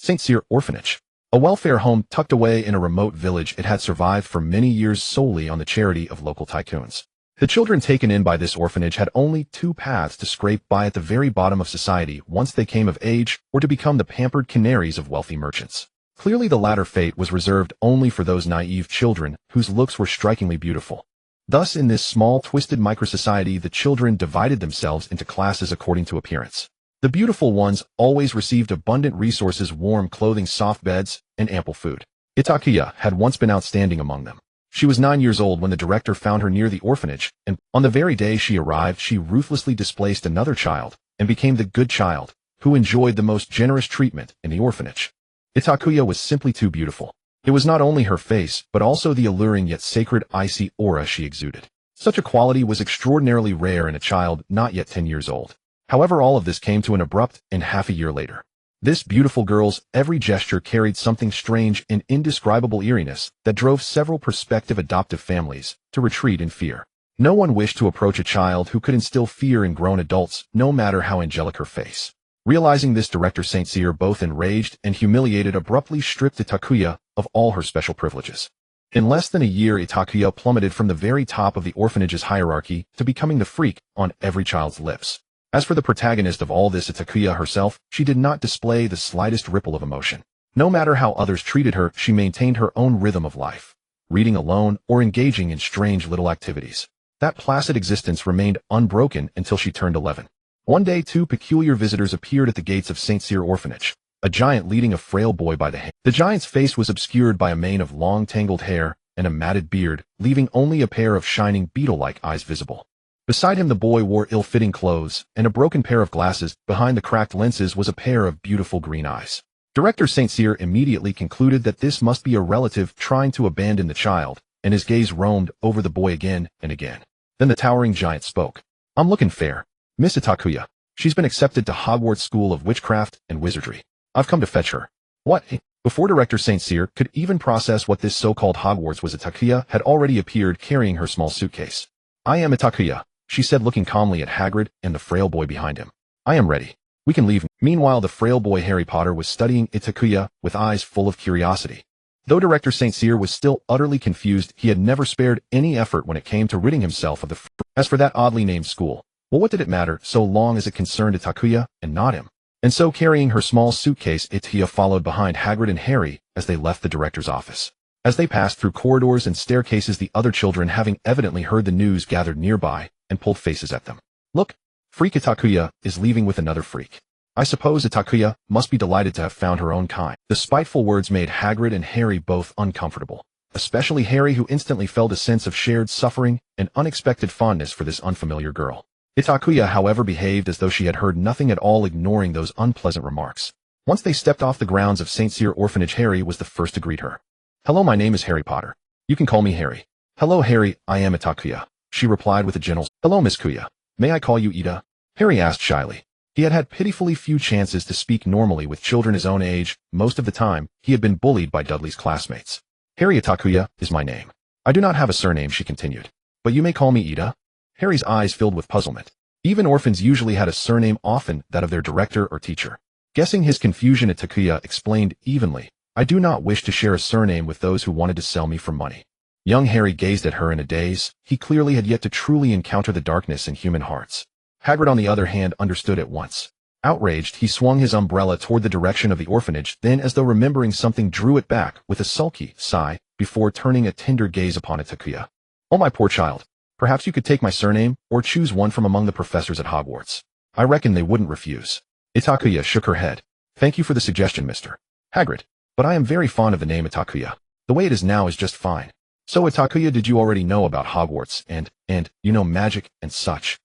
Saint Cyr Orphanage. A welfare home tucked away in a remote village, it had survived for many years solely on the charity of local tycoons. The children taken in by this orphanage had only two paths to scrape by at the very bottom of society once they came of age, or to become the pampered canaries of wealthy merchants. Clearly the latter fate was reserved only for those naive children whose looks were strikingly beautiful. Thus, in this small, twisted microsociety, the children divided themselves into classes according to appearance. The beautiful ones always received abundant resources, warm clothing, soft beds, and ample food. Itakua had once been outstanding among them. She was 9 years old when the director found her near the orphanage, and on the very day she arrived, she ruthlessly displaced another child and became the good child, who enjoyed the most generous treatment in the orphanage. Itakua was simply too beautiful. It was not only her face, but also the alluring yet sacred icy aura she exuded. Such a quality was extraordinarily rare in a child not yet 10 years old. However, all of this came to an abrupt end half a year later. This beautiful girl's every gesture carried something strange and indescribable eeriness that drove several prospective adoptive families to retreat in fear. No one wished to approach a child who could instill fear in grown adults, no matter how angelic her face. Realizing this, Director Saint Cyr, both enraged and humiliated, abruptly stripped Itakua of all her special privileges. In less than a year, Itakua plummeted from the very top of the orphanage's hierarchy to becoming the freak on every child's lips. As for the protagonist of all this, Itakua herself, she did not display the slightest ripple of emotion. No matter how others treated her, she maintained her own rhythm of life, reading alone or engaging in strange little activities. That placid existence remained unbroken until she turned 11. One day, two peculiar visitors appeared at the gates of Saint Cyr Orphanage, a giant leading a frail boy by the hand. The giant's face was obscured by a mane of long tangled hair and a matted beard, leaving only a pair of shining beetle-like eyes visible. Beside him, the boy wore ill-fitting clothes and a broken pair of glasses. Behind the cracked lenses was a pair of beautiful green eyes. Director Saint Cyr immediately concluded that this must be a relative trying to abandon the child, and his gaze roamed over the boy again and again. Then the towering giant spoke. "I'm looking fair, Miss Itakua. She's been accepted to Hogwarts School of Witchcraft and Wizardry. I've come to fetch her." "What?" Before Director Saint Cyr could even process what this so-called Hogwarts was, Itakua had already appeared carrying her small suitcase. "I am Itakua," she said, looking calmly at Hagrid and the frail boy behind him. "I am ready. We can leave." Meanwhile, the frail boy Harry Potter was studying Itakua with eyes full of curiosity. Though Director Saint Cyr was still utterly confused, he had never spared any effort when it came to ridding himself of the As for that oddly named school, well, what did it matter so long as it concerned Itakua and not him? And so, carrying her small suitcase, Itakua followed behind Hagrid and Harry as they left the director's office. As they passed through corridors and staircases, the other children, having evidently heard the news, gathered nearby and pulled faces at them. "Look, freak Itakua is leaving with another freak. I suppose Itakua must be delighted to have found her own kind." The spiteful words made Hagrid and Harry both uncomfortable, especially Harry, who instantly felt a sense of shared suffering and unexpected fondness for this unfamiliar girl. Itakua, however, behaved as though she had heard nothing at all, ignoring those unpleasant remarks. Once they stepped off the grounds of Saint Cyr Orphanage, Harry was the first to greet her. "Hello, my name is Harry Potter. You can call me Harry." "Hello, Harry, I am Itakua," she replied with a gentle, "Hello, Miss Kuya. May I call you Ida?" Harry asked shyly. He had had pitifully few chances to speak normally with children his own age. Most of the time, he had been bullied by Dudley's classmates. "Harry Itakua is my name. I do not have a surname," she continued. "But you may call me Ida." Harry's eyes filled with puzzlement. Even orphans usually had a surname, often that of their director or teacher. Guessing his confusion, Itakua explained evenly, "I do not wish to share a surname with those who wanted to sell me for money." Young Harry gazed at her in a daze. He clearly had yet to truly encounter the darkness in human hearts. Hagrid, on the other hand, understood at once. Outraged, he swung his umbrella toward the direction of the orphanage, then, as though remembering something, drew it back with a sulky sigh before turning a tender gaze upon Itakua. "Oh, my poor child. Perhaps you could take my surname, or choose one from among the professors at Hogwarts. I reckon they wouldn't refuse." Itakua shook her head. "Thank you for the suggestion, Mr. Hagrid, but I am very fond of the name Itakua. The way it is now is just fine." "So, Itakua, did you already know about Hogwarts and, magic and such?"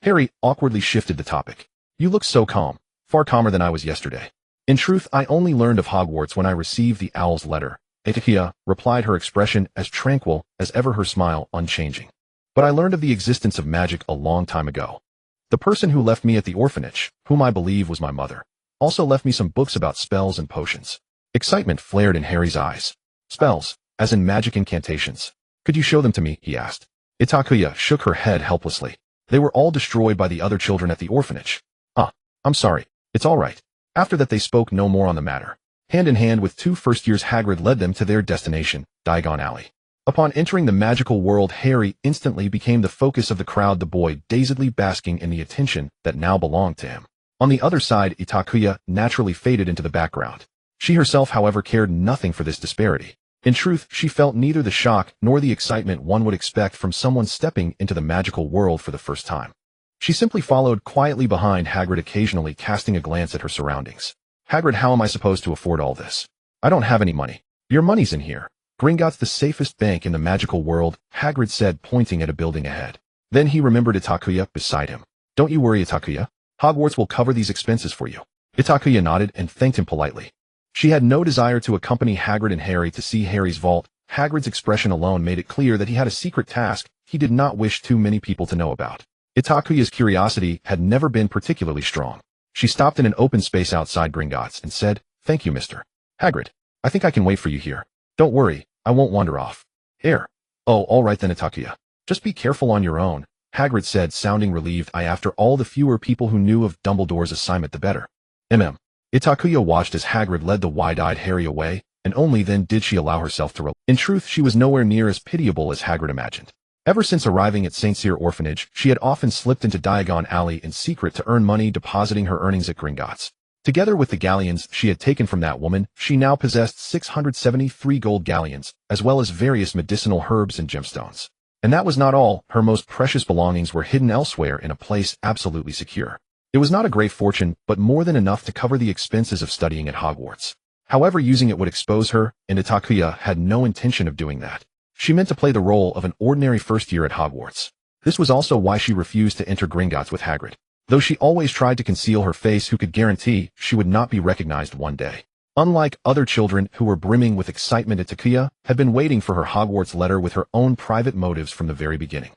Harry awkwardly shifted the topic. "You look so calm, far calmer than I was yesterday." "In truth, I only learned of Hogwarts when I received the owl's letter," Itakua replied, her expression as tranquil as ever, her smile unchanging. "But I learned of the existence of magic a long time ago. The person who left me at the orphanage, whom I believe was my mother, also left me some books about spells and potions." Excitement flared in Harry's eyes. "Spells, as in magic incantations. Could you show them to me?" he asked. Itakua shook her head helplessly. "They were all destroyed by the other children at the orphanage." "Ah, I'm sorry. It's all right." After that, they spoke no more on the matter. Hand in hand with two first years, Hagrid led them to their destination, Diagon Alley. Upon entering the magical world, Harry instantly became the focus of the crowd, the boy dazedly basking in the attention that now belonged to him. On the other side, Itakua naturally faded into the background. She herself, however, cared nothing for this disparity. In truth, she felt neither the shock nor the excitement one would expect from someone stepping into the magical world for the first time. She simply followed quietly behind Hagrid, occasionally casting a glance at her surroundings. Hagrid, how am I supposed to afford all this? I don't have any money. Your money's in here. Gringotts, the safest bank in the magical world, Hagrid said, pointing at a building ahead. Then he remembered Itakua beside him. Don't you worry, Itakua. Hogwarts will cover these expenses for you. Itakua nodded and thanked him politely. She had no desire to accompany Hagrid and Harry to see Harry's vault. Hagrid's expression alone made it clear that he had a secret task he did not wish too many people to know about. Itakua's curiosity had never been particularly strong. She stopped in an open space outside Gringotts and said, "Thank you, Mr. Hagrid. I think I can wait for you here. Don't worry, I won't wander off." "Here." "Oh, all right then, Itakua. Just be careful on your own," Hagrid said, sounding relieved. After all, the fewer people who knew of Dumbledore's assignment, the better. Itakua watched as Hagrid led the wide-eyed Harry away, and only then did she allow herself to relax. In truth, she was nowhere near as pitiable as Hagrid imagined. Ever since arriving at Saint Cyr Orphanage, she had often slipped into Diagon Alley in secret to earn money, depositing her earnings at Gringotts. Together with the galleons she had taken from that woman, she now possessed 673 gold galleons, as well as various medicinal herbs and gemstones. And that was not all. Her most precious belongings were hidden elsewhere in a place absolutely secure. It was not a great fortune, but more than enough to cover the expenses of studying at Hogwarts. However, using it would expose her, and Itakua had no intention of doing that. She meant to play the role of an ordinary first year at Hogwarts. This was also why she refused to enter Gringotts with Hagrid. Though she always tried to conceal her face, who could guarantee she would not be recognized one day? Unlike other children who were brimming with excitement, Itakua had been waiting for her Hogwarts letter with her own private motives from the very beginning.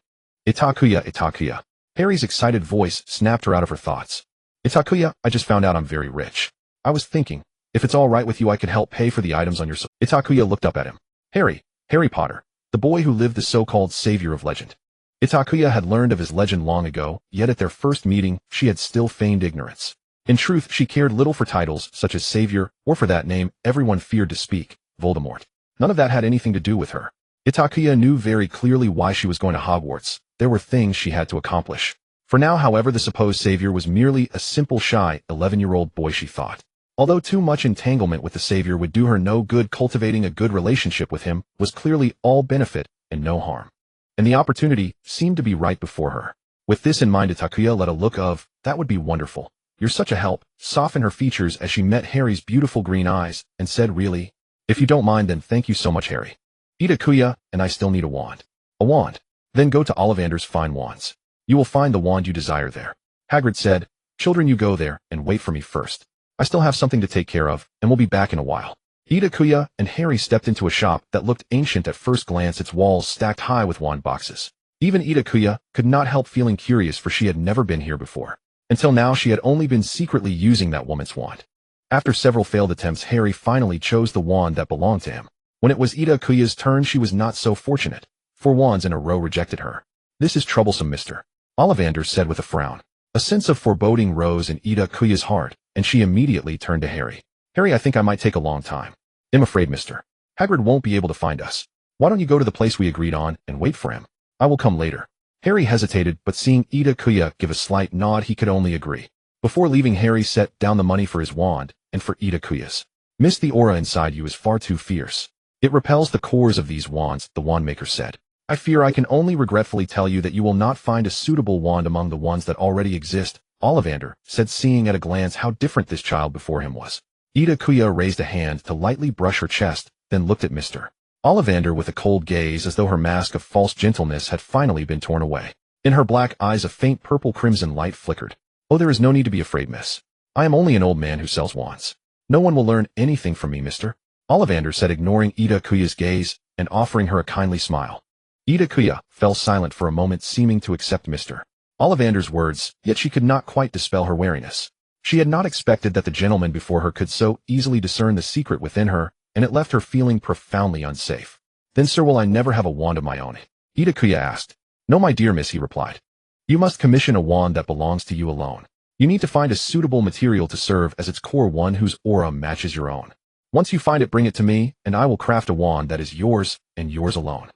Itakua. Harry's excited voice snapped her out of her thoughts. "Itakua, I just found out I'm very rich. I was thinking, if it's all right with you, I could help pay for the items on your." Itakua looked up at him. Harry Potter, the boy who lived, the so-called savior of legend. Itakua had learned of his legend long ago, yet at their first meeting, she had still feigned ignorance. In truth, she cared little for titles such as savior, or for that name everyone feared to speak, Voldemort. None of that had anything to do with her. Itakua knew very clearly why she was going to Hogwarts. There were things she had to accomplish. For now, however, the supposed savior was merely a simple, shy, 11-year-old boy, she thought. Although too much entanglement with the savior would do her no good, cultivating a good relationship with him was clearly all benefit and no harm. And the opportunity seemed to be right before her. With this in mind, Itakua let a look of, "That would be wonderful. You're such a help," soften her features as she met Harry's beautiful green eyes, and said, "Really? If you don't mind, then thank you so much, Harry. Itakua, and I still need a wand." "A wand? Then go to Ollivander's fine wands. You will find the wand you desire there." Hagrid said, "Children, you go there, and wait for me first. I still have something to take care of, and will be back in a while." Itakua and Harry stepped into a shop that looked ancient at first glance, its walls stacked high with wand boxes. Even Itakua could not help feeling curious, for she had never been here before. Until now, she had only been secretly using that woman's wand. After several failed attempts, Harry finally chose the wand that belonged to him. When it was Itakuya's turn, she was not so fortunate. 4 wands in a row rejected her. "This is troublesome, Mr. Ollivander said with a frown. A sense of foreboding rose in Itakuya's heart, and she immediately turned to Harry. "Harry, I think I might take a long time. I'm afraid Mr. Hagrid won't be able to find us. Why don't you go to the place we agreed on and wait for him? I will come later." Harry hesitated, but seeing Itakuya give a slight nod, he could only agree. Before leaving, Harry set down the money for his wand and for Itakuya's. "Miss, the aura inside you is far too fierce. It repels the cores of these wands," the wandmaker said. "I fear I can only regretfully tell you that you will not find a suitable wand among the ones that already exist," Ollivander said, seeing at a glance how different this child before him was. Itakuya raised a hand to lightly brush her chest, then looked at Mr. Ollivander with a cold gaze, as though her mask of false gentleness had finally been torn away. In her black eyes a faint purple-crimson light flickered. "Oh, there is no need to be afraid, miss. I am only an old man who sells wands. No one will learn anything from me, Mr. Ollivander said, ignoring Itakuya's gaze and offering her a kindly smile. Itakuya fell silent for a moment, seeming to accept Mr. Ollivander's words, yet she could not quite dispel her wariness. She had not expected that the gentleman before her could so easily discern the secret within her, and it left her feeling profoundly unsafe. "Then, sir, will I never have a wand of my own?" Itakuya asked. "No, my dear miss," he replied. "You must commission a wand that belongs to you alone. You need to find a suitable material to serve as its core, one whose aura matches your own." Once you find it, bring it to me, and I will craft a wand that is yours and yours alone.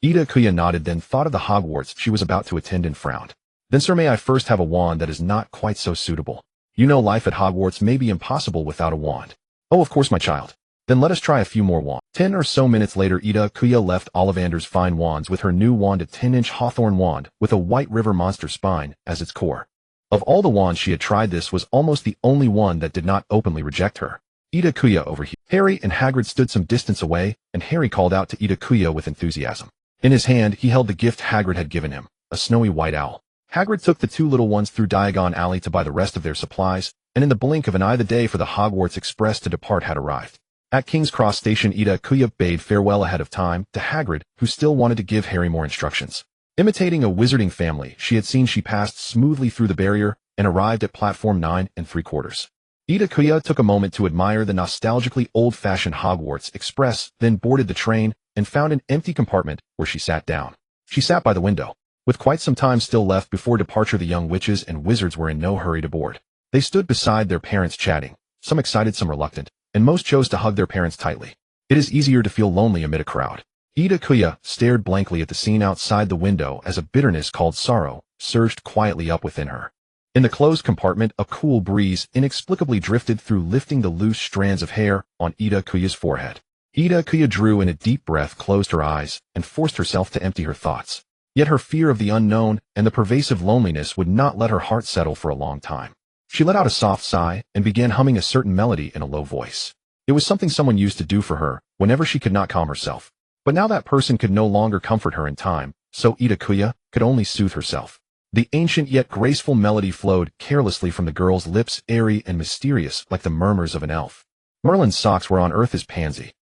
Itakua nodded, then thought of the Hogwarts she was about to attend and frowned. Then, sir, may I first have a wand that is not quite so suitable? You know life at Hogwarts may be impossible without a wand. Oh, of course, my child. Then let us try a few more wands. 10 or so minutes later, Itakua left Ollivander's fine wands with her new wand, a 10-inch hawthorn wand with a white river monster spine as its core. Of all the wands she had tried, this was almost the only one that did not openly reject her. Itakua overheard. Harry and Hagrid stood some distance away, and Harry called out to Itakua with enthusiasm. In his hand, he held the gift Hagrid had given him, a snowy white owl. Hagrid took the two little ones through Diagon Alley to buy the rest of their supplies, and in the blink of an eye the day for the Hogwarts Express to depart had arrived. At King's Cross Station, Itakua bade farewell ahead of time to Hagrid, who still wanted to give Harry more instructions. Imitating a wizarding family she passed smoothly through the barrier and arrived at platform 9 3/4. Itakua took a moment to admire the nostalgically old-fashioned Hogwarts Express, then boarded the train and found an empty compartment where she sat down. She sat by the window. With quite some time still left before departure, the young witches and wizards were in no hurry to board. They stood beside their parents chatting, some excited, some reluctant, and most chose to hug their parents tightly. It is easier to feel lonely amid a crowd. Itakua stared blankly at the scene outside the window as a bitterness called sorrow surged quietly up within her. In the closed compartment, a cool breeze inexplicably drifted through, lifting the loose strands of hair on Itakua's forehead. Itakua drew in a deep breath, closed her eyes, and forced herself to empty her thoughts. Yet her fear of the unknown and the pervasive loneliness would not let her heart settle for a long time. She let out a soft sigh and began humming a certain melody in a low voice. It was something someone used to do for her whenever she could not calm herself. But now that person could no longer comfort her in time, so Itakua could only soothe herself. The ancient yet graceful melody flowed carelessly from the girl's lips, airy and mysterious like the murmurs of an elf. Merlin's socks were on earth as pansy.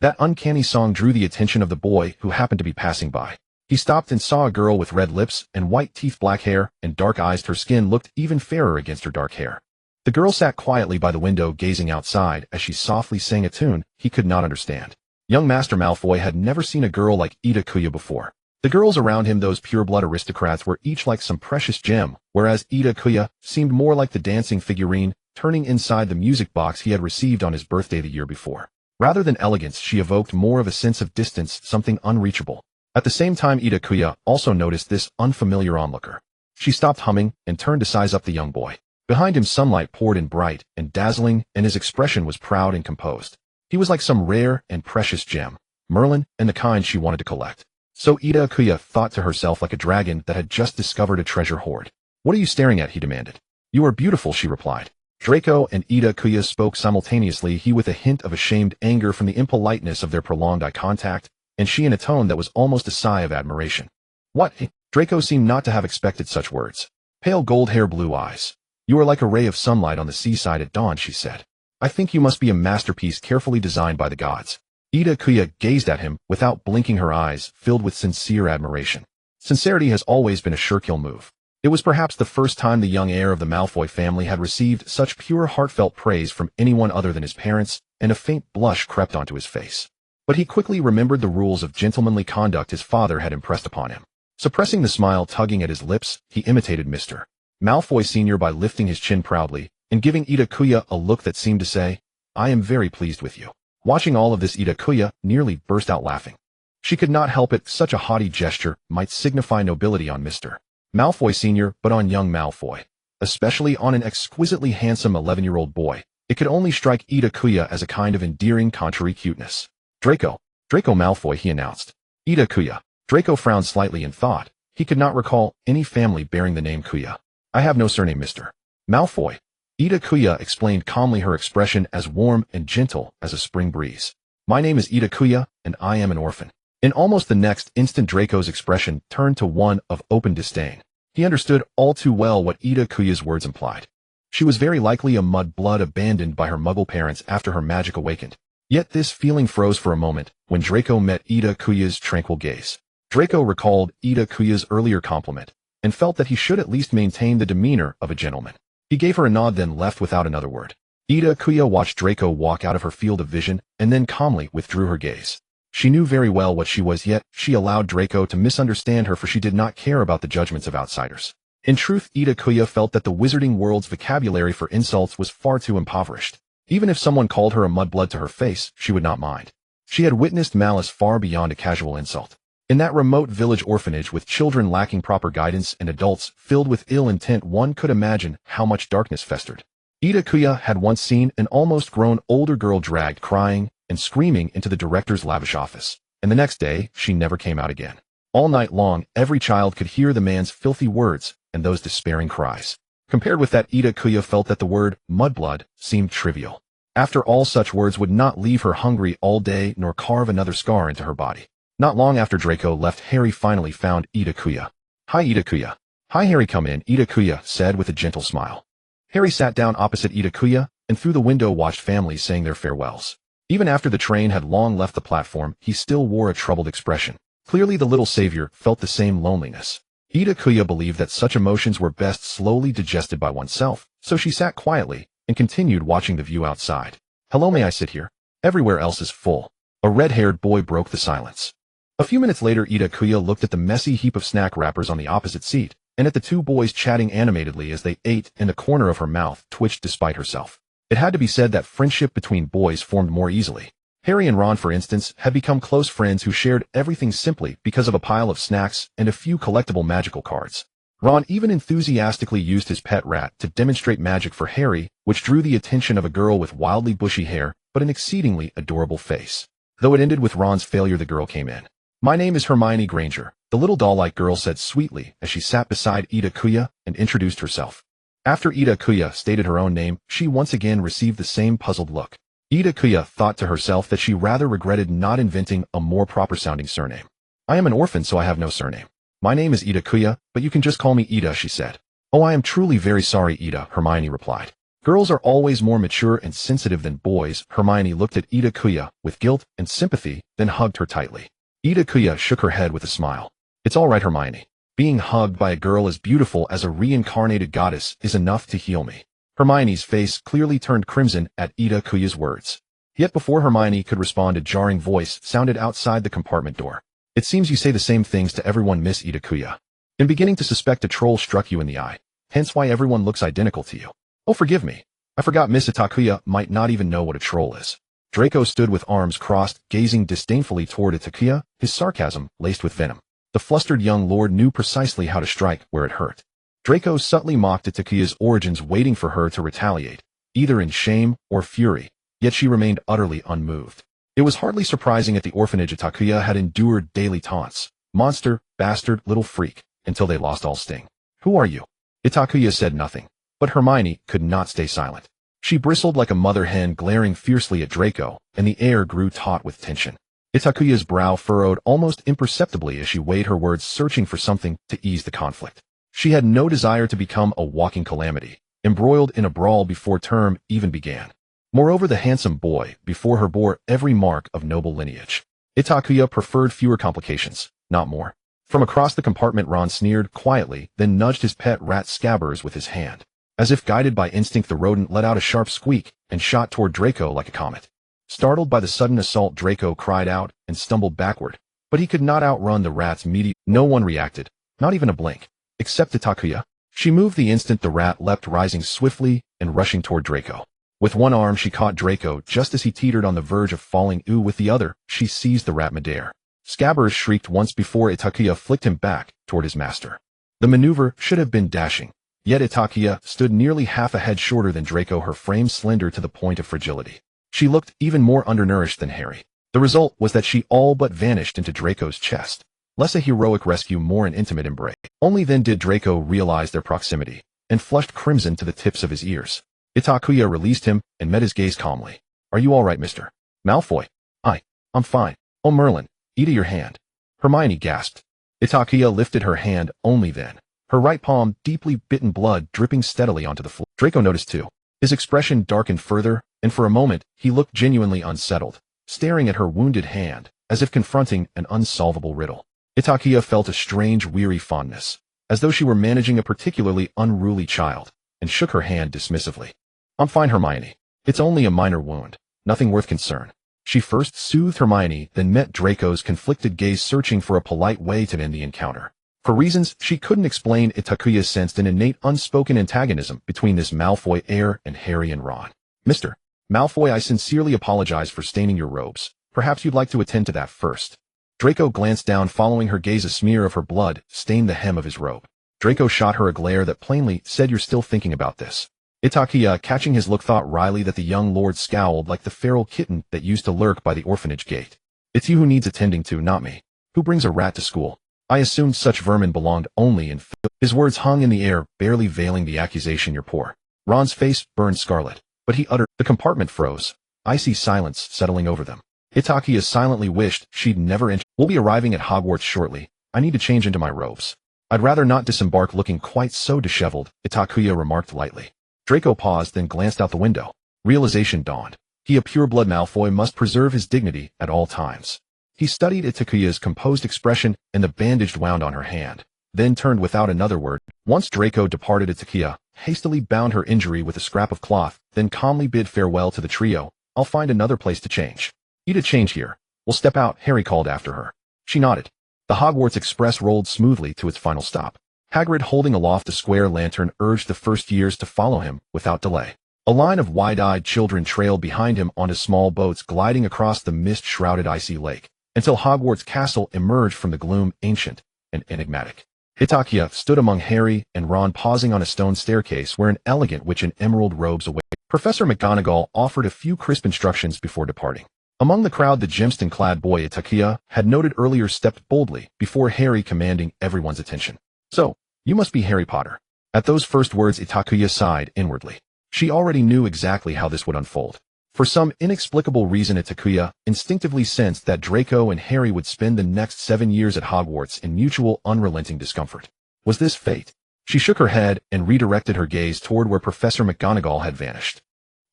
That uncanny song drew the attention of the boy who happened to be passing by. He stopped and saw a girl with red lips and white teeth, black hair, and dark eyes. Her skin looked even fairer against her dark hair. The girl sat quietly by the window, gazing outside as she softly sang a tune he could not understand. Young Master Malfoy had never seen a girl like Itakua before. The girls around him, those pure-blood aristocrats, were each like some precious gem, whereas Itakua seemed more like the dancing figurine turning inside the music box he had received on his birthday the year before. Rather than elegance, she evoked more of a sense of distance, something unreachable. At the same time, Itakua also noticed this unfamiliar onlooker. She stopped humming and turned to size up the young boy. Behind him, sunlight poured in bright and dazzling, and his expression was proud and composed. He was like some rare and precious gem, Merlin, and the kind she wanted to collect. So Itakua thought to herself, like a dragon that had just discovered a treasure hoard. "What are you staring at?" he demanded. "You are beautiful," she replied. Draco and Itakua spoke simultaneously, he with a hint of ashamed anger from the impoliteness of their prolonged eye contact, and she in a tone that was almost a sigh of admiration. "What?" Draco seemed not to have expected such words. "Pale gold hair, blue eyes. You are like a ray of sunlight on the seaside at dawn," she said. "I think you must be a masterpiece carefully designed by the gods." Itakua gazed at him without blinking, her eyes filled with sincere admiration. Sincerity has always been a sure-kill move. It was perhaps the first time the young heir of the Malfoy family had received such pure, heartfelt praise from anyone other than his parents, and a faint blush crept onto his face. But he quickly remembered the rules of gentlemanly conduct his father had impressed upon him. Suppressing the smile tugging at his lips, he imitated Mr. Malfoy Sr. by lifting his chin proudly and giving Itakua a look that seemed to say, "I am very pleased with you." Watching all of this, Itakua nearly burst out laughing. She could not help it. Such a haughty gesture might signify nobility on Mr. Malfoy Sr., but on young Malfoy, especially on an exquisitely handsome 11-year-old boy, it could only strike Itakua as a kind of endearing contrary cuteness. Draco Malfoy," he announced. Itakua. Draco frowned slightly in thought. He could not recall any family bearing the name Kuya. "I have no surname, Mr. Malfoy." Itakua explained calmly, her expression as warm and gentle as a spring breeze. "My name is Itakua, and I am an orphan." In almost the next instant, Draco's expression turned to one of open disdain. He understood all too well what Itakua's words implied. She was very likely a mudblood abandoned by her Muggle parents after her magic awakened. Yet this feeling froze for a moment when Draco met Itakua's tranquil gaze. Draco recalled Itakua's earlier compliment and felt that he should at least maintain the demeanor of a gentleman. He gave her a nod, then left without another word. Itakua watched Draco walk out of her field of vision and then calmly withdrew her gaze. She knew very well what she was, yet she allowed Draco to misunderstand her, for she did not care about the judgments of outsiders. In truth, Itakua felt that the wizarding world's vocabulary for insults was far too impoverished. Even if someone called her a mudblood to her face, she would not mind. She had witnessed malice far beyond a casual insult. In that remote village orphanage with children lacking proper guidance and adults filled with ill intent, one could imagine how much darkness festered. Itakua had once seen an almost grown older girl dragged crying and screaming into the director's lavish office, and the next day she never came out again. All night long, every child could hear the man's filthy words and those despairing cries. Compared with that, Itakua felt that the word mudblood seemed trivial. After all, such words would not leave her hungry all day nor carve another scar into her body. Not long after Draco left, Harry finally found Itakua. "Hi, Itakua." "Hi, Harry, come in," Itakua said with a gentle smile. Harry sat down opposite Itakua and through the window watched families saying their farewells. Even after the train had long left the platform, he still wore a troubled expression. Clearly the little savior felt the same loneliness. Itakua believed that such emotions were best slowly digested by oneself, so she sat quietly and continued watching the view outside. "Hello, may I sit here? Everywhere else is full." A red-haired boy broke the silence. A few minutes later, Itakua looked at the messy heap of snack wrappers on the opposite seat, and at the two boys chatting animatedly as they ate, and the corner of her mouth twitched despite herself. It had to be said that friendship between boys formed more easily. Harry and Ron, for instance, had become close friends who shared everything simply because of a pile of snacks and a few collectible magical cards. Ron even enthusiastically used his pet rat to demonstrate magic for Harry, which drew the attention of a girl with wildly bushy hair but an exceedingly adorable face. Though it ended with Ron's failure, the girl came in. "My name is Hermione Granger," the little doll-like girl said sweetly as she sat beside Itakua and introduced herself. After Itakua stated her own name, she once again received the same puzzled look. Itakua thought to herself that she rather regretted not inventing a more proper-sounding surname. "I am an orphan, so I have no surname. My name is Itakua, but you can just call me Ida," she said. "Oh, I am truly very sorry, Ida," Hermione replied. "Girls are always more mature and sensitive than boys." Hermione looked at Itakua with guilt and sympathy, then hugged her tightly. Itakua shook her head with a smile. "It's all right, Hermione. Being hugged by a girl as beautiful as a reincarnated goddess is enough to heal me." Hermione's face clearly turned crimson at Itakua's words. Yet before Hermione could respond, a jarring voice sounded outside the compartment door. "It seems you say the same things to everyone, Miss Itakua. In beginning to suspect a troll struck you in the eye, hence why everyone looks identical to you." "Oh, forgive me. I forgot Miss Itakua might not even know what a troll is." Draco stood with arms crossed, gazing disdainfully toward Itakua, his sarcasm laced with venom. The flustered young lord knew precisely how to strike where it hurt. Draco subtly mocked Itakua's origins, waiting for her to retaliate, either in shame or fury, yet she remained utterly unmoved. It was hardly surprising at the orphanage Itakua had endured daily taunts. "Monster, bastard, little freak," until they lost all sting. "Who are you?" Itakua said nothing, but Hermione could not stay silent. She bristled like a mother hen, glaring fiercely at Draco, and the air grew taut with tension. Itakua's brow furrowed almost imperceptibly as she weighed her words, searching for something to ease the conflict. She had no desire to become a walking calamity, embroiled in a brawl before term even began. Moreover, the handsome boy before her bore every mark of noble lineage. Itakua preferred fewer complications, not more. From across the compartment, Ron sneered quietly, then nudged his pet rat Scabbers with his hand. As if guided by instinct, the rodent let out a sharp squeak and shot toward Draco like a comet. Startled by the sudden assault, Draco cried out and stumbled backward, but he could not outrun the rat's meaty. No one reacted, not even a blink, except Itakua. She moved the instant the rat leapt, rising swiftly and rushing toward Draco. With one arm, she caught Draco just as he teetered on the verge of falling. With the other, she seized the rat midair. Scabbers shrieked once before Itakua flicked him back toward his master. The maneuver should have been dashing. Yet Itakua stood nearly half a head shorter than Draco, her frame slender to the point of fragility. She looked even more undernourished than Harry. The result was that she all but vanished into Draco's chest. Less a heroic rescue, more an intimate embrace. Only then did Draco realize their proximity, and flushed crimson to the tips of his ears. Itakua released him and met his gaze calmly. "Are you all right, Mr. Malfoy?" I'm fine." "Oh, Merlin, eat your hand." Hermione gasped. Itakua lifted her hand only then. Her right palm deeply bitten, blood dripping steadily onto the floor. Draco noticed too. His expression darkened further, and for a moment he looked genuinely unsettled, staring at her wounded hand, as if confronting an unsolvable riddle. Itakua felt a strange, weary fondness, as though she were managing a particularly unruly child, and shook her hand dismissively. "I'm fine, Hermione. It's only a minor wound, nothing worth concern." She first soothed Hermione, then met Draco's conflicted gaze, searching for a polite way to end the encounter. For reasons she couldn't explain, Itakua sensed an innate unspoken antagonism between this Malfoy heir and Harry and Ron. "Mr. Malfoy, I sincerely apologize for staining your robes. Perhaps you'd like to attend to that first. Draco glanced down, following her gaze. A smear of her blood stained the hem of his robe. Draco shot her a glare that plainly said, "You're still thinking about this." Itakua, catching his look, thought wryly that the young lord scowled like the feral kitten that used to lurk by the orphanage gate. "It's you who needs attending to, not me. Who brings a rat to school? I assumed such vermin belonged only in His words hung in the air, barely veiling the accusation. "You're poor." Ron's face burned scarlet, but he uttered. The compartment froze, icy silence settling over them. Itakua silently wished she'd never entered. "We'll be arriving at Hogwarts shortly. I need to change into my robes." "I'd rather not disembark looking quite so disheveled," Itakua remarked lightly. Draco paused, then glanced out the window. Realization dawned. He, a pureblood Malfoy, must preserve his dignity at all times. He studied Itakuya's composed expression and the bandaged wound on her hand, then turned without another word. Once Draco departed, Itakua hastily bound her injury with a scrap of cloth, then calmly bid farewell to the trio. "I'll find another place to change." "Eat a change here. We'll step out," Harry called after her. She nodded. The Hogwarts Express rolled smoothly to its final stop. Hagrid, holding aloft a square lantern, urged the first years to follow him without delay. A line of wide-eyed children trailed behind him onto small boats gliding across the mist-shrouded icy lake, until Hogwarts Castle emerged from the gloom, ancient and enigmatic. Itakua stood among Harry and Ron, pausing on a stone staircase where an elegant witch in emerald robes awaited. Professor McGonagall offered a few crisp instructions before departing. Among the crowd, the gemstone-clad boy Itakua had noted earlier stepped boldly before Harry, commanding everyone's attention. "So, you must be Harry Potter." At those first words, Itakua sighed inwardly. She already knew exactly how this would unfold. For some inexplicable reason, Itakua instinctively sensed that Draco and Harry would spend the next 7 years at Hogwarts in mutual, unrelenting discomfort. Was this fate? She shook her head and redirected her gaze toward where Professor McGonagall had vanished.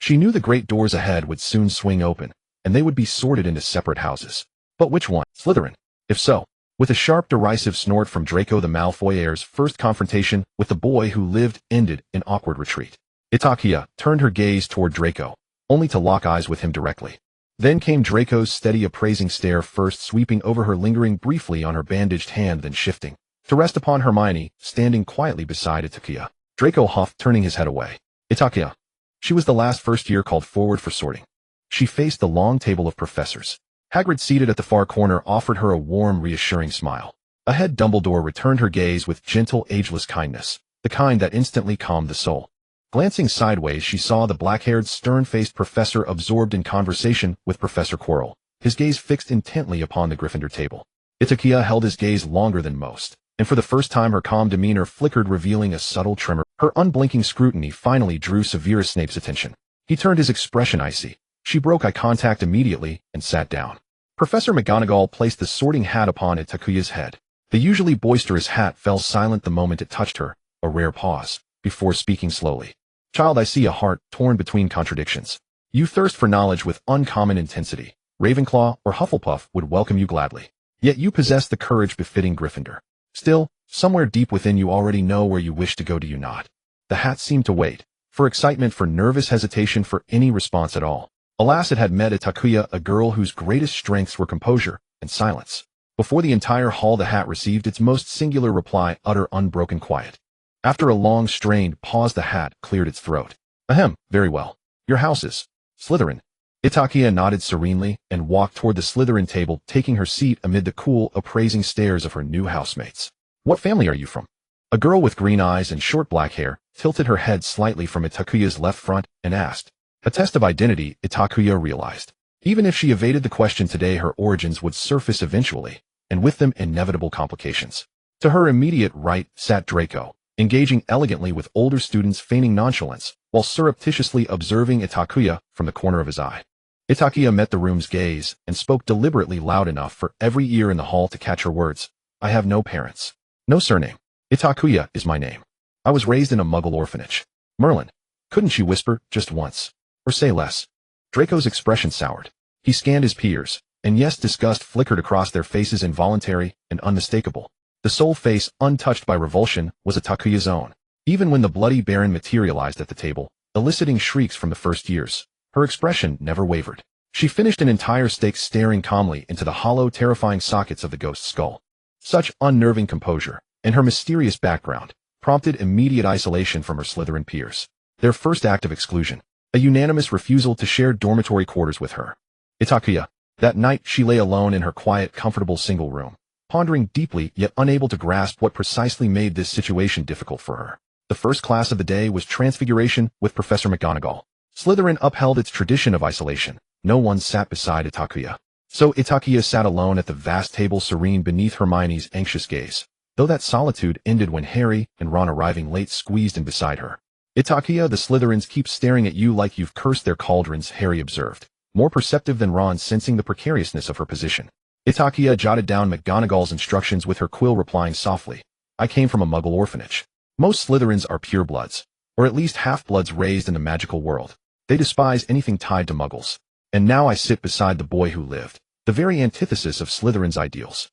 She knew the great doors ahead would soon swing open, and they would be sorted into separate houses. But which one? Slytherin? If so? With a sharp, derisive snort from Draco the Malfoy, heir's first confrontation with the boy who lived ended in awkward retreat. Itakua turned her gaze toward Draco, only to lock eyes with him directly. Then came Draco's steady, appraising stare, first sweeping over her, lingering briefly on her bandaged hand, then shifting to rest upon Hermione, standing quietly beside Itakua. Draco huffed, turning his head away. Itakua. She was the last first year called forward for sorting. She faced the long table of professors. Hagrid, seated at the far corner, offered her a warm, reassuring smile. Ahead, Dumbledore returned her gaze with gentle, ageless kindness, the kind that instantly calmed the soul. Glancing sideways, she saw the black-haired, stern-faced professor absorbed in conversation with Professor Quirrell, his gaze fixed intently upon the Gryffindor table. Itakua held his gaze longer than most, and for the first time her calm demeanor flickered, revealing a subtle tremor. Her unblinking scrutiny finally drew Severus Snape's attention. He turned, his expression icy. She broke eye contact immediately and sat down. Professor McGonagall placed the sorting hat upon Itakua's head. The usually boisterous hat fell silent the moment it touched her, a rare pause, before speaking slowly. "Child, I see a heart torn between contradictions. You thirst for knowledge with uncommon intensity. Ravenclaw or Hufflepuff would welcome you gladly. Yet you possess the courage befitting Gryffindor. Still, somewhere deep within you already know where you wish to go, do you not?" The hat seemed to wait, for excitement, for nervous hesitation, for any response at all. Alas, it had met Itakua, a girl whose greatest strengths were composure and silence. Before the entire hall, the hat received its most singular reply, utter, unbroken quiet. After a long, strained pause, the hat cleared its throat. "Ahem, very well. Your house is Slytherin." Itakua nodded serenely and walked toward the Slytherin table, taking her seat amid the cool, appraising stares of her new housemates. "What family are you from?" A girl with green eyes and short black hair tilted her head slightly from Itakua's left front and asked. A test of identity, Itakua realized. Even if she evaded the question today, her origins would surface eventually, and with them inevitable complications. To her immediate right sat Draco, engaging elegantly with older students, feigning nonchalance, while surreptitiously observing Itakua from the corner of his eye. Itakua met the room's gaze and spoke deliberately loud enough for every ear in the hall to catch her words. "I have no parents. No surname. Itakua is my name. I was raised in a Muggle orphanage." "Merlin." Couldn't she whisper, just once? Or say less? Draco's expression soured. He scanned his peers, and yes, disgust flickered across their faces, involuntary and unmistakable. The sole face untouched by revulsion was Itakua's own. Even when the bloody Baron materialized at the table, eliciting shrieks from the first years, her expression never wavered. She finished an entire steak, staring calmly into the hollow, terrifying sockets of the ghost's skull. Such unnerving composure, and her mysterious background, prompted immediate isolation from her Slytherin peers. Their first act of exclusion. a unanimous refusal to share dormitory quarters with her. Itakua. That night she lay alone in her quiet, comfortable single room, pondering deeply yet unable to grasp what precisely made this situation difficult for her. The first class of the day was Transfiguration with Professor McGonagall. Slytherin upheld its tradition of isolation. No one sat beside Itakua. So Itakua sat alone at the vast table, serene beneath Hermione's anxious gaze, though that solitude ended when Harry and Ron, arriving late, squeezed in beside her. Itakua, the Slytherins keep staring at you like you've cursed their cauldrons, Harry observed, more perceptive than Ron, sensing the precariousness of her position. Itakua jotted down McGonagall's instructions with her quill, replying softly, I came from a Muggle orphanage. Most Slytherins are purebloods, or at least half-bloods raised in the magical world. They despise anything tied to Muggles. And now I sit beside the boy who lived, the very antithesis of Slytherin's ideals.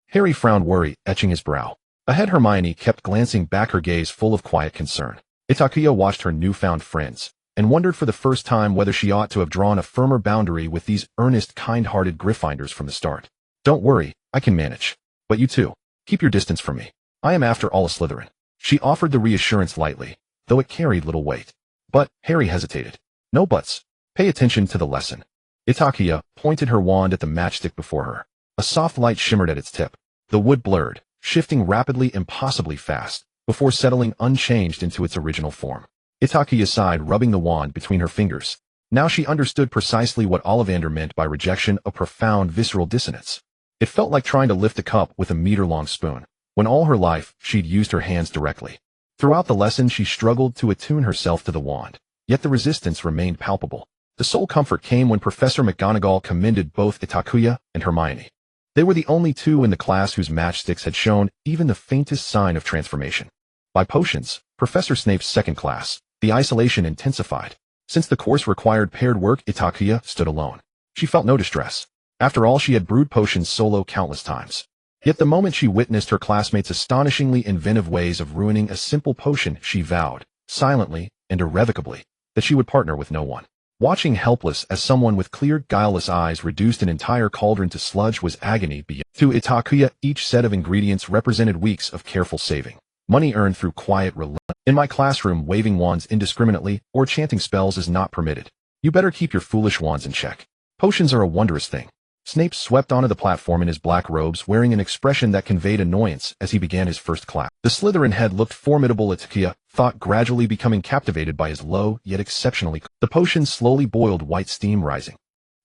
Harry frowned, worry etching his brow. Ahead, Hermione kept glancing back, her gaze full of quiet concern. Itakua watched her newfound friends, and wondered for the first time whether she ought to have drawn a firmer boundary with these earnest, kind-hearted Gryffindors from the start. Don't worry, I can manage. But you too, keep your distance from me. I am after all a Slytherin. She offered the reassurance lightly, though it carried little weight. But Harry hesitated. No buts. Pay attention to the lesson. Itakua pointed her wand at the matchstick before her. A soft light shimmered at its tip. The wood blurred, shifting rapidly, impossibly fast, before settling unchanged into its original form. Itakua sighed, rubbing the wand between her fingers. Now she understood precisely what Ollivander meant by rejection, a profound visceral dissonance. It felt like trying to lift a cup with a meter-long spoon, when all her life she'd used her hands directly. Throughout the lesson she struggled to attune herself to the wand, yet the resistance remained palpable. The sole comfort came when Professor McGonagall commended both Itakua and Hermione. They were the only two in the class whose matchsticks had shown even the faintest sign of transformation. By potions, Professor Snape's second class, the isolation intensified. Since the course required paired work, Itakua stood alone. She felt no distress. After all, she had brewed potions solo countless times. Yet the moment she witnessed her classmates' astonishingly inventive ways of ruining a simple potion, she vowed, silently and irrevocably, that she would partner with no one. Watching helpless as someone with clear, guileless eyes reduced an entire cauldron to sludge was agony beyond. To Itakua, each set of ingredients represented weeks of careful saving. Money earned through quiet relentless. In my classroom, waving wands indiscriminately or chanting spells is not permitted. You better keep your foolish wands in check. Potions are a wondrous thing. Snape swept onto the platform in his black robes, wearing an expression that conveyed annoyance as he began his first class. The Slytherin head looked formidable. Itakua thought, gradually becoming captivated by his low, yet exceptionally. The potion slowly boiled, white steam rising.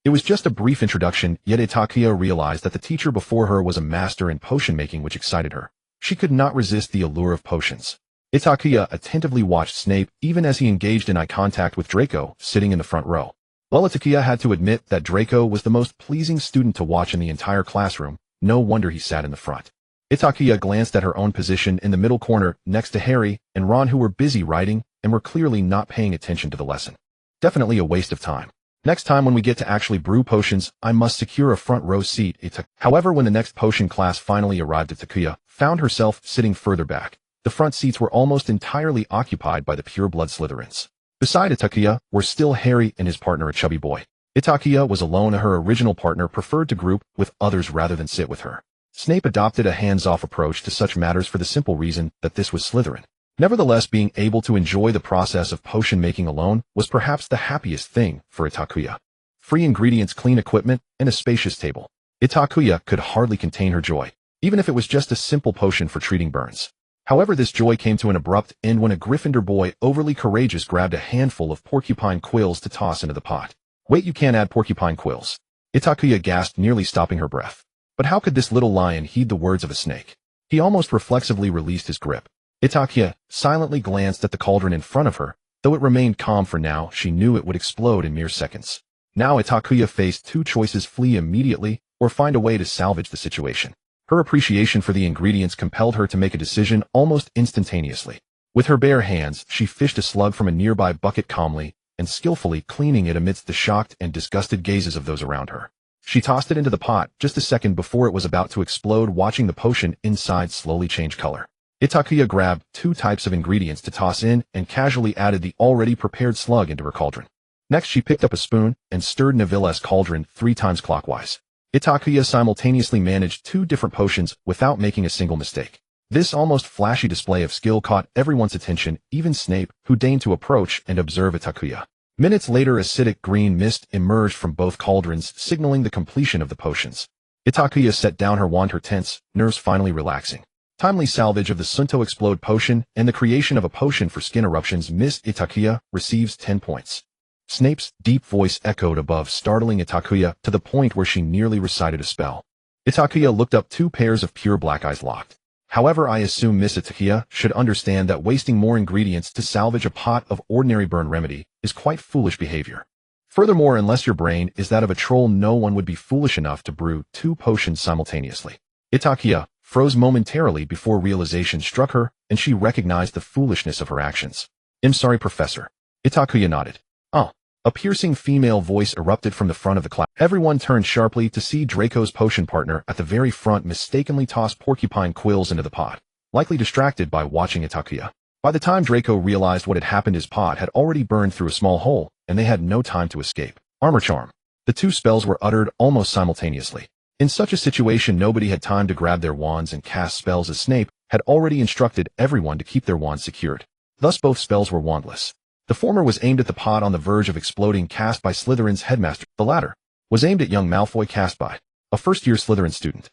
It was just a brief introduction, yet Itakua realized that the teacher before her was a master in potion making, which excited her. She could not resist the allure of potions. Itakua attentively watched Snape even as he engaged in eye contact with Draco, sitting in the front row. While Itakua had to admit that Draco was the most pleasing student to watch in the entire classroom, no wonder he sat in the front. Itakua glanced at her own position in the middle corner, next to Harry and Ron, who were busy writing and were clearly not paying attention to the lesson. Definitely a waste of time. Next time when we get to actually brew potions, I must secure a front row seat. However, when the next potion class finally arrived, Itakua found herself sitting further back. The front seats were almost entirely occupied by the pure-blood Slytherins. Beside Itakua were still Harry and his partner, a chubby boy. Itakua was alone. Her original partner preferred to group with others rather than sit with her. Snape adopted a hands-off approach to such matters for the simple reason that this was Slytherin. Nevertheless, being able to enjoy the process of potion making alone was perhaps the happiest thing for Itakua. Free ingredients, clean equipment, and a spacious table. Itakua could hardly contain her joy, even if it was just a simple potion for treating burns. However, this joy came to an abrupt end when a Gryffindor boy, overly courageous, grabbed a handful of porcupine quills to toss into the pot. Wait, you can't add porcupine quills? Itakua gasped, nearly stopping her breath. But how could this little lion heed the words of a snake? He almost reflexively released his grip. Itakua silently glanced at the cauldron in front of her. Though it remained calm for now, she knew it would explode in mere seconds. Now Itakua faced two choices: flee immediately, or find a way to salvage the situation. Her appreciation for the ingredients compelled her to make a decision almost instantaneously. With her bare hands, she fished a slug from a nearby bucket calmly and skillfully, cleaning it amidst the shocked and disgusted gazes of those around her. She tossed it into the pot just a second before it was about to explode, watching the potion inside slowly change color. Itakua grabbed two types of ingredients to toss in and casually added the already prepared slug into her cauldron. Next, she picked up a spoon and stirred Neville's cauldron 3 times clockwise. Itakua simultaneously managed 2 different potions without making a single mistake. This almost flashy display of skill caught everyone's attention, even Snape, who deigned to approach and observe Itakua. Minutes later, acidic green mist emerged from both cauldrons, signaling the completion of the potions. Itakua set down her wand, her tense nerves finally relaxing. Timely salvage of the Sunto Explode potion and the creation of a potion for skin eruptions. Miss Itakua receives 10 points. Snape's deep voice echoed above, startling Itakua to the point where she nearly recited a spell. Itakua looked up, 2 pairs of pure black eyes locked. However, I assume Miss Itakua should understand that wasting more ingredients to salvage a pot of ordinary burn remedy is quite foolish behavior. Furthermore, unless your brain is that of a troll, no one would be foolish enough to brew 2 potions simultaneously. Itakua froze momentarily before realization struck her, and she recognized the foolishness of her actions. I'm sorry, Professor. Itakua nodded. A piercing female voice erupted from the front of the class. Everyone turned sharply to see Draco's potion partner at the very front mistakenly toss porcupine quills into the pot, likely distracted by watching Itakua. By the time Draco realized what had happened, his pot had already burned through a small hole, and they had no time to escape. Armor Charm. The 2 spells were uttered almost simultaneously. In such a situation, nobody had time to grab their wands and cast spells, as Snape had already instructed everyone to keep their wands secured. Thus both spells were wandless. The former was aimed at the pot on the verge of exploding, cast by Slytherin's headmaster. The latter was aimed at young Malfoy, cast by a first-year Slytherin student.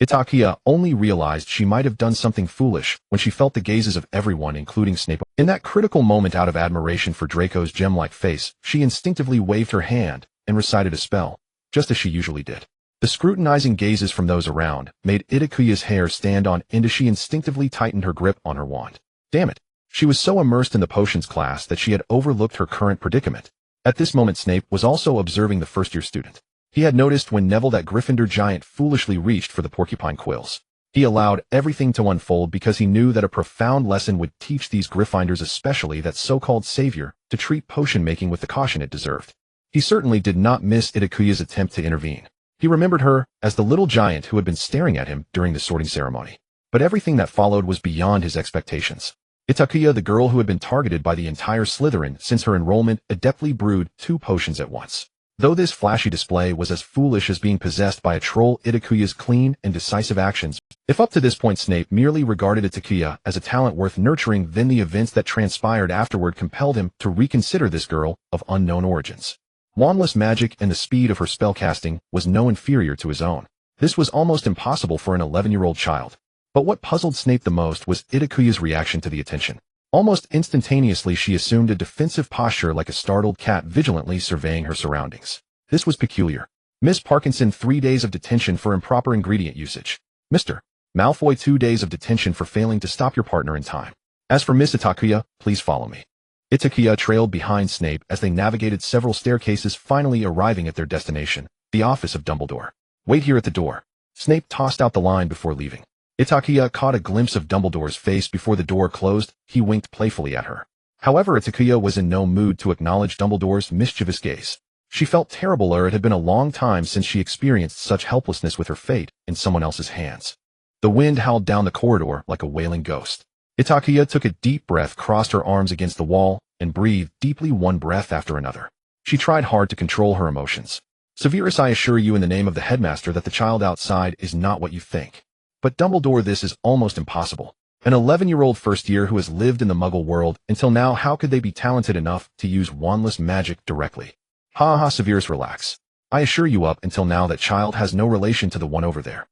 Itakua only realized she might have done something foolish when she felt the gazes of everyone, including Snape. In that critical moment, out of admiration for Draco's gem-like face, she instinctively waved her hand and recited a spell, just as she usually did. The scrutinizing gazes from those around made Itakuya's hair stand on end as she instinctively tightened her grip on her wand. Damn it. She was so immersed in the potions class that she had overlooked her current predicament. At this moment, Snape was also observing the first-year student. He had noticed when Neville, that Gryffindor giant, foolishly reached for the porcupine quills. He allowed everything to unfold because he knew that a profound lesson would teach these Gryffindors, especially that so-called savior, to treat potion-making with the caution it deserved. He certainly did not miss Itakuya's attempt to intervene. He remembered her as the little giant who had been staring at him during the sorting ceremony. But everything that followed was beyond his expectations. Itakua, the girl who had been targeted by the entire Slytherin since her enrollment, adeptly brewed 2 potions at once. Though this flashy display was as foolish as being possessed by a troll, Itakuya's clean and decisive actions. If up to this point Snape merely regarded Itakua as a talent worth nurturing, then the events that transpired afterward compelled him to reconsider this girl of unknown origins. Wandless magic and the speed of her spellcasting was no inferior to his own. This was almost impossible for an 11-year-old child. But what puzzled Snape the most was Itakuya's reaction to the attention. Almost instantaneously, she assumed a defensive posture like a startled cat, vigilantly surveying her surroundings. This was peculiar. Miss Parkinson, 3 days of detention for improper ingredient usage. Mr. Malfoy, 2 days of detention for failing to stop your partner in time. As for Miss Itakua, please follow me. Itakua trailed behind Snape as they navigated several staircases, finally arriving at their destination, the office of Dumbledore. Wait here at the door. Snape tossed out the line before leaving. Itakua caught a glimpse of Dumbledore's face before the door closed. He winked playfully at her. However, Itakua was in no mood to acknowledge Dumbledore's mischievous gaze. She felt terrible, it had been a long time since she experienced such helplessness with her fate in someone else's hands. The wind howled down the corridor like a wailing ghost. Itakua took a deep breath, crossed her arms against the wall, and breathed deeply, one breath after another. She tried hard to control her emotions. Severus, I assure you in the name of the headmaster that the child outside is not what you think. But Dumbledore, this is almost impossible. An 11-year-old first year who has lived in the Muggle world until now, how could they be talented enough to use wandless magic directly? Ha ha, Severus, relax. I assure you up until now that child has no relation to the one over there.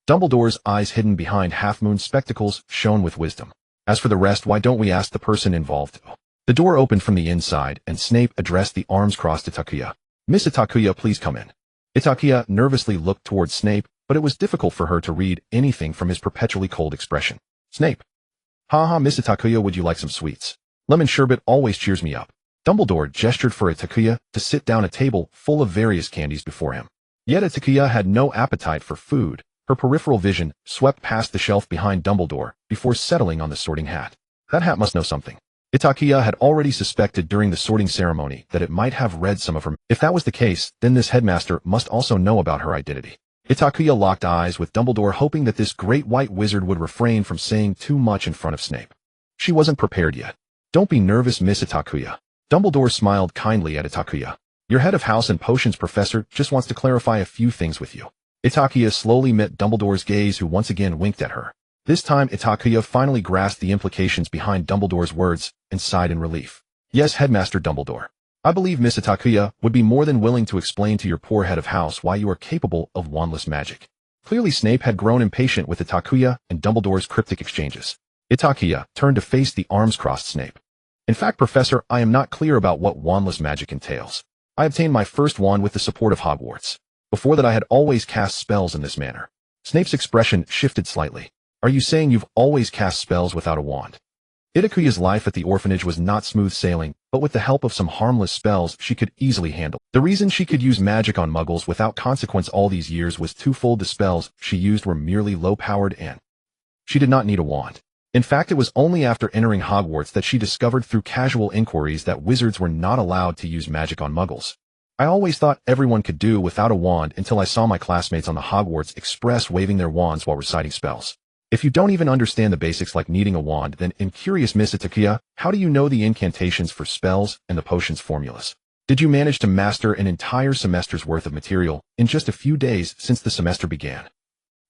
Dumbledore's eyes, hidden behind half-moon spectacles, shone with wisdom. As for the rest, why don't we ask the person involved? The door opened from the inside, and Snape addressed the arms-crossed Itakua. Miss Itakua, please come in. Itakua nervously looked towards Snape, but it was difficult for her to read anything from his perpetually cold expression. Snape. Ha, Miss Itakua, would you like some sweets? Lemon sherbet always cheers me up. Dumbledore gestured for Itakua to sit down at a table full of various candies before him. Yet Itakua had no appetite for food. Her peripheral vision swept past the shelf behind Dumbledore before settling on the sorting hat. That hat must know something. Itakua had already suspected during the sorting ceremony that it might have read some of her. If that was the case, then this headmaster must also know about her identity. Itakua locked eyes with Dumbledore, hoping that this great white wizard would refrain from saying too much in front of Snape. She wasn't prepared yet. Don't be nervous, Miss Itakua. Dumbledore smiled kindly at Itakua. Your head of house and potions professor just wants to clarify a few things with you. Itakua slowly met Dumbledore's gaze, who once again winked at her. This time Itakua finally grasped the implications behind Dumbledore's words and sighed in relief. Yes, Headmaster Dumbledore. I believe Miss Itakua would be more than willing to explain to your poor head of house why you are capable of wandless magic. Clearly Snape had grown impatient with Itakua and Dumbledore's cryptic exchanges. Itakua turned to face the arms-crossed Snape. In fact, Professor, I am not clear about what wandless magic entails. I obtained my first wand with the support of Hogwarts. Before that I had always cast spells in this manner. Snape's expression shifted slightly. Are you saying you've always cast spells without a wand? Itakua's life at the orphanage was not smooth sailing, but with the help of some harmless spells she could easily handle. The reason she could use magic on muggles without consequence all these years was twofold. The spells she used were merely low-powered and she did not need a wand. In fact, it was only after entering Hogwarts that she discovered through casual inquiries that wizards were not allowed to use magic on muggles. I always thought everyone could do without a wand until I saw my classmates on the Hogwarts Express waving their wands while reciting spells. If you don't even understand the basics like needing a wand, then in curious Miss Itakua, how do you know the incantations for spells and the potions formulas? Did you manage to master an entire semester's worth of material in just a few days since the semester began?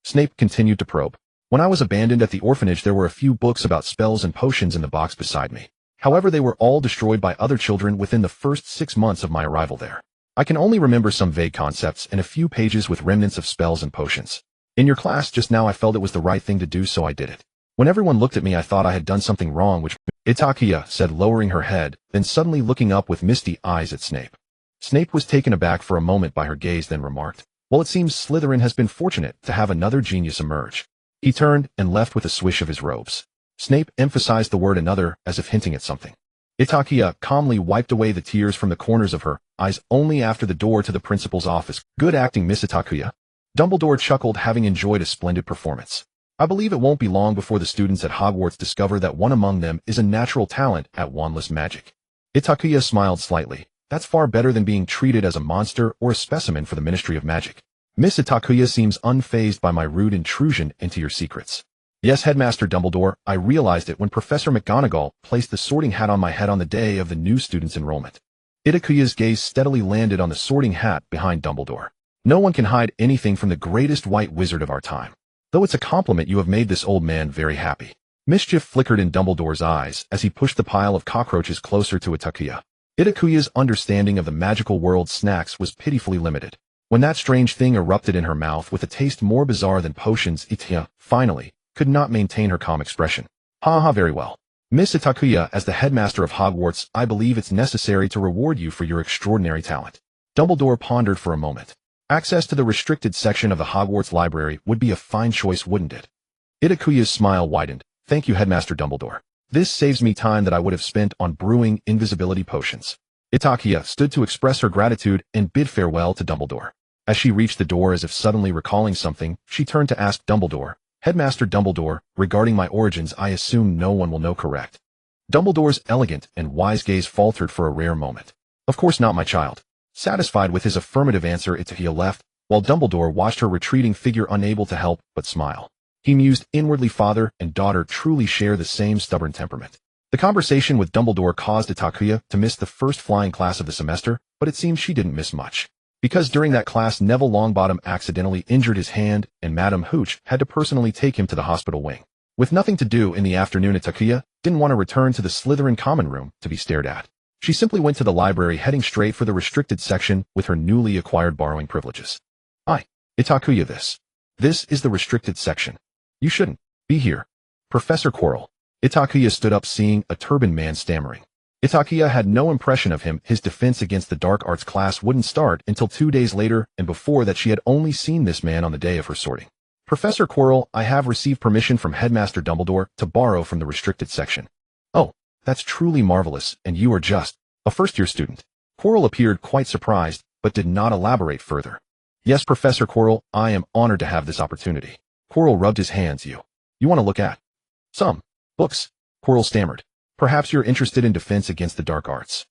Snape continued to probe. When I was abandoned at the orphanage, there were a few books about spells and potions in the box beside me. However, they were all destroyed by other children within the first 6 months of my arrival there. I can only remember some vague concepts and a few pages with remnants of spells and potions. In your class just now I felt it was the right thing to do, so I did it. When everyone looked at me I thought I had done something wrong, which Itakua said, lowering her head, then suddenly looking up with misty eyes at Snape. Snape was taken aback for a moment by her gaze, then remarked, "Well, it seems Slytherin has been fortunate to have another genius emerge." He turned and left with a swish of his robes. Snape emphasized the word another as if hinting at something. Itakua calmly wiped away the tears from the corners of her eyes only after the door to the principal's office. Good acting, Miss Itakua. Dumbledore chuckled, having enjoyed a splendid performance. I believe it won't be long before the students at Hogwarts discover that one among them is a natural talent at wandless magic. Itakua smiled slightly. That's far better than being treated as a monster or a specimen for the Ministry of Magic. Miss Itakua seems unfazed by my rude intrusion into your secrets. Yes, Headmaster Dumbledore, I realized it when Professor McGonagall placed the sorting hat on my head on the day of the new student's enrollment. Itakua's gaze steadily landed on the sorting hat behind Dumbledore. No one can hide anything from the greatest white wizard of our time. Though it's a compliment, you have made this old man very happy. Mischief flickered in Dumbledore's eyes as he pushed the pile of cockroaches closer to Itakua. Itakua's understanding of the magical world's snacks was pitifully limited. When that strange thing erupted in her mouth with a taste more bizarre than potions, Itakua, finally, could not maintain her calm expression. Ha, very well. Miss Itakua, as the headmaster of Hogwarts, I believe it's necessary to reward you for your extraordinary talent. Dumbledore pondered for a moment. Access to the restricted section of the Hogwarts library would be a fine choice, wouldn't it? Itakua's smile widened. Thank you, Headmaster Dumbledore. This saves me time that I would have spent on brewing invisibility potions. Itakua stood to express her gratitude and bid farewell to Dumbledore. As she reached the door, as if suddenly recalling something, she turned to ask Dumbledore, Headmaster Dumbledore, regarding my origins, I assume no one will know, correct? Dumbledore's elegant and wise gaze faltered for a rare moment. Of course not, my child. Satisfied with his affirmative answer, Itakua left, while Dumbledore watched her retreating figure, unable to help but smile. He mused inwardly, father and daughter truly share the same stubborn temperament. The conversation with Dumbledore caused Itakua to miss the first flying class of the semester, but it seems she didn't miss much. Because during that class Neville Longbottom accidentally injured his hand and Madame Hooch had to personally take him to the hospital wing. With nothing to do in the afternoon, Itakua didn't want to return to the Slytherin common room to be stared at. She simply went to the library, heading straight for the restricted section with her newly acquired borrowing privileges. Itakua, this is the restricted section. You shouldn't be here. Professor Quirrell. Itakua stood up, seeing a turbaned man stammering. Itakua had no impression of him. His defense against the dark arts class wouldn't start until 2 days later, and before that she had only seen this man on the day of her sorting. Professor Quirrell, I have received permission from Headmaster Dumbledore to borrow from the restricted section. Oh, that's truly marvelous, and you are just a first-year student. Quirrell appeared quite surprised, but did not elaborate further. Yes, Professor Quirrell, I am honored to have this opportunity. Quirrell rubbed his hands. You want to look at some books? Quirrell stammered. Perhaps you're interested in defense against the dark arts.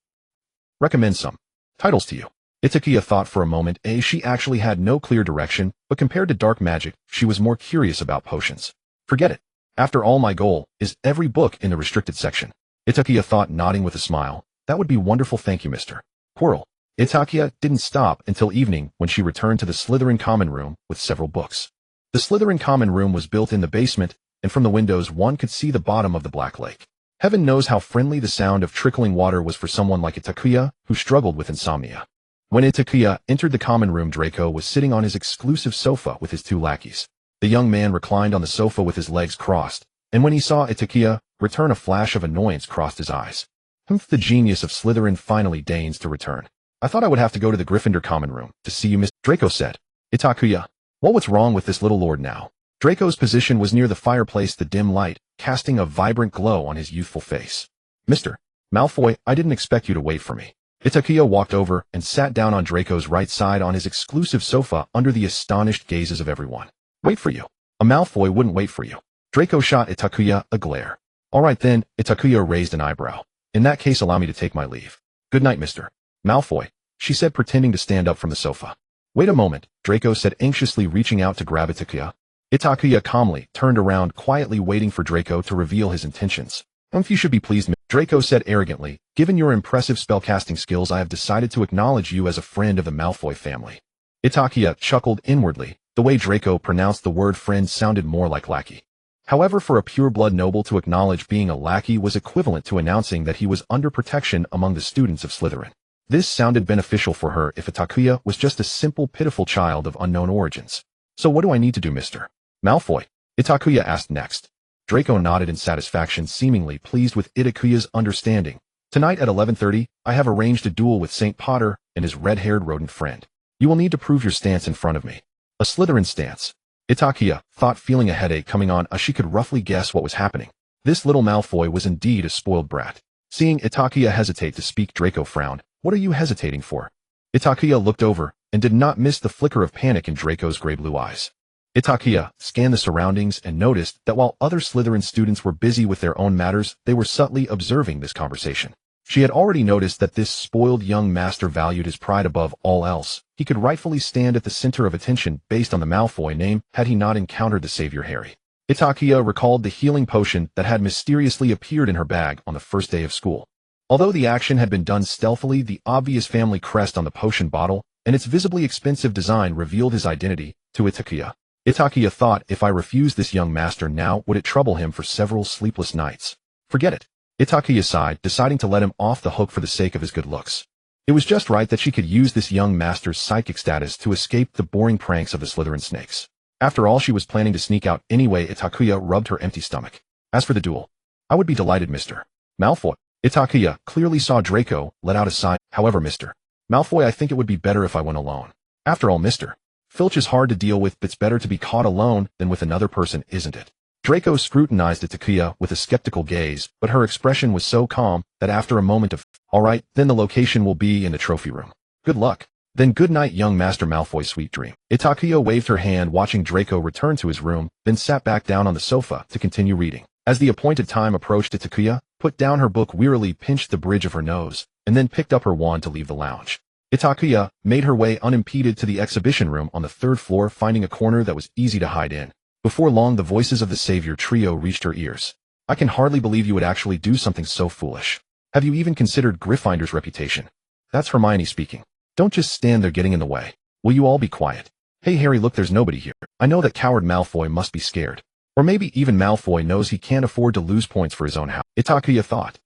Recommend some titles to you. Itakua thought for a moment. She actually had no clear direction, but compared to dark magic, she was more curious about potions. Forget it. After all, my goal is every book in the restricted section. Itakua thought, nodding with a smile. That would be wonderful, thank you, Mr. Quirrell. Itakua didn't stop until evening, when she returned to the Slytherin common room with several books. The Slytherin common room was built in the basement, and from the windows one could see the bottom of the Black Lake. Heaven knows how friendly the sound of trickling water was for someone like Itakua, who struggled with insomnia. When Itakua entered the common room, Draco was sitting on his exclusive sofa with his two lackeys. The young man reclined on the sofa with his legs crossed, and when he saw Itakua return, a flash of annoyance crossed his eyes. The genius of Slytherin finally deigns to return. I thought I would have to go to the Gryffindor common room to see you, Miss Draco said. Itakua, what's wrong with this little lord now? Draco's position was near the fireplace, the dim light casting a vibrant glow on his youthful face. Mr. Malfoy, I didn't expect you to wait for me. Itakua walked over and sat down on Draco's right side on his exclusive sofa under the astonished gazes of everyone. Wait for you? A Malfoy wouldn't wait for you. Draco shot Itakua a glare. All right then, Itakua raised an eyebrow. In that case, allow me to take my leave. Good night, Mr. Malfoy, she said, pretending to stand up from the sofa. Wait a moment, Draco said, anxiously reaching out to grab Itakua. Itakua calmly turned around, quietly waiting for Draco to reveal his intentions. If you should be pleased, Draco said arrogantly, given your impressive spellcasting skills, I have decided to acknowledge you as a friend of the Malfoy family. Itakua chuckled inwardly. The way Draco pronounced the word friend sounded more like lackey. However, for a pure-blood noble to acknowledge being a lackey was equivalent to announcing that he was under protection among the students of Slytherin. This sounded beneficial for her if Itakua was just a simple, pitiful child of unknown origins. So what do I need to do, Mr. Malfoy? Itakua asked next. Draco nodded in satisfaction, seemingly pleased with Itakua's understanding. Tonight at 11:30, I have arranged a duel with St. Potter and his red-haired rodent friend. You will need to prove your stance in front of me. A Slytherin stance. Itakua thought, feeling a headache coming on as she could roughly guess what was happening. This little Malfoy was indeed a spoiled brat. Seeing Itakua hesitate to speak, Draco frowned. What are you hesitating for? Itakua looked over and did not miss the flicker of panic in Draco's gray blue eyes. Itakua scanned the surroundings and noticed that while other Slytherin students were busy with their own matters, they were subtly observing this conversation. She had already noticed that this spoiled young master valued his pride above all else. He could rightfully stand at the center of attention based on the Malfoy name had he not encountered the savior Harry. Itakua recalled the healing potion that had mysteriously appeared in her bag on the first day of school. Although the action had been done stealthily, the obvious family crest on the potion bottle and its visibly expensive design revealed his identity to Itakua. Itakua thought, if I refused this young master now, would it trouble him for several sleepless nights? Forget it. Itakua sighed, deciding to let him off the hook for the sake of his good looks. It was just right that she could use this young master's psychic status to escape the boring pranks of the Slytherin snakes. After all, she was planning to sneak out anyway. Itakua rubbed her empty stomach. As for the duel, I would be delighted, Mr. Malfoy. Itakua clearly saw Draco let out a sigh. However, Mr. Malfoy, I think it would be better if I went alone. After all, Mr. Filch is hard to deal with, but it's better to be caught alone than with another person, isn't it? Draco scrutinized Itakua with a skeptical gaze, but her expression was so calm that after a moment of, all right, then the location will be in the trophy room. Good luck. Then good night, young Master Malfoy, sweet dream. Itakua waved her hand, watching Draco return to his room, then sat back down on the sofa to continue reading. As the appointed time approached, Itakua put down her book wearily, pinched the bridge of her nose, and then picked up her wand to leave the lounge. Itakua made her way unimpeded to the exhibition room on the third floor, finding a corner that was easy to hide in. Before long, the voices of the Savior trio reached her ears. I can hardly believe you would actually do something so foolish. Have you even considered Gryffindor's reputation? That's Hermione speaking. Don't just stand there getting in the way. Will you all be quiet? Hey Harry, look, there's nobody here. I know that coward Malfoy must be scared. Or maybe even Malfoy knows he can't afford to lose points for his own house. Itakua thought.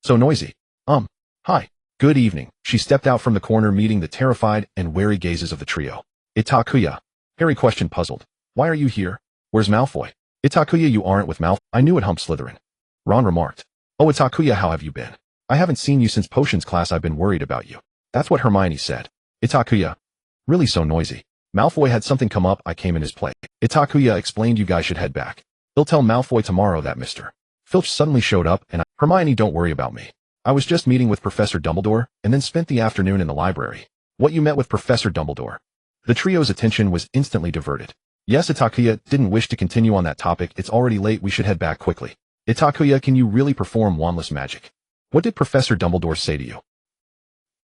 So noisy. Hi. Good evening. She stepped out from the corner, meeting the terrified and wary gazes of the trio. Itakua. Harry questioned, puzzled. Why are you here? Where's Malfoy? Itakua, you aren't with Malfoy. I knew it, hump Slytherin. Ron remarked. Oh, Itakua, how have you been? I haven't seen you since potions class. I've been worried about you. That's what Hermione said. Itakua. Really so noisy. Malfoy had something come up. I came in his place. Itakua explained. You guys should head back. They'll tell Malfoy tomorrow that Mr. Filch suddenly showed up and Hermione, don't worry about me. I was just meeting with Professor Dumbledore and then spent the afternoon in the library. What, you met with Professor Dumbledore? The trio's attention was instantly diverted. Yes, Itakua didn't wish to continue on that topic. It's already late. We should head back quickly. Itakua, can you really perform wandless magic? What did Professor Dumbledore say to you?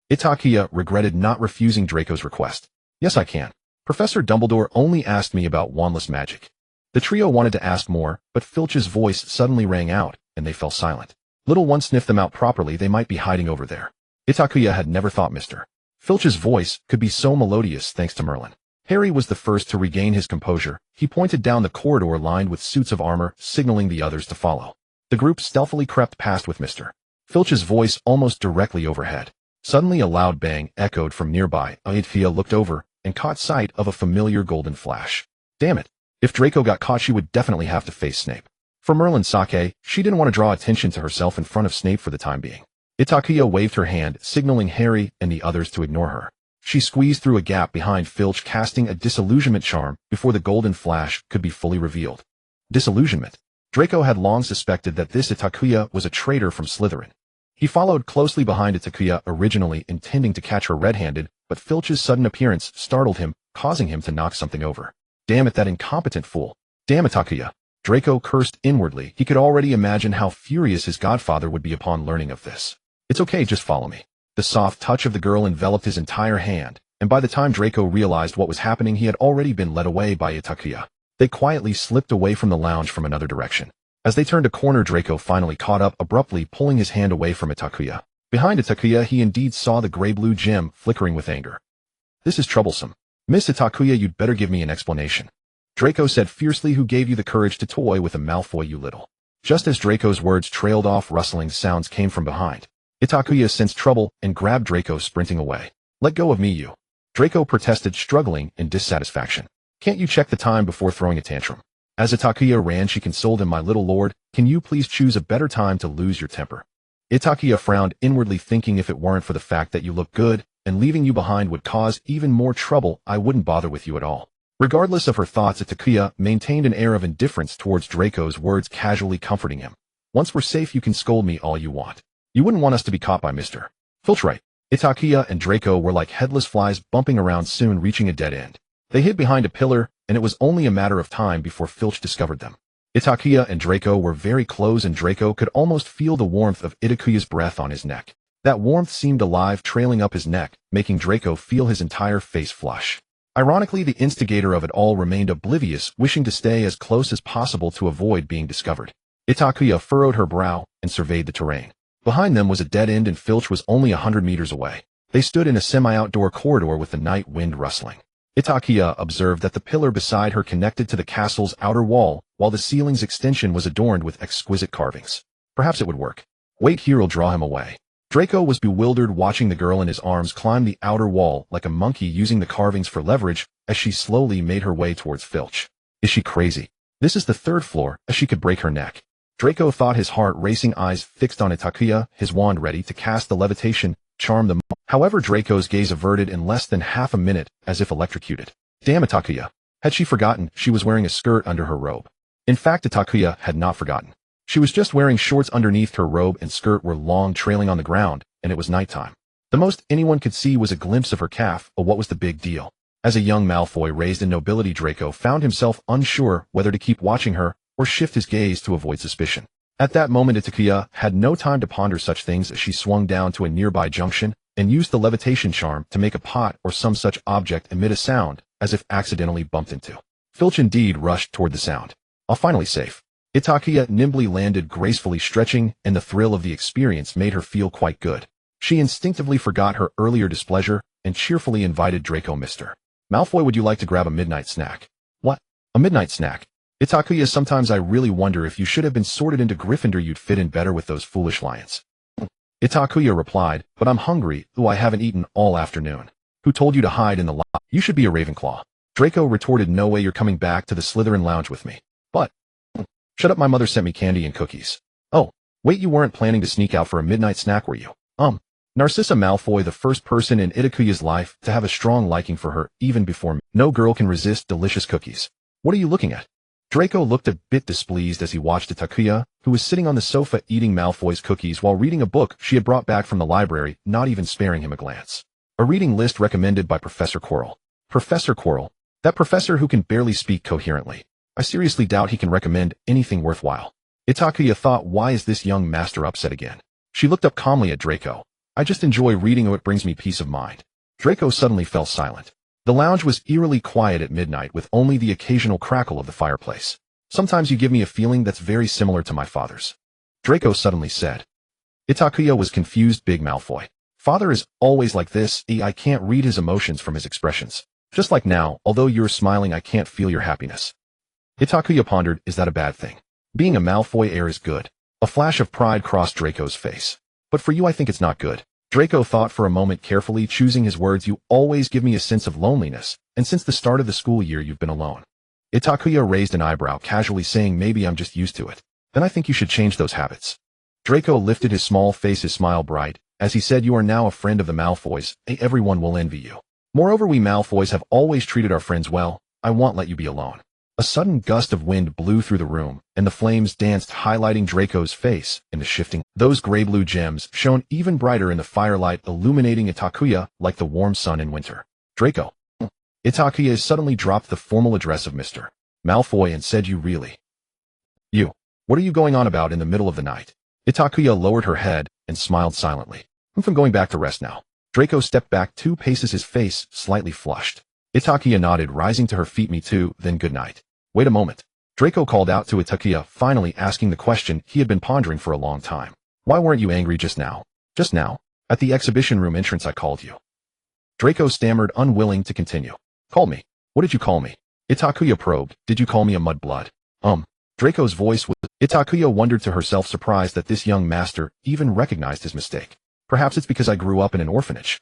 Itakua regretted not refusing Draco's request. Yes, I can. Professor Dumbledore only asked me about wandless magic. The trio wanted to ask more, but Filch's voice suddenly rang out, and they fell silent. Little one sniffed them out properly. They might be hiding over there. Itakua had never thought Mr. Filch's voice could be so melodious thanks to Merlin. Harry was the first to regain his composure. He pointed down the corridor lined with suits of armor, signaling the others to follow. The group stealthily crept past with Mr. Filch's voice almost directly overhead. Suddenly a loud bang echoed from nearby. Itakua looked over and caught sight of a familiar golden flash. Damn it. If Draco got caught, she would definitely have to face Snape. For Merlin Sake, she didn't want to draw attention to herself in front of Snape for the time being. Itakua waved her hand, signaling Harry and the others to ignore her. She squeezed through a gap behind Filch, casting a disillusionment charm before the golden flash could be fully revealed. Disillusionment. Draco had long suspected that this Itakua was a traitor from Slytherin. He followed closely behind Itakua, originally intending to catch her red-handed, but Filch's sudden appearance startled him, causing him to knock something over. Damn it, that incompetent fool. Damn Itakua. Draco cursed inwardly. He could already imagine how furious his godfather would be upon learning of this. It's okay, just follow me. The soft touch of the girl enveloped his entire hand, and by the time Draco realized what was happening, he had already been led away by Itakua. They quietly slipped away from the lounge from another direction. As they turned a corner, Draco finally caught up, abruptly pulling his hand away from Itakua. Behind Itakua, he indeed saw the gray-blue gem flickering with anger. This is troublesome. Miss Itakua, you'd better give me an explanation. Draco said fiercely. Who gave you the courage to toy with a Malfoy, you little? Just as Draco's words trailed off, rustling sounds came from behind. Itakua sensed trouble and grabbed Draco, sprinting away. Let go of me, you. Draco protested, struggling in dissatisfaction. Can't you check the time before throwing a tantrum? As Itakua ran, she consoled him. My little lord, can you please choose a better time to lose your temper? Itakua frowned inwardly, thinking if it weren't for the fact that you look good, and leaving you behind would cause even more trouble, I wouldn't bother with you at all. Regardless of her thoughts, Itakua maintained an air of indifference towards Draco's words, casually comforting him. Once we're safe, you can scold me all you want. You wouldn't want us to be caught by Mr. Filch, right? Itakua and Draco were like headless flies, bumping around, soon reaching a dead end. They hid behind a pillar, and it was only a matter of time before Filch discovered them. Itakua and Draco were very close, and Draco could almost feel the warmth of Itakua's breath on his neck. That warmth seemed alive, trailing up his neck, making Draco feel his entire face flush. Ironically, the instigator of it all remained oblivious, wishing to stay as close as possible to avoid being discovered. Itakua furrowed her brow and surveyed the terrain. Behind them was a dead end, and Filch was only 100 meters away. They stood in a semi-outdoor corridor with the night wind rustling. Itakua observed that the pillar beside her connected to the castle's outer wall, while the ceiling's extension was adorned with exquisite carvings. Perhaps it would work. Wait here'll draw him away. Draco was bewildered, watching the girl in his arms climb the outer wall like a monkey, using the carvings for leverage as she slowly made her way towards Filch. Is she crazy? This is the 3rd floor, as she could break her neck. Draco thought, his heart racing, eyes fixed on Itakua, his wand ready to cast the levitation charm. However, Draco's gaze averted in less than half a minute, as if electrocuted. Damn Itakua. Had she forgotten she was wearing a skirt under her robe? In fact, Itakua had not forgotten. She was just wearing shorts underneath. Her robe and skirt were long, trailing on the ground, and it was nighttime. The most anyone could see was a glimpse of her calf. What was the big deal? As a young Malfoy raised in nobility, Draco found himself unsure whether to keep watching her or shift his gaze to avoid suspicion. At that moment, Itakua had no time to ponder such things, as she swung down to a nearby junction and used the levitation charm to make a pot or some such object emit a sound, as if accidentally bumped into. Filch indeed rushed toward the sound. Finally safe. Itakua nimbly landed, gracefully stretching, and the thrill of the experience made her feel quite good. She instinctively forgot her earlier displeasure and cheerfully invited Draco. Mr. Malfoy, would you like to grab a midnight snack? What? A midnight snack? Itakua, sometimes I really wonder if you should have been sorted into Gryffindor. You'd fit in better with those foolish lions. Itakua replied, but I'm hungry. Ooh, I haven't eaten all afternoon. Who told you to hide in the lounge? You should be a Ravenclaw. Draco retorted, no way you're coming back to the Slytherin lounge with me. But, shut up, my mother sent me candy and cookies. Oh, wait, you weren't planning to sneak out for a midnight snack, were you? Narcissa Malfoy, the first person in Itakua's life to have a strong liking for her, even before me. No girl can resist delicious cookies. What are you looking at? Draco looked a bit displeased as he watched Itakua, who was sitting on the sofa eating Malfoy's cookies while reading a book she had brought back from the library, not even sparing him a glance. A reading list recommended by Professor Quirrell. Professor Quirrell, that professor who can barely speak coherently. I seriously doubt he can recommend anything worthwhile. Itakua thought, why is this young master upset again? She looked up calmly at Draco. I just enjoy reading, it brings me peace of mind. Draco suddenly fell silent. The lounge was eerily quiet at midnight, with only the occasional crackle of the fireplace. Sometimes you give me a feeling that's very similar to my father's, Draco suddenly said. Itakua was confused. Big Malfoy. Father is always like this. I can't read his emotions from his expressions. Just like now, although you're smiling, I can't feel your happiness. Itakua pondered, is that a bad thing? Being a Malfoy heir is good. A flash of pride crossed Draco's face. But for you I think it's not good. Draco thought for a moment, carefully choosing his words. You always give me a sense of loneliness, and since the start of the school year you've been alone. Itakua raised an eyebrow, casually saying, maybe I'm just used to it. Then I think you should change those habits. Draco lifted his small face, his smile bright, as he said, you are now a friend of the Malfoys, and everyone will envy you. Moreover, we Malfoys have always treated our friends well. I won't let you be alone. A sudden gust of wind blew through the room, and the flames danced, highlighting Draco's face in the shifting. Those gray-blue gems shone even brighter in the firelight, illuminating Itakua like the warm sun in winter. Draco. Itakua suddenly dropped the formal address of Mr. Malfoy and said, you really? You. What are you going on about in the middle of the night? Itakua lowered her head and smiled silently. I'm going back to rest now. Draco stepped back 2 paces, his face slightly flushed. Itakua nodded, rising to her feet. Me too, then good night. Wait a moment. Draco called out to Itakua, finally asking the question he had been pondering for a long time. Why weren't you angry just now? Just now? At the exhibition room entrance I called you. Draco stammered, unwilling to continue. Called me? What did you call me? Itakua probed. Did you call me a mudblood? Draco's voice was... Itakua wondered to herself, surprised that this young master even recognized his mistake. Perhaps it's because I grew up in an orphanage.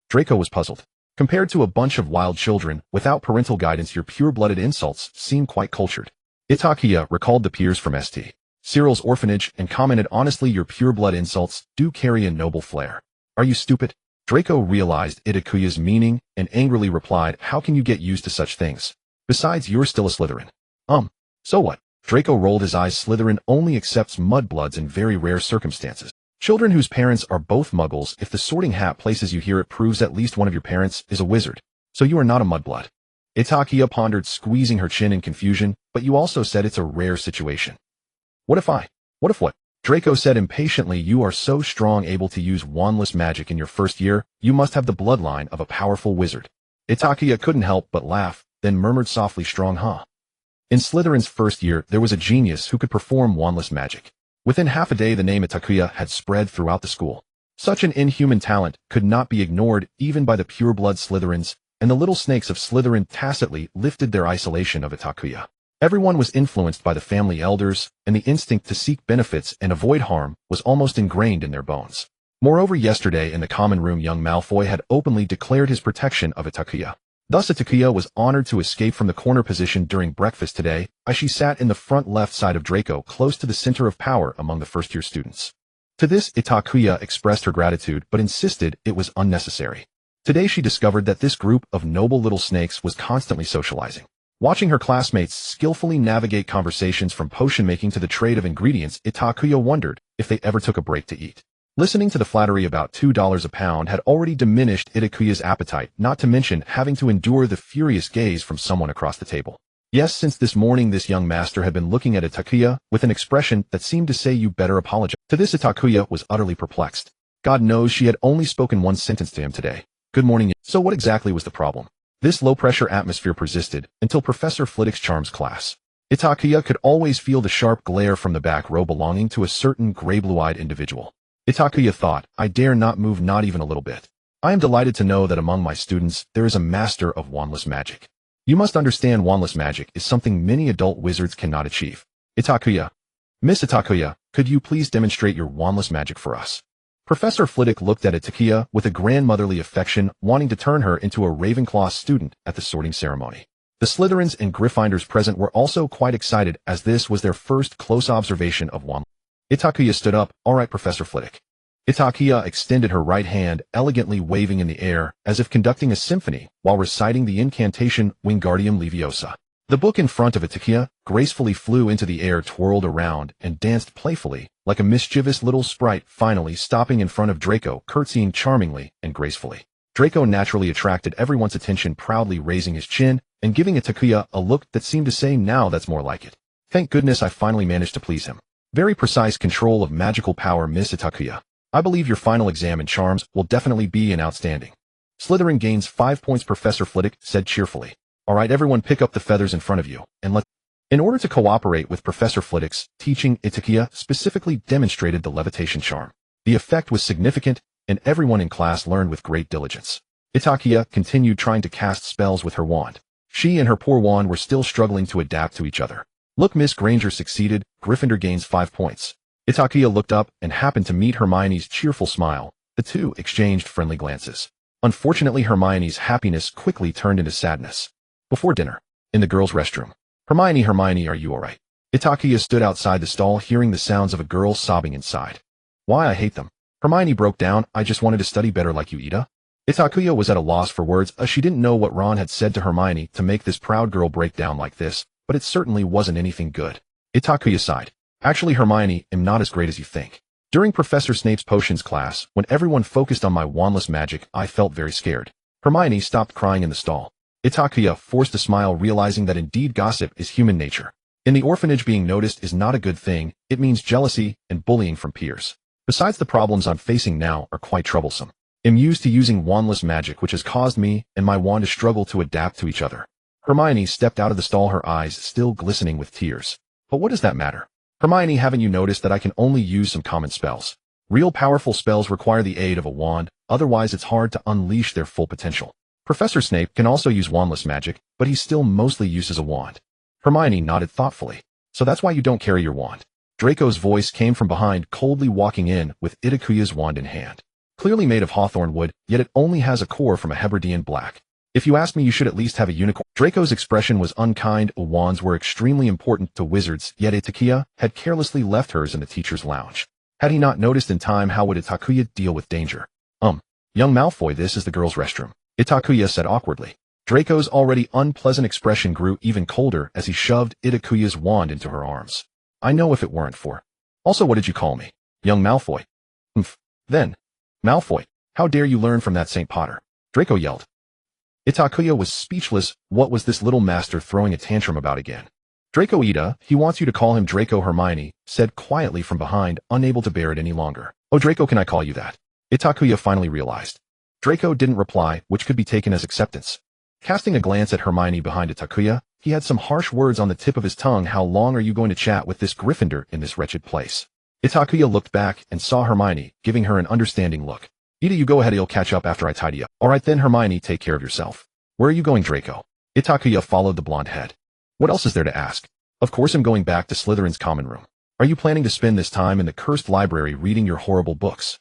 Draco was puzzled. Compared to a bunch of wild children, without parental guidance, your pure-blooded insults seem quite cultured. Itakua recalled the peers from St. Cyr's Orphanage and commented, honestly, your pure-blood insults do carry a noble flair. Are you stupid? Draco realized Itakuya's meaning and angrily replied, how can you get used to such things? Besides, you're still a Slytherin. So what? Draco rolled his eyes. Slytherin only accepts mudbloods in very rare circumstances. Children whose parents are both muggles, if the sorting hat places you here, it proves at least one of your parents is a wizard. So you are not a mudblood. Itakua pondered, squeezing her chin in confusion, but you also said it's a rare situation. What if what? Draco said impatiently, you are so strong, able to use wandless magic in your first year, you must have the bloodline of a powerful wizard. Itakua couldn't help but laugh, then murmured softly, strong, huh? In Slytherin's first year, there was a genius who could perform wandless magic. Within half a day, the name Itakua had spread throughout the school. Such an inhuman talent could not be ignored even by the pure-blood Slytherins, and the little snakes of Slytherin tacitly lifted their isolation of Itakua. Everyone was influenced by the family elders, and the instinct to seek benefits and avoid harm was almost ingrained in their bones. Moreover, yesterday in the common room, young Malfoy had openly declared his protection of Itakua. Thus Itakua was honored to escape from the corner position during breakfast today, as she sat in the front left side of Draco, close to the center of power among the first-year students. To this, Itakua expressed her gratitude but insisted it was unnecessary. Today she discovered that this group of noble little snakes was constantly socializing. Watching her classmates skillfully navigate conversations from potion-making to the trade of ingredients, Itakua wondered if they ever took a break to eat. Listening to the flattery about $2 a pound had already diminished Itakuya's appetite, not to mention having to endure the furious gaze from someone across the table. Yes, since this morning this young master had been looking at Itakua with an expression that seemed to say, you better apologize. To this, Itakua was utterly perplexed. God knows she had only spoken one sentence to him today. Good morning. So what exactly was the problem? This low-pressure atmosphere persisted until Professor Flitwick's charms class. Itakua could always feel the sharp glare from the back row belonging to a certain gray-blue-eyed individual. Itakua thought, I dare not move, not even a little bit. I am delighted to know that among my students there is a master of wandless magic. You must understand, wandless magic is something many adult wizards cannot achieve. Itakua. Miss Itakua, could you please demonstrate your wandless magic for us? Professor Flitwick looked at Itakua with a grandmotherly affection, wanting to turn her into a Ravenclaw student at the sorting ceremony. The Slytherins and Gryffindors present were also quite excited, as this was their first close observation of wandless. Itakua stood up. All right, Professor Flitwick. Itakua extended her right hand, elegantly waving in the air, as if conducting a symphony, while reciting the incantation Wingardium Leviosa. The book in front of Itakua gracefully flew into the air, twirled around, and danced playfully, like a mischievous little sprite, finally stopping in front of Draco, curtsying charmingly and gracefully. Draco naturally attracted everyone's attention, proudly raising his chin and giving Itakua a look that seemed to say, now that's more like it. Thank goodness I finally managed to please him. Very precise control of magical power, Miss Itakua. I believe your final exam in charms will definitely be an outstanding. Slytherin gains 5 points, Professor Flitwick said cheerfully. All right, everyone, pick up the feathers in front of you, and let's... In order to cooperate with Professor Flitwick's teaching, Itakua specifically demonstrated the levitation charm. The effect was significant, and everyone in class learned with great diligence. Itakua continued trying to cast spells with her wand. She and her poor wand were still struggling to adapt to each other. Look, Miss Granger succeeded. Gryffindor gains 5 points. Itakua looked up and happened to meet Hermione's cheerful smile. The two exchanged friendly glances. Unfortunately, Hermione's happiness quickly turned into sadness. Before dinner, in the girls' restroom. Hermione, are you alright? Itakua stood outside the stall hearing the sounds of a girl sobbing inside. Why, I hate them. Hermione broke down. I just wanted to study better like you, Ida. Itakua was at a loss for words as she didn't know what Ron had said to Hermione to make this proud girl break down like this, but it certainly wasn't anything good. Itakua sighed. Actually, Hermione, I'm not as great as you think. During Professor Snape's potions class, when everyone focused on my wandless magic, I felt very scared. Hermione stopped crying in the stall. Itakua forced a smile, realizing that indeed gossip is human nature. In the orphanage, being noticed is not a good thing. It means jealousy and bullying from peers. Besides, the problems I'm facing now are quite troublesome. I'm used to using wandless magic, which has caused me and my wand to struggle to adapt to each other. Hermione stepped out of the stall, her eyes still glistening with tears. But what does that matter? Hermione, haven't you noticed that I can only use some common spells? Real powerful spells require the aid of a wand, otherwise it's hard to unleash their full potential. Professor Snape can also use wandless magic, but he still mostly uses a wand. Hermione nodded thoughtfully. So that's why you don't carry your wand. Draco's voice came from behind, coldly walking in with Itakua's wand in hand. Clearly made of hawthorn wood, yet it only has a core from a Hebridean black. If you ask me, you should at least have a unicorn. Draco's expression was unkind. Wands were extremely important to wizards, yet Itakua had carelessly left hers in the teacher's lounge. Had he not noticed in time, how would Itakua deal with danger? Young Malfoy, this is the girls' restroom, Itakua said awkwardly. Draco's already unpleasant expression grew even colder as he shoved Itakua's wand into her arms. I know if it weren't for. Also, what did you call me? Young Malfoy. Then. Malfoy, how dare you learn from that St. Potter? Draco yelled. Itakua was speechless. What was this little master throwing a tantrum about again? Draco, Ida, he wants you to call him Draco, Hermione said quietly from behind, unable to bear it any longer. Oh, Draco, can I call you that? Itakua finally realized. Draco didn't reply, which could be taken as acceptance. Casting a glance at Hermione behind Itakua, he had some harsh words on the tip of his tongue. How long are you going to chat with this Gryffindor in this wretched place? Itakua looked back and saw Hermione, giving her an understanding look. Ida, you go ahead, I'll catch up after I tidy up. Alright then, Hermione, take care of yourself. Where are you going, Draco? Itakua followed the blonde head. What else is there to ask? Of course I'm going back to Slytherin's common room. Are you planning to spend this time in the cursed library reading your horrible books?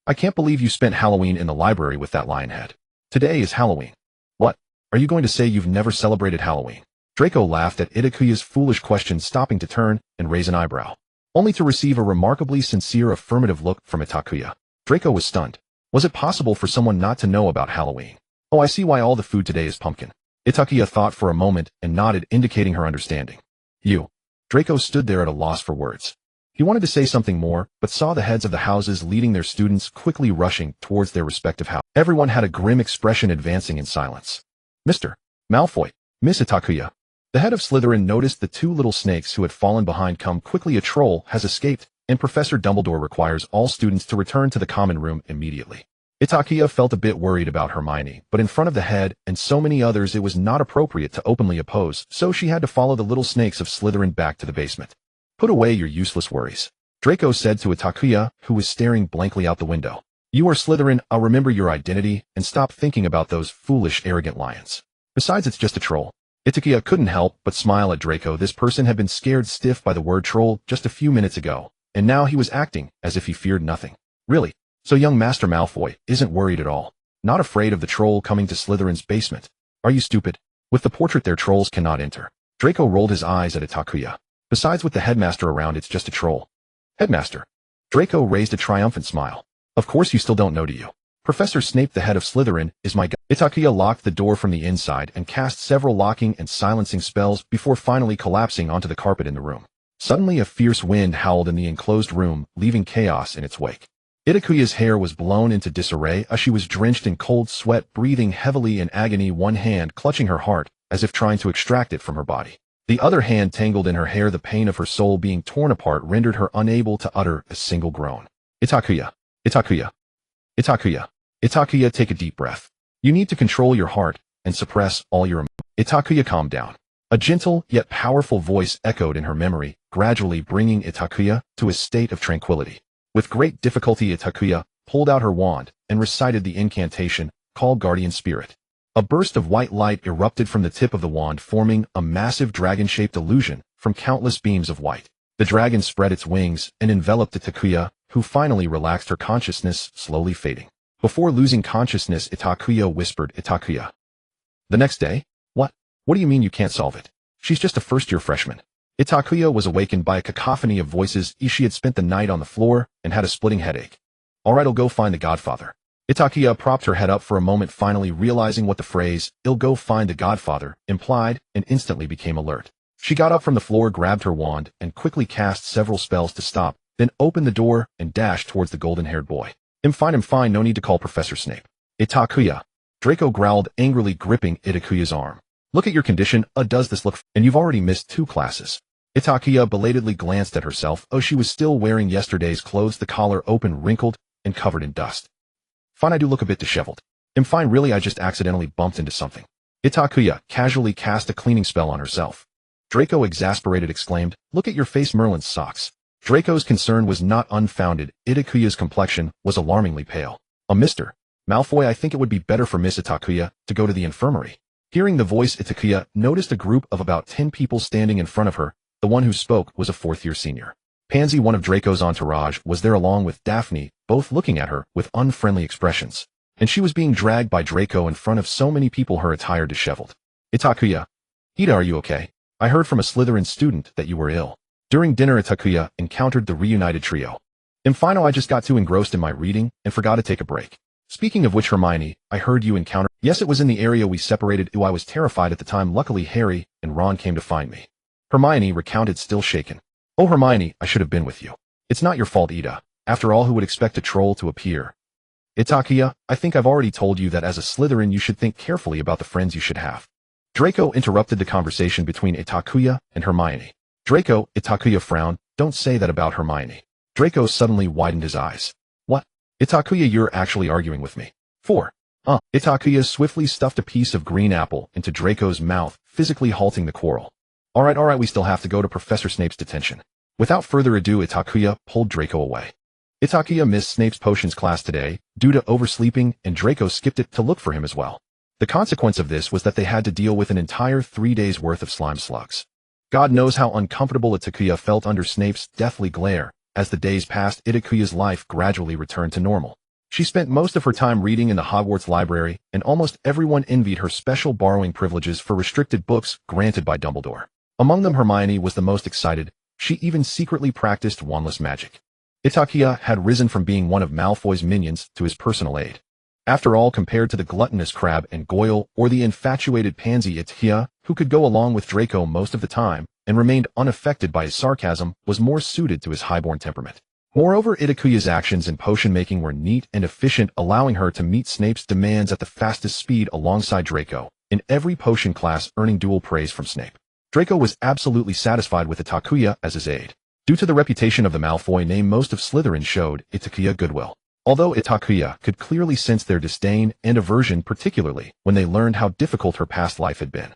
I can't believe you spent Halloween in the library with that lion head. Today is Halloween. What? Are you going to say you've never celebrated Halloween? Draco laughed at Itakua's foolish question, stopping to turn and raise an eyebrow, only to receive a remarkably sincere affirmative look from Itakua. Draco was stunned. Was it possible for someone not to know about Halloween? Oh, I see why all the food today is pumpkin. Itakua thought for a moment and nodded, indicating her understanding. You. Draco stood there at a loss for words. He wanted to say something more, but saw the heads of the houses leading their students quickly rushing towards their respective houses. Everyone had a grim expression, advancing in silence. Mr. Malfoy, Miss Itakua. The head of Slytherin noticed the two little snakes who had fallen behind. Come quickly, a troll has escaped, and Professor Dumbledore requires all students to return to the common room immediately. Itakua felt a bit worried about Hermione, but in front of the head and so many others it was not appropriate to openly oppose, so she had to follow the little snakes of Slytherin back to the basement. Put away your useless worries, Draco said to Itakua, who was staring blankly out the window. You are Slytherin, I'll remember your identity, and stop thinking about those foolish, arrogant lions. Besides, it's just a troll. Itakua couldn't help but smile at Draco. This person had been scared stiff by the word troll just a few minutes ago, and now he was acting as if he feared nothing. Really? So young Master Malfoy isn't worried at all? Not afraid of the troll coming to Slytherin's basement? Are you stupid? With the portrait there, trolls cannot enter. Draco rolled his eyes at Itakua. Besides, with the headmaster around, it's just a troll. Headmaster? Draco raised a triumphant smile. Of course you still don't know, do you? Professor Snape, the head of Slytherin, is my guy. Itakua locked the door from the inside and cast several locking and silencing spells before finally collapsing onto the carpet in the room. Suddenly a fierce wind howled in the enclosed room, leaving chaos in its wake. Itakua's hair was blown into disarray as she was drenched in cold sweat, breathing heavily in agony, one hand clutching her heart as if trying to extract it from her body. The other hand tangled in her hair. The pain of her soul being torn apart rendered her unable to utter a single groan. Itakua. Itakua. Itakua. Itakua, take a deep breath. You need to control your heart and suppress all your emotions. Itakua, calm down. A gentle yet powerful voice echoed in her memory, gradually bringing Itakua to a state of tranquility. With great difficulty, Itakua pulled out her wand and recited the incantation, Call Guardian Spirit. A burst of white light erupted from the tip of the wand, forming a massive dragon-shaped illusion from countless beams of white. The dragon spread its wings and enveloped Itakua, who finally relaxed, her consciousness slowly fading. Before losing consciousness, Itakua whispered, "Itakua." The next day? What? What do you mean you can't solve it? She's just a first-year freshman. Itakua was awakened by a cacophony of voices. She had spent the night on the floor and had a splitting headache. All right, I'll go find the Godfather. Itakua propped her head up for a moment, finally realizing what the phrase, "I'll go find the Godfather," implied, and instantly became alert. She got up from the floor, grabbed her wand, and quickly cast several spells to stop, then opened the door and dashed towards the golden-haired boy. I'm fine, no need to call Professor Snape." "Itakua." Draco growled angrily, gripping Itakuya's arm. "Look at your condition, does this look and you've already missed 2 classes. Itakua belatedly glanced at herself. She was still wearing yesterday's clothes, the collar open, wrinkled, and covered in dust. "Fine, I do look a bit disheveled." "I'm fine, really, I just accidentally bumped into something." Itakua casually cast a cleaning spell on herself. Draco, exasperated, exclaimed, "Look at your face, Merlin's socks." Draco's concern was not unfounded. Itakuya's complexion was alarmingly pale. "Mr. Malfoy, I think it would be better for Miss Itakua to go to the infirmary." Hearing the voice, Itakua noticed a group of about 10 people standing in front of her. The one who spoke was a 4th-year senior. Pansy, one of Draco's entourage, was there along with Daphne, both looking at her with unfriendly expressions. And she was being dragged by Draco in front of so many people, her attire disheveled. "Itakua. Ida, are you okay? I heard from a Slytherin student that you were ill." During dinner, Itakua encountered the reunited trio. "I'm fine, I just got too engrossed in my reading and forgot to take a break." "Speaking of which, Hermione, I heard you encountered—" "Yes, it was in the area we separated. I was terrified at the time. Luckily, Harry and Ron came to find me." Hermione recounted, still shaken. "Oh, Hermione, I should have been with you. It's not your fault, Ida. After all, who would expect a troll to appear?" "Itakua, I think I've already told you that as a Slytherin you should think carefully about the friends you should have." Draco interrupted the conversation between Itakua and Hermione. "Draco," Itakua frowned, "don't say that about Hermione." Draco suddenly widened his eyes. "What? Itakua, you're actually arguing with me?" "4. Itakua swiftly stuffed a piece of green apple into Draco's mouth, physically halting the quarrel. All right, we still have to go to Professor Snape's detention." Without further ado, Itakua pulled Draco away. Itakua missed Snape's potions class today due to oversleeping, and Draco skipped it to look for him as well. The consequence of this was that they had to deal with an entire 3 days' worth of slime slugs. God knows how uncomfortable Itakua felt under Snape's deathly glare. As the days passed, Itakua's life gradually returned to normal. She spent most of her time reading in the Hogwarts library, and almost everyone envied her special borrowing privileges for restricted books granted by Dumbledore. Among them, Hermione was the most excited. She even secretly practiced wandless magic. Itakua had risen from being one of Malfoy's minions to his personal aide. After all, compared to the gluttonous Crabbe and Goyle or the infatuated Pansy, Itakua, who could go along with Draco most of the time and remained unaffected by his sarcasm, was more suited to his highborn temperament. Moreover, Itakua's actions in potion-making were neat and efficient, allowing her to meet Snape's demands at the fastest speed alongside Draco, in every potion class earning dual praise from Snape. Draco was absolutely satisfied with Itakua as his aide. Due to the reputation of the Malfoy name, most of Slytherin showed Itakua goodwill. Although Itakua could clearly sense their disdain and aversion, particularly when they learned how difficult her past life had been.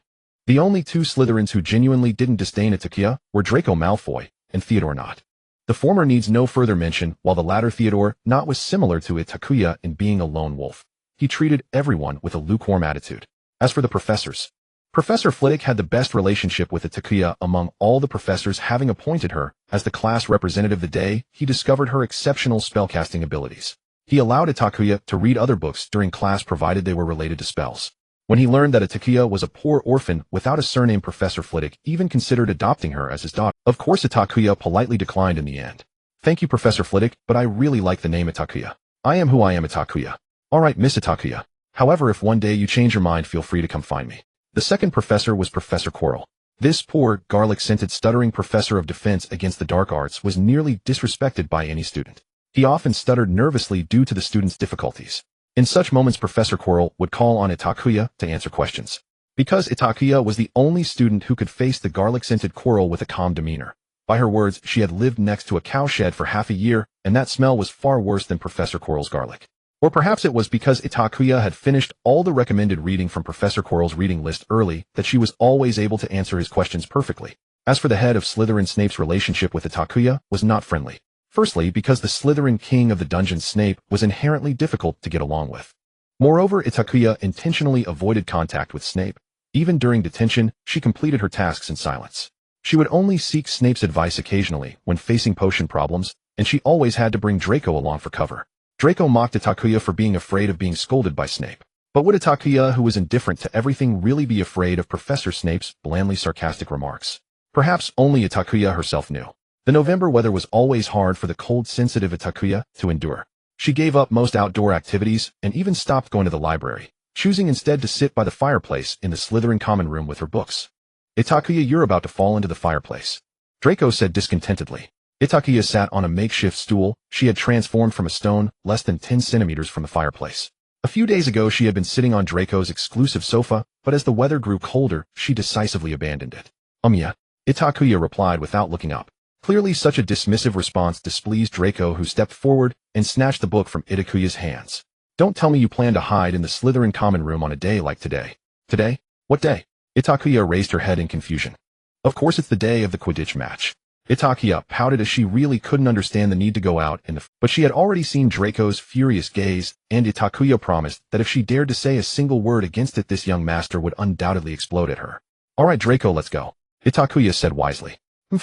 The only 2 Slytherins who genuinely didn't disdain Itakua were Draco Malfoy and Theodore Nott. The former needs no further mention, while the latter, Theodore Nott, was similar to Itakua in being a lone wolf. He treated everyone with a lukewarm attitude. As for the professors, Professor Flitwick had the best relationship with Itakua among all the professors, having appointed her as the class representative the day he discovered her exceptional spellcasting abilities. He allowed Itakua to read other books during class provided they were related to spells. When he learned that Itakua was a poor orphan without a surname, Professor Flitwick even considered adopting her as his daughter. Of course, Itakua politely declined in the end. "Thank you, Professor Flitwick, but I really like the name Itakua. I am who I am, Itakua." "All right, Miss Itakua. However, if one day you change your mind, feel free to come find me." The second professor was Professor Quirrell. This poor, garlic-scented, stuttering professor of defense against the dark arts was nearly disrespected by any student. He often stuttered nervously due to the students' difficulties. In such moments, Professor Quirrell would call on Itakua to answer questions. Because Itakua was the only student who could face the garlic-scented Quirrell with a calm demeanor. By her words, she had lived next to a cowshed for half a year, and that smell was far worse than Professor Quirrell's garlic. Or perhaps it was because Itakua had finished all the recommended reading from Professor Quirrell's reading list early that she was always able to answer his questions perfectly. As for the head of Slytherin, Snape's relationship with Itakua was not friendly. Firstly, because the Slytherin king of the dungeon, Snape, was inherently difficult to get along with. Moreover, Itakua intentionally avoided contact with Snape. Even during detention, she completed her tasks in silence. She would only seek Snape's advice occasionally when facing potion problems, and she always had to bring Draco along for cover. Draco mocked Itakua for being afraid of being scolded by Snape. But would Itakua, who was indifferent to everything, really be afraid of Professor Snape's blandly sarcastic remarks? Perhaps only Itakua herself knew. The November weather was always hard for the cold-sensitive Itakua to endure. She gave up most outdoor activities and even stopped going to the library, choosing instead to sit by the fireplace in the Slytherin common room with her books. Itakua, you're about to fall into the fireplace, Draco said discontentedly. Itakua sat on a makeshift stool she had transformed from a stone less than 10 centimeters from the fireplace. A few days ago she had been sitting on Draco's exclusive sofa, but as the weather grew colder, she decisively abandoned it. Yeah, Itakua replied without looking up. Clearly such a dismissive response displeased Draco, who stepped forward and snatched the book from Itakuya's hands. Don't tell me you plan to hide in the Slytherin common room on a day like today. Today? What day? Itakuya raised her head in confusion. Of course it's the day of the Quidditch match. Itakua pouted as she really couldn't understand the need to go out but she had already seen Draco's furious gaze, and Itakuya promised that if she dared to say a single word against it, this young master would undoubtedly explode at her. All right, Draco, let's go, Itakuya said wisely.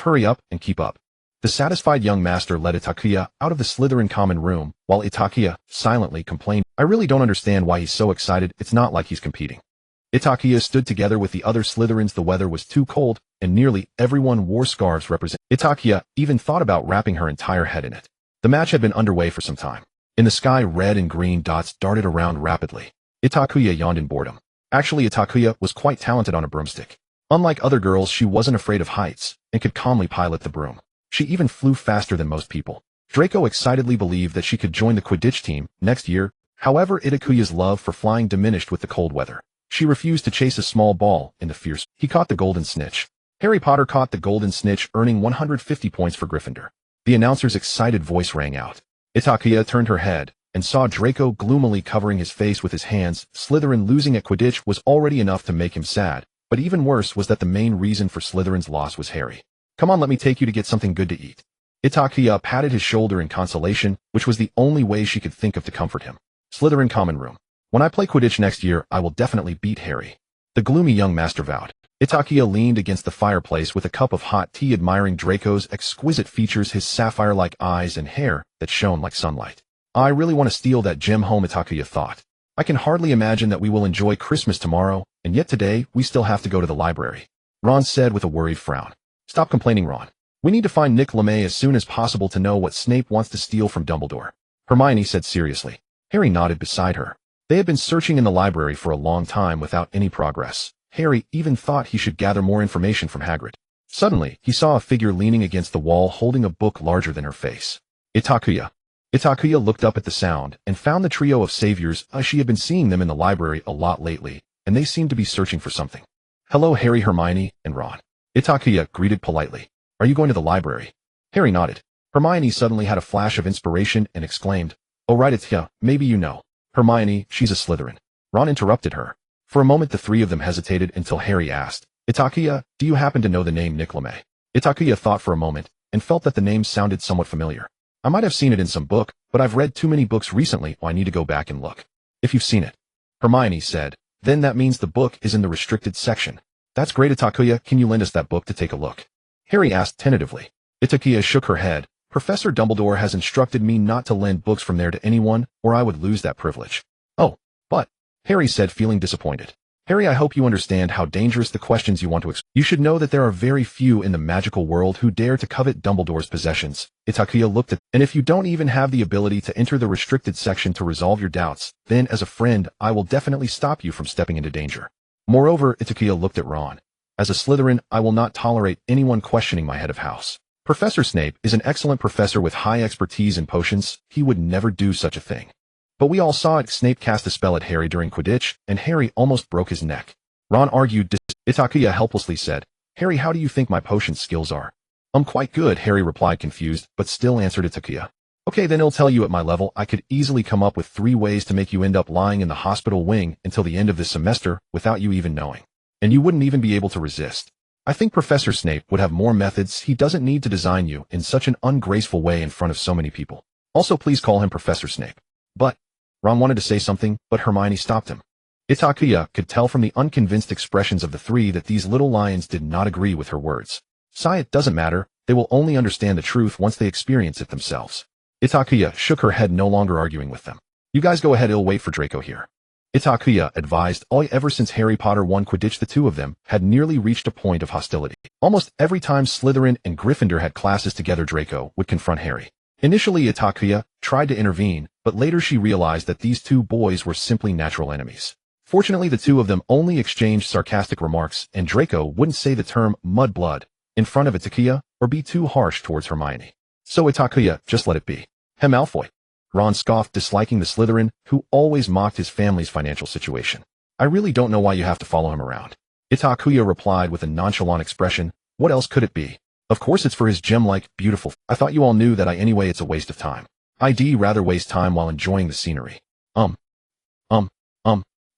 Hurry up and keep up. The satisfied young master led Itakua out of the Slytherin common room, while Itakua silently complained, I really don't understand why he's so excited, it's not like he's competing. Itakua stood together with the other Slytherins. The weather was too cold, and nearly everyone wore scarves representing. Itakua even thought about wrapping her entire head in it. The match had been underway for some time. In the sky, red and green dots darted around rapidly. Itakua yawned in boredom. Actually, Itakua was quite talented on a broomstick. Unlike other girls, she wasn't afraid of heights and could calmly pilot the broom. She even flew faster than most people. Draco excitedly believed that she could join the Quidditch team next year. However, Itakuya's love for flying diminished with the cold weather. She refused to chase a small ball in the fierce. He caught the golden snitch. Harry Potter caught the golden snitch, earning 150 points for Gryffindor. The announcer's excited voice rang out. Itakua turned her head and saw Draco gloomily covering his face with his hands. Slytherin losing at Quidditch was already enough to make him sad, but even worse was that the main reason for Slytherin's loss was Harry. Come on, let me take you to get something good to eat. Itakua patted his shoulder in consolation, which was the only way she could think of to comfort him. Slytherin common room. When I play Quidditch next year, I will definitely beat Harry, the gloomy young master vowed. Itakua leaned against the fireplace with a cup of hot tea, admiring Draco's exquisite features, his sapphire-like eyes and hair that shone like sunlight. I really want to steal that gem home, Itakua thought. I can hardly imagine that we will enjoy Christmas tomorrow, and yet today we still have to go to the library, Ron said with a worried frown. Stop complaining, Ron. We need to find Nick LeMay as soon as possible to know what Snape wants to steal from Dumbledore, Hermione said seriously. Harry nodded beside her. They had been searching in the library for a long time without any progress. Harry even thought he should gather more information from Hagrid. Suddenly, he saw a figure leaning against the wall holding a book larger than her face. Itakua. Itakua looked up at the sound and found the trio of saviors. She had been seeing them in the library a lot lately, and they seemed to be searching for something. Hello, Harry, Hermione, and Ron. Itakua greeted politely. Are you going to the library? Harry nodded. Hermione suddenly had a flash of inspiration and exclaimed, Oh right, Itakua, maybe you know. Hermione, she's a Slytherin. Ron interrupted her. For a moment the three of them hesitated until Harry asked, Itakua, do you happen to know the name Nick LeMay? Itakua thought for a moment and felt that the name sounded somewhat familiar. I might have seen it in some book, but I've read too many books recently, I need to go back and look. If you've seen it, Hermione said, then that means the book is in the restricted section. That's great, Itakua, can you lend us that book to take a look? Harry asked tentatively. Itakua shook her head. Professor Dumbledore has instructed me not to lend books from there to anyone, or I would lose that privilege. Oh, but, Harry said, feeling disappointed. Harry, I hope you understand how dangerous the questions you want to You should know that there are very few in the magical world who dare to covet Dumbledore's possessions. Itakua looked at, and if you don't even have the ability to enter the restricted section to resolve your doubts, then as a friend, I will definitely stop you from stepping into danger. Moreover, Itakua looked at Ron. As a Slytherin, I will not tolerate anyone questioning my head of house. Professor Snape is an excellent professor with high expertise in potions. He would never do such a thing. But we all saw it. Snape cast a spell at Harry during Quidditch, and Harry almost broke his neck. Ron argued. Itakua helplessly said, Harry, how do you think my potion skills are? Quite good, Harry replied confused, but still answered Itakua. Okay, then I'll tell you at my level, I could easily come up with 3 ways to make you end up lying in the hospital wing until the end of this semester without you even knowing. And you wouldn't even be able to resist. I think Professor Snape would have more methods. He doesn't need to design you in such an ungraceful way in front of so many people. Also, please call him Professor Snape. But, Ron wanted to say something, but Hermione stopped him. Itakua could tell from the unconvinced expressions of the three that these little lions did not agree with her words. It doesn't matter, they will only understand the truth once they experience it themselves. Itakua shook her head, no longer arguing with them. You guys go ahead, I'll wait for Draco here. Itakua advised. Ever since Harry Potter 1 Quidditch, the two of them had nearly reached a point of hostility. Almost every time Slytherin and Gryffindor had classes together, Draco would confront Harry. Initially, Itakua tried to intervene, but later she realized that these two boys were simply natural enemies. Fortunately, the two of them only exchanged sarcastic remarks, and Draco wouldn't say the term mudblood in front of Itakua or be too harsh towards Hermione. So Itakua just let it be. Hey, Malfoy. Ron scoffed, disliking the Slytherin, who always mocked his family's financial situation. I really don't know why you have to follow him around. Itakua replied with a nonchalant expression. What else could it be? Of course it's for his gem-like, beautiful. I thought you all knew that anyway. It's a waste of time. I'd rather waste time while enjoying the scenery. Oh,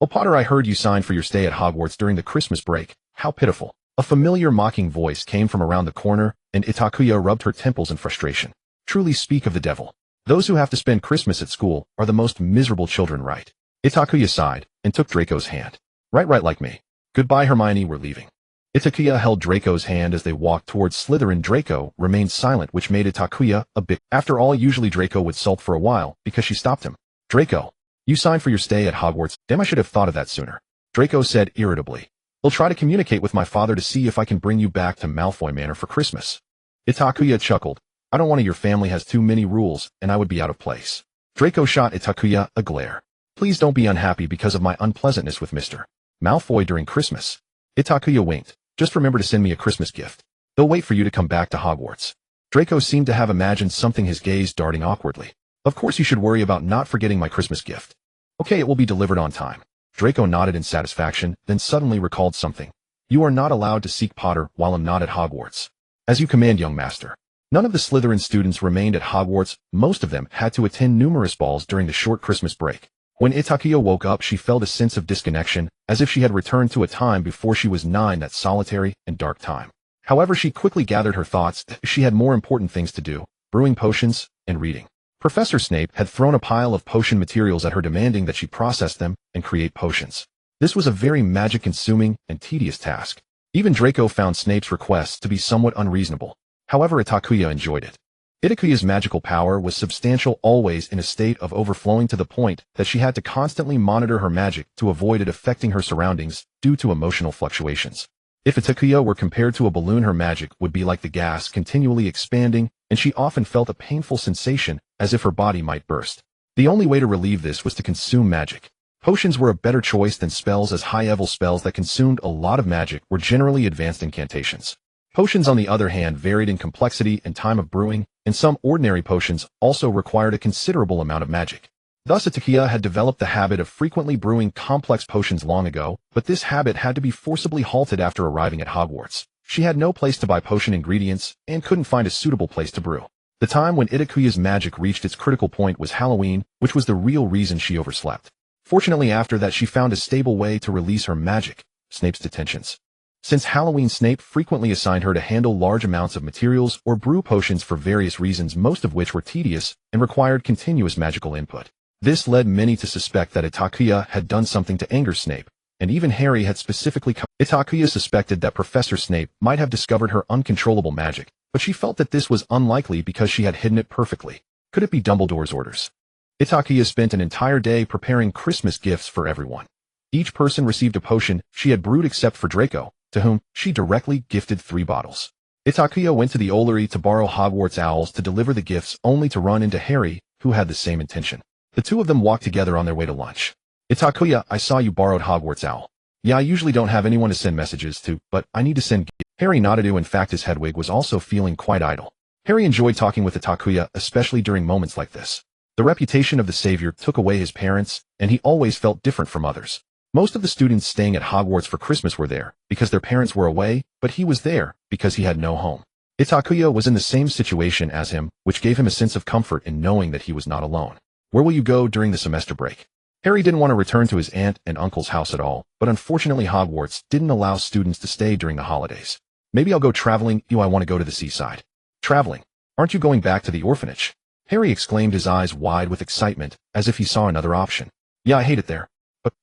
Potter, I heard you signed for your stay at Hogwarts during the Christmas break. How pitiful. A familiar mocking voice came from around the corner, and Itakua rubbed her temples in frustration. Truly speak of the devil. Those who have to spend Christmas at school are the most miserable children, right? Itakua sighed and took Draco's hand. Right like me. Goodbye, Hermione, we're leaving. Itakua held Draco's hand as they walked towards Slytherin. Draco remained silent, which made Itakua a bit. After all, usually Draco would sulk for a while because she stopped him. Draco, you signed for your stay at Hogwarts. Damn, I should have thought of that sooner. Draco said irritably. I'll try to communicate with my father to see if I can bring you back to Malfoy Manor for Christmas. Itakua chuckled. I don't want to. Your family has too many rules, and I would be out of place. Draco shot Itakua a glare. Please don't be unhappy because of my unpleasantness with Mr. Malfoy during Christmas. Itakua winked. Just remember to send me a Christmas gift. They'll wait for you to come back to Hogwarts. Draco seemed to have imagined something, his gaze darting awkwardly. Of course you should worry about not forgetting my Christmas gift. Okay, it will be delivered on time. Draco nodded in satisfaction, then suddenly recalled something. You are not allowed to seek Potter while I'm not at Hogwarts. As you command, young master. None of the Slytherin students remained at Hogwarts. Most of them had to attend numerous balls during the short Christmas break. When Itakua woke up, she felt a sense of disconnection, as if she had returned to a time before she was 9, that solitary and dark time. However, she quickly gathered her thoughts. She had more important things to do, brewing potions and reading. Professor Snape had thrown a pile of potion materials at her, demanding that she process them and create potions. This was a very magic-consuming and tedious task. Even Draco found Snape's requests to be somewhat unreasonable. However, Itakua enjoyed it. Itakua's magical power was substantial, always in a state of overflowing, to the point that she had to constantly monitor her magic to avoid it affecting her surroundings due to emotional fluctuations. If Itakua were compared to a balloon, her magic would be like the gas continually expanding, and she often felt a painful sensation as if her body might burst. The only way to relieve this was to consume magic. Potions were a better choice than spells, as high-level spells that consumed a lot of magic were generally advanced incantations. Potions, on the other hand, varied in complexity and time of brewing, and some ordinary potions also required a considerable amount of magic. Thus, Itakua had developed the habit of frequently brewing complex potions long ago, but this habit had to be forcibly halted after arriving at Hogwarts. She had no place to buy potion ingredients and couldn't find a suitable place to brew. The time when Itakua's magic reached its critical point was Halloween, which was the real reason she overslept. Fortunately, after that, she found a stable way to release her magic: Snape's detentions. Since Halloween, Snape frequently assigned her to handle large amounts of materials or brew potions for various reasons, most of which were tedious and required continuous magical input. This led many to suspect that Itakua had done something to anger Snape, and even Harry had specifically Itakua suspected that Professor Snape might have discovered her uncontrollable magic, but she felt that this was unlikely because she had hidden it perfectly. Could it be Dumbledore's orders? Itakua spent an entire day preparing Christmas gifts for everyone. Each person received a potion she had brewed except for Draco, to whom she directly gifted 3 bottles. Itakua went to the Ollery to borrow Hogwarts owls to deliver the gifts, only to run into Harry, who had the same intention. The two of them walked together on their way to lunch. Itakua, I saw you borrowed Hogwarts owl. Yeah, I usually don't have anyone to send messages to, but I need to send gifts. Harry nodded. In fact, his Hedwig was also feeling quite idle. Harry enjoyed talking with Itakua, especially during moments like this. The reputation of the savior took away his parents, and he always felt different from others. Most of the students staying at Hogwarts for Christmas were there because their parents were away, but he was there because he had no home. Itakua was in the same situation as him, which gave him a sense of comfort in knowing that he was not alone. Where will you go during the semester break? Harry didn't want to return to his aunt and uncle's house at all, but unfortunately Hogwarts didn't allow students to stay during the holidays. Maybe I'll go traveling. I want to go to the seaside. Traveling? Aren't you going back to the orphanage? Harry exclaimed, his eyes wide with excitement, as if he saw another option. Yeah, I hate it there.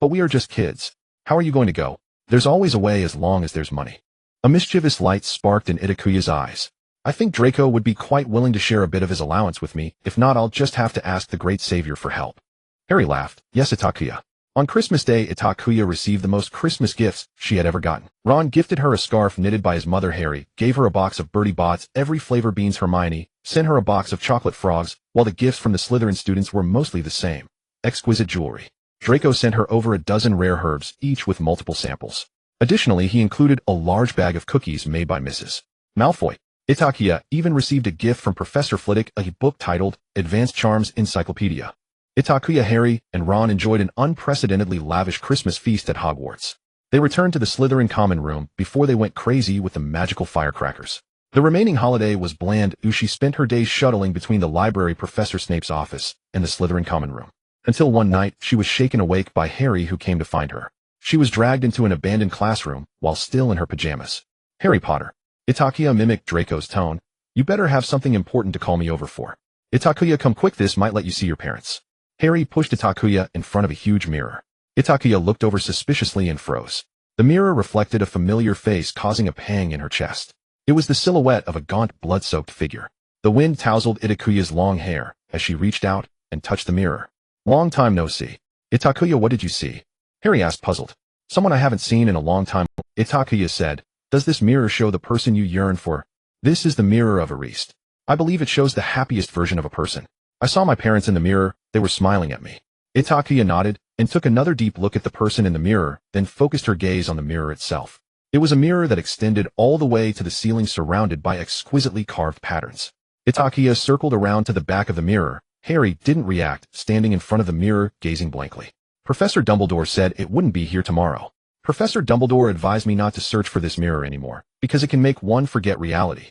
But we are just kids. How are you going to go? There's always a way as long as there's money. A mischievous light sparked in Itakuya's eyes. I think Draco would be quite willing to share a bit of his allowance with me. If not, I'll just have to ask the great savior for help. Harry laughed. Yes, Itakuya. On Christmas Day, Itakuya received the most Christmas gifts she had ever gotten. Ron gifted her a scarf knitted by his mother Harry, gave her a box of Bertie Bott's every flavor beans Hermione, sent her a box of chocolate frogs, while the gifts from the Slytherin students were mostly the same. Exquisite jewelry. Draco sent her over a dozen rare herbs, each with multiple samples. Additionally, he included a large bag of cookies made by Mrs. Malfoy. Itakuya even received a gift from Professor Flitwick, a book titled Advanced Charms Encyclopedia. Itakuya, Harry, and Ron enjoyed an unprecedentedly lavish Christmas feast at Hogwarts. They returned to the Slytherin common room before they went crazy with the magical firecrackers. The remaining holiday was bland. She spent her days shuttling between the library, Professor Snape's office, and the Slytherin common room. Until one night, she was shaken awake by Harry, who came to find her. She was dragged into an abandoned classroom while still in her pajamas. Harry Potter. Itakuya mimicked Draco's tone. You better have something important to call me over for. Itakuya, come quick, this might let you see your parents. Harry pushed Itakuya in front of a huge mirror. Itakuya looked over suspiciously and froze. The mirror reflected a familiar face, causing a pang in her chest. It was the silhouette of a gaunt, blood-soaked figure. The wind tousled Itakuya's long hair as she reached out and touched the mirror. Long time no see. Itakuya, what did you see? Harry asked, puzzled. Someone I haven't seen in a long time. Itakuya said, does this mirror show the person you yearn for? This is the mirror of Ariste. I believe it shows the happiest version of a person. I saw my parents in the mirror, they were smiling at me. Itakuya nodded and took another deep look at the person in the mirror, then focused her gaze on the mirror itself. It was a mirror that extended all the way to the ceiling, surrounded by exquisitely carved patterns. Itakuya circled around to the back of the mirror. Harry didn't react, standing in front of the mirror, gazing blankly. Professor Dumbledore said it wouldn't be here tomorrow. Professor Dumbledore advised me not to search for this mirror anymore, because it can make one forget reality.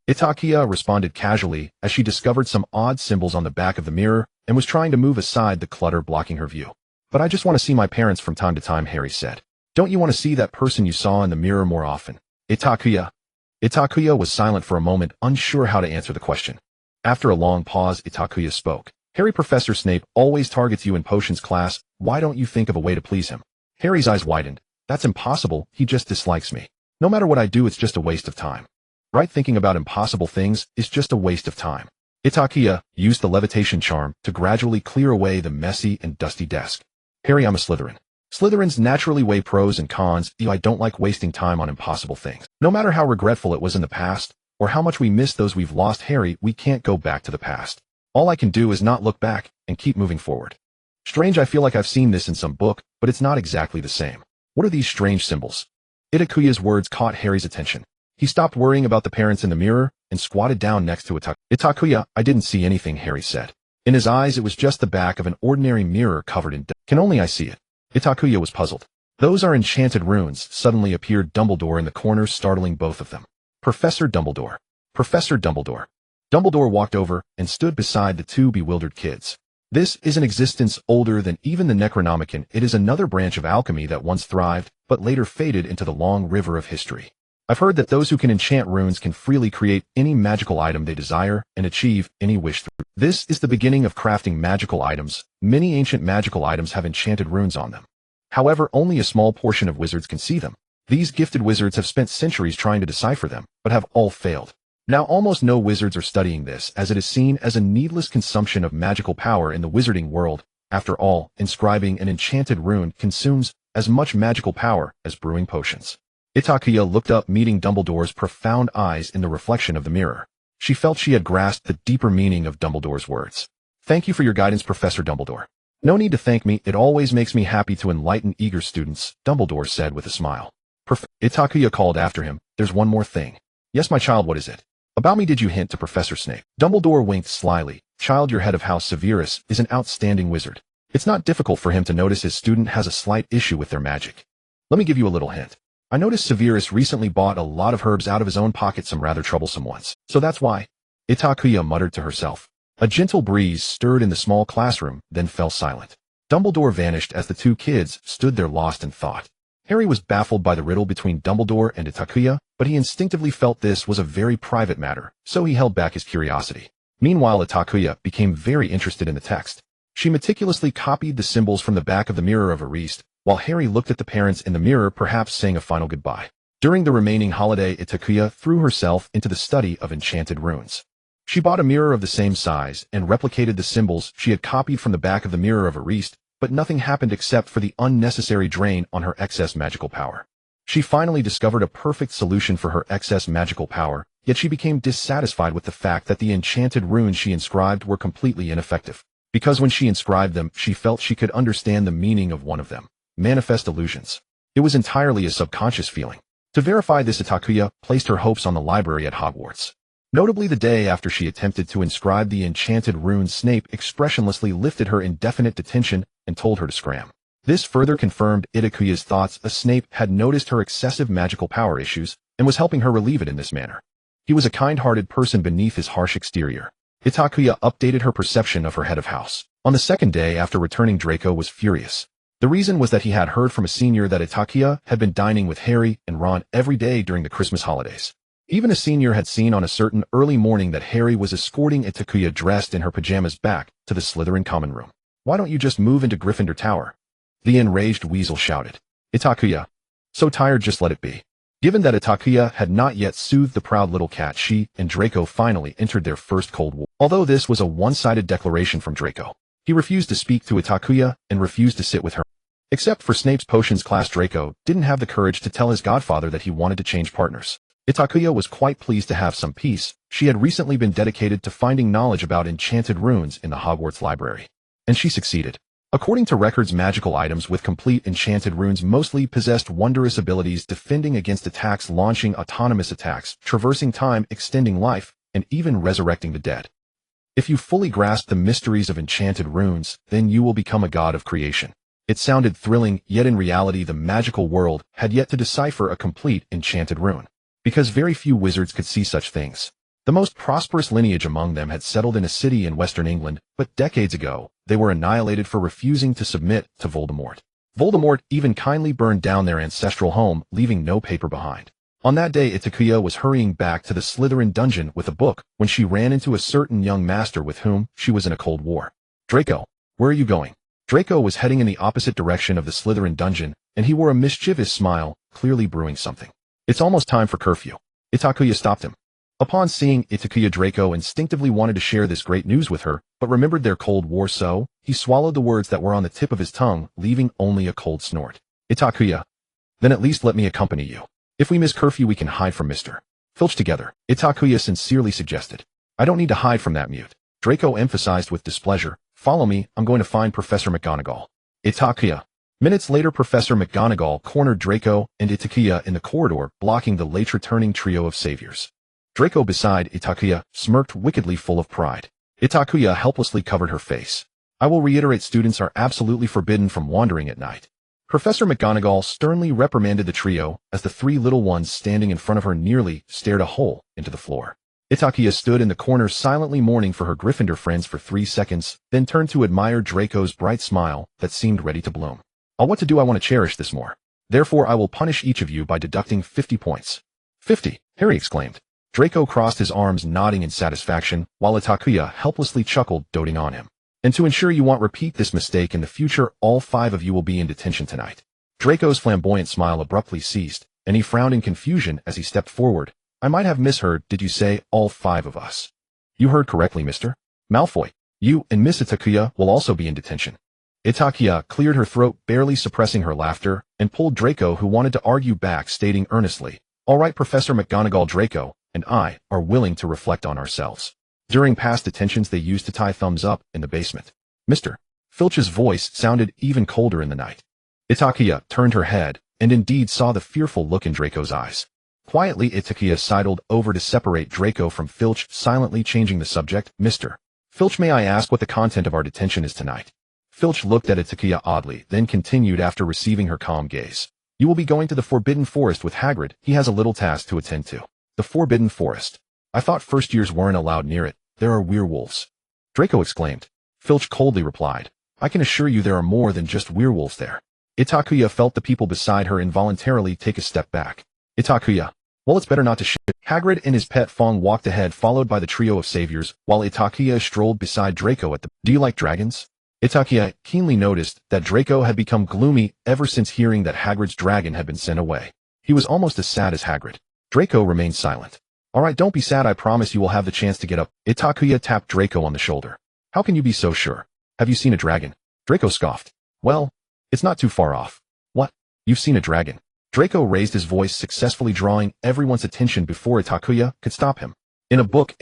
Itakuya responded casually as she discovered some odd symbols on the back of the mirror and was trying to move aside the clutter blocking her view. But I just want to see my parents from time to time, Harry said. Don't you want to see that person you saw in the mirror more often? Itakuya. Itakuya was silent for a moment, unsure how to answer the question. After a long pause, Itakuya spoke. Harry, Professor Snape always targets you in potions class. Why don't you think of a way to please him? Harry's eyes widened. That's impossible, he just dislikes me. No matter what I do, it's just a waste of time. Right, thinking about impossible things is just a waste of time. Itakuya used the levitation charm to gradually clear away the messy and dusty desk. Harry, I'm a Slytherin. Slytherins naturally weigh pros and cons. I don't like wasting time on impossible things. No matter how regretful it was in the past, or how much we miss those we've lost, Harry, we can't go back to the past. All I can do is not look back and keep moving forward. Strange, I feel like I've seen this in some book, but it's not exactly the same. What are these strange symbols? Itakuya's words caught Harry's attention. He stopped worrying about the parents in the mirror and squatted down next to Itakuya. Itakuya, I didn't see anything, Harry said. In his eyes, it was just the back of an ordinary mirror covered in dust. Can only I see it? Itakuya was puzzled. Those are enchanted runes. Suddenly appeared Dumbledore in the corner, startling both of them. Professor Dumbledore. Professor Dumbledore. Dumbledore walked over and stood beside the two bewildered kids. This is an existence older than even the Necronomicon. It is another branch of alchemy that once thrived, but later faded into the long river of history. I've heard that those who can enchant runes can freely create any magical item they desire and achieve any wish through. This is the beginning of crafting magical items. Many ancient magical items have enchanted runes on them. However, only a small portion of wizards can see them. These gifted wizards have spent centuries trying to decipher them, but have all failed. Now almost no wizards are studying this, as it is seen as a needless consumption of magical power in the wizarding world. After all, inscribing an enchanted rune consumes as much magical power as brewing potions. Itakuya looked up, meeting Dumbledore's profound eyes in the reflection of the mirror. She felt she had grasped the deeper meaning of Dumbledore's words. Thank you for your guidance, Professor Dumbledore. No need to thank me, it always makes me happy to enlighten eager students, Dumbledore said with a smile. Itakuya called after him, there's one more thing. Yes, my child, what is it? About me, did you hint to Professor Snape? Dumbledore winked slyly. Child, your head of House Severus is an outstanding wizard. It's not difficult for him to notice his student has a slight issue with their magic. Let me give you a little hint. I noticed Severus recently bought a lot of herbs out of his own pocket, some rather troublesome ones. So that's why. Itakuya muttered to herself. A gentle breeze stirred in the small classroom, then fell silent. Dumbledore vanished as the two kids stood there lost in thought. Harry was baffled by the riddle between Dumbledore and Itakuya, but he instinctively felt this was a very private matter, so he held back his curiosity. Meanwhile, Itakuya became very interested in the text. She meticulously copied the symbols from the back of the mirror of Ariste, while Harry looked at the parents in the mirror, perhaps saying a final goodbye. During the remaining holiday, Itakua threw herself into the study of enchanted runes. She bought a mirror of the same size and replicated the symbols she had copied from the back of the mirror of Ariste, but nothing happened except for the unnecessary drain on her excess magical power. She finally discovered a perfect solution for her excess magical power, yet she became dissatisfied with the fact that the enchanted runes she inscribed were completely ineffective. Because when she inscribed them, she felt she could understand the meaning of one of them. Manifest illusions. It was entirely a subconscious feeling. To verify this, Itakua placed her hopes on the library at Hogwarts. Notably, the day after she attempted to inscribe the enchanted runes, Snape expressionlessly lifted her indefinite detention and told her to scram. This further confirmed Itakua's thoughts, as Snape had noticed her excessive magical power issues and was helping her relieve it in this manner. He was a kind-hearted person beneath his harsh exterior. Itakua updated her perception of her head of house. On the second day after returning, Draco was furious. The reason was that he had heard from a senior that Itakua had been dining with Harry and Ron every day during the Christmas holidays. Even a senior had seen on a certain early morning that Harry was escorting Itakua dressed in her pajamas back to the Slytherin common room. "Why don't you just move into Gryffindor Tower?" the enraged weasel shouted. Itakua, "So tired, just let it be." Given that Itakua had not yet soothed the proud little cat, she and Draco finally entered their first Cold War. Although this was a one-sided declaration from Draco, he refused to speak to Itakua and refused to sit with her. Except for Snape's potions class, Draco didn't have the courage to tell his godfather that he wanted to change partners. Itakua was quite pleased to have some peace. She had recently been dedicated to finding knowledge about enchanted runes in the Hogwarts library. And she succeeded. According to records, magical items with complete enchanted runes mostly possessed wondrous abilities, defending against attacks, launching autonomous attacks, traversing time, extending life, and even resurrecting the dead. If you fully grasp the mysteries of enchanted runes, then you will become a god of creation. It sounded thrilling, yet in reality the magical world had yet to decipher a complete enchanted rune, because very few wizards could see such things. The most prosperous lineage among them had settled in a city in western England, but decades ago, they were annihilated for refusing to submit to Voldemort. Voldemort even kindly burned down their ancestral home, leaving no paper behind. On that day, Itakua was hurrying back to the Slytherin dungeon with a book when she ran into a certain young master with whom she was in a cold war. "Draco, where are you going?" Draco was heading in the opposite direction of the Slytherin dungeon, and he wore a mischievous smile, clearly brewing something. "It's almost time for curfew." Itakua stopped him. Upon seeing Itakua, Draco instinctively wanted to share this great news with her, but remembered their Cold War, so he swallowed the words that were on the tip of his tongue, leaving only a cold snort. "Itakua, then at least let me accompany you. If we miss curfew, we can hide from Mr. Filch together," Itakua sincerely suggested. "I don't need to hide from that mute," Draco emphasized with displeasure. "Follow me, I'm going to find Professor McGonagall." Itakua. Minutes later, Professor McGonagall cornered Draco and Itakua in the corridor, blocking the late-returning trio of saviors. Draco beside Itakua smirked wickedly, full of pride. Itakua helplessly covered her face. "I will reiterate, students are absolutely forbidden from wandering at night." Professor McGonagall sternly reprimanded the trio as the three little ones standing in front of her nearly stared a hole into the floor. Itakua stood in the corner silently mourning for her Gryffindor friends for 3 seconds, then turned to admire Draco's bright smile that seemed ready to bloom. "I'll what to do, I want to cherish this more. Therefore I will punish each of you by deducting 50 points. 50, Harry exclaimed. Draco crossed his arms, nodding in satisfaction, while Itakua helplessly chuckled, doting on him. "And to ensure you won't repeat this mistake in the future, all 5 of you will be in detention tonight." Draco's flamboyant smile abruptly ceased, and he frowned in confusion as he stepped forward. "I might have misheard, did you say all 5 of us?" "You heard correctly, Mr. Malfoy. You and Miss Itakua will also be in detention." Itakua cleared her throat, barely suppressing her laughter, and pulled Draco, who wanted to argue back, stating earnestly, "All right, Professor McGonagall, Draco and I are willing to reflect on ourselves. During past detentions they used to tie thumbs up in the basement." Mr. Filch's voice sounded even colder in the night. Itakua turned her head, and indeed saw the fearful look in Draco's eyes. Quietly, Itakua sidled over to separate Draco from Filch, silently changing the subject. "Mr. Filch, may I ask what the content of our detention is tonight?" Filch looked at Itakua oddly, then continued after receiving her calm gaze. "You will be going to the Forbidden Forest with Hagrid. He has a little task to attend to." "The Forbidden Forest? I thought first years weren't allowed near it. There are werewolves," Draco exclaimed. Filch coldly replied, "I can assure you there are more than just werewolves there." Itakua felt the people beside her involuntarily take a step back. Itakua, "Well, it's better not to shit." Hagrid and his pet Fong walked ahead, followed by the trio of saviors, while Itakua strolled beside Draco at the "Do you like dragons?" Itakua keenly noticed that Draco had become gloomy ever since hearing that Hagrid's dragon had been sent away. He was almost as sad as Hagrid. Draco remained silent. Alright, don't be sad, I promise you will have the chance to get up. Itakua tapped Draco on the shoulder. How can you be so sure? Have you seen a dragon? Draco scoffed. Well, it's not too far off. What? You've seen a dragon? Draco raised his voice, successfully drawing everyone's attention before Itakua could stop him. In a book.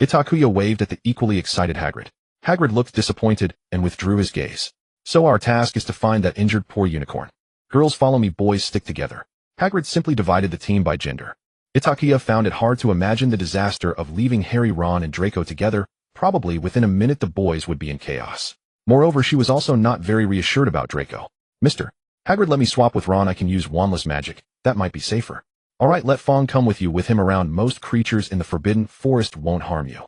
Itakua waved at the equally excited Hagrid. Hagrid looked disappointed and withdrew his gaze. So our task is to find that injured poor unicorn. Girls follow me, boys stick together. Hagrid simply divided the team by gender. Itakua found it hard to imagine the disaster of leaving Harry, Ron, and Draco together. Probably within a minute the boys would be in chaos. Moreover, she was also not very reassured about Draco. Mr. Hagrid, let me swap with Ron, I can use wandless magic. That might be safer. Alright, let Fong come with you. With him around, most creatures in the Forbidden Forest won't harm you.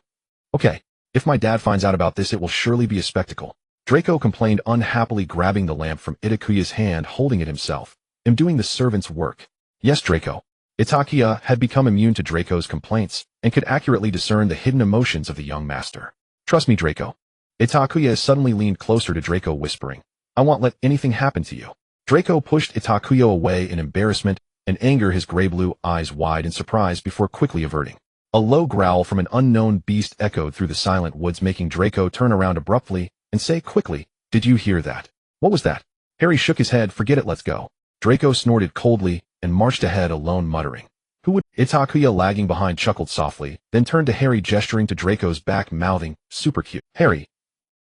Okay, if my dad finds out about this, it will surely be a spectacle. Draco complained unhappily, grabbing the lamp from Itakua's hand, holding it himself. I'm doing the servant's work. Yes, Draco. Itakua had become immune to Draco's complaints and could accurately discern the hidden emotions of the young master. Trust me, Draco. Itakua suddenly leaned closer to Draco, whispering, I won't let anything happen to you. Draco pushed Itakua away in embarrassment and anger, his gray-blue eyes wide in surprise before quickly averting. A low growl from an unknown beast echoed through the silent woods, making Draco turn around abruptly and say quickly, Did you hear that? What was that? Harry shook his head. Forget it, let's go. Draco snorted coldly and marched ahead alone, muttering, Who would? Itakua, lagging behind, chuckled softly, then turned to Harry, gesturing to Draco's back, mouthing, Super cute. Harry.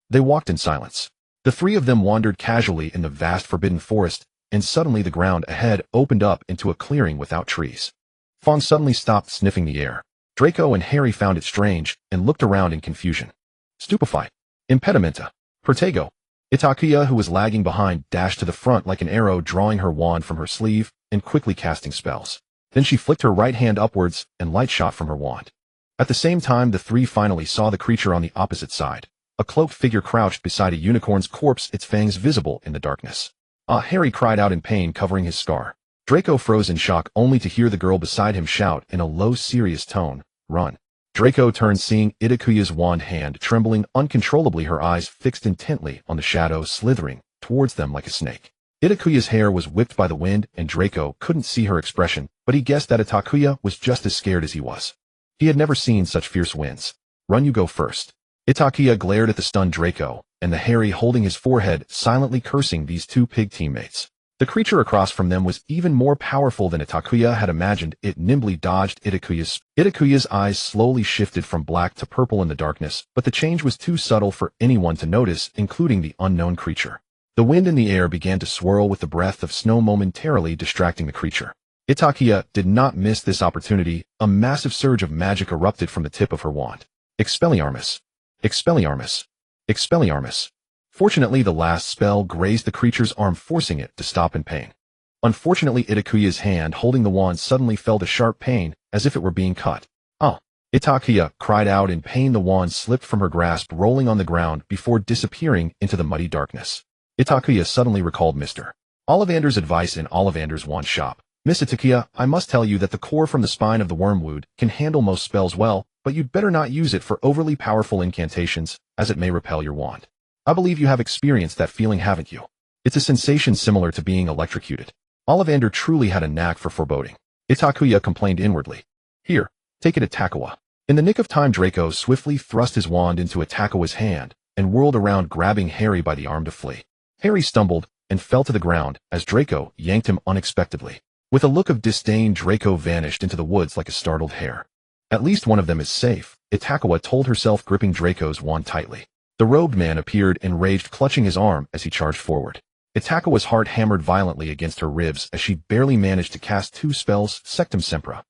They walked in silence. The three of them wandered casually in the vast forbidden forest, and suddenly the ground ahead opened up into a clearing without trees. Fong suddenly stopped sniffing the air. Draco and Harry found it strange and looked around in confusion. Stupefied. Impedimenta. Protego. Itakua, who was lagging behind, dashed to the front like an arrow, drawing her wand from her sleeve and quickly casting spells. Then she flicked her right hand upwards and light shot from her wand. At the same time, the three finally saw the creature on the opposite side. A cloaked figure crouched beside a unicorn's corpse, its fangs visible in the darkness. Ah! Harry cried out in pain, covering his scar. Draco froze in shock, only to hear the girl beside him shout in a low, serious tone, Run. Draco turned, seeing Itakua's wand hand trembling uncontrollably, her eyes fixed intently on the shadow slithering towards them like a snake. Itakua's hair was whipped by the wind, and Draco couldn't see her expression, but he guessed that Itakua was just as scared as he was. He had never seen such fierce winds. Run, you go first. Itakua glared at the stunned Draco, and the Harry holding his forehead, silently cursing these two pig teammates. The creature across from them was even more powerful than Itakua had imagined. It nimbly dodged Itakua's eyes slowly shifted from black to purple in the darkness, but the change was too subtle for anyone to notice, including the unknown creature. The wind in the air began to swirl with the breath of snow, momentarily distracting the creature. Itakua did not miss this opportunity. A massive surge of magic erupted from the tip of her wand. Expelliarmus. Expelliarmus. Expelliarmus. Fortunately, the last spell grazed the creature's arm, forcing it to stop in pain. Unfortunately, Itakua's hand holding the wand suddenly felt a sharp pain, as if it were being cut. Ah! Itakua cried out in pain. The wand slipped from her grasp, rolling on the ground before disappearing into the muddy darkness. Itakua suddenly recalled Mr. Ollivander's advice in Ollivander's wand shop. Miss Itakua, I must tell you that the core from the spine of the wormwood can handle most spells well, but you'd better not use it for overly powerful incantations, as it may repel your wand. I believe you have experienced that feeling, haven't you? It's a sensation similar to being electrocuted. Ollivander truly had a knack for foreboding. Itakua complained inwardly. Here, take it, Itakua. In the nick of time, Draco swiftly thrust his wand into Itakua's hand and whirled around, grabbing Harry by the arm to flee. Harry stumbled and fell to the ground as Draco yanked him unexpectedly. With a look of disdain, Draco vanished into the woods like a startled hare. At least one of them is safe, Itakua told herself, gripping Draco's wand tightly. The robed man appeared, enraged, clutching his arm as he charged forward. Itakua's heart hammered violently against her ribs as she barely managed to cast two spells, Sectum Sempra.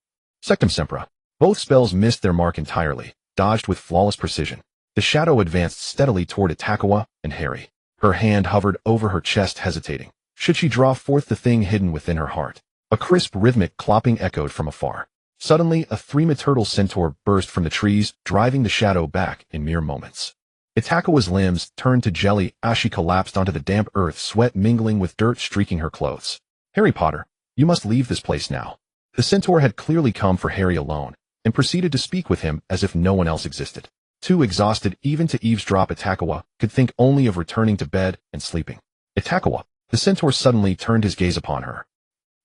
Sectum Sempra. Both spells missed their mark entirely, dodged with flawless precision. The shadow advanced steadily toward Itakua and Harry. Her hand hovered over her chest, hesitating. Should she draw forth the thing hidden within her heart? A crisp, rhythmic clopping echoed from afar. Suddenly, a three-metal centaur burst from the trees, driving the shadow back in mere moments. Itakua's limbs turned to jelly as she collapsed onto the damp earth, sweat mingling with dirt streaking her clothes. Harry Potter, you must leave this place now. The centaur had clearly come for Harry alone, and proceeded to speak with him as if no one else existed. Too exhausted even to eavesdrop, Itakua could think only of returning to bed and sleeping. Itakua, the centaur suddenly turned his gaze upon her.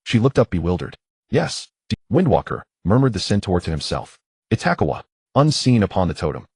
She looked up bewildered. Yes, Windwalker, murmured the centaur to himself. Itakua, unseen upon the totem.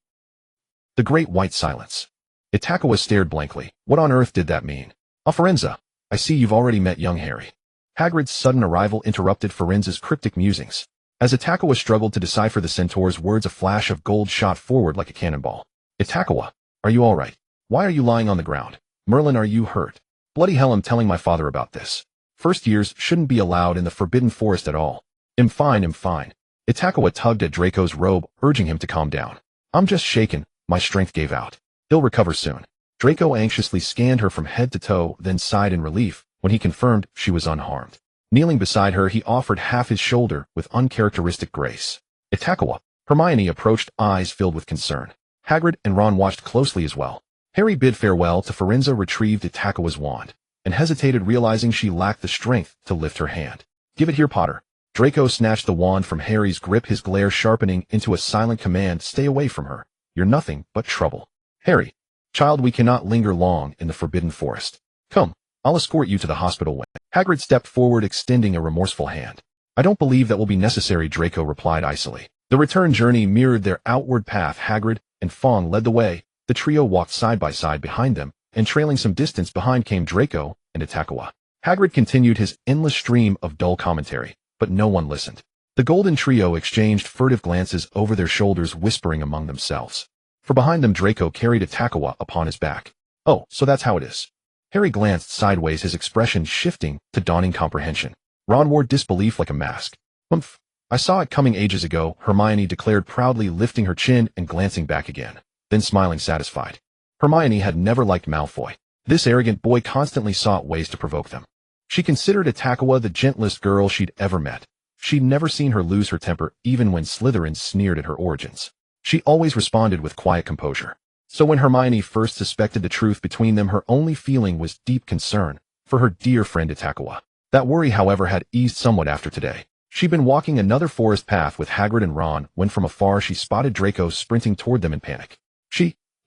The great white silence. Itakua stared blankly. What on earth did that mean? Firenze, I see you've already met young Harry. Hagrid's sudden arrival interrupted Firenze's cryptic musings. As Itakua struggled to decipher the centaur's words, a flash of gold shot forward like a cannonball. Itakua, are you all right? Why are you lying on the ground? Merlin, are you hurt? Bloody hell, I'm telling my father about this. First years shouldn't be allowed in the Forbidden Forest at all. I'm fine. Itakua tugged at Draco's robe, urging him to calm down. I'm just shaken, my strength gave out. He'll recover soon. Draco anxiously scanned her from head to toe, then sighed in relief when he confirmed she was unharmed. Kneeling beside her, he offered half his shoulder with uncharacteristic grace. Itakua. Hermione approached, eyes filled with concern. Hagrid and Ron watched closely as well. Harry bid farewell to Firenze, retrieved Itakua's wand, and hesitated, realizing she lacked the strength to lift her hand. Give it here, Potter. Draco snatched the wand from Harry's grip, his glare sharpening into a silent command. Stay away from her. You're nothing but trouble. Harry. Child, we cannot linger long in the Forbidden Forest. Come, I'll escort you to the hospital wing. Hagrid stepped forward, extending a remorseful hand. I don't believe that will be necessary, Draco replied icily. The return journey mirrored their outward path. Hagrid and Fong led the way. The trio walked side by side behind them, and trailing some distance behind came Draco and Itakua. Hagrid continued his endless stream of dull commentary, but no one listened. The golden trio exchanged furtive glances over their shoulders, whispering among themselves. For behind them, Draco carried Itakua upon his back. Oh, so that's how it is. Harry glanced sideways, his expression shifting to dawning comprehension. Ron wore disbelief like a mask. Humph, I saw it coming ages ago, Hermione declared proudly, lifting her chin and glancing back again, then smiling satisfied. Hermione had never liked Malfoy. This arrogant boy constantly sought ways to provoke them. She considered Itakua the gentlest girl she'd ever met. She'd never seen her lose her temper, even when Slytherin sneered at her origins. She always responded with quiet composure. So when Hermione first suspected the truth between them, her only feeling was deep concern for her dear friend Itakua. That worry, however, had eased somewhat after today. She'd been walking another forest path with Hagrid and Ron when from afar she spotted Draco sprinting toward them in panic.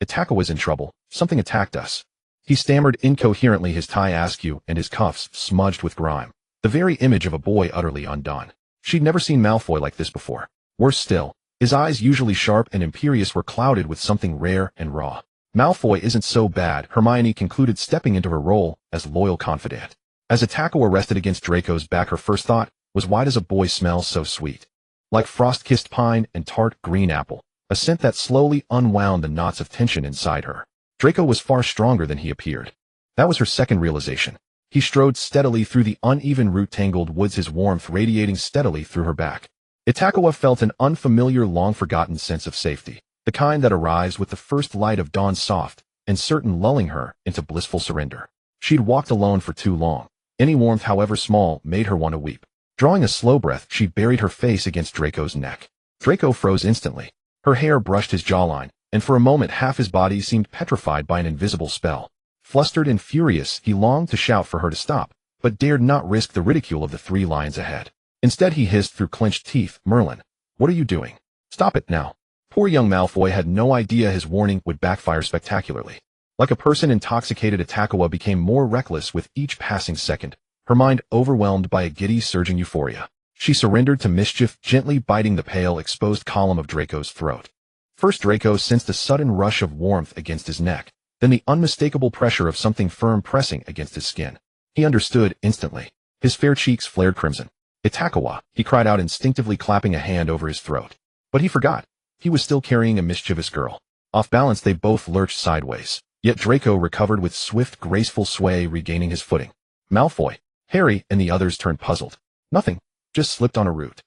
Itakua's in trouble. Something attacked us. He stammered incoherently, his tie askew and his cuffs smudged with grime. The very image of a boy utterly undone. She'd never seen Malfoy like this before. Worse still, his eyes, usually sharp and imperious, were clouded with something rare and raw. Malfoy isn't so bad, Hermione concluded, stepping into her role as loyal confidant. As Itakua rested against Draco's back, her first thought was, why does a boy smell so sweet? Like frost-kissed pine and tart green apple, a scent that slowly unwound the knots of tension inside her. Draco was far stronger than he appeared. That was her second realization. He strode steadily through the uneven root-tangled woods, his warmth radiating steadily through her back. Itakua felt an unfamiliar, long-forgotten sense of safety, the kind that arrives with the first light of dawn, soft and certain, lulling her into blissful surrender. She'd walked alone for too long. Any warmth, however small, made her want to weep. Drawing a slow breath, she buried her face against Draco's neck. Draco froze instantly. Her hair brushed his jawline, and for a moment half his body seemed petrified by an invisible spell. Flustered and furious, he longed to shout for her to stop, but dared not risk the ridicule of the three lions ahead. Instead, he hissed through clenched teeth, Merlin, what are you doing? Stop it now. Poor young Malfoy had no idea his warning would backfire spectacularly. Like a person intoxicated, Itakua became more reckless with each passing second, her mind overwhelmed by a giddy, surging euphoria. She surrendered to mischief, gently biting the pale, exposed column of Draco's throat. First, Draco sensed a sudden rush of warmth against his neck, then the unmistakable pressure of something firm pressing against his skin. He understood instantly. His fair cheeks flared crimson. Itakua, he cried out, instinctively clapping a hand over his throat. But he forgot. He was still carrying a mischievous girl. Off balance, they both lurched sideways. Yet Draco recovered with swift, graceful sway, regaining his footing. Malfoy, Harry, and the others turned puzzled. Nothing. Just slipped on a root.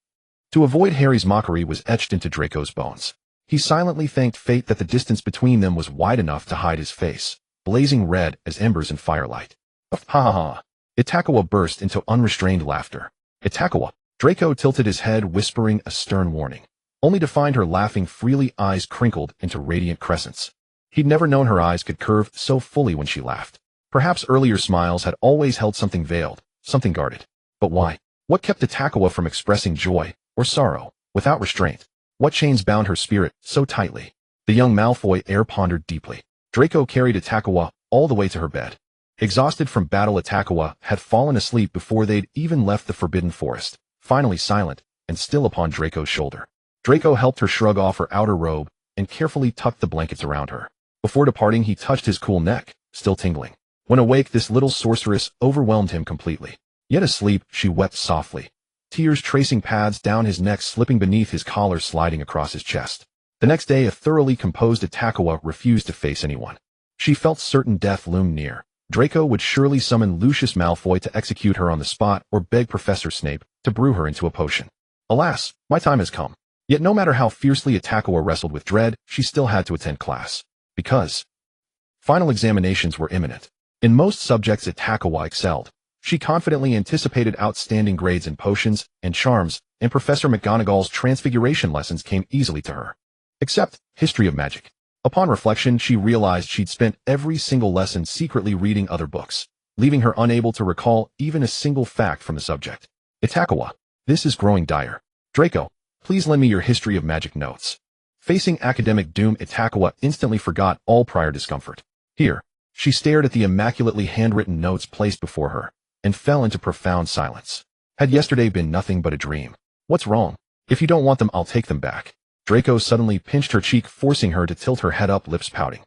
To avoid Harry's mockery was etched into Draco's bones. He silently thanked fate that the distance between them was wide enough to hide his face, blazing red as embers in firelight. Ha ha ha. Itakua burst into unrestrained laughter. Itakua. Draco tilted his head, whispering a stern warning, only to find her laughing freely, eyes crinkled into radiant crescents. He'd never known her eyes could curve so fully when she laughed. Perhaps earlier smiles had always held something veiled, something guarded. But why? What kept Itakua from expressing joy or sorrow without restraint? What chains bound her spirit so tightly? The young Malfoy heir pondered deeply. Draco carried Itakua all the way to her bed. Exhausted from battle, Itakua had fallen asleep before they'd even left the forbidden forest, finally silent and still upon Draco's shoulder. Draco helped her shrug off her outer robe and carefully tucked the blankets around her. Before departing, he touched his cool neck, still tingling. When awake, this little sorceress overwhelmed him completely. Yet asleep, she wept softly, tears tracing paths down his neck, slipping beneath his collar, sliding across his chest. The next day, a thoroughly composed Itakua refused to face anyone. She felt certain death loomed near. Draco would surely summon Lucius Malfoy to execute her on the spot or beg Professor Snape to brew her into a potion. Alas, my time has come. Yet no matter how fiercely Itakua wrestled with dread, she still had to attend class. Because final examinations were imminent. In most subjects, Itakua excelled. She confidently anticipated outstanding grades in potions and charms, and Professor McGonagall's transfiguration lessons came easily to her. Except history of magic. Upon reflection, she realized she'd spent every single lesson secretly reading other books, leaving her unable to recall even a single fact from the subject. Itakua, this is growing dire. Draco, please lend me your history of magic notes. Facing academic doom, Itakua instantly forgot all prior discomfort. Here, she stared at the immaculately handwritten notes placed before her, and fell into profound silence. Had yesterday been nothing but a dream? What's wrong? If you don't want them, I'll take them back. Draco suddenly pinched her cheek, forcing her to tilt her head up, lips pouting.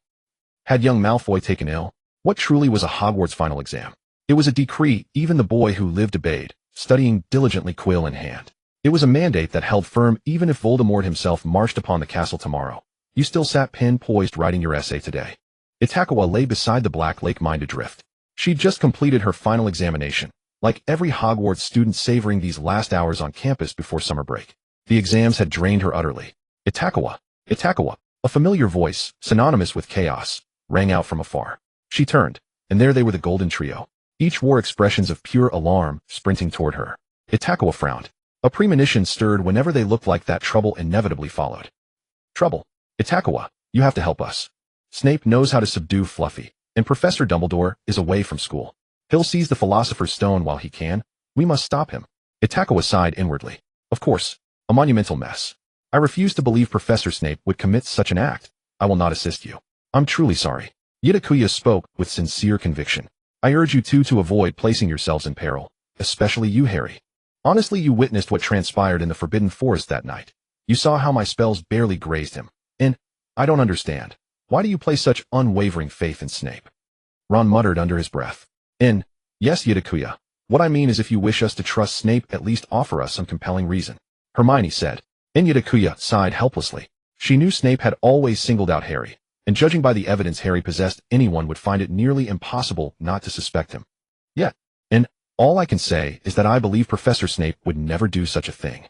Had young Malfoy taken ill? What truly was a Hogwarts final exam? It was a decree even the boy who lived obeyed, studying diligently, quill in hand. It was a mandate that held firm even if Voldemort himself marched upon the castle tomorrow. You still sat pen-poised writing your essay today. Itakua lay beside the black lake, mind adrift. She'd just completed her final examination, like every Hogwarts student savoring these last hours on campus before summer break. The exams had drained her utterly. Itakua, Itakua, a familiar voice, synonymous with chaos, rang out from afar. She turned, and there they were, the golden trio. Each wore expressions of pure alarm, sprinting toward her. Itakua frowned. A premonition stirred whenever they looked like that. Trouble inevitably followed. Trouble. Itakua, you have to help us. Snape knows how to subdue Fluffy, and Professor Dumbledore is away from school. He'll seize the Philosopher's Stone while he can. We must stop him. Itakua sighed inwardly. Of course, a monumental mess. I refuse to believe Professor Snape would commit such an act. I will not assist you. I'm truly sorry. Itakua spoke with sincere conviction. I urge you two to avoid placing yourselves in peril, especially you, Harry. Honestly, you witnessed what transpired in the Forbidden Forest that night. You saw how my spells barely grazed him. And I don't understand. Why do you place such unwavering faith in Snape? Ron muttered under his breath. Yes, Itakua. What I mean is, if you wish us to trust Snape, at least offer us some compelling reason. Hermione said. Itakua sighed helplessly. She knew Snape had always singled out Harry, and judging by the evidence Harry possessed, anyone would find it nearly impossible not to suspect him. Yet, and all I can say is that I believe Professor Snape would never do such a thing.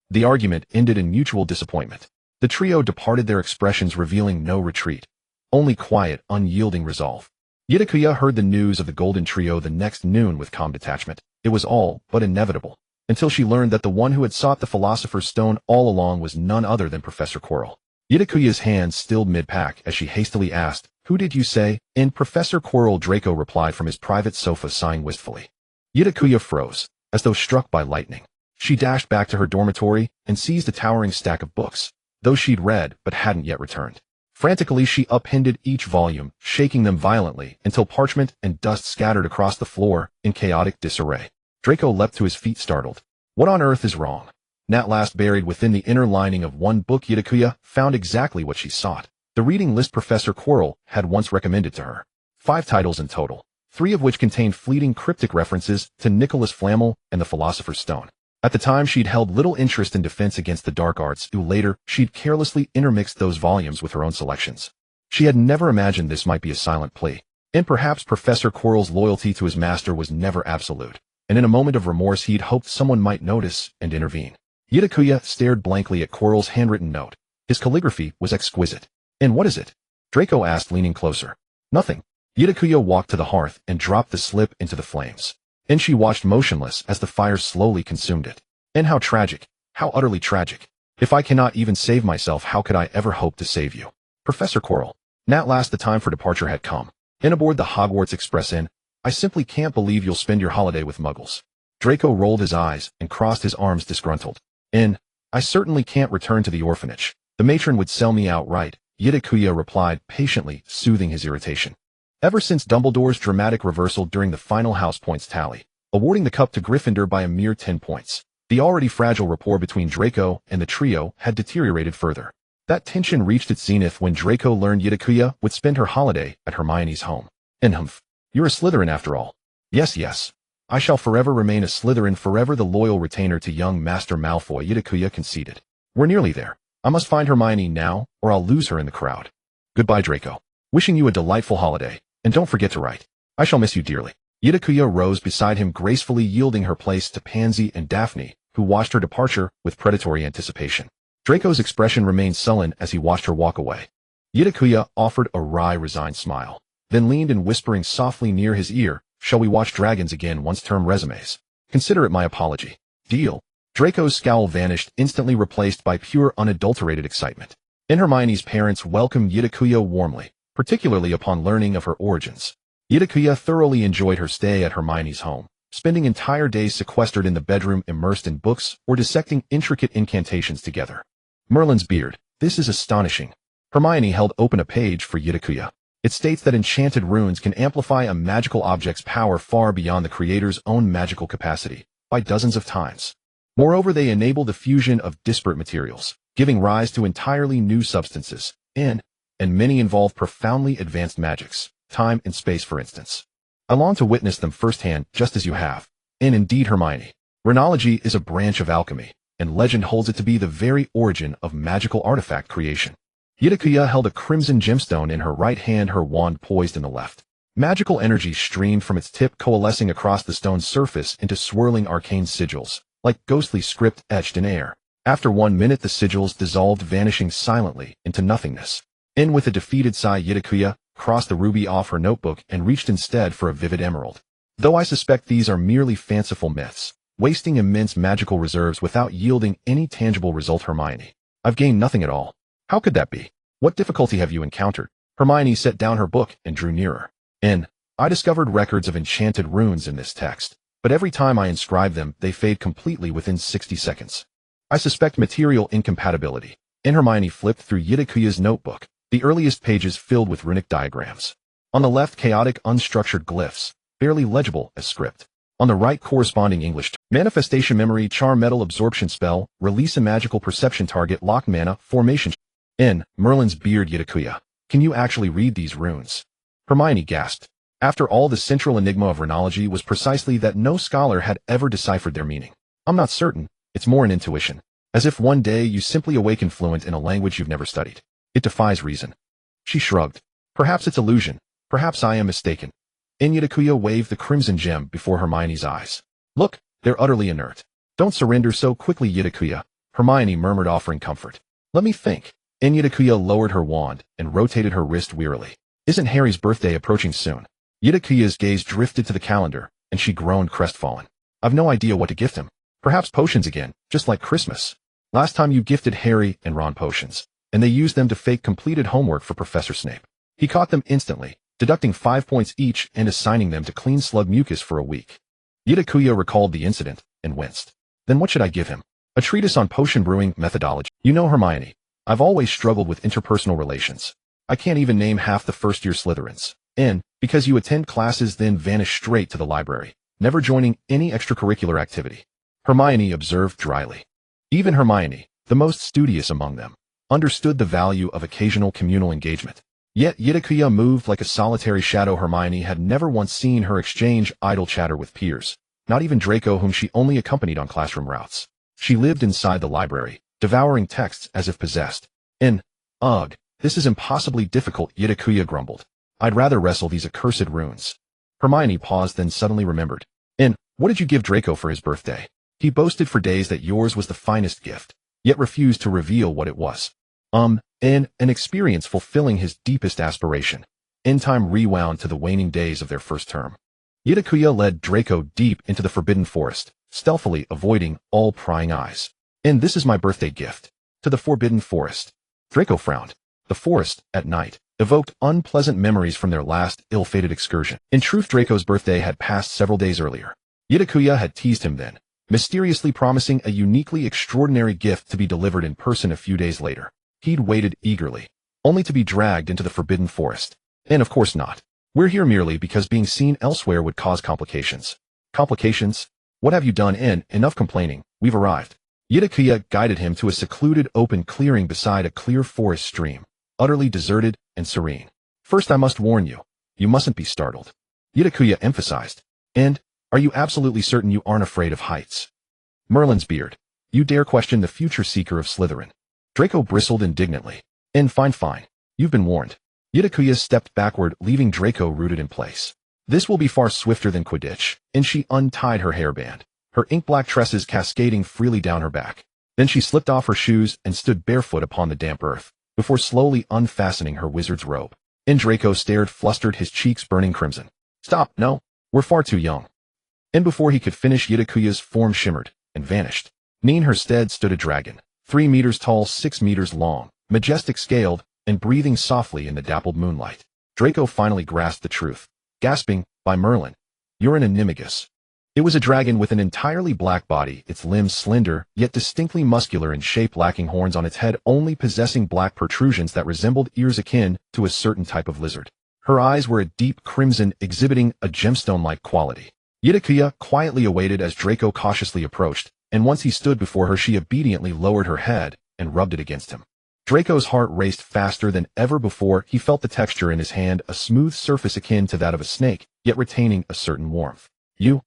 The argument ended in mutual disappointment. The trio departed, their expressions revealing no retreat, only quiet, unyielding resolve. Itakua heard the news of the Golden Trio the next noon with calm detachment. It was all but inevitable, until she learned that the one who had sought the Philosopher's Stone all along was none other than Professor Quirrell. Itakuya's hands stilled mid-pack as she hastily asked, "Who did you say?" "And Professor Quirrell," Draco replied from his private sofa, sighing wistfully. Itakua froze, as though struck by lightning. She dashed back to her dormitory and seized a towering stack of books, those she'd read but hadn't yet returned. Frantically, she upended each volume, shaking them violently until parchment and dust scattered across the floor in chaotic disarray. Draco leapt to his feet, startled. What on earth is wrong? At last, buried within the inner lining of one book, Itakua found exactly what she sought. The reading list Professor Quirrell had once recommended to her. 5 titles in total, 3 of which contained fleeting cryptic references to Nicholas Flamel and the Philosopher's Stone. At the time, she'd held little interest in Defense Against the Dark Arts, though later she'd carelessly intermixed those volumes with her own selections. She had never imagined this might be a silent plea, and perhaps Professor Quirrell's loyalty to his master was never absolute, and in a moment of remorse he'd hoped someone might notice and intervene. Itakua stared blankly at Quirrell's handwritten note. His calligraphy was exquisite. "And what is it?" Draco asked, leaning closer. "Nothing." Itakua walked to the hearth and dropped the slip into the flames. And she watched motionless as the fire slowly consumed it. And how tragic, how utterly tragic. If I cannot even save myself, how could I ever hope to save you? Professor Quirrell. At last the time for departure had come. In aboard the Hogwarts Express Inn, I simply can't believe you'll spend your holiday with muggles. Draco rolled his eyes and crossed his arms, disgruntled. I certainly can't return to the orphanage. The matron would sell me outright, Itakua replied, patiently soothing his irritation. Ever since Dumbledore's dramatic reversal during the final house points tally, awarding the cup to Gryffindor by a mere 10 points, the already fragile rapport between Draco and the trio had deteriorated further. That tension reached its zenith when Draco learned Itakua would spend her holiday at Hermione's home. And humph, you're a Slytherin after all. Yes. I shall forever remain a Slytherin, forever the loyal retainer to young Master Malfoy, Itakua conceded. We're nearly there. I must find Hermione now, or I'll lose her in the crowd. Goodbye, Draco. Wishing you a delightful holiday, and don't forget to write. I shall miss you dearly. Itakua rose beside him, gracefully yielding her place to Pansy and Daphne, who watched her departure with predatory anticipation. Draco's expression remained sullen as he watched her walk away. Itakua offered a wry, resigned smile, then leaned and whispering softly near his ear, "Shall we watch dragons again once term resumes? Consider it my apology." Deal. Draco's scowl vanished, instantly replaced by pure, unadulterated excitement. And Hermione's parents welcomed Itakua warmly, particularly upon learning of her origins. Itakua thoroughly enjoyed her stay at Hermione's home, spending entire days sequestered in the bedroom, immersed in books or dissecting intricate incantations together. Merlin's beard. This is astonishing. Hermione held open a page for Itakua. It states that enchanted runes can amplify a magical object's power far beyond the creator's own magical capacity, by dozens of times. Moreover, they enable the fusion of disparate materials, giving rise to entirely new substances, and many involve profoundly advanced magics, time and space for instance. I long to witness them firsthand, just as you have. And indeed, Hermione, runology is a branch of alchemy, and legend holds it to be the very origin of magical artifact creation. Itakua held a crimson gemstone in her right hand, her wand poised in the left. Magical energy streamed from its tip, coalescing across the stone's surface into swirling arcane sigils, like ghostly script etched in air. After 1 minute, the sigils dissolved, vanishing silently into nothingness. In with a defeated sigh, Itakua crossed the ruby off her notebook and reached instead for a vivid emerald. Though I suspect these are merely fanciful myths, wasting immense magical reserves without yielding any tangible result. Hermione, I've gained nothing at all. How could that be? What difficulty have you encountered? Hermione set down her book and drew nearer. I discovered records of enchanted runes in this text, but every time I inscribe them, they fade completely within 60 seconds. I suspect material incompatibility. Hermione flipped through Itakua's notebook, the earliest pages filled with runic diagrams. On the left, chaotic, unstructured glyphs, barely legible as script. On the right, corresponding English. Manifestation memory, charm, metal absorption spell, release a magical perception target, lock mana, formation. Merlin's beard. Itakua, can you actually read these runes? Hermione gasped. After all, the central enigma of runology was precisely that no scholar had ever deciphered their meaning. I'm not certain. It's more an intuition. As if one day you simply awaken fluent in a language you've never studied. It defies reason. She shrugged. Perhaps it's illusion. Perhaps I am mistaken. Itakua waved the crimson gem before Hermione's eyes. Look, they're utterly inert. Don't surrender so quickly, Itakua, Hermione murmured, offering comfort. Let me think. Itakua lowered her wand and rotated her wrist wearily. Isn't Harry's birthday approaching soon? Itakua's gaze drifted to the calendar, and she groaned, crestfallen. I've no idea what to gift him. Perhaps potions again, just like Christmas. Last time you gifted Harry and Ron potions, and they used them to fake completed homework for Professor Snape. He caught them instantly, deducting 5 points each and assigning them to clean slug mucus for a week. Itakua recalled the incident and winced. Then what should I give him? A treatise on potion brewing methodology. You know, Hermione, I've always struggled with interpersonal relations. I can't even name half the first-year Slytherins. Because you attend classes then vanish straight to the library, never joining any extracurricular activity. Hermione observed dryly. Even Hermione, the most studious among them, understood the value of occasional communal engagement. Yet Itakua moved like a solitary shadow. Hermione had never once seen her exchange idle chatter with peers, not even Draco, whom she only accompanied on classroom routes. She lived inside the library, devouring texts as if possessed. Ugh, this is impossibly difficult, Itakua grumbled. I'd rather wrestle these accursed runes. Hermione paused, then suddenly remembered. What did you give Draco for his birthday? He boasted for days that yours was the finest gift, yet refused to reveal what it was. An experience fulfilling his deepest aspiration. Time rewound to the waning days of their first term. Itakua led Draco deep into the forbidden forest, stealthily avoiding all prying eyes. This is my birthday gift. To the forbidden forest. Draco frowned. The forest, at night, evoked unpleasant memories from their last ill-fated excursion. In truth, Draco's birthday had passed several days earlier. Itakua had teased him then, mysteriously promising a uniquely extraordinary gift to be delivered in person a few days later. He'd waited eagerly, only to be dragged into the forbidden forest. Of course not. We're here merely because being seen elsewhere would cause complications. Complications? What have you done? Enough complaining, we've arrived. Itakua guided him to a secluded open clearing beside a clear forest stream, utterly deserted and serene. First I must warn you, you mustn't be startled. Itakua emphasized. And, are you absolutely certain you aren't afraid of heights? Merlin's beard. You dare question the future seeker of Slytherin. Draco bristled indignantly. And fine. You've been warned. Itakua stepped backward, leaving Draco rooted in place. This will be far swifter than Quidditch, and she untied her hairband, her ink-black tresses cascading freely down her back. Then she slipped off her shoes and stood barefoot upon the damp earth, before slowly unfastening her wizard's robe. And Draco stared flustered, his cheeks burning crimson. Stop, no, we're far too young. And before he could finish, Itakua's form shimmered and vanished. In her stead stood a dragon, 3 meters tall, 6 meters long, majestic scaled, and breathing softly in the dappled moonlight. Draco finally grasped the truth, gasping, by Merlin, you're an animagus. It was a dragon with an entirely black body, its limbs slender, yet distinctly muscular in shape, lacking horns on its head, only possessing black protrusions that resembled ears akin to a certain type of lizard. Her eyes were a deep crimson, exhibiting a gemstone-like quality. Itakua quietly awaited as Draco cautiously approached, and once he stood before her, she obediently lowered her head and rubbed it against him. Draco's heart raced faster than ever before. He felt the texture in his hand, a smooth surface akin to that of a snake, yet retaining a certain warmth. You?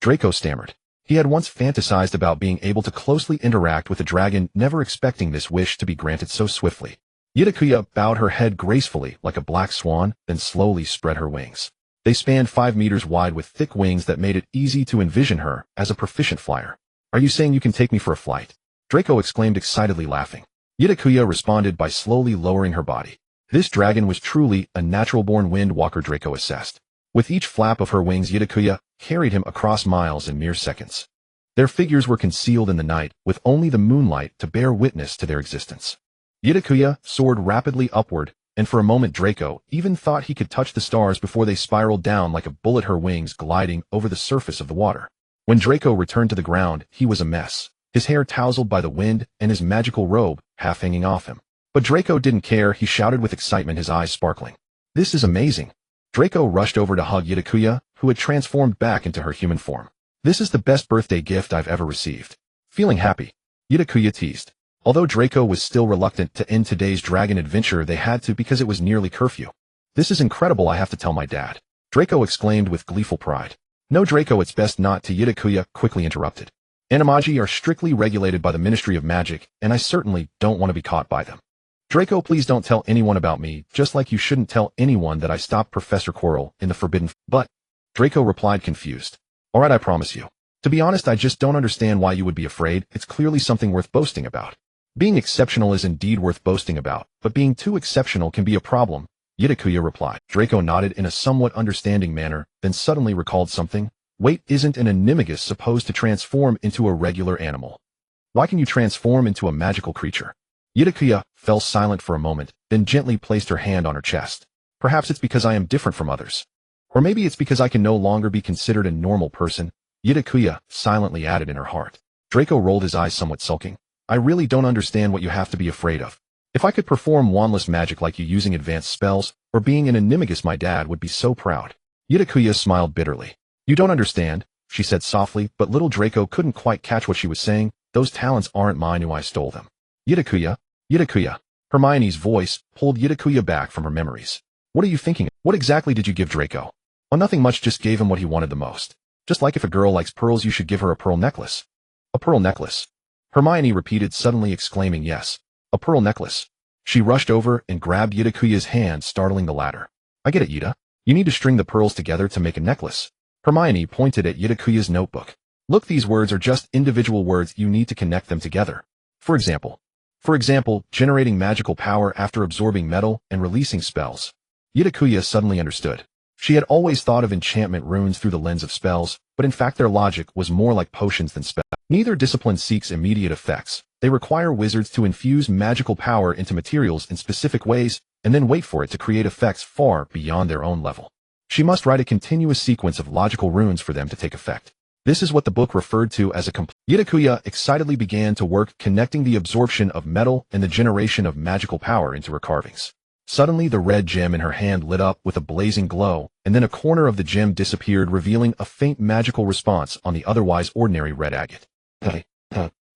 Draco stammered. He had once fantasized about being able to closely interact with a dragon, never expecting this wish to be granted so swiftly. Itakua bowed her head gracefully like a black swan, then slowly spread her wings. They spanned 5 meters wide with thick wings that made it easy to envision her as a proficient flyer. Are you saying you can take me for a flight? Draco exclaimed excitedly, laughing. Itakua responded by slowly lowering her body. This dragon was truly a natural-born wind walker, Draco assessed. With each flap of her wings, Itakua carried him across miles in mere seconds. Their figures were concealed in the night, with only the moonlight to bear witness to their existence. Itakua soared rapidly upward, and for a moment Draco even thought he could touch the stars before they spiraled down like a bullet, her wings gliding over the surface of the water. When Draco returned to the ground, he was a mess, his hair tousled by the wind and his magical robe half hanging off him. But Draco didn't care. He shouted with excitement, his eyes sparkling. This is amazing. Draco rushed over to hug Itakua, who had transformed back into her human form. This is the best birthday gift I've ever received. Feeling happy, Itakua teased. Although Draco was still reluctant to end today's dragon adventure, they had to because it was nearly curfew. This is incredible, I have to tell my dad. Draco exclaimed with gleeful pride. No, Draco, it's best not to, Itakua quickly interrupted. Animagi are strictly regulated by the Ministry of Magic, and I certainly don't want to be caught by them. Draco, please don't tell anyone about me, just like you shouldn't tell anyone that I stopped Professor Quirrell in the Forbidden But, Draco replied, confused. Alright, I promise you. To be honest, I just don't understand why you would be afraid. It's clearly something worth boasting about. Being exceptional is indeed worth boasting about, but being too exceptional can be a problem, Itakua replied. Draco nodded in a somewhat understanding manner, then suddenly recalled something. Wait, isn't an animagus supposed to transform into a regular animal? Why can you transform into a magical creature? Itakua fell silent for a moment, then gently placed her hand on her chest. Perhaps it's because I am different from others. Or maybe it's because I can no longer be considered a normal person, Itakua silently added in her heart. Draco rolled his eyes, somewhat sulking. I really don't understand what you have to be afraid of. If I could perform wandless magic like you using advanced spells, or being an animagus, my dad would be so proud. Itakua smiled bitterly. You don't understand, she said softly, but little Draco couldn't quite catch what she was saying. Those talents aren't mine, I stole them. Itakua. Hermione's voice pulled Itakua back from her memories. What are you thinking? What exactly did you give Draco? Oh, nothing much, just gave him what he wanted the most. Just like if a girl likes pearls, you should give her a pearl necklace. A pearl necklace? Hermione repeated, suddenly exclaiming, yes, a pearl necklace. She rushed over and grabbed Itakua's hand, startling the latter. I get it, Ita. You need to string the pearls together to make a necklace. Hermione pointed at Itakua's notebook. Look, these words are just individual words, you need to connect them together. For example, generating magical power after absorbing metal and releasing spells. Itakua suddenly understood. She had always thought of enchantment runes through the lens of spells, but in fact their logic was more like potions than spells. Neither discipline seeks immediate effects. They require wizards to infuse magical power into materials in specific ways, and then wait for it to create effects far beyond their own level. She must write a continuous sequence of logical runes for them to take effect. This is what the book referred to as a complete. Itakua excitedly began to work, connecting the absorption of metal and the generation of magical power into her carvings. Suddenly the red gem in her hand lit up with a blazing glow, and then a corner of the gem disappeared, revealing a faint magical response on the otherwise ordinary red agate.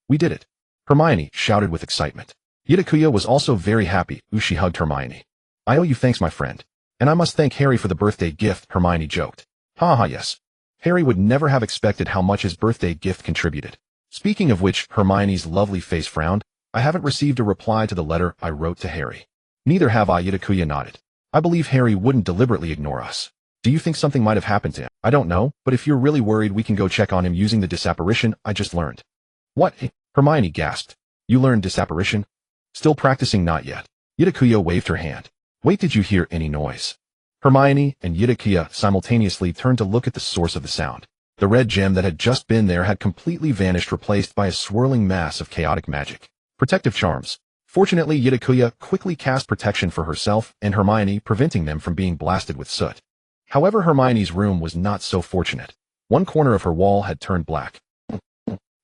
We did it! Hermione shouted with excitement. Itakua was also very happy. She hugged Hermione. I owe you thanks, my friend. And I must thank Harry for the birthday gift, Hermione joked. Yes. Harry would never have expected how much his birthday gift contributed. Speaking of which, Hermione's lovely face frowned. I haven't received a reply to the letter I wrote to Harry. Neither have I, Itakua nodded. I believe Harry wouldn't deliberately ignore us. Do you think something might have happened to him? I don't know, but if you're really worried, we can go check on him using the disapparition I just learned. What? Hermione gasped. You learned disapparition? Still practicing? Not yet. Itakua waved her hand. Wait, did you hear any noise? Hermione and Itakua simultaneously turned to look at the source of the sound. The red gem that had just been there had completely vanished, replaced by a swirling mass of chaotic magic. Protective charms. Fortunately, Itakua quickly cast protection for herself and Hermione, preventing them from being blasted with soot. However, Hermione's room was not so fortunate. One corner of her wall had turned black.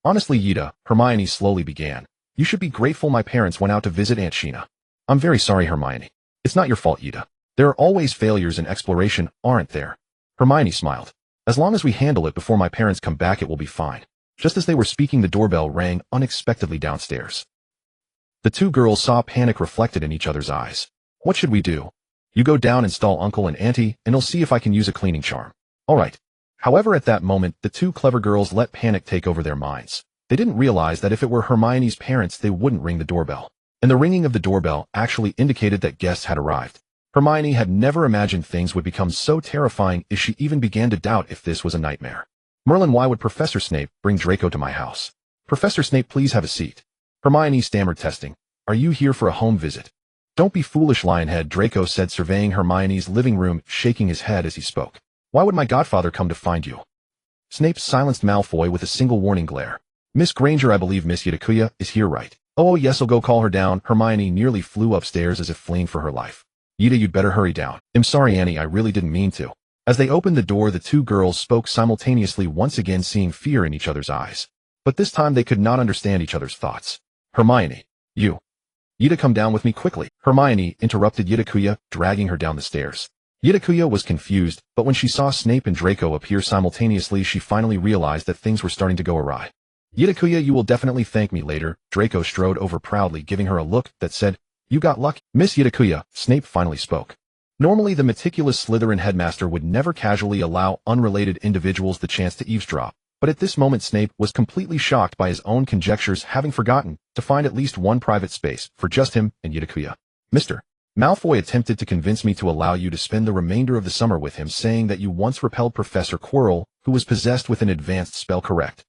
Honestly, Ida, Hermione slowly began. You should be grateful my parents went out to visit Aunt Sheena. I'm very sorry, Hermione. It's not your fault, Ida. There are always failures in exploration, aren't there? Hermione smiled. As long as we handle it before my parents come back, it will be fine. Just as they were speaking, the doorbell rang unexpectedly downstairs. The two girls saw panic reflected in each other's eyes. What should we do? You go down and stall Uncle and Auntie, and I'll see if I can use a cleaning charm. All right. However, at that moment, the two clever girls let panic take over their minds. They didn't realize that if it were Hermione's parents, they wouldn't ring the doorbell. And the ringing of the doorbell actually indicated that guests had arrived. Hermione had never imagined things would become so terrifying, as she even began to doubt if this was a nightmare. Merlin, why would Professor Snape bring Draco to my house? Professor Snape, please have a seat. Hermione stammered, testing. Are you here for a home visit? Don't be foolish, Lionhead, Draco said, surveying Hermione's living room, shaking his head as he spoke. Why would my godfather come to find you? Snape silenced Malfoy with a single warning glare. Miss Granger, I believe Miss Itakua is here, right? Oh yes, I'll go call her down. Hermione nearly flew upstairs as if fleeing for her life. Ida, you'd better hurry down. I'm sorry, Annie, I really didn't mean to. As they opened the door, the two girls spoke simultaneously, once again seeing fear in each other's eyes. But this time they could not understand each other's thoughts. Hermione, you. Ida, come down with me quickly. Hermione interrupted Itakua, dragging her down the stairs. Itakua was confused, but when she saw Snape and Draco appear simultaneously, she finally realized that things were starting to go awry. Itakua, you will definitely thank me later. Draco strode over proudly, giving her a look that said, you got luck. Miss Itakua, Snape finally spoke. Normally the meticulous Slytherin headmaster would never casually allow unrelated individuals the chance to eavesdrop. But at this moment Snape was completely shocked by his own conjectures, having forgotten to find at least one private space for just him and Itakua. Mr. Malfoy attempted to convince me to allow you to spend the remainder of the summer with him, saying that you once repelled Professor Quirrell, who was possessed with an advanced spell, correct?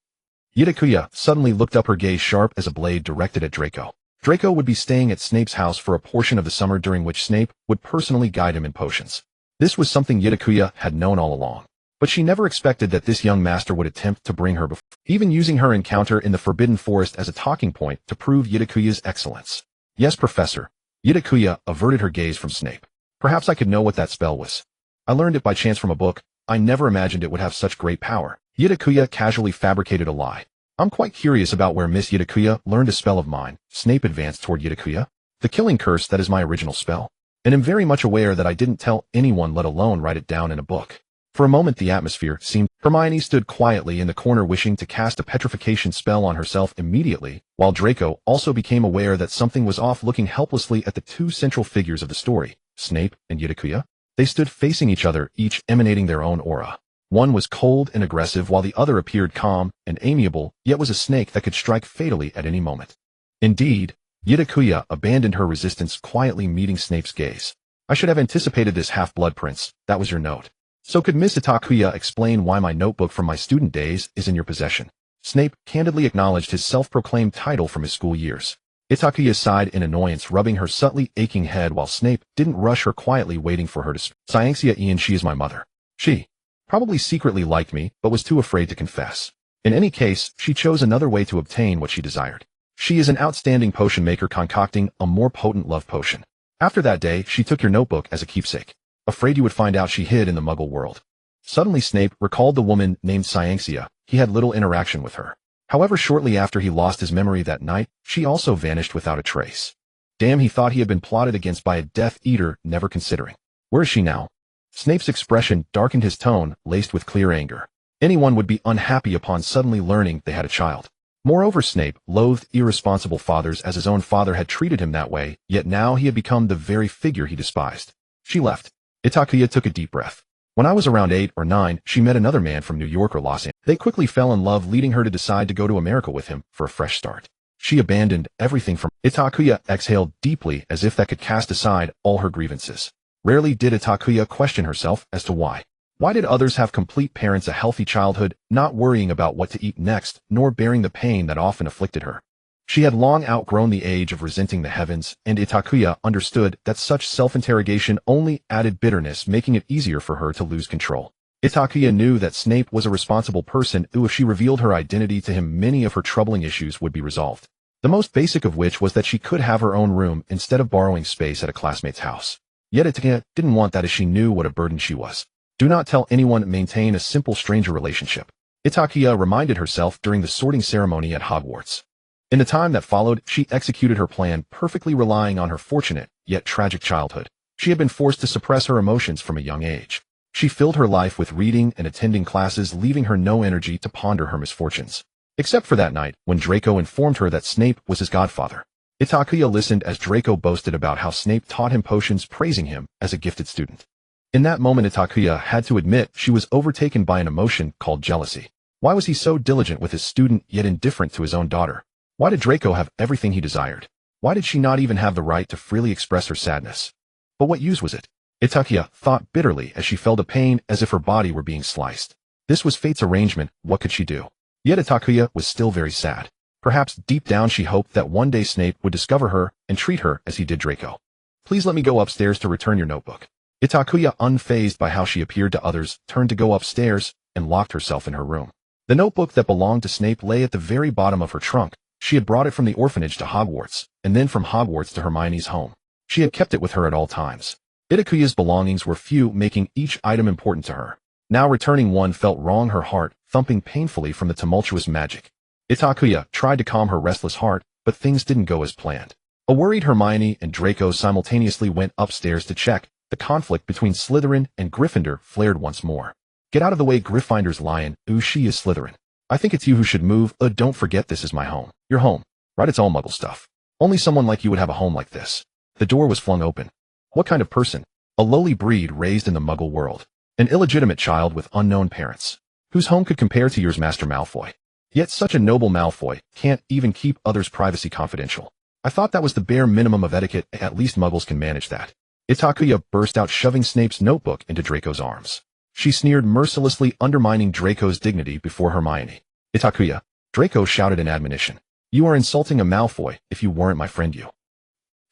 Itakua suddenly looked up, her gaze sharp as a blade directed at Draco. Draco would be staying at Snape's house for a portion of the summer, during which Snape would personally guide him in potions. This was something Itakua had known all along. But she never expected that this young master would attempt to bring her before, even using her encounter in the Forbidden Forest as a talking point to prove Itakua's excellence. Yes, Professor. Itakua averted her gaze from Snape. Perhaps I could know what that spell was. I learned it by chance from a book. I never imagined it would have such great power. Itakua casually fabricated a lie. I'm quite curious about where Miss Itakua learned a spell of mine. Snape advanced toward Itakua. The killing curse, that is my original spell. And am very much aware that I didn't tell anyone, let alone write it down in a book. For a moment the atmosphere seemed. Hermione stood quietly in the corner, wishing to cast a petrification spell on herself immediately, while Draco also became aware that something was off, looking helplessly at the two central figures of the story, Snape and Itakua. They stood facing each other, each emanating their own aura. One was cold and aggressive, while the other appeared calm and amiable, yet was a snake that could strike fatally at any moment. Indeed, Itakua abandoned her resistance, quietly meeting Snape's gaze. I should have anticipated this, half-blood prince. That was your note. So could Miss Itakua explain why my notebook from my student days is in your possession? Snape candidly acknowledged his self-proclaimed title from his school years. Itakua sighed in annoyance, rubbing her subtly aching head, while Snape didn't rush her, quietly waiting for her to speak. Cyanxia Ian, she is my mother. She probably secretly liked me, but was too afraid to confess. In any case, she chose another way to obtain what she desired. She is an outstanding potion maker, concocting a more potent love potion. After that day, she took your notebook as a keepsake. Afraid you would find out she hid in the Muggle world. Suddenly Snape recalled the woman named Cyanxia. He had little interaction with her. However, shortly after he lost his memory that night, she also vanished without a trace. Damn, he thought he had been plotted against by a Death Eater, never considering. Where is she now? Snape's expression darkened his tone, laced with clear anger. Anyone would be unhappy upon suddenly learning they had a child. Moreover, Snape loathed irresponsible fathers as his own father had treated him that way, yet now he had become the very figure he despised. She left. Itakua took a deep breath. When I was around 8 or 9, she met another man from New York or Los Angeles. They quickly fell in love, leading her to decide to go to America with him for a fresh start. She abandoned everything from Itakua exhaled deeply as if that could cast aside all her grievances. Rarely did Itakua question herself as to why. Why did others have complete parents, a healthy childhood, not worrying about what to eat next, nor bearing the pain that often afflicted her? She had long outgrown the age of resenting the heavens, and Itakua understood that such self-interrogation only added bitterness, making it easier for her to lose control. Itakua knew that Snape was a responsible person who, if she revealed her identity to him, many of her troubling issues would be resolved. The most basic of which was that she could have her own room instead of borrowing space at a classmate's house. Yet Itakua didn't want that, as she knew what a burden she was. Do not tell anyone, maintain a simple stranger relationship. Itakua reminded herself during the sorting ceremony at Hogwarts. In the time that followed, she executed her plan perfectly, relying on her fortunate, yet tragic childhood. She had been forced to suppress her emotions from a young age. She filled her life with reading and attending classes, leaving her no energy to ponder her misfortunes. Except for that night, when Draco informed her that Snape was his godfather. Itakua listened as Draco boasted about how Snape taught him potions, praising him as a gifted student. In that moment, Itakua had to admit she was overtaken by an emotion called jealousy. Why was he so diligent with his student, yet indifferent to his own daughter? Why did Draco have everything he desired? Why did she not even have the right to freely express her sadness? But what use was it? Itakua thought bitterly as she felt a pain as if her body were being sliced. This was fate's arrangement, what could she do? Yet Itakua was still very sad. Perhaps deep down she hoped that one day Snape would discover her and treat her as he did Draco. Please let me go upstairs to return your notebook. Itakua, unfazed by how she appeared to others, turned to go upstairs and locked herself in her room. The notebook that belonged to Snape lay at the very bottom of her trunk. She had brought it from the orphanage to Hogwarts, and then from Hogwarts to Hermione's home. She had kept it with her at all times. Itakua's belongings were few, making each item important to her. Now returning one felt wrong, her heart thumping painfully from the tumultuous magic. Itakua tried to calm her restless heart, but things didn't go as planned. A worried Hermione and Draco simultaneously went upstairs to check. The conflict between Slytherin and Gryffindor flared once more. Get out of the way, Gryffinder's lion. Ooh, she is Slytherin. I think it's you who should move. Don't forget, this is my home. Your home. Right, it's all Muggle stuff. Only someone like you would have a home like this. The door was flung open. What kind of person? A lowly breed raised in the Muggle world. An illegitimate child with unknown parents. Whose home could compare to yours, Master Malfoy? Yet such a noble Malfoy can't even keep others' privacy confidential. I thought that was the bare minimum of etiquette. At least Muggles can manage that. Itakua burst out, shoving Snape's notebook into Draco's arms. She sneered mercilessly, undermining Draco's dignity before Hermione. Itakua, Draco shouted in admonition. You are insulting a Malfoy. If you weren't my friend, you.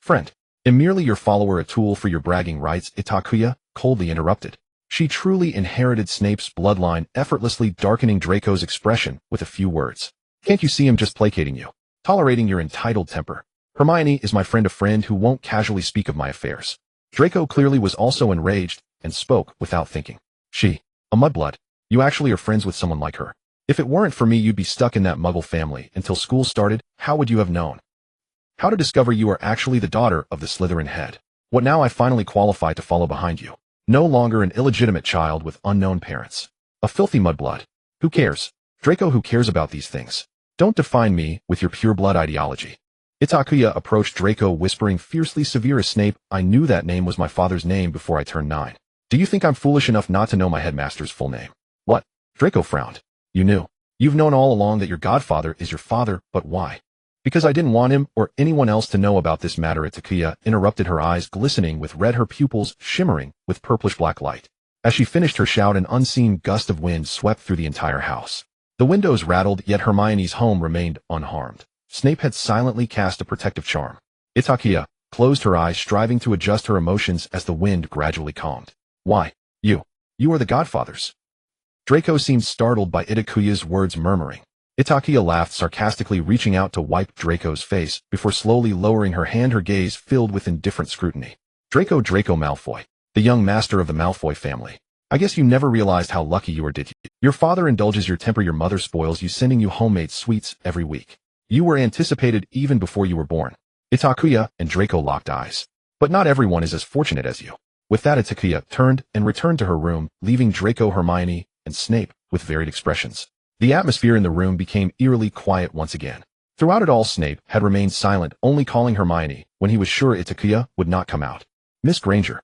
Friend. Am merely your follower, a tool for your bragging rights, Itakua coldly interrupted. She truly inherited Snape's bloodline, effortlessly darkening Draco's expression with a few words. Can't you see him just placating you? Tolerating your entitled temper. Hermione is my friend, a friend who won't casually speak of my affairs. Draco clearly was also enraged, and spoke without thinking. She, a mudblood. You actually are friends with someone like her. If it weren't for me, you'd be stuck in that Muggle family until school started. How would you have known? How to discover you are actually the daughter of the Slytherin head? What now? I finally qualify to follow behind you. No longer an illegitimate child with unknown parents. A filthy mudblood. Who cares? Draco, who cares about these things? Don't define me with your pure-blood ideology. Itakua approached Draco, whispering fiercely, Severus Snape, I knew that name was my father's name before I turned 9. Do you think I'm foolish enough not to know my headmaster's full name? What? Draco frowned. You knew. You've known all along that your godfather is your father, but why? Because I didn't want him or anyone else to know about this matter. Itakua interrupted, her eyes glistening with red, her pupils shimmering with purplish-black light. As she finished her shout, an unseen gust of wind swept through the entire house. The windows rattled, yet Hermione's home remained unharmed. Snape had silently cast a protective charm. Itakua closed her eyes, striving to adjust her emotions as the wind gradually calmed. Why? You are the godfathers. Draco seemed startled by Itakua's words, murmuring. Itakua laughed sarcastically, reaching out to wipe Draco's face before slowly lowering her hand, her gaze filled with indifferent scrutiny. Draco Malfoy, the young master of the Malfoy family. I guess you never realized how lucky you are, did you? Your father indulges your temper, your mother spoils you, sending you homemade sweets every week. You were anticipated even before you were born. Itakua and Draco locked eyes. But not everyone is as fortunate as you. With that, Itakua turned and returned to her room, leaving Draco, Hermione, and Snape with varied expressions. The atmosphere in the room became eerily quiet once again. Throughout it all, Snape had remained silent, only calling Hermione when he was sure Itakua would not come out. Miss Granger.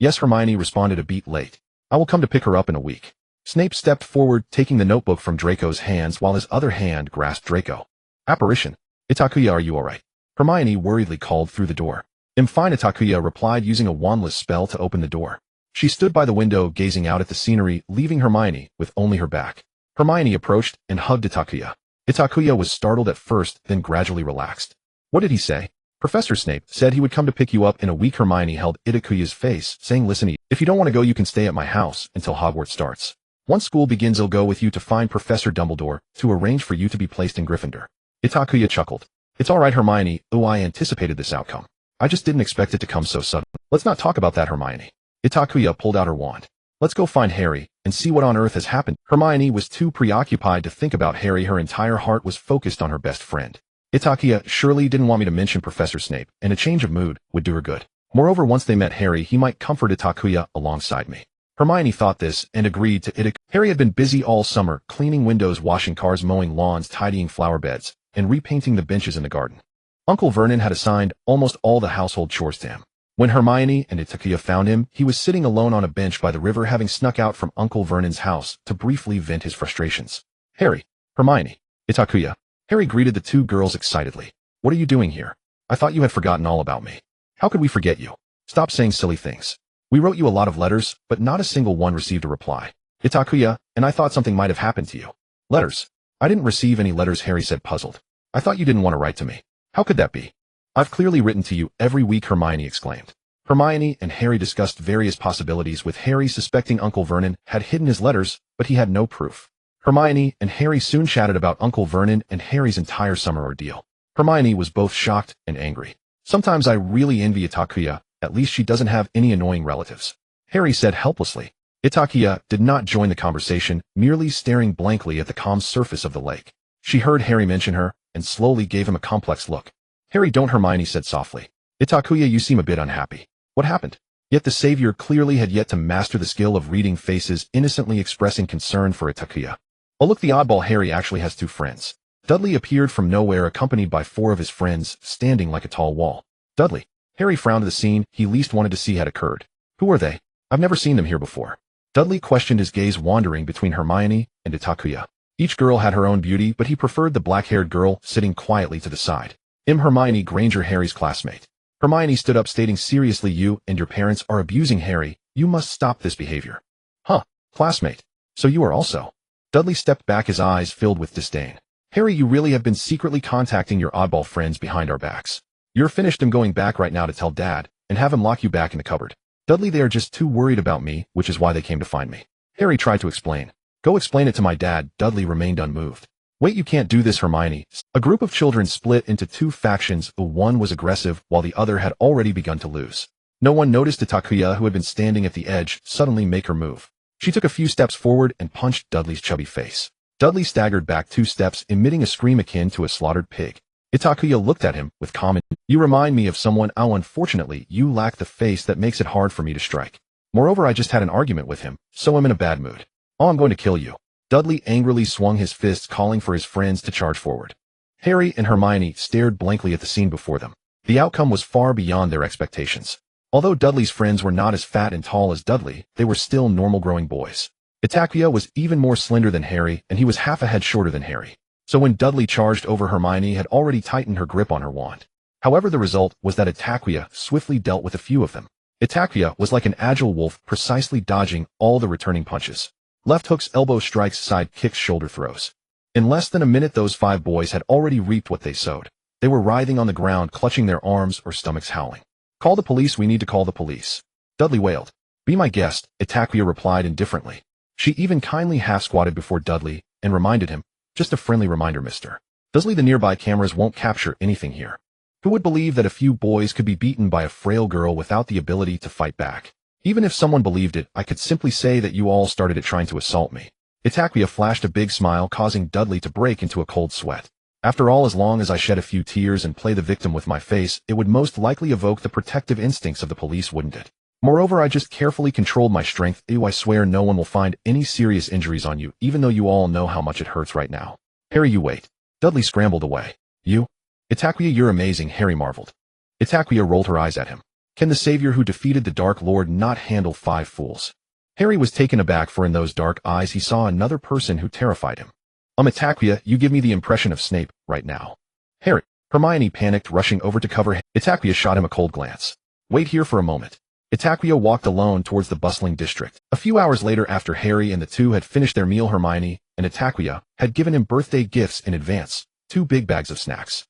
Yes, Hermione responded a beat late. I will come to pick her up in a week. Snape stepped forward, taking the notebook from Draco's hands while his other hand grasped Draco. Apparition. Itakua, are you alright? Hermione worriedly called through the door. I'm fine, Itakua replied, using a wandless spell to open the door. She stood by the window, gazing out at the scenery, leaving Hermione with only her back. Hermione approached and hugged Itakua. Itakua was startled at first, then gradually relaxed. What did he say? Professor Snape said he would come to pick you up in a week. Hermione held Itakuya's face, saying, listen, if you don't want to go, you can stay at my house until Hogwarts starts. Once school begins, I'll go with you to find Professor Dumbledore to arrange for you to be placed in Gryffindor. Itakuya chuckled. It's alright, Hermione. I anticipated this outcome. I just didn't expect it to come so sudden. Let's not talk about that, Hermione. Itakuya pulled out her wand. Let's go find Harry and see what on earth has happened. Hermione was too preoccupied to think about Harry. Her entire heart was focused on her best friend. Itakuya surely didn't want me to mention Professor Snape, and a change of mood would do her good. Moreover, once they met Harry, he might comfort Itakuya alongside me. Hermione thought this and agreed to Itakua. Harry had been busy all summer, cleaning windows, washing cars, mowing lawns, tidying flower beds, and repainting the benches in the garden. Uncle Vernon had assigned almost all the household chores to him. When Hermione and Itakua found him, he was sitting alone on a bench by the river, having snuck out from Uncle Vernon's house to briefly vent his frustrations. Harry, Hermione, Itakuya. Harry greeted the two girls excitedly. What are you doing here? I thought you had forgotten all about me. How could we forget you? Stop saying silly things. We wrote you a lot of letters, but not a single one received a reply. Itakuya, and I thought something might have happened to you. Letters? I didn't receive any letters, Harry said, puzzled. I thought you didn't want to write to me. How could that be? I've clearly written to you every week, Hermione exclaimed. Hermione and Harry discussed various possibilities, with Harry suspecting Uncle Vernon had hidden his letters, but he had no proof. Hermione and Harry soon chatted about Uncle Vernon and Harry's entire summer ordeal. Hermione was both shocked and angry. Sometimes I really envy Itakuya, at least she doesn't have any annoying relatives. Harry said helplessly. Itakuya did not join the conversation, merely staring blankly at the calm surface of the lake. She heard Harry mention her, and slowly gave him a complex look. Harry, don't, Hermione said softly. Itakuya, you seem a bit unhappy. What happened? Yet the savior clearly had yet to master the skill of reading faces, innocently expressing concern for Itakuya. Oh look, the oddball Harry actually has two friends. Dudley appeared from nowhere, accompanied by four of his friends, standing like a tall wall. Dudley. Harry frowned at the scene he least wanted to see had occurred. Who are they? I've never seen them here before. Dudley questioned, his gaze wandering between Hermione and Itakuya. Each girl had her own beauty, but he preferred the black-haired girl sitting quietly to the side. Hermione Granger, Harry's classmate. Hermione stood up, stating seriously, you and your parents are abusing Harry. You must stop this behavior. Huh, classmate. So you are also. Dudley stepped back, his eyes filled with disdain. Harry, you really have been secretly contacting your oddball friends behind our backs. You're finished. I'm going back right now to tell Dad, and have him lock you back in the cupboard. Dudley, they are just too worried about me, which is why they came to find me. Harry tried to explain. Go explain it to my dad. Dudley remained unmoved. Wait, you can't do this, Hermione. A group of children split into two factions. One was aggressive, while the other had already begun to lose. No one noticed Itakuya, who had been standing at the edge, suddenly make her move. She took a few steps forward and punched Dudley's chubby face. Dudley staggered back 2 steps, emitting a scream akin to a slaughtered pig. Itakuya looked at him with comment. You remind me of someone. Oh, unfortunately, you lack the face that makes it hard for me to strike. Moreover, I just had an argument with him, so I'm in a bad mood. Oh, I'm going to kill you. Dudley angrily swung his fists, calling for his friends to charge forward. Harry and Hermione stared blankly at the scene before them. The outcome was far beyond their expectations. Although Dudley's friends were not as fat and tall as Dudley, they were still normal-growing boys. Itakua was even more slender than Harry, and he was half a head shorter than Harry. So when Dudley charged over, Hermione had already tightened her grip on her wand. However, the result was that Itakua swiftly dealt with a few of them. Itakua was like an agile wolf, precisely dodging all the returning punches. Left hooks, elbow strikes, side kicks, shoulder throws. In less than a minute, those 5 boys had already reaped what they sowed. They were writhing on the ground, clutching their arms or stomachs, howling. Call the police, we need to call the police. Dudley wailed. Be my guest, Itakua replied indifferently. She even kindly half-squatted before Dudley and reminded him, just a friendly reminder, mister. Dudley, the nearby cameras won't capture anything here. Who would believe that a few boys could be beaten by a frail girl without the ability to fight back? Even if someone believed it, I could simply say that you all started it trying to assault me. Itakua flashed a big smile, causing Dudley to break into a cold sweat. After all, as long as I shed a few tears and play the victim with my face, it would most likely evoke the protective instincts of the police, wouldn't it? Moreover, I just carefully controlled my strength. Ew, I swear no one will find any serious injuries on you, even though you all know how much it hurts right now. Harry, you wait. Dudley scrambled away. You? Itakua, you're amazing, Harry marveled. Itakua rolled her eyes at him. Can the savior who defeated the Dark Lord not handle 5 fools? Harry was taken aback, for in those dark eyes he saw another person who terrified him. Itakua, you give me the impression of Snape right now. Harry. Hermione panicked, rushing over to cover him. Itakua shot him a cold glance. Wait here for a moment. Itakua walked alone towards the bustling district. A few hours later, after Harry and the two had finished their meal, Hermione and Itakua had given him birthday gifts in advance, 2 big bags of snacks.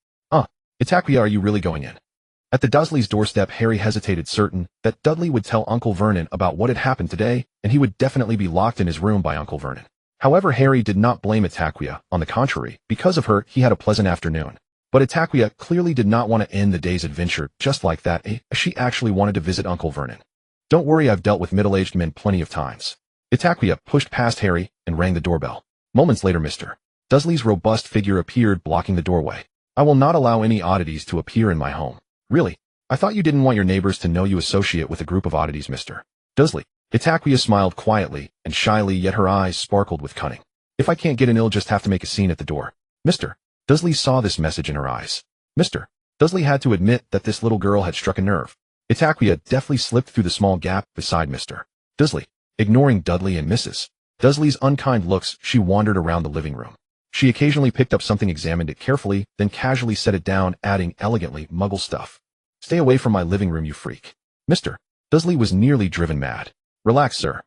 Itakua, are you really going in? At the Dursleys' doorstep, Harry hesitated, certain that Dudley would tell Uncle Vernon about what had happened today, and he would definitely be locked in his room by Uncle Vernon. However, Harry did not blame Itakua. On the contrary, because of her, he had a pleasant afternoon. But Itakua clearly did not want to end the day's adventure just like that. She actually wanted to visit Uncle Vernon. Don't worry, I've dealt with middle-aged men plenty of times. Itakua pushed past Harry and rang the doorbell. Moments later, Mr. Dursley's robust figure appeared, blocking the doorway. I will not allow any oddities to appear in my home. Really? I thought you didn't want your neighbors to know you associate with a group of oddities, Mr. Dursley. Itakua smiled quietly and shyly, yet her eyes sparkled with cunning. If I can't get in, I'll just have to make a scene at the door. Mr. Dursley saw this message in her eyes. Mr. Dursley had to admit that this little girl had struck a nerve. Itakua deftly slipped through the small gap beside Mr. Dursley. Ignoring Dudley and Mrs. Dursley's unkind looks, she wandered around the living room. She occasionally picked up something, examined it carefully, then casually set it down, adding elegantly, Muggle stuff. Stay away from my living room, you freak. Mr. Dursley was nearly driven mad. Relax, sir.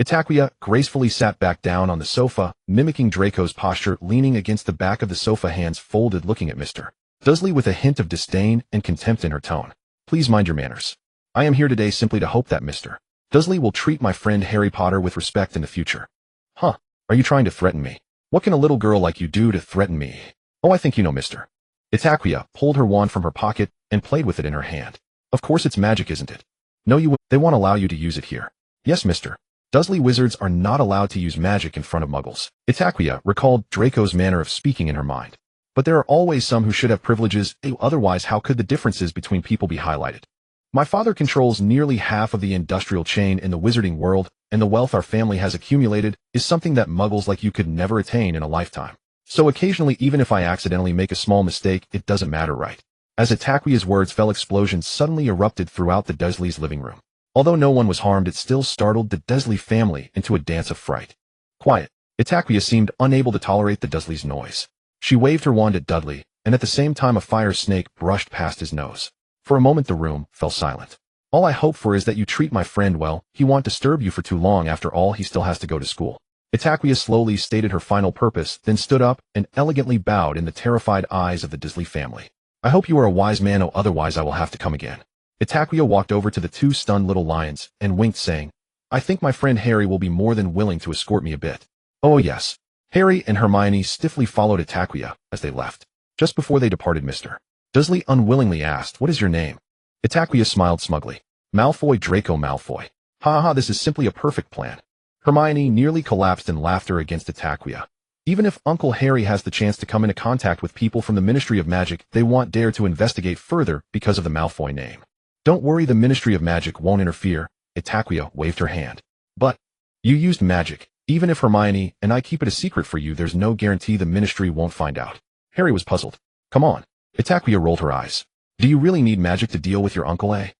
Itakua gracefully sat back down on the sofa, mimicking Draco's posture, leaning against the back of the sofa, hands folded, looking at Mr. Dursley with a hint of disdain and contempt in her tone. Please mind your manners. I am here today simply to hope that Mr. Dursley will treat my friend Harry Potter with respect in the future. Huh? Are you trying to threaten me? What can a little girl like you do to threaten me? Oh, I think you know, Mr. Itakua pulled her wand from her pocket and played with it in her hand. Of course it's magic, isn't it? No, they won't allow you to use it here. Yes, Mr. Dursley, wizards are not allowed to use magic in front of muggles. Itakua recalled Draco's manner of speaking in her mind. But there are always some who should have privileges, otherwise how could the differences between people be highlighted? My father controls nearly half of the industrial chain in the wizarding world, and the wealth our family has accumulated is something that muggles like you could never attain in a lifetime. So occasionally, even if I accidentally make a small mistake, it doesn't matter, right? As Itakua's words fell, explosions suddenly erupted throughout the Dursleys' living room. Although no one was harmed, it still startled the Dursley family into a dance of fright. Quiet. Itakua seemed unable to tolerate the Dursleys' noise. She waved her wand at Dudley, and at the same time a fire snake brushed past his nose. For a moment the room fell silent. All I hope for is that you treat my friend well. He won't disturb you for too long. After all, he still has to go to school. Itakua slowly stated her final purpose, then stood up and elegantly bowed in the terrified eyes of the Dursley family. I hope you are a wise man, or otherwise I will have to come again. Itakua walked over to the 2 stunned little lions and winked, saying, I think my friend Harry will be more than willing to escort me a bit. Oh yes. Harry and Hermione stiffly followed Itakua as they left. Just before they departed, Mr. Dursley unwillingly asked, What is your name? Itakua smiled smugly. Malfoy, Draco Malfoy. Ha ha, this is simply a perfect plan. Hermione nearly collapsed in laughter against Itakua. Even if Uncle Harry has the chance to come into contact with people from the Ministry of Magic, they won't dare to investigate further because of the Malfoy name. Don't worry, the Ministry of Magic won't interfere. Itakua waved her hand. But you used magic. Even if Hermione and I keep it a secret for you, there's no guarantee the Ministry won't find out. Harry was puzzled. Come on. Itakua rolled her eyes. Do you really need magic to deal with your uncle, eh?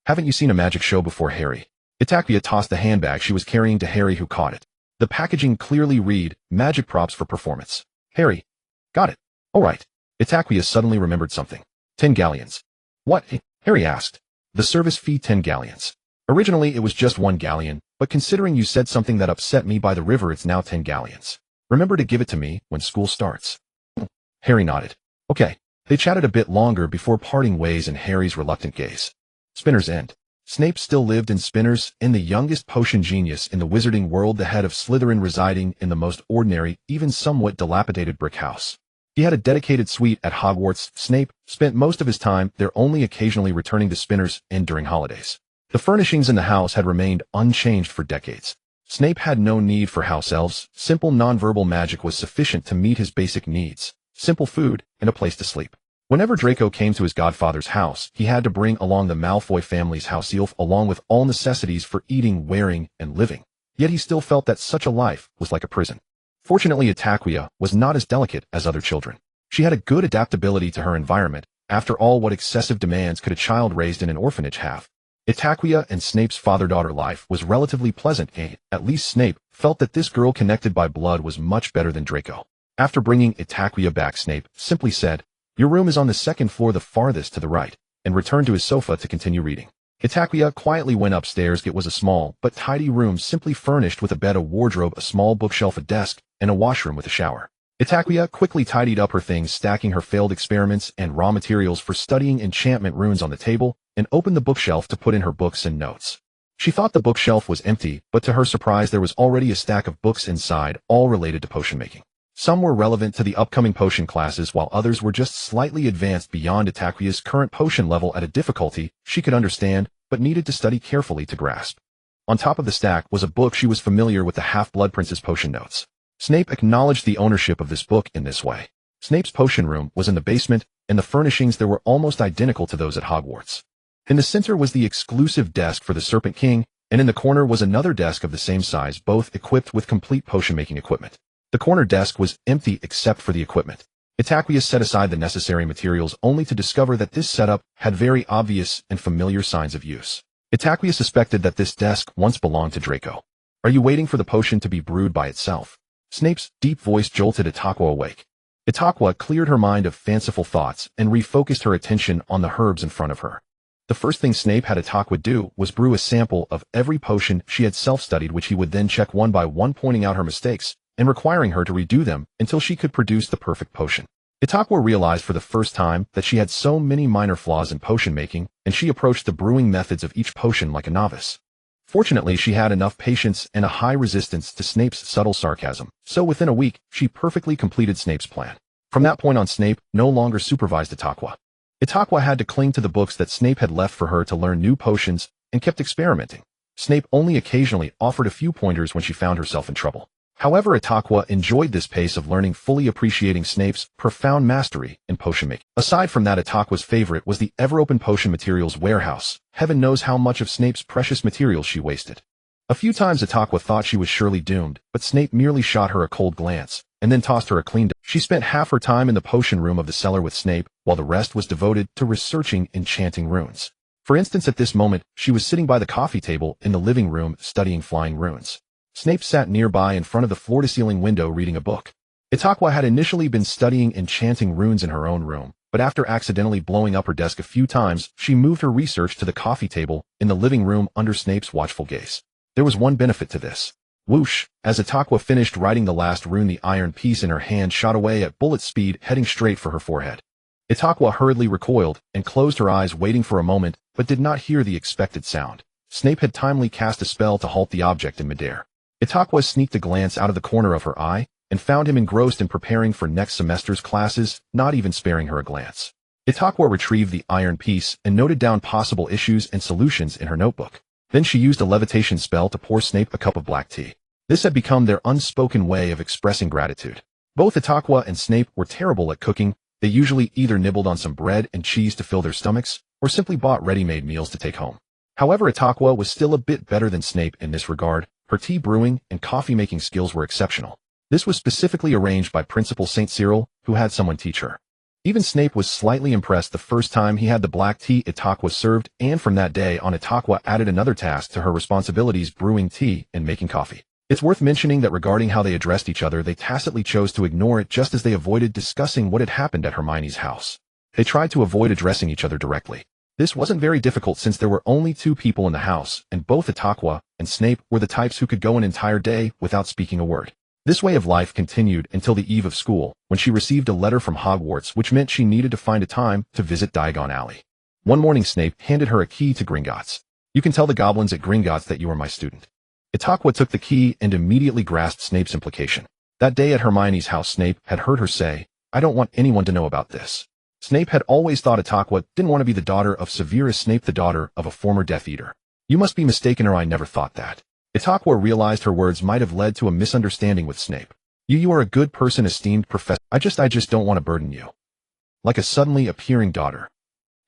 Haven't you seen a magic show before, Harry? Itakua tossed the handbag she was carrying to Harry, who caught it. The packaging clearly read, Magic Props for Performance. Harry. Got it. All right. Itakua suddenly remembered something. 10 galleons. What? Harry asked. The service fee, 10 galleons. Originally it was just 1 galleon, but considering you said something that upset me by the river, it's now 10 galleons. Remember to give it to me when school starts. Harry nodded. Okay. They chatted a bit longer before parting ways in Harry's reluctant gaze. Spinner's End. Snape still lived in Spinner's End, the youngest potion genius in the wizarding world, the head of Slytherin, residing in the most ordinary, even somewhat dilapidated brick house. He had a dedicated suite at Hogwarts. Snape spent most of his time there, only occasionally returning to Spinner's End during holidays. The furnishings in the house had remained unchanged for decades. Snape had no need for house elves. Simple nonverbal magic was sufficient to meet his basic needs. simple food, and a place to sleep. Whenever Draco came to his godfather's house, he had to bring along the Malfoy family's house elf along with all necessities for eating, wearing, and living. Yet he still felt that such a life was like a prison. Fortunately, Itakua was not as delicate as other children. She had a good adaptability to her environment. After all, what excessive demands could a child raised in an orphanage have? Itakua and Snape's father-daughter life was relatively pleasant, and at least Snape felt that this girl connected by blood was much better than Draco. After bringing Itakua back, Snape simply said, "Your room is on the second floor, the farthest to the right," and returned to his sofa to continue reading. Itakua quietly went upstairs. It was a small but tidy room simply furnished with a bed, a wardrobe, a small bookshelf, a desk, and a washroom with a shower. Itakua quickly tidied up her things, stacking her failed experiments and raw materials for studying enchantment runes on the table, and opened the bookshelf to put in her books and notes. She thought the bookshelf was empty, but to her surprise there was already a stack of books inside, all related to potion making. Some were relevant to the upcoming potion classes, while others were just slightly advanced beyond Itakua's current potion level at a difficulty she could understand, but needed to study carefully to grasp. On top of the stack was a book she was familiar with, the Half-Blood Prince's potion notes. Snape acknowledged the ownership of this book in this way. Snape's potion room was in the basement, and the furnishings there were almost identical to those at Hogwarts. In the center was the exclusive desk for the Serpent King, and in the corner was another desk of the same size, both equipped with complete potion-making equipment. The corner desk was empty except for the equipment. Itakua set aside the necessary materials only to discover that this setup had very obvious and familiar signs of use. Itakua suspected that this desk once belonged to Draco. "Are you waiting for the potion to be brewed by itself?" Snape's deep voice jolted Itakua awake. Itakua cleared her mind of fanciful thoughts and refocused her attention on the herbs in front of her. The first thing Snape had Itakua do was brew a sample of every potion she had self-studied, which he would then check one by one, pointing out her mistakes and requiring her to redo them until she could produce the perfect potion. Itakua realized for the first time that she had so many minor flaws in potion making, and she approached the brewing methods of each potion like a novice. Fortunately, she had enough patience and a high resistance to Snape's subtle sarcasm, so within a week, she perfectly completed Snape's plan. From that point on, Snape no longer supervised Itakua. Itakua had to cling to the books that Snape had left for her to learn new potions and kept experimenting. Snape only occasionally offered a few pointers when she found herself in trouble. However, Itakua enjoyed this pace of learning, fully appreciating Snape's profound mastery in potion making. Aside from that, Itakua's favorite was the ever-open potion materials warehouse. Heaven knows how much of Snape's precious materials she wasted. A few times Itakua thought she was surely doomed, but Snape merely shot her a cold glance, and then tossed her a clean. She spent half her time in the potion room of the cellar with Snape, while the rest was devoted to researching enchanting runes. For instance, at this moment, she was sitting by the coffee table in the living room studying flying runes. Snape sat nearby in front of the floor-to-ceiling window reading a book. Itakua had initially been studying enchanting runes in her own room, but after accidentally blowing up her desk a few times, she moved her research to the coffee table in the living room under Snape's watchful gaze. There was one benefit to this. Whoosh! As Itakua finished writing the last rune, the iron piece in her hand shot away at bullet speed, heading straight for her forehead. Itakua hurriedly recoiled and closed her eyes, waiting for a moment, but did not hear the expected sound. Snape had timely cast a spell to halt the object in midair. Itakua sneaked a glance out of the corner of her eye and found him engrossed in preparing for next semester's classes, not even sparing her a glance. Itakua retrieved the iron piece and noted down possible issues and solutions in her notebook. Then she used a levitation spell to pour Snape a cup of black tea. This had become their unspoken way of expressing gratitude. Both Itakua and Snape were terrible at cooking. They usually either nibbled on some bread and cheese to fill their stomachs, or simply bought ready-made meals to take home. However, Itakua was still a bit better than Snape in this regard. Her tea brewing and coffee-making skills were exceptional. This was specifically arranged by Principal Saint Cyr, who had someone teach her. Even Snape was slightly impressed the first time he had the black tea Itakua served, and from that day on, Itakua added another task to her responsibilities: brewing tea and making coffee. It's worth mentioning that regarding how they addressed each other, they tacitly chose to ignore it, just as they avoided discussing what had happened at Hermione's house. They tried to avoid addressing each other directly. This wasn't very difficult since there were only two people in the house, and both Itakua and Snape were the types who could go an entire day without speaking a word. This way of life continued until the eve of school, when she received a letter from Hogwarts, which meant she needed to find a time to visit Diagon Alley. One morning, Snape handed her a key to Gringotts. "You can tell the goblins at Gringotts that you are my student." Itakua took the key and immediately grasped Snape's implication. That day at Hermione's house, Snape had heard her say, "I don't want anyone to know about this." Snape had always thought Itakua didn't want to be the daughter of Severus Snape, the daughter of a former Death Eater. "You must be mistaken, or I never thought that." Itakua realized her words might have led to a misunderstanding with Snape. You are a good person, esteemed professor. I just don't want to burden you. Like a suddenly appearing daughter.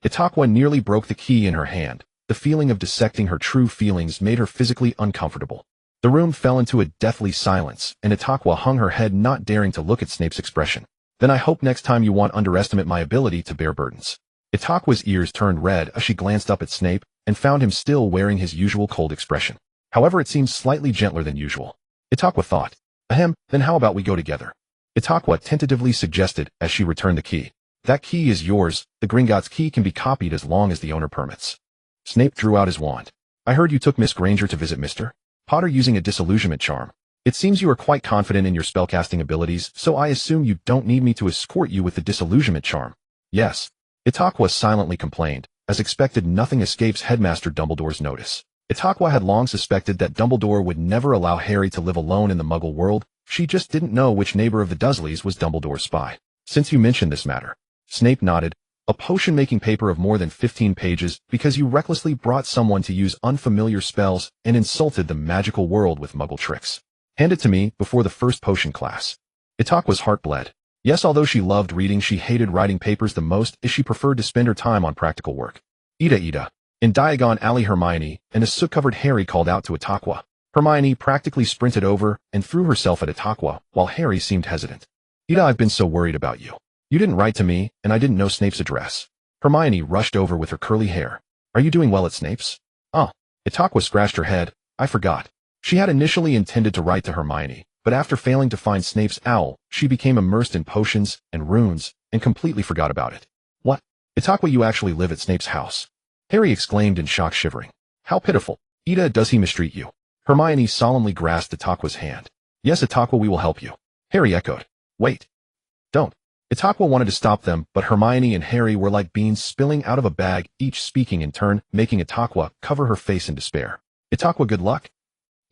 Itakua nearly broke the key in her hand. The feeling of dissecting her true feelings made her physically uncomfortable. The room fell into a deathly silence, and Itakua hung her head, not daring to look at Snape's expression. Then I hope next time you won't underestimate my ability to bear burdens. Itakua's ears turned red as she glanced up at Snape and found him still wearing his usual cold expression. However, it seemed slightly gentler than usual. Itakua thought, "Ahem, then how about we go together?" Itakua tentatively suggested as she returned the key. "That key is yours. The Gringotts key can be copied as long as the owner permits." Snape drew out his wand. "I heard you took Miss Granger to visit Mr. Potter using a disillusionment charm. It seems you are quite confident in your spellcasting abilities, so I assume you don't need me to escort you with the disillusionment charm." "Yes." Itakua silently complained. As expected, nothing escapes Headmaster Dumbledore's notice. Itakua had long suspected that Dumbledore would never allow Harry to live alone in the Muggle world. She just didn't know which neighbor of the Dursleys was Dumbledore's spy. "Since you mentioned this matter," Snape nodded, "a potion-making paper of more than 15 pages because you recklessly brought someone to use unfamiliar spells and insulted the magical world with Muggle tricks. Hand it to me before the first potion class." Itakua's heart bled. Yes, although she loved reading, she hated writing papers the most, as she preferred to spend her time on practical work. Ida. In Diagon Alley, Hermione and a soot-covered Harry called out to Itakua. Hermione practically sprinted over and threw herself at Itakua, while Harry seemed hesitant. "Ida, I've been so worried about you. You didn't write to me, and I didn't know Snape's address." Hermione rushed over with her curly hair. "Are you doing well at Snape's?" "Oh." Itakua scratched her head. "I forgot." She had initially intended to write to Hermione, but after failing to find Snape's owl, she became immersed in potions and runes and completely forgot about it. "What? Itakua, you actually live at Snape's house?" Harry exclaimed in shock, shivering. "How pitiful. Ida, does he mistreat you?" Hermione solemnly grasped Itakua's hand. "Yes, Itakua, we will help you." Harry echoed. "Wait. Don't." Itakua wanted to stop them, but Hermione and Harry were like beans spilling out of a bag, each speaking in turn, making Itakua cover her face in despair. "Itakua, good luck."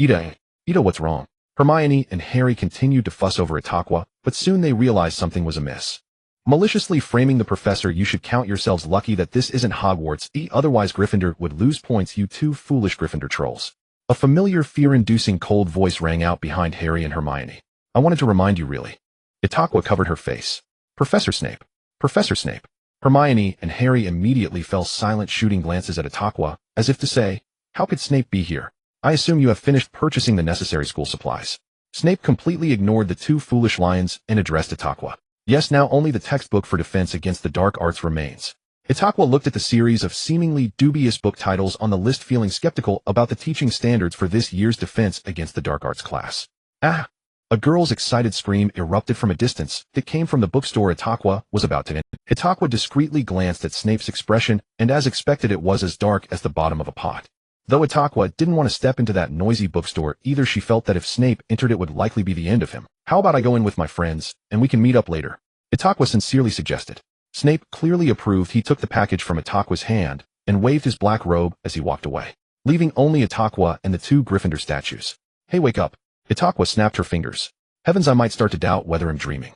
Ida, what's wrong?" Hermione and Harry continued to fuss over Itakua, but soon they realized something was amiss. Maliciously framing the professor, "You should count yourselves lucky that this isn't Hogwarts, otherwise Gryffindor would lose points, you two foolish Gryffindor trolls." A familiar fear-inducing cold voice rang out behind Harry and Hermione. "I wanted to remind you, really." Itakua covered her face. "Professor Snape. Professor Snape." Hermione and Harry immediately fell silent, shooting glances at Itakua, as if to say, "How could Snape be here? I assume you have finished purchasing the necessary school supplies." Snape completely ignored the two foolish lions and addressed Itakua. "Yes, now only the textbook for defense against the dark arts remains." Itakua looked at the series of seemingly dubious book titles on the list, feeling skeptical about the teaching standards for this year's defense against the dark arts class. "Ah!" A girl's excited scream erupted from a distance. It came from the bookstore Itakua was about to enter. Itakua discreetly glanced at Snape's expression, and as expected, it was as dark as the bottom of a pot. Though Itakua didn't want to step into that noisy bookstore either, she felt that if Snape entered, it would likely be the end of him. "How about I go in with my friends, and we can meet up later?" Itakua sincerely suggested. Snape clearly approved. He took the package from Itakua's hand and waved his black robe as he walked away, leaving only Itakua and the two Gryffindor statues. "Hey, wake up." Itakua snapped her fingers. "Heavens, I might start to doubt whether I'm dreaming."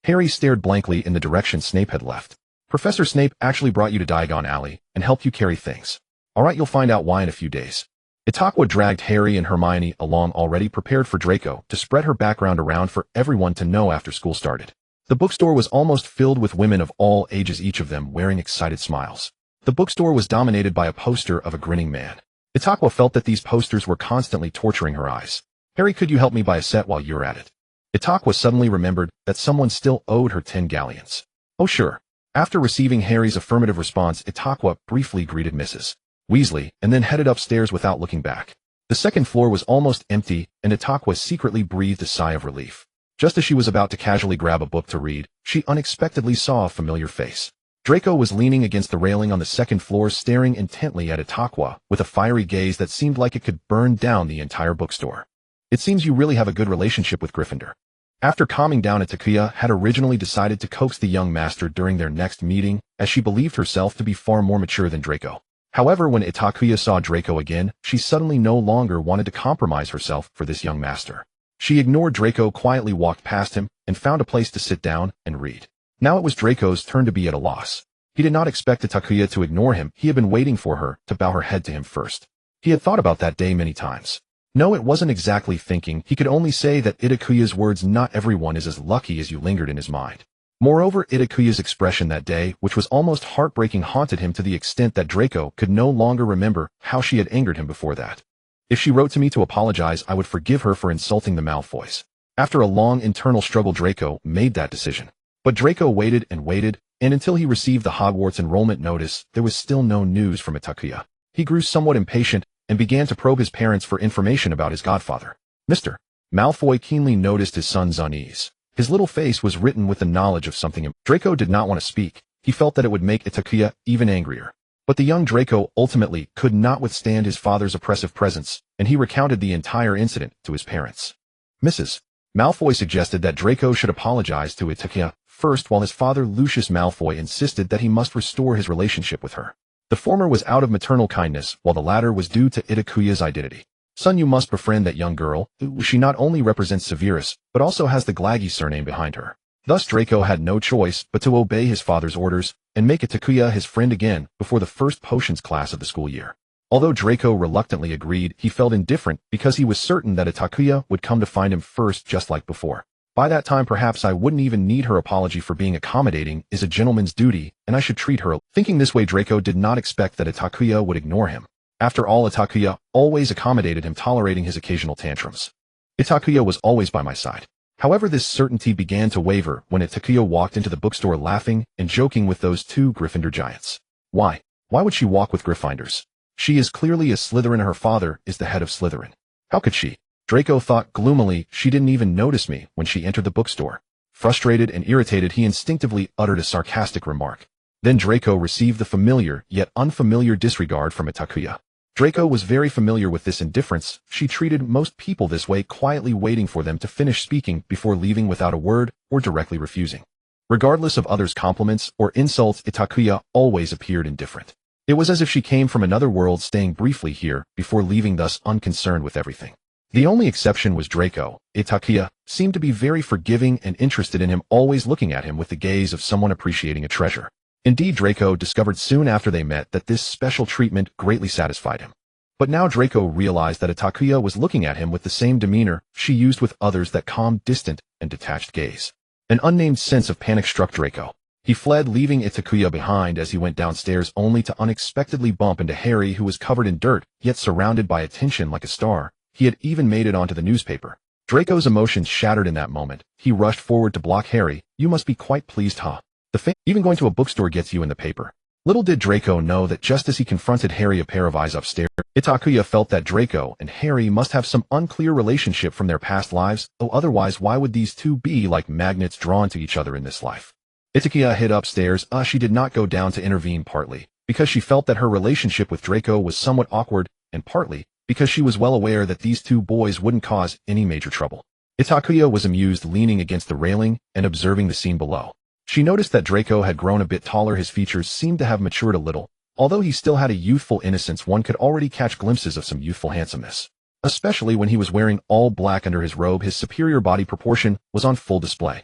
Harry stared blankly in the direction Snape had left. "Professor Snape actually brought you to Diagon Alley and helped you carry things. All right, you'll find out why in a few days." Itakua dragged Harry and Hermione along, already prepared for Draco to spread her background around for everyone to know after school started. The bookstore was almost filled with women of all ages, each of them wearing excited smiles. The bookstore was dominated by a poster of a grinning man. Itakua felt that these posters were constantly torturing her eyes. "Harry, could you help me buy a set while you're at it?" Itakua suddenly remembered that someone still owed her 10 galleons. "Oh, sure." After receiving Harry's affirmative response, Itakua briefly greeted Mrs. Weasley and then headed upstairs without looking back. The second floor was almost empty, and Itakua secretly breathed a sigh of relief. Just as she was about to casually grab a book to read, she unexpectedly saw a familiar face. Draco was leaning against the railing on the second floor, staring intently at Itakua with a fiery gaze that seemed like it could burn down the entire bookstore. "It seems you really have a good relationship with Gryffindor." After calming down, Itakua had originally decided to coax the young master during their next meeting, as she believed herself to be far more mature than Draco. However, when Itakua saw Draco again, she suddenly no longer wanted to compromise herself for this young master. She ignored Draco, quietly walked past him, and found a place to sit down and read. Now it was Draco's turn to be at a loss. He did not expect Itakua to ignore him. He had been waiting for her to bow her head to him first. He had thought about that day many times. No, it wasn't exactly thinking. He could only say that Itakuya's words, "not everyone is as lucky as you," lingered in his mind. Moreover, Itakuya's expression that day, which was almost heartbreaking, haunted him to the extent that Draco could no longer remember how she had angered him before that. If she wrote to me to apologize, I would forgive her for insulting the Malfoys. After a long internal struggle, Draco made that decision. But Draco waited and waited, and until he received the Hogwarts enrollment notice, there was still no news from Itakuya. He grew somewhat impatient and began to probe his parents for information about his godfather. Mr. Malfoy keenly noticed his son's unease. His little face was written with the knowledge of something. Draco did not want to speak. He felt that it would make Itakuya even angrier. But the young Draco ultimately could not withstand his father's oppressive presence, and he recounted the entire incident to his parents. Mrs. Malfoy suggested that Draco should apologize to Itakua first, while his father Lucius Malfoy insisted that he must restore his relationship with her. The former was out of maternal kindness, while the latter was due to Itakuya's identity. Son, you must befriend that young girl. She not only represents Severus, but also has the Glaggy surname behind her. Thus Draco had no choice but to obey his father's orders and make Itakuya his friend again before the first potions class of the school year. Although Draco reluctantly agreed, he felt indifferent because he was certain that Itakuya would come to find him first, just like before. By that time, perhaps I wouldn't even need her apology, for being accommodating is a gentleman's duty, and I should treat her. Thinking this way, Draco did not expect that Itakuya would ignore him. After all, Itakuya always accommodated him, tolerating his occasional tantrums. Itakuya was always by my side. However, this certainty began to waver when Itakuya walked into the bookstore laughing and joking with those two Gryffindor giants. Why? Why would she walk with Gryffindors? She is clearly a Slytherin. Her father is the head of Slytherin. How could she? Draco thought gloomily. She didn't even notice me when she entered the bookstore. Frustrated and irritated, he instinctively uttered a sarcastic remark. Then Draco received the familiar yet unfamiliar disregard from Itakuya. Draco was very familiar with this indifference. She treated most people this way, quietly waiting for them to finish speaking before leaving without a word or directly refusing. Regardless of others' compliments or insults, Itakuya always appeared indifferent. It was as if she came from another world, staying briefly here before leaving, thus unconcerned with everything. The only exception was Draco. Itakuya seemed to be very forgiving and interested in him, always looking at him with the gaze of someone appreciating a treasure. Indeed, Draco discovered soon after they met that this special treatment greatly satisfied him. But now Draco realized that Itakuya was looking at him with the same demeanor she used with others, that calm, distant, and detached gaze. An unnamed sense of panic struck Draco. He fled, leaving Itakuya behind. As he went downstairs, only to unexpectedly bump into Harry, who was covered in dirt, yet surrounded by attention like a star. He had even made it onto the newspaper. Draco's emotions shattered in that moment. He rushed forward to block Harry. You must be quite pleased, huh? Even going to a bookstore gets you in the paper. Little did Draco know that just as he confronted Harry, a pair of eyes upstairs, Itakuya felt that Draco and Harry must have some unclear relationship from their past lives, though otherwise why would these two be like magnets drawn to each other in this life? Itakuya hid upstairs. She did not go down to intervene, partly because she felt that her relationship with Draco was somewhat awkward, and partly because she was well aware that these two boys wouldn't cause any major trouble. Itakuya was amused, leaning against the railing and observing the scene below. She noticed that Draco had grown a bit taller. His features seemed to have matured a little. Although he still had a youthful innocence, one could already catch glimpses of some youthful handsomeness. Especially when he was wearing all black under his robe, his superior body proportion was on full display.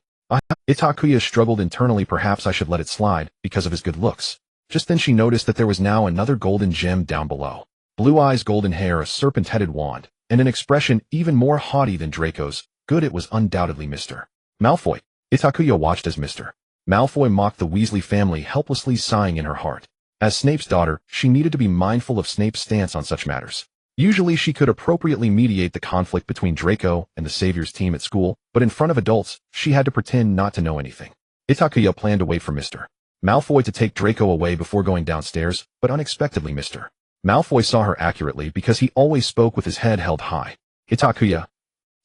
Itakuya struggled internally. Perhaps I should let it slide because of his good looks. Just then she noticed that there was now another golden gem down below. Blue eyes, golden hair, a serpent-headed wand, and an expression even more haughty than Draco's. Good, it was undoubtedly Mr. Malfoy. Itakuya watched as Mr. Malfoy mocked the Weasley family, helplessly sighing in her heart. As Snape's daughter, she needed to be mindful of Snape's stance on such matters. Usually she could appropriately mediate the conflict between Draco and the Savior's team at school, but in front of adults, she had to pretend not to know anything. Itakuya planned to wait for Mr. Malfoy to take Draco away before going downstairs, but unexpectedly Mr. Malfoy saw her accurately because he always spoke with his head held high. Itakuya.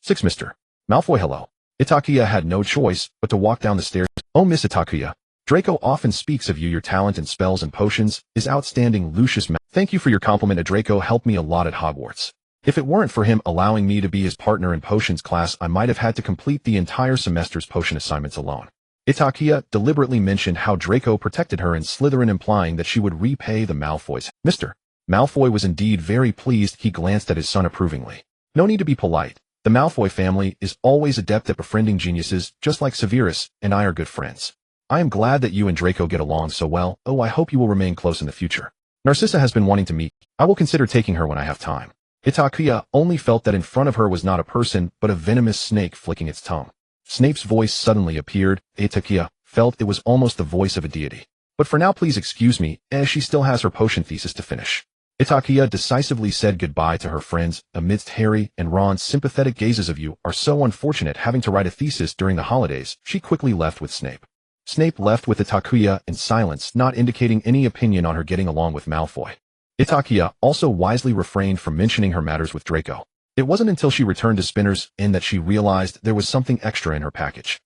6 Mr. Malfoy, hello. Itakuya had no choice but to walk down the stairs. Oh, Miss Itakuya. Draco often speaks of you. Your talent in spells and potions is outstanding. Lucius Thank you for your compliment. Draco helped me a lot at Hogwarts. If it weren't for him allowing me to be his partner in potions class, I might have had to complete the entire semester's potion assignments alone. Itakuya deliberately mentioned how Draco protected her in Slytherin, implying that she would repay the Malfoys. Mr. Malfoy was indeed very pleased. He glanced at his son approvingly. No need to be polite. The Malfoy family is always adept at befriending geniuses, just like Severus and I are good friends. I am glad that you and Draco get along so well. Oh, I hope you will remain close in the future. Narcissa has been wanting to meet. I will consider taking her when I have time. Itakua only felt that in front of her was not a person, but a venomous snake flicking its tongue. Snape's voice suddenly appeared. Itakua felt it was almost the voice of a deity. But for now please excuse me, as she still has her potion thesis to finish. Itakua decisively said goodbye to her friends amidst Harry and Ron's sympathetic gazes. Of you are so unfortunate having to write a thesis during the holidays. She quickly left with Snape. Snape left with Itakua in silence, not indicating any opinion on her getting along with Malfoy. Itakua also wisely refrained from mentioning her matters with Draco. It wasn't until she returned to Spinner's Inn that she realized there was something extra in her package.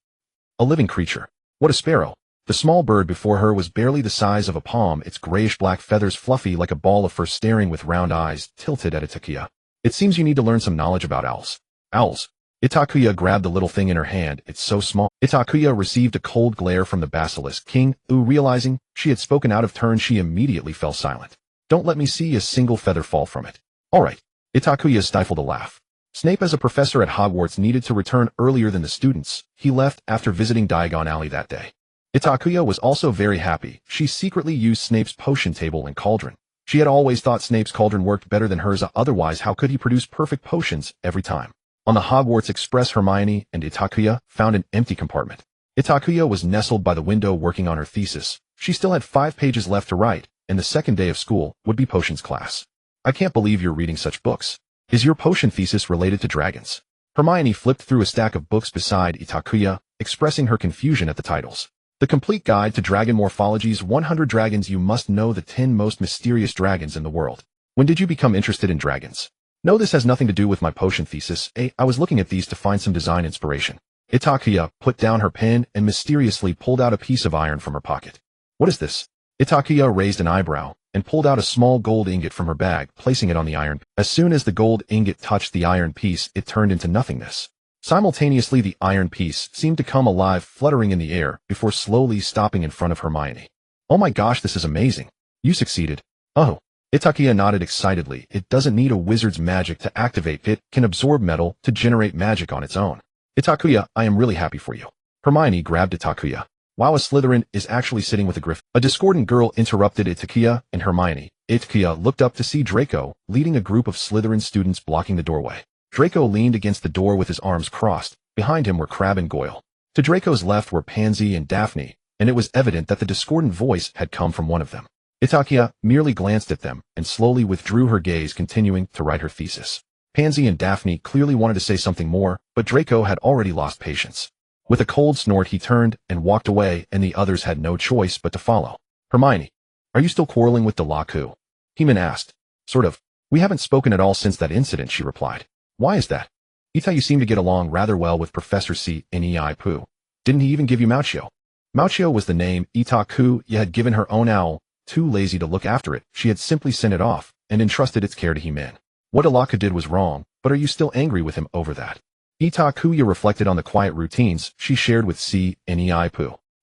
A living creature. What a sparrow. The small bird before her was barely the size of a palm, its grayish-black feathers fluffy like a ball of fur, staring with round eyes tilted at Itakua. It seems you need to learn some knowledge about owls. Owls. Itakua grabbed the little thing in her hand. It's so small. Itakua received a cold glare from the basilisk king, who, realizing she had spoken out of turn, she immediately fell silent. Don't let me see a single feather fall from it. All right. Itakua stifled a laugh. Snape, as a professor at Hogwarts, needed to return earlier than the students. He left after visiting Diagon Alley that day. Itakua was also very happy. She secretly used Snape's potion table and cauldron. She had always thought Snape's cauldron worked better than hers, otherwise how could he produce perfect potions every time? On the Hogwarts Express, Hermione and Itakua found an empty compartment. Itakua was nestled by the window working on her thesis. She still had 5 pages left to write, and the second day of school would be potions class. I can't believe you're reading such books. Is your potion thesis related to dragons? Hermione flipped through a stack of books beside Itakua, expressing her confusion at the titles. The Complete Guide to Dragon Morphologies, 100 Dragons You Must Know, the 10 Most Mysterious Dragons in the World. When did you become interested in dragons? No, this has nothing to do with my potion thesis. I was looking at these to find some design inspiration. Itakua put down her pen and mysteriously pulled out a piece of iron from her pocket. What is this? Itakua raised an eyebrow and pulled out a small gold ingot from her bag, placing it on the iron. As soon as the gold ingot touched the iron piece, it turned into nothingness. Simultaneously, the iron piece seemed to come alive, fluttering in the air before slowly stopping in front of Hermione. Oh my gosh, this is amazing. You succeeded. Oh. Itakua nodded excitedly. It doesn't need a wizard's magic to activate. It can absorb metal to generate magic on its own. Itakua, I am really happy for you. Hermione grabbed Itakua. Wow, a Slytherin is actually sitting with a Griff. A discordant girl interrupted Itakua and Hermione. Itakua looked up to see Draco, leading a group of Slytherin students blocking the doorway. Draco leaned against the door with his arms crossed. Behind him were Crabbe and Goyle. To Draco's left were Pansy and Daphne, and it was evident that the discordant voice had come from one of them. Itakua merely glanced at them and slowly withdrew her gaze, continuing to write her thesis. Pansy and Daphne clearly wanted to say something more, but Draco had already lost patience. With a cold snort, he turned and walked away, and the others had no choice but to follow. Hermione, are you still quarreling with Delacour? Heman asked. Sort of. We haven't spoken at all since that incident, she replied. Why is that? You seem to get along rather well with Professor Cyr. Didn't he even give you Mauchio? Mauchio was the name Itakua had given her own owl. Too lazy to look after it, she had simply sent it off and entrusted its care to Heman. What Delacour did was wrong, but are you still angry with him over that? Itakua reflected on the quiet routines she shared with Cyr.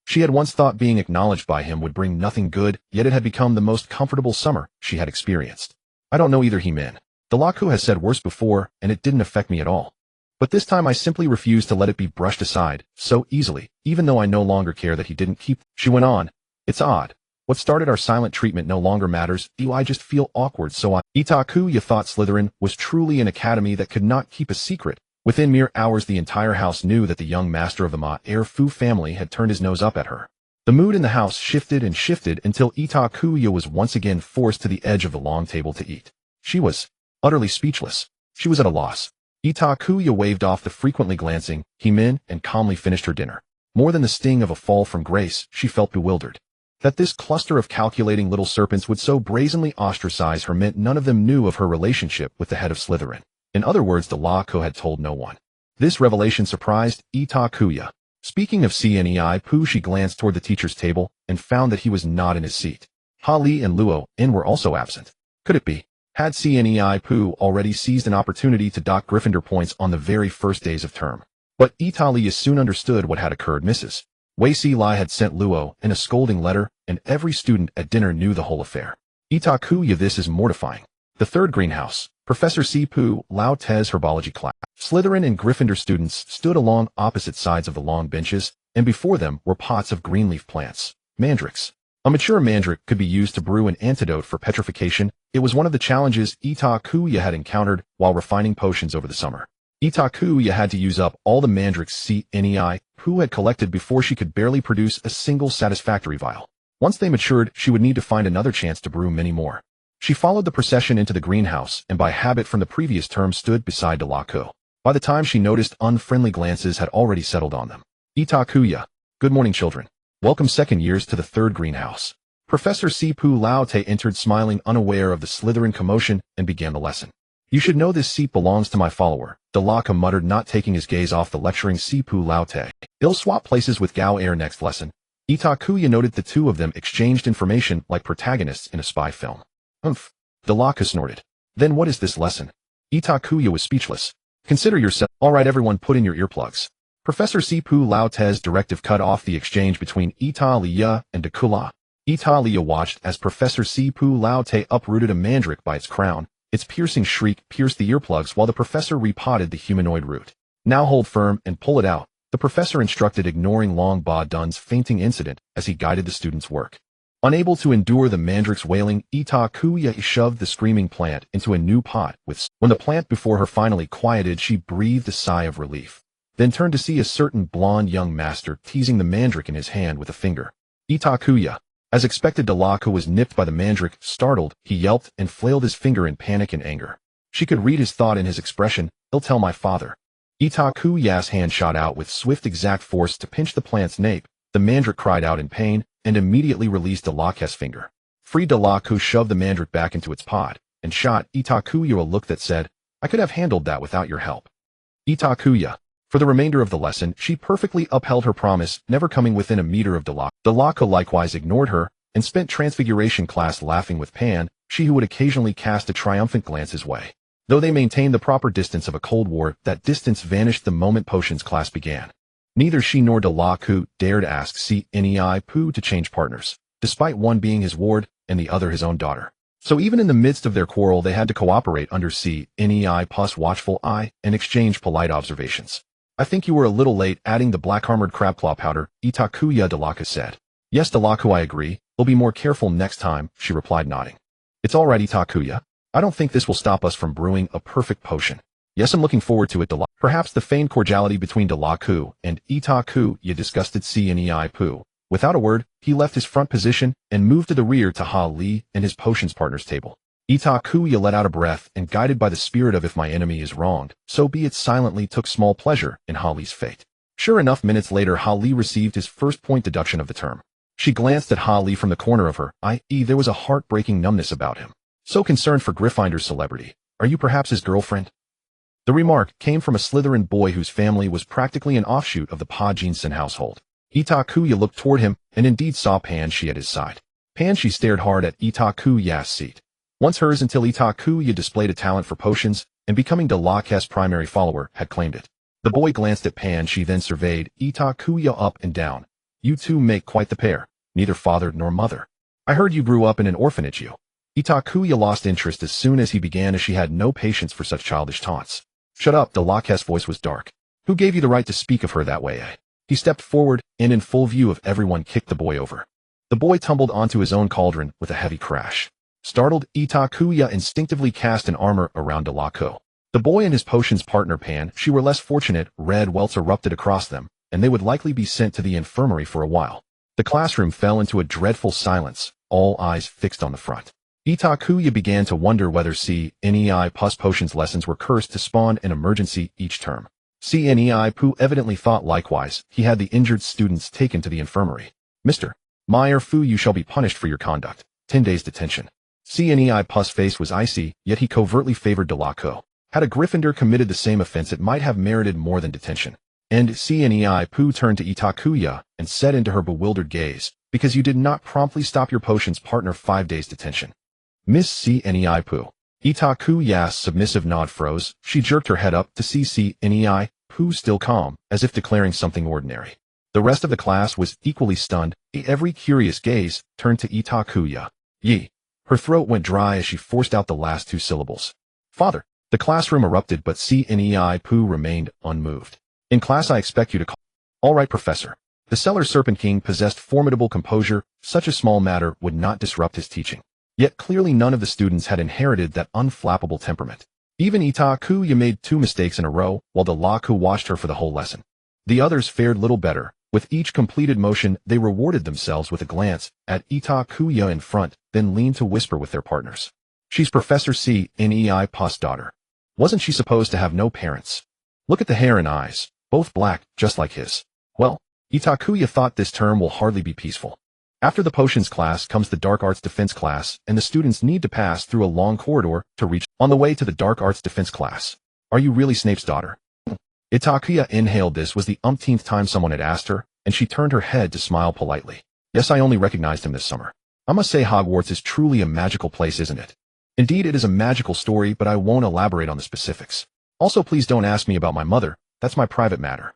She had once thought being acknowledged by him would bring nothing good, yet it had become the most comfortable summer she had experienced. I don't know either, Heman. Delacour has said worse before, and it didn't affect me at all. But this time I simply refused to let it be brushed aside so easily, even though I no longer care that he didn't keep. She went on. It's odd. What started our silent treatment no longer matters. I just feel awkward, so Itakua thought Slytherin was truly an academy that could not keep a secret. Within mere hours, the entire house knew that the young master of the Ma-Er-Fu family had turned his nose up at her. The mood in the house shifted and shifted until Itakua was once again forced to the edge of the long table to eat. She was utterly speechless. She was at a loss. Itakua waved off the frequently glancing Heman and calmly finished her dinner. More than the sting of a fall from grace, she felt bewildered. That this cluster of calculating little serpents would so brazenly ostracize her meant none of them knew of her relationship with the head of Slytherin. In other words, Delacour had told no one. This revelation surprised Itakua. Speaking of Cyr, she glanced toward the teacher's table and found that he was not in his seat. Holly and Luo were also absent. Could it be? Had Cyr already seized an opportunity to dock Gryffindor points on the very first days of term? But Italia soon understood what had occurred. Mrs. Weasley had sent Luo a scolding letter, and every student at dinner knew the whole affair. Itakua, this is mortifying. The third greenhouse, Professor Lao Tez herbology class. Slytherin and Gryffindor students stood along opposite sides of the long benches, and before them were pots of green leaf plants, mandrakes. A mature mandrake could be used to brew an antidote for petrification. It was one of the challenges Itakua had encountered while refining potions over the summer. Itakua had to use up all the mandrakes Saint Cyr had collected before she could barely produce a single satisfactory vial. Once they matured, she would need to find another chance to brew many more. She followed the procession into the greenhouse and by habit from the previous term stood beside Delacour. By the time she noticed, unfriendly glances had already settled on them. Itakua. Good morning, children. Welcome second years to the third greenhouse. Professor Sipu Laute entered smiling, unaware of the Slytherin commotion, and began the lesson. You should know this seat belongs to my follower, Delacour muttered, not taking his gaze off the lecturing Sipu Laute. They'll swap places with Gao Air next lesson. Itakua noted the two of them exchanged information like protagonists in a spy film. Delacour snorted. Then what is this lesson? Itakua was speechless. Consider yourself. All right, everyone, put in your earplugs. Professor Sipu Laute's directive cut off the exchange between Italia and Dakula. Italia watched as Professor Sipu Laute uprooted a mandrake by its crown. Its piercing shriek pierced the earplugs while the professor repotted the humanoid root. Now hold firm and pull it out, the professor instructed, ignoring Long Ba Dun's fainting incident as he guided the students' work. Unable to endure the mandrake's wailing, Itakua shoved the screaming plant into a new pot with. When the plant before her finally quieted, she breathed a sigh of relief. Then turned to see a certain blonde young master teasing the mandrake in his hand with a finger. Itakua. As expected, Delacour was nipped by the mandrake. Startled, he yelped and flailed his finger in panic and anger. She could read his thought in his expression. He'll tell my father. Itakuya's hand shot out with swift exact force to pinch the plant's nape. The mandrake cried out in pain and immediately released Delacour's finger. Free Delacour shoved the mandrake back into its pod and shot Itakuya a look that said, I could have handled that without your help. Itakua. For the remainder of the lesson, she perfectly upheld her promise, never coming within a meter of Delacour. Delacour likewise ignored her and spent Transfiguration class laughing with Pan, she who would occasionally cast a triumphant glance his way. Though they maintained the proper distance of a Cold War, that distance vanished the moment Potions class began. Neither she nor Delacour dared ask Saint Cyr to change partners, despite one being his ward and the other his own daughter. So even in the midst of their quarrel, they had to cooperate under Saint watchful eye and exchange polite observations. I think you were a little late adding the black-armored crabclaw powder, Itakuya, Delacour said. Yes, Delacour, I agree. We'll be more careful next time, she replied, nodding. It's all right, Itakuya. I don't think this will stop us from brewing a perfect potion. Yes, I'm looking forward to it, Delacour. Perhaps the feigned cordiality between Delacour and Itakuya disgusted Saint Cyr. Without a word, he left his front position and moved to the rear to Ha Li and his potions partner's table. Itakuya let out a breath and, guided by the spirit of if my enemy is wronged, so be it, silently took small pleasure in Ha Li's fate. Sure enough, minutes later, Ha Li received his first point deduction of the term. She glanced at Ha Li from the corner of her eye. There was a heartbreaking numbness about him. So concerned for Gryffinder's celebrity. Are you perhaps his girlfriend? The remark came from a Slytherin boy whose family was practically an offshoot of the Pa Jinsen household. Itakuya looked toward him and indeed saw Panshi at his side. Panshi stared hard at Itakuya's seat. Once hers until Itakuya displayed a talent for potions, and becoming Delacour's primary follower, had claimed it. The boy glanced at Panshi, then surveyed Itakuya up and down. You two make quite the pair, neither father nor mother. I heard you grew up in an orphanage, you. Itakuya lost interest as soon as he began, as she had no patience for such childish taunts. Shut up, Delacour's voice was dark. Who gave you the right to speak of her that way, eh? He stepped forward, and in full view of everyone kicked the boy over. The boy tumbled onto his own cauldron with a heavy crash. Startled, Itakuya instinctively cast an armor around Delacour. The boy and his potions partner Panshi were less fortunate. Red welts erupted across them, and they would likely be sent to the infirmary for a while. The classroom fell into a dreadful silence, all eyes fixed on the front. Itakuya began to wonder whether Saint Cyr potions lessons were cursed to spawn an emergency each term. Saint Cyr evidently thought likewise. He had the injured students taken to the infirmary. Mr. Meyer Fu, you shall be punished for your conduct. 10 days detention. Saint Cyr's face was icy, yet he covertly favored Delacour. Had a Gryffindor committed the same offense, it might have merited more than detention. And Saint Cyr turned to Itakuya and said into her bewildered gaze, because you did not promptly stop your potions partner, 5 days detention. Miss Saint Cyr. Itakuya's submissive nod froze. She jerked her head up to see Saint Cyr still calm, as if declaring something ordinary. The rest of the class was equally stunned. Every curious gaze turned to Itakuya. Ye. Her throat went dry as she forced out the last 2 syllables. Father. The classroom erupted, but Saint Cyr remained unmoved. In class, I expect you to call. All right, Professor. The Cellar Serpent King possessed formidable composure. Such a small matter would not disrupt his teaching. Yet clearly none of the students had inherited that unflappable temperament. Even Itakua made 2 mistakes in a row, while the Laku watched her for the whole lesson. The others fared little better. With each completed motion, they rewarded themselves with a glance at Itakua in front, then leaned to whisper with their partners. She's Professor C. Nei Pa's daughter. Wasn't she supposed to have no parents? Look at the hair and eyes, both black, just like his. Well, Itakua thought this term will hardly be peaceful. After the potions class comes the dark arts defense class, and the students need to pass through a long corridor to reach on the way to the dark arts defense class. Are you really Snape's daughter? Itakua inhaled. This was the umpteenth time someone had asked her, and she turned her head to smile politely. Yes, I only recognized him this summer. I must say Hogwarts is truly a magical place, isn't it? Indeed, it is a magical story, but I won't elaborate on the specifics. Also, please don't ask me about my mother. That's my private matter.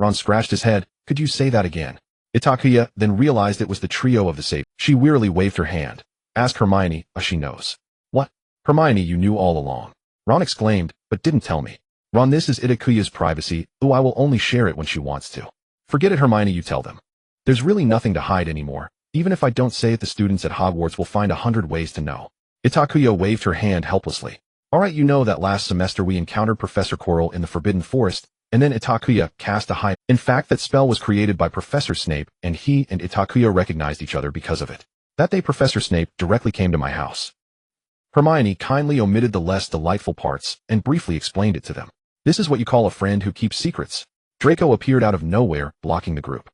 Ron scratched his head. Could you say that again? Itakua then realized it was the trio of the safe. She wearily waved her hand. Ask Hermione, she knows. What? Hermione, you knew all along. Ron exclaimed, but didn't tell me. Ron, this is Itakuya's privacy, though I will only share it when she wants to. Forget it, Hermione, you tell them. There's really nothing to hide anymore. Even if I don't say it, the students at Hogwarts will find 100 ways to know. Itakua waved her hand helplessly. All right, you know that last semester we encountered Professor Quirrell in the Forbidden Forest, and then Itakua cast a high. In fact, that spell was created by Professor Snape, and he and Itakua recognized each other because of it. That day Professor Snape directly came to my house. Hermione kindly omitted the less delightful parts and briefly explained it to them. This is what you call a friend who keeps secrets. Draco appeared out of nowhere, blocking the group.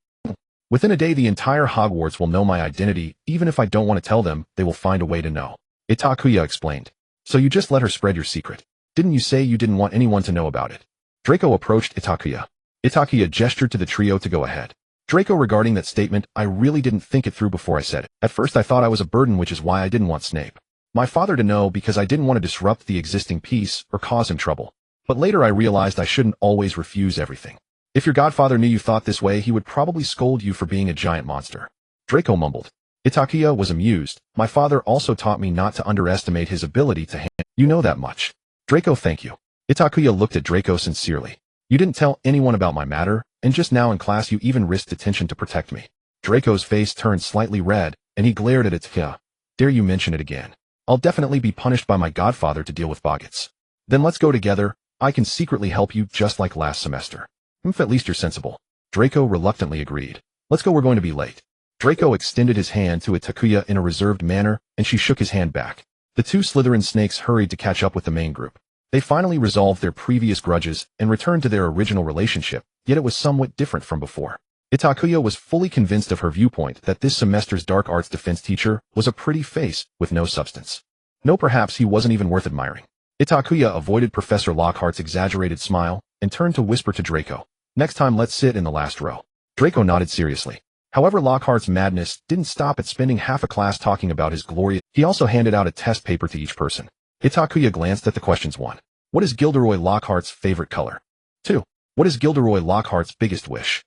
Within a day the entire Hogwarts will know my identity. Even if I don't want to tell them, they will find a way to know. Itakua explained. So you just let her spread your secret. Didn't you say you didn't want anyone to know about it? Draco approached Itakua. Itakua gestured to the trio to go ahead. Draco, regarding that statement, I really didn't think it through before I said it. At first I thought I was a burden, which is why I didn't want Snape, my father, to know, because I didn't want to disrupt the existing peace or cause him trouble. But later I realized I shouldn't always refuse everything. If your godfather knew you thought this way, he would probably scold you for being a giant monster. Draco mumbled. Itakua was amused. My father also taught me not to underestimate his ability to handle. You know that much. Draco, thank you. Itakua looked at Draco sincerely. You didn't tell anyone about my matter, and just now in class you even risked detention to protect me. Draco's face turned slightly red, and he glared at Itakua. Dare you mention it again. I'll definitely be punished by my godfather to deal with Boggets. Then let's go together. I can secretly help you just like last semester. At least you're sensible. Draco reluctantly agreed. Let's go, we're going to be late. Draco extended his hand to Itakua in a reserved manner, and she shook his hand back. The 2 Slytherin snakes hurried to catch up with the main group. They finally resolved their previous grudges and returned to their original relationship, yet it was somewhat different from before. Itakua was fully convinced of her viewpoint that this semester's dark arts defense teacher was a pretty face with no substance. No, perhaps he wasn't even worth admiring. Itakua avoided Professor Lockhart's exaggerated smile and turned to whisper to Draco. Next time let's sit in the last row. Draco nodded seriously. However, Lockhart's madness didn't stop at spending half a class talking about his glory. He also handed out a test paper to each person. Itakua glanced at the questions. 1. What is Gilderoy Lockhart's favorite color? 2. What is Gilderoy Lockhart's biggest wish?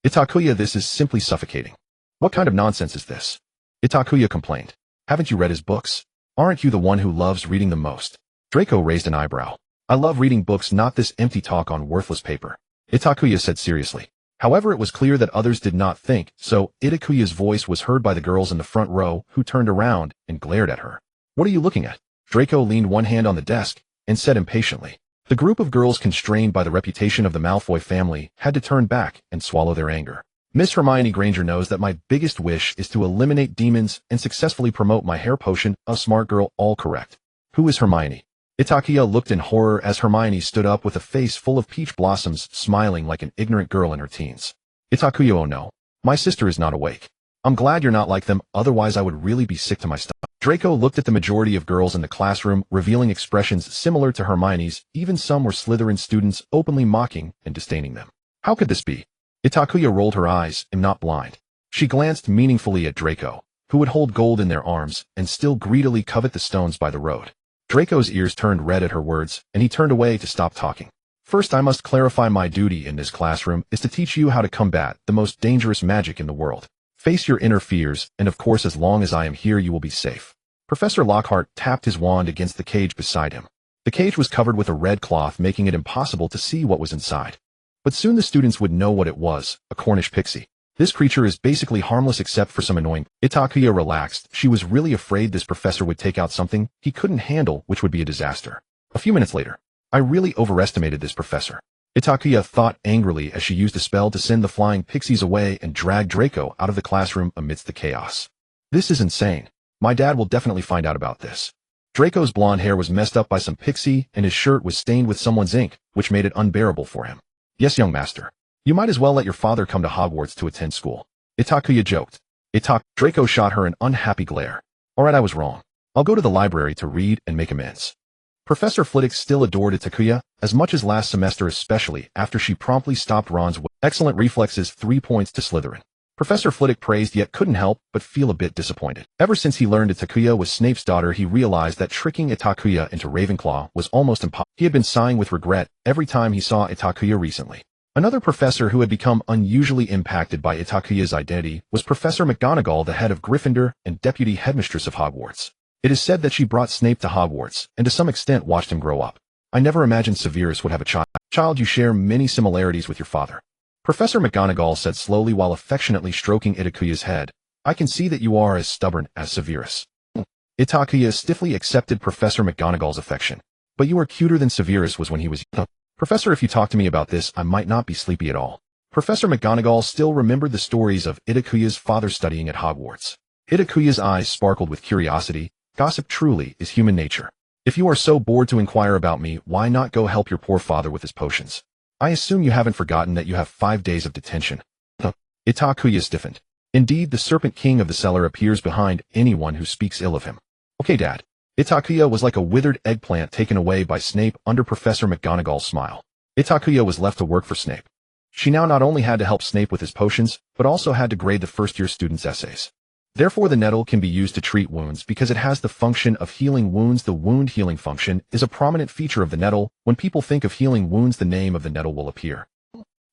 Itakua, this is simply suffocating. What kind of nonsense is this? Itakua complained. Haven't you read his books? Aren't you the one who loves reading the most? Draco raised an eyebrow. I love reading books, not this empty talk on worthless paper. Itakua said seriously. However, it was clear that others did not think so. Itakuya's voice was heard by the girls in the front row, who turned around and glared at her. What are you looking at? Draco leaned one hand on the desk and said impatiently. The group of girls, constrained by the reputation of the Malfoy family, had to turn back and swallow their anger. Miss Hermione Granger knows that my biggest wish is to eliminate demons and successfully promote my hair potion. A smart girl, all correct. Who is Hermione? Itakua looked in horror as Hermione stood up with a face full of peach blossoms, smiling like an ignorant girl in her teens. Itakua, oh no. My sister is not awake. I'm glad you're not like them, otherwise I would really be sick to my stomach. Draco looked at the majority of girls in the classroom, revealing expressions similar to Hermione's. Even some were Slytherin students, openly mocking and disdaining them. How could this be? Itakua rolled her eyes. I'm not blind. She glanced meaningfully at Draco, who would hold gold in their arms and still greedily covet the stones by the road. Draco's ears turned red at her words, and he turned away to stop talking. First, I must clarify my duty in this classroom is to teach you how to combat the most dangerous magic in the world. Face your inner fears, and of course as long as I am here you will be safe. Professor Lockhart tapped his wand against the cage beside him. The cage was covered with a red cloth, making it impossible to see what was inside. But soon the students would know what it was, a Cornish pixie. This creature is basically harmless except for some annoying. Itakua relaxed. She was really afraid this professor would take out something he couldn't handle, which would be a disaster. A few minutes later, I really overestimated this professor. Itakua thought angrily as she used a spell to send the flying pixies away and drag Draco out of the classroom amidst the chaos. This is insane. My dad will definitely find out about this. Draco's blonde hair was messed up by some pixie, and his shirt was stained with someone's ink, which made it unbearable for him. Yes, young master. You might as well let your father come to Hogwarts to attend school. Itakua joked. Draco shot her an unhappy glare. Alright, I was wrong. I'll go to the library to read and make amends. Professor Flitwick still adored Itakua, as much as last semester, especially after she promptly stopped Ron's excellent reflexes 3 points to Slytherin. Professor Flitwick praised yet couldn't help but feel a bit disappointed. Ever since he learned Itakua was Snape's daughter, he realized that tricking Itakua into Ravenclaw was almost impossible. He had been sighing with regret every time he saw Itakua recently. Another professor who had become unusually impacted by Itakuya's identity was Professor McGonagall, the head of Gryffindor and deputy headmistress of Hogwarts. It is said that she brought Snape to Hogwarts, and to some extent watched him grow up. I never imagined Severus would have a child. You share many similarities with your father. Professor McGonagall said slowly while affectionately stroking Itakuya's head. I can see that you are as stubborn as Severus. Itakua stiffly accepted Professor McGonagall's affection. But you are cuter than Severus was when he was young. Professor, if you talk to me about this, I might not be sleepy at all. Professor McGonagall still remembered the stories of Itakuya's father studying at Hogwarts. Itakuya's eyes sparkled with curiosity. Gossip truly is human nature. If you are so bored to inquire about me, why not go help your poor father with his potions? I assume you haven't forgotten that you have 5 days of detention. Itakuya stiffened. Indeed, the Serpent King of the Cellar appears behind anyone who speaks ill of him. Okay, Dad. Itakuya was like a withered eggplant taken away by Snape under Professor McGonagall's smile. Itakuya was left to work for Snape. She now not only had to help Snape with his potions, but also had to grade the first-year students' essays. Therefore, the nettle can be used to treat wounds because it has the function of healing wounds. The wound healing function is a prominent feature of the nettle. When people think of healing wounds, the name of the nettle will appear.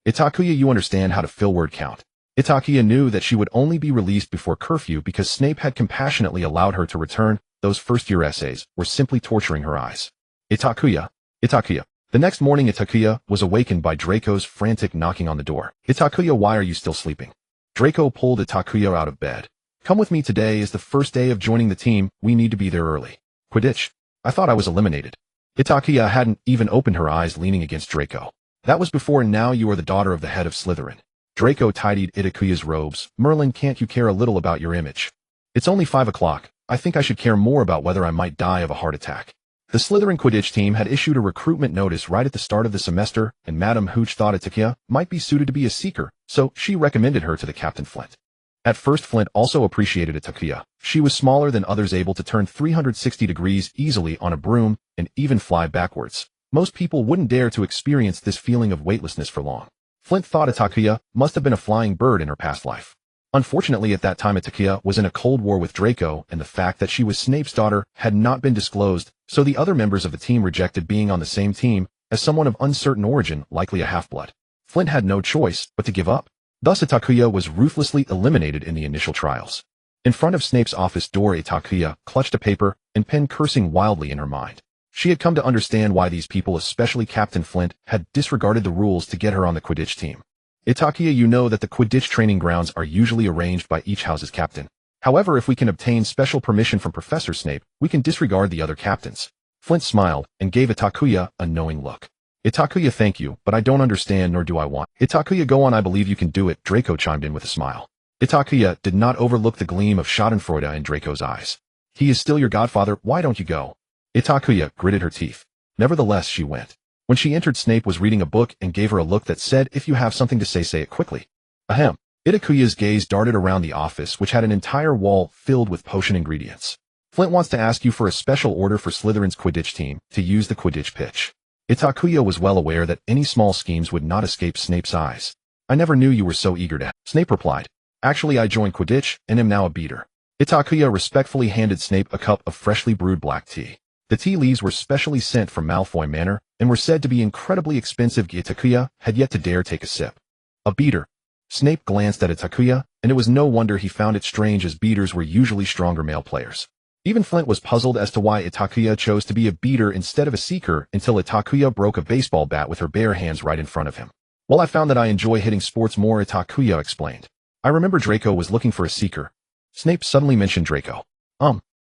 Itakuya, you understand how to fill word count. Itakuya knew that she would only be released before curfew because Snape had compassionately allowed her to return. Those first-year essays were simply torturing her eyes. Itakuya. The next morning, Itakuya was awakened by Draco's frantic knocking on the door. Itakuya, why are you still sleeping? Draco pulled Itakuya out of bed. Come with me, today is the first day of joining the team, we need to be there early. Quidditch. I thought I was eliminated. Itakuya hadn't even opened her eyes, leaning against Draco. That was before, and now you are the daughter of the head of Slytherin. Draco tidied Itakuya's robes. Merlin, can't you care a little about your image? It's only 5 o'clock. I think I should care more about whether I might die of a heart attack. The Slytherin Quidditch team had issued a recruitment notice right at the start of the semester, and Madame Hooch thought Itakuya might be suited to be a seeker, so she recommended her to the Captain Flint. At first, Flint also appreciated Itakuya. She was smaller than others, able to turn 360 degrees easily on a broom and even fly backwards. Most people wouldn't dare to experience this feeling of weightlessness for long. Flint thought Itakuya must have been a flying bird in her past life. Unfortunately, at that time, Itakuya was in a cold war with Draco, and the fact that she was Snape's daughter had not been disclosed, so the other members of the team rejected being on the same team as someone of uncertain origin, likely a half-blood. Flint had no choice but to give up. Thus, Itakuya was ruthlessly eliminated in the initial trials. In front of Snape's office door, Itakuya clutched a paper and pen, cursing wildly in her mind. She had come to understand why these people, especially Captain Flint, had disregarded the rules to get her on the Quidditch team. Itakuya, you know that the Quidditch training grounds are usually arranged by each house's captain. However, if we can obtain special permission from Professor Snape, we can disregard the other captains. Flint smiled and gave Itakuya a knowing look. Itakuya, thank you, but I don't understand, nor do I want. Itakuya, go on, I believe you can do it, Draco chimed in with a smile. Itakuya did not overlook the gleam of schadenfreude in Draco's eyes. He is still your godfather, why don't you go? Itakuya gritted her teeth. Nevertheless, she went. When she entered, Snape was reading a book and gave her a look that said, if you have something to say it quickly. Ahem. Itakuya's gaze darted around the office, which had an entire wall filled with potion ingredients. Flint wants to ask you for a special order for Slytherin's Quidditch team to use the Quidditch pitch. Itakuya was well aware that any small schemes would not escape Snape's eyes. I never knew you were so eager to. Snape replied. Actually, I joined Quidditch and am now a beater. Itakuya respectfully handed Snape a cup of freshly brewed black tea. The tea leaves were specially sent from Malfoy Manor and were said to be incredibly expensive. Itakuya had yet to dare take a sip. A beater. Snape glanced at Itakuya, and it was no wonder he found it strange, as beaters were usually stronger male players. Even Flint was puzzled as to why Itakuya chose to be a beater instead of a seeker, until Itakuya broke a baseball bat with her bare hands right in front of him. Well, I found that I enjoy hitting sports more, Itakuya explained. I remember Draco was looking for a seeker. Snape suddenly mentioned Draco.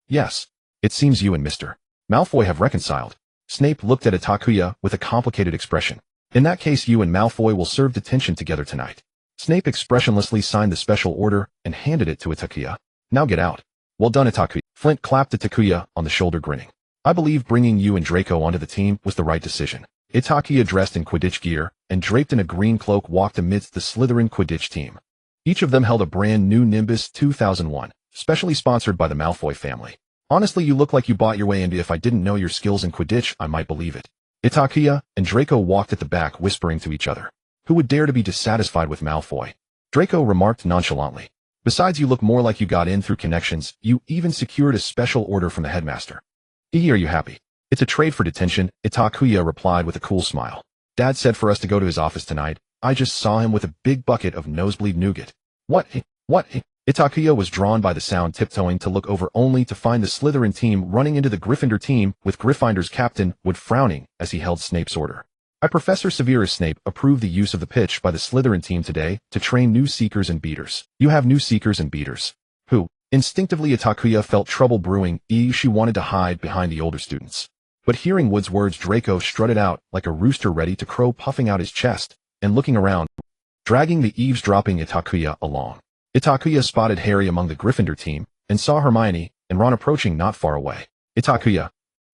Yes. It seems you and Mr. Malfoy have reconciled. Snape looked at Itakuya with a complicated expression. In that case, you and Malfoy will serve detention together tonight. Snape expressionlessly signed the special order and handed it to Itakuya. Now get out. Well done, Itakuya. Flint clapped Itakuya on the shoulder, grinning. I believe bringing you and Draco onto the team was the right decision. Itakuya, dressed in Quidditch gear and draped in a green cloak, walked amidst the Slytherin Quidditch team. Each of them held a brand new Nimbus 2001, specially sponsored by the Malfoy family. Honestly, you look like you bought your way into. If I didn't know your skills in Quidditch, I might believe it. Itakuya and Draco walked at the back, whispering to each other. Who would dare to be dissatisfied with Malfoy? Draco remarked nonchalantly. Besides, you look more like you got in through connections. You even secured a special order from the headmaster. Are you happy? It's a trade for detention, Itakuya replied with a cool smile. Dad said for us to go to his office tonight. I just saw him with a big bucket of nosebleed nougat. What? Itakuya was drawn by the sound, tiptoeing to look over only to find the Slytherin team running into the Gryffindor team, with Gryffindor's captain Wood frowning as he held Snape's order. Professor Severus Snape approved the use of the pitch by the Slytherin team today to train new seekers and beaters. You have new seekers and beaters. Who? Instinctively, Itakuya felt trouble brewing. She wanted to hide behind the older students. But hearing Wood's words, Draco strutted out like a rooster ready to crow, puffing out his chest and looking around, dragging the eavesdropping Itakuya along. Itakuya spotted Harry among the Gryffindor team and saw Hermione and Ron approaching not far away. Itakuya.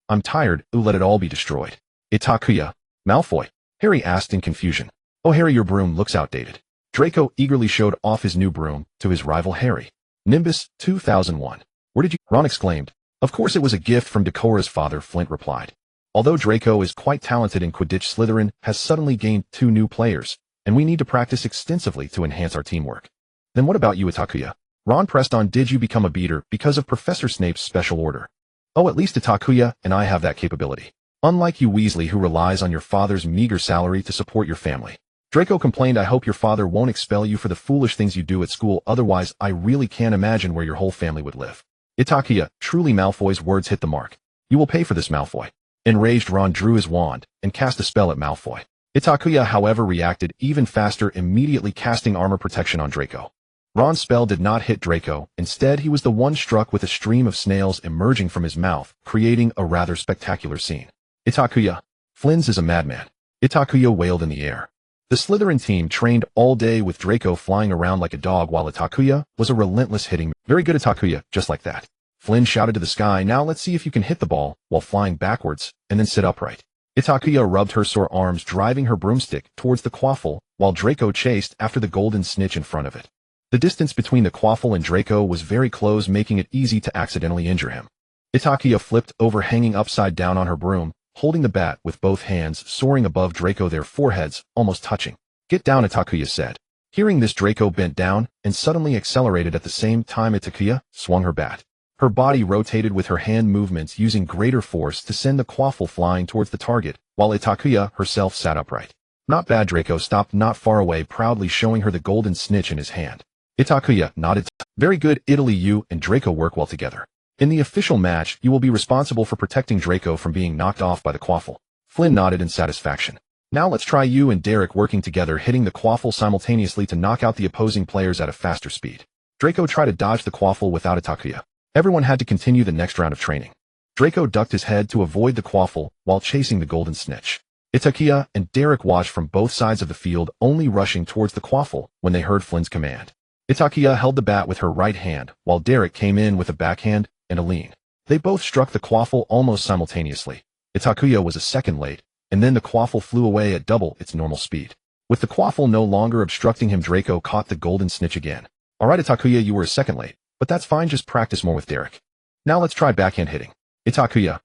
I'm tired. Let it all be destroyed. Itakuya. Malfoy. Harry asked in confusion. Oh, Harry, your broom looks outdated. Draco eagerly showed off his new broom to his rival Harry. Nimbus 2001. Where did you? Ron exclaimed. Of course it was a gift from Decora's father, Flint replied. Although Draco is quite talented in Quidditch, Slytherin has suddenly gained 2 new players, and we need to practice extensively to enhance our teamwork. Then what about you, Itakuya? Ron pressed on. Did you become a beater because of Professor Snape's special order? Oh, at least Itakuya and I have that capability. Unlike you, Weasley, who relies on your father's meager salary to support your family. Draco complained. I hope your father won't expel you for the foolish things you do at school, otherwise I really can't imagine where your whole family would live. Itakuya. Truly, Malfoy's words hit the mark. You will pay for this, Malfoy. Enraged, Ron drew his wand and cast a spell at Malfoy. Itakuya, however, reacted even faster, immediately casting armor protection on Draco. Ron's spell did not hit Draco. Instead, he was the one struck with a stream of snails emerging from his mouth, creating a rather spectacular scene. Itakuya. Flynn's is a madman. Itakuya wailed in the air. The Slytherin team trained all day with Draco flying around like a dog, while Itakuya was a relentless hitting. Very good, Itakuya, just like that. Flynn shouted to the sky. Now let's see if you can hit the ball while flying backwards and then sit upright. Itakuya rubbed her sore arms, driving her broomstick towards the quaffle, while Draco chased after the golden snitch in front of it. The distance between the quaffle and Draco was very close, making it easy to accidentally injure him. Itakuya flipped over, hanging upside down on her broom, holding the bat with both hands, soaring above Draco, their foreheads almost touching. Get down, Itakuya said. Hearing this, Draco bent down and suddenly accelerated at the same time. Itakuya swung her bat. Her body rotated with her hand movements, using greater force to send the quaffle flying towards the target, while Itakuya herself sat upright. Not bad. Draco stopped not far away, proudly showing her the golden snitch in his hand. Itakuya nodded. Very good, Italy. You and Draco work well together. In the official match, you will be responsible for protecting Draco from being knocked off by the quaffle. Flynn nodded in satisfaction. Now let's try you and Derek working together, hitting the quaffle simultaneously to knock out the opposing players at a faster speed. Draco tried to dodge the quaffle without Itakuya. Everyone had to continue the next round of training. Draco ducked his head to avoid the quaffle while chasing the golden snitch. Itakuya and Derek watched from both sides of the field, only rushing towards the quaffle when they heard Flynn's command. Itakuya held the bat with her right hand, while Derek came in with a backhand and a lean. They both struck the quaffle almost simultaneously. Itakuya was a second late, and then the quaffle flew away at double its normal speed. With the quaffle no longer obstructing him, Draco caught the golden snitch again. Alright, Itakuya, you were a second late, but that's fine, just practice more with Derek. Now let's try backhand hitting. Itakuya.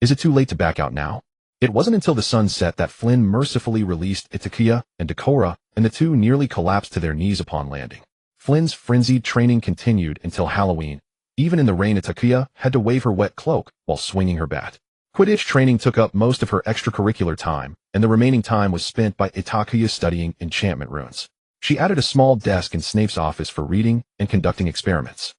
Is it too late to back out now? It wasn't until the sun set that Flynn mercifully released Itakuya and Decora, and the two nearly collapsed to their knees upon landing. Flynn's frenzied training continued until Halloween. Even in the rain, Itakuya had to wave her wet cloak while swinging her bat. Quidditch training took up most of her extracurricular time, and the remaining time was spent by Itakuya studying enchantment runes. She added a small desk in Snape's office for reading and conducting experiments.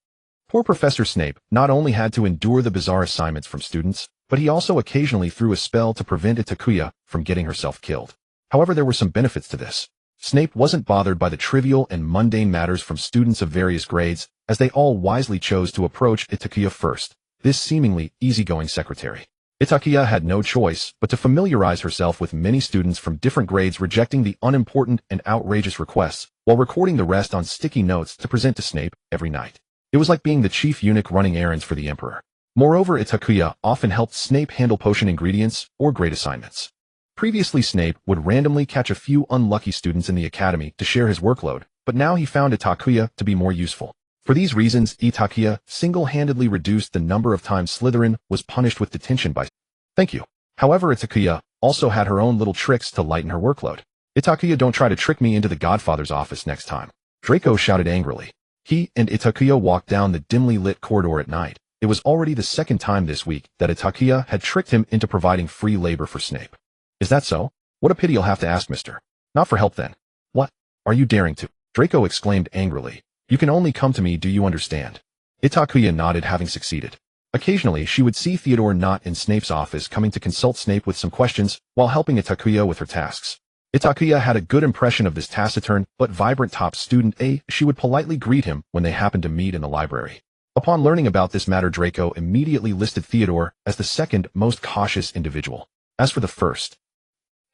Poor Professor Snape not only had to endure the bizarre assignments from students, but he also occasionally threw a spell to prevent Itakuya from getting herself killed. However, there were some benefits to this. Snape wasn't bothered by the trivial and mundane matters from students of various grades, as they all wisely chose to approach Itakua first, this seemingly easygoing secretary. Itakua had no choice but to familiarize herself with many students from different grades, rejecting the unimportant and outrageous requests, while recording the rest on sticky notes to present to Snape every night. It was like being the chief eunuch running errands for the Emperor. Moreover, Itakua often helped Snape handle potion ingredients or grade assignments. Previously, Snape would randomly catch a few unlucky students in the academy to share his workload, but now he found Itakua to be more useful. For these reasons, Itakua single-handedly reduced the number of times Slytherin was punished with detention by Thank you. However, Itakua also had her own little tricks to lighten her workload. Itakua, don't try to trick me into the Godfather's office next time. Draco shouted angrily. He and Itakua walked down the dimly lit corridor at night. It was already the second time this week that Itakua had tricked him into providing free labor for Snape. Is that so? What a pity, you'll have to ask Mr. Not for help then. What? Are you daring to? Draco exclaimed angrily. You can only come to me, do you understand? Itakua nodded, having succeeded. Occasionally, she would see Theodore not in Snape's office, coming to consult Snape with some questions while helping Itakua with her tasks. Itakua had a good impression of this taciturn but vibrant top student. She would politely greet him when they happened to meet in the library. Upon learning about this matter, Draco immediately listed Theodore as the second most cautious individual. As for the first,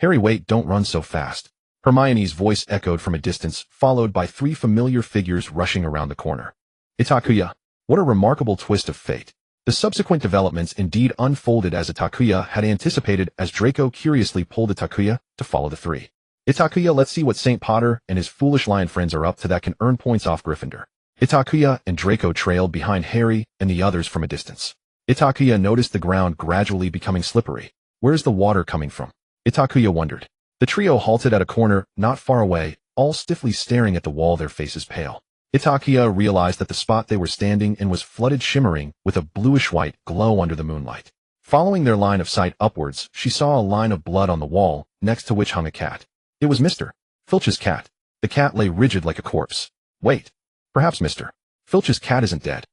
Harry, wait, don't run so fast. Hermione's voice echoed from a distance, followed by three familiar figures rushing around the corner. Itakua, what a remarkable twist of fate. The subsequent developments indeed unfolded as Itakua had anticipated, as Draco curiously pulled Itakua to follow the three. Itakua, let's see what St. Potter and his foolish lion friends are up to that can earn points off Gryffindor. Itakua and Draco trailed behind Harry and the others from a distance. Itakua noticed the ground gradually becoming slippery. Where's the water coming from? Itakua wondered. The trio halted at a corner not far away, all stiffly staring at the wall, their faces pale. Itakua realized that the spot they were standing in was flooded, shimmering with a bluish-white glow under the moonlight. Following their line of sight upwards, she saw a line of blood on the wall, next to which hung a cat. It was Mr. Filch's cat. The cat lay rigid like a corpse. Wait. Perhaps Mr. Filch's cat isn't dead.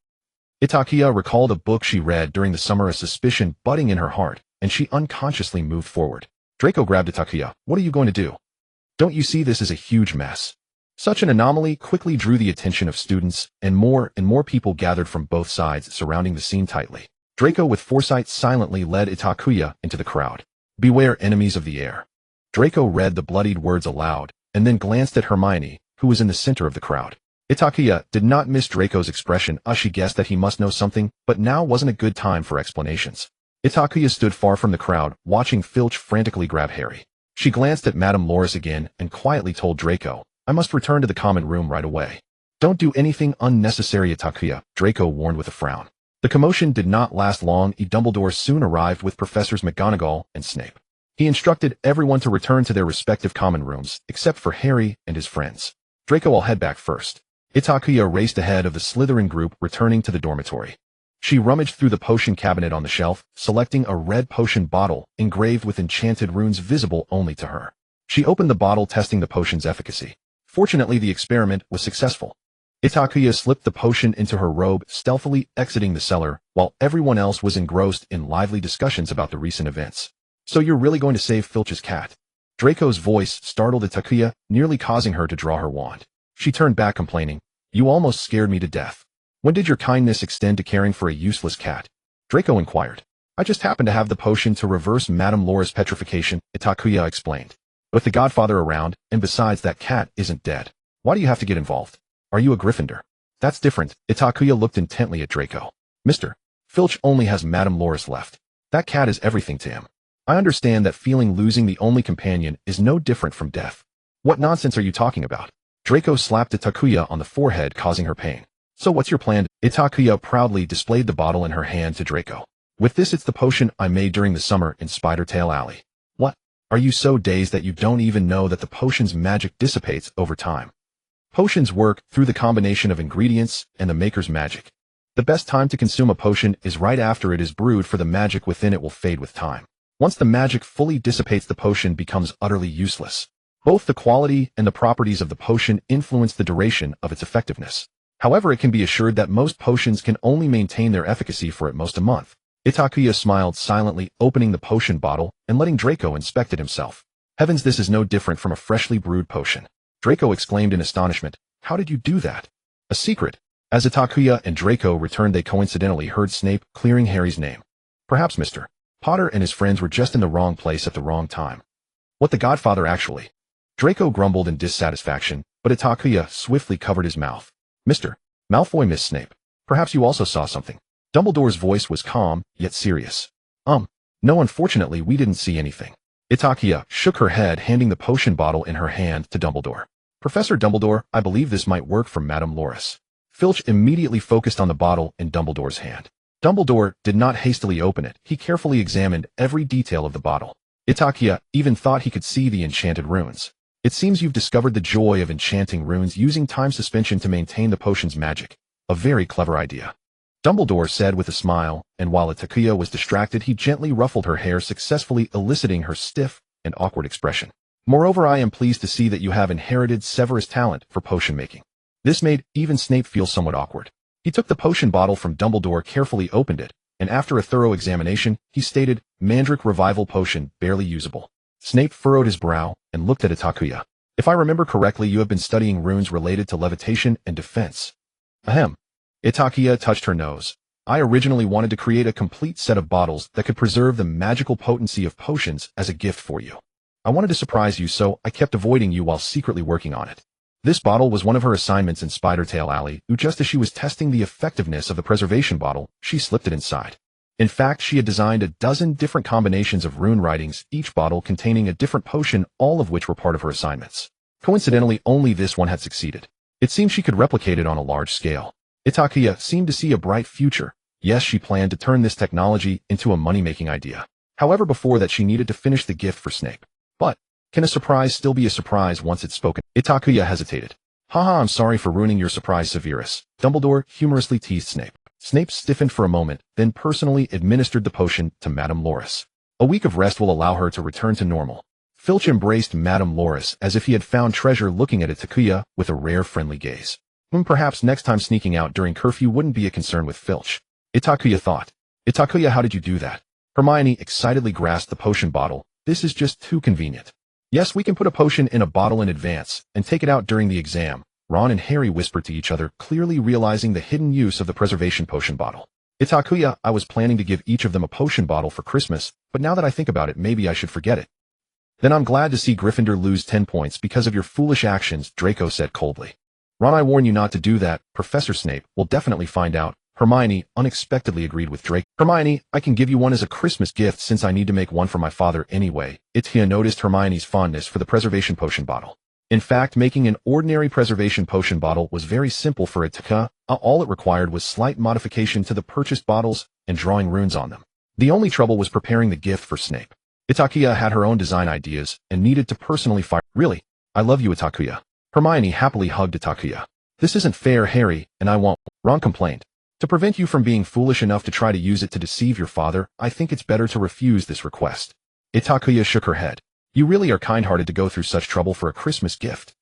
Itakua recalled a book she read during the summer, a suspicion budding in her heart, and she unconsciously moved forward. Draco grabbed Itakua. What are you going to do? Don't you see this is a huge mess? Such an anomaly quickly drew the attention of students, and more people gathered from both sides, surrounding the scene tightly. Draco, with foresight, silently led Itakua into the crowd. Beware, enemies of the air. Draco read the bloodied words aloud, and then glanced at Hermione, who was in the center of the crowd. Itakua did not miss Draco's expression. She guessed that he must know something, but now wasn't a good time for explanations. Itakua stood far from the crowd, watching Filch frantically grab Harry. She glanced at Madame Loris again and quietly told Draco, I must return to the common room right away. Don't do anything unnecessary, Itakua, Draco warned with a frown. The commotion did not last long. Dumbledore soon arrived with Professors McGonagall and Snape. He instructed everyone to return to their respective common rooms, except for Harry and his friends. Draco, I'll head back first. Itakua raced ahead of the Slytherin group, returning to the dormitory. She rummaged through the potion cabinet on the shelf, selecting a red potion bottle engraved with enchanted runes visible only to her. She opened the bottle, testing the potion's efficacy. Fortunately, the experiment was successful. Itakua slipped the potion into her robe, stealthily exiting the cellar, while everyone else was engrossed in lively discussions about the recent events. So you're really going to save Filch's cat? Draco's voice startled Itakua, nearly causing her to draw her wand. She turned back, complaining, You almost scared me to death. When did your kindness extend to caring for a useless cat? Draco inquired. I just happened to have the potion to reverse Madame Laura's petrification, Itakua explained. With the Godfather around, and besides, that cat isn't dead. Why do you have to get involved? Are you a Gryffindor? That's different. Itakua looked intently at Draco. Mr. Filch only has Madame Loris left. That cat is everything to him. I understand that feeling losing the only companion is no different from death. What nonsense are you talking about? Draco slapped Itakua on the forehead, causing her pain. So what's your plan? Itakua proudly displayed the bottle in her hand to Draco. With this, it's the potion I made during the summer in Spidertail Alley. What? Are you so dazed that you don't even know that the potion's magic dissipates over time? Potions work through the combination of ingredients and the maker's magic. The best time to consume a potion is right after it is brewed, for the magic within it will fade with time. Once the magic fully dissipates, the potion becomes utterly useless. Both the quality and the properties of the potion influence the duration of its effectiveness. However, it can be assured that most potions can only maintain their efficacy for at most a month. Itakua smiled silently, opening the potion bottle and letting Draco inspect it himself. Heavens, this is no different from a freshly brewed potion. Draco exclaimed in astonishment. How did you do that? A secret. As Itakua and Draco returned, they coincidentally heard Snape clearing Harry's name. Perhaps Mr. Potter and his friends were just in the wrong place at the wrong time. What the Godfather actually? Draco grumbled in dissatisfaction, but Itakua swiftly covered his mouth. Mr. Malfoy, Miss Snape. Perhaps you also saw something. Dumbledore's voice was calm, yet serious. No, unfortunately we didn't see anything. Itakua shook her head, handing the potion bottle in her hand to Dumbledore. Professor Dumbledore, I believe this might work for Madame Loris. Filch immediately focused on the bottle in Dumbledore's hand. Dumbledore did not hastily open it. He carefully examined every detail of the bottle. Itakua even thought he could see the enchanted runes. It seems you've discovered the joy of enchanting runes using time suspension to maintain the potion's magic. A very clever idea. Dumbledore said with a smile, and while Itakua was distracted, he gently ruffled her hair, successfully eliciting her stiff and awkward expression. Moreover, I am pleased to see that you have inherited Severus' talent for potion making. This made even Snape feel somewhat awkward. He took the potion bottle from Dumbledore, carefully opened it, and after a thorough examination, he stated, Mandrake Revival Potion, barely usable. Snape furrowed his brow and looked at Itakua. If I remember correctly, you have been studying runes related to levitation and defense. Ahem. Itakua touched her nose. I originally wanted to create a complete set of bottles that could preserve the magical potency of potions as a gift for you. I wanted to surprise you, so I kept avoiding you while secretly working on it. This bottle was one of her assignments in Spidertail Alley, just as she was testing the effectiveness of the preservation bottle, she slipped it inside. In fact, she had designed a dozen different combinations of rune writings, each bottle containing a different potion, all of which were part of her assignments. Coincidentally, only this one had succeeded. It seemed she could replicate it on a large scale. Itakua seemed to see a bright future. Yes, she planned to turn this technology into a money-making idea. However, before that she needed to finish the gift for Snape. But, can a surprise still be a surprise once it's spoken? Itakua hesitated. Haha, I'm sorry for ruining your surprise, Severus. Dumbledore humorously teased Snape. Snape stiffened for a moment, then personally administered the potion to Madame Loris. A week of rest will allow her to return to normal. Filch embraced Madame Loris as if he had found treasure, looking at Itakua with a rare friendly gaze. Perhaps next time sneaking out during curfew wouldn't be a concern with Filch. Itakua thought. Itakua, how did you do that? Hermione excitedly grasped the potion bottle. This is just too convenient. Yes, we can put a potion in a bottle in advance and take it out during the exam. Ron and Harry whispered to each other, clearly realizing the hidden use of the preservation potion bottle. Itakua, I was planning to give each of them a potion bottle for Christmas, but now that I think about it, maybe I should forget it. Then I'm glad to see Gryffindor lose 10 points because of your foolish actions, Draco said coldly. Ron, I warn you not to do that. Professor Snape will definitely find out. Hermione unexpectedly agreed with Draco. Hermione, I can give you one as a Christmas gift since I need to make one for my father anyway. Itakua noticed Hermione's fondness for the preservation potion bottle. In fact, making an ordinary preservation potion bottle was very simple for Itakua. All it required was slight modification to the purchased bottles and drawing runes on them. The only trouble was preparing the gift for Snape. Itakua had her own design ideas and needed to personally fire. Really? I love you, Itakua. Hermione happily hugged Itakua. This isn't fair, Harry, and I won't. Ron complained. To prevent you from being foolish enough to try to use it to deceive your father, I think it's better to refuse this request. Itakua shook her head. You really are kind-hearted to go through such trouble for a Christmas gift.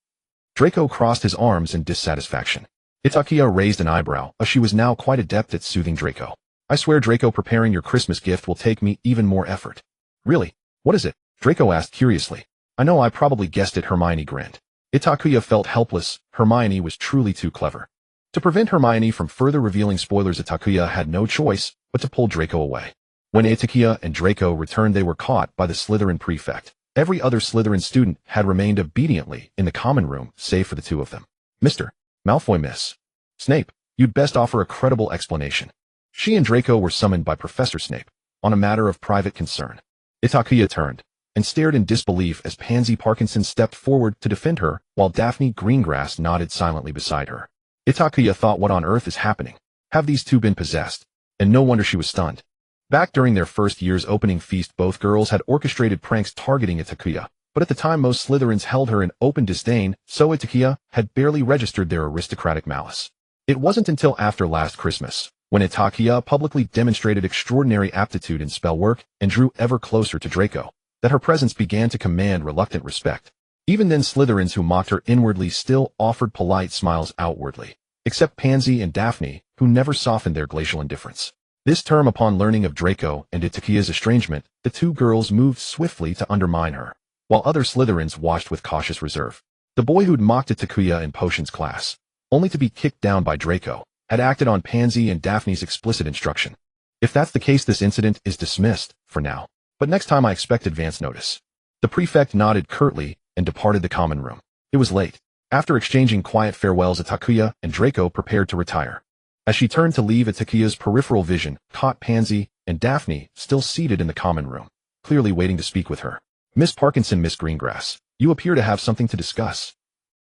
Draco crossed his arms in dissatisfaction. Itakua raised an eyebrow, as she was now quite adept at soothing Draco. I swear, Draco, preparing your Christmas gift will take me even more effort. Really? What is it? Draco asked curiously. I know, I probably guessed it, Hermione grinned. Itakua felt helpless. Hermione was truly too clever. To prevent Hermione from further revealing spoilers, Itakua had no choice but to pull Draco away. When Itakua and Draco returned, they were caught by the Slytherin prefect. Every other Slytherin student had remained obediently in the common room, save for the two of them. Mr. Malfoy, Miss Snape, you'd best offer a credible explanation. She and Draco were summoned by Professor Snape on a matter of private concern. Itakua turned and stared in disbelief as Pansy Parkinson stepped forward to defend her, while Daphne Greengrass nodded silently beside her. Itakua thought, what on earth is happening? Have these two been possessed? And no wonder she was stunned. Back during their first year's opening feast, both girls had orchestrated pranks targeting Itakua, but at the time most Slytherins held her in open disdain, so Itakua had barely registered their aristocratic malice. It wasn't until after last Christmas, when Itakua publicly demonstrated extraordinary aptitude in spell work and drew ever closer to Draco, that her presence began to command reluctant respect. Even then, Slytherins who mocked her inwardly still offered polite smiles outwardly, except Pansy and Daphne, who never softened their glacial indifference. This term, upon learning of Draco and Itakua's estrangement, the two girls moved swiftly to undermine her, while other Slytherins watched with cautious reserve. The boy who'd mocked Itakua in potions class, only to be kicked down by Draco, had acted on Pansy and Daphne's explicit instruction. If that's the case, this incident is dismissed, for now. But next time I expect advance notice. The prefect nodded curtly and departed the common room. It was late. After exchanging quiet farewells, Itakua and Draco prepared to retire. As she turned to leave, Itakuya's peripheral vision caught Pansy and Daphne still seated in the common room, clearly waiting to speak with her. Miss Parkinson, Miss Greengrass, you appear to have something to discuss.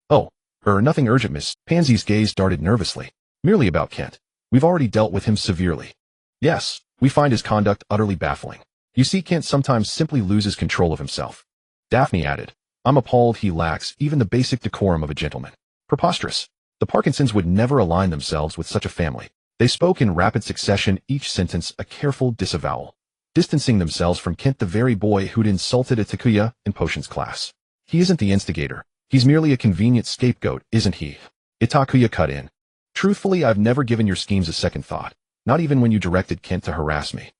Oh, nothing urgent, Miss. Pansy's gaze darted nervously. Merely about Kent. We've already dealt with him severely. Yes, we find his conduct utterly baffling. You see, Kent sometimes simply loses control of himself. Daphne added, I'm appalled he lacks even the basic decorum of a gentleman. Preposterous. The Parkinsons would never align themselves with such a family. They spoke in rapid succession, each sentence a careful disavowal, distancing themselves from Kent, the very boy who'd insulted Itakua in potions class. He isn't the instigator. He's merely a convenient scapegoat, isn't he? Itakua cut in. Truthfully, I've never given your schemes a second thought, not even when you directed Kent to harass me.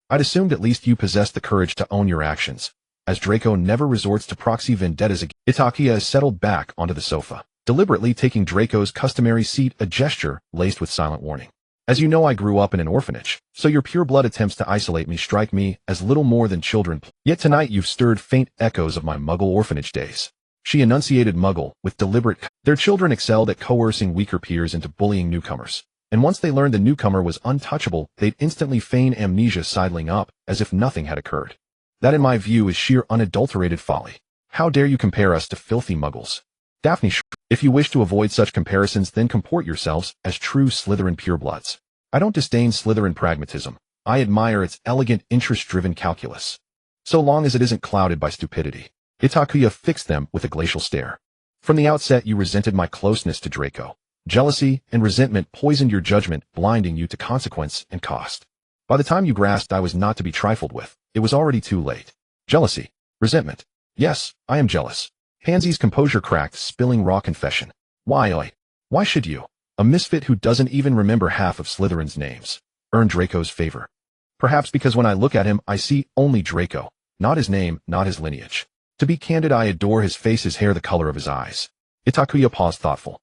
I'd assumed at least you possessed the courage to own your actions, as Draco never resorts to proxy vendettas again. Itakua settled back onto the sofa, deliberately taking Draco's customary seat, a gesture laced with silent warning. As you know, I grew up in an orphanage, so your pure-blood attempts to isolate me strike me as little more than children. Yet tonight you've stirred faint echoes of my Muggle orphanage days. She enunciated Muggle with deliberate. Their children excelled at coercing weaker peers into bullying newcomers, and once they learned the newcomer was untouchable, they'd instantly feign amnesia, sidling up as if nothing had occurred. That, in my view, is sheer unadulterated folly. How dare you compare us to filthy Muggles? Daphne, if you wish to avoid such comparisons, then comport yourselves as true Slytherin purebloods. I don't disdain Slytherin pragmatism. I admire its elegant, interest-driven calculus, so long as it isn't clouded by stupidity. Itakua fixed them with a glacial stare. From the outset you resented my closeness to Draco. Jealousy and resentment poisoned your judgment, blinding you to consequence and cost. By the time you grasped I was not to be trifled with, it was already too late. Jealousy. Resentment. Yes, I am jealous. Pansy's composure cracked, spilling raw confession. Why should you, a misfit who doesn't even remember half of Slytherin's names, earn Draco's favor? Perhaps because when I look at him I see only Draco, not his name, not his lineage. To be candid, I adore his face, his hair, the color of his eyes. Itakuya paused, thoughtful.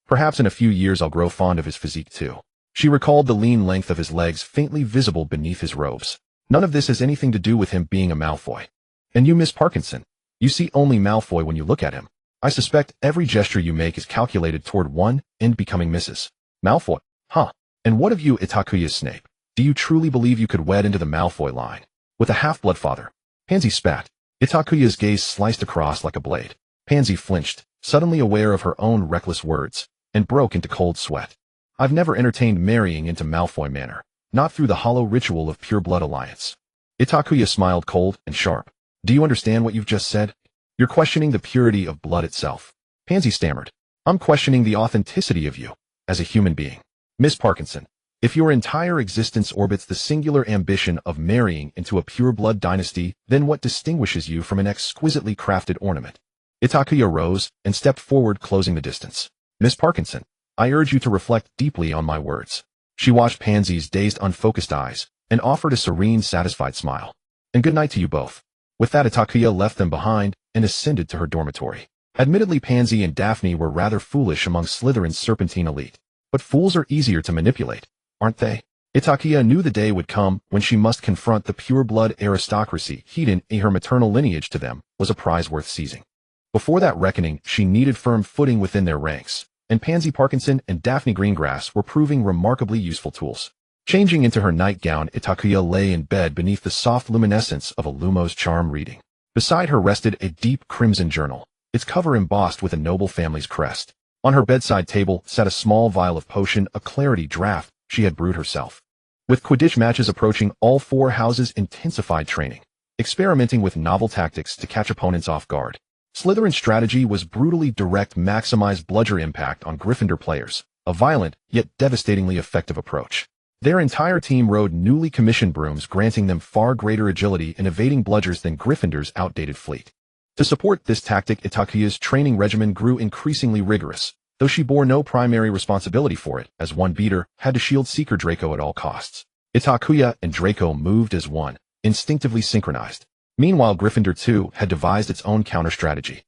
Perhaps in a few years I'll grow fond of his physique too. She recalled the lean length of his legs faintly visible beneath his robes. None of this has anything to do with him being a Malfoy. And you, Miss Parkinson, you see only Malfoy when you look at him. I suspect every gesture you make is calculated toward one end becoming Mrs. Malfoy. Huh. And what of you, Itakuya Snape? Do you truly believe you could wed into the Malfoy line with a half-blood father? Pansy spat. Itakuya's gaze sliced across like a blade. Pansy flinched, suddenly aware of her own reckless words, and broke into cold sweat. I've never entertained marrying into Malfoy Manor, not through the hollow ritual of pure blood alliance. Itakuya smiled cold and sharp. Do you understand what you've just said? You're questioning the purity of blood itself. Pansy stammered. I'm questioning the authenticity of you, as a human being. Miss Parkinson, if your entire existence orbits the singular ambition of marrying into a pure-blood dynasty, then what distinguishes you from an exquisitely crafted ornament? Itakuya rose and stepped forward, closing the distance. Miss Parkinson, I urge you to reflect deeply on my words. She watched Pansy's dazed, unfocused eyes and offered a serene, satisfied smile. And good night to you both. With that, Itakuya left them behind and ascended to her dormitory. Admittedly, Pansy and Daphne were rather foolish among Slytherin's serpentine elite, but fools are easier to manipulate, aren't they? Itakuya knew the day would come when she must confront the pure-blood aristocracy. Hidden in her maternal lineage to them was a prize worth seizing. Before that reckoning, she needed firm footing within their ranks, and Pansy Parkinson and Daphne Greengrass were proving remarkably useful tools. Changing into her nightgown, Itakuya lay in bed beneath the soft luminescence of a Lumos charm, reading. Beside her rested a deep crimson journal, its cover embossed with a noble family's crest. On her bedside table sat a small vial of potion, a clarity draught she had brewed herself. With Quidditch matches approaching, all four houses intensified training, experimenting with novel tactics to catch opponents off guard. Slytherin's strategy was brutally direct, maximize bludger impact on Gryffindor players, a violent yet devastatingly effective approach. Their entire team rode newly commissioned brooms, granting them far greater agility in evading bludgers than Gryffindor's outdated fleet. To support this tactic, Itakuya's training regimen grew increasingly rigorous, though she bore no primary responsibility for it, as one beater had to shield Seeker Draco at all costs. Itakuya and Draco moved as one, instinctively synchronized. Meanwhile, Gryffindor too had devised its own counter-strategy.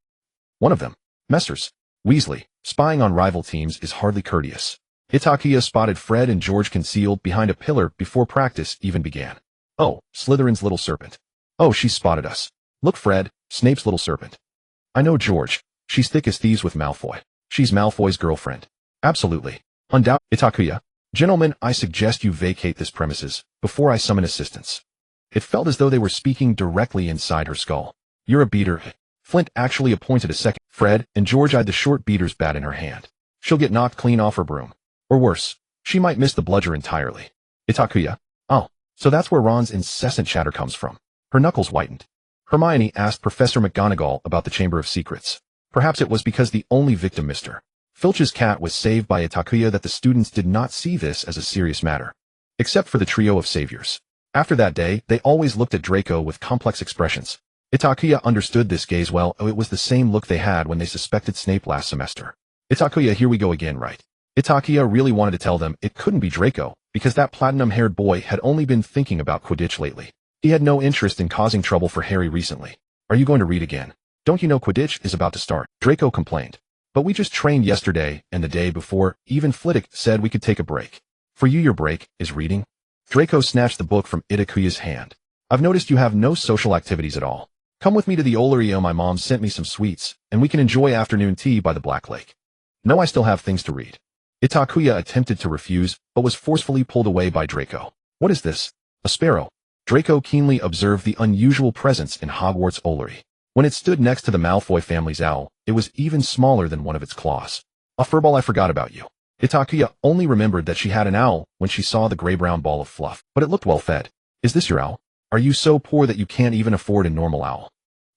One of them, Messrs. Weasley, spying on rival teams is hardly courteous. Itakua spotted Fred and George concealed behind a pillar before practice even began. Oh, Slytherin's little serpent. Oh, she's spotted us. Look, Fred, Snape's little serpent. I know George. She's thick as thieves with Malfoy. She's Malfoy's girlfriend. Absolutely. Undoubtedly. Itakua. Gentlemen, I suggest you vacate this premises before I summon assistance. It felt as though they were speaking directly inside her skull. You're a beater. Flint actually appointed a second. Fred and George eyed the short beater's bat in her hand. She'll get knocked clean off her broom. Or worse, she might miss the bludger entirely. Itakua. Oh, so that's where Ron's incessant chatter comes from. Her knuckles whitened. Hermione asked Professor McGonagall about the Chamber of Secrets. Perhaps it was because the only victim, Mr. Filch's cat, was saved by Itakua that the students did not see this as a serious matter. Except for the trio of saviors. After that day, they always looked at Draco with complex expressions. Itakua understood this gaze well. Oh, it was the same look they had when they suspected Snape last semester. Itakua, here we go again, right? Itakua really wanted to tell them it couldn't be Draco, because that platinum-haired boy had only been thinking about Quidditch lately. He had no interest in causing trouble for Harry recently. Are you going to read again? Don't you know Quidditch is about to start? Draco complained. But we just trained yesterday and the day before. Even Flitwick said we could take a break. For you, your break is reading? Draco snatched the book from Itakuya's hand. I've noticed you have no social activities at all. Come with me to the Olerio. My mom sent me some sweets, and we can enjoy afternoon tea by the Black Lake. No, I still have things to read. Itakua attempted to refuse, but was forcefully pulled away by Draco. What is this? A sparrow. Draco keenly observed the unusual presence in Hogwarts' Olery. When it stood next to the Malfoy family's owl, it was even smaller than one of its claws. A furball, I forgot about you. Itakua only remembered that she had an owl when she saw the gray-brown ball of fluff, but it looked well-fed. Is this your owl? Are you so poor that you can't even afford a normal owl?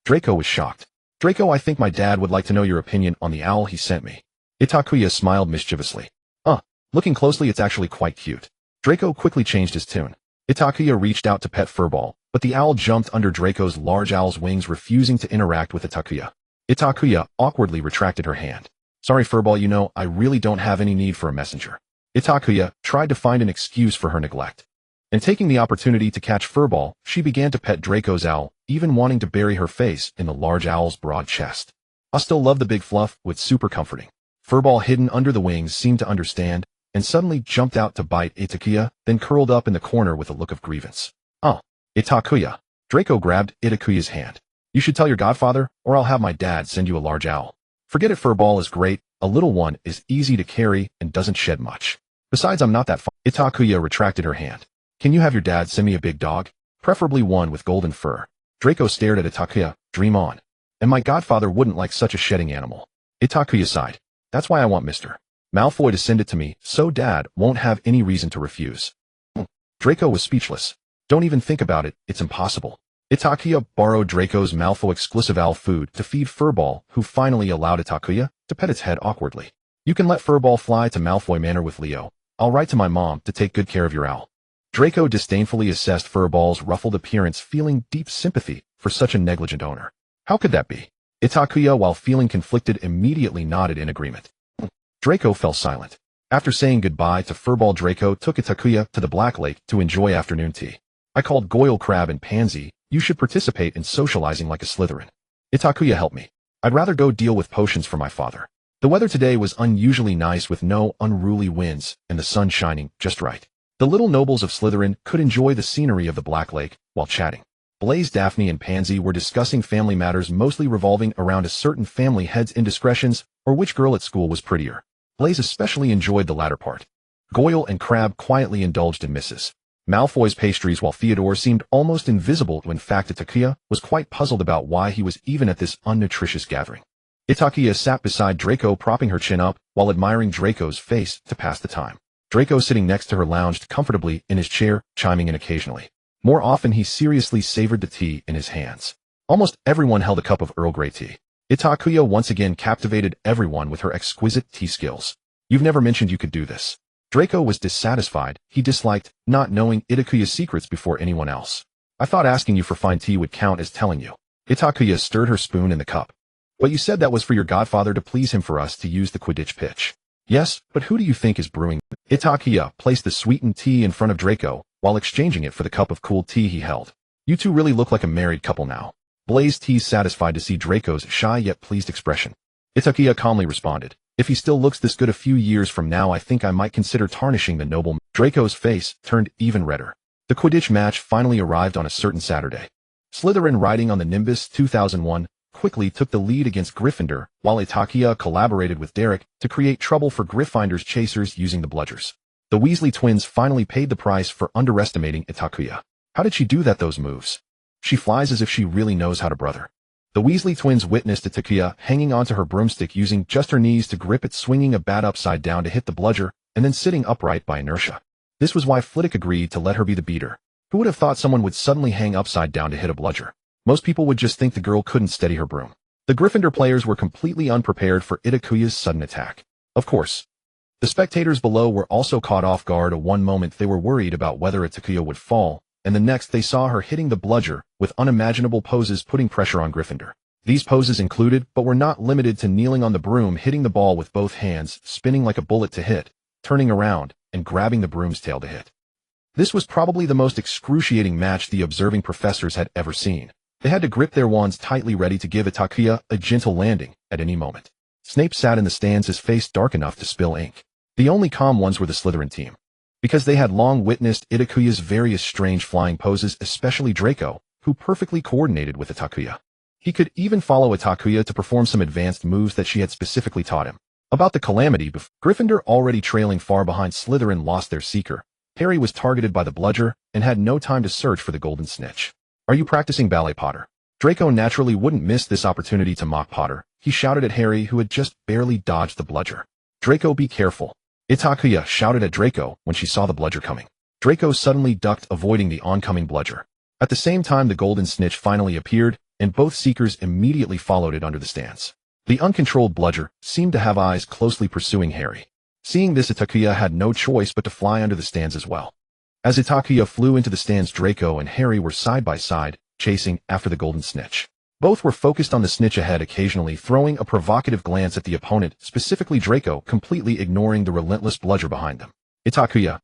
Draco was shocked. Draco, I think my dad would like to know your opinion on the owl he sent me. Itakua smiled mischievously. Looking closely, it's actually quite cute. Draco quickly changed his tune. Itakua reached out to pet Furball, but the owl jumped under Draco's large owl's wings, refusing to interact with Itakua. Itakua awkwardly retracted her hand. Sorry, Furball, you know, I really don't have any need for a messenger. Itakua tried to find an excuse for her neglect. And taking the opportunity to catch Furball, she began to pet Draco's owl, even wanting to bury her face in the large owl's broad chest. I still love the big fluff, it's super comforting. Furball, hidden under the wings, seemed to understand, and suddenly jumped out to bite Itakua, then curled up in the corner with a look of grievance. Oh, Itakua. Draco grabbed Itakuya's hand. You should tell your godfather, or I'll have my dad send you a large owl. Forget it, Furball is great, a little one is easy to carry and doesn't shed much. Besides, I'm not that fun. Itakua retracted her hand. Can you have your dad send me a big dog? Preferably one with golden fur. Draco stared at Itakua. Dream on. And my godfather wouldn't like such a shedding animal. Itakuya sighed. That's why I want Mr. Malfoy to send it to me, so Dad won't have any reason to refuse. Draco was speechless. Don't even think about it, it's impossible. Itakua borrowed Draco's Malfoy exclusive owl food to feed Furball, who finally allowed Itakua to pet its head awkwardly. You can let Furball fly to Malfoy Manor with Leo. I'll write to my mom to take good care of your owl. Draco disdainfully assessed Furball's ruffled appearance, feeling deep sympathy for such a negligent owner. How could that be? Itakua, while feeling conflicted, immediately nodded in agreement. Draco fell silent. After saying goodbye to Furball, Draco took Itakua to the Black Lake to enjoy afternoon tea. I called Goyle, Crab, and Pansy. You should participate in socializing like a Slytherin. Itakuya, help me. I'd rather go deal with potions for my father. The weather today was unusually nice with no unruly winds and the sun shining just right. The little nobles of Slytherin could enjoy the scenery of the Black Lake while chatting. Blaze, Daphne, and Pansy were discussing family matters, mostly revolving around a certain family head's indiscretions or which girl at school was prettier. Blaze especially enjoyed the latter part. Goyle and Crab quietly indulged in Mrs. Malfoy's pastries, while Theodore seemed almost invisible. In fact, Itakua was quite puzzled about why he was even at this unnutritious gathering. Itakua sat beside Draco, propping her chin up while admiring Draco's face to pass the time. Draco, sitting next to her, lounged comfortably in his chair, chiming in occasionally. More often, he seriously savored the tea in his hands. Almost everyone held a cup of Earl Grey tea. Itakua once again captivated everyone with her exquisite tea skills. You've never mentioned you could do this. Draco was dissatisfied. He disliked not knowing Itakuya's secrets before anyone else. I thought asking you for fine tea would count as telling you. Itakuya stirred her spoon in the cup. But you said that was for your godfather to please him, for us to use the Quidditch pitch. Yes, but who do you think is brewing? Itakuya placed the sweetened tea in front of Draco while exchanging it for the cup of cool tea he held. You two really look like a married couple now. Blaze teased, satisfied to see Draco's shy yet pleased expression. Itakua calmly responded. If he still looks this good a few years from now, I think I might consider tarnishing the noble. Draco's face turned even redder. The Quidditch match finally arrived on a certain Saturday. Slytherin, riding on the Nimbus 2001, quickly took the lead against Gryffindor, while Itakua collaborated with Derek to create trouble for Gryffindor's chasers using the bludgers. The Weasley twins finally paid the price for underestimating Itakua. How did she do those moves? She flies as if she really knows how to brother. The Weasley twins witnessed Itakua hanging onto her broomstick using just her knees to grip it, swinging a bat upside down to hit the bludger, and then sitting upright by inertia. This was why Flitwick agreed to let her be the beater. Who would have thought someone would suddenly hang upside down to hit a bludger? Most people would just think the girl couldn't steady her broom. The Gryffindor players were completely unprepared for Itakua's sudden attack. Of course, the spectators below were also caught off guard. At one moment they were worried about whether Itakua would fall, and the next they saw her hitting the bludger with unimaginable poses, putting pressure on Gryffindor. These poses included, but were not limited to, kneeling on the broom, hitting the ball with both hands, spinning like a bullet to hit, turning around, and grabbing the broom's tail to hit. This was probably the most excruciating match the observing professors had ever seen. They had to grip their wands tightly, ready to give Itakua a gentle landing at any moment. Snape sat in the stands, his face dark enough to spill ink. The only calm ones were the Slytherin team, because they had long witnessed Itakua's various strange flying poses, especially Draco, who perfectly coordinated with Itakua. He could even follow Itakua to perform some advanced moves that she had specifically taught him. About the calamity, Gryffindor, already trailing far behind Slytherin, lost their seeker. Harry was targeted by the bludger and had no time to search for the golden snitch. Are you practicing ballet, Potter? Draco naturally wouldn't miss this opportunity to mock Potter. He shouted at Harry, who had just barely dodged the bludger. Draco, be careful. Itakua shouted at Draco when she saw the bludger coming. Draco suddenly ducked, avoiding the oncoming bludger. At the same time, the golden snitch finally appeared, and both seekers immediately followed it under the stands. The uncontrolled bludger seemed to have eyes closely pursuing Harry. Seeing this, Itakua had no choice but to fly under the stands as well. As Itakua flew into the stands, Draco and Harry were side by side, chasing after the golden snitch. Both were focused on the snitch ahead, occasionally throwing a provocative glance at the opponent, specifically Draco, completely ignoring the relentless bludger behind them. Itakua,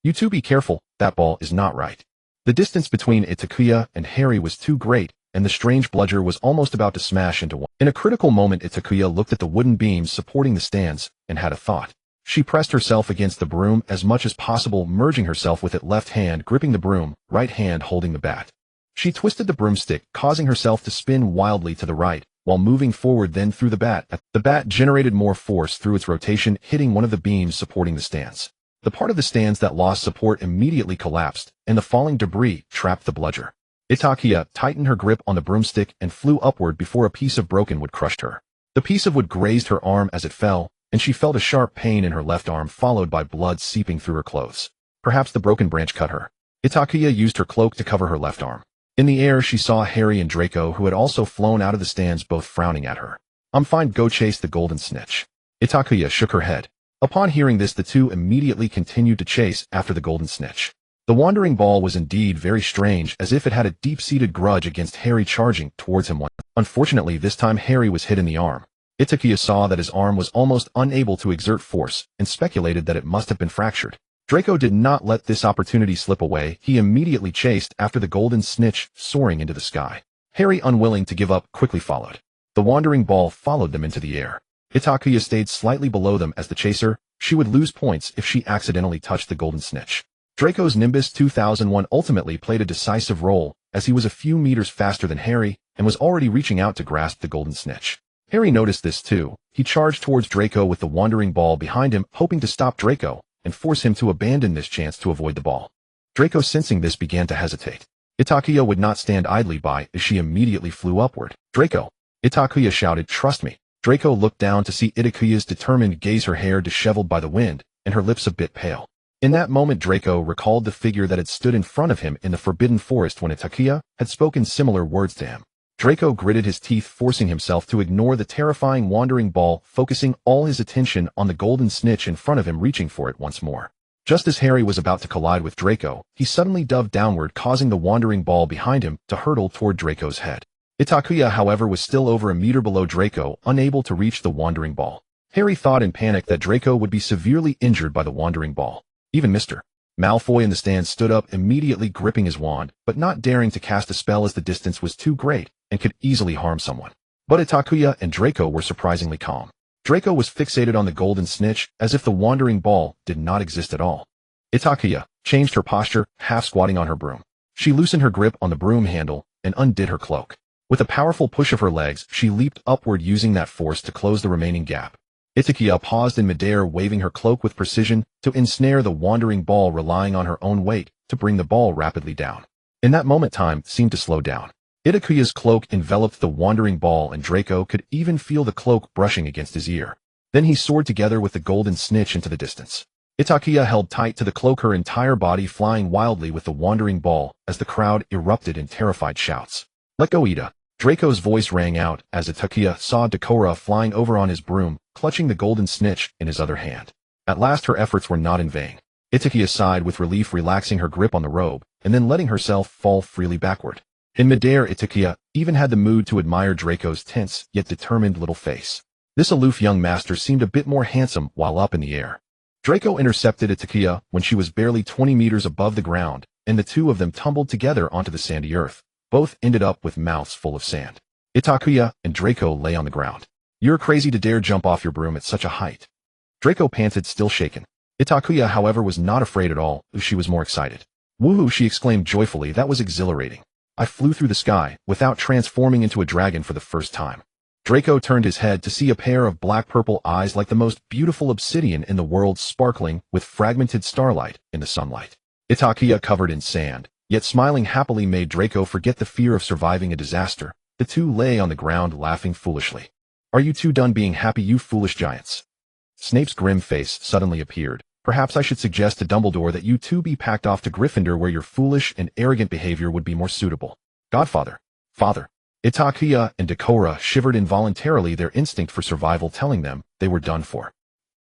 you two be careful, that ball is not right. The distance between Itakua and Harry was too great, and the strange bludger was almost about to smash into one. In a critical moment, Itakua looked at the wooden beams supporting the stands and had a thought. She pressed herself against the broom as much as possible, merging herself with it, left hand gripping the broom, right hand holding the bat. She twisted the broomstick, causing herself to spin wildly to the right, while moving forward then through the bat. The bat generated more force through its rotation, hitting one of the beams supporting the stands. The part of the stands that lost support immediately collapsed, and the falling debris trapped the bludger. Itakua tightened her grip on the broomstick and flew upward before a piece of broken wood crushed her. The piece of wood grazed her arm as it fell, and she felt a sharp pain in her left arm, followed by blood seeping through her clothes. Perhaps the broken branch cut her. Itakua used her cloak to cover her left arm. In the air, she saw Harry and Draco, who had also flown out of the stands, both frowning at her. I'm fine, go chase the golden snitch. Itakua shook her head. Upon hearing this, the two immediately continued to chase after the golden snitch. The wandering ball was indeed very strange, as if it had a deep-seated grudge against Harry, charging towards him. Unfortunately, this time Harry was hit in the arm. Itakua saw that his arm was almost unable to exert force, and speculated that it must have been fractured. Draco did not let this opportunity slip away. He immediately chased after the golden snitch, soaring into the sky. Harry, unwilling to give up, quickly followed. The wandering ball followed them into the air. Itakua stayed slightly below them as the chaser. She would lose points if she accidentally touched the golden snitch. Draco's Nimbus 2001 ultimately played a decisive role, as he was a few meters faster than Harry, and was already reaching out to grasp the golden snitch. Harry noticed this too. He charged towards Draco with the wandering ball behind him, hoping to stop Draco and force him to abandon this chance to avoid the ball. Draco, sensing this, began to hesitate. Itakua would not stand idly by, as she immediately flew upward. Draco! Itakua shouted, trust me. Draco looked down to see Itakua's determined gaze, her hair disheveled by the wind, and her lips a bit pale. In that moment, Draco recalled the figure that had stood in front of him in the Forbidden Forest when Itakua had spoken similar words to him. Draco gritted his teeth, forcing himself to ignore the terrifying wandering ball, focusing all his attention on the golden snitch in front of him, reaching for it once more. Just as Harry was about to collide with Draco, he suddenly dove downward, causing the wandering ball behind him to hurtle toward Draco's head. Itakua, however, was still over a meter below Draco, unable to reach the wandering ball. Harry thought in panic that Draco would be severely injured by the wandering ball. Even Mr. Malfoy in the stands stood up, immediately gripping his wand, but not daring to cast a spell as the distance was too great and could easily harm someone. But Itakuya and Draco were surprisingly calm. Draco was fixated on the golden snitch as if the wandering ball did not exist at all. Itakuya changed her posture, half squatting on her broom. She loosened her grip on the broom handle and undid her cloak. With a powerful push of her legs, she leaped upward using that force to close the remaining gap. Itakuya paused in midair, waving her cloak with precision to ensnare the wandering ball, relying on her own weight to bring the ball rapidly down. In that moment, time seemed to slow down. Itakuya's cloak enveloped the wandering ball, and Draco could even feel the cloak brushing against his ear. Then he soared together with the golden snitch into the distance. Itakuya held tight to the cloak, her entire body flying wildly with the wandering ball as the crowd erupted in terrified shouts. "Let go, Ida!" Draco's voice rang out as Itakuya saw Itakua flying over on his broom, clutching the golden snitch in his other hand. At last her efforts were not in vain. Itakuya sighed with relief, relaxing her grip on the robe, and then letting herself fall freely backward. In midair, Itakuya even had the mood to admire Draco's tense yet determined little face. This aloof young master seemed a bit more handsome while up in the air. Draco intercepted Itakuya when she was barely 20 meters above the ground, and the two of them tumbled together onto the sandy earth. Both ended up with mouths full of sand. Itakuya and Draco lay on the ground. "You're crazy to dare jump off your broom at such a height," Draco panted, still shaken. Itakuya, however, was not afraid at all. She was more excited. "Woohoo!" she exclaimed joyfully. "That was exhilarating. I flew through the sky without transforming into a dragon for the first time." Draco turned his head to see a pair of black-purple eyes like the most beautiful obsidian in the world, sparkling with fragmented starlight in the sunlight. Itakuya, covered in sand, yet smiling happily, made Draco forget the fear of surviving a disaster. The two lay on the ground laughing foolishly. "Are you two done being happy, you foolish giants?" Snape's grim face suddenly appeared. "Perhaps I should suggest to Dumbledore that you two be packed off to Gryffindor, where your foolish and arrogant behavior would be more suitable." "Godfather." "Father." Itakuya and Itakua shivered involuntarily, their instinct for survival telling them they were done for.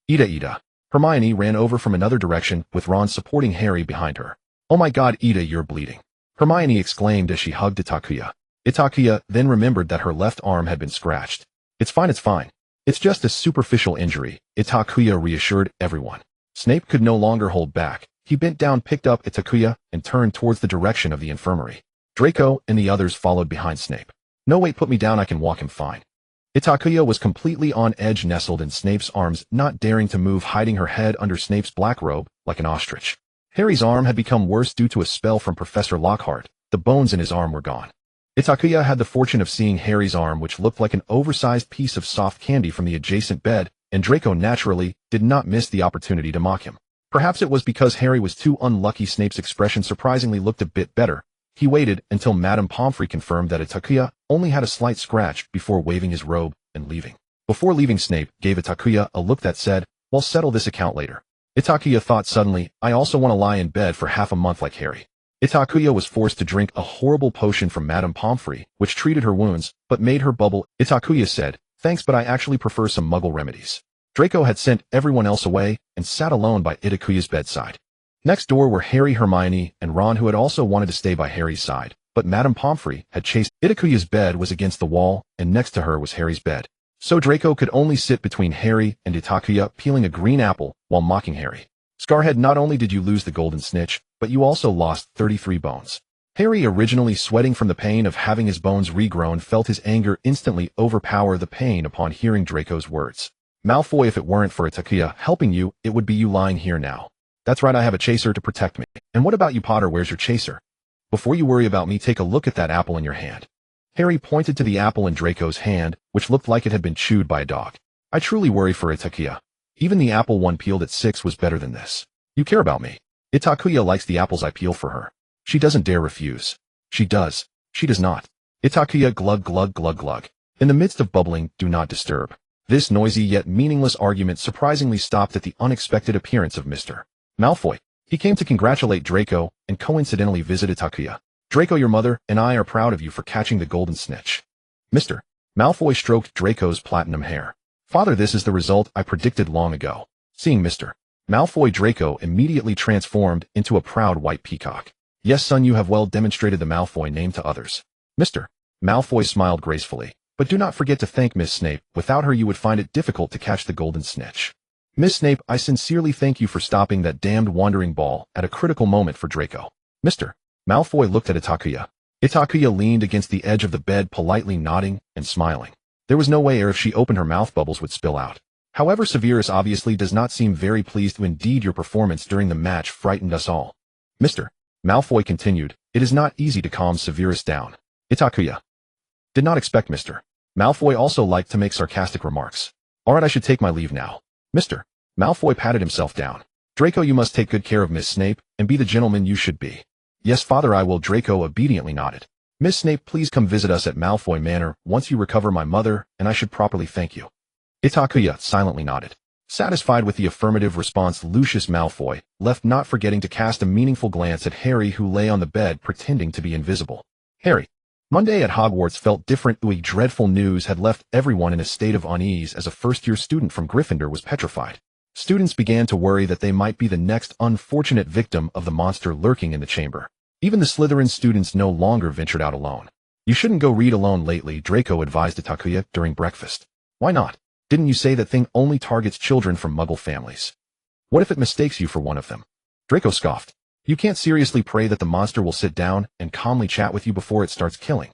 Ida. Hermione ran over from another direction, with Ron supporting Harry behind her. "Oh my God, Ida, you're bleeding," Hermione exclaimed as she hugged Itakuya. Itakuya then remembered that her left arm had been scratched. It's fine. It's just a superficial injury," Itakuya reassured everyone. Snape could no longer hold back. He bent down, picked up Itakuya, and turned towards the direction of the infirmary. Draco and the others followed behind Snape. "No, wait, put me down, I can walk him fine." Itakuya was completely on edge, nestled in Snape's arms, not daring to move, hiding her head under Snape's black robe like an ostrich. Harry's arm had become worse due to a spell from Professor Lockhart. The bones in his arm were gone. Itakuya had the fortune of seeing Harry's arm, which looked like an oversized piece of soft candy, from the adjacent bed, and Draco naturally did not miss the opportunity to mock him. Perhaps it was because Harry was too unlucky. Snape's expression surprisingly looked a bit better. He waited until Madame Pomfrey confirmed that Itakuya only had a slight scratch before waving his robe and leaving. Before leaving, Snape gave Itakuya a look that said, "We'll settle this account later." Itakuya thought suddenly, "I also want to lie in bed for half a month like Harry." Itakuya was forced to drink a horrible potion from Madame Pomfrey, which treated her wounds, but made her bubble. Itakuya said, "Thanks, but I actually prefer some Muggle remedies." Draco had sent everyone else away and sat alone by Itakuya's bedside. Next door were Harry, Hermione, and Ron, who had also wanted to stay by Harry's side, but Madame Pomfrey had chased. Itakuya's bed was against the wall, and next to her was Harry's bed. So Draco could only sit between Harry and Itakuya, peeling a green apple while mocking Harry. "Scarhead, not only did you lose the golden snitch, but you also lost 33 bones." Harry, originally sweating from the pain of having his bones regrown, felt his anger instantly overpower the pain upon hearing Draco's words. "Malfoy, if it weren't for Itakuya helping you, it would be you lying here now." "That's right, I have a chaser to protect me." "And what about you, Potter? Where's your chaser?" "Before you worry about me, take a look at that apple in your hand." Harry pointed to the apple in Draco's hand, which looked like it had been chewed by a dog. "I truly worry for Itakuya. Even the apple one peeled at 6 was better than this." "You care about me." "Itakuya likes the apples I peel for her. She doesn't dare refuse." "She does." "She does not." Itakuya glug glug glug glug. In the midst of bubbling, "Do not disturb." This noisy yet meaningless argument surprisingly stopped at the unexpected appearance of Mr. Malfoy. He came to congratulate Draco and coincidentally visit Itakuya. "Draco, your mother and I are proud of you for catching the golden snitch." Mr. Malfoy stroked Draco's platinum hair. "Father, this is the result I predicted long ago." Seeing Mr. Malfoy, Draco immediately transformed into a proud white peacock. "Yes, son, you have well demonstrated the Malfoy name to others." Mr. Malfoy smiled gracefully. "But do not forget to thank Miss Snape. Without her you would find it difficult to catch the golden snitch." "Miss Snape, I sincerely thank you for stopping that damned wandering ball at a critical moment for Draco." Mr. Malfoy looked at Itakuya. Itakuya leaned against the edge of the bed, politely nodding and smiling. There was no way if she opened her mouth bubbles would spill out. However, Severus obviously does not seem very pleased. Indeed, your performance during the match frightened us all. Mr. Malfoy continued, it is not easy to calm Severus down. Itakua did not expect Mr. Malfoy also liked to make sarcastic remarks. Alright, I should take my leave now. Mr. Malfoy patted himself down. Draco, you must take good care of Miss Snape, and be the gentleman you should be. Yes, Father, I will. Draco obediently nodded. Miss Snape, please come visit us at Malfoy Manor once you recover my mother, and I should properly thank you. Itakua silently nodded. Satisfied with the affirmative response, Lucius Malfoy left, not forgetting to cast a meaningful glance at Harry, who lay on the bed pretending to be invisible. Harry. Monday at Hogwarts felt different. Dreadful news had left everyone in a state of unease as a first-year student from Gryffindor was petrified. Students began to worry that they might be the next unfortunate victim of the monster lurking in the chamber. Even the Slytherin students no longer ventured out alone. You shouldn't go read alone lately, Draco advised Itakua during breakfast. Why not? Didn't you say that thing only targets children from Muggle families? What if it mistakes you for one of them? Draco scoffed. You can't seriously pray that the monster will sit down and calmly chat with you before it starts killing.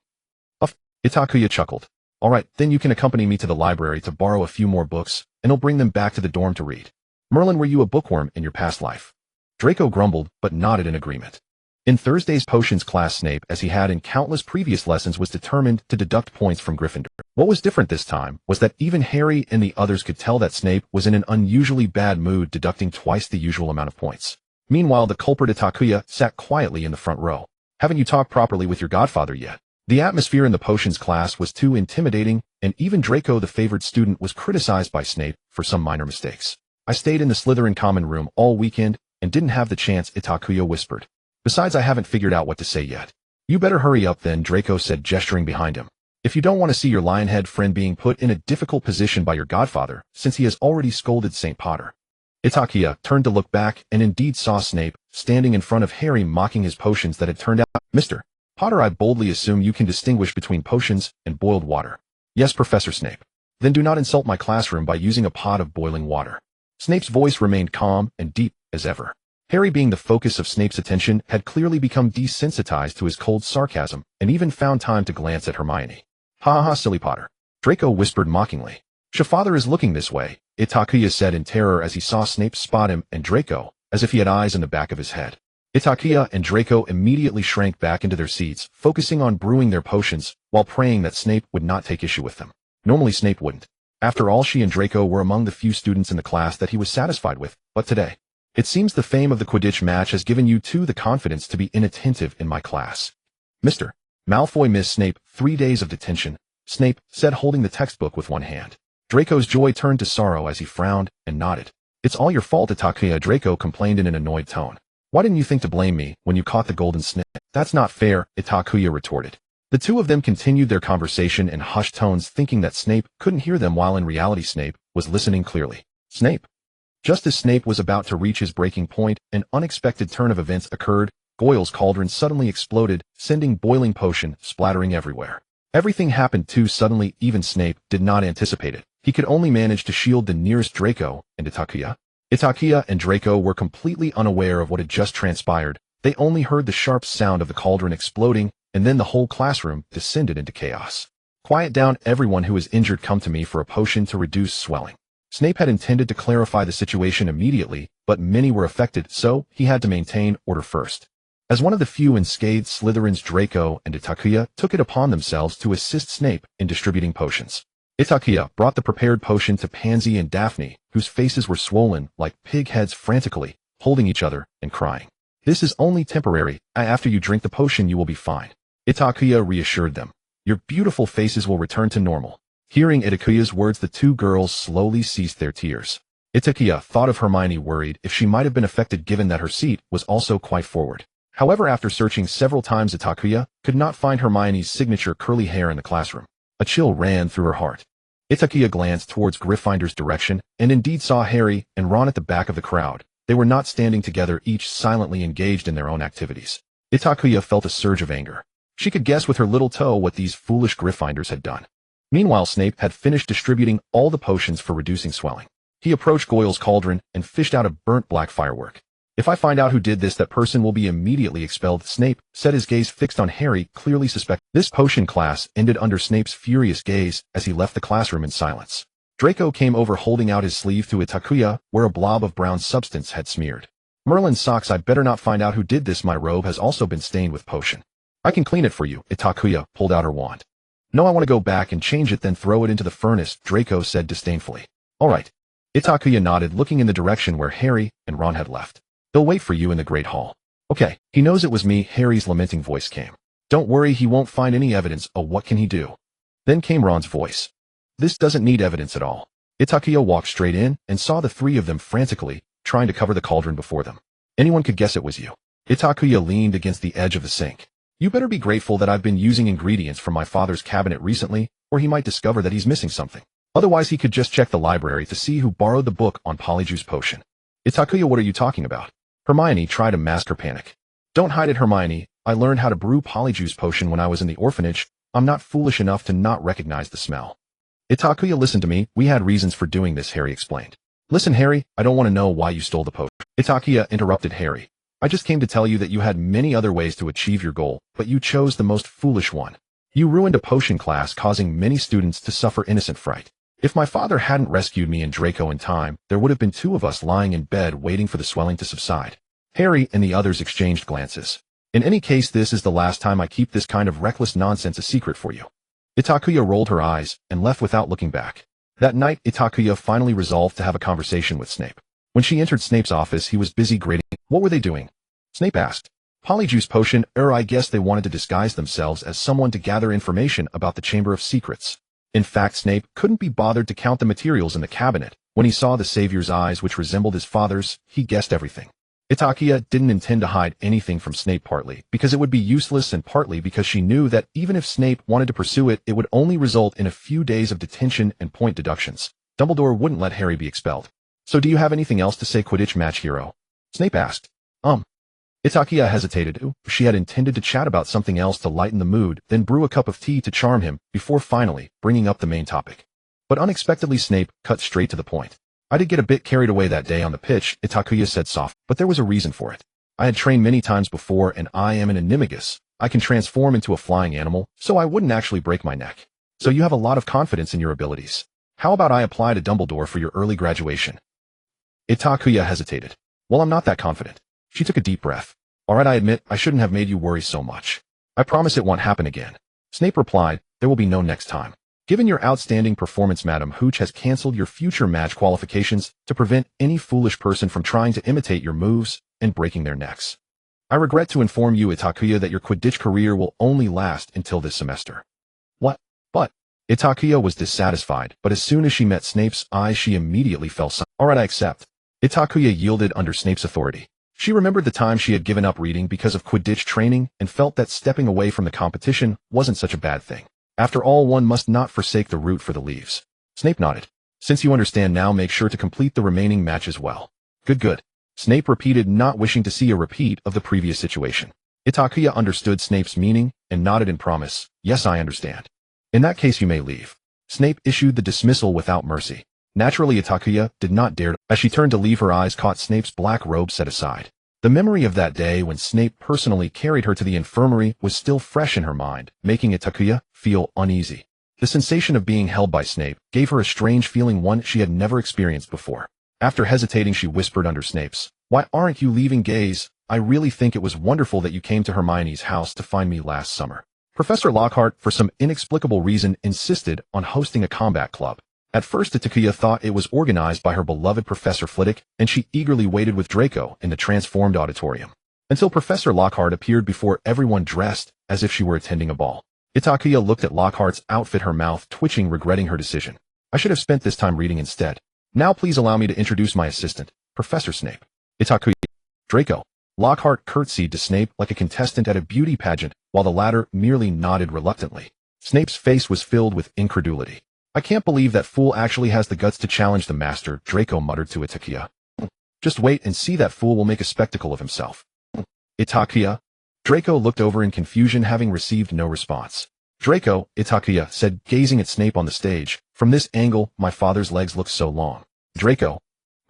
Itakua chuckled. Alright, then you can accompany me to the library to borrow a few more books, and I'll bring them back to the dorm to read. Merlin, were you a bookworm in your past life? Draco grumbled, but nodded in agreement. In Thursday's potions class, Snape, as he had in countless previous lessons, was determined to deduct points from Gryffindor. What was different this time was that even Harry and the others could tell that Snape was in an unusually bad mood, deducting twice the usual amount of points. Meanwhile, the culprit Itakua sat quietly in the front row. Haven't you talked properly with your godfather yet? The atmosphere in the potions class was too intimidating, and even Draco, the favored student, was criticized by Snape for some minor mistakes. I stayed in the Slytherin common room all weekend and didn't have the chance, Itakua whispered. Besides, I haven't figured out what to say yet. You better hurry up then, Draco said, gesturing behind him. If you don't want to see your lionhead friend being put in a difficult position by your godfather, since he has already scolded St. Potter. Itakua turned to look back and indeed saw Snape standing in front of Harry, mocking his potions that had turned out. Mr. Potter, I boldly assume you can distinguish between potions and boiled water. Yes, Professor Snape. Then do not insult my classroom by using a pot of boiling water. Snape's voice remained calm and deep as ever. Harry, being the focus of Snape's attention, had clearly become desensitized to his cold sarcasm and even found time to glance at Hermione. Ha ha ha, silly Potter. Draco whispered mockingly. Your father is looking this way, Itakua said in terror as he saw Snape spot him and Draco, as if he had eyes in the back of his head. Itakua and Draco immediately shrank back into their seats, focusing on brewing their potions, while praying that Snape would not take issue with them. Normally Snape wouldn't. After all, she and Draco were among the few students in the class that he was satisfied with, but today. It seems the fame of the Quidditch match has given you two the confidence to be inattentive in my class. Mr. Malfoy, Miss Snape, 3 days of detention, Snape said, holding the textbook with one hand. Draco's joy turned to sorrow as he frowned and nodded. It's all your fault, Itakua, Draco complained in an annoyed tone. Why didn't you think to blame me when you caught the golden snitch? That's not fair, Itakua retorted. The two of them continued their conversation in hushed tones, thinking that Snape couldn't hear them, while in reality Snape was listening clearly. Snape. Just as Snape was about to reach his breaking point, an unexpected turn of events occurred. Goyle's cauldron suddenly exploded, sending boiling potion splattering everywhere. Everything happened too suddenly, even Snape did not anticipate it. He could only manage to shield the nearest Draco and Itakua. Itakua and Draco were completely unaware of what had just transpired. They only heard the sharp sound of the cauldron exploding, and then the whole classroom descended into chaos. Quiet down, everyone who is injured. Come to me for a potion to reduce swelling. Snape had intended to clarify the situation immediately, but many were affected, so he had to maintain order first. As one of the few unscathed Slytherins, Draco and Itakua took it upon themselves to assist Snape in distributing potions. Itakua brought the prepared potion to Pansy and Daphne, whose faces were swollen like pig heads, frantically holding each other and crying. This is only temporary. After you drink the potion, you will be fine. Itakua reassured them. Your beautiful faces will return to normal. Hearing Itakua's words, the two girls slowly ceased their tears. Itakua thought of Hermione, worried if she might have been affected given that her seat was also quite forward. However, after searching several times, Itakua could not find Hermione's signature curly hair in the classroom. A chill ran through her heart. Itakua glanced towards Gryffindor's direction and indeed saw Harry and Ron at the back of the crowd. They were not standing together, each silently engaged in their own activities. Itakua felt a surge of anger. She could guess with her little toe what these foolish Gryffindors had done. Meanwhile, Snape had finished distributing all the potions for reducing swelling. He approached Goyle's cauldron and fished out a burnt black firework. If I find out who did this, that person will be immediately expelled. Snape said, his gaze fixed on Harry, clearly suspect. This potion class ended under Snape's furious gaze as he left the classroom in silence. Draco came over, holding out his sleeve to Itakua, where a blob of brown substance had smeared. Merlin's socks, I better not find out who did this. My robe has also been stained with potion. I can clean it for you. Itakua pulled out her wand. No, I want to go back and change it, then throw it into the furnace, Draco said disdainfully. All right. Itakua nodded, looking in the direction where Harry and Ron had left. They'll wait for you in the Great Hall. Okay, he knows it was me, Harry's lamenting voice came. Don't worry, he won't find any evidence. Oh, what can he do? Then came Ron's voice. This doesn't need evidence at all. Itakua walked straight in and saw the three of them frantically trying to cover the cauldron before them. Anyone could guess it was you. Itakua leaned against the edge of the sink. You better be grateful that I've been using ingredients from my father's cabinet recently, or he might discover that he's missing something. Otherwise, he could just check the library to see who borrowed the book on Polyjuice Potion. Itakua, what are you talking about? Hermione tried to mask her panic. Don't hide it, Hermione. I learned how to brew Polyjuice Potion when I was in the orphanage. I'm not foolish enough to not recognize the smell. Itakua, listen to me. We had reasons for doing this, Harry explained. Listen, Harry, I don't want to know why you stole the potion. Itakua interrupted Harry. I just came to tell you that you had many other ways to achieve your goal, but you chose the most foolish one. You ruined a potion class, causing many students to suffer innocent fright. If my father hadn't rescued me and Draco in time, there would have been two of us lying in bed waiting for the swelling to subside. Harry and the others exchanged glances. In any case, this is the last time I keep this kind of reckless nonsense a secret for you. Itakua rolled her eyes and left without looking back. That night, Itakua finally resolved to have a conversation with Snape. When she entered Snape's office, he was busy grading. What were they doing? Snape asked. Polyjuice Potion. I guess they wanted to disguise themselves as someone to gather information about the Chamber of Secrets. In fact, Snape couldn't be bothered to count the materials in the cabinet. When he saw the Savior's eyes, which resembled his father's, he guessed everything. Itakua didn't intend to hide anything from Snape, partly because it would be useless and partly because she knew that even if Snape wanted to pursue it, it would only result in a few days of detention and point deductions. Dumbledore wouldn't let Harry be expelled. So do you have anything else to say, Quidditch match hero? Snape asked. Itakua hesitated. She had intended to chat about something else to lighten the mood, then brew a cup of tea to charm him, before finally bringing up the main topic. But unexpectedly, Snape cut straight to the point. I did get a bit carried away that day on the pitch, Itakua said soft, but there was a reason for it. I had trained many times before and I am an animagus. I can transform into a flying animal, so I wouldn't actually break my neck. So you have a lot of confidence in your abilities. How about I apply to Dumbledore for your early graduation? Itakua hesitated. Well, I'm not that confident. She took a deep breath. All right, I admit I shouldn't have made you worry so much. I promise it won't happen again. Snape replied, there will be no next time. Given your outstanding performance, Madam Hooch has cancelled your future match qualifications to prevent any foolish person from trying to imitate your moves and breaking their necks. I regret to inform you, Itakua, that your Quidditch career will only last until this semester. What? But Itakua was dissatisfied, but as soon as she met Snape's eyes, she immediately fell silent. All right, I accept. Itakua yielded under Snape's authority. She remembered the time she had given up reading because of Quidditch training and felt that stepping away from the competition wasn't such a bad thing. After all, one must not forsake the root for the leaves. Snape nodded. Since you understand now, make sure to complete the remaining matches well. Good. Snape repeated, not wishing to see a repeat of the previous situation. Itakua understood Snape's meaning and nodded in promise. Yes, I understand. In that case, you may leave. Snape issued the dismissal without mercy. Naturally, Itakua did not dare to. As she turned to leave, her eyes caught Snape's black robe set aside. The memory of that day when Snape personally carried her to the infirmary was still fresh in her mind, making Itakua feel uneasy. The sensation of being held by Snape gave her a strange feeling, one she had never experienced before. After hesitating, she whispered under Snape's, "Why aren't you leaving?" gaze, "I really think it was wonderful that you came to Hermione's house to find me last summer." Professor Lockhart, for some inexplicable reason, insisted on hosting a combat club. At first, Itakua thought it was organized by her beloved Professor Flitwick, and she eagerly waited with Draco in the transformed auditorium. Until Professor Lockhart appeared before everyone, dressed as if she were attending a ball. Itakua looked at Lockhart's outfit, her mouth twitching, regretting her decision. I should have spent this time reading instead. Now please allow me to introduce my assistant, Professor Snape. Itakua. Draco. Lockhart curtsied to Snape like a contestant at a beauty pageant, while the latter merely nodded reluctantly. Snape's face was filled with incredulity. I can't believe that fool actually has the guts to challenge the master, Draco muttered to Itakua. Just wait and see, that fool will make a spectacle of himself. Itakua. Draco looked over in confusion, having received no response. Draco, Itakua said, gazing at Snape on the stage. From this angle, my father's legs look so long. Draco.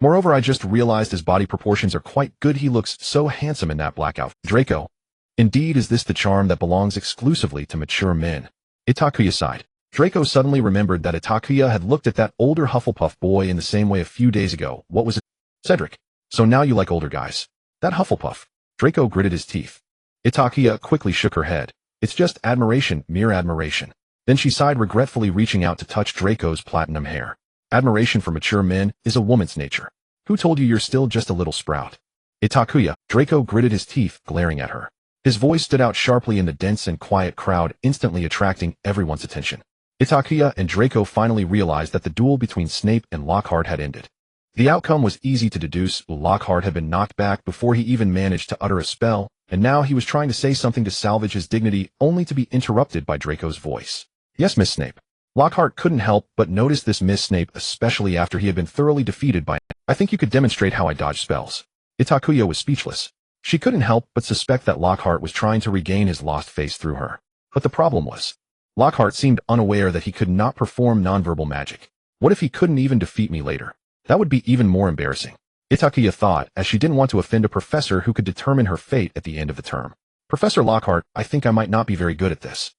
Moreover, I just realized his body proportions are quite good. He looks so handsome in that black outfit. Draco. Indeed, is this the charm that belongs exclusively to mature men? Itakuya sighed. Draco suddenly remembered that Itakuya had looked at that older Hufflepuff boy in the same way a few days ago. What was it? Cedric. So now you like older guys. That Hufflepuff. Draco gritted his teeth. Itakuya quickly shook her head. It's just admiration, mere admiration. Then she sighed regretfully, reaching out to touch Draco's platinum hair. Admiration for mature men is a woman's nature. Who told you you're still just a little sprout? Itakuya. Draco gritted his teeth, glaring at her. His voice stood out sharply in the dense and quiet crowd, instantly attracting everyone's attention. Itakuya and Draco finally realized that the duel between Snape and Lockhart had ended. The outcome was easy to deduce. Lockhart had been knocked back before he even managed to utter a spell, and now he was trying to say something to salvage his dignity, only to be interrupted by Draco's voice. Yes, Miss Snape. Lockhart couldn't help but notice this Miss Snape, especially after he had been thoroughly defeated by I think you could demonstrate how I dodge spells. Itakuya was speechless. She couldn't help but suspect that Lockhart was trying to regain his lost face through her. But the problem was, Lockhart seemed unaware that he could not perform nonverbal magic. What if he couldn't even defeat me later? That would be even more embarrassing. Itakuya thought, as she didn't want to offend a professor who could determine her fate at the end of the term. Professor Lockhart, I think I might not be very good at this.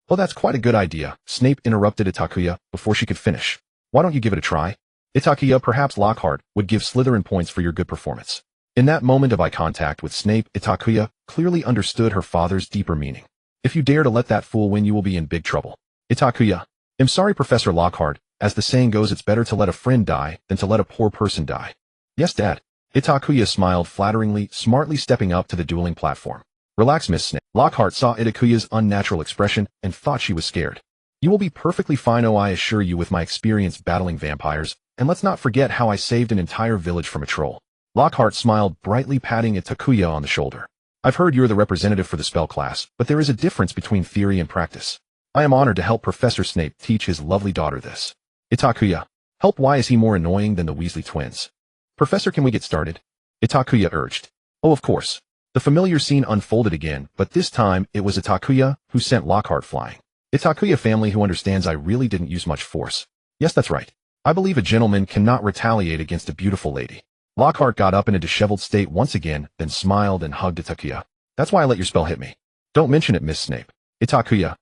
Well, that's quite a good idea, Snape interrupted Itakuya before she could finish. Why don't you give it a try? Itakuya, perhaps Lockhart would give Slytherin points for your good performance. In that moment of eye contact with Snape, Itakuya clearly understood her father's deeper meaning. If you dare to let that fool win, you will be in big trouble. Itakuya. I'm sorry, Professor Lockhart. As the saying goes, it's better to let a friend die than to let a poor person die. Yes, Dad. Itakuya smiled flatteringly, smartly stepping up to the dueling platform. Relax, Miss Snape. Lockhart saw Itakuya's unnatural expression and thought she was scared. You will be perfectly fine, I assure you, with my experience battling vampires, and let's not forget how I saved an entire village from a troll. Lockhart smiled brightly, patting Itakuya on the shoulder. I've heard you're the representative for the spell class, but there is a difference between theory and practice. I am honored to help Professor Snape teach his lovely daughter this. Itakuya. Help? Why is he more annoying than the Weasley twins? Professor, can we get started? Itakuya urged. Oh, of course. The familiar scene unfolded again, but this time it was Itakuya who sent Lockhart flying. Itakuya family who understands I really didn't use much force. Yes, that's right. I believe a gentleman cannot retaliate against a beautiful lady. Lockhart got up in a disheveled state once again, then smiled and hugged Itakuya. That's why I let your spell hit me. Don't mention it, Miss Snape. Itakuya.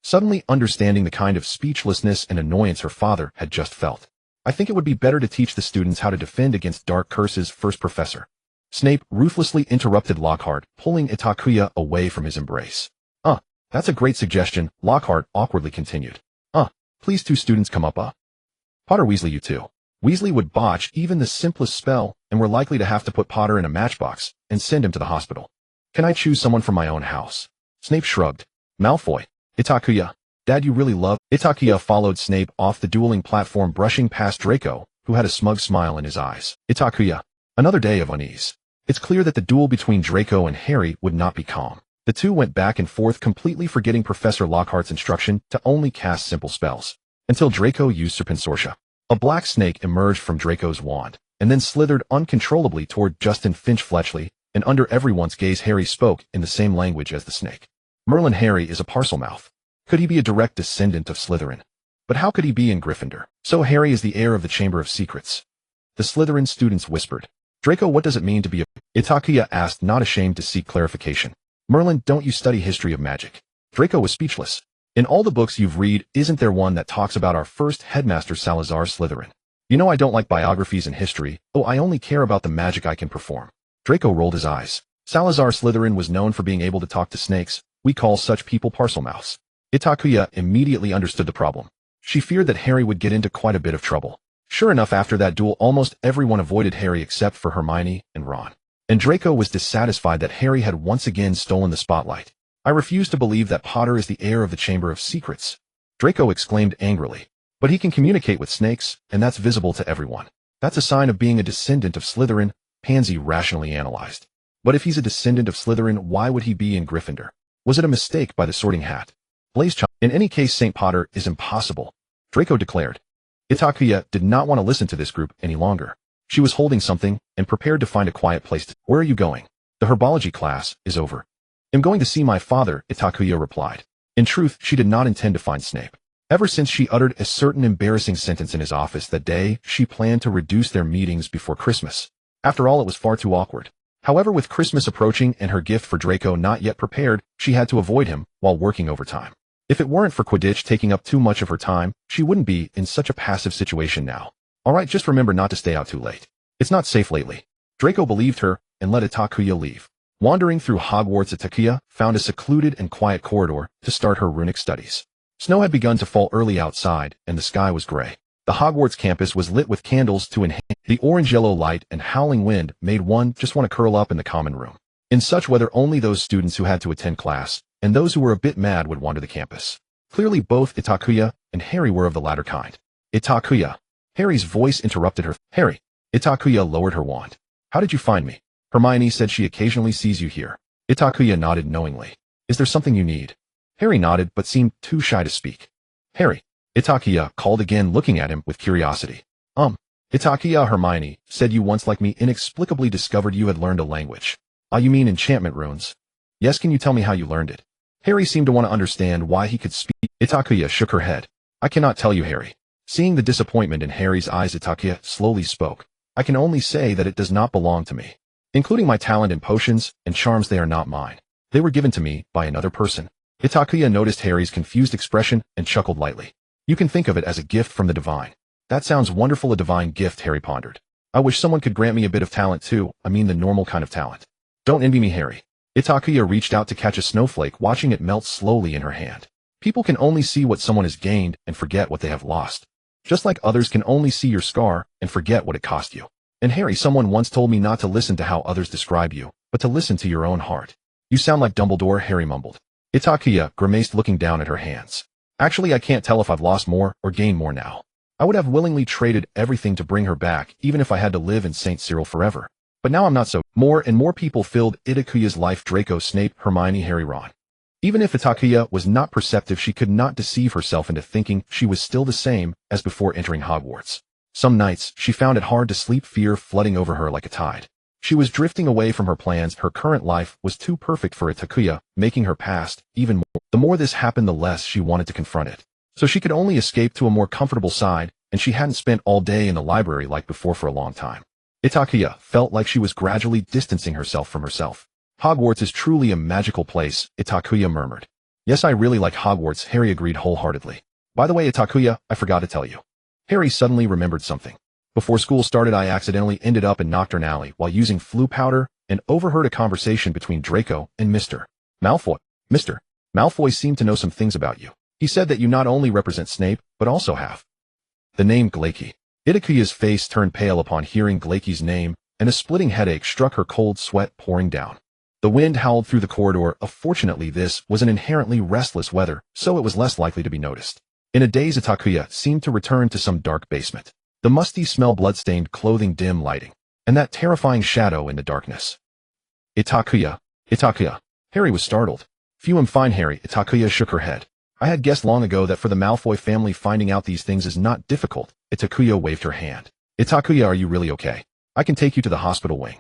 Suddenly understanding the kind of speechlessness and annoyance her father had just felt. I think it would be better to teach the students how to defend against dark curses first, Professor. Snape ruthlessly interrupted Lockhart, pulling Itakuya away from his embrace. That's a great suggestion, Lockhart awkwardly continued. Please, two students come up. Potter Weasley, you two. Weasley would botch even the simplest spell, and we're likely to have to put Potter in a matchbox and send him to the hospital. Can I choose someone from my own house? Snape shrugged. Malfoy. Itakuya. Dad, you really love. Itakuya followed Snape off the dueling platform, brushing past Draco, who had a smug smile in his eyes. Itakuya. Another day of unease. It's clear that the duel between Draco and Harry would not be calm. The two went back and forth, completely forgetting Professor Lockhart's instruction to only cast simple spells. Until Draco used Serpensortia. A black snake emerged from Draco's wand, and then slithered uncontrollably toward Justin Finch-Fletchley, and under everyone's gaze Harry spoke in the same language as the snake. Merlin Harry is a Parselmouth. Could he be a direct descendant of Slytherin? But how could he be in Gryffindor? So Harry is the heir of the Chamber of Secrets. The Slytherin students whispered. Draco, what does it mean to be a... Itakuya asked, not ashamed to seek clarification. Merlin, don't you study history of magic? Draco was speechless. In all the books you've read, isn't there one that talks about our first headmaster Salazar Slytherin? You know I don't like biographies in history. I only care about the magic I can perform. Draco rolled his eyes. Salazar Slytherin was known for being able to talk to snakes. We call such people Parselmouths. Itakuya immediately understood the problem. She feared that Harry would get into quite a bit of trouble. Sure enough, after that duel, almost everyone avoided Harry except for Hermione and Ron. And Draco was dissatisfied that Harry had once again stolen the spotlight. I refuse to believe that Potter is the heir of the Chamber of Secrets. Draco exclaimed angrily. But he can communicate with snakes, and that's visible to everyone. That's a sign of being a descendant of Slytherin, Pansy rationally analyzed. But if he's a descendant of Slytherin, why would he be in Gryffindor? Was it a mistake by the Sorting Hat? Blaise chimed. In any case, St. Potter is impossible, Draco declared. Itakuya did not want to listen to this group any longer. She was holding something and prepared to find a quiet place to... Where are you going? The herbology class is over. I'm going to see my father, Itakuya replied. In truth, she did not intend to find Snape. Ever since she uttered a certain embarrassing sentence in his office that day, she planned to reduce their meetings before Christmas. After all, it was far too awkward. However, with Christmas approaching and her gift for Draco not yet prepared, she had to avoid him while working overtime. If it weren't for Quidditch taking up too much of her time, she wouldn't be in such a passive situation now. Alright, just remember not to stay out too late. It's not safe lately. Draco believed her and let Itakua leave. Wandering through Hogwarts, Itakua found a secluded and quiet corridor to start her runic studies. Snow had begun to fall early outside, and the sky was gray. The Hogwarts campus was lit with candles to enhance the orange-yellow light, and howling wind made one just want to curl up in the common room. In such weather, only those students who had to attend class, and those who were a bit mad would wander the campus. Clearly both Itakua and Harry were of the latter kind. Itakua. Harry's voice interrupted her. Harry. Itakua lowered her wand. How did you find me? Hermione said she occasionally sees you here. Itakua nodded knowingly. Is there something you need? Harry nodded but seemed too shy to speak. Harry. Itakua called again, looking at him with curiosity. Itakua, Hermione said you once like me inexplicably discovered you had learned a language. Ah, you mean enchantment runes? Yes, can you tell me how you learned it? Harry seemed to want to understand why he could speak. Itakua shook her head. I cannot tell you, Harry. Seeing the disappointment in Harry's eyes, Itakua slowly spoke. I can only say that it does not belong to me. Including my talent in potions and charms, they are not mine. They were given to me by another person. Itakua noticed Harry's confused expression and chuckled lightly. You can think of it as a gift from the divine. That sounds wonderful, a divine gift, Harry pondered. I wish someone could grant me a bit of talent too, I mean the normal kind of talent. Don't envy me, Harry. Itakua reached out to catch a snowflake, watching it melt slowly in her hand. People can only see what someone has gained and forget what they have lost. Just like others can only see your scar and forget what it cost you. And Harry, someone once told me not to listen to how others describe you, but to listen to your own heart. You sound like Dumbledore, Harry mumbled. Itakua grimaced, looking down at her hands. Actually, I can't tell if I've lost more or gained more now. I would have willingly traded everything to bring her back, even if I had to live in Saint Cyr forever. But now I'm not so. More and more people filled Itakua's life. Draco, Snape, Hermione, Harry, Ron. Even if Itakua was not perceptive, she could not deceive herself into thinking she was still the same as before entering Hogwarts. Some nights, she found it hard to sleep, fear flooding over her like a tide. She was drifting away from her plans. Her current life was too perfect for Itakua, making her past even more. The more this happened, the less she wanted to confront it. So she could only escape to a more comfortable side, and she hadn't spent all day in the library like before for a long time. Itakua felt like she was gradually distancing herself from herself. Hogwarts is truly a magical place, Itakua murmured. Yes, I really like Hogwarts, Harry agreed wholeheartedly. By the way, Itakua, I forgot to tell you. Harry suddenly remembered something. Before school started, I accidentally ended up in Nocturne Alley while using flu powder and overheard a conversation between Draco and Mr. Malfoy. Mr. Malfoy seemed to know some things about you. He said that you not only represent Snape, but also have the name Glaki. Itakua's face turned pale upon hearing Glaki's name, and a splitting headache struck her, cold sweat pouring down. The wind howled through the corridor. Fortunately, this was an inherently restless weather, so it was less likely to be noticed. In a daze, Itakua seemed to return to some dark basement. The musty smell, blood-stained clothing, dim lighting, and that terrifying shadow in the darkness. Itakua. Harry was startled. Phew, I'm fine, Harry. Itakua shook her head. I had guessed long ago that for the Malfoy family, finding out these things is not difficult. Itakua waved her hand. Itakua, are you really okay? I can take you to the hospital wing.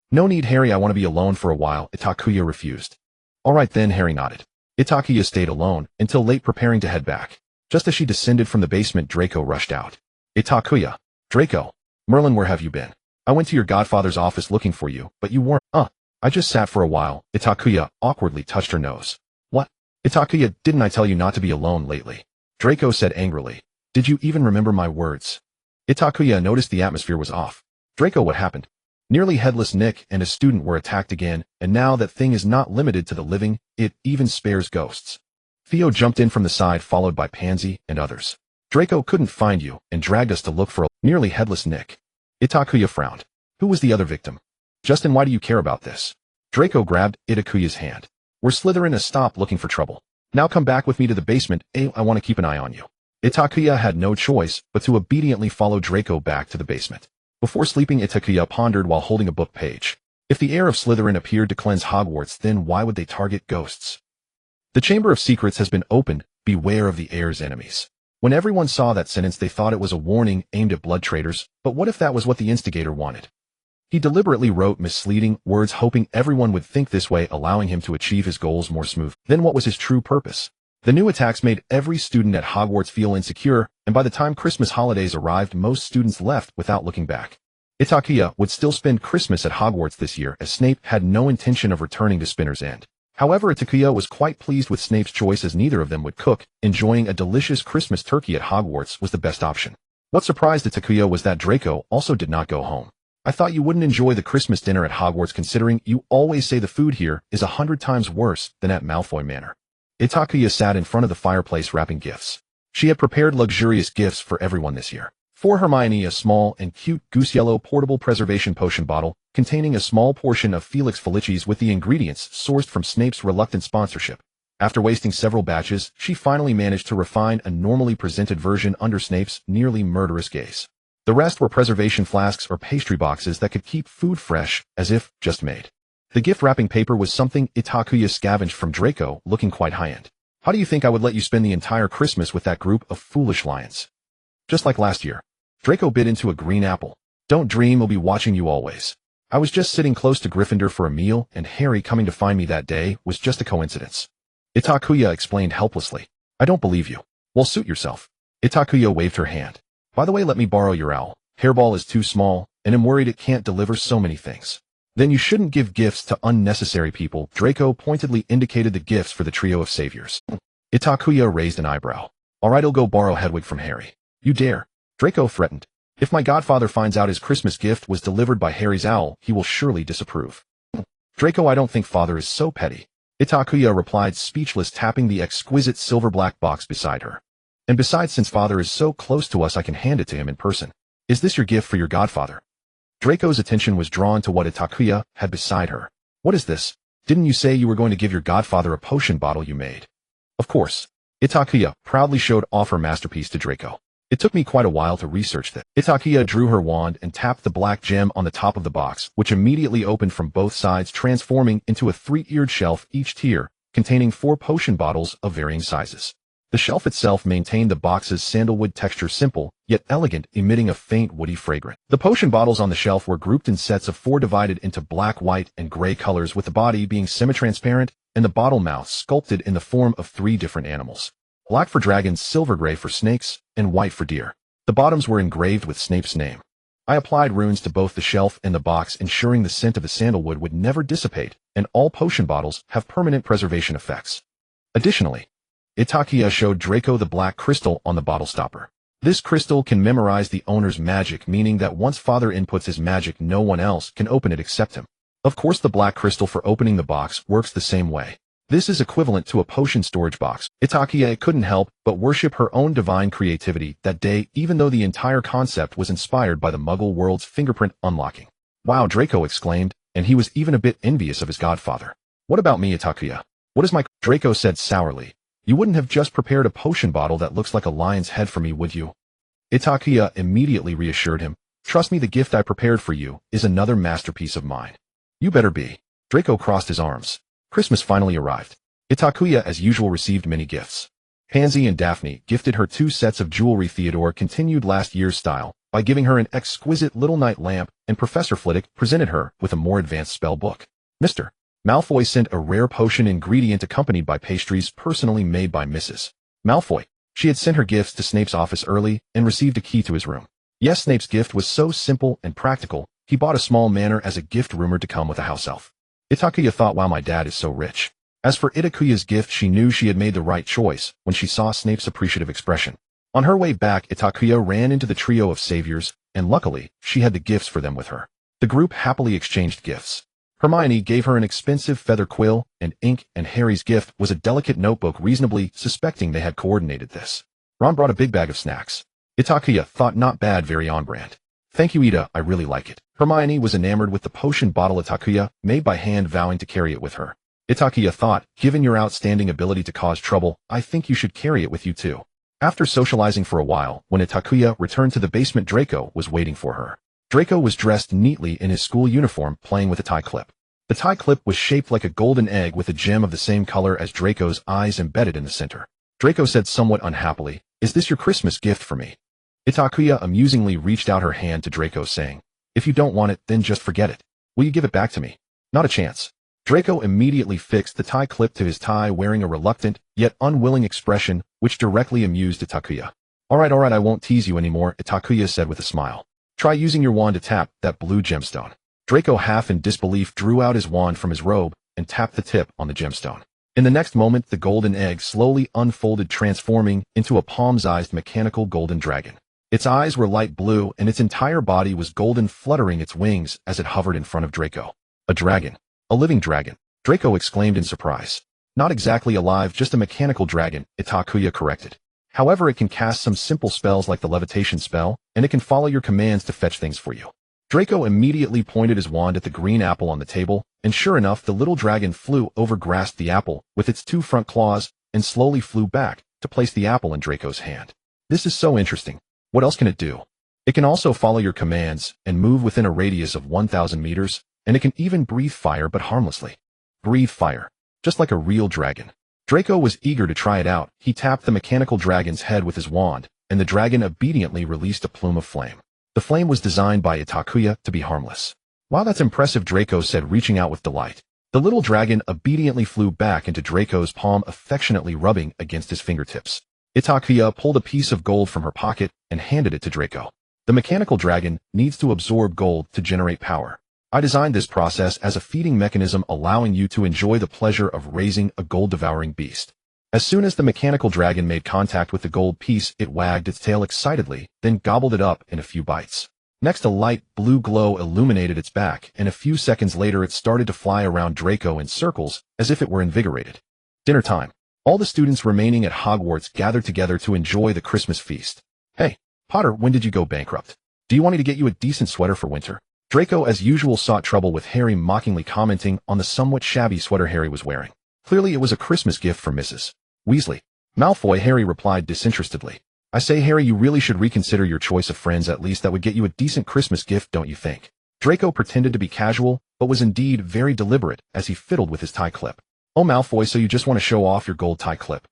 No need, Harry, I want to be alone for a while. Itakua refused. All right then, Harry nodded. Itakua stayed alone until late, preparing to head back. Just as she descended from the basement, Draco rushed out. Itakua. Draco. Merlin, where have you been? I went to your godfather's office looking for you, but you weren't. I just sat for a while. Itakua awkwardly touched her nose. What? Itakua, didn't I tell you not to be alone lately? Draco said angrily. Did you even remember my words? Itakua noticed the atmosphere was off. Draco, what happened? Nearly headless Nick and a student were attacked again, and now that thing is not limited to the living, it even spares ghosts. Theo jumped in from the side, followed by Pansy and others. Draco couldn't find you and dragged us to look for a nearly headless Nick. Itakuya frowned. Who was the other victim? Justin, why do you care about this? Draco grabbed Itakuya's hand. We're Slytherin, stop looking for trouble. Now come back with me to the basement. I want to keep an eye on you. Itakuya had no choice but to obediently follow Draco back to the basement. Before sleeping, Itakuya pondered while holding a book page. If the air of Slytherin appeared to cleanse Hogwarts, then why would they target ghosts? The Chamber of Secrets has been opened. Beware of the air's enemies. When everyone saw that sentence, they thought it was a warning aimed at blood traders, but what if that was what the instigator wanted? He deliberately wrote misleading words, hoping everyone would think this way, allowing him to achieve his goals more smoothly. Then what was his true purpose? The new attacks made every student at Hogwarts feel insecure, and by the time Christmas holidays arrived, most students left without looking back. Itakua would still spend Christmas at Hogwarts this year, as Snape had no intention of returning to Spinner's End. However, Itakua was quite pleased with Snape's choice, as neither of them would cook. Enjoying a delicious Christmas turkey at Hogwarts was the best option. What surprised Itakua was that Draco also did not go home. I thought you wouldn't enjoy the Christmas dinner at Hogwarts, considering you always say the food here is 100 times worse than at Malfoy Manor. Itakua sat in front of the fireplace wrapping gifts. She had prepared luxurious gifts for everyone this year. For Hermione, a small and cute goose yellow portable preservation potion bottle containing a small portion of Felix Felicis with the ingredients sourced from Snape's reluctant sponsorship. After wasting several batches, she finally managed to refine a normally presented version under Snape's nearly murderous gaze. The rest were preservation flasks or pastry boxes that could keep food fresh, as if just made. The gift wrapping paper was something Itakua scavenged from Draco, looking quite high-end. How do you think I would let you spend the entire Christmas with that group of foolish lions? Just like last year. Draco bit into a green apple. Don't dream we'll be watching you always. I was just sitting close to Gryffindor for a meal, and Harry coming to find me that day was just a coincidence. Itakua explained helplessly. I don't believe you. Well, suit yourself. Itakua waved her hand. By the way, let me borrow your owl. Hairball is too small, and I'm worried it can't deliver so many things. Then you shouldn't give gifts to unnecessary people. Draco pointedly indicated the gifts for the trio of saviors. Itakua raised an eyebrow. All right, I'll go borrow Hedwig from Harry. You dare. Draco threatened. If my godfather finds out his Christmas gift was delivered by Harry's owl, he will surely disapprove. Draco, I don't think father is so petty. Itakua replied, speechless, tapping the exquisite silver-black box beside her. And besides, since father is so close to us, I can hand it to him in person. Is this your gift for your godfather? Draco's attention was drawn to what Itakua had beside her. What is this? Didn't you say you were going to give your godfather a potion bottle you made? Of course. Itakua proudly showed off her masterpiece to Draco. It took me quite a while to research that. Itakua drew her wand and tapped the black gem on the top of the box, which immediately opened from both sides, transforming into a 3-tiered shelf, each tier containing 4 potion bottles of varying sizes. The shelf itself maintained the box's sandalwood texture, simple, yet elegant, emitting a faint woody fragrance. The potion bottles on the shelf were grouped in sets of 4 divided into black, white, and gray colors, with the body being semi-transparent and the bottle mouth sculpted in the form of 3 different animals. Black for dragons, silver gray for snakes, and white for deer. The bottoms were engraved with Snape's name. I applied runes to both the shelf and the box, ensuring the scent of the sandalwood would never dissipate, and all potion bottles have permanent preservation effects. Additionally, Itakua showed Draco the black crystal on the bottle stopper. This crystal can memorize the owner's magic, meaning that once father inputs his magic, no one else can open it except him. Of course, the black crystal for opening the box works the same way. This is equivalent to a potion storage box. Itakua couldn't help but worship her own divine creativity that day, even though the entire concept was inspired by the Muggle world's fingerprint unlocking. Wow, Draco exclaimed, and he was even a bit envious of his godfather. What about me, Itakua? What is my... Draco said sourly. You wouldn't have just prepared a potion bottle that looks like a lion's head for me, would you? Itakua immediately reassured him. Trust me, the gift I prepared for you is another masterpiece of mine. You better be. Draco crossed his arms. Christmas finally arrived. Itakua, as usual, received many gifts. Pansy and Daphne gifted her 2 sets of jewelry. Theodore continued last year's style by giving her an exquisite little night lamp, and Professor Flitwick presented her with a more advanced spell book. Mr. Malfoy sent a rare potion ingredient accompanied by pastries personally made by Mrs. Malfoy. She had sent her gifts to Snape's office early and received a key to his room. Yes, Snape's gift was so simple and practical, he bought a small manor as a gift rumored to come with a house elf. Itakua thought, wow, my dad is so rich. As for Itakua's gift, she knew she had made the right choice when she saw Snape's appreciative expression. On her way back, Itakua ran into the trio of saviors, and luckily, she had the gifts for them with her. The group happily exchanged gifts. Hermione gave her an expensive feather quill and ink, and Harry's gift was a delicate notebook, reasonably suspecting they had coordinated this. Ron brought a big bag of snacks. Itakua thought, not bad, very on brand. Thank you, Ida, I really like it. Hermione was enamored with the potion bottle Itakua made by hand, vowing to carry it with her. Itakua thought, given your outstanding ability to cause trouble, I think you should carry it with you too. After socializing for a while, when Itakua returned to the basement, Draco was waiting for her. Draco was dressed neatly in his school uniform, playing with a tie clip. The tie clip was shaped like a golden egg with a gem of the same color as Draco's eyes embedded in the center. Draco said somewhat unhappily, "Is this your Christmas gift for me?" Itakua amusingly reached out her hand to Draco, saying, "If you don't want it, then just forget it. Will you give it back to me?" "Not a chance." Draco immediately fixed the tie clip to his tie, wearing a reluctant, yet unwilling expression, which directly amused Itakua. Alright, I won't tease you anymore, Itakua said with a smile. Try using your wand to tap that blue gemstone. Draco, half in disbelief, drew out his wand from his robe and tapped the tip on the gemstone. In the next moment, the golden egg slowly unfolded, transforming into a palm-sized mechanical golden dragon. Its eyes were light blue, and its entire body was golden, fluttering its wings as it hovered in front of Draco. A dragon. A living dragon, Draco exclaimed in surprise. Not exactly alive, just a mechanical dragon, Itakua corrected. However, it can cast some simple spells like the levitation spell, and it can follow your commands to fetch things for you. Draco immediately pointed his wand at the green apple on the table, and sure enough, the little dragon flew over, grasped the apple with its two front claws, and slowly flew back to place the apple in Draco's hand. This is so interesting. What else can it do? It can also follow your commands and move within a radius of 1,000 meters, and it can even breathe fire, but harmlessly. Breathe fire. Just like a real dragon. Draco was eager to try it out. He tapped the mechanical dragon's head with his wand, and the dragon obediently released a plume of flame. The flame was designed by Itakua to be harmless. Wow, that's impressive, Draco said, reaching out with delight. The little dragon obediently flew back into Draco's palm, affectionately rubbing against his fingertips. Itakua pulled a piece of gold from her pocket and handed it to Draco. The mechanical dragon needs to absorb gold to generate power. I designed this process as a feeding mechanism, allowing you to enjoy the pleasure of raising a gold-devouring beast. As soon as the mechanical dragon made contact with the gold piece, it wagged its tail excitedly, then gobbled it up in a few bites. Next, a light blue glow illuminated its back, and a few seconds later it started to fly around Draco in circles, as if it were invigorated. Dinner time. All the students remaining at Hogwarts gathered together to enjoy the Christmas feast. Hey, Potter, when did you go bankrupt? Do you want me to get you a decent sweater for winter? Draco, as usual, sought trouble with Harry, mockingly commenting on the somewhat shabby sweater Harry was wearing. Clearly, it was a Christmas gift from Mrs. Weasley. Malfoy, Harry replied disinterestedly. I say, Harry, you really should reconsider your choice of friends. At least that would get you a decent Christmas gift, don't you think? Draco pretended to be casual, but was indeed very deliberate as he fiddled with his tie clip. Oh, Malfoy, so you just want to show off your gold tie clip?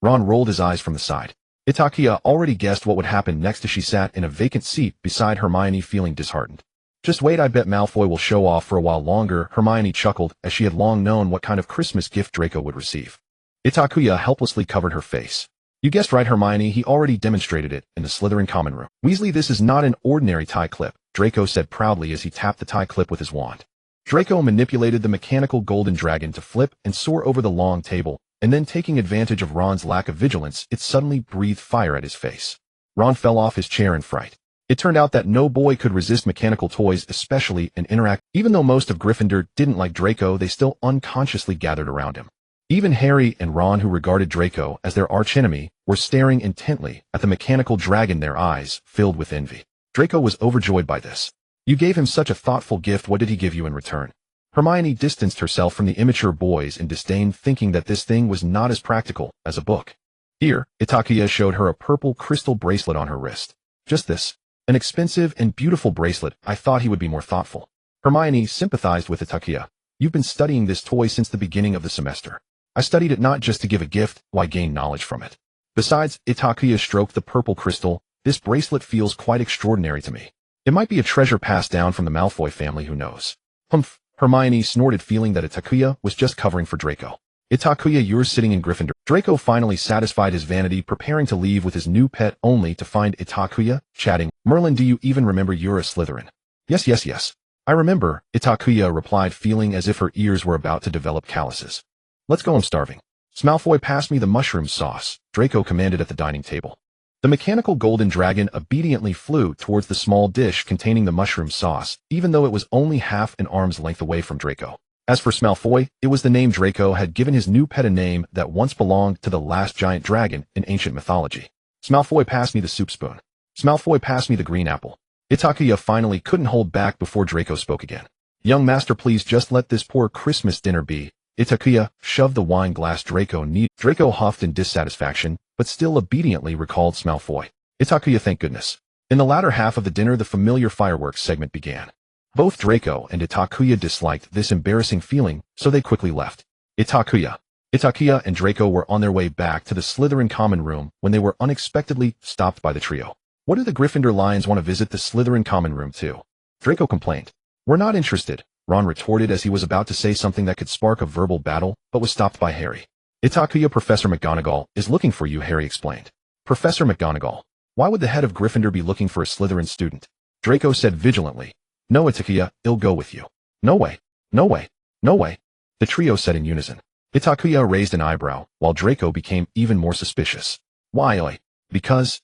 Ron rolled his eyes from the side. Itakua already guessed what would happen next as she sat in a vacant seat beside Hermione, feeling disheartened. Just wait, I bet Malfoy will show off for a while longer, Hermione chuckled, as she had long known what kind of Christmas gift Draco would receive. Itakua helplessly covered her face. You guessed right, Hermione, he already demonstrated it in the Slytherin common room. Weasley, this is not an ordinary tie clip, Draco said proudly as he tapped the tie clip with his wand. Draco manipulated the mechanical golden dragon to flip and soar over the long table, and then, taking advantage of Ron's lack of vigilance, it suddenly breathed fire at his face. Ron fell off his chair in fright. It turned out that no boy could resist mechanical toys, especially an interact. Even though most of Gryffindor didn't like Draco, they still unconsciously gathered around him. Even Harry and Ron, who regarded Draco as their archenemy, were staring intently at the mechanical dragon, their eyes filled with envy. Draco was overjoyed by this. You gave him such a thoughtful gift. What did he give you in return? Hermione distanced herself from the immature boys in disdain, thinking that this thing was not as practical as a book. Here, Itakua showed her a purple crystal bracelet on her wrist. Just this. An expensive and beautiful bracelet. I thought he would be more thoughtful. Hermione sympathized with Itakua. You've been studying this toy since the beginning of the semester. I studied it not just to give a gift, why gain knowledge from it. Besides, Itakua stroked the purple crystal, this bracelet feels quite extraordinary to me. It might be a treasure passed down from the Malfoy family, who knows. Humph, Hermione snorted, feeling that Itakua was just covering for Draco. Itakua, you're sitting in Gryffindor. Draco finally satisfied his vanity, preparing to leave with his new pet, only to find Itakua chatting. Merlin, do you even remember you're a Slytherin? Yes. I remember, Itakua replied, feeling as if her ears were about to develop calluses. Let's go, I'm starving. Malfoy, pass me the mushroom sauce, Draco commanded at the dining table. The mechanical golden dragon obediently flew towards the small dish containing the mushroom sauce, even though it was only half an arm's length away from Draco. As for Malfoy, it was the name Draco had given his new pet, a name that once belonged to the last giant dragon in ancient mythology. Malfoy, pass me the soup spoon. Malfoy, pass me the green apple. Itakua finally couldn't hold back before Draco spoke again. Young master, please just let this poor Christmas dinner be. Itakua shoved the wine glass Draco needed. Draco huffed in dissatisfaction, but still obediently recalled Malfoy. Itakua, thank goodness. In the latter half of the dinner, the familiar fireworks segment began. Both Draco and Itakua disliked this embarrassing feeling, so they quickly left. Itakua and Draco were on their way back to the Slytherin common room when they were unexpectedly stopped by the trio. What do the Gryffindor lions want to visit the Slytherin common room too? Draco complained. We're not interested, Ron retorted as he was about to say something that could spark a verbal battle, but was stopped by Harry. Itakua, Professor McGonagall is looking for you, Harry explained. Professor McGonagall? Why would the head of Gryffindor be looking for a Slytherin student? Draco said vigilantly. No, Itakua, I'll go with you. No way. No way. No way. The trio said in unison. Itakua raised an eyebrow, while Draco became even more suspicious. Why, oi? Because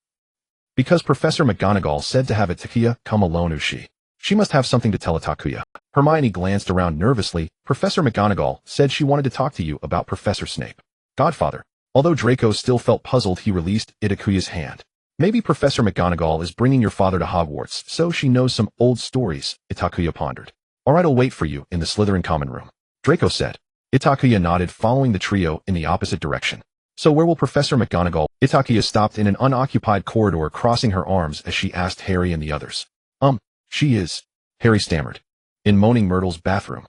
Professor McGonagall said to have Itakua come alone. She must have something to tell Itakua. Hermione glanced around nervously. Professor McGonagall said she wanted to talk to you about Professor Snape. Godfather. Although Draco still felt puzzled, he released Itakuya's hand. Maybe Professor McGonagall is bringing your father to Hogwarts, so she knows some old stories, Itakuya pondered. Alright, I'll wait for you in the Slytherin common room, Draco said. Itakuya nodded, following the trio in the opposite direction. So where will Professor McGonagall? Itakuya stopped in an unoccupied corridor, crossing her arms as she asked Harry and the others. She is, Harry stammered. In Moaning Myrtle's bathroom.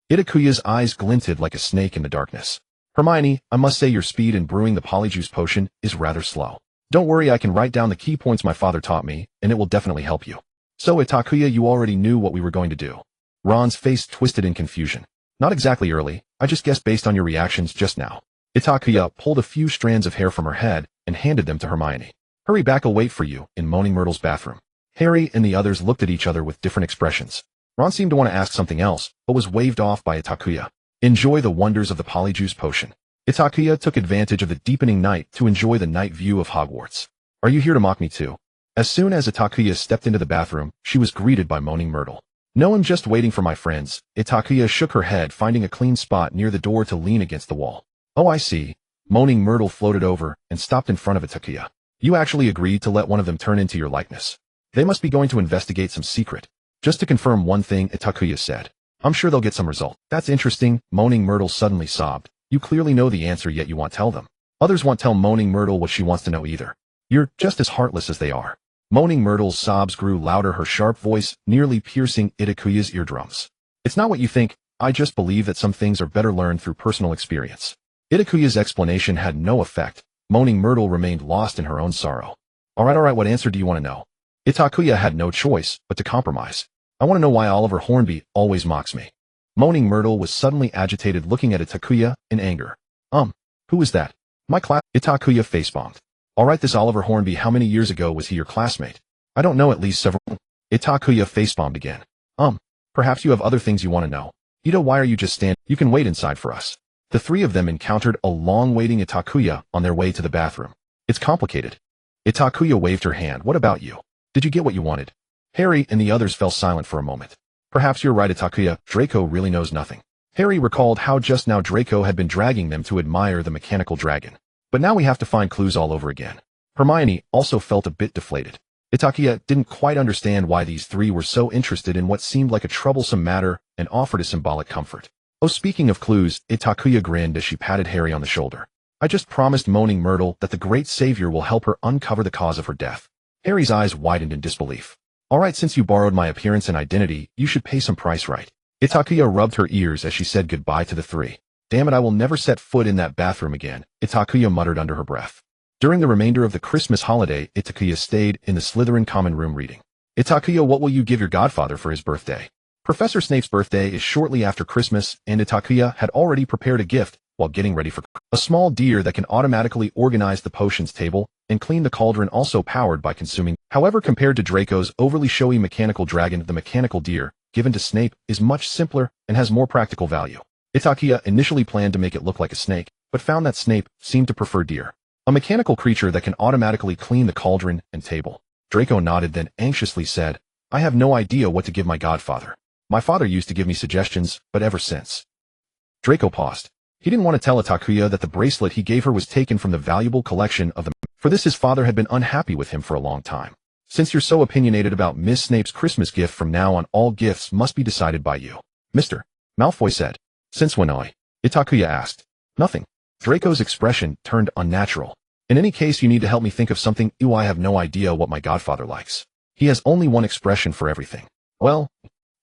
Itakuya's eyes glinted like a snake in the darkness. Hermione, I must say your speed in brewing the polyjuice potion is rather slow. Don't worry, I can write down the key points my father taught me, and it will definitely help you. So Itakuya, you already knew what we were going to do. Ron's face twisted in confusion. Not exactly early, I just guessed based on your reactions just now. Itakuya pulled a few strands of hair from her head and handed them to Hermione. Hurry back, I'll wait for you in Moaning Myrtle's bathroom. Harry and the others looked at each other with different expressions. Ron seemed to want to ask something else, but was waved off by Itakuya. Enjoy the wonders of the polyjuice potion. Itakuya took advantage of the deepening night to enjoy the night view of Hogwarts. Are you here to mock me too? As soon as Itakuya stepped into the bathroom, she was greeted by Moaning Myrtle. No, I'm just waiting for my friends. Itakuya shook her head, finding a clean spot near the door to lean against the wall. Oh, I see. Moaning Myrtle floated over and stopped in front of Itakuya. You actually agreed to let one of them turn into your likeness. They must be going to investigate some secret. Just to confirm one thing, Itakuya said. I'm sure they'll get some result. That's interesting, Moaning Myrtle suddenly sobbed. You clearly know the answer, yet you won't tell them. Others won't tell Moaning Myrtle what she wants to know either. You're just as heartless as they are. Moaning Myrtle's sobs grew louder, her sharp voice nearly piercing Itakuya's eardrums. It's not what you think, I just believe that some things are better learned through personal experience. Itakuya's explanation had no effect. Moaning Myrtle remained lost in her own sorrow. Alright, what answer do you want to know? Itakuya had no choice but to compromise. I want to know why Oliver Hornby always mocks me. Moaning Myrtle was suddenly agitated, looking at Itakuya in anger. Who is that? My class? Itakuya facepalmed. Alright, this Oliver Hornby, how many years ago was he your classmate? I don't know, at least several. Itakuya facepalmed again. Perhaps you have other things you want to know. Ito, why are you just standing? You can wait inside for us. The three of them encountered a long-waiting Itakuya on their way to the bathroom. It's complicated. Itakuya waved her hand. What about you? Did you get what you wanted? Harry and the others fell silent for a moment. Perhaps you're right, Itakuya. Draco really knows nothing. Harry recalled how just now Draco had been dragging them to admire the mechanical dragon. But now we have to find clues all over again. Hermione also felt a bit deflated. Itakuya didn't quite understand why these three were so interested in what seemed like a troublesome matter and offered a symbolic comfort. Oh, speaking of clues, Itakuya grinned as she patted Harry on the shoulder. I just promised Moaning Myrtle that the great savior will help her uncover the cause of her death. Harry's eyes widened in disbelief. Alright, since you borrowed my appearance and identity, you should pay some price, right? Itakuya rubbed her ears as she said goodbye to the three. Damn it, I will never set foot in that bathroom again, Itakuya muttered under her breath. During the remainder of the Christmas holiday, Itakuya stayed in the Slytherin common room reading. Itakuya, what will you give your godfather for his birthday? Professor Snape's birthday is shortly after Christmas, and Itakuya had already prepared a gift while getting ready for a small deer that can automatically organize the potions table and clean the cauldron, also powered by consuming. However, compared to Draco's overly showy mechanical dragon, the mechanical deer given to Snape is much simpler and has more practical value. Itakuya initially planned to make it look like a snake, but found that Snape seemed to prefer deer, a mechanical creature that can automatically clean the cauldron and table. Draco nodded, then anxiously said, I have no idea what to give my godfather. My father used to give me suggestions, but ever since. Draco paused. He didn't want to tell Itakuya that the bracelet he gave her was taken from the valuable collection of them. For this, his father had been unhappy with him for a long time. Since you're so opinionated about Miss Snape's Christmas gift, from now on all gifts must be decided by you. Mr. Malfoy said. Since when? Itakuya asked. Nothing. Draco's expression turned unnatural. In any case, you need to help me think of something. I have no idea what my godfather likes. He has only one expression for everything. Well,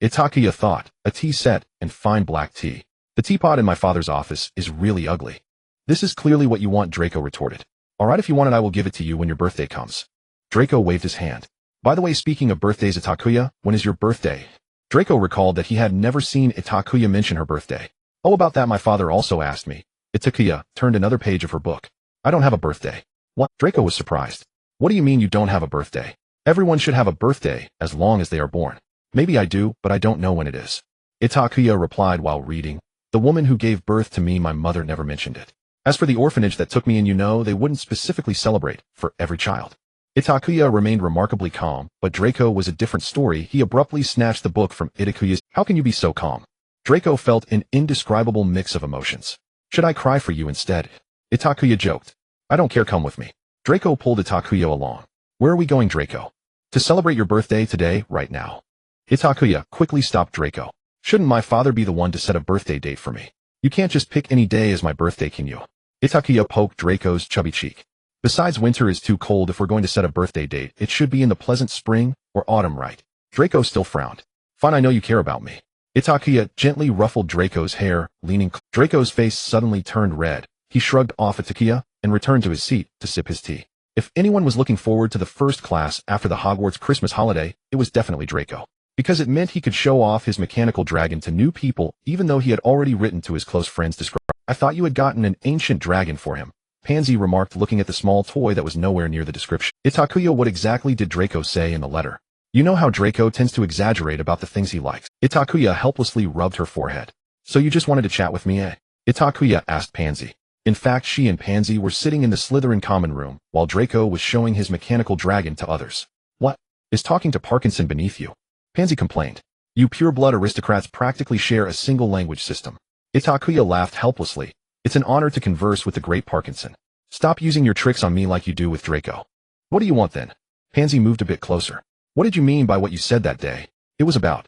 Itakuya thought, a tea set and fine black tea. The teapot in my father's office is really ugly. This is clearly what you want, Draco retorted. Alright, if you want it, I will give it to you when your birthday comes. Draco waved his hand. By the way, speaking of birthdays, Itakuya, when is your birthday? Draco recalled that he had never seen Itakua mention her birthday. Oh, about that my father also asked me. Itakua turned another page of her book. I don't have a birthday. What? Draco was surprised. What do you mean you don't have a birthday? Everyone should have a birthday, as long as they are born. Maybe I do, but I don't know when it is. Itakua replied while reading. The woman who gave birth to me, my mother never mentioned it. As for the orphanage that took me in, they wouldn't specifically celebrate for every child. Itakua remained remarkably calm, but Draco was a different story. He abruptly snatched the book from Itakuya's. How can you be so calm? Draco felt an indescribable mix of emotions. Should I cry for you instead? Itakuya joked. I don't care, come with me. Draco pulled Itakuya along. Where are we going, Draco? To celebrate your birthday today, right now. Itakuya quickly stopped Draco. Shouldn't my father be the one to set a birthday date for me? You can't just pick any day as my birthday, can you? Itakuya poked Draco's chubby cheek. Besides, winter is too cold. If we're going to set a birthday date, it should be in the pleasant spring or autumn, right? Draco still frowned. Fine, I know you care about me. Itakuya gently ruffled Draco's hair, leaning. Draco's face suddenly turned red. He shrugged off Itakuya and returned to his seat to sip his tea. If anyone was looking forward to the first class after the Hogwarts Christmas holiday, it was definitely Draco. Because it meant he could show off his mechanical dragon to new people, even though he had already written to his close friends describing. I thought you had gotten an ancient dragon for him, Pansy remarked, looking at the small toy that was nowhere near the description. Itakuya, what exactly did Draco say in the letter? You know how Draco tends to exaggerate about the things he likes. Itakuya helplessly rubbed her forehead. So you just wanted to chat with me, eh? Itakuya asked Pansy. In fact, she and Pansy were sitting in the Slytherin common room, while Draco was showing his mechanical dragon to others. What? Is talking to Parkinson beneath you? Pansy complained. You pure-blood aristocrats practically share a single language system. Itakuya laughed helplessly. It's an honor to converse with the great Parkinson. Stop using your tricks on me like you do with Draco. What do you want then? Pansy moved a bit closer. What did you mean by what you said that day? It was about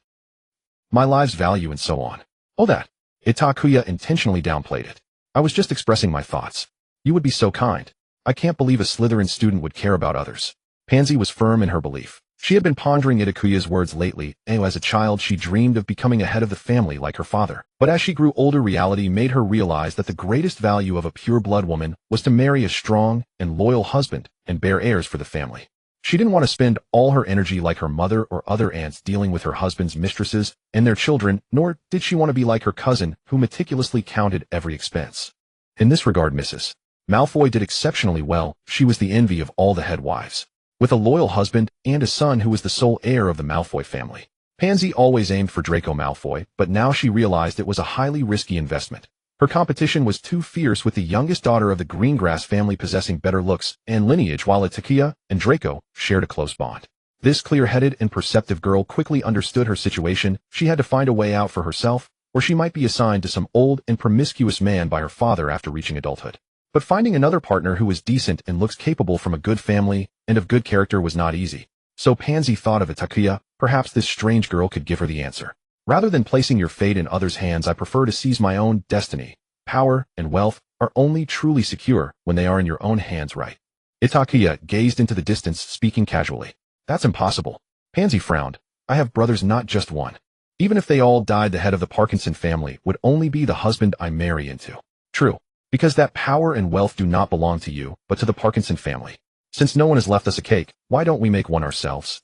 my life's value and so on. Oh, that. Itakuya intentionally downplayed it. I was just expressing my thoughts. You would be so kind. I can't believe a Slytherin student would care about others. Pansy was firm in her belief. She had been pondering Itakuya's words lately, and as a child she dreamed of becoming a head of the family like her father. But as she grew older, reality made her realize that the greatest value of a pure-blood woman was to marry a strong and loyal husband and bear heirs for the family. She didn't want to spend all her energy like her mother or other aunts dealing with her husband's mistresses and their children, nor did she want to be like her cousin who meticulously counted every expense. In this regard, Mrs. Malfoy did exceptionally well. She was the envy of all the head wives. With a loyal husband and a son who was the sole heir of the Malfoy family. Pansy always aimed for Draco Malfoy, but now she realized it was a highly risky investment. Her competition was too fierce, with the youngest daughter of the Greengrass family possessing better looks and lineage, while Itakuya and Draco shared a close bond. This clear-headed and perceptive girl quickly understood her situation. She had to find a way out for herself, or she might be assigned to some old and promiscuous man by her father after reaching adulthood. But finding another partner who was decent and looks capable, from a good family and of good character, was not easy. So Pansy thought of Itakuya. Perhaps this strange girl could give her the answer. Rather than placing your fate in others' hands, I prefer to seize my own destiny. Power and wealth are only truly secure when they are in your own hands, right? Itakuya gazed into the distance, speaking casually. That's impossible. Pansy frowned. I have brothers, not just one. Even if they all died, the head of the Parkinson family would only be the husband I marry into. True. Because that power and wealth do not belong to you, but to the Parkinson family. Since no one has left us a cake, why don't we make one ourselves?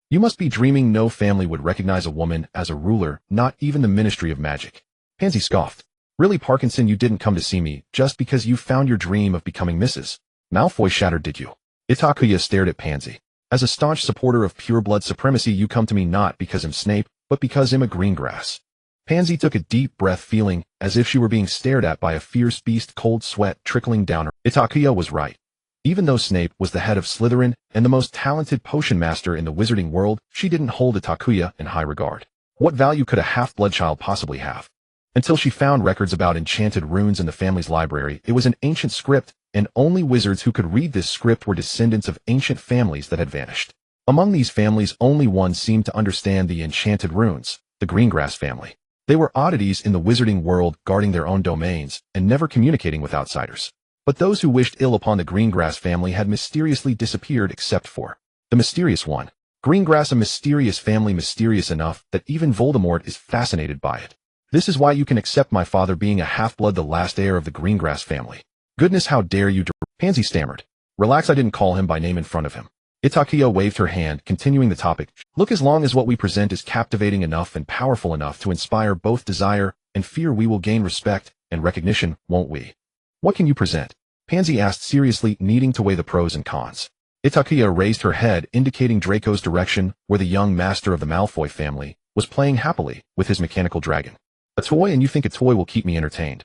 You must be dreaming. No family would recognize a woman as a ruler, not even the Ministry of Magic. Pansy scoffed. Really, Parkinson, you didn't come to see me just because you found your dream of becoming Mrs. Malfoy shattered, did you? Itakuya stared at Pansy. As a staunch supporter of pure-blood supremacy, you come to me not because I'm Snape, but because I'm a Greengrass. Pansy took a deep breath, feeling as if she were being stared at by a fierce beast, cold sweat trickling down her. Itakuya was right. Even though Snape was the head of Slytherin and the most talented potion master in the wizarding world, she didn't hold Itakuya in high regard. What value could a half-blood child possibly have? Until she found records about enchanted runes in the family's library. It was an ancient script, and only wizards who could read this script were descendants of ancient families that had vanished. Among these families, only one seemed to understand the enchanted runes, the Greengrass family. They were oddities in the wizarding world, guarding their own domains and never communicating with outsiders. But those who wished ill upon the Greengrass family had mysteriously disappeared, except for the mysterious one. Greengrass, a mysterious family, mysterious enough that even Voldemort is fascinated by it. This is why you can accept my father being a half-blood, the last heir of the Greengrass family. Goodness, how dare you? Pansy stammered. Relax, I didn't call him by name in front of him. Itakua waved her hand, continuing the topic. Look, as long as what we present is captivating enough and powerful enough to inspire both desire and fear, we will gain respect and recognition, won't we? What can you present? Pansy asked seriously, needing to weigh the pros and cons. Itakua raised her head, indicating Draco's direction, where the young master of the Malfoy family was playing happily with his mechanical dragon. A toy, and you think a toy will keep me entertained?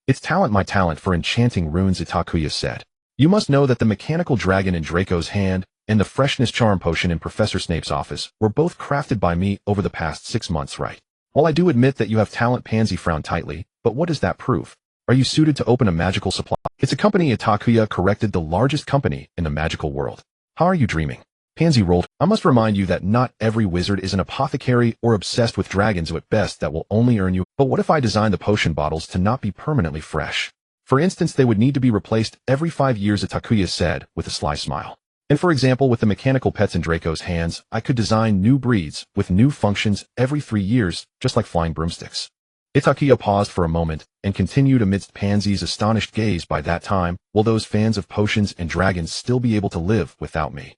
It's talent, my talent for enchanting runes, Itakua said. You must know that the mechanical dragon in Draco's hand and the freshness charm potion in Professor Snape's office were both crafted by me over the past 6 months, right? While I do admit that you have talent, Pansy frowned tightly, but what does that prove? Are you suited to open a magical supply? It's a company, Itakua corrected, the largest company in the magical world. How are you dreaming? Pansy rolled. I must remind you that not every wizard is an apothecary or obsessed with dragons. At best, that will only earn you. But what if I design the potion bottles to not be permanently fresh? For instance, they would need to be replaced every 5 years, Itakua said, with a sly smile. And for example, with the mechanical pets in Draco's hands, I could design new breeds with new functions every 3 years, just like flying broomsticks. Itakua paused for a moment and continued amidst Pansy's astonished gaze. By that time, will those fans of potions and dragons still be able to live without me?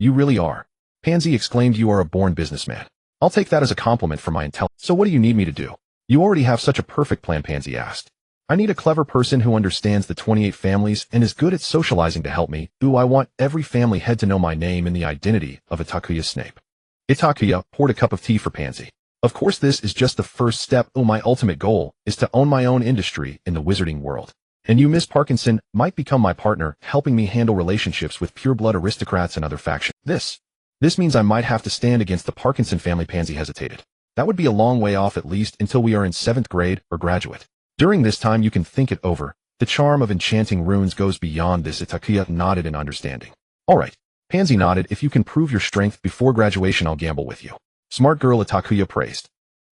You really are. Pansy exclaimed. You are a born businessman. I'll take that as a compliment for my intelligence. So what do you need me to do? You already have such a perfect plan, Pansy asked. I need a clever person who understands the 28 families and is good at socializing to help me. Ooh, I want every family head to know my name and the identity of Itakua Snape. Itakua poured a cup of tea for Pansy. Of course, this is just the first step. Oh, my ultimate goal is to own my own industry in the wizarding world. And you, Miss Parkinson, might become my partner, helping me handle relationships with pureblood aristocrats and other factions. This means I might have to stand against the Parkinson family. Pansy hesitated. That would be a long way off, at least until we are in 7th grade or graduate. During this time, you can think it over. The charm of enchanting runes goes beyond this. Itakua nodded in understanding. All right. Pansy nodded. If you can prove your strength before graduation, I'll gamble with you. Smart girl, Itakua praised.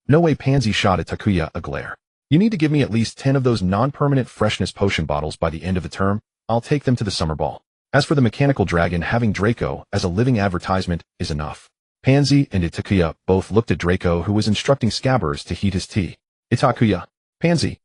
No way, Pansy shot Itakua a glare. You need to give me at least 10 of those non-permanent freshness potion bottles by the end of the term. I'll take them to the summer ball. As for the mechanical dragon, having Draco as a living advertisement is enough. Pansy and Itakua both looked at Draco, who was instructing Scabbers to heat his tea. Itakua. Pansy.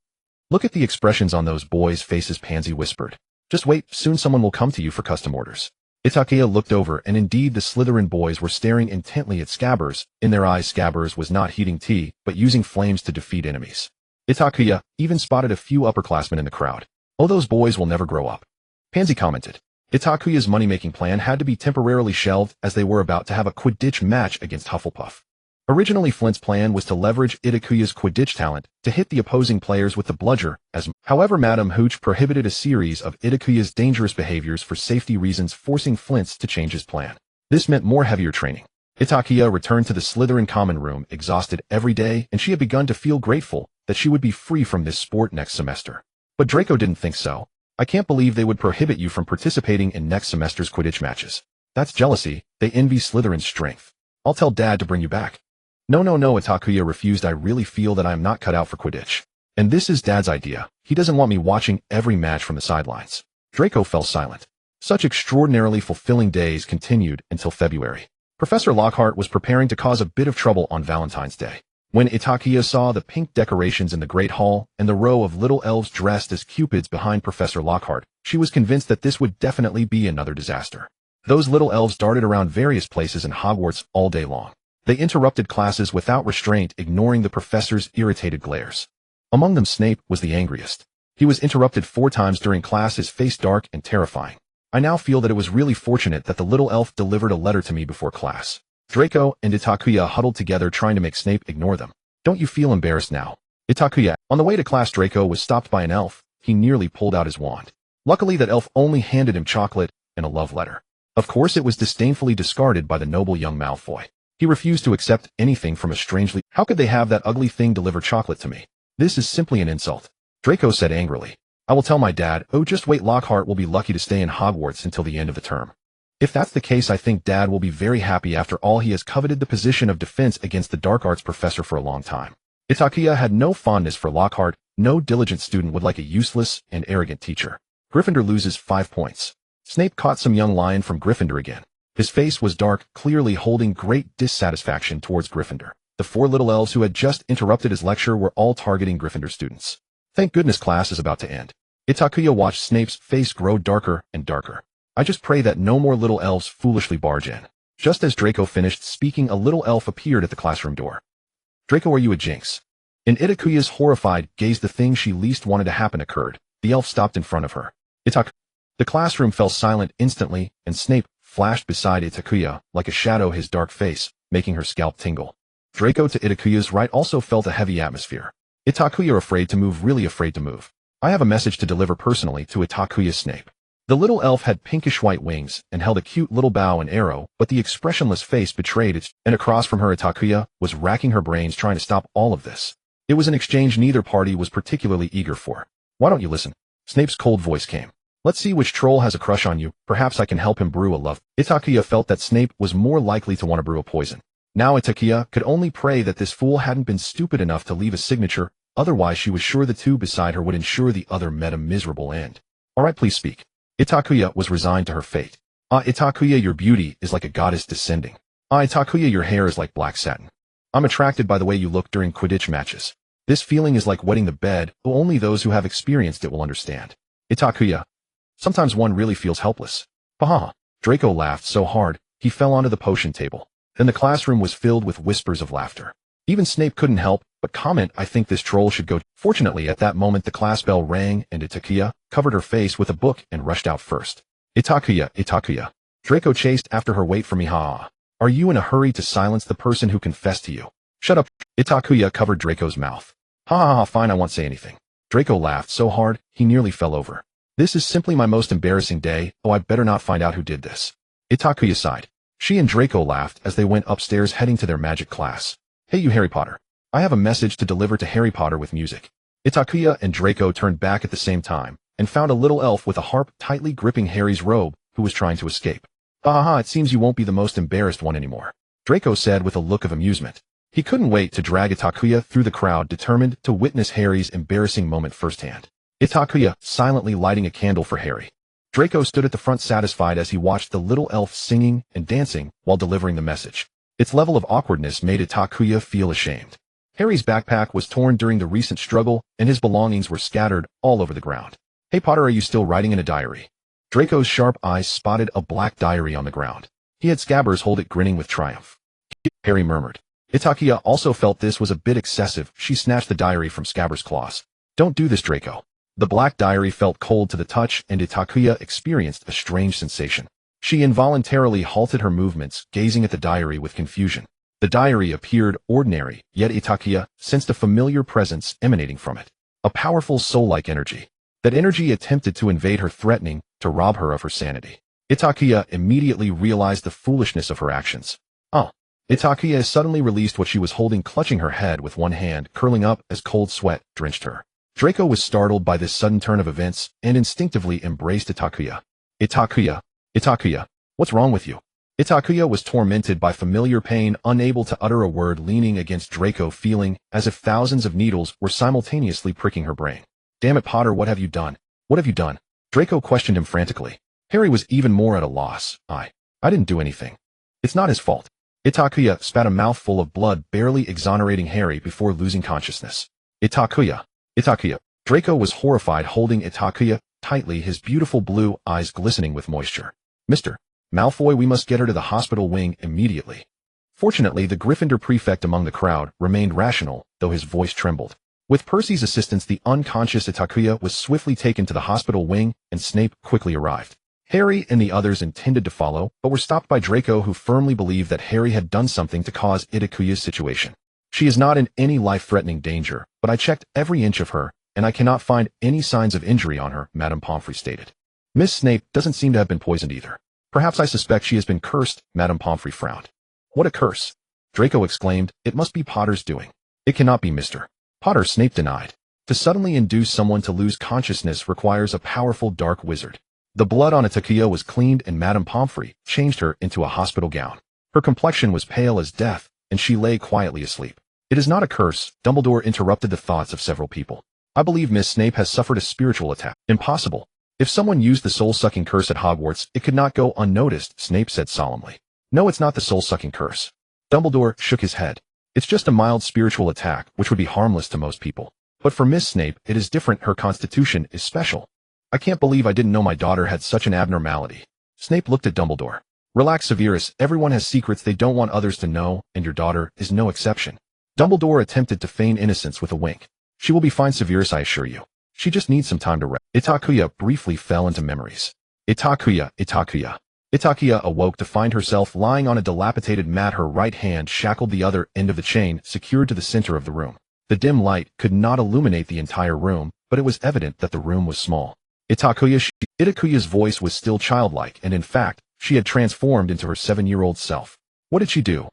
Look at the expressions on those boys' faces, Pansy whispered. Just wait, soon someone will come to you for custom orders. Itakua looked over, and indeed the Slytherin boys were staring intently at Scabbers. In their eyes, Scabbers was not heating tea, but using flames to defeat enemies. Itakua even spotted a few upperclassmen in the crowd. Oh, those boys will never grow up. Pansy commented. Itakuya's money-making plan had to be temporarily shelved as they were about to have a Quidditch match against Hufflepuff. Originally, Flint's plan was to leverage Itakuya's Quidditch talent to hit the opposing players with the bludger. However, Madame Hooch prohibited a series of Itakuya's dangerous behaviors for safety reasons, forcing Flint to change his plan. This meant more heavier training. Itakuya returned to the Slytherin common room exhausted every day, and she had begun to feel grateful that she would be free from this sport next semester. But Draco didn't think so. I can't believe they would prohibit you from participating in next semester's Quidditch matches. That's jealousy. They envy Slytherin's strength. I'll tell Dad to bring you back. No, Itakuya refused. I really feel that I am not cut out for Quidditch. And this is Dad's idea. He doesn't want me watching every match from the sidelines. Draco fell silent. Such extraordinarily fulfilling days continued until February. Professor Lockhart was preparing to cause a bit of trouble on Valentine's Day. When Itakua saw the pink decorations in the Great Hall and the row of little elves dressed as cupids behind Professor Lockhart, she was convinced that this would definitely be another disaster. Those little elves darted around various places in Hogwarts all day long. They interrupted classes without restraint, ignoring the professor's irritated glares. Among them, Snape was the angriest. He was interrupted 4 times during class, his face dark and terrifying. I now feel that it was really fortunate that the little elf delivered a letter to me before class. Draco and Itakuya huddled together, trying to make Snape ignore them. Don't you feel embarrassed now? Itakuya. On the way to class, Draco was stopped by an elf. He nearly pulled out his wand. Luckily, that elf only handed him chocolate and a love letter. Of course, it was disdainfully discarded by the noble young Malfoy. He refused to accept anything from a strangely. How could they have that ugly thing deliver chocolate to me? This is simply an insult. Draco said angrily. I will tell my dad. Oh, just wait, Lockhart will be lucky to stay in Hogwarts until the end of the term. If that's the case, I think Dad will be very happy. After all, he has coveted the position of defense against the dark arts professor for a long time. Itakuya had no fondness for Lockhart. No diligent student would like a useless and arrogant teacher. Gryffindor loses 5 points. Snape caught some young lion from Gryffindor again. His face was dark, clearly holding great dissatisfaction towards Gryffindor. The 4 little elves who had just interrupted his lecture were all targeting Gryffindor students. Thank goodness class is about to end. Itakuya watched Snape's face grow darker and darker. I just pray that no more little elves foolishly barge in. Just as Draco finished speaking, a little elf appeared at the classroom door. Draco, are you a jinx? In Itakuya's horrified gaze, the thing she least wanted to happen occurred. The elf stopped in front of her. The classroom fell silent instantly, and Snape flashed beside Itakuya like a shadow, his dark face making her scalp tingle. Draco, to Itakuya's right, also felt a heavy atmosphere. Itakuya, afraid to move, really afraid to move. I have a message to deliver personally to Itakuya. Snape. The little elf had pinkish-white wings and held a cute little bow and arrow, but the expressionless face betrayed it, and across from her Itakuya was racking her brains trying to stop all of this. It was an exchange neither party was particularly eager for. Why don't you listen? Snape's cold voice came. Let's see which troll has a crush on you. Perhaps I can help him brew a love. Itakuya felt that Snape was more likely to want to brew a poison. Now Itakuya could only pray that this fool hadn't been stupid enough to leave a signature, otherwise she was sure the two beside her would ensure the other met a miserable end. All right, please speak. Itakuya was resigned to her fate. Itakuya, your beauty is like a goddess descending. Itakuya, your hair is like black satin. I'm attracted by the way you look during Quidditch matches. This feeling is like wetting the bed, though only those who have experienced it will understand. Itakuya. Sometimes one really feels helpless. Haha. Draco laughed so hard, he fell onto the potion table. Then the classroom was filled with whispers of laughter. Even Snape couldn't help but comment, I think this troll should go. Fortunately, at that moment the class bell rang and Itakuya covered her face with a book and rushed out first. Itakuya. Draco chased after her. Wait for me, ha. Are you in a hurry to silence the person who confessed to you? Shut up. Itakuya covered Draco's mouth. Ha, fine, I won't say anything. Draco laughed so hard, he nearly fell over. This is simply my most embarrassing day, oh I better not find out who did this. Itakuya sighed. She and Draco laughed as they went upstairs heading to their magic class. Hey you Harry Potter. I have a message to deliver to Harry Potter with music. Itakuya and Draco turned back at the same time, and found a little elf with a harp tightly gripping Harry's robe, who was trying to escape. Haha, it seems you won't be the most embarrassed one anymore. Draco said with a look of amusement. He couldn't wait to drag Itakuya through the crowd, determined to witness Harry's embarrassing moment firsthand. Itakuya silently lighting a candle for Harry. Draco stood at the front satisfied as he watched the little elf singing and dancing while delivering the message. Its level of awkwardness made Itakuya feel ashamed. Harry's backpack was torn during the recent struggle, and his belongings were scattered all over the ground. Hey Potter, are you still writing in a diary? Draco's sharp eyes spotted a black diary on the ground. He had Scabbers hold it, grinning with triumph. Harry murmured. Itakuya also felt this was a bit excessive. She snatched the diary from Scabbers' claws. Don't do this, Draco. The black diary felt cold to the touch, and Itakuya experienced a strange sensation. She involuntarily halted her movements, gazing at the diary with confusion. The diary appeared ordinary, yet Itakuya sensed a familiar presence emanating from it. A powerful soul-like energy. That energy attempted to invade her, threatening to rob her of her sanity. Itakuya immediately realized the foolishness of her actions. Itakuya suddenly released what she was holding, clutching her head with one hand, curling up as cold sweat drenched her. Draco was startled by this sudden turn of events and instinctively embraced Itakuya. Itakuya, what's wrong with you? Itakuya was tormented by familiar pain, unable to utter a word, leaning against Draco, feeling as if thousands of needles were simultaneously pricking her brain. Damn it, Potter, what have you done? What have you done? Draco questioned him frantically. Harry was even more at a loss. I didn't do anything. It's not his fault. Itakuya spat a mouthful of blood, barely exonerating Harry before losing consciousness. Itakuya. Draco was horrified, holding Itakuya tightly, his beautiful blue eyes glistening with moisture. Mr. Malfoy, we must get her to the hospital wing immediately. Fortunately, the Gryffindor prefect among the crowd remained rational, though his voice trembled. With Percy's assistance, the unconscious Itakuya was swiftly taken to the hospital wing, and Snape quickly arrived. Harry and the others intended to follow, but were stopped by Draco, who firmly believed that Harry had done something to cause Itakuya's situation. She is not in any life-threatening danger, but I checked every inch of her, and I cannot find any signs of injury on her, Madame Pomfrey stated. Miss Snape doesn't seem to have been poisoned either. Perhaps I suspect she has been cursed, Madame Pomfrey frowned. What a curse! Draco exclaimed. It must be Potter's doing. It cannot be Mr. Potter, Snape denied. To suddenly induce someone to lose consciousness requires a powerful dark wizard. The blood on Itakuya was cleaned, and Madame Pomfrey changed her into a hospital gown. Her complexion was pale as death, and she lay quietly asleep. It is not a curse, Dumbledore interrupted the thoughts of several people. I believe Miss Snape has suffered a spiritual attack. Impossible. If someone used the soul-sucking curse at Hogwarts, it could not go unnoticed, Snape said solemnly. No, it's not the soul-sucking curse. Dumbledore shook his head. It's just a mild spiritual attack, which would be harmless to most people. But for Miss Snape, it is different. Her constitution is special. I can't believe I didn't know my daughter had such an abnormality. Snape looked at Dumbledore. Relax, Severus, everyone has secrets they don't want others to know, and your daughter is no exception. Dumbledore attempted to feign innocence with a wink. She will be fine, Severus, I assure you. She just needs some time to rest. Itakua briefly fell into memories. Itakua. Itakua awoke to find herself lying on a dilapidated mat, her right hand shackled the other end of the chain, secured to the center of the room. The dim light could not illuminate the entire room, but it was evident that the room was small. Itakuya's voice was still childlike, and in fact, she had transformed into her 7-year-old self. What did she do?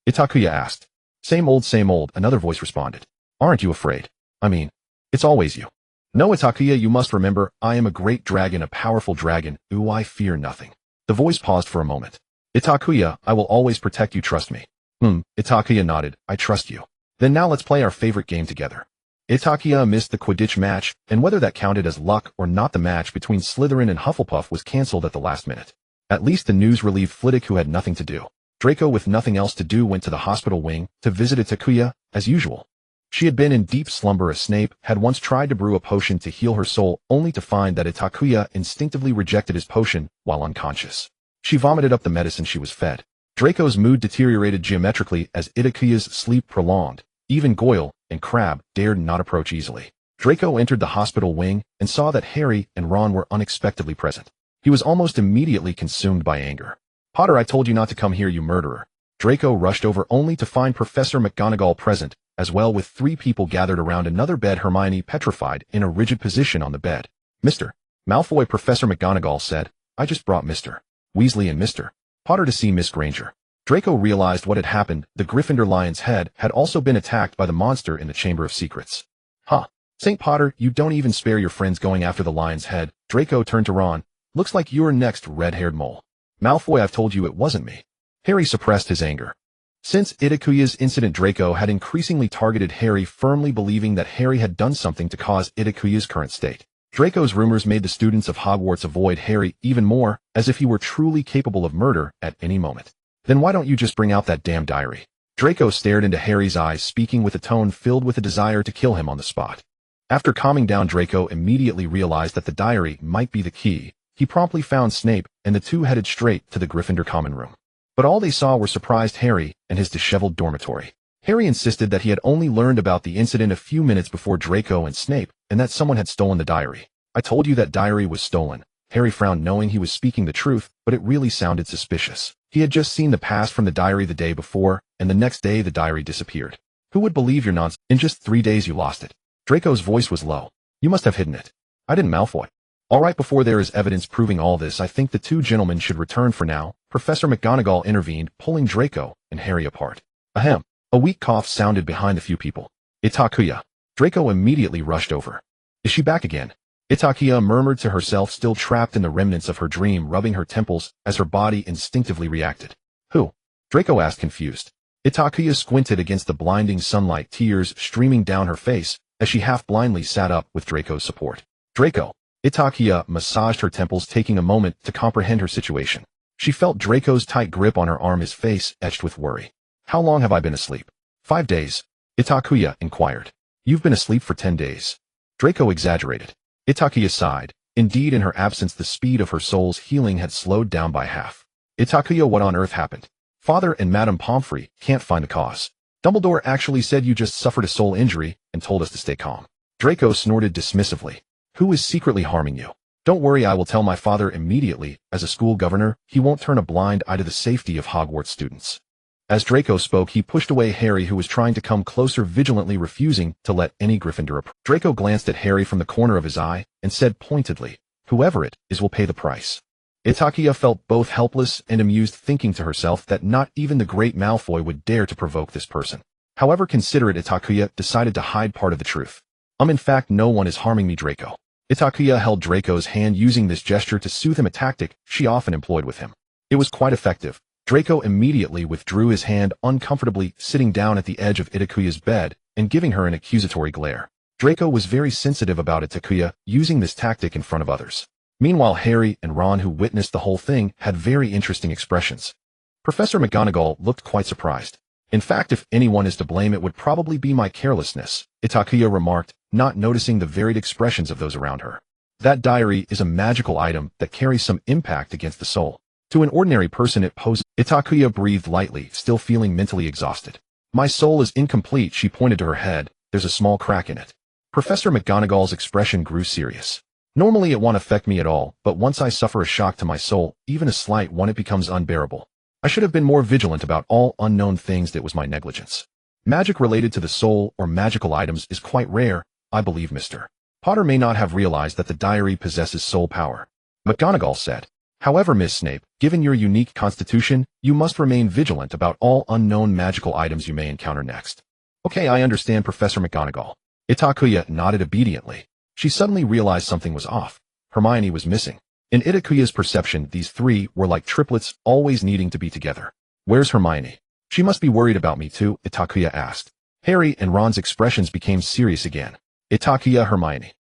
Itakuya asked. Same old, another voice responded. Aren't you afraid? I mean, it's always you. No, Itakuya, you must remember, I am a great dragon, a powerful dragon. Ooh, I fear nothing. The voice paused for a moment. Itakuya, I will always protect you, trust me. Itakuya nodded, I trust you. Then now let's play our favorite game together. Itakuya missed the Quidditch match, and whether that counted as luck or not, the match between Slytherin and Hufflepuff was cancelled at the last minute. At least the news relieved Flitwick, who had nothing to do. Draco, with nothing else to do, went to the hospital wing to visit Itakuya, as usual. She had been in deep slumber as Snape had once tried to brew a potion to heal her soul, only to find that Itakuya instinctively rejected his potion while unconscious. She vomited up the medicine she was fed. Draco's mood deteriorated geometrically as Itakuya's sleep prolonged. Even Goyle and Crabbe dared not approach easily. Draco entered the hospital wing and saw that Harry and Ron were unexpectedly present. He was almost immediately consumed by anger. Potter, I told you not to come here, you murderer. Draco rushed over only to find Professor McGonagall present, as well with 3 people gathered around another bed, Hermione petrified in a rigid position on the bed. Mr. Malfoy, Professor McGonagall said, I just brought Mr. Weasley and Mr. Potter to see Miss Granger. Draco realized what had happened. The Gryffindor lion's head had also been attacked by the monster in the Chamber of Secrets. Huh. St. Potter, you don't even spare your friends going after the lion's head. Draco turned to Ron. Looks like you're next, red-haired mole. Malfoy, I've told you it wasn't me. Harry suppressed his anger. Since Itakuya's incident, Draco had increasingly targeted Harry, firmly believing that Harry had done something to cause Itakuya's current state. Draco's rumors made the students of Hogwarts avoid Harry even more, as if he were truly capable of murder at any moment. Then why don't you just bring out that damn diary? Draco stared into Harry's eyes, speaking with a tone filled with a desire to kill him on the spot. After calming down, Draco immediately realized that the diary might be the key. He promptly found Snape, and the two headed straight to the Gryffindor common room. But all they saw were surprised Harry and his disheveled dormitory. Harry insisted that he had only learned about the incident a few minutes before Draco and Snape, and that someone had stolen the diary. I told you that diary was stolen. Harry frowned, knowing he was speaking the truth, but it really sounded suspicious. He had just seen the past from the diary the day before, and the next day the diary disappeared. Who would believe your nonsense? In just 3 days you lost it. Draco's voice was low. You must have hidden it. I didn't, Malfoy. All right, before there is evidence proving all this, I think the 2 gentlemen should return for now. Professor McGonagall intervened, pulling Draco and Harry apart. Ahem. A weak cough sounded behind the few people. Itakuya. Draco immediately rushed over. Is she back again? Itakuya murmured to herself, still trapped in the remnants of her dream, rubbing her temples as her body instinctively reacted. Who? Draco asked, confused. Itakuya squinted against the blinding sunlight, tears streaming down her face as she half-blindly sat up with Draco's support. Draco. Itakuya massaged her temples, taking a moment to comprehend her situation. She felt Draco's tight grip on her arm, his face etched with worry. How long have I been asleep? 5 days. Itakuya inquired. You've been asleep for 10 days. Draco exaggerated. Itakuya sighed. Indeed, in her absence, the speed of her soul's healing had slowed down by half. Itakuya, what on earth happened? Father and Madame Pomfrey can't find the cause. Dumbledore actually said you just suffered a soul injury and told us to stay calm. Draco snorted dismissively. Who is secretly harming you? Don't worry, I will tell my father immediately. As a school governor, he won't turn a blind eye to the safety of Hogwarts students. As Draco spoke, he pushed away Harry, who was trying to come closer, vigilantly refusing to let any Gryffindor approach. Draco glanced at Harry from the corner of his eye and said pointedly, whoever it is will pay the price. Itakuya felt both helpless and amused, thinking to herself that not even the great Malfoy would dare to provoke this person. However considerate, Itakuya decided to hide part of the truth. In fact, no one is harming me, Draco. Itakuya held Draco's hand, using this gesture to soothe him, a tactic she often employed with him. It was quite effective. Draco immediately withdrew his hand, uncomfortably sitting down at the edge of Itakuya's bed and giving her an accusatory glare. Draco was very sensitive about Itakuya using this tactic in front of others. Meanwhile, Harry and Ron, who witnessed the whole thing, had very interesting expressions. Professor McGonagall looked quite surprised. In fact, if anyone is to blame, it would probably be my carelessness, Itakuya remarked, not noticing the varied expressions of those around her. That diary is a magical item that carries some impact against the soul. To an ordinary person it poses. Itakuya breathed lightly, still feeling mentally exhausted. My soul is incomplete, she pointed to her head. There's a small crack in it. Professor McGonagall's expression grew serious. Normally it won't affect me at all, but once I suffer a shock to my soul, even a slight one, it becomes unbearable. I should have been more vigilant about all unknown things. That was my negligence. Magic related to the soul or magical items is quite rare, I believe. Mr. Potter may not have realized that the diary possesses soul power. McGonagall said. However, Miss Snape, given your unique constitution, you must remain vigilant about all unknown magical items you may encounter next. Okay, I understand, Professor McGonagall. Itakuya nodded obediently. She suddenly realized something was off. Hermione was missing. In Itakuya's perception, these three were like triplets, always needing to be together. Where's Hermione? She must be worried about me too, Itakuya asked. Harry and Ron's expressions became serious again. Itakuya, Hermione.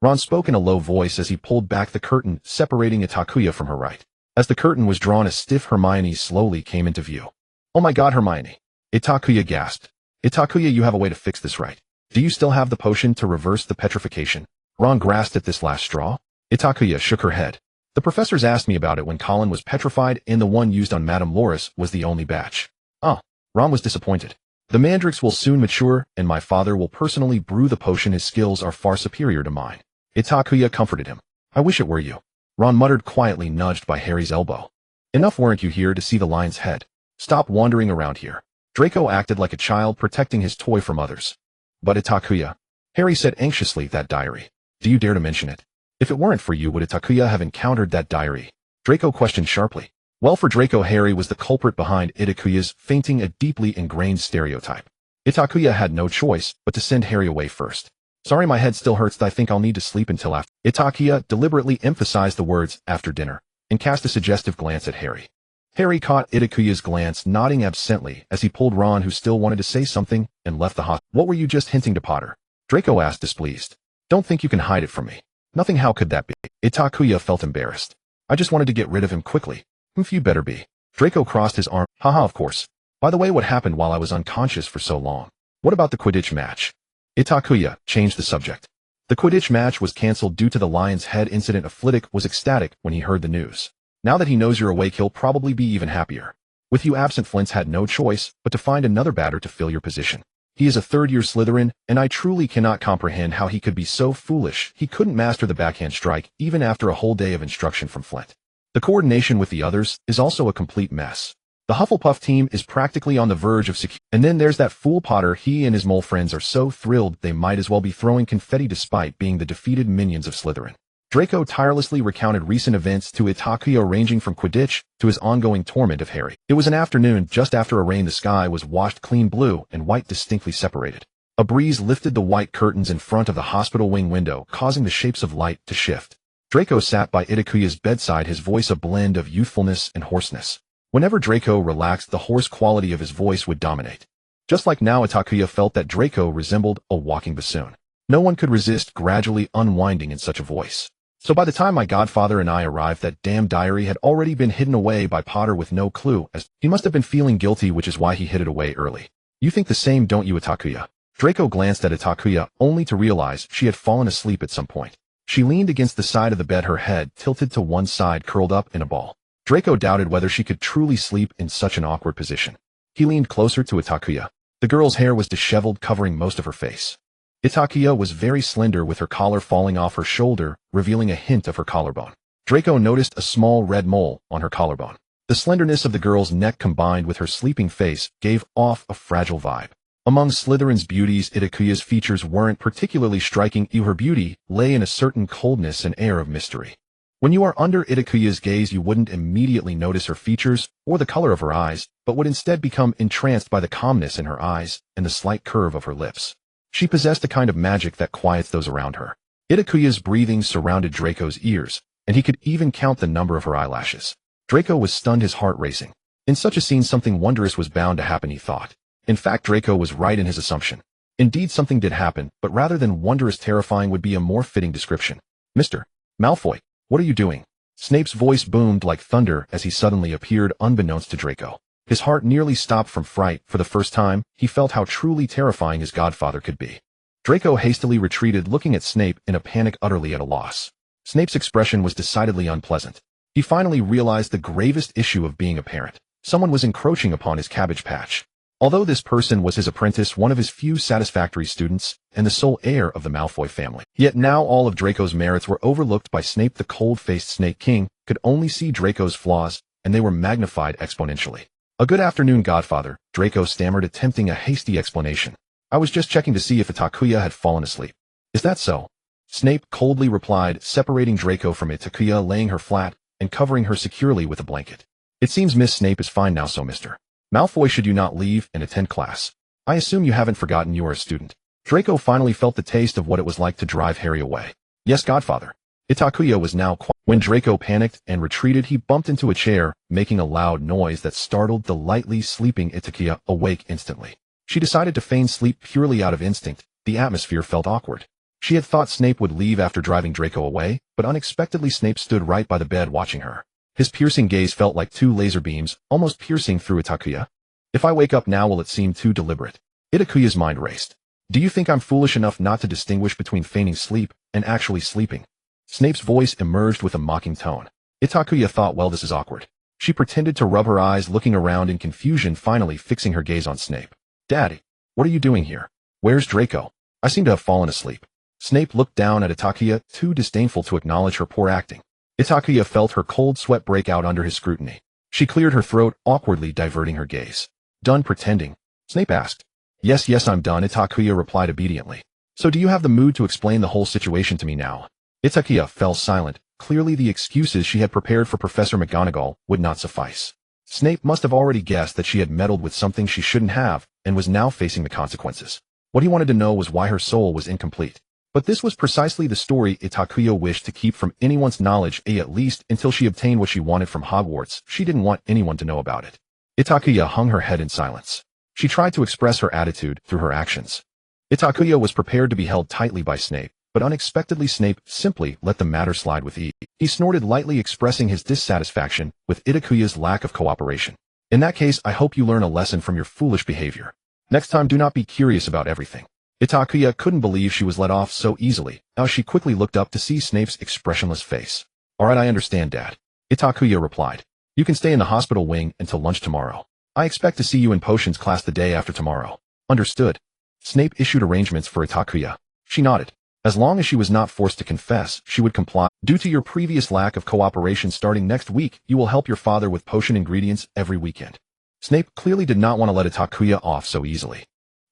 Ron spoke in a low voice as he pulled back the curtain, separating Itakuya from her right. As the curtain was drawn, a stiff Hermione slowly came into view. Oh my God, Hermione! Itakuya gasped. Itakuya, you have a way to fix this, right? Do you still have the potion to reverse the petrification? Ron grasped at this last straw. Itakuya shook her head. The professors asked me about it when Colin was petrified, and the one used on Madame Loris was the only batch. Ron was disappointed. The mandrakes will soon mature, and my father will personally brew the potion. His skills are far superior to mine. Itakuya comforted him. I wish it were you. Ron muttered quietly, nudged by Harry's elbow. Enough, weren't you here to see the lion's head? Stop wandering around here. Draco acted like a child, protecting his toy from others. But Itakuya, Harry said anxiously, that diary. Do you dare to mention it? If it weren't for you, would Itakuya have encountered that diary? Draco questioned sharply. Well, for Draco, Harry was the culprit behind Itakuya's fainting, a deeply ingrained stereotype. Itakuya had no choice but to send Harry away first. Sorry, my head still hurts. I think I'll need to sleep until after. Itakuya deliberately emphasized the words after dinner and cast a suggestive glance at Harry. Harry caught Itakuya's glance, nodding absently as he pulled Ron, who still wanted to say something, and left the hospital. What were you just hinting to Potter? Draco asked, displeased. Don't think you can hide it from me. Nothing. How could that be? Itakuya felt embarrassed. I just wanted to get rid of him quickly. You better be. Draco crossed his arm. Haha, of course. By the way, what happened while I was unconscious for so long? What about the Quidditch match? Itakuya changed the subject. The Quidditch match was cancelled due to the lion's head incident. Flitwick was ecstatic when he heard the news. Now that he knows you're awake, he'll probably be even happier. With you absent, Flint's had no choice but to find another batter to fill your position. He is a third-year Slytherin, and I truly cannot comprehend how he could be so foolish. He couldn't master the backhand strike even after a whole day of instruction from Flint. The coordination with the others is also a complete mess. The Hufflepuff team is practically on the verge of security. And then there's that fool Potter. He and his mole friends are so thrilled they might as well be throwing confetti despite being the defeated minions of Slytherin. Draco tirelessly recounted recent events to Itakuya, ranging from Quidditch to his ongoing torment of Harry. It was an afternoon just after a rain. The sky was washed clean blue and white, distinctly separated. A breeze lifted the white curtains in front of the hospital wing window, causing the shapes of light to shift. Draco sat by Itakuya's bedside, his voice a blend of youthfulness and hoarseness. Whenever Draco relaxed, the hoarse quality of his voice would dominate. Just like now, Itakuya felt that Draco resembled a walking bassoon. No one could resist gradually unwinding in such a voice. So by the time my godfather and I arrived, that damn diary had already been hidden away by Potter with no clue, as he must have been feeling guilty, which is why he hid it away early. You think the same, don't you, Itakuya? Draco glanced at Itakuya, only to realize she had fallen asleep at some point. She leaned against the side of the bed, her head tilted to one side, curled up in a ball. Draco doubted whether she could truly sleep in such an awkward position. He leaned closer to Itakuya. The girl's hair was disheveled, covering most of her face. Itakuya was very slender, with her collar falling off her shoulder, revealing a hint of her collarbone. Draco noticed a small red mole on her collarbone. The slenderness of the girl's neck combined with her sleeping face gave off a fragile vibe. Among Slytherin's beauties, Itakuya's features weren't particularly striking. Her beauty lay in a certain coldness and air of mystery. When you are under Itakuya's gaze, you wouldn't immediately notice her features or the color of her eyes, but would instead become entranced by the calmness in her eyes and the slight curve of her lips. She possessed a kind of magic that quiets those around her. Itakuya's breathing surrounded Draco's ears, and he could even count the number of her eyelashes. Draco was stunned, his heart racing. In such a scene, something wondrous was bound to happen, he thought. In fact, Draco was right in his assumption. Indeed, something did happen, but rather than wondrous, terrifying would be a more fitting description. Mr. Malfoy, what are you doing? Snape's voice boomed like thunder as he suddenly appeared, unbeknownst to Draco. His heart nearly stopped from fright. For the first time, he felt how truly terrifying his godfather could be. Draco hastily retreated, looking at Snape in a panic, utterly at a loss. Snape's expression was decidedly unpleasant. He finally realized the gravest issue of being a parent. Someone was encroaching upon his cabbage patch. Although this person was his apprentice, one of his few satisfactory students, and the sole heir of the Malfoy family. Yet now all of Draco's merits were overlooked by Snape. The cold-faced Snake King could only see Draco's flaws, and they were magnified exponentially. "A good afternoon, Godfather," Draco stammered, attempting a hasty explanation. "I was just checking to see if Itakua had fallen asleep." "Is that so?" Snape coldly replied, separating Draco from Itakua, laying her flat, and covering her securely with a blanket. "It seems Miss Snape is fine now, so Mr. Malfoy, should you not leave and attend class? I assume you haven't forgotten you are a student." Draco finally felt the taste of what it was like to drive Harry away. "Yes, Godfather." Itakua was now quiet. When Draco panicked and retreated, he bumped into a chair, making a loud noise that startled the lightly sleeping Itakua awake instantly. She decided to feign sleep purely out of instinct. The atmosphere felt awkward. She had thought Snape would leave after driving Draco away, but unexpectedly Snape stood right by the bed watching her. His piercing gaze felt like two laser beams, almost piercing through Itakua. "If I wake up now, will it seem too deliberate?" Itakuya's mind raced. "Do you think I'm foolish enough not to distinguish between feigning sleep and actually sleeping?" Snape's voice emerged with a mocking tone. Itakuya thought, well, this is awkward. She pretended to rub her eyes, looking around in confusion, finally fixing her gaze on Snape. "Daddy, what are you doing here? Where's Draco? I seem to have fallen asleep." Snape looked down at Itakuya, too disdainful to acknowledge her poor acting. Itakuya felt her cold sweat break out under his scrutiny. She cleared her throat, awkwardly diverting her gaze. "Done pretending?" Snape asked. Yes, I'm done," Itakuya replied obediently. "So do you have the mood to explain the whole situation to me now?" Itakuya fell silent. Clearly the excuses she had prepared for Professor McGonagall would not suffice. Snape must have already guessed that she had meddled with something she shouldn't have, and was now facing the consequences. What he wanted to know was why her soul was incomplete. But this was precisely the story Itakuya wished to keep from anyone's knowledge, at least until she obtained what she wanted from Hogwarts. She didn't want anyone to know about it. Itakuya hung her head in silence. She tried to express her attitude through her actions. Itakuya was prepared to be held tightly by Snape, but unexpectedly Snape simply let the matter slide with ease. He snorted lightly, expressing his dissatisfaction with Itakuya's lack of cooperation. "In that case, I hope you learn a lesson from your foolish behavior. Next time, do not be curious about everything." Itakuya couldn't believe she was let off so easily. Now she quickly looked up to see Snape's expressionless face. "All right, I understand, Dad," Itakuya replied. "You can stay in the hospital wing until lunch tomorrow. I expect to see you in potions class the day after tomorrow." "Understood." Snape issued arrangements for Itakuya. She nodded. As long as she was not forced to confess, she would comply. "Due to your previous lack of cooperation, starting next week, you will help your father with potion ingredients every weekend." Snape clearly did not want to let Itakuya off so easily.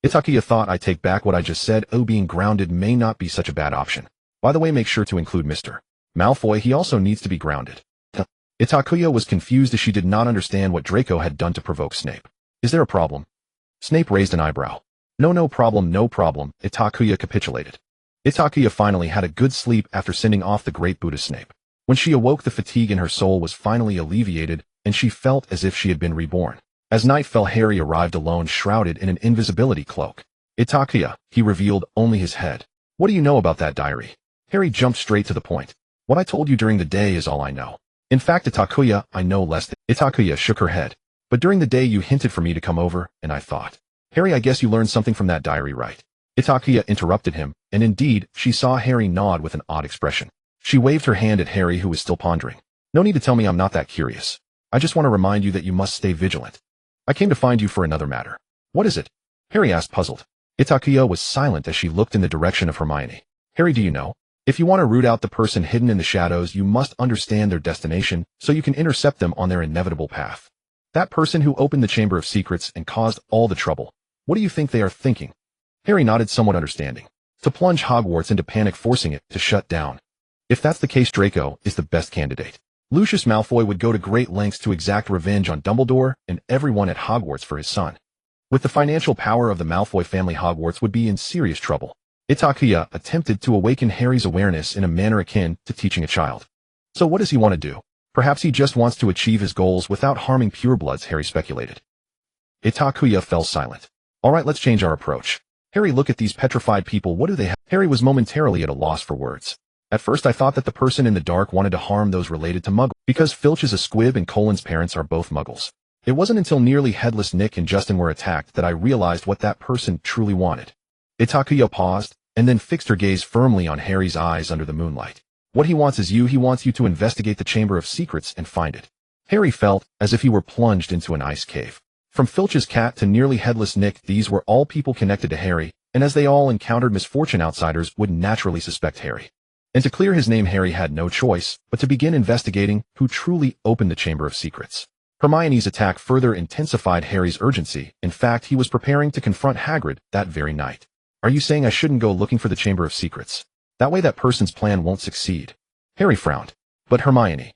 Itakuya thought, "I take back what I just said. Being grounded may not be such a bad option. By the way, make sure to include Mr. Malfoy. He also needs to be grounded." Itakuya was confused as she did not understand what Draco had done to provoke Snape. "Is there a problem?" Snape raised an eyebrow. No problem, Itakuya capitulated. Itakuya finally had a good sleep after sending off the great Buddha Snape. When she awoke, the fatigue in her soul was finally alleviated, and she felt as if she had been reborn. As night fell, Harry arrived alone, shrouded in an invisibility cloak. "Itakuya," he revealed only his head. "What do you know about that diary?" Harry jumped straight to the point. "What I told you during the day is all I know. In fact, Itakuya, I know less than—" Itakuya shook her head. "But during the day you hinted for me to come over, and I thought—" "Harry, I guess you learned something from that diary, right?" Itakuya interrupted him, and indeed, she saw Harry nod with an odd expression. She waved her hand at Harry, who was still pondering. "No need to tell me, I'm not that curious. I just want to remind you that you must stay vigilant. I came to find you for another matter." "What is it?" Harry asked, puzzled. Itakuya was silent as she looked in the direction of Hermione. "Harry, do you know? If you want to root out the person hidden in the shadows, you must understand their destination so you can intercept them on their inevitable path. That person who opened the Chamber of Secrets and caused all the trouble. What do you think they are thinking?" Harry nodded, somewhat understanding. "To plunge Hogwarts into panic, forcing it to shut down. If that's the case, Draco is the best candidate. Lucius Malfoy would go to great lengths to exact revenge on Dumbledore and everyone at Hogwarts for his son. With the financial power of the Malfoy family, Hogwarts would be in serious trouble." Itakuya attempted to awaken Harry's awareness in a manner akin to teaching a child. "So what does he want to do? Perhaps he just wants to achieve his goals without harming purebloods," Harry speculated. Itakuya fell silent. "All right, let's change our approach. Harry, look at these petrified people. What do they have?" Harry was momentarily at a loss for words. "At first I thought that the person in the dark wanted to harm those related to Muggles, because Filch is a squib and Colin's parents are both Muggles. It wasn't until nearly headless Nick and Justin were attacked that I realized what that person truly wanted." Itakuya paused, and then fixed her gaze firmly on Harry's eyes under the moonlight. What he wants is you. He wants you to investigate the Chamber of Secrets and find it. Harry felt as if he were plunged into an ice cave. From Filch's cat to nearly headless Nick, these were all people connected to Harry, and as they all encountered misfortune, outsiders would naturally suspect Harry. And to clear his name, Harry had no choice but to begin investigating who truly opened the Chamber of Secrets. Hermione's attack further intensified Harry's urgency. In fact, he was preparing to confront Hagrid that very night. Are you saying I shouldn't go looking for the Chamber of Secrets? That way that person's plan won't succeed. Harry frowned. But Hermione.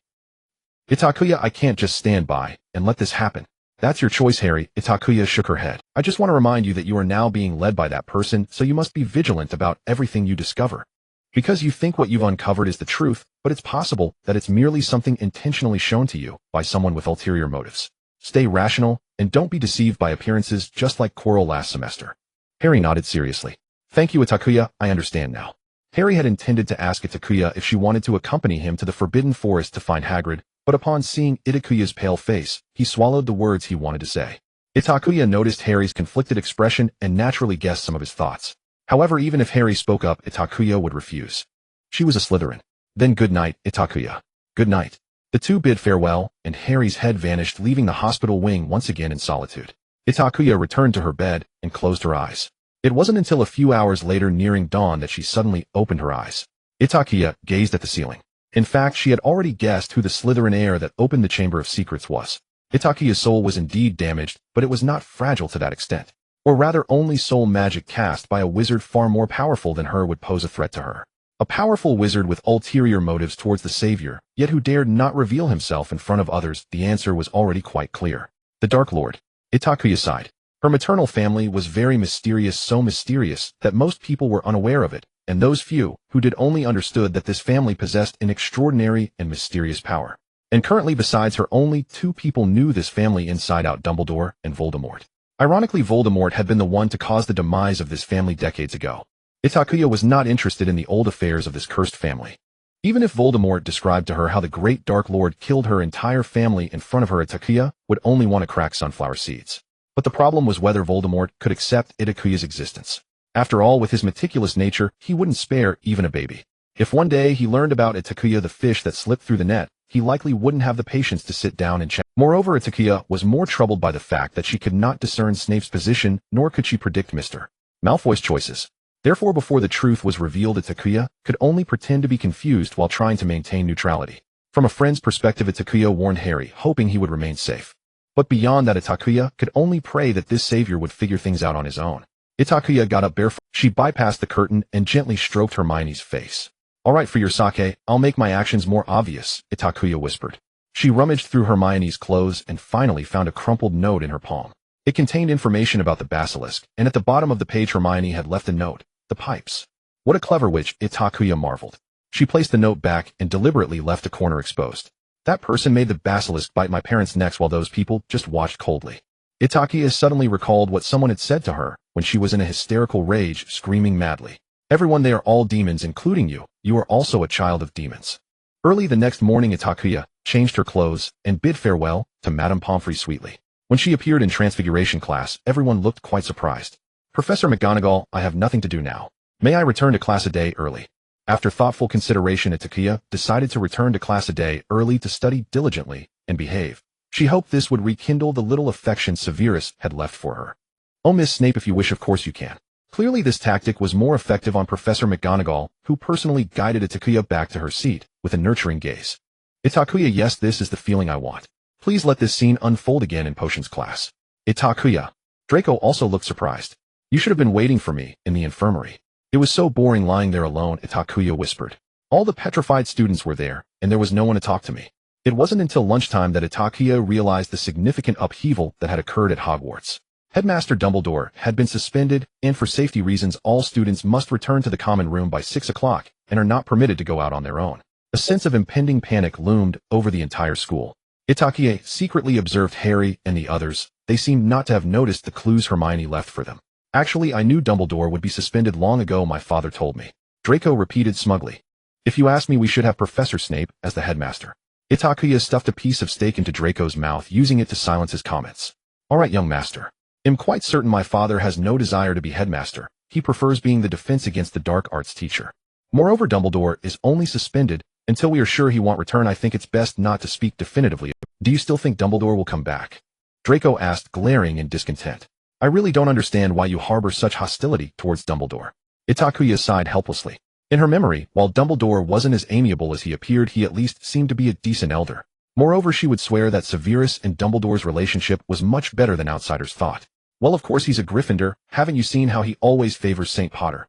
Itakua, I can't just stand by and let this happen. That's your choice, Harry. Itakua shook her head. I just want to remind you that you are now being led by that person, so you must be vigilant about everything you discover. Because you think what you've uncovered is the truth, but it's possible that it's merely something intentionally shown to you by someone with ulterior motives. Stay rational, and don't be deceived by appearances, just like Quirrell last semester. Harry nodded seriously. Thank you, Itakua, I understand now. Harry had intended to ask Itakua if she wanted to accompany him to the Forbidden Forest to find Hagrid, but upon seeing Itakuya's pale face, he swallowed the words he wanted to say. Itakua noticed Harry's conflicted expression and naturally guessed some of his thoughts. However, even if Harry spoke up, Itakua would refuse. She was a Slytherin. Then good night, Itakua. Good night. The two bid farewell, and Harry's head vanished, leaving the hospital wing once again in solitude. Itakua returned to her bed and closed her eyes. It wasn't until a few hours later, nearing dawn, that she suddenly opened her eyes. Itakua gazed at the ceiling. In fact, she had already guessed who the Slytherin heir that opened the Chamber of Secrets was. Itakua's soul was indeed damaged, but it was not fragile to that extent. Or rather, only soul magic cast by a wizard far more powerful than her would pose a threat to her. A powerful wizard with ulterior motives towards the Savior, yet who dared not reveal himself in front of others. The answer was already quite clear. The Dark Lord. Itakua sighed. Her maternal family was very mysterious, so mysterious that most people were unaware of it, and those few who did only understood that this family possessed an extraordinary and mysterious power. And currently, besides her, only two people knew this family inside out: Dumbledore and Voldemort. Ironically, Voldemort had been the one to cause the demise of this family decades ago. Itakua was not interested in the old affairs of this cursed family. Even if Voldemort described to her how the great Dark Lord killed her entire family in front of her, Itakua would only want to crack sunflower seeds. But the problem was whether Voldemort could accept Itakua's existence. After all, with his meticulous nature, he wouldn't spare even a baby. If one day he learned about Itakua, the fish that slipped through the net, he likely wouldn't have the patience to sit down and chat. Moreover, Itakua was more troubled by the fact that she could not discern Snape's position, nor could she predict Mr. Malfoy's choices. Therefore, before the truth was revealed, Itakua could only pretend to be confused while trying to maintain neutrality. From a friend's perspective, Itakua warned Harry, hoping he would remain safe. But beyond that, Itakua could only pray that this savior would figure things out on his own. Itakua got up barefoot. She bypassed the curtain and gently stroked Hermione's face. All right, for your sake, I'll make my actions more obvious, Itakua whispered. She rummaged through Hermione's clothes and finally found a crumpled note in her palm. It contained information about the basilisk, and at the bottom of the page Hermione had left a note: the pipes. What a clever witch, Itakua marveled. She placed the note back and deliberately left a corner exposed. That person made the basilisk bite my parents' necks while those people just watched coldly. Itakua suddenly recalled what someone had said to her when she was in a hysterical rage, screaming madly. Everyone, they are all demons, including you. You are also a child of demons. Early the next morning, Itakua changed her clothes and bid farewell to Madame Pomfrey sweetly. When she appeared in Transfiguration class, everyone looked quite surprised. Professor McGonagall, I have nothing to do now. May I return to class a day early? After thoughtful consideration, Itakua decided to return to class a day early to study diligently and behave. She hoped this would rekindle the little affection Severus had left for her. Oh, Miss Snape, if you wish, of course you can. Clearly this tactic was more effective on Professor McGonagall, who personally guided Itakua back to her seat with a nurturing gaze. Itakua, yes, this is the feeling I want. Please let this scene unfold again in potions class. Itakua. Draco also looked surprised. You should have been waiting for me in the infirmary. It was so boring lying there alone, Itakua whispered. All the petrified students were there, and there was no one to talk to me. It wasn't until lunchtime that Itakua realized the significant upheaval that had occurred at Hogwarts. Headmaster Dumbledore had been suspended, and for safety reasons all students must return to the common room by 6 o'clock and are not permitted to go out on their own. A sense of impending panic loomed over the entire school. Itakua secretly observed Harry and the others. They seemed not to have noticed the clues Hermione left for them. Actually, I knew Dumbledore would be suspended long ago, my father told me. Draco repeated smugly. If you ask me, we should have Professor Snape as the headmaster. Itakua stuffed a piece of steak into Draco's mouth, using it to silence his comments. All right, young master. I'm quite certain my father has no desire to be headmaster. He prefers being the defense against the dark arts teacher. Moreover, Dumbledore is only suspended Until we are sure he won't return, I think it's best not to speak definitively. Do you still think Dumbledore will come back? Draco asked, glaring in discontent. I really don't understand why you harbor such hostility towards Dumbledore. Itakua sighed helplessly. In her memory, while Dumbledore wasn't as amiable as he appeared, he at least seemed to be a decent elder. Moreover, she would swear that Severus and Dumbledore's relationship was much better than outsiders thought. Well, of course he's a Gryffindor. Haven't you seen how he always favors St. Potter?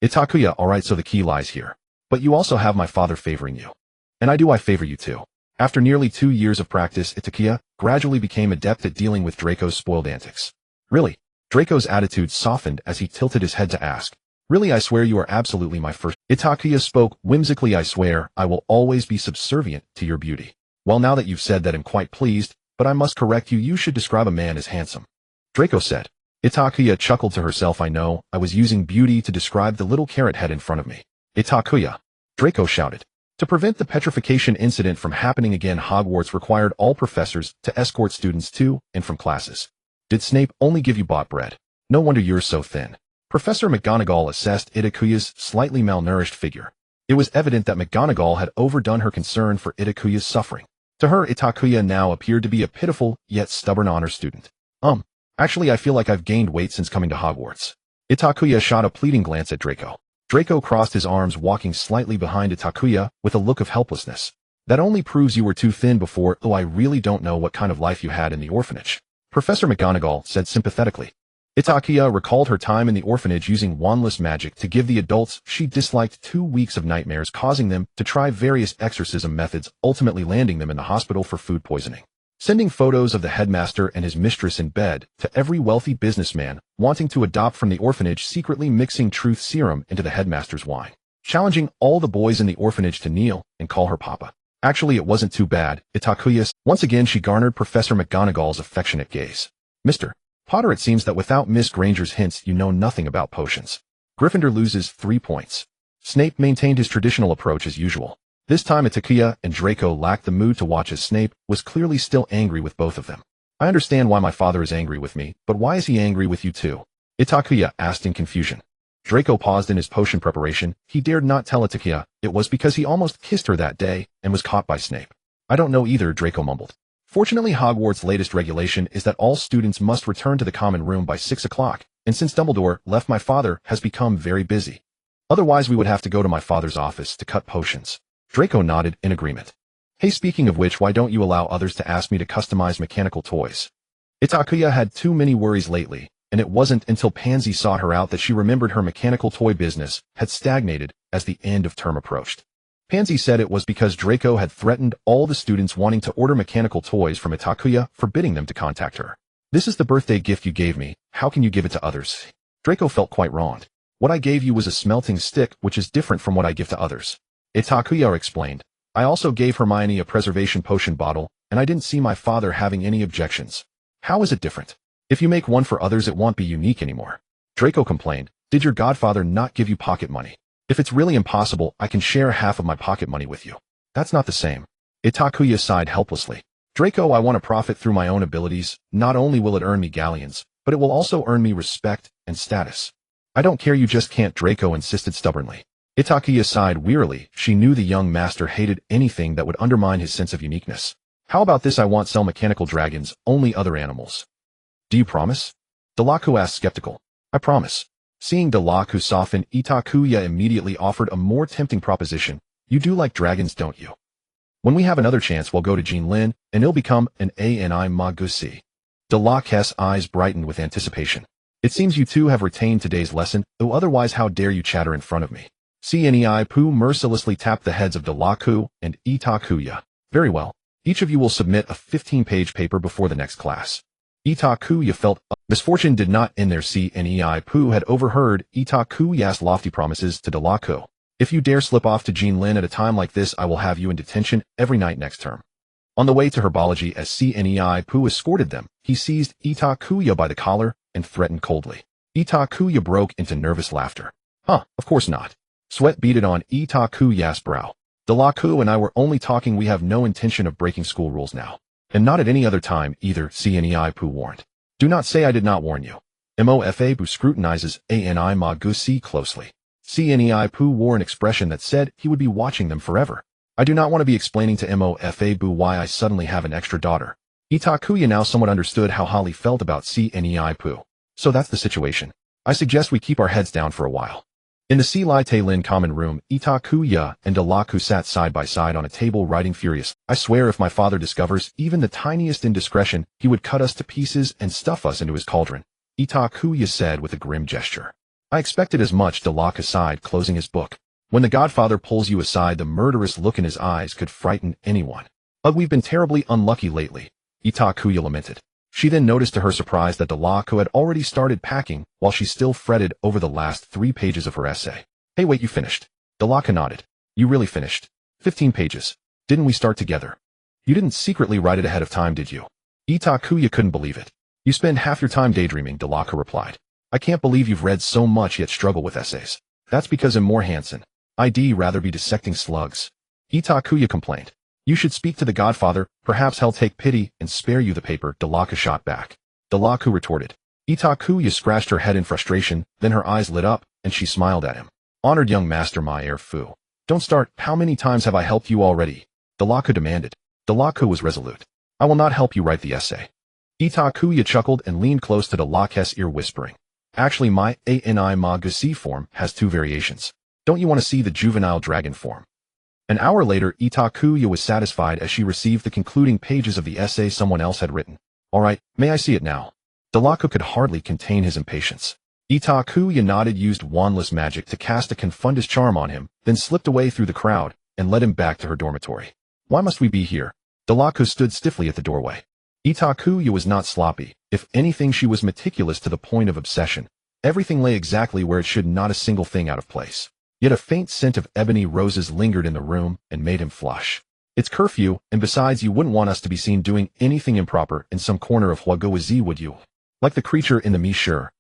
Itakua, alright, so the key lies here. But you also have my father favoring you. And I favor you too. After nearly 2 years of practice, Itakua gradually became adept at dealing with Draco's spoiled antics. Really? Draco's attitude softened as he tilted his head to ask. Really, I swear you are absolutely my first. Itakua spoke whimsically. I swear I will always be subservient to your beauty. Well, now that you've said that, I'm quite pleased, but I must correct you. You should describe a man as handsome. Draco said. Itakua chuckled to herself. I know, I was using beauty to describe the little carrot head in front of me. Itakua! Draco shouted. To prevent the petrification incident from happening again, Hogwarts required all professors to escort students to and from classes. Did Snape only give you bought bread? No wonder you're so thin. Professor McGonagall assessed Itakua's slightly malnourished figure. It was evident that McGonagall had overdone her concern for Itakua's suffering. To her, Itakua now appeared to be a pitiful, yet stubborn honor student. Actually, I feel like I've gained weight since coming to Hogwarts. Itakua shot a pleading glance at Draco. Draco crossed his arms, walking slightly behind Itakua with a look of helplessness. That only proves you were too thin before. Oh, I really don't know what kind of life you had in the orphanage. Professor McGonagall said sympathetically. Itakua recalled her time in the orphanage using wandless magic to give the adults she disliked 2 weeks of nightmares, causing them to try various exorcism methods, ultimately landing them in the hospital for food poisoning. Sending photos of the headmaster and his mistress in bed to every wealthy businessman wanting to adopt from the orphanage, secretly mixing truth serum into the headmaster's wine. Challenging all the boys in the orphanage to kneel and call her papa. Actually, it wasn't too bad, Itakua. Once again she garnered Professor McGonagall's affectionate gaze. Mr. Potter, it seems that without Miss Granger's hints you know nothing about potions. Gryffindor loses 3 points. Snape maintained his traditional approach as usual. This time Itakua and Draco lacked the mood to watch, as Snape was clearly still angry with both of them. I understand why my father is angry with me, but why is he angry with you too? Itakua asked in confusion. Draco paused in his potion preparation. He dared not tell Itakua it was because he almost kissed her that day and was caught by Snape. I don't know either, Draco mumbled. Fortunately, Hogwarts' latest regulation is that all students must return to the common room by 6 o'clock, and since Dumbledore left, my father has become very busy. Otherwise, we would have to go to my father's office to cut potions. Draco nodded in agreement. Hey, speaking of which, why don't you allow others to ask me to customize mechanical toys? Itakua had too many worries lately, and it wasn't until Pansy sought her out that she remembered her mechanical toy business had stagnated as the end of term approached. Pansy said it was because Draco had threatened all the students wanting to order mechanical toys from Itakua, forbidding them to contact her. This is the birthday gift you gave me. How can you give it to others? Draco felt quite wronged. What I gave you was a smelting stick, which is different from what I give to others. Itakua explained. I also gave Hermione a preservation potion bottle, and I didn't see my father having any objections. How is it different? If you make one for others, it won't be unique anymore. Draco complained. Did your godfather not give you pocket money? If it's really impossible, I can share half of my pocket money with you. That's not the same. Itakua sighed helplessly. Draco, I want to profit through my own abilities. Not only will it earn me galleons, but it will also earn me respect and status. I don't care, you just can't, Draco insisted stubbornly. Itakua sighed wearily. She knew the young master hated anything that would undermine his sense of uniqueness. How about this? I won't sell mechanical dragons, only other animals. Do you promise? Delaku asked skeptical. I promise. Seeing Delaku soften, Itakua immediately offered a more tempting proposition. You do like dragons, don't you? When we have another chance, we'll go to Jean Lin, and it'll become an Ani Magusi. Delaku's eyes brightened with anticipation. It seems you two have retained today's lesson, though otherwise how dare you chatter in front of me. Cnei Pooh mercilessly tapped the heads of Delaku and Itakua. Very well. Each of you will submit a 15-page paper before the next class. Itakua felt misfortune did not end there. Cnei Pooh had overheard Itakua's lofty promises to Delaku. If you dare slip off to Jean Lin at a time like this, I will have you in detention every night next term. On the way to herbology, as Cnei Pooh escorted them, he seized Itakua by the collar and threatened coldly. Itakua broke into nervous laughter. Of course not. Sweat beaded on Itakua's brow. Delaku and I were only talking. We have no intention of breaking school rules now. And not at any other time either, Cnei Pooh warned. Do not say I did not warn you. Mofa Pooh scrutinizes Ani Magusi closely. Cnei Pooh wore an expression that said he would be watching them forever. I do not want to be explaining to Mofa why I suddenly have an extra daughter. Itakuya now somewhat understood how Holly felt about CNEI Poo. So that's the situation. I suggest we keep our heads down for a while. In the C. Lai Te Lin common room, Itakuya and Delaku sat side by side on a table writing furious. I swear if my father discovers even the tiniest indiscretion, he would cut us to pieces and stuff us into his cauldron, Itakuya said with a grim gesture. I expected as much, Delaku sighed, closing his book. When the godfather pulls you aside, the murderous look in his eyes could frighten anyone. But we've been terribly unlucky lately, Itakuya lamented. She then noticed to her surprise that Delaku had already started packing while she still fretted over the last 3 pages of her essay. Hey, wait, you finished? Delaku nodded. You really finished? 15 pages. Didn't we start together? You didn't secretly write it ahead of time, did you? Itakuya couldn't believe it. You spend half your time daydreaming, Delaku replied. I can't believe you've read so much yet struggle with essays. That's because I'm more Hansen. I'd rather be dissecting slugs. Itakuya complained. You should speak to the godfather, perhaps he'll take pity and spare you the paper, Delaku shot back. Delaku retorted. Itakuya scratched her head in frustration, then her eyes lit up, and she smiled at him. Honored young master Meyer Fu. Don't start, how many times have I helped you already? Delaku demanded. Delaku was resolute. I will not help you write the essay. Itakuya chuckled and leaned close to Delaku's ear whispering. Actually my ANI Magusi form has 2 variations. Don't you want to see the juvenile dragon form? An hour later, Itakuya was satisfied as she received the concluding pages of the essay someone else had written. All right, may I see it now? Delaku could hardly contain his impatience. Itakuya nodded, used wandless magic to cast a confundus charm on him, then slipped away through the crowd and led him back to her dormitory. Why must we be here? Delaku stood stiffly at the doorway. Itakuya was not sloppy. If anything, she was meticulous to the point of obsession. Everything lay exactly where it should, not a single thing out of place. Yet a faint scent of ebony roses lingered in the room and made him flush. It's curfew, and besides you wouldn't want us to be seen doing anything improper in some corner of Huagoazi, would you? Like the creature in the Mishur.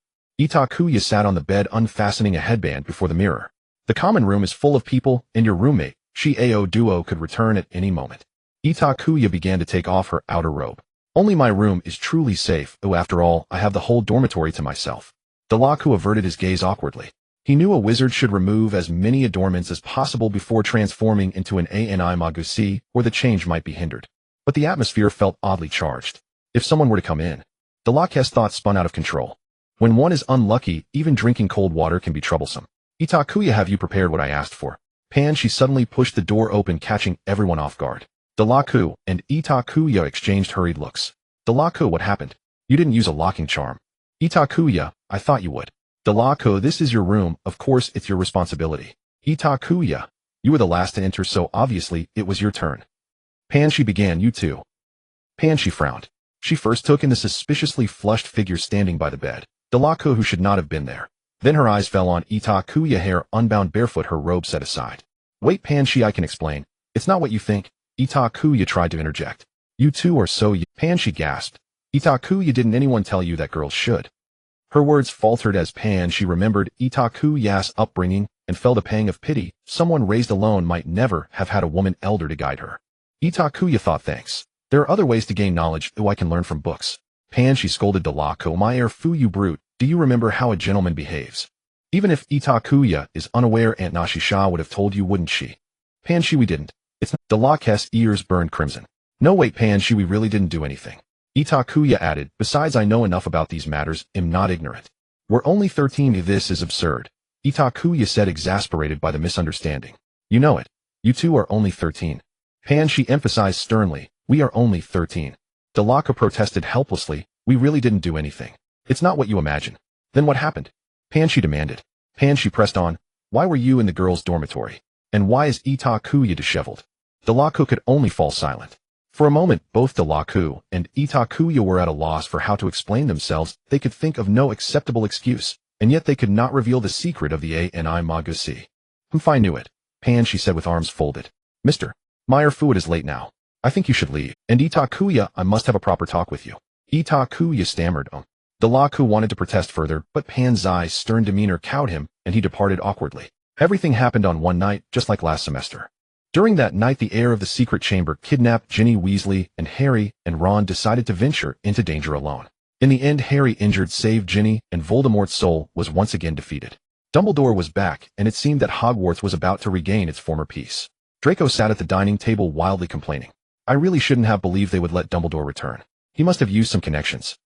Itakuya sat on the bed unfastening a headband before the mirror. The common room is full of people, and your roommate, Shiao Duo, could return at any moment. Itakuya began to take off her outer robe. Only my room is truly safe, though after all, I have the whole dormitory to myself. Delaku averted his gaze awkwardly. He knew a wizard should remove as many adornments as possible before transforming into an ANI Magusi, or the change might be hindered. But the atmosphere felt oddly charged. If someone were to come in, Delaku's thoughts spun out of control. When one is unlucky, even drinking cold water can be troublesome. Itakuya, have you prepared what I asked for? She suddenly pushed the door open, catching everyone off guard. Delaku and Itakuya exchanged hurried looks. Delaku, what happened? You didn't use a locking charm. Itakuya, I thought you would. Delaku, this is your room, of course it's your responsibility. Itakuya, you were the last to enter, so obviously it was your turn. She began, you too. She frowned. She first took in the suspiciously flushed figure standing by the bed, Delaku, who should not have been there. Then her eyes fell on Itakuya, hair unbound, barefoot, her robe set aside. Wait, I can explain. It's not what you think. Itakuya tried to interject. You two are so She gasped. Itakuya, didn't anyone tell you that girls should? Her words faltered as she remembered Itakuya's upbringing and felt a pang of pity. Someone raised alone might never have had a woman elder to guide her. Itakuya thought, thanks. There are other ways to gain knowledge, though I can learn from books. She scolded Delaku, my fu, you brute, do you remember how a gentleman behaves? Even if Itakuya is unaware, Aunt Nashisha would have told you, wouldn't she? We didn't. It's not. Delaku's ears burned crimson. No wait, we really didn't do anything. Itakuya added, besides I know enough about these matters, am not ignorant. We're only 13, this is absurd. Itakuya said, exasperated by the misunderstanding. You know it. You two are only 13. She emphasized sternly, we are only 13. Delaku protested helplessly, we really didn't do anything. It's not what you imagine. Then what happened? She demanded. She pressed on, why were you in the girls' dormitory? And why is Itakuya disheveled? Delaku could only fall silent. For a moment, both Delaku and Itakuya were at a loss for how to explain themselves. They could think of no acceptable excuse, and yet they could not reveal the secret of the ANI Magusi. I knew it. She said with arms folded. Mr. Meyer Fu, it is late now. I think you should leave. And Itakuya, I must have a proper talk with you. Itakuya stammered. Delaku wanted to protest further, but Panzai's stern demeanor cowed him, and he departed awkwardly. Everything happened on one night, just like last semester. During that night, the heir of the secret chamber kidnapped Ginny Weasley, and Harry and Ron decided to venture into danger alone. In the end, Harry injured saved Ginny, and Voldemort's soul was once again defeated. Dumbledore was back, and it seemed that Hogwarts was about to regain its former peace. Draco sat at the dining table wildly complaining. I really shouldn't have believed they would let Dumbledore return. He must have used some connections.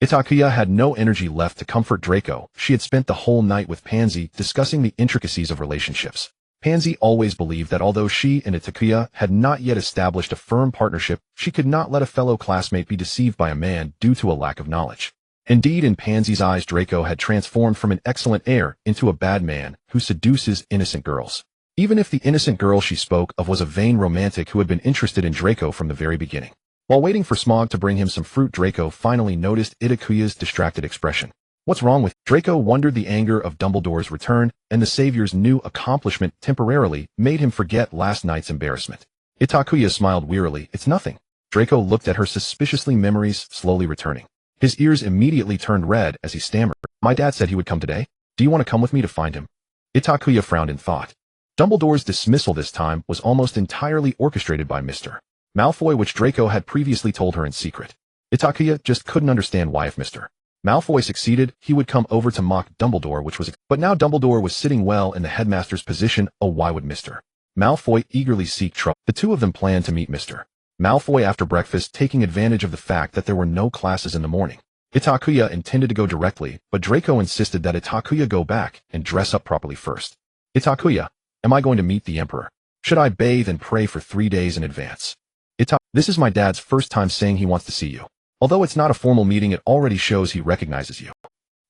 Itakua had no energy left to comfort Draco. She had spent the whole night with Pansy discussing the intricacies of relationships. Pansy always believed that although she and Itakua had not yet established a firm partnership, she could not let a fellow classmate be deceived by a man due to a lack of knowledge. Indeed, in Pansy's eyes, Draco had transformed from an excellent heir into a bad man who seduces innocent girls. Even if the innocent girl she spoke of was a vain romantic who had been interested in Draco from the very beginning. While waiting for Smog to bring him some fruit, Draco finally noticed Itakuya's distracted expression. What's wrong with Draco wondered. The anger of Dumbledore's return and the Savior's new accomplishment temporarily made him forget last night's embarrassment. Itakuya smiled wearily. It's nothing. Draco looked at her suspiciously, memories slowly returning. His ears immediately turned red as he stammered. My dad said he would come today. Do you want to come with me to find him? Itakuya frowned in thought. Dumbledore's dismissal this time was almost entirely orchestrated by Mr. Malfoy, which Draco had previously told her in secret. Itakuya just couldn't understand why if Mr. Malfoy succeeded, he would come over to mock Dumbledore, but now Dumbledore was sitting well in the headmaster's position. Oh, why would Mr. Malfoy eagerly seek trouble? The two of them planned to meet Mr. Malfoy after breakfast, taking advantage of the fact that there were no classes in the morning. Itakuya intended to go directly, but Draco insisted that Itakuya go back and dress up properly first. Itakuya, am I going to meet the Emperor? Should I bathe and pray for 3 days in advance? This is my dad's first time saying he wants to see you. Although it's not a formal meeting, it already shows he recognizes you.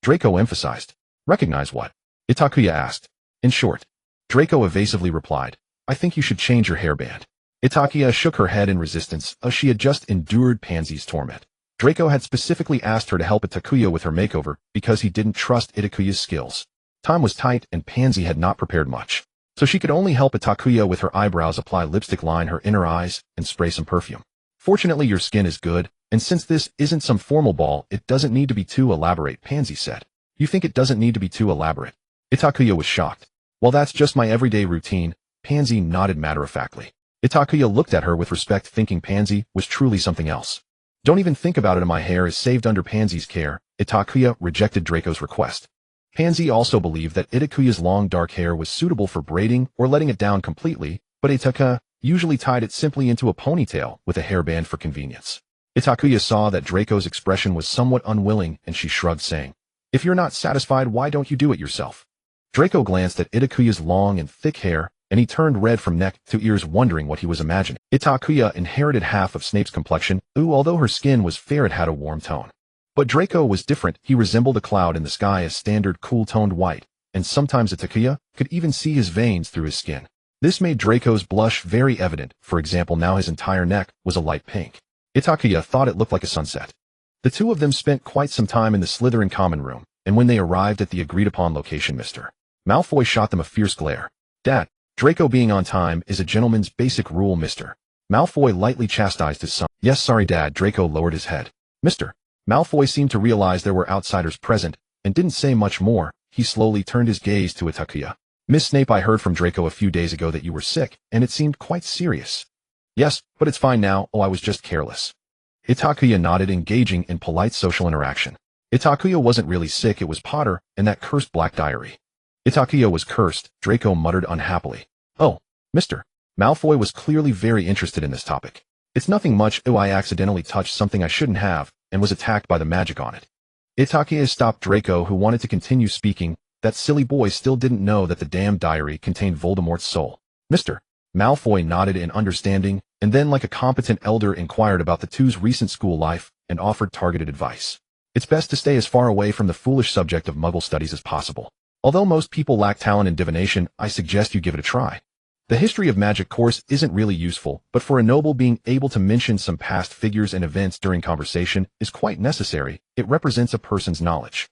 Draco emphasized. Recognize what? Itakuya asked. In short, Draco evasively replied, I think you should change your hairband. Itakuya shook her head in resistance, as she had just endured Pansy's torment. Draco had specifically asked her to help Itakuya with her makeover because he didn't trust Itakuya's skills. Time was tight and Pansy had not prepared much. So she could only help Itakuya with her eyebrows, apply lipstick, line her inner eyes, and spray some perfume. Fortunately, your skin is good, and since this isn't some formal ball, it doesn't need to be too elaborate, Pansy said. You think it doesn't need to be too elaborate? Itakuya was shocked. Well, that's just my everyday routine, Pansy nodded matter-of-factly. Itakuya looked at her with respect, thinking Pansy was truly something else. Don't even think about it, my hair is saved under Pansy's care. Itakuya rejected Draco's request. Pansy also believed that Itakuya's long dark hair was suitable for braiding or letting it down completely, but Itakuya usually tied it simply into a ponytail with a hairband for convenience. Itakuya saw that Draco's expression was somewhat unwilling and she shrugged, saying, If you're not satisfied, why don't you do it yourself? Draco glanced at Itakuya's long and thick hair, and he turned red from neck to ears, wondering what he was imagining. Itakuya inherited half of Snape's complexion, although her skin was fair, it had a warm tone. But Draco was different. He resembled a cloud in the sky, a standard cool-toned white, and sometimes Itakuya could even see his veins through his skin. This made Draco's blush very evident. For example, now his entire neck was a light pink. Itakuya thought it looked like a sunset. The two of them spent quite some time in the Slytherin common room, and when they arrived at the agreed-upon location, Mr. Malfoy shot them a fierce glare. Dad, Draco being on time is a gentleman's basic rule, Mr. Malfoy lightly chastised his son. Yes, sorry, Dad. Draco lowered his head. Mr. Malfoy seemed to realize there were outsiders present, and didn't say much more. He slowly turned his gaze to Itakuya. Miss Snape, I heard from Draco a few days ago that you were sick, and it seemed quite serious. Yes, but it's fine now. Oh, I was just careless. Itakuya nodded, engaging in polite social interaction. Itakuya wasn't really sick, it was Potter and that cursed black diary. Itakuya was cursed, Draco muttered unhappily. Oh, Mr. Malfoy was clearly very interested in this topic. It's nothing much. Oh, I accidentally touched something I shouldn't have, and was attacked by the magic on it. Itakuya stopped Draco, who wanted to continue speaking. That silly boy still didn't know that the damned diary contained Voldemort's soul. Mr. Malfoy nodded in understanding, and then like a competent elder inquired about the two's recent school life, and offered targeted advice. It's best to stay as far away from the foolish subject of Muggle studies as possible. Although most people lack talent in divination, I suggest you give it a try. The history of magic course isn't really useful, but for a noble, being able to mention some past figures and events during conversation is quite necessary. It represents a person's knowledge.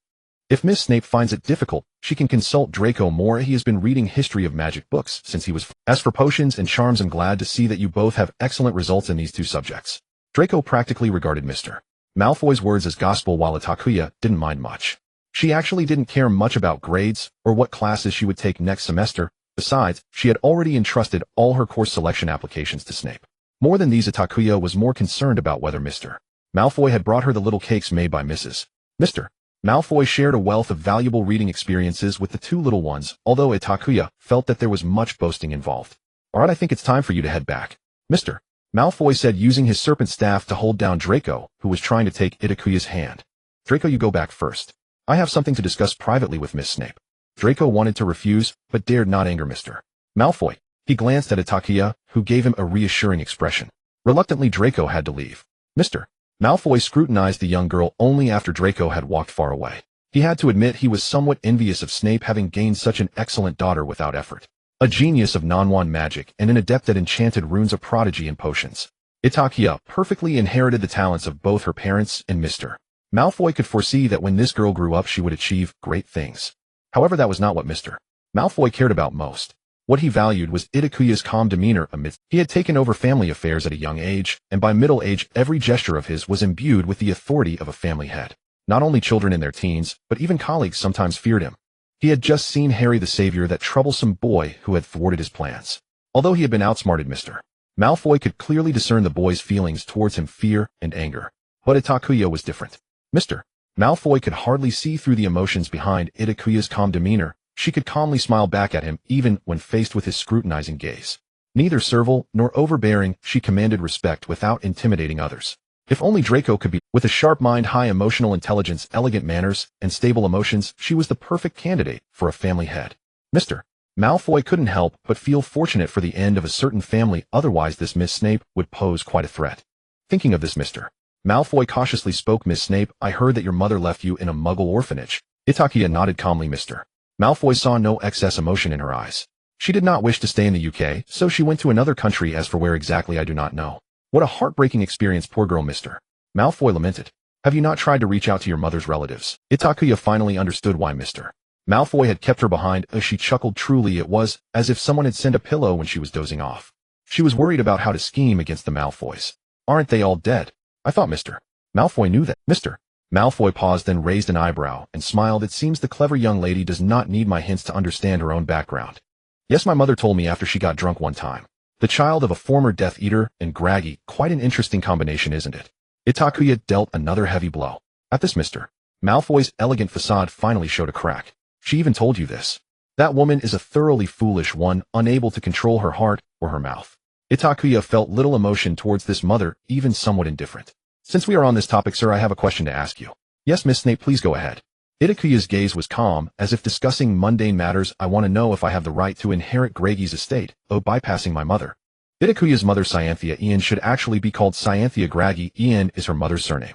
If Miss Snape finds it difficult, she can consult Draco more. He has been reading history of magic books since he was. As for potions and charms, I'm glad to see that you both have excellent results in these two subjects. Draco practically regarded Mr. Malfoy's words as gospel, while Itakuya didn't mind much. She actually didn't care much about grades or what classes she would take next semester. Besides, she had already entrusted all her course selection applications to Snape. More than these, Itakuya was more concerned about whether Mr. Malfoy had brought her the little cakes made by Mrs. Mr. Malfoy shared a wealth of valuable reading experiences with the two little ones, although Itakuya felt that there was much boasting involved. Alright, I think it's time for you to head back. Mr. Malfoy said, using his serpent staff to hold down Draco, who was trying to take Itakuya's hand. Draco, you go back first. I have something to discuss privately with Miss Snape. Draco wanted to refuse, but dared not anger Mr. Malfoy. He glanced at Itakua, who gave him a reassuring expression. Reluctantly, Draco had to leave. Mr. Malfoy scrutinized the young girl only after Draco had walked far away. He had to admit he was somewhat envious of Snape having gained such an excellent daughter without effort. A genius of non-wand magic and an adept at enchanted runes, a prodigy in potions. Itakua perfectly inherited the talents of both her parents and Mr. Malfoy could foresee that when this girl grew up she would achieve great things. However, that was not what Mr. Malfoy cared about most. What he valued was Itakuya's calm demeanor amidst. He had taken over family affairs at a young age, and by middle age every gesture of his was imbued with the authority of a family head. Not only children in their teens, but even colleagues sometimes feared him. He had just seen Harry the savior, that troublesome boy who had thwarted his plans. Although he had been outsmarted, Mr. Malfoy could clearly discern the boy's feelings towards him, fear and anger. But Itakuya was different. Mr. Malfoy could hardly see through the emotions behind Itakuya's calm demeanor. She could calmly smile back at him even when faced with his scrutinizing gaze. Neither servile nor overbearing, she commanded respect without intimidating others. If only Draco could be. With a sharp mind, high emotional intelligence, elegant manners, and stable emotions, she was the perfect candidate for a family head. Mr. Malfoy couldn't help but feel fortunate for the end of a certain family, otherwise this Miss Snape would pose quite a threat. Thinking of this, Mr. Malfoy cautiously spoke. Miss Snape, I heard that your mother left you in a Muggle orphanage. Itakua nodded calmly. Mr. Malfoy saw no excess emotion in her eyes. She did not wish to stay in the UK, so she went to another country. As for where exactly, I do not know. What a heartbreaking experience, poor girl. Mr. Malfoy lamented. Have you not tried to reach out to your mother's relatives? Itakua finally understood why Mr. Malfoy had kept her behind. As she chuckled, truly it was as if someone had sent a pillow when she was dozing off. She was worried about how to scheme against the Malfoys. Aren't they all dead? I thought Mr. Malfoy knew that. Mr. Malfoy paused, then raised an eyebrow and smiled. It seems the clever young lady does not need my hints to understand her own background. Yes, my mother told me after she got drunk one time. The child of a former Death Eater and Graggy, quite an interesting combination, isn't it? Itakuya dealt another heavy blow. At this, Mr. Malfoy's elegant facade finally showed a crack. She even told you this. That woman is a thoroughly foolish one, unable to control her heart or her mouth. Itakuya felt little emotion towards this mother, even somewhat indifferent. Since we are on this topic, sir, I have a question to ask you. Yes, Miss Snape, please go ahead. Itakuya's gaze was calm, as if discussing mundane matters. I want to know if I have the right to inherit Graggy's estate, bypassing my mother. Itakuya's mother, Cyanthia Ian, should actually be called Cyanthia Graggy. Ian is her mother's surname.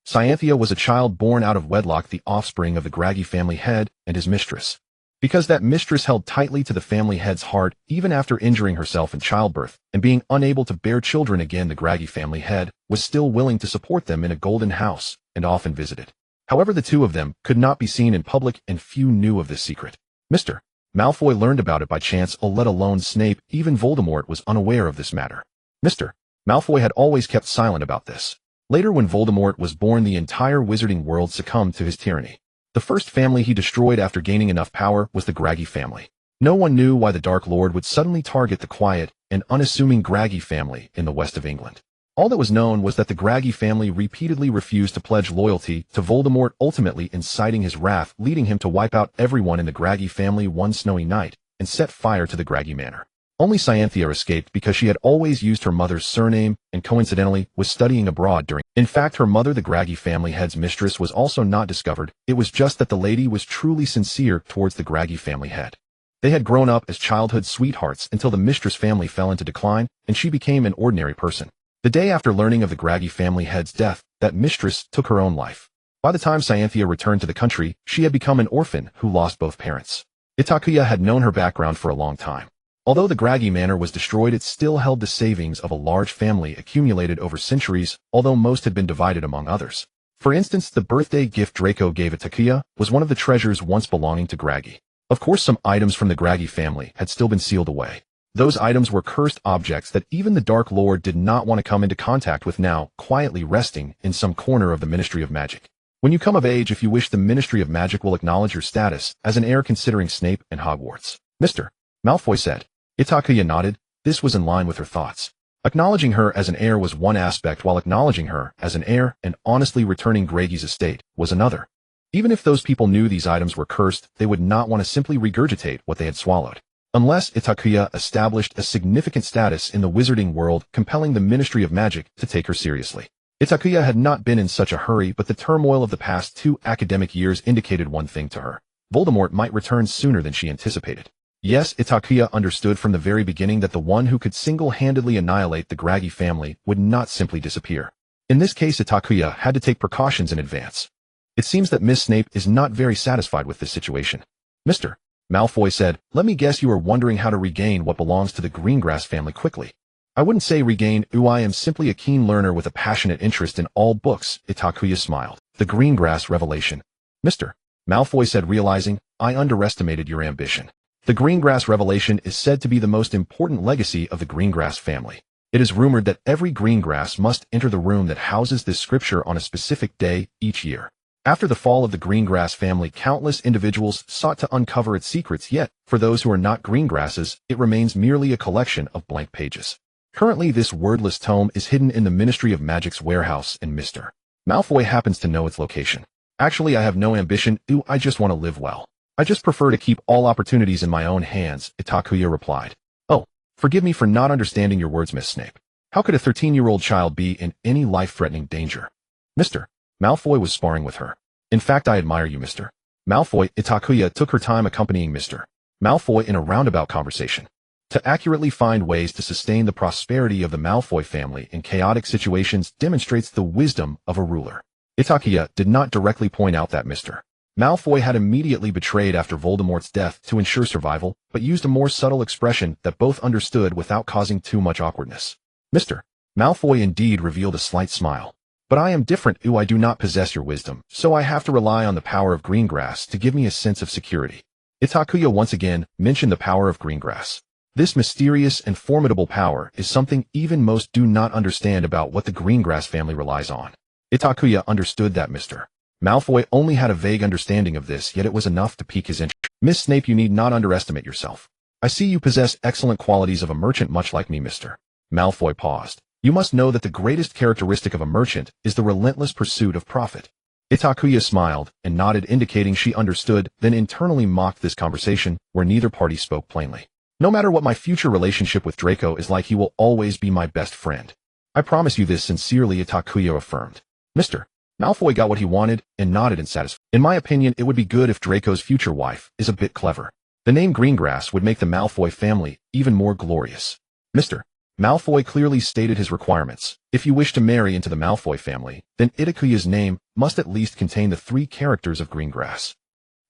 Cyanthia was a child born out of wedlock, the offspring of the Graggy family head and his mistress. Because that mistress held tightly to the family head's heart, even after injuring herself in childbirth, and being unable to bear children again, the Graggy family head was still willing to support them in a golden house, and often visited. However, the two of them could not be seen in public, and few knew of this secret. Mr. Malfoy learned about it by chance, let alone Snape. Even Voldemort was unaware of this matter. Mr. Malfoy had always kept silent about this. Later, when Voldemort was born, the entire wizarding world succumbed to his tyranny. The first family he destroyed after gaining enough power was the Graggy family. No one knew why the Dark Lord would suddenly target the quiet and unassuming Graggy family in the west of England. All that was known was that the Graggy family repeatedly refused to pledge loyalty to Voldemort, ultimately inciting his wrath, leading him to wipe out everyone in the Graggy family one snowy night and set fire to the Graggy manor. Only Cyanthia escaped because she had always used her mother's surname and coincidentally was studying abroad during. In fact, her mother, the Graggy family head's mistress, was also not discovered. It was just that the lady was truly sincere towards the Graggy family head. They had grown up as childhood sweethearts until the mistress family fell into decline and she became an ordinary person. The day after learning of the Graggy family head's death, that mistress took her own life. By the time Cyanthia returned to the country, she had become an orphan who lost both parents. Itakuya had known her background for a long time. Although the Graggy manor was destroyed, it still held the savings of a large family accumulated over centuries, although most had been divided among others. For instance, the birthday gift Draco gave Itakuya was one of the treasures once belonging to Graggy. Of course, some items from the Graggy family had still been sealed away. Those items were cursed objects that even the Dark Lord did not want to come into contact with, now quietly resting in some corner of the Ministry of Magic. When you come of age, if you wish, the Ministry of Magic will acknowledge your status as an heir, considering Snape and Hogwarts. Mr. Malfoy said. Itakuya nodded. This was in line with her thoughts. Acknowledging her as an heir was one aspect, while acknowledging her as an heir and honestly returning Graggy's estate was another. Even if those people knew these items were cursed, they would not want to simply regurgitate what they had swallowed. unless Itakua established a significant status in the wizarding world, compelling the Ministry of Magic to take her seriously. Itakua had not been in such a hurry, but the turmoil of the past 2 academic years indicated one thing to her. Voldemort might return sooner than she anticipated. Yes, Itakua understood from the very beginning that the one who could single-handedly annihilate the Graggy family would not simply disappear. In this case, Itakua had to take precautions in advance. It seems that Miss Snape is not very satisfied with this situation. Mr. Malfoy said, "Let me guess you are wondering how to regain what belongs to the Greengrass family quickly." "I wouldn't say regain, I am simply a keen learner with a passionate interest in all books," Itakua smiled. "The Greengrass revelation." Mr. Malfoy said, realizing, "I underestimated your ambition. The Greengrass revelation is said to be the most important legacy of the Greengrass family. It is rumored that every Greengrass must enter the room that houses this scripture on a specific day each year. After the fall of the Greengrass family, countless individuals sought to uncover its secrets, yet, for those who are not Greengrasses, it remains merely a collection of blank pages. Currently, this wordless tome is hidden in the Ministry of Magic's warehouse, and Mr. Malfoy happens to know its location. Actually, I have no ambition, I just want to live well. I just prefer to keep all opportunities in my own hands," Itakua replied. "Oh, forgive me for not understanding your words, Miss Snape. How could a 13-year-old child be in any life-threatening danger?" Mr. Malfoy was sparring with her. "In fact, I admire you, Mr. Malfoy." Itakua took her time accompanying Mr. Malfoy in a roundabout conversation. To accurately find ways to sustain the prosperity of the Malfoy family in chaotic situations demonstrates the wisdom of a ruler. Itakua did not directly point out that Mr. Malfoy had immediately betrayed after Voldemort's death to ensure survival, but used a more subtle expression that both understood without causing too much awkwardness. Mr. Malfoy indeed revealed a slight smile. "But I am different, I do not possess your wisdom, so I have to rely on the power of Greengrass to give me a sense of security." Itakua once again mentioned the power of Greengrass. This mysterious and formidable power is something even most do not understand about what the Greengrass family relies on. Itakua understood that Mr. Malfoy only had a vague understanding of this, yet it was enough to pique his interest. "Miss Snape, you need not underestimate yourself. I see you possess excellent qualities of a merchant, much like me." Mr. Malfoy paused. "You must know that the greatest characteristic of a merchant is the relentless pursuit of profit." Itakua smiled and nodded, indicating she understood, then internally mocked this conversation, where neither party spoke plainly. "No matter what my future relationship with Draco is like, he will always be my best friend. I promise you this sincerely," Itakua affirmed. Mr. Malfoy got what he wanted and nodded in satisfaction. "In my opinion, it would be good if Draco's future wife is a bit clever. The name Greengrass would make the Malfoy family even more glorious." Mr. Malfoy clearly stated his requirements. "If you wish to marry into the Malfoy family, then Itakua's name must at least contain the 3 characters of Greengrass."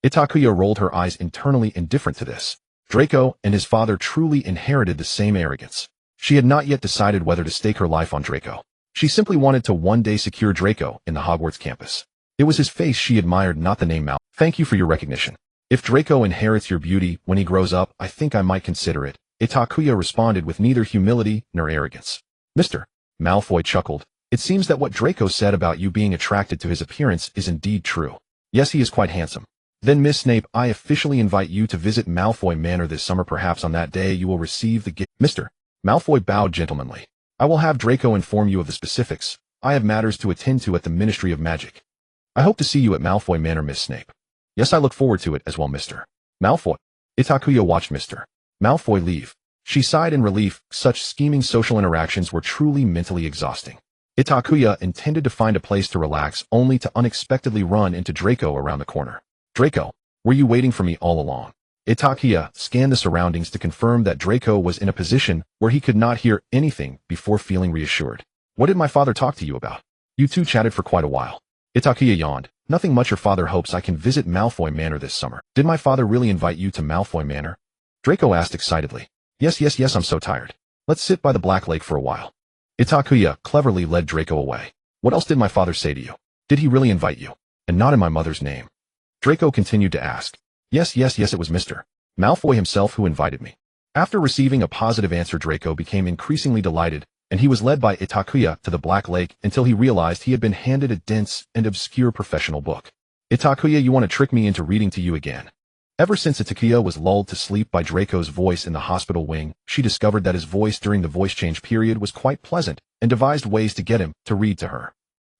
Itakua rolled her eyes, internally indifferent to this. Draco and his father truly inherited the same arrogance. She had not yet decided whether to stake her life on Draco. She simply wanted to one day secure Draco in the Hogwarts campus. It was his face she admired, not the name Malfoy. "Thank you for your recognition. If Draco inherits your beauty when he grows up, I think I might consider it," Itakua responded with neither humility nor arrogance. Mr. Malfoy chuckled. "It seems that what Draco said about you being attracted to his appearance is indeed true. Yes, he is quite handsome. Then, Miss Snape, I officially invite you to visit Malfoy Manor this summer. Perhaps on that day you will receive the gift." Mr. Malfoy bowed gentlemanly. "I will have Draco inform you of the specifics. I have matters to attend to at the Ministry of Magic. I hope to see you at Malfoy Manor, Miss Snape." "Yes, I look forward to it as well, Mr. Malfoy." Itakua watched Mr. Malfoy leave. She sighed in relief. Such scheming social interactions were truly mentally exhausting. Itakua intended to find a place to relax, only to unexpectedly run into Draco around the corner. "Draco, were you waiting for me all along?" Itakua scanned the surroundings to confirm that Draco was in a position where he could not hear anything before feeling reassured. "What did my father talk to you about?" "You two chatted for quite a while." Itakua yawned. "Nothing much. Your father hopes I can visit Malfoy Manor this summer." "Did my father really invite you to Malfoy Manor?" Draco asked excitedly. Yes, I'm so tired. Let's sit by the Black Lake for a while." Itakua cleverly led Draco away. "What else did my father say to you? Did he really invite you? And not in my mother's name?" Draco continued to ask. Yes, it was Mr. Malfoy himself who invited me." After receiving a positive answer, Draco became increasingly delighted, and he was led by Itakua to the Black Lake until he realized he had been handed a dense and obscure professional book. "Itakua, you want to trick me into reading to you again?" Ever since Itakua was lulled to sleep by Draco's voice in the hospital wing, she discovered that his voice during the voice change period was quite pleasant, and devised ways to get him to read to her.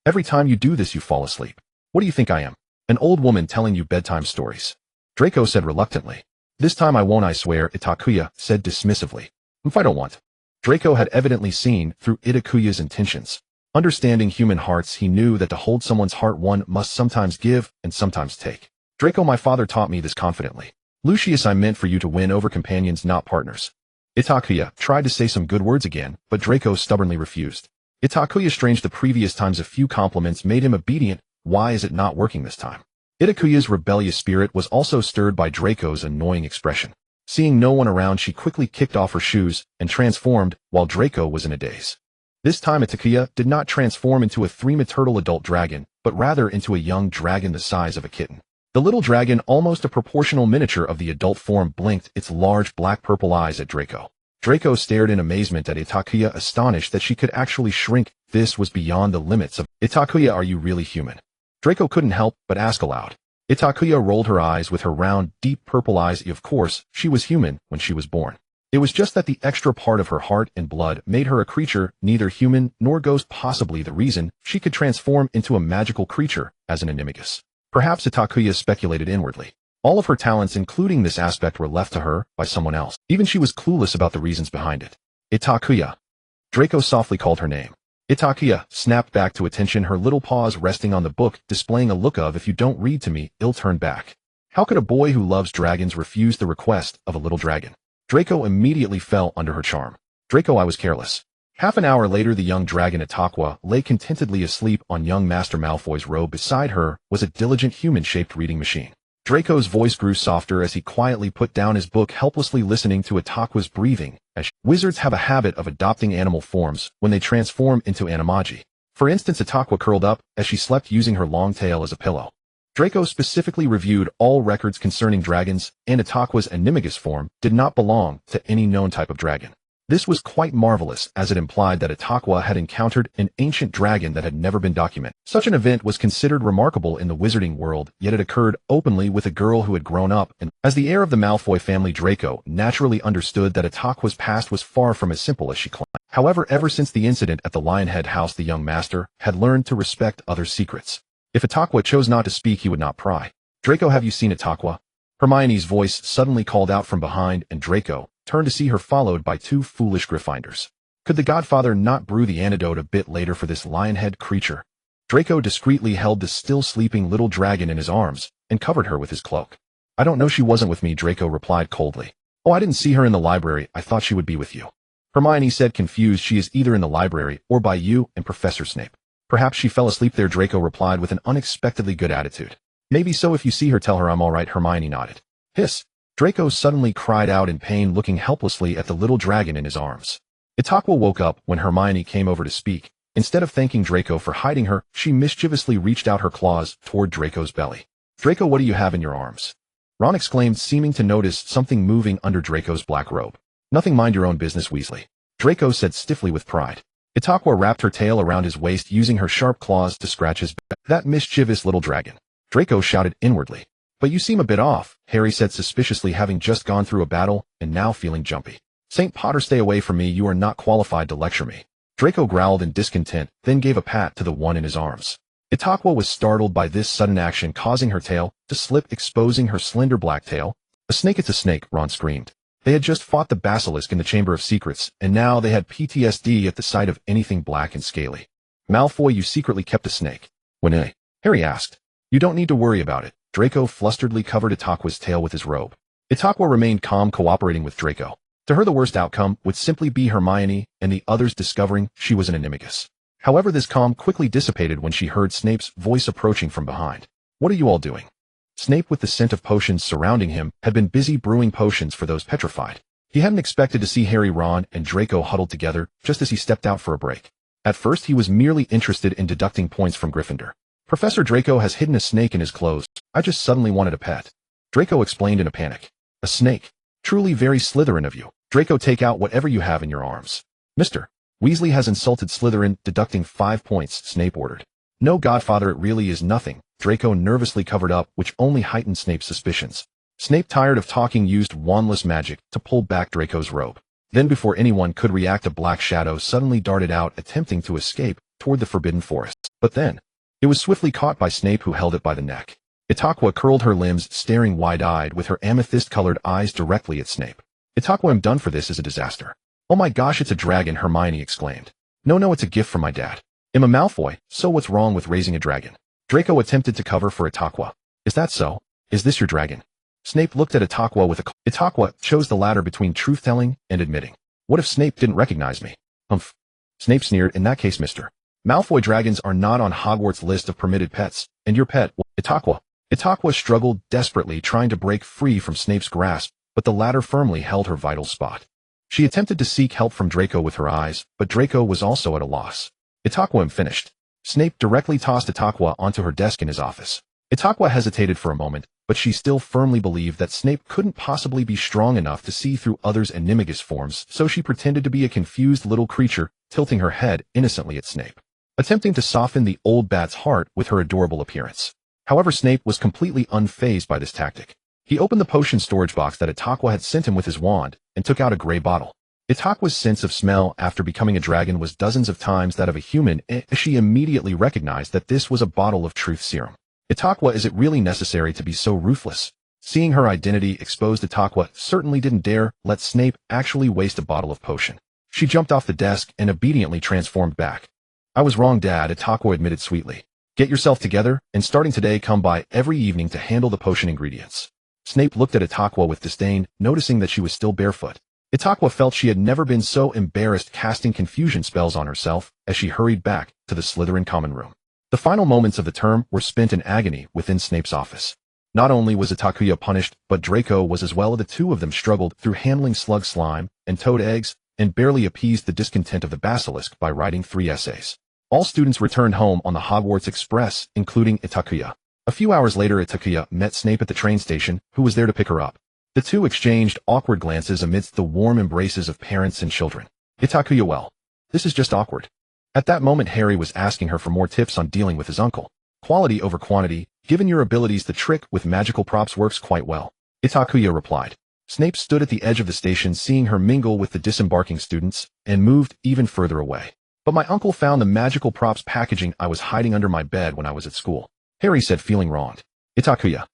"Every time you do this, you fall asleep. What do you think I am? An old woman telling you bedtime stories?" Draco said reluctantly. This time I won't, I swear, Itakua said dismissively. If I don't want. Draco had evidently seen through Itakuya's intentions. Understanding human hearts, he knew that to hold someone's heart one must sometimes give and sometimes take. Draco, my father taught me this confidently. Lucius, I meant for you to win over companions, not partners. Itakua tried to say some good words again, but Draco stubbornly refused. Itakuya, strange the previous times a few compliments made him obedient, why is it not working this time? Itakuya's rebellious spirit was also stirred by Draco's annoying expression. Seeing no one around, she quickly kicked off her shoes and transformed, while Draco was in a daze. This time Itakua did not transform into a three-turtle adult dragon, but rather into a young dragon the size of a kitten. The little dragon, almost a proportional miniature of the adult form, blinked its large black-purple eyes at Draco. Draco stared in amazement at Itakua, astonished that she could actually shrink. This was beyond the limits of Itakua. Are you really human? Draco couldn't help but ask aloud. Itakua rolled her eyes with her round, deep purple eyes. Of course, she was human when she was born. It was just that the extra part of her heart and blood made her a creature, neither human nor ghost, possibly the reason she could transform into a magical creature as an animagus. Perhaps, Itakua speculated inwardly. All of her talents, including this aspect, were left to her by someone else. Even she was clueless about the reasons behind it. Itakua. Draco softly called her name. Itakua snapped back to attention, her little paws resting on the book, displaying a look of, if you don't read to me, I'll turn back. How could a boy who loves dragons refuse the request of a little dragon? Draco immediately fell under her charm. Draco, I was careless. Half an hour later, the young dragon Itakua lay contentedly asleep on young Master Malfoy's robe. Beside her was a diligent human-shaped reading machine. Draco's voice grew softer as he quietly put down his book, helplessly listening to Itakua's breathing. Wizards have a habit of adopting animal forms when they transform into animagi. For instance, Itakua curled up as she slept using her long tail as a pillow. Draco specifically reviewed all records concerning dragons, and Itakua's animagus form did not belong to any known type of dragon. This was quite marvelous, as it implied that Itakua had encountered an ancient dragon that had never been documented. Such an event was considered remarkable in the wizarding world, yet it occurred openly with a girl who had grown up, and as the heir of the Malfoy family, Draco naturally understood that Itakua's past was far from as simple as she claimed. However, ever since the incident at the Lionhead house, the young master had learned to respect others' secrets. If Itakua chose not to speak, he would not pry. Draco, have you seen Itakua? Hermione's voice suddenly called out from behind, and Draco turned to see her, followed by two foolish Gryffindors. Could the godfather not brew the antidote a bit later for this lionhead creature? Draco discreetly held the still sleeping little dragon in his arms and covered her with his cloak. I don't know, she wasn't with me, Draco replied coldly. Oh, I didn't see her in the library. I thought she would be with you. Hermione said, confused. She is either in the library or by you and Professor Snape. Perhaps she fell asleep there, Draco replied with an unexpectedly good attitude. Maybe so. If you see her, tell her I'm all right. Hermione nodded. Hiss. Draco suddenly cried out in pain, looking helplessly at the little dragon in his arms. Itakua woke up when Hermione came over to speak. Instead of thanking Draco for hiding her, she mischievously reached out her claws toward Draco's belly. Draco, what do you have in your arms? Ron exclaimed, seeming to notice something moving under Draco's black robe. Nothing, mind your own business, Weasley. Draco said stiffly with pride. Itakua wrapped her tail around his waist, using her sharp claws to scratch his back. That mischievous little dragon. Draco shouted inwardly. But you seem a bit off, Harry said suspiciously, having just gone through a battle and now feeling jumpy. St. Potter, stay away from me. You are not qualified to lecture me. Draco growled in discontent, then gave a pat to the one in his arms. Itakua was startled by this sudden action, causing her tail to slip, exposing her slender black tail. A snake, it's a snake, Ron screamed. They had just fought the basilisk in the Chamber of Secrets, and now they had PTSD at the sight of anything black and scaly. Malfoy, you secretly kept a snake. When Harry asked. You don't need to worry about it. Draco flusteredly covered Itakua's tail with his robe. Itakua remained calm, cooperating with Draco. To her, the worst outcome would simply be Hermione and the others discovering she was an animagus. However, this calm quickly dissipated when she heard Snape's voice approaching from behind. What are you all doing? Snape, with the scent of potions surrounding him, had been busy brewing potions for those petrified. He hadn't expected to see Harry, Ron, and Draco huddled together just as he stepped out for a break. At first, he was merely interested in deducting points from Gryffindor. Professor Draco has hidden a snake in his clothes. I just suddenly wanted a pet. Draco explained in a panic. A snake. Truly very Slytherin of you. Draco, take out whatever you have in your arms. Mr. Weasley has insulted Slytherin, deducting 5 points, Snape ordered. No, Godfather, it really is nothing. Draco nervously covered up, which only heightened Snape's suspicions. Snape, tired of talking, used wandless magic to pull back Draco's robe. Then, before anyone could react, a black shadow suddenly darted out, attempting to escape toward the Forbidden Forest. But then, it was swiftly caught by Snape, who held it by the neck. Itakua curled her limbs, staring wide-eyed with her amethyst-colored eyes directly at Snape. Itakua, I'm done for this is a disaster. Oh my gosh, it's a dragon, Hermione exclaimed. No, it's a gift from my dad. I'm a Malfoy, so what's wrong with raising a dragon? Draco attempted to cover for Itakua. Is that so? Is this your dragon? Snape looked at Itakua with a... Itakua chose the latter between truth-telling and admitting. What if Snape didn't recognize me? Humph. Snape sneered, in that case, Mr. Malfoy, dragons are not on Hogwarts' list of permitted pets, and your pet, Itakua. Itakua struggled desperately, trying to break free from Snape's grasp, but the latter firmly held her vital spot. She attempted to seek help from Draco with her eyes, but Draco was also at a loss. Itakua finished. Snape directly tossed Itakua onto her desk in his office. Itakua hesitated for a moment, but she still firmly believed that Snape couldn't possibly be strong enough to see through others' animagus forms, so she pretended to be a confused little creature, tilting her head innocently at Snape, attempting to soften the old bat's heart with her adorable appearance. However, Snape was completely unfazed by this tactic. He opened the potion storage box that Itakua had sent him with his wand, and took out a gray bottle. Itakua's sense of smell after becoming a dragon was dozens of times that of a human, and she immediately recognized that this was a bottle of truth serum. Itakua, is it really necessary to be so ruthless? Seeing her identity exposed, Itakua certainly didn't dare let Snape actually waste a bottle of potion. She jumped off the desk and obediently transformed back. I was wrong, Dad, Itakua admitted sweetly. Get yourself together, and starting today come by every evening to handle the potion ingredients. Snape looked at Itakua with disdain, noticing that she was still barefoot. Itakua felt she had never been so embarrassed casting confusion spells on herself as she hurried back to the Slytherin common room. The final moments of the term were spent in agony within Snape's office. Not only was Itakua punished, but Draco was as well. The two of them struggled through handling slug slime and toad eggs, and barely appeased the discontent of the basilisk by writing 3 essays. All students returned home on the Hogwarts Express, including Itakua. A few hours later, Itakua met Snape at the train station, who was there to pick her up. The two exchanged awkward glances amidst the warm embraces of parents and children. Itakua, well, this is just awkward. At that moment, Harry was asking her for more tips on dealing with his uncle. Quality over quantity, given your abilities, the trick with magical props works quite well. Itakua replied. Snape stood at the edge of the station, seeing her mingle with the disembarking students, and moved even further away. But my uncle found the magical props packaging I was hiding under my bed when I was at school, Harry said, feeling wronged. Itakua.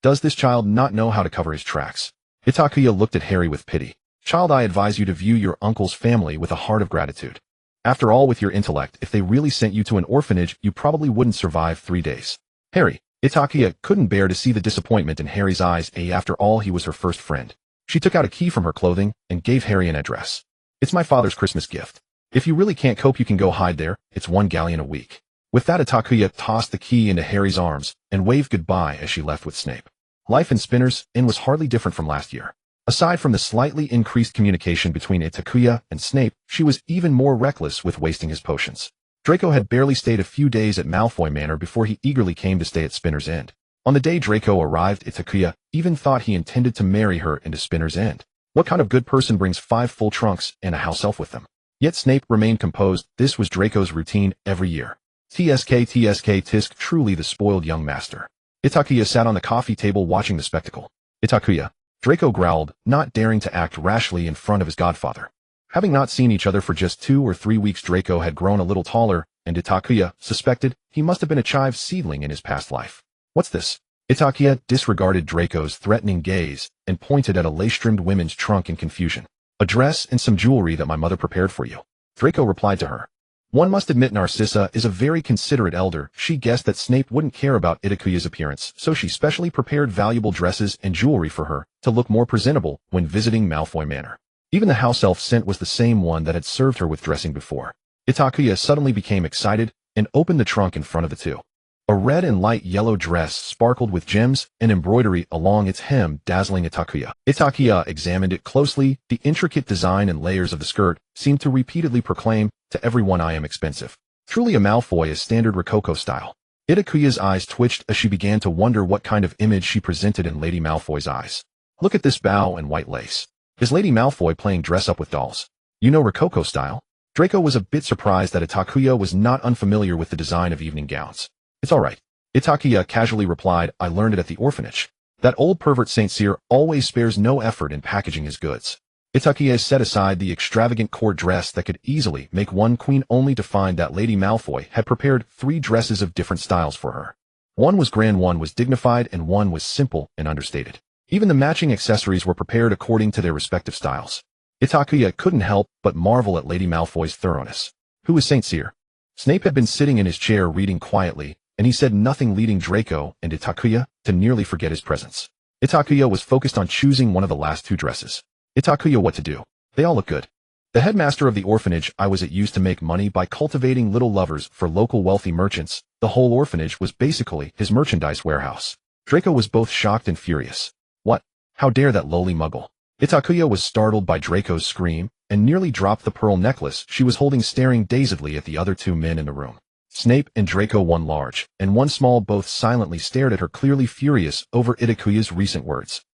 Does this child not know how to cover his tracks? Itakua looked at Harry with pity. Child, I advise you to view your uncle's family with a heart of gratitude. After all, with your intellect, if they really sent you to an orphanage, you probably wouldn't survive 3 days. Harry. Itakua couldn't bear to see the disappointment in Harry's eyes. After all, he was her first friend. She took out a key from her clothing and gave Harry an address. It's my father's Christmas gift. If you really can't cope, you can go hide there. It's 1 galleon a week. With that, Itakua tossed the key into Harry's arms and waved goodbye as she left with Snape. Life in Spinner's Inn was hardly different from last year. Aside from the slightly increased communication between Itakua and Snape, she was even more reckless with wasting his potions. Draco had barely stayed a few days at Malfoy Manor before he eagerly came to stay at Spinner's End. On the day Draco arrived, Itakua even thought he intended to marry her into Spinner's End. What kind of good person brings 5 full trunks and a house elf with them? Yet Snape remained composed. This was Draco's routine every year. TSK tisk, truly the spoiled young master. Itakua sat on the coffee table watching the spectacle. Itakua. Draco growled, not daring to act rashly in front of his godfather. Having not seen each other for just 2 or 3 weeks, Draco had grown a little taller, and Itakua suspected he must have been a chive seedling in his past life. What's this? Itakua disregarded Draco's threatening gaze and pointed at a lace-trimmed women's trunk in confusion. A dress and some jewelry that my mother prepared for you. Draco replied to her. One must admit Narcissa is a very considerate elder. She guessed that Snape wouldn't care about Itakua's appearance, so she specially prepared valuable dresses and jewelry for her to look more presentable when visiting Malfoy Manor. Even the house elf sent was the same one that had served her with dressing before. Itakua suddenly became excited and opened the trunk in front of the two. A red and light yellow dress sparkled with gems and embroidery along its hem, dazzling Itakua. Itakua examined it closely. The intricate design and layers of the skirt seemed to repeatedly proclaim to everyone, I am expensive. Truly a Malfoy is standard Rococo style. Itakua's eyes twitched as she began to wonder what kind of image she presented in Lady Malfoy's eyes. Look at this bow and white lace. Is Lady Malfoy playing dress-up with dolls? You know Rococo style? Draco was a bit surprised that Itakua was not unfamiliar with the design of evening gowns. It's all right. Itakua casually replied, I learned it at the orphanage. That old pervert Saint Cyr always spares no effort in packaging his goods. Itakua set aside the extravagant court dress that could easily make one queen, only to find that Lady Malfoy had prepared 3 dresses of different styles for her. One was grand, one was dignified, and one was simple and understated. Even the matching accessories were prepared according to their respective styles. Itakua couldn't help but marvel at Lady Malfoy's thoroughness. Who was Saint Cyr? Snape had been sitting in his chair reading quietly, and he said nothing, leading Draco and Itakua to nearly forget his presence. Itakua was focused on choosing one of the last two dresses. Itakua, what to do? They all look good. The headmaster of the orphanage I was at used to make money by cultivating little lovers for local wealthy merchants. The whole orphanage was basically his merchandise warehouse. Draco was both shocked and furious. What? How dare that lowly muggle? Itakua was startled by Draco's scream and nearly dropped the pearl necklace she was holding, staring dazedly at the other two men in the room. Snape and Draco, one large and one small, both silently stared at her, clearly furious over Itakuya's recent words.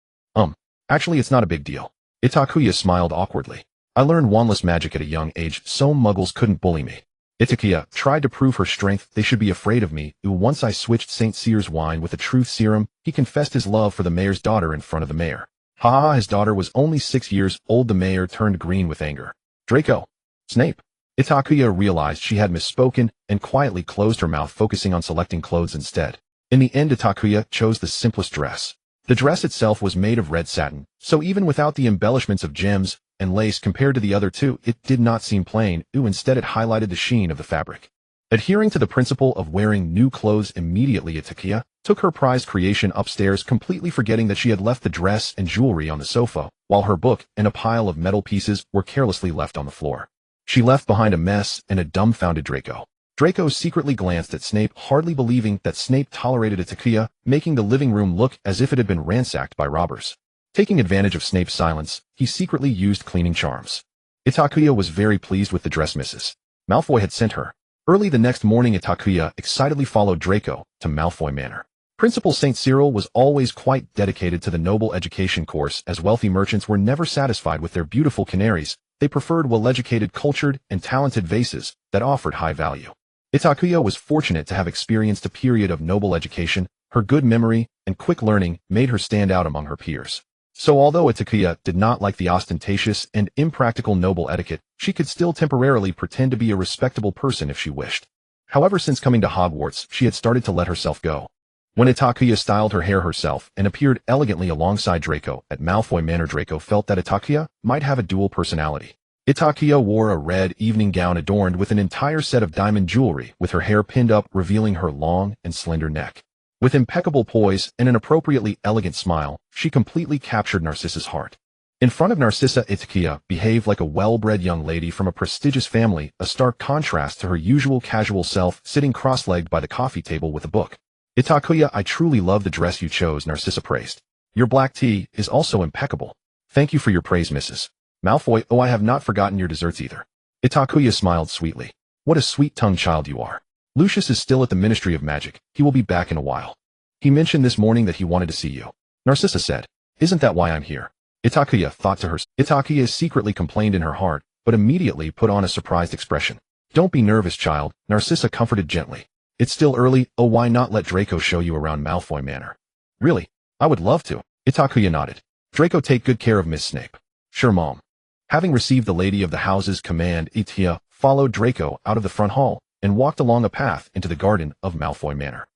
Actually, it's not a big deal. Itakua smiled awkwardly. I learned wandless magic at a young age, so muggles couldn't bully me. Itakua tried to prove her strength. They should be afraid of me. Once I switched Saint Cyr's wine with a truth serum, he confessed his love for the mayor's daughter in front of the mayor. Ha, his daughter was only 6 years old. The mayor turned green with anger. Draco. Snape. Itakua realized she had misspoken and quietly closed her mouth, focusing on selecting clothes instead. In the end, Itakua chose the simplest dress. The dress itself was made of red satin, so even without the embellishments of gems and lace compared to the other two, it did not seem plain. Instead, it highlighted the sheen of the fabric. Adhering to the principle of wearing new clothes immediately, Itakua took her prized creation upstairs, completely forgetting that she had left the dress and jewelry on the sofa, while her book and a pile of metal pieces were carelessly left on the floor. She left behind a mess and a dumbfounded Draco. Draco secretly glanced at Snape, hardly believing that Snape tolerated Itakua, making the living room look as if it had been ransacked by robbers. Taking advantage of Snape's silence, he secretly used cleaning charms. Itakua was very pleased with the dress Mrs. Malfoy had sent her. Early the next morning, Itakua excitedly followed Draco to Malfoy Manor. Principal Saint Cyril was always quite dedicated to the noble education course, as wealthy merchants were never satisfied with their beautiful canaries. They preferred well-educated, cultured, and talented vases that offered high value. Itakua was fortunate to have experienced a period of noble education. Her good memory and quick learning made her stand out among her peers. So although Itakua did not like the ostentatious and impractical noble etiquette, she could still temporarily pretend to be a respectable person if she wished. However, since coming to Hogwarts, she had started to let herself go. When Itakua styled her hair herself and appeared elegantly alongside Draco at Malfoy Manor, Draco felt that Itakua might have a dual personality. Itakua wore a red evening gown adorned with an entire set of diamond jewelry, with her hair pinned up, revealing her long and slender neck. With impeccable poise and an appropriately elegant smile, she completely captured Narcissa's heart. In front of Narcissa, Itakua behaved like a well-bred young lady from a prestigious family, a stark contrast to her usual casual self, sitting cross-legged by the coffee table with a book. Itakua, I truly love the dress you chose, Narcissa praised. Your black tea is also impeccable. Thank you for your praise, Mrs. Malfoy. I have not forgotten your desserts either. Itakua smiled sweetly. What a sweet-tongued child you are. Lucius is still at the Ministry of Magic. He will be back in a while. He mentioned this morning that he wanted to see you. Narcissa said. Isn't that why I'm here? Itakua thought to herself. Itakua secretly complained in her heart, but immediately put on a surprised expression. Don't be nervous, child, Narcissa comforted gently. It's still early. Why not let Draco show you around Malfoy Manor? Really? I would love to. Itakua nodded. Draco, take good care of Miss Snape. Sure, Mom. Having received the Lady of the House's command, Itakua followed Draco out of the front hall and walked along a path into the garden of Malfoy Manor.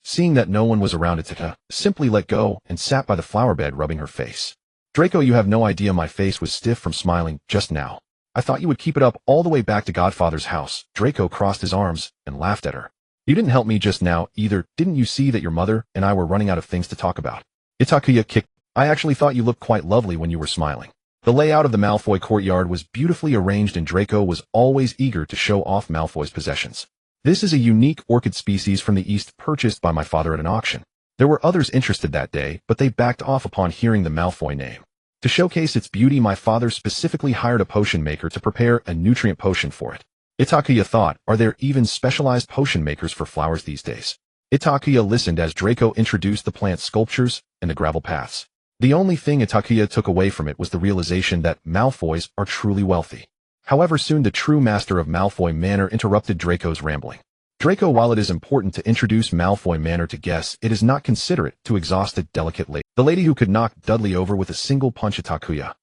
Seeing that no one was around, Itakua simply let go and sat by the flower bed, rubbing her face. Draco, you have no idea my face was stiff from smiling just now. I thought you would keep it up all the way back to Godfather's house. Draco crossed his arms and laughed at her. You didn't help me just now either. Didn't you see that your mother and I were running out of things to talk about? Itakua kicked. I actually thought you looked quite lovely when you were smiling. The layout of the Malfoy courtyard was beautifully arranged, and Draco was always eager to show off Malfoy's possessions. This is a unique orchid species from the East, purchased by my father at an auction. There were others interested that day, but they backed off upon hearing the Malfoy name. To showcase its beauty, my father specifically hired a potion maker to prepare a nutrient potion for it. Itakua thought, are there even specialized potion makers for flowers these days? Itakua listened as Draco introduced the plant sculptures and the gravel paths. The only thing Itakua took away from it was the realization that Malfoys are truly wealthy. However, soon the true master of Malfoy Manor interrupted Draco's rambling. Draco, while it is important to introduce Malfoy Manor to guests, it is not considerate to exhaust a delicate lady. The lady who could knock Dudley over with a single punch. Itakua.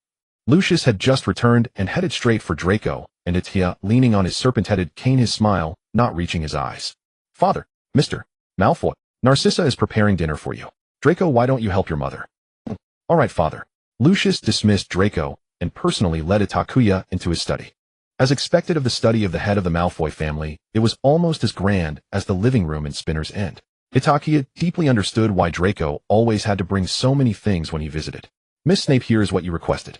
Lucius had just returned and headed straight for Draco, and Itakua, leaning on his serpent-headed cane, his smile not reaching his eyes. Father, Mr. Malfoy, Narcissa is preparing dinner for you. Draco, why don't you help your mother? All right, father. Lucius dismissed Draco and personally led Itakua into his study. As expected of the study of the head of the Malfoy family, it was almost as grand as the living room in Spinner's End. Itakua deeply understood why Draco always had to bring so many things when he visited. Miss Snape, here is what you requested.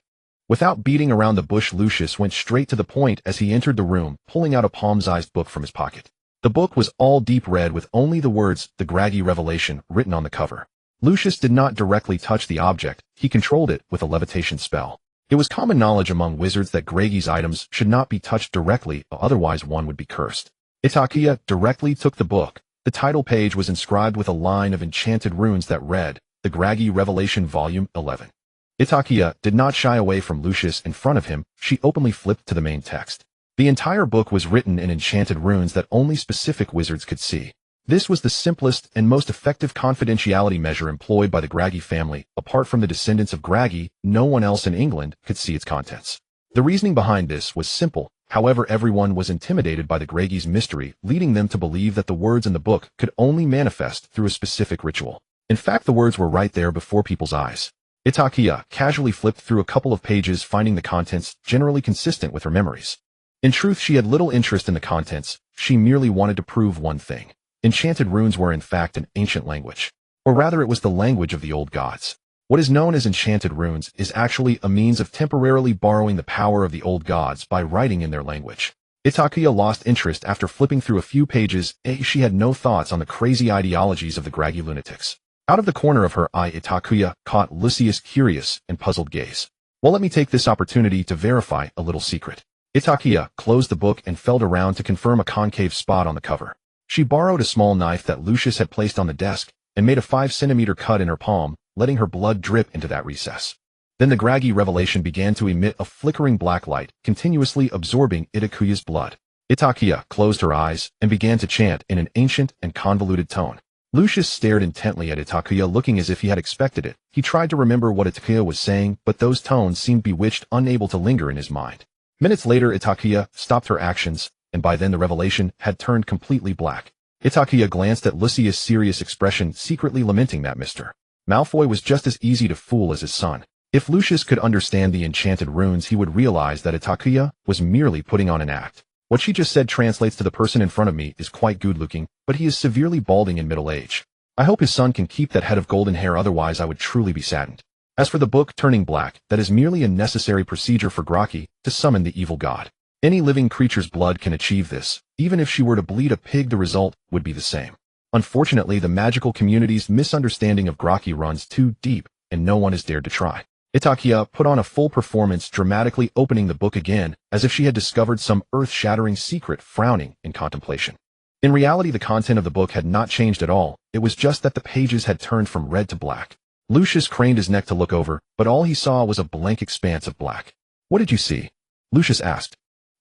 Without beating around the bush, Lucius went straight to the point as he entered the room, pulling out a palm-sized book from his pocket. The book was all deep red with only the words, "The Graggy Revelation," written on the cover. Lucius did not directly touch the object, he controlled it with a levitation spell. It was common knowledge among wizards that Graggy's items should not be touched directly, otherwise one would be cursed. Itakua directly took the book. The title page was inscribed with a line of enchanted runes that read, "The Graggy Revelation Volume 11. Itakua did not shy away from Lucius in front of him, she openly flipped to the main text. The entire book was written in enchanted runes that only specific wizards could see. This was the simplest and most effective confidentiality measure employed by the Graggy family. Apart from the descendants of Graggy, no one else in England could see its contents. The reasoning behind this was simple, however everyone was intimidated by the Graggy's mystery, leading them to believe that the words in the book could only manifest through a specific ritual. In fact, the words were right there before people's eyes. Itakua casually flipped through a couple of pages, finding the contents generally consistent with her memories. In truth, she had little interest in the contents, she merely wanted to prove one thing. Enchanted runes were in fact an ancient language. Or rather, it was the language of the old gods. What is known as enchanted runes is actually a means of temporarily borrowing the power of the old gods by writing in their language. Itakua lost interest after flipping through a few pages. She had no thoughts on the crazy ideologies of the Graggy lunatics. Out of the corner of her eye, Itakua caught Lucius' curious and puzzled gaze. Well, let me take this opportunity to verify a little secret. Itakua closed the book and felt around to confirm a concave spot on the cover. She borrowed a small knife that Lucius had placed on the desk and made a 5-centimeter cut in her palm, letting her blood drip into that recess. Then the Graggy Revelation began to emit a flickering black light, continuously absorbing Itakua's blood. Itakua closed her eyes and began to chant in an ancient and convoluted tone. Lucius stared intently at Itakua, looking as if he had expected it. He tried to remember what Itakua was saying, but those tones seemed bewitched, unable to linger in his mind. Minutes later, Itakua stopped her actions, and by then the revelation had turned completely black. Itakua glanced at Lucius' serious expression, secretly lamenting that Mr. Malfoy was just as easy to fool as his son. If Lucius could understand the enchanted runes, he would realize that Itakua was merely putting on an act. What she just said translates to: the person in front of me is quite good-looking, but he is severely balding in middle age. I hope his son can keep that head of golden hair, otherwise I would truly be saddened. As for the book turning black, that is merely a necessary procedure for Graki to summon the evil god. Any living creature's blood can achieve this. Even if she were to bleed a pig, the result would be the same. Unfortunately, the magical community's misunderstanding of Graki runs too deep, and no one has dared to try. Itakua put on a full performance, dramatically opening the book again, as if she had discovered some earth-shattering secret, frowning in contemplation. In reality, the content of the book had not changed at all, it was just that the pages had turned from red to black. Lucius craned his neck to look over, but all he saw was a blank expanse of black. What did you see? Lucius asked.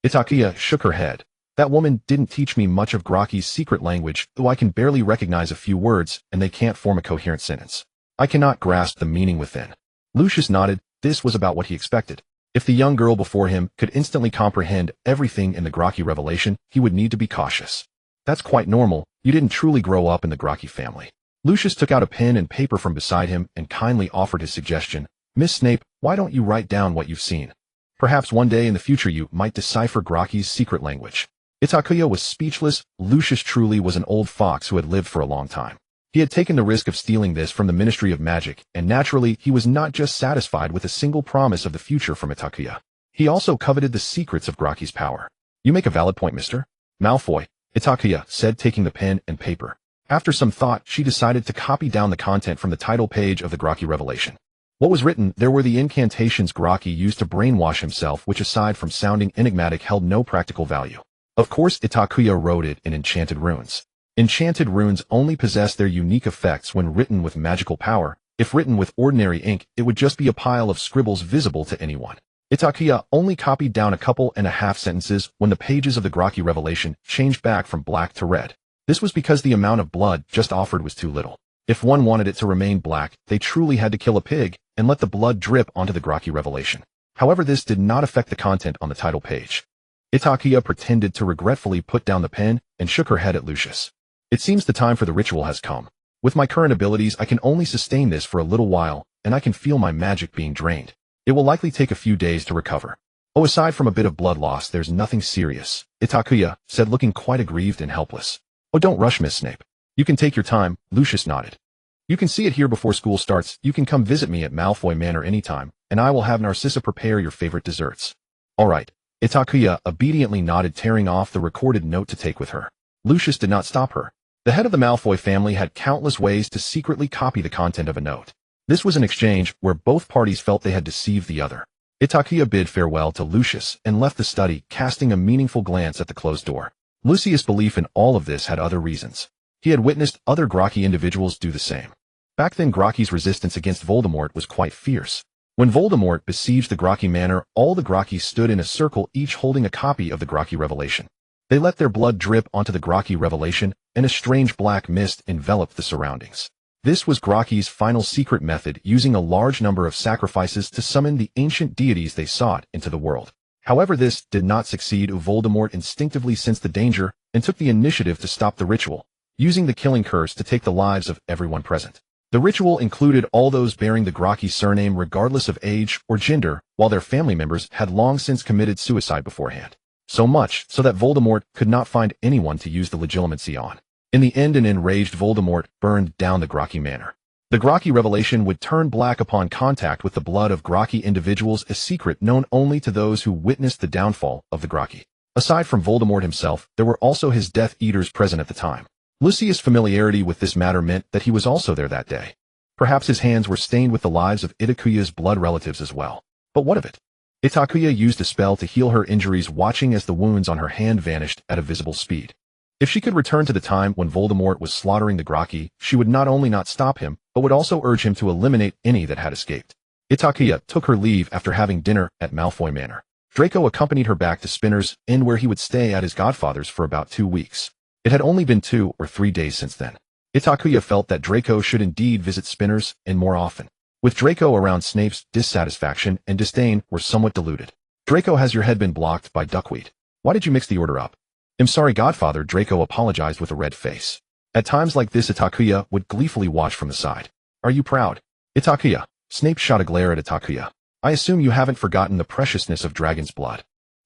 Itakua shook her head. That woman didn't teach me much of Graki's secret language, though I can barely recognize a few words, and they can't form a coherent sentence. I cannot grasp the meaning within. Lucius nodded. This was about what he expected. If the young girl before him could instantly comprehend everything in the Graki revelation, he would need to be cautious. That's quite normal, you didn't truly grow up in the Graki family. Lucius took out a pen and paper from beside him and kindly offered his suggestion. Miss Snape, why don't you write down what you've seen? Perhaps one day in the future you might decipher Graki's secret language. Itakua was speechless. Lucius truly was an old fox who had lived for a long time. He had taken the risk of stealing this from the Ministry of Magic, and naturally he was not just satisfied with a single promise of the future from Itakua. He also coveted the secrets of Graki's power. You make a valid point, Mr. Malfoy, Itakua said, taking the pen and paper. After some thought, she decided to copy down the content from the title page of the Graki Revelation. What was written there were the incantations Graki used to brainwash himself, which aside from sounding enigmatic held no practical value. Of course, Itakua wrote it in enchanted runes. Enchanted runes only possess their unique effects when written with magical power. If written with ordinary ink, it would just be a pile of scribbles visible to anyone. Itakua only copied down a couple and a half sentences when the pages of the Graki Revelation changed back from black to red. This was because the amount of blood just offered was too little. If one wanted it to remain black, they truly had to kill a pig and let the blood drip onto the Graki Revelation. However, this did not affect the content on the title page. Itakua pretended to regretfully put down the pen and shook her head at Lucius. It seems the time for the ritual has come. With my current abilities, I can only sustain this for a little while, and I can feel my magic being drained. It will likely take a few days to recover. Oh, aside from a bit of blood loss, there's nothing serious, Itakua said, looking quite aggrieved and helpless. Oh, don't rush, Miss Snape. You can take your time, Lucius nodded. You can see it here before school starts. You can come visit me at Malfoy Manor anytime, and I will have Narcissa prepare your favorite desserts. All right. Itakua obediently nodded, tearing off the recorded note to take with her. Lucius did not stop her. The head of the Malfoy family had countless ways to secretly copy the content of a note. This was an exchange where both parties felt they had deceived the other. Itakua bid farewell to Lucius and left the study, casting a meaningful glance at the closed door. Lucius' belief in all of this had other reasons. He had witnessed other Grokky individuals do the same. Back then, Grokky's resistance against Voldemort was quite fierce. When Voldemort besieged the Grokky Manor, all the Grokkies stood in a circle, each holding a copy of the Grokky Revelation. They let their blood drip onto the Grokky Revelation, and a strange black mist enveloped the surroundings. This was Grokky's final secret method, using a large number of sacrifices to summon the ancient deities they sought into the world. However, this did not succeed. Voldemort instinctively sensed the danger and took the initiative to stop the ritual, using the killing curse to take the lives of everyone present. The ritual included all those bearing the Grokky surname regardless of age or gender, while their family members had long since committed suicide beforehand. So much so that Voldemort could not find anyone to use the legitimacy on. In the end, an enraged Voldemort burned down the Grokky Manor. The Grokky Revelation would turn black upon contact with the blood of Grokky individuals, a secret known only to those who witnessed the downfall of the Grokky. Aside from Voldemort himself, there were also his Death Eaters present at the time. Lucius' familiarity with this matter meant that he was also there that day. Perhaps his hands were stained with the lives of Itakua's blood relatives as well. But what of it? Itakua used a spell to heal her injuries, watching as the wounds on her hand vanished at a visible speed. If she could return to the time when Voldemort was slaughtering the Grokky, she would not only not stop him, but would also urge him to eliminate any that had escaped. Itakua took her leave after having dinner at Malfoy Manor. Draco accompanied her back to Spinner's Inn, where he would stay at his godfather's for about 2 weeks. It had only been 2 or 3 days since then. Itakua felt that Draco should indeed visit Spinner's Inn more often. With Draco around, Snape's dissatisfaction and disdain were somewhat diluted. Draco, has your head been blocked by duckweed? Why did you mix the order up? I'm sorry, Godfather, Draco apologized with a red face. At times like this, Itakua would gleefully watch from the side. Are you proud? Itakua. Snape shot a glare at Itakua. I assume you haven't forgotten the preciousness of dragon's blood.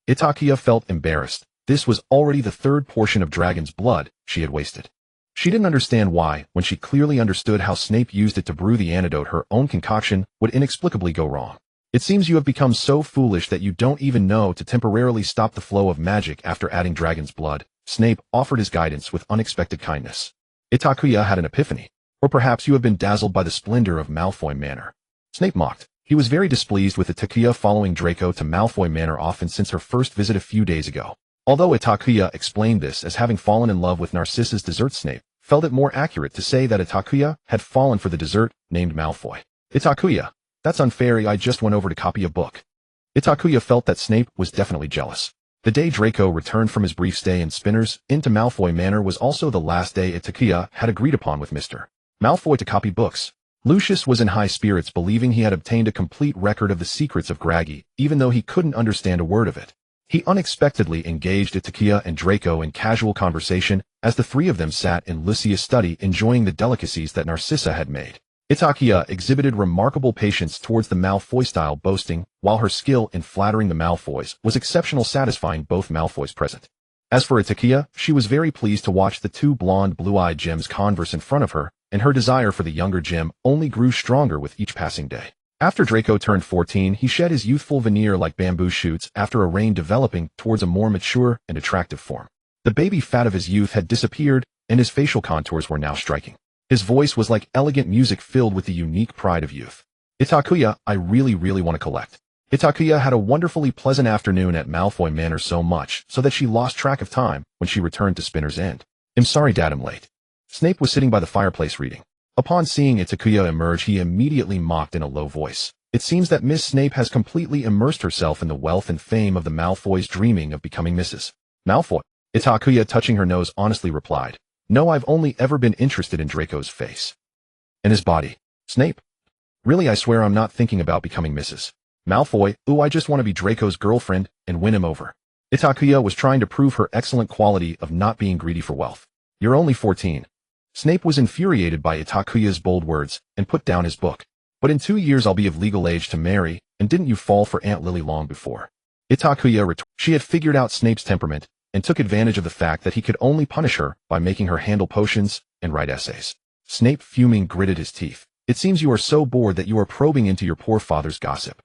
Itakua felt embarrassed. This was already the 3rd portion of dragon's blood she had wasted. She didn't understand why, when she clearly understood how Snape used it to brew the antidote, her own concoction would inexplicably go wrong. It seems you have become so foolish that you don't even know to temporarily stop the flow of magic after adding dragon's blood. Snape offered his guidance with unexpected kindness. Itakua had an epiphany. Or perhaps you have been dazzled by the splendor of Malfoy Manor. Snape mocked. He was very displeased with Itakua following Draco to Malfoy Manor often since her first visit a few days ago. Although Itakua explained this as having fallen in love with Narcissa's dessert, Snape felt it more accurate to say that Itakua had fallen for the dessert named Malfoy. Itakua. That's unfair. I just went over to copy a book. Itakua felt that Snape was definitely jealous. The day Draco returned from his brief stay in Spinner's Inn to Malfoy Manor was also the last day Itakua had agreed upon with Mr. Malfoy to copy books. Lucius was in high spirits, believing he had obtained a complete record of the secrets of Graggy, even though he couldn't understand a word of it. He unexpectedly engaged Itakua and Draco in casual conversation as the 3 of them sat in Lucius' study enjoying the delicacies that Narcissa had made. Itakua exhibited remarkable patience towards the Malfoy style, boasting, while her skill in flattering the Malfoys was exceptional, satisfying both Malfoys present. As for Itakua, she was very pleased to watch the 2 blonde, blue-eyed gems converse in front of her, and her desire for the younger gem only grew stronger with each passing day. After Draco turned 14, he shed his youthful veneer like bamboo shoots after a rain, developing towards a more mature and attractive form. The baby fat of his youth had disappeared, and his facial contours were now striking. His voice was like elegant music filled with the unique pride of youth. Itakua, I really want to collect. Itakua had a wonderfully pleasant afternoon at Malfoy Manor, so much so that she lost track of time when she returned to Spinner's Inn. I'm sorry, Dad, I'm late. Snape was sitting by the fireplace reading. Upon seeing Itakua emerge, he immediately mocked in a low voice. It seems that Miss Snape has completely immersed herself in the wealth and fame of the Malfoys, dreaming of becoming Mrs. Malfoy. Itakua, touching her nose, honestly replied, No, I've only ever been interested in Draco's face. And his body. Snape. Really, I swear I'm not thinking about becoming Mrs. Malfoy. Ooh, I just want to be Draco's girlfriend and win him over. Itakua was trying to prove her excellent quality of not being greedy for wealth. You're only 14. Snape was infuriated by Itakuya's bold words and put down his book. But in 2 years I'll be of legal age to marry, and didn't you fall for Aunt Lily long before? Itakuya retorted. She had figured out Snape's temperament and took advantage of the fact that he could only punish her by making her handle potions and write essays. Snape, fuming, gritted his teeth. It seems you are so bored that you are probing into your poor father's gossip.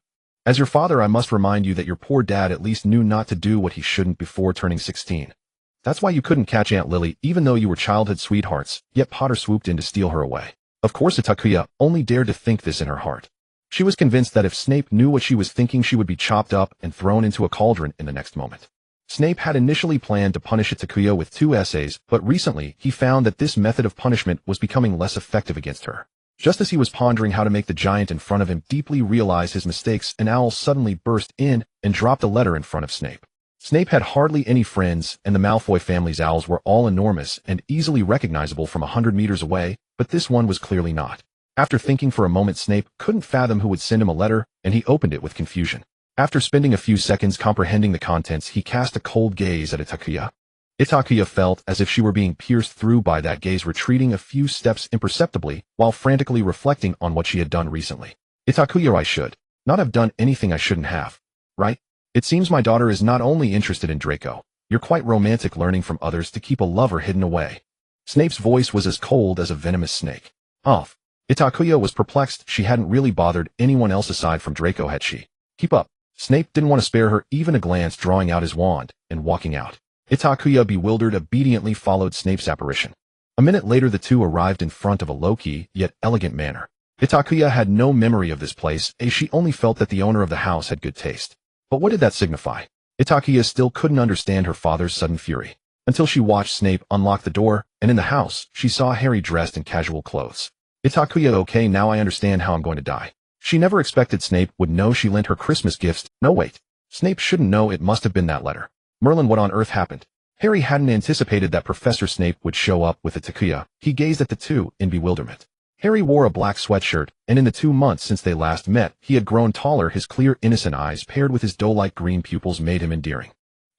As your father, I must remind you that your poor dad at least knew not to do what he shouldn't before turning 16. That's why you couldn't catch Aunt Lily even though you were childhood sweethearts, yet Potter swooped in to steal her away. Of course Itakuya only dared to think this in her heart. She was convinced that if Snape knew what she was thinking, she would be chopped up and thrown into a cauldron in the next moment. Snape had initially planned to punish Itakuya with 2 essays, but recently he found that this method of punishment was becoming less effective against her. Just as he was pondering how to make the giant in front of him deeply realize his mistakes, an owl suddenly burst in and dropped a letter in front of Snape. Snape had hardly any friends, and the Malfoy family's owls were all enormous and easily recognizable from 100 meters away, but this one was clearly not. After thinking for a moment, Snape couldn't fathom who would send him a letter, and he opened it with confusion. After spending a few seconds comprehending the contents, he cast a cold gaze at Itakuya. Itakuya felt as if she were being pierced through by that gaze, retreating a few steps imperceptibly while frantically reflecting on what she had done recently. Itakuya, I should not have done anything I shouldn't have, right? It seems my daughter is not only interested in Draco. You're quite romantic, learning from others to keep a lover hidden away. Snape's voice was as cold as a venomous snake. Off. Itakuya was perplexed. She hadn't really bothered anyone else aside from Draco, had she? Keep up. Snape didn't want to spare her even a glance, drawing out his wand and walking out. Itakuya, bewildered, obediently followed Snape's apparition. A minute later the two arrived in front of a low-key yet elegant manor. Itakuya had no memory of this place, as she only felt that the owner of the house had good taste. But what did that signify? Itakuya still couldn't understand her father's sudden fury, until she watched Snape unlock the door, and in the house, she saw Harry dressed in casual clothes. Itakuya, okay, now I understand how I'm going to die. She never expected Snape would know she lent her Christmas gifts. No, wait. Snape shouldn't know. It must have been that letter. Merlin, what on earth happened? Harry hadn't anticipated that Professor Snape would show up with Itakuya. He gazed at the two in bewilderment. Harry wore a black sweatshirt, and in the 2 months since they last met, he had grown taller. His clear, innocent eyes paired with his doe-like green pupils made him endearing.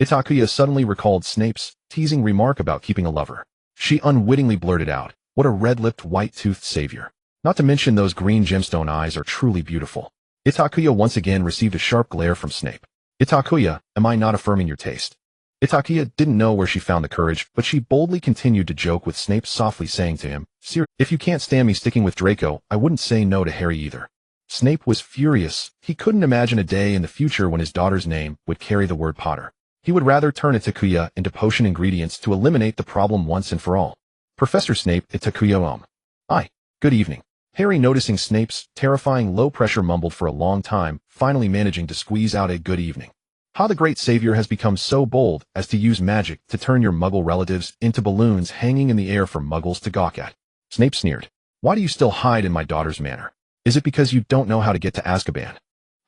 Itakuya suddenly recalled Snape's teasing remark about keeping a lover. She unwittingly blurted out, "What a red-lipped, white-toothed savior. Not to mention those green gemstone eyes are truly beautiful." Itakuya once again received a sharp glare from Snape. "Itakuya, am I not affirming your taste?" Itakuya didn't know where she found the courage, but she boldly continued to joke with Snape, softly saying to him, "Sir, if you can't stand me sticking with Draco, I wouldn't say no to Harry either." Snape was furious. He couldn't imagine a day in the future when his daughter's name would carry the word Potter. He would rather turn Itakuya into potion ingredients to eliminate the problem once and for all. "Professor Snape, Itakuya, Aye. Good evening." Harry, noticing Snape's terrifying low-pressure, mumbled for a long time, finally managing to squeeze out a "good evening." "How the great savior has become so bold as to use magic to turn your muggle relatives into balloons hanging in the air for muggles to gawk at." Snape sneered. "Why do you still hide in my daughter's manor? Is it because you don't know how to get to Azkaban?"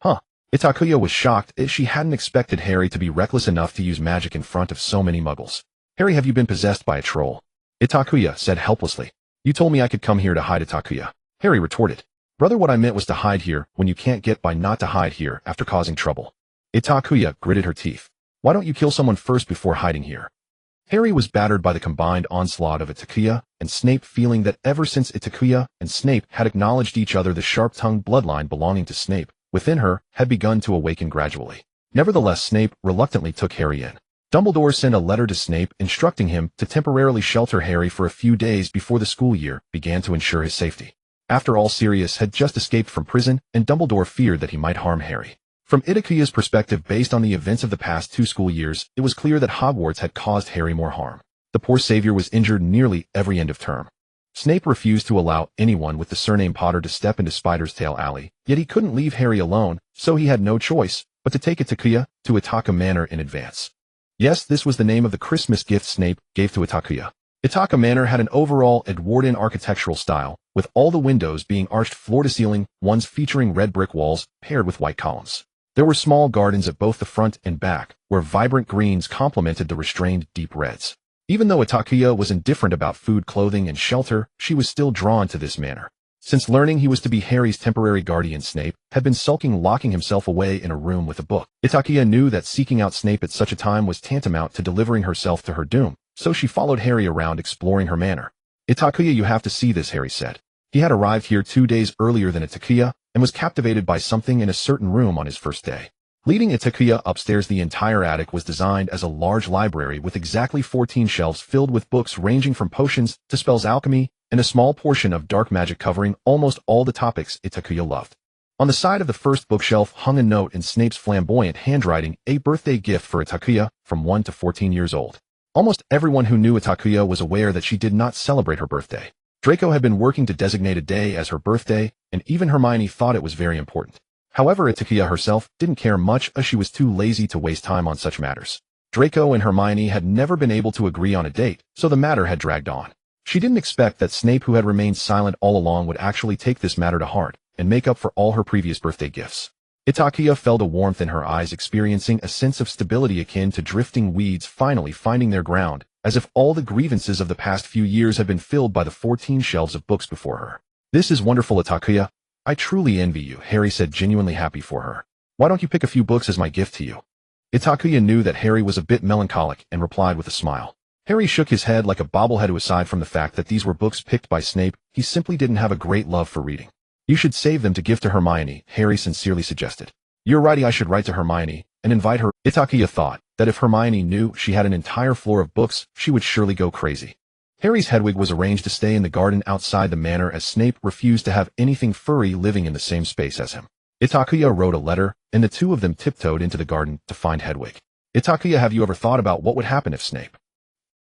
Huh. Itakuya was shocked, as she hadn't expected Harry to be reckless enough to use magic in front of so many muggles. "Harry, have you been possessed by a troll?" Itakuya said helplessly. "You told me I could come here to hide." Itakuya. Harry retorted. "Brother, what I meant was to hide here when you can't get by, not to hide here after causing trouble." Itakuya gritted her teeth. "Why don't you kill someone first before hiding here?" Harry was battered by the combined onslaught of Itakuya and Snape, feeling that ever since Itakuya and Snape had acknowledged each other, the sharp-tongued bloodline belonging to Snape within her had begun to awaken gradually. Nevertheless, Snape reluctantly took Harry in. Dumbledore sent a letter to Snape instructing him to temporarily shelter Harry for a few days before the school year began to ensure his safety. After all, Sirius had just escaped from prison, and Dumbledore feared that he might harm Harry. From Itakuya's perspective, based on the events of the past 2 school years, it was clear that Hogwarts had caused Harry more harm. The poor savior was injured nearly every end of term. Snape refused to allow anyone with the surname Potter to step into Spider's Tail Alley, yet he couldn't leave Harry alone, so he had no choice but to take Itakuya to Itakua Manor in advance. Yes, this was the name of the Christmas gift Snape gave to Itakua. Itakua Manor had an overall Edwardian architectural style, with all the windows being arched floor-to-ceiling, ones featuring red brick walls paired with white columns. There were small gardens at both the front and back, where vibrant greens complemented the restrained deep reds. Even though Itakuya was indifferent about food, clothing, and shelter, she was still drawn to this manor. Since learning he was to be Harry's temporary guardian, Snape had been sulking, locking himself away in a room with a book. Itakuya knew that seeking out Snape at such a time was tantamount to delivering herself to her doom, so she followed Harry around, exploring her manor. Itakuya, you have to see this, Harry said. He had arrived here 2 days earlier than Itakuya and was captivated by something in a certain room on his first day. Leading Itakuya upstairs, the entire attic was designed as a large library with exactly 14 shelves filled with books ranging from potions to spells, alchemy, and a small portion of dark magic covering almost all the topics Itakuya loved. On the side of the first bookshelf hung a note in Snape's flamboyant handwriting, a birthday gift for Itakuya from 1 to 14 years old. Almost everyone who knew Itakuya was aware that she did not celebrate her birthday. Draco had been working to designate a day as her birthday, and even Hermione thought it was very important. However, Itakuya herself didn't care much, as she was too lazy to waste time on such matters. Draco and Hermione had never been able to agree on a date, so the matter had dragged on. She didn't expect that Snape, who had remained silent all along, would actually take this matter to heart and make up for all her previous birthday gifts. Itakuya felt a warmth in her eyes, experiencing a sense of stability akin to drifting weeds finally finding their ground, as if all the grievances of the past few years had been filled by the 14 shelves of books before her. This is wonderful, Itakuya. I truly envy you, Harry said, genuinely happy for her. Why don't you pick a few books as my gift to you? Itakuya knew that Harry was a bit melancholic and replied with a smile. Harry shook his head like a bobblehead. Aside from the fact that these were books picked by Snape, he simply didn't have a great love for reading. You should save them to give to Hermione, Harry sincerely suggested. You're right, I should write to Hermione and invite her. Itakuya thought that if Hermione knew she had an entire floor of books, she would surely go crazy. Harry's Hedwig was arranged to stay in the garden outside the manor, as Snape refused to have anything furry living in the same space as him. Itakuya wrote a letter, and the two of them tiptoed into the garden to find Hedwig. Itakuya, have you ever thought about what would happen if Snape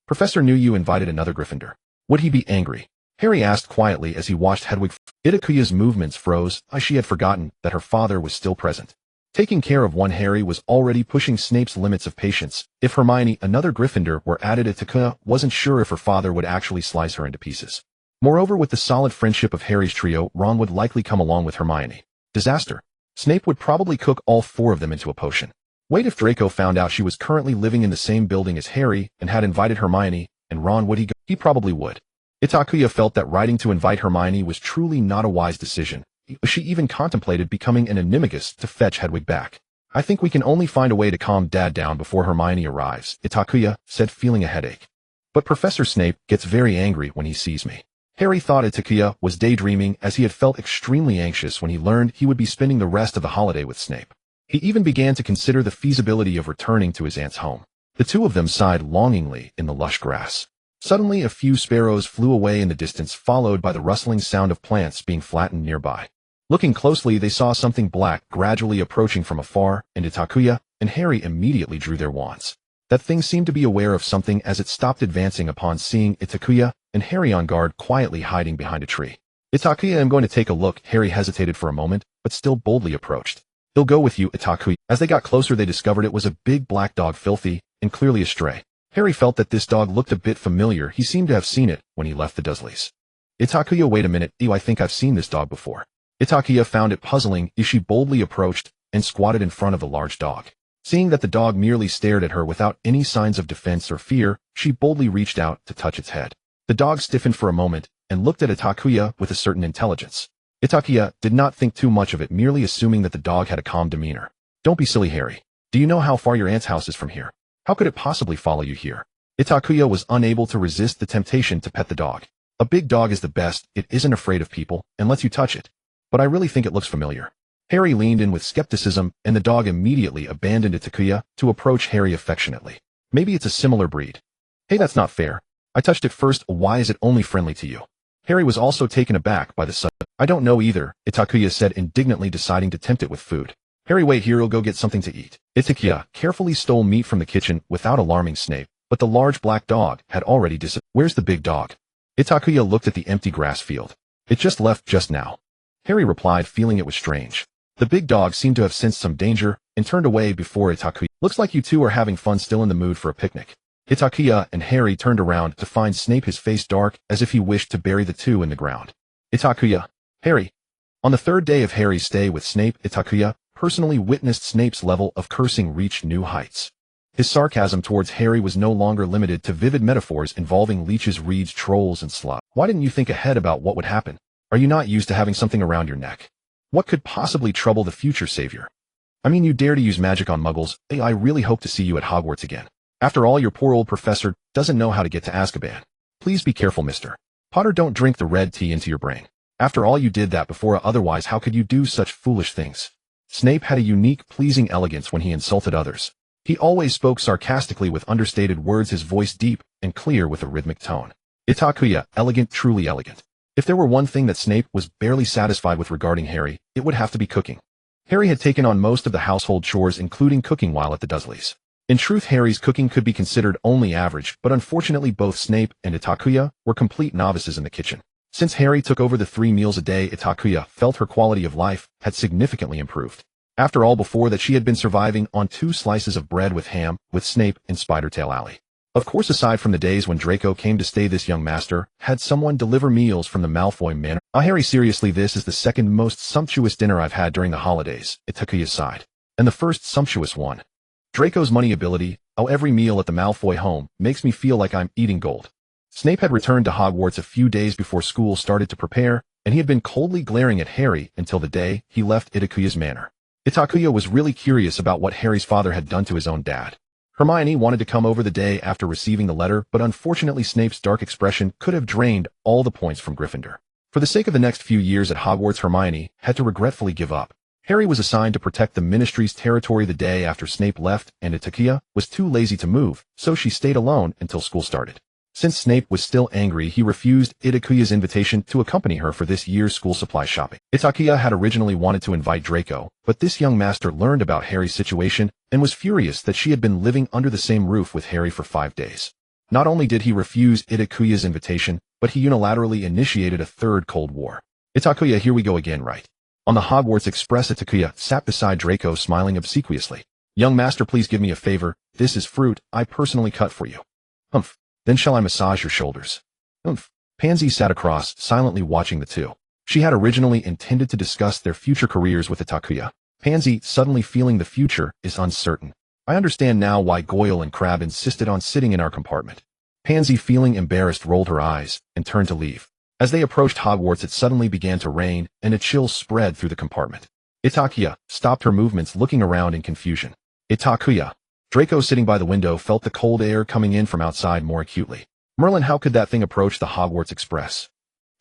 Professor knew you invited another Gryffindor? Would he be angry? Harry asked quietly as he watched Hedwig. Itakuya's movements froze, as she had forgotten that her father was still present. Taking care of one, Harry was already pushing Snape's limits of patience. If Hermione, another Gryffindor, were added, Itakuya wasn't sure if her father would actually slice her into pieces. Moreover, with the solid friendship of Harry's trio, Ron would likely come along with Hermione. Disaster. Snape would probably cook all four of them into a potion. Wait, if Draco found out she was currently living in the same building as Harry and had invited Hermione and Ron, would he go? He probably would. Itakuya felt that writing to invite Hermione was truly not a wise decision. She even contemplated becoming an animagus to fetch Hedwig back. I think we can only find a way to calm Dad down before Hermione arrives, Itakuya said, feeling a headache. But Professor Snape gets very angry when he sees me. Harry thought Itakuya was daydreaming, as he had felt extremely anxious when he learned he would be spending the rest of the holiday with Snape. He even began to consider the feasibility of returning to his aunt's home. The two of them sighed longingly in the lush grass. Suddenly, a few sparrows flew away in the distance, followed by the rustling sound of plants being flattened nearby. Looking closely, they saw something black gradually approaching from afar, and Itakuya and Harry immediately drew their wands. That thing seemed to be aware of something as it stopped advancing upon seeing Itakuya and Harry on guard, quietly hiding behind a tree. Itakuya, I'm going to take a look. Harry hesitated for a moment, but still boldly approached. He'll go with you, Itakuya. As they got closer, they discovered it was a big black dog, filthy and clearly a stray. Harry felt that this dog looked a bit familiar. He seemed to have seen it when he left the Dursleys. Itakuya, wait a minute. I think I've seen this dog before. Itakuya found it puzzling as she boldly approached and squatted in front of the large dog. Seeing that the dog merely stared at her without any signs of defense or fear, she boldly reached out to touch its head. The dog stiffened for a moment and looked at Itakuya with a certain intelligence. Itakuya did not think too much of it, merely assuming that the dog had a calm demeanor. Don't be silly, Harry. Do you know how far your aunt's house is from here? How could it possibly follow you here? Itakuya was unable to resist the temptation to pet the dog. A big dog is the best. It isn't afraid of people and lets you touch it. But I really think it looks familiar. Harry leaned in with skepticism, and the dog immediately abandoned Itakuya to approach Harry affectionately. Maybe it's a similar breed. Hey, that's not fair. I touched it first. Why is it only friendly to you? Harry was also taken aback by the sudden. I don't know either, Itakuya said indignantly, deciding to tempt it with food. Harry, wait here, he'll go get something to eat. Itakuya carefully stole meat from the kitchen without alarming Snape, but the large black dog had already disappeared. Where's the big dog? Itakuya looked at the empty grass field. It just left just now. Harry replied, feeling it was strange. The big dog seemed to have sensed some danger and turned away before Itakuya. Looks like you two are having fun, still in the mood for a picnic. Itakuya and Harry turned around to find Snape, his face dark as if he wished to bury the two in the ground. Itakuya, Harry. On the third day of Harry's stay with Snape, Itakuya personally witnessed Snape's level of cursing reach new heights. His sarcasm towards Harry was no longer limited to vivid metaphors involving leeches, reeds, trolls, and slop. Why didn't you think ahead about what would happen? Are you not used to having something around your neck? What could possibly trouble the future savior? I mean, you dare to use magic on muggles. I really hope to see you at Hogwarts again. After all, your poor old professor doesn't know how to get to Azkaban. Please be careful, Mr. Potter, don't drink the red tea into your brain. After all, you did that before, otherwise how could you do such foolish things? Snape had a unique, pleasing elegance when he insulted others. He always spoke sarcastically with understated words, his voice deep and clear with a rhythmic tone. Itakua, elegant, truly elegant. If there were one thing that Snape was barely satisfied with regarding Harry, it would have to be cooking. Harry had taken on most of the household chores, including cooking while at the Dursleys. In truth, Harry's cooking could be considered only average, but unfortunately both Snape and Itakua were complete novices in the kitchen. Since Harry took over the 3 meals a day, Itakua felt her quality of life had significantly improved. After all, before that she had been surviving on 2 slices of bread with ham, with Snape in Spidertail Alley. Of course, aside from the days when Draco came to stay, this young master had someone deliver meals from the Malfoy manor. Harry, seriously, this is the second most sumptuous dinner I've had during the holidays, Itakuya sighed. And the first sumptuous one. Draco's money ability, every meal at the Malfoy home makes me feel like I'm eating gold. Snape had returned to Hogwarts a few days before school started to prepare, and he had been coldly glaring at Harry until the day he left Itakuya's manor. Itakua was really curious about what Harry's father had done to his own dad. Hermione wanted to come over the day after receiving the letter, but unfortunately Snape's dark expression could have drained all the points from Gryffindor. For the sake of the next few years at Hogwarts, Hermione had to regretfully give up. Harry was assigned to protect the Ministry's territory the day after Snape left, and Itakua was too lazy to move, so she stayed alone until school started. Since Snape was still angry, he refused Itakuya's invitation to accompany her for this year's school supply shopping. Itakua had originally wanted to invite Draco, but this young master learned about Harry's situation and was furious that she had been living under the same roof with Harry for 5 days. Not only did he refuse Itakuya's invitation, but he unilaterally initiated a third Cold War. Itakua, here we go again, right? On the Hogwarts Express, Itakua sat beside Draco, smiling obsequiously. Young master, please give me a favor. This is fruit I personally cut for you. Humph. Then shall I massage your shoulders? Humph. Pansy sat across, silently watching the two. She had originally intended to discuss their future careers with Itakua. Pansy, suddenly feeling the future is uncertain. I understand now why Goyle and Crabbe insisted on sitting in our compartment. Pansy, feeling embarrassed, rolled her eyes and turned to leave. As they approached Hogwarts, it suddenly began to rain, and a chill spread through the compartment. Itakua stopped her movements, looking around in confusion. Itakua. Draco, sitting by the window, felt the cold air coming in from outside more acutely. Merlin, how could that thing approach the Hogwarts Express?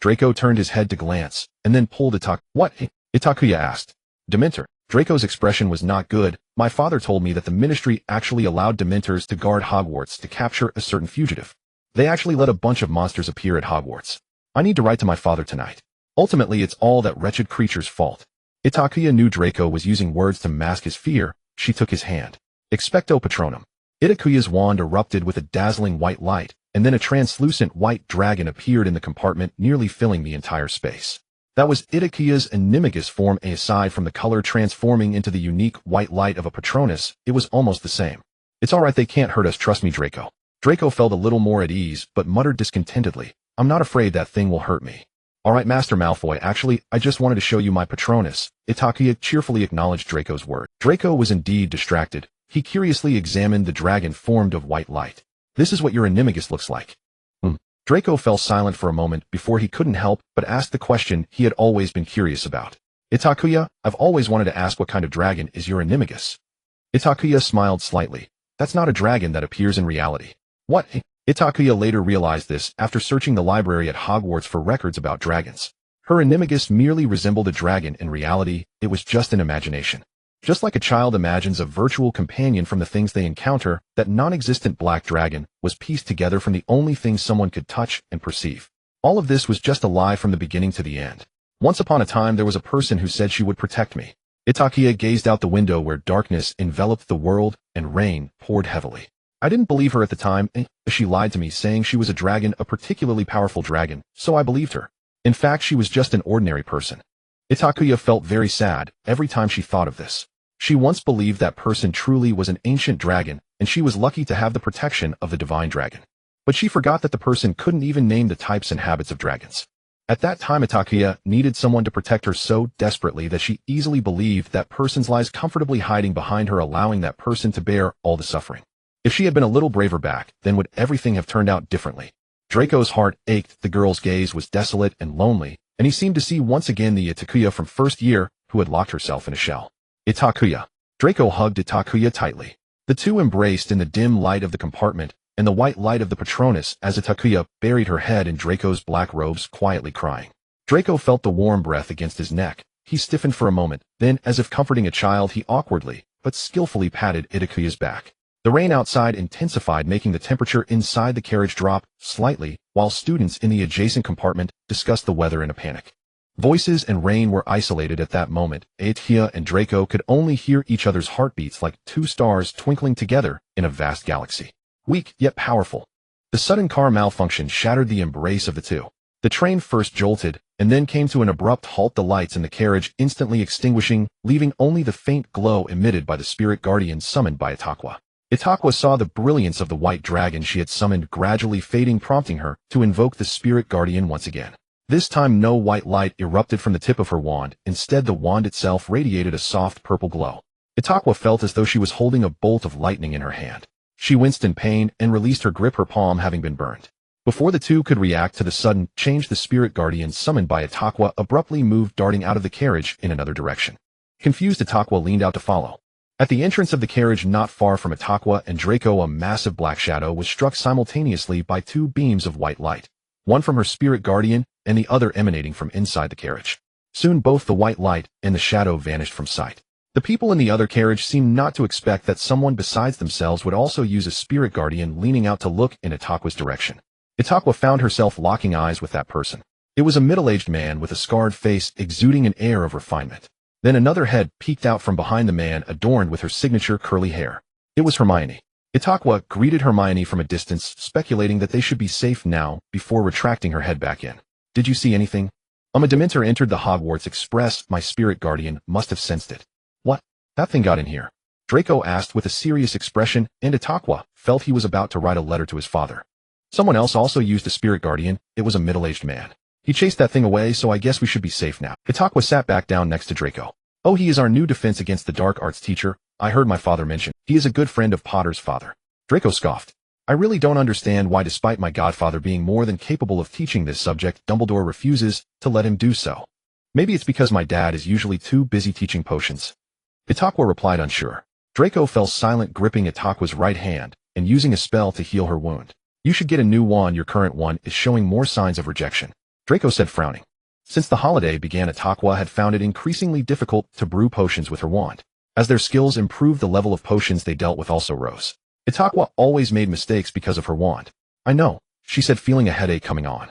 Draco turned his head to glance, and then pulled Itakua. What? Itakua asked. Dementor. Draco's expression was not good. My father told me that the Ministry actually allowed Dementors to guard Hogwarts to capture a certain fugitive. They actually let a bunch of monsters appear at Hogwarts. I need to write to my father tonight. Ultimately, it's all that wretched creature's fault. Itakua knew Draco was using words to mask his fear. She took his hand. Expecto Patronum. Itakuya's wand erupted with a dazzling white light, and then a translucent white dragon appeared in the compartment, nearly filling the entire space. That was Itakuya's animagus form. Aside from the color transforming into the unique white light of a Patronus, it was almost the same. It's alright, they can't hurt us, trust me, Draco. Draco felt a little more at ease, but muttered discontentedly, I'm not afraid that thing will hurt me. Alright, Master Malfoy, actually, I just wanted to show you my Patronus. Itakua cheerfully acknowledged Draco's word. Draco was indeed distracted. He curiously examined the dragon formed of white light. This is what your animagus looks like. Draco fell silent for a moment before he couldn't help but ask the question he had always been curious about. Itakua, I've always wanted to ask, what kind of dragon is your animagus? Itakua smiled slightly. That's not a dragon that appears in reality. What? Itakua later realized this after searching the library at Hogwarts for records about dragons. Her animagus merely resembled a dragon. In reality, it was just an imagination. Just like a child imagines a virtual companion from the things they encounter, that non-existent black dragon was pieced together from the only things someone could touch and perceive. All of this was just a lie from the beginning to the end. Once upon a time there was a person who said she would protect me. Itakua gazed out the window where darkness enveloped the world and rain poured heavily. I didn't believe her at the time. She lied to me, saying she was a dragon, a particularly powerful dragon, so I believed her. In fact, she was just an ordinary person. Itakua felt very sad every time she thought of this. She once believed that person truly was an ancient dragon, and she was lucky to have the protection of the divine dragon. But she forgot that the person couldn't even name the types and habits of dragons. At that time, Itakua needed someone to protect her so desperately that she easily believed that person's lies comfortably hiding behind her, allowing that person to bear all the suffering. If she had been a little braver back, then would everything have turned out differently? Draco's heart ached, the girl's gaze was desolate and lonely, and he seemed to see once again the Itakua from first year who had locked herself in a shell. Itakua. Draco hugged Itakua tightly. The two embraced in the dim light of the compartment, and the white light of the Patronus as Itakua buried her head in Draco's black robes, quietly crying. Draco felt the warm breath against his neck. He stiffened for a moment, then, as if comforting a child, he awkwardly, but skillfully patted Itakua's back. The rain outside intensified, making the temperature inside the carriage drop slightly, while students in the adjacent compartment discussed the weather in a panic. Voices and rain were isolated at that moment. Itakua and Draco could only hear each other's heartbeats like two stars twinkling together in a vast galaxy. Weak, yet powerful. The sudden car malfunction shattered the embrace of the two. The train first jolted, and then came to an abrupt halt, the lights in the carriage instantly extinguishing, leaving only the faint glow emitted by the spirit guardian summoned by Itakua. Itakua saw the brilliance of the white dragon she had summoned gradually fading, prompting her to invoke the spirit guardian once again. This time no white light erupted from the tip of her wand. Instead, the wand itself radiated a soft purple glow. Itakua felt as though she was holding a bolt of lightning in her hand. She winced in pain and released her grip, her palm having been burned. Before the two could react to the sudden change, the spirit guardian summoned by Itakua abruptly moved, darting out of the carriage in another direction. Confused, Itakua leaned out to follow. At the entrance of the carriage not far from Itakua and Draco, a massive black shadow was struck simultaneously by two beams of white light, one from her spirit guardian and the other emanating from inside the carriage. Soon both the white light and the shadow vanished from sight. The people in the other carriage seemed not to expect that someone besides themselves would also use a spirit guardian, leaning out to look in Itakua's direction. Itakua found herself locking eyes with that person. It was a middle-aged man with a scarred face exuding an air of refinement. Then another head peeked out from behind the man, adorned with her signature curly hair. It was Hermione. Itakua greeted Hermione from a distance, speculating that they should be safe now, before retracting her head back in. Did you see anything? A Dementor entered the Hogwarts Express. My spirit guardian must have sensed it. What? That thing got in here? Draco asked with a serious expression, and Itakua felt he was about to write a letter to his father. Someone else also used a spirit guardian. It was a middle-aged man. He chased that thing away, so I guess we should be safe now. Itakua sat back down next to Draco. Oh, he is our new defense against the dark arts teacher. I heard my father mention. He is a good friend of Potter's father. Draco scoffed. I really don't understand why, despite my godfather being more than capable of teaching this subject, Dumbledore refuses to let him do so. Maybe it's because my dad is usually too busy teaching potions. Itakua replied, unsure. Draco fell silent, gripping Itakua's right hand and using a spell to heal her wound. You should get a new wand. Your current one is showing more signs of rejection, Draco said, frowning. Since the holiday began, Itakua had found it increasingly difficult to brew potions with her wand. As their skills improved, the level of potions they dealt with also rose. Itakua always made mistakes because of her wand. I know, she said, feeling a headache coming on.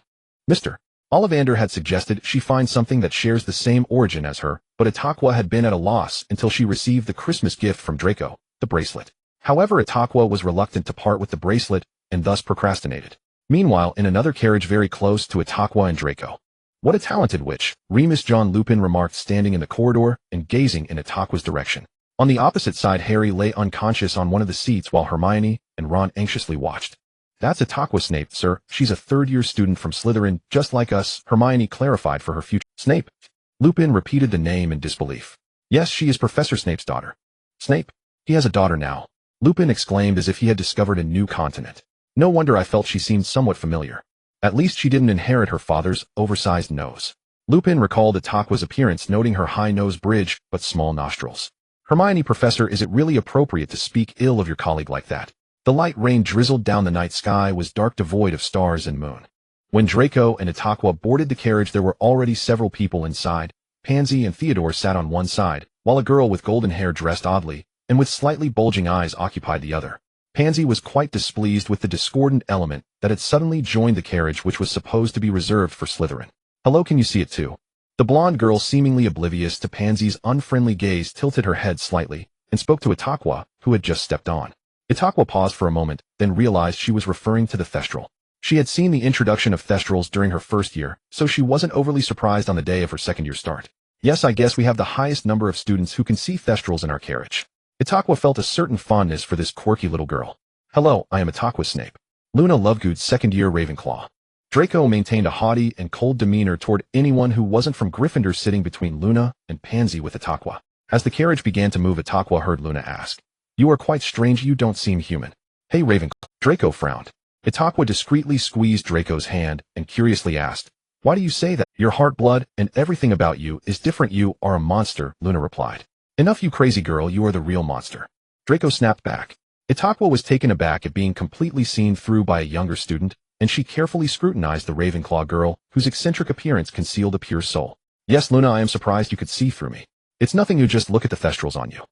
Mr. Ollivander had suggested she find something that shares the same origin as her, but Itakua had been at a loss until she received the Christmas gift from Draco, the bracelet. However, Itakua was reluctant to part with the bracelet and thus procrastinated. Meanwhile, in another carriage very close to Itakua and Draco. What a talented witch, Remus John Lupin remarked, standing in the corridor and gazing in Itakua's direction. On the opposite side, Harry lay unconscious on one of the seats while Hermione and Ron anxiously watched. That's Itakua, Snape, sir. She's a third-year student from Slytherin, just like us, Hermione clarified for her future. Snape? Lupin repeated the name in disbelief. Yes, she is Professor Snape's daughter. Snape? He has a daughter now, Lupin exclaimed as if he had discovered a new continent. No wonder I felt she seemed somewhat familiar. At least she didn't inherit her father's oversized nose. Lupin recalled Itakua's appearance, noting her high nose bridge but small nostrils. Hermione, Professor, is it really appropriate to speak ill of your colleague like that? The light rain drizzled down. The night sky was dark, devoid of stars and moon. When Draco and Itakua boarded the carriage, there were already several people inside. Pansy and Theodore sat on one side, while a girl with golden hair dressed oddly and with slightly bulging eyes occupied the other. Pansy was quite displeased with the discordant element that had suddenly joined the carriage, which was supposed to be reserved for Slytherin. Hello, can you see it too? The blonde girl, seemingly oblivious to Pansy's unfriendly gaze, tilted her head slightly and spoke to Itakua, who had just stepped on. Itakua paused for a moment, then realized she was referring to the Thestral. She had seen the introduction of Thestrals during her first year, so she wasn't overly surprised on the day of her second-year start. Yes, I guess we have the highest number of students who can see Thestrals in our carriage. Itakua felt a certain fondness for this quirky little girl. Hello, I am Itakua Snape. Luna Lovegood's second-year Ravenclaw. Draco maintained a haughty and cold demeanor toward anyone who wasn't from Gryffindor, sitting between Luna and Pansy with Itakua. As the carriage began to move, Itakua heard Luna ask, "You are quite strange, you don't seem human." Hey, Ravenclaw. Draco frowned. Itakua discreetly squeezed Draco's hand and curiously asked, "Why do you say that? Your heart, blood, and everything about you is different. You are a monster," Luna replied. "Enough, you crazy girl, you are the real monster." Draco snapped back. Itakua was taken aback at being completely seen through by a younger student, and she carefully scrutinized the Ravenclaw girl, whose eccentric appearance concealed a pure soul. Yes, Luna, I am surprised you could see through me. It's nothing, you just look at the thestrals on you.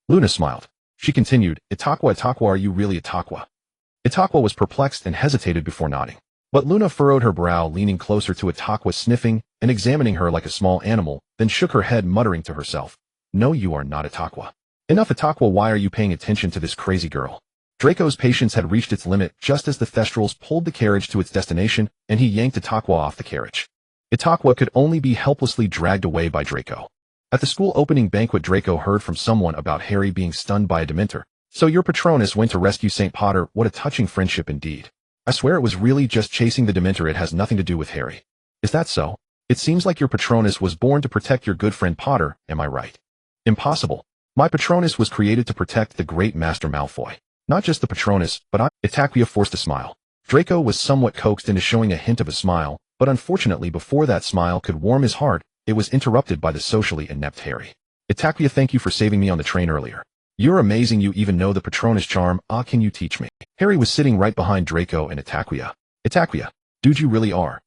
Luna smiled. She continued, Itakua, are you really Itakua? Itakua was perplexed and hesitated before nodding. But Luna furrowed her brow, leaning closer to Itakua, sniffing and examining her like a small animal, then shook her head, muttering to herself, No, you are not Itakua. Enough, Itakua, why are you paying attention to this crazy girl? Draco's patience had reached its limit just as the thestrals pulled the carriage to its destination, and he yanked Itakua off the carriage. Itakua could only be helplessly dragged away by Draco. At the school opening banquet, Draco heard from someone about Harry being stunned by a Dementor. So your Patronus went to rescue St. Potter, what a touching friendship indeed. I swear it was really just chasing the Dementor, it has nothing to do with Harry. Is that so? It seems like your Patronus was born to protect your good friend Potter, am I right? Impossible. My Patronus was created to protect the great Master Malfoy. Not just the Patronus, but I— Itakua forced a smile. Draco was somewhat coaxed into showing a hint of a smile, but unfortunately before that smile could warm his heart, it was interrupted by the socially inept Harry. Itakua, thank you for saving me on the train earlier. You're amazing, you even know the Patronus charm, can you teach me? Harry was sitting right behind Draco and Itakua. Itakua, dude, you really are.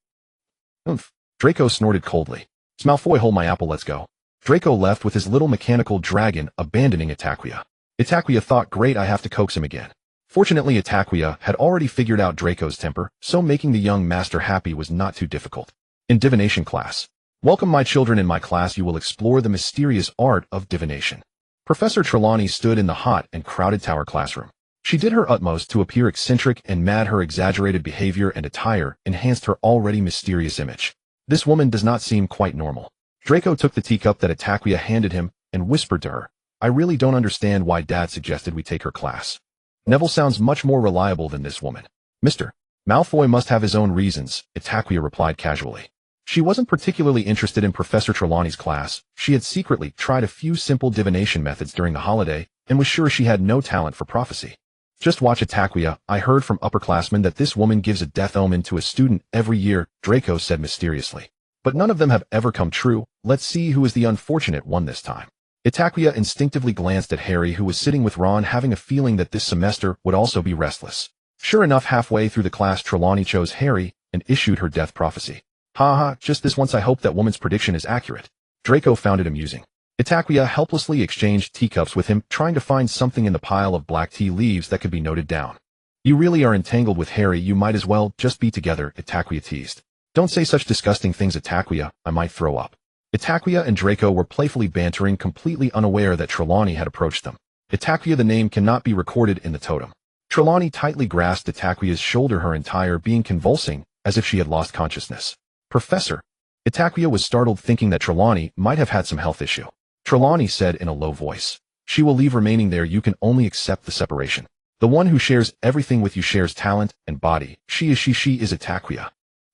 Oomph. Draco snorted coldly. Malfoy, hold my apple, let's go. Draco left with his little mechanical dragon, abandoning Itakua. Itakua thought, great, I have to coax him again. Fortunately, Itakua had already figured out Draco's temper, so making the young master happy was not too difficult. In divination class. Welcome, my children. In my class you will explore the mysterious art of divination. Professor Trelawney stood in the hot and crowded tower classroom. She did her utmost to appear eccentric and mad. Her exaggerated behavior and attire enhanced her already mysterious image. This woman does not seem quite normal. Draco took the teacup that Itakua handed him and whispered to her, I really don't understand why Dad suggested we take her class. Neville sounds much more reliable than this woman. Mr. Malfoy must have his own reasons, Itakua replied casually. She wasn't particularly interested in Professor Trelawney's class. She had secretly tried a few simple divination methods during the holiday and was sure she had no talent for prophecy. Just watch, Itakua, I heard from upperclassmen that this woman gives a death omen to a student every year, Draco said mysteriously. But none of them have ever come true. Let's see who is the unfortunate one this time. Itakua instinctively glanced at Harry, who was sitting with Ron, having a feeling that this semester would also be restless. Sure enough, halfway through the class, Trelawney chose Harry and issued her death prophecy. Haha, just this once I hope that woman's prediction is accurate. Draco found it amusing. Itakua helplessly exchanged teacups with him, trying to find something in the pile of black tea leaves that could be noted down. You really are entangled with Harry, you might as well just be together, Itakua teased. Don't say such disgusting things, Itakua, I might throw up. Itakua and Draco were playfully bantering, completely unaware that Trelawney had approached them. Itakua, the name cannot be recorded in the totem. Trelawney tightly grasped Itakua's shoulder, her entire being convulsing, as if she had lost consciousness. Professor. Itakua was startled, thinking that Trelawney might have had some health issue. Trelawney said in a low voice, She will leave remaining there, you can only accept the separation. The one who shares everything with you shares talent and body. She is Itakua.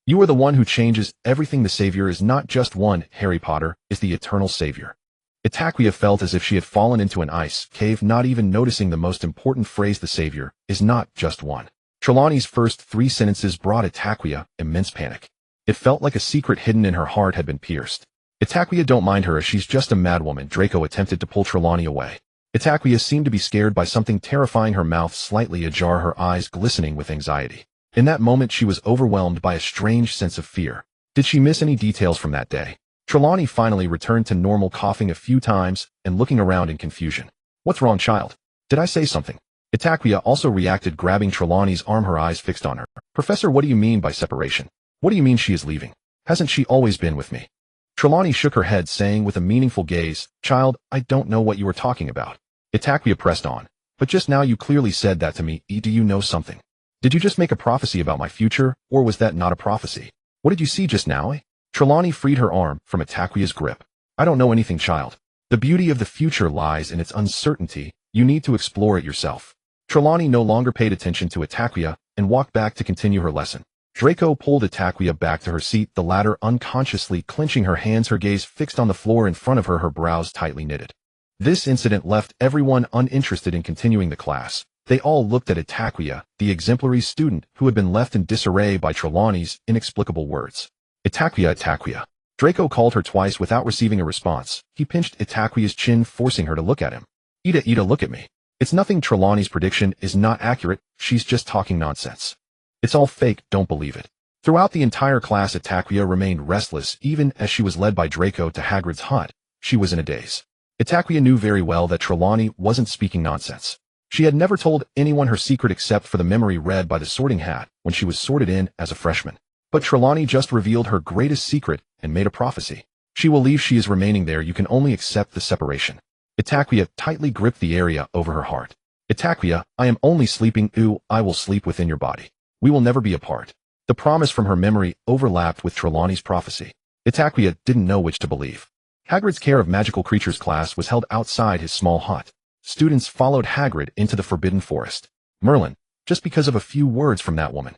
You are the one who changes everything. The savior is not just one, Harry Potter is the eternal savior. Itakua felt as if she had fallen into an ice cave, not even noticing the most important phrase, the savior is not just one. Trelawney's first 3 sentences brought Itakua immense panic. It felt like a secret hidden in her heart had been pierced. Itakua, don't mind her, she's just a madwoman. Draco attempted to pull Trelawney away. Itakua seemed to be scared by something terrifying, her mouth slightly ajar, her eyes glistening with anxiety. In that moment she was overwhelmed by a strange sense of fear. Did she miss any details from that day? Trelawney finally returned to normal, coughing a few times and looking around in confusion. What's wrong, child? Did I say something? Itakua also reacted, grabbing Trelawney's arm, her eyes fixed on her. Professor, what do you mean by separation? What do you mean she is leaving? Hasn't she always been with me? Trelawney shook her head, saying with a meaningful gaze, Child, I don't know what you are talking about. Itakua pressed on. But just now you clearly said that to me. Do you know something? Did you just make a prophecy about my future, or was that not a prophecy? What did you see just now? Trelawney freed her arm from Itakua's grip. I don't know anything, child. The beauty of the future lies in its uncertainty. You need to explore it yourself. Trelawney no longer paid attention to Itakua and walked back to continue her lesson. Draco pulled Itakua back to her seat, the latter unconsciously clenching her hands, her gaze fixed on the floor in front of her, her brows tightly knitted. This incident left everyone uninterested in continuing the class. They all looked at Itakua, the exemplary student who had been left in disarray by Trelawney's inexplicable words. Itakua. Draco called her twice without receiving a response. He pinched Itakua's chin, forcing her to look at him. Ida, look at me. It's nothing. Trelawney's prediction is not accurate. She's just talking nonsense. It's all fake. Don't believe it. Throughout the entire class, Itakua remained restless. Even as she was led by Draco to Hagrid's hut, she was in a daze. Itakua knew very well that Trelawney wasn't speaking nonsense. She had never told anyone her secret except for the memory read by the Sorting Hat when she was sorted in as a freshman. But Trelawney just revealed her greatest secret and made a prophecy. She will leave. She is remaining there. You can only accept the separation. Itakua tightly gripped the area over her heart. Itakua, I am only sleeping. Ooh, I will sleep within your body. We will never be apart. The promise from her memory overlapped with Trelawney's prophecy. Itakua didn't know which to believe. Hagrid's Care of Magical Creatures class was held outside his small hut. Students followed Hagrid into the Forbidden Forest. Merlin, just because of a few words from that woman.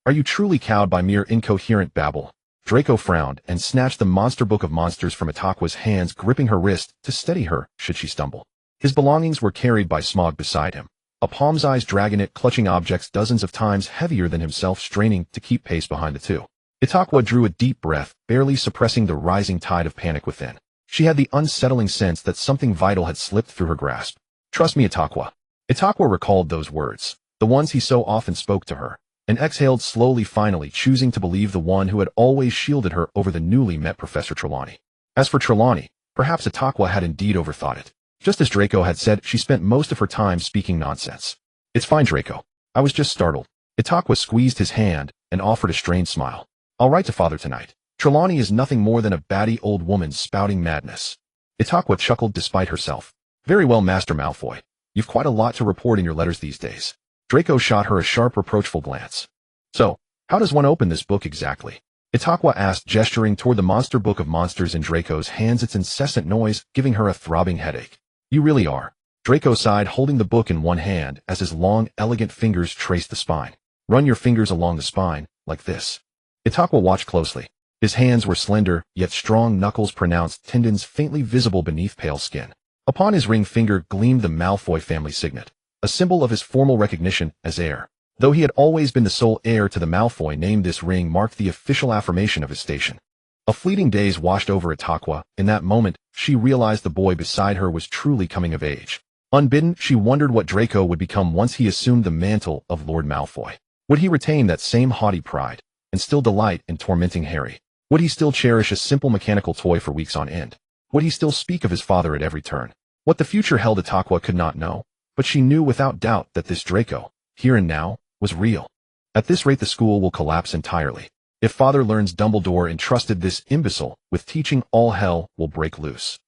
Are you truly cowed by mere incoherent babble? Draco frowned and snatched the Monster Book of Monsters from Itakua's hands, gripping her wrist to steady her should she stumble. His belongings were carried by Smog beside him, a palm-sized dragonet clutching objects dozens of times heavier than himself, straining to keep pace behind the two. Itakua drew a deep breath, barely suppressing the rising tide of panic within. She had the unsettling sense that something vital had slipped through her grasp. Trust me, Itakua. Itakua recalled those words, the ones he so often spoke to her, and exhaled slowly, finally choosing to believe the one who had always shielded her over the newly met Professor Trelawney. As for Trelawney, perhaps Itakua had indeed overthought it. Just as Draco had said, she spent most of her time speaking nonsense. It's fine, Draco. I was just startled. Itakua squeezed his hand and offered a strained smile. I'll write to Father tonight. Trelawney is nothing more than a batty old woman spouting madness. Itakua chuckled despite herself. Very well, Master Malfoy. You've quite a lot to report in your letters these days. Draco shot her a sharp, reproachful glance. So, how does one open this book exactly? Itakua asked, gesturing toward the Monster Book of Monsters in Draco's hands, its incessant noise giving her a throbbing headache. You really are. Draco sighed, holding the book in one hand as his long, elegant fingers traced the spine. Run your fingers along the spine, like this. Itakua watched closely. His hands were slender, yet strong knuckles pronounced, tendons faintly visible beneath pale skin. Upon his ring finger gleamed the Malfoy family signet, a symbol of his formal recognition as heir. Though he had always been the sole heir to the Malfoy name, this ring marked the official affirmation of his station. A fleeting daze washed over Itakua. In that moment, she realized the boy beside her was truly coming of age. Unbidden, she wondered what Draco would become once he assumed the mantle of Lord Malfoy. Would he retain that same haughty pride, and still delight in tormenting Harry? Would he still cherish a simple mechanical toy for weeks on end? Would he still speak of his father at every turn? What the future held, Itakua could not know, but she knew without doubt that this Draco, here and now, was real. At this rate, the school will collapse entirely. If Father learns Dumbledore entrusted this imbecile with teaching, all hell will break loose.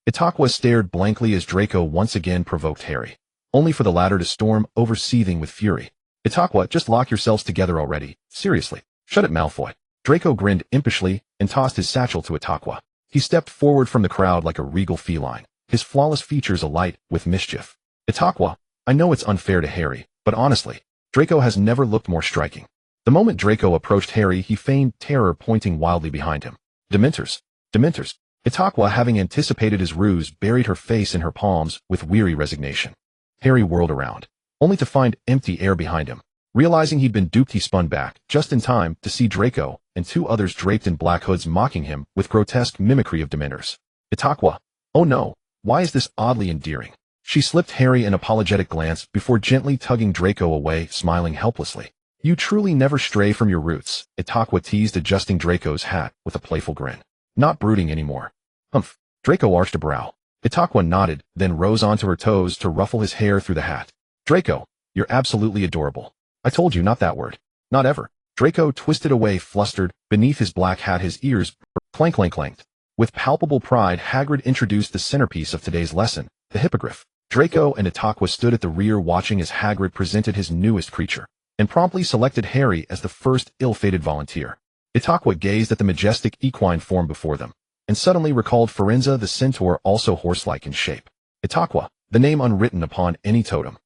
Itakua stared blankly as Draco once again provoked Harry, only for the latter to storm over, seething with fury. Itakua, just lock yourselves together already. Seriously. Shut it, Malfoy. Draco grinned impishly and tossed his satchel to Itakua. He stepped forward from the crowd like a regal feline, his flawless features alight with mischief. Itakua, I know it's unfair to Harry, but honestly, Draco has never looked more striking. The moment Draco approached Harry, he feigned terror, pointing wildly behind him. Dementors! Dementors! Itakua, having anticipated his ruse, buried her face in her palms with weary resignation. Harry whirled around, only to find empty air behind him. Realizing he'd been duped, he spun back, just in time to see Draco and two others draped in black hoods mocking him with grotesque mimicry of Dementors. Itakua, oh no, why is this oddly endearing? She slipped Harry an apologetic glance before gently tugging Draco away, smiling helplessly. You truly never stray from your roots, Itakua teased, adjusting Draco's hat with a playful grin. Not brooding anymore. Humph. Draco arched a brow. Itakua nodded, then rose onto her toes to ruffle his hair through the hat. Draco, you're absolutely adorable. I told you, not that word. Not ever. Draco twisted away, flustered. Beneath his black hat, his ears clank clank clanked. With palpable pride, Hagrid introduced the centerpiece of today's lesson, the hippogriff. Draco and Itakua stood at the rear watching as Hagrid presented his newest creature, and promptly selected Harry as the first ill-fated volunteer. Itakua gazed at the majestic equine form before them, and suddenly recalled Firenze the centaur, also horse-like in shape. Itakua, the name unwritten upon any totem.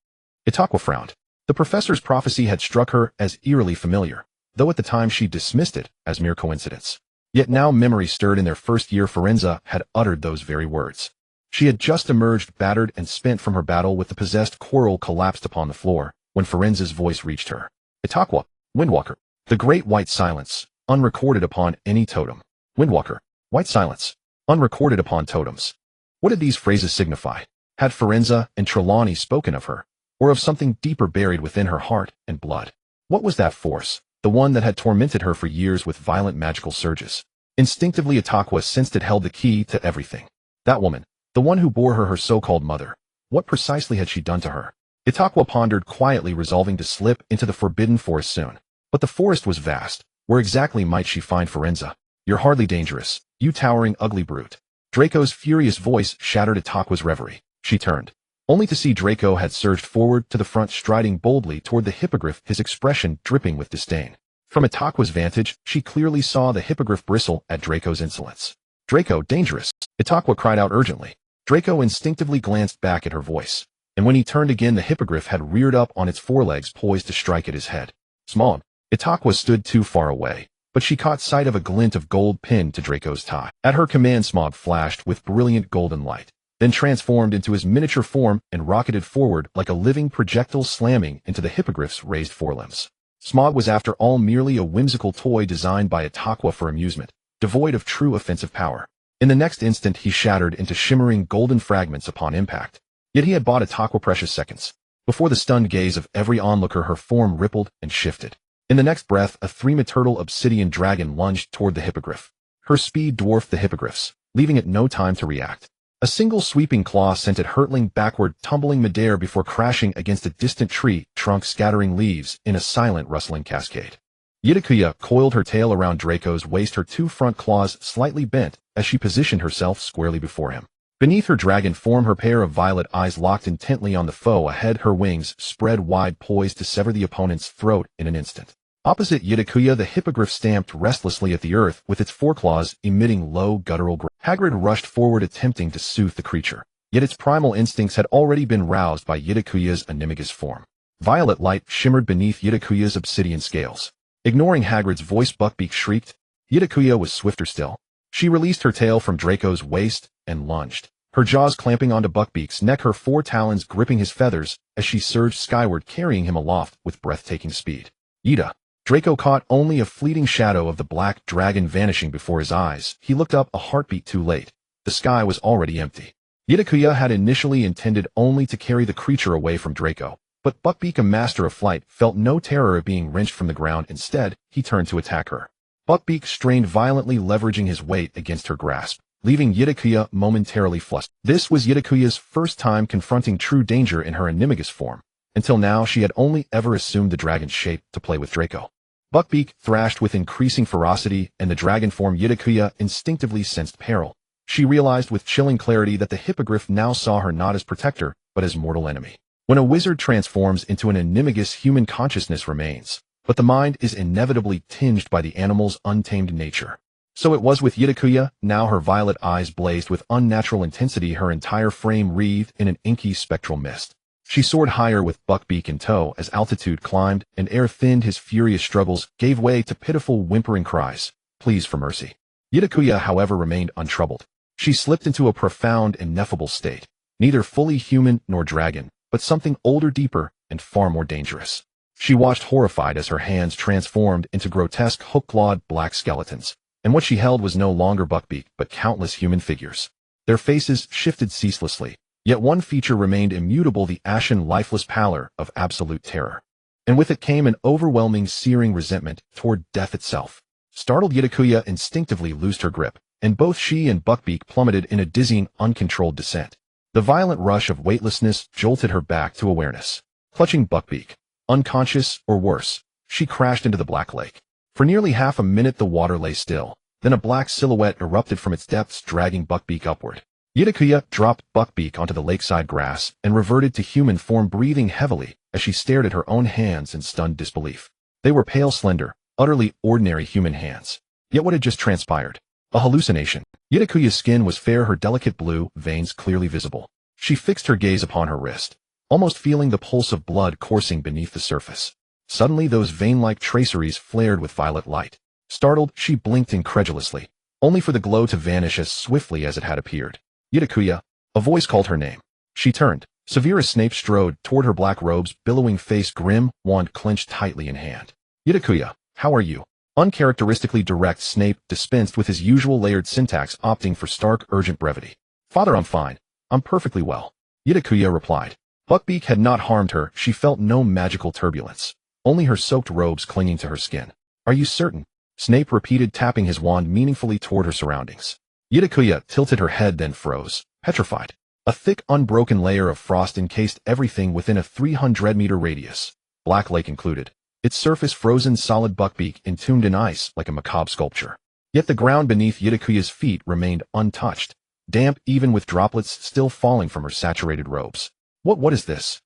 Itakua frowned. The professor's prophecy had struck her as eerily familiar, though at the time she dismissed it as mere coincidence. Yet now memory stirred. In their first year, Firenze had uttered those very words. She had just emerged battered and spent from her battle with the possessed Quirrell, collapsed upon the floor, when Firenze's voice reached her. Itakua, Windwalker. The great white silence, unrecorded upon any totem. Windwalker, white silence, unrecorded upon totems. What did these phrases signify? Had Firenze and Trelawney spoken of her, or of something deeper buried within her heart and blood? What was that force, the one that had tormented her for years with violent magical surges? Instinctively, Itakua sensed it held the key to everything. That woman, the one who bore her so-called mother. What precisely had she done to her? Itakua pondered quietly, resolving to slip into the forbidden forest soon. But the forest was vast. Where exactly might she find Firenze? You're hardly dangerous, you towering ugly brute. Draco's furious voice shattered Itakua's reverie. She turned, only to see Draco had surged forward to the front, striding boldly toward the hippogriff, his expression dripping with disdain. From Itakua's vantage, she clearly saw the hippogriff bristle at Draco's insolence. Draco, dangerous! Itakua cried out urgently. Draco instinctively glanced back at her voice, and when he turned again, the hippogriff had reared up on its forelegs, poised to strike at his head. Smog. Itakua stood too far away, but she caught sight of a glint of gold pinned to Draco's tie. At her command, Smog flashed with brilliant golden light, then transformed into his miniature form and rocketed forward like a living projectile, slamming into the hippogriff's raised forelimbs. Smog was after all merely a whimsical toy designed by Itakua for amusement, devoid of true offensive power. In the next instant, he shattered into shimmering golden fragments upon impact. Yet he had bought Itakua precious seconds. Before the stunned gaze of every onlooker, her form rippled and shifted. In the next breath, a three-metertal obsidian dragon lunged toward the hippogriff. Her speed dwarfed the hippogriff's, leaving it no time to react. A single sweeping claw sent it hurtling backward, tumbling midair before crashing against a distant tree trunk, scattering leaves in a silent rustling cascade. Itakua coiled her tail around Draco's waist, her two front claws slightly bent as she positioned herself squarely before him. Beneath her dragon form, her pair of violet eyes locked intently on the foe ahead, her wings spread wide, poised to sever the opponent's throat in an instant. Opposite Itakua, the hippogriff stamped restlessly at the earth with its foreclaws, emitting low guttural growls. Hagrid rushed forward, attempting to soothe the creature, yet its primal instincts had already been roused by Itakua's animagus form. Violet light shimmered beneath Itakua's obsidian scales. Ignoring Hagrid's voice, Buckbeak shrieked. Itakua was swifter still. She released her tail from Draco's waist and lunged, her jaws clamping onto Buckbeak's neck, her four talons gripping his feathers as she surged skyward, carrying him aloft with breathtaking speed. Ida. Draco caught only a fleeting shadow of the black dragon vanishing before his eyes. He looked up, a heartbeat too late. The sky was already empty. Itakua had initially intended only to carry the creature away from Draco, but Buckbeak, a master of flight, felt no terror of being wrenched from the ground. Instead, he turned to attack her. Buckbeak strained violently, leveraging his weight against her grasp, leaving Itakua momentarily flustered. This was Itakua's first time confronting true danger in her animagus form. Until now, she had only ever assumed the dragon's shape to play with Draco. Buckbeak thrashed with increasing ferocity, and the dragon form Itakua instinctively sensed peril. She realized with chilling clarity that the hippogriff now saw her not as protector, but as mortal enemy. When a wizard transforms into an animagus, human consciousness remains, but the mind is inevitably tinged by the animal's untamed nature. So it was with Itakua. Now her violet eyes blazed with unnatural intensity, her entire frame wreathed in an inky spectral mist. She soared higher with Buckbeak in tow as altitude climbed and air thinned. His furious struggles gave way to pitiful whimpering cries, pleas for mercy. Itakua, however, remained untroubled. She slipped into a profound, ineffable state, neither fully human nor dragon, but something older, deeper, and far more dangerous. She watched horrified as her hands transformed into grotesque, hook-clawed black skeletons, and what she held was no longer Buckbeak, but countless human figures. Their faces shifted ceaselessly, yet one feature remained immutable, the ashen, lifeless pallor of absolute terror. And with it came an overwhelming, searing resentment toward death itself. Startled, Itakua instinctively loosed her grip, and both she and Buckbeak plummeted in a dizzying, uncontrolled descent. The violent rush of weightlessness jolted her back to awareness. Clutching Buckbeak, unconscious or worse, she crashed into the black lake. For nearly half a minute the water lay still, then a black silhouette erupted from its depths, dragging Buckbeak upward. Itakua dropped Buckbeak onto the lakeside grass and reverted to human form, breathing heavily as she stared at her own hands in stunned disbelief. They were pale, slender, utterly ordinary human hands. Yet what had just transpired? A hallucination. Itakua's skin was fair, her delicate blue veins clearly visible. She fixed her gaze upon her wrist, almost feeling the pulse of blood coursing beneath the surface. Suddenly those vein-like traceries flared with violet light. Startled, she blinked incredulously, only for the glow to vanish as swiftly as it had appeared. Itakua, a voice called her name. She turned. Severus Snape strode toward her, black robes billowing, face grim, wand clenched tightly in hand. Itakua, how are you? Uncharacteristically direct, Snape dispensed with his usual layered syntax, opting for stark, urgent brevity. Father, I'm fine. I'm perfectly well. Itakua replied. Buckbeak had not harmed her. She felt no magical turbulence, only her soaked robes clinging to her skin. Are you certain? Snape repeated, tapping his wand meaningfully toward her surroundings. Itakua tilted her head, then froze, petrified. A thick, unbroken layer of frost encased everything within a 300-meter radius, Black Lake included, its surface frozen solid. Buckbeak entombed in ice like a macabre sculpture. Yet the ground beneath Itakuya's feet remained untouched, damp even with droplets still falling from her saturated robes. What is this?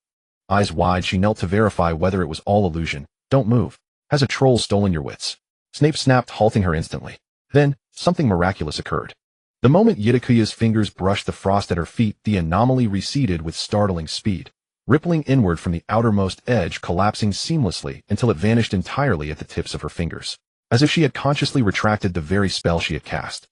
Eyes wide, she knelt to verify whether it was all illusion. Don't move. Has a troll stolen your wits? Snape snapped, halting her instantly. Then, something miraculous occurred. The moment Itakuya's fingers brushed the frost at her feet, the anomaly receded with startling speed, rippling inward from the outermost edge, collapsing seamlessly until it vanished entirely at the tips of her fingers, as if she had consciously retracted the very spell she had cast.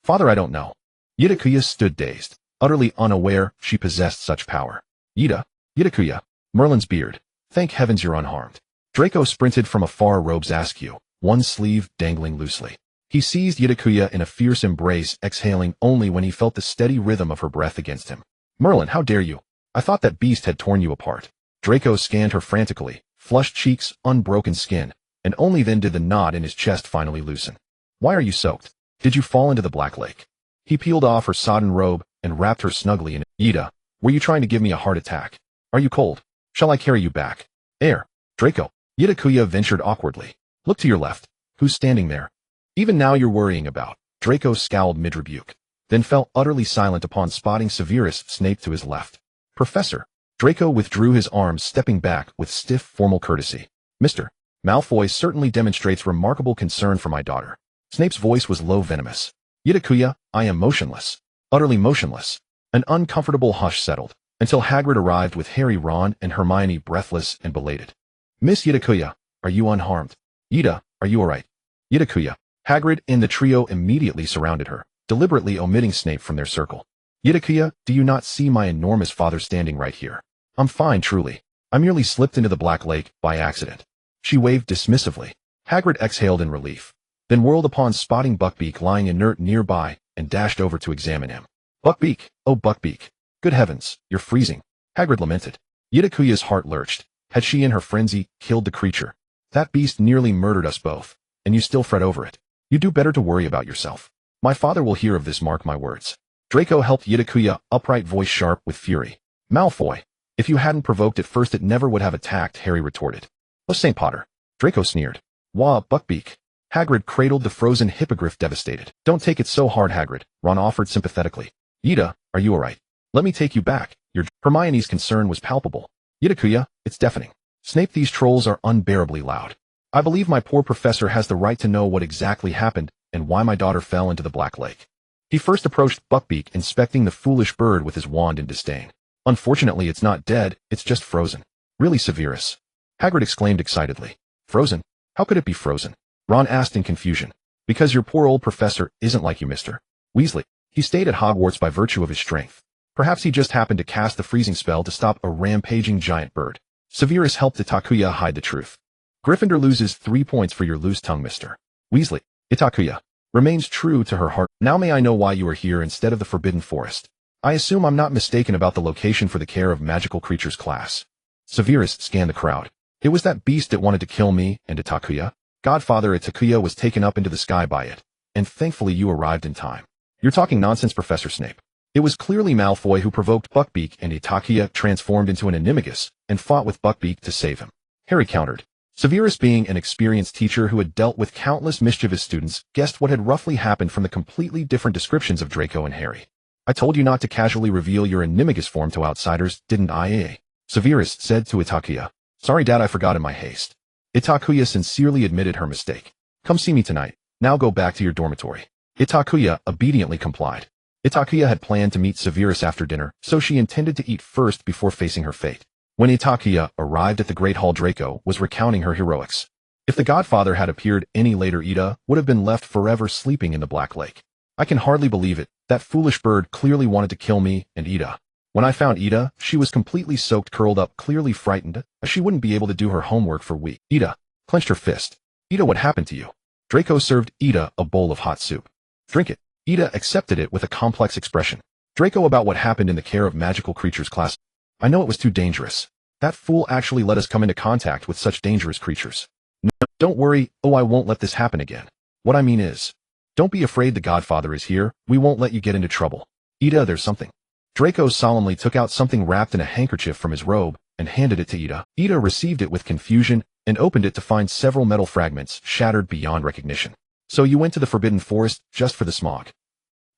Father, I don't know. Itakuya stood dazed, utterly unaware she possessed such power. Itakuya, Merlin's beard. Thank heavens you're unharmed. Draco sprinted from afar, robes askew, one sleeve dangling loosely. He seized Itakuya in a fierce embrace, exhaling only when he felt the steady rhythm of her breath against him. Merlin, how dare you? I thought that beast had torn you apart. Draco scanned her frantically, flushed cheeks, unbroken skin, and only then did the knot in his chest finally loosen. Why are you soaked? Did you fall into the Black Lake? He peeled off her sodden robe and wrapped her snugly in it. Ida, were you trying to give me a heart attack? Are you cold? Shall I carry you back? Air. Draco. Itakuya ventured awkwardly. Look to your left. Who's standing there? Even now you're worrying about. Draco scowled mid-rebuke, then fell utterly silent upon spotting Severus Snape to his left. Professor. Draco withdrew his arms, stepping back with stiff, formal courtesy. Mr. Malfoy certainly demonstrates remarkable concern for my daughter. Snape's voice was low, venomous. Itakuya, I am motionless. Utterly motionless. An uncomfortable hush settled, until Hagrid arrived with Harry, Ron, and Hermione, breathless and belated. Miss Itakuya, are you unharmed? Ida, are you alright? Itakuya. Hagrid and the trio immediately surrounded her, deliberately omitting Snape from their circle. Itakuya, do you not see my enormous father standing right here? I'm fine, truly. I merely slipped into the Black Lake by accident. She waved dismissively. Hagrid exhaled in relief, then whirled upon spotting Buckbeak lying inert nearby and dashed over to examine him. Buckbeak, oh Buckbeak. Good heavens, you're freezing. Hagrid lamented. Itakuya's heart lurched. Had she in her frenzy killed the creature? That beast nearly murdered us both, and you still fret over it. You do better to worry about yourself. My father will hear of this, mark my words. Draco helped Itakuya, upright, voice sharp with fury. Malfoy. If you hadn't provoked it first, it never would have attacked, Harry retorted. Oh, St. Potter. Draco sneered. Wah, Buckbeak. Hagrid cradled the frozen hippogriff, devastated. Don't take it so hard, Hagrid, Ron offered sympathetically. Ida, are you alright? Let me take you back. Hermione's concern was palpable. Itakuya, it's deafening. Snape, these trolls are unbearably loud. I believe my poor professor has the right to know what exactly happened and why my daughter fell into the Black Lake. He first approached Buckbeak, inspecting the foolish bird with his wand in disdain. Unfortunately, it's not dead, it's just frozen. Really, Severus? Hagrid exclaimed excitedly. Frozen? How could it be frozen? Ron asked in confusion. Because your poor old professor isn't like you, Mr. Weasley. He stayed at Hogwarts by virtue of his strength. Perhaps he just happened to cast the freezing spell to stop a rampaging giant bird. Severus helped Itakuya hide the truth. Gryffindor loses 3 points for your loose tongue, Mr. Weasley. Itakuya remains true to her heart. Now may I know why you are here instead of the Forbidden Forest? I assume I'm not mistaken about the location for the Care of Magical Creatures class. Severus scanned the crowd. It was that beast that wanted to kill me and Itakuya. Godfather Itakuya was taken up into the sky by it, and thankfully you arrived in time. You're talking nonsense, Professor Snape. It was clearly Malfoy who provoked Buckbeak, and Itakuya transformed into an animagus and fought with Buckbeak to save him. Harry countered. Severus, being an experienced teacher who had dealt with countless mischievous students, guessed what had roughly happened from the completely different descriptions of Draco and Harry. I told you not to casually reveal your animagus form to outsiders, didn't I? Severus said to Itakuya. Sorry, Dad, I forgot in my haste. Itakuya sincerely admitted her mistake. Come see me tonight. Now go back to your dormitory. Itakuya obediently complied. Itakuya had planned to meet Severus after dinner, so she intended to eat first before facing her fate. When Itakuya arrived at the Great Hall, Draco was recounting her heroics. If the Godfather had appeared any later, Ida would have been left forever sleeping in the Black Lake. I can hardly believe it. That foolish bird clearly wanted to kill me and Ida. When I found Ida, she was completely soaked, curled up, clearly frightened, as she wouldn't be able to do her homework for weeks. Ida clenched her fist. Ida, what happened to you? Draco served Ida a bowl of hot soup. Drink it. Ida accepted it with a complex expression. Draco about what happened in the care of magical creatures class. I know it was too dangerous. That fool actually let us come into contact with such dangerous creatures. No, don't worry, oh I won't let this happen again. What I mean is, don't be afraid, the Godfather is here, we won't let you get into trouble. Ida, there's something. Draco solemnly took out something wrapped in a handkerchief from his robe and handed it to Ida. Ida received it with confusion and opened it to find several metal fragments shattered beyond recognition. So you went to the Forbidden Forest just for the smog?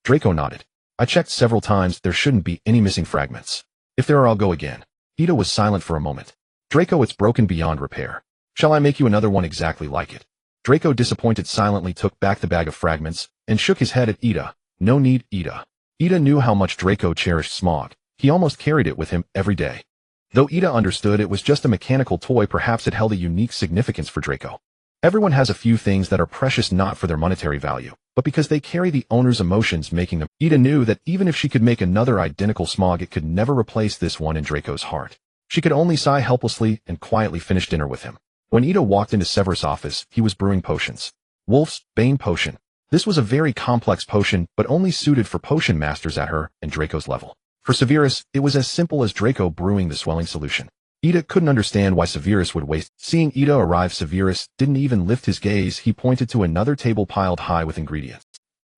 Draco nodded. I checked several times, there shouldn't be any missing fragments. If there are, I'll go again. Ida was silent for a moment. Draco, it's broken beyond repair. Shall I make you another one exactly like it? Draco, disappointed, silently took back the bag of fragments and shook his head at Ida. No need, Ida. Ida knew how much Draco cherished smog. He almost carried it with him every day. Though Ida understood it was just a mechanical toy, perhaps it held a unique significance for Draco. Everyone has a few things that are precious not for their monetary value, but because they carry the owner's emotions, making them. Ida knew that even if she could make another identical smog, it could never replace this one in Draco's heart. She could only sigh helplessly and quietly finish dinner with him. When Ida walked into Severus' office, he was brewing potions. Wolf's Bane potion. This was a very complex potion, but only suited for potion masters at her and Draco's level. For Severus, it was as simple as Draco brewing the swelling solution. Ida couldn't understand why Severus would waste. Seeing Ida arrive, Severus didn't even lift his gaze. He pointed to another table piled high with ingredients.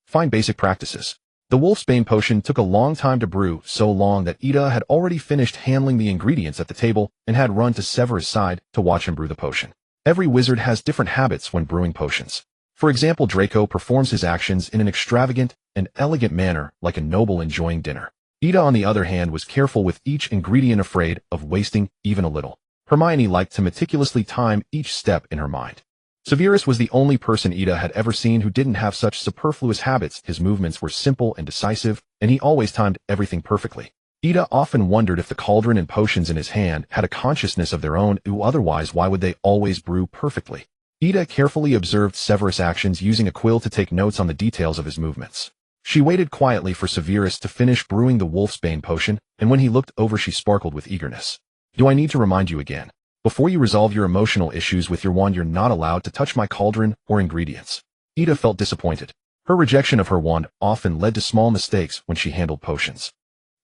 Find basic practices. The Wolf's Bane potion took a long time to brew, so long that Ida had already finished handling the ingredients at the table and had run to Severus' side to watch him brew the potion. Every wizard has different habits when brewing potions. For example, Draco performs his actions in an extravagant and elegant manner, like a noble enjoying dinner. Ida, on the other hand, was careful with each ingredient, afraid of wasting even a little. Hermione liked to meticulously time each step in her mind. Severus was the only person Ida had ever seen who didn't have such superfluous habits. His movements were simple and decisive, and he always timed everything perfectly. Ida often wondered if the cauldron and potions in his hand had a consciousness of their own, otherwise why would they always brew perfectly? Ida carefully observed Severus' actions, using a quill to take notes on the details of his movements. She waited quietly for Severus to finish brewing the Wolf's Bane potion, and when he looked over, she sparkled with eagerness. Do I need to remind you again? Before you resolve your emotional issues with your wand, you're not allowed to touch my cauldron or ingredients. Ida felt disappointed. Her rejection of her wand often led to small mistakes when she handled potions.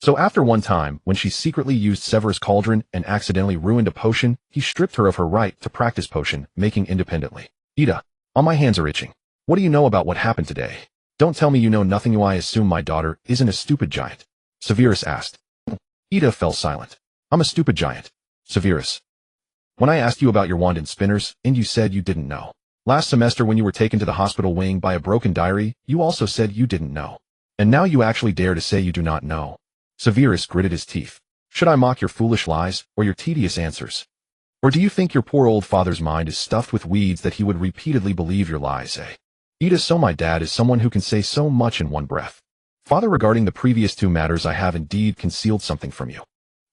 So after one time, when she secretly used Severus' cauldron and accidentally ruined a potion, he stripped her of her right to practice potion making independently. Ida, all my hands are itching. What do you know about what happened today? Don't tell me you know nothing. I assume my daughter isn't a stupid giant. Severus asked. Ida fell silent. I'm a stupid giant. Severus. When I asked you about your wand and spinners, and you said you didn't know. Last semester when you were taken to the hospital wing by a broken diary, you also said you didn't know. And now you actually dare to say you do not know. Severus gritted his teeth. Should I mock your foolish lies, or your tedious answers? Or do you think your poor old father's mind is stuffed with weeds that he would repeatedly believe your lies, eh? Ida, so my dad is someone who can say so much in one breath. Father, regarding the previous two matters, I have indeed concealed something from you.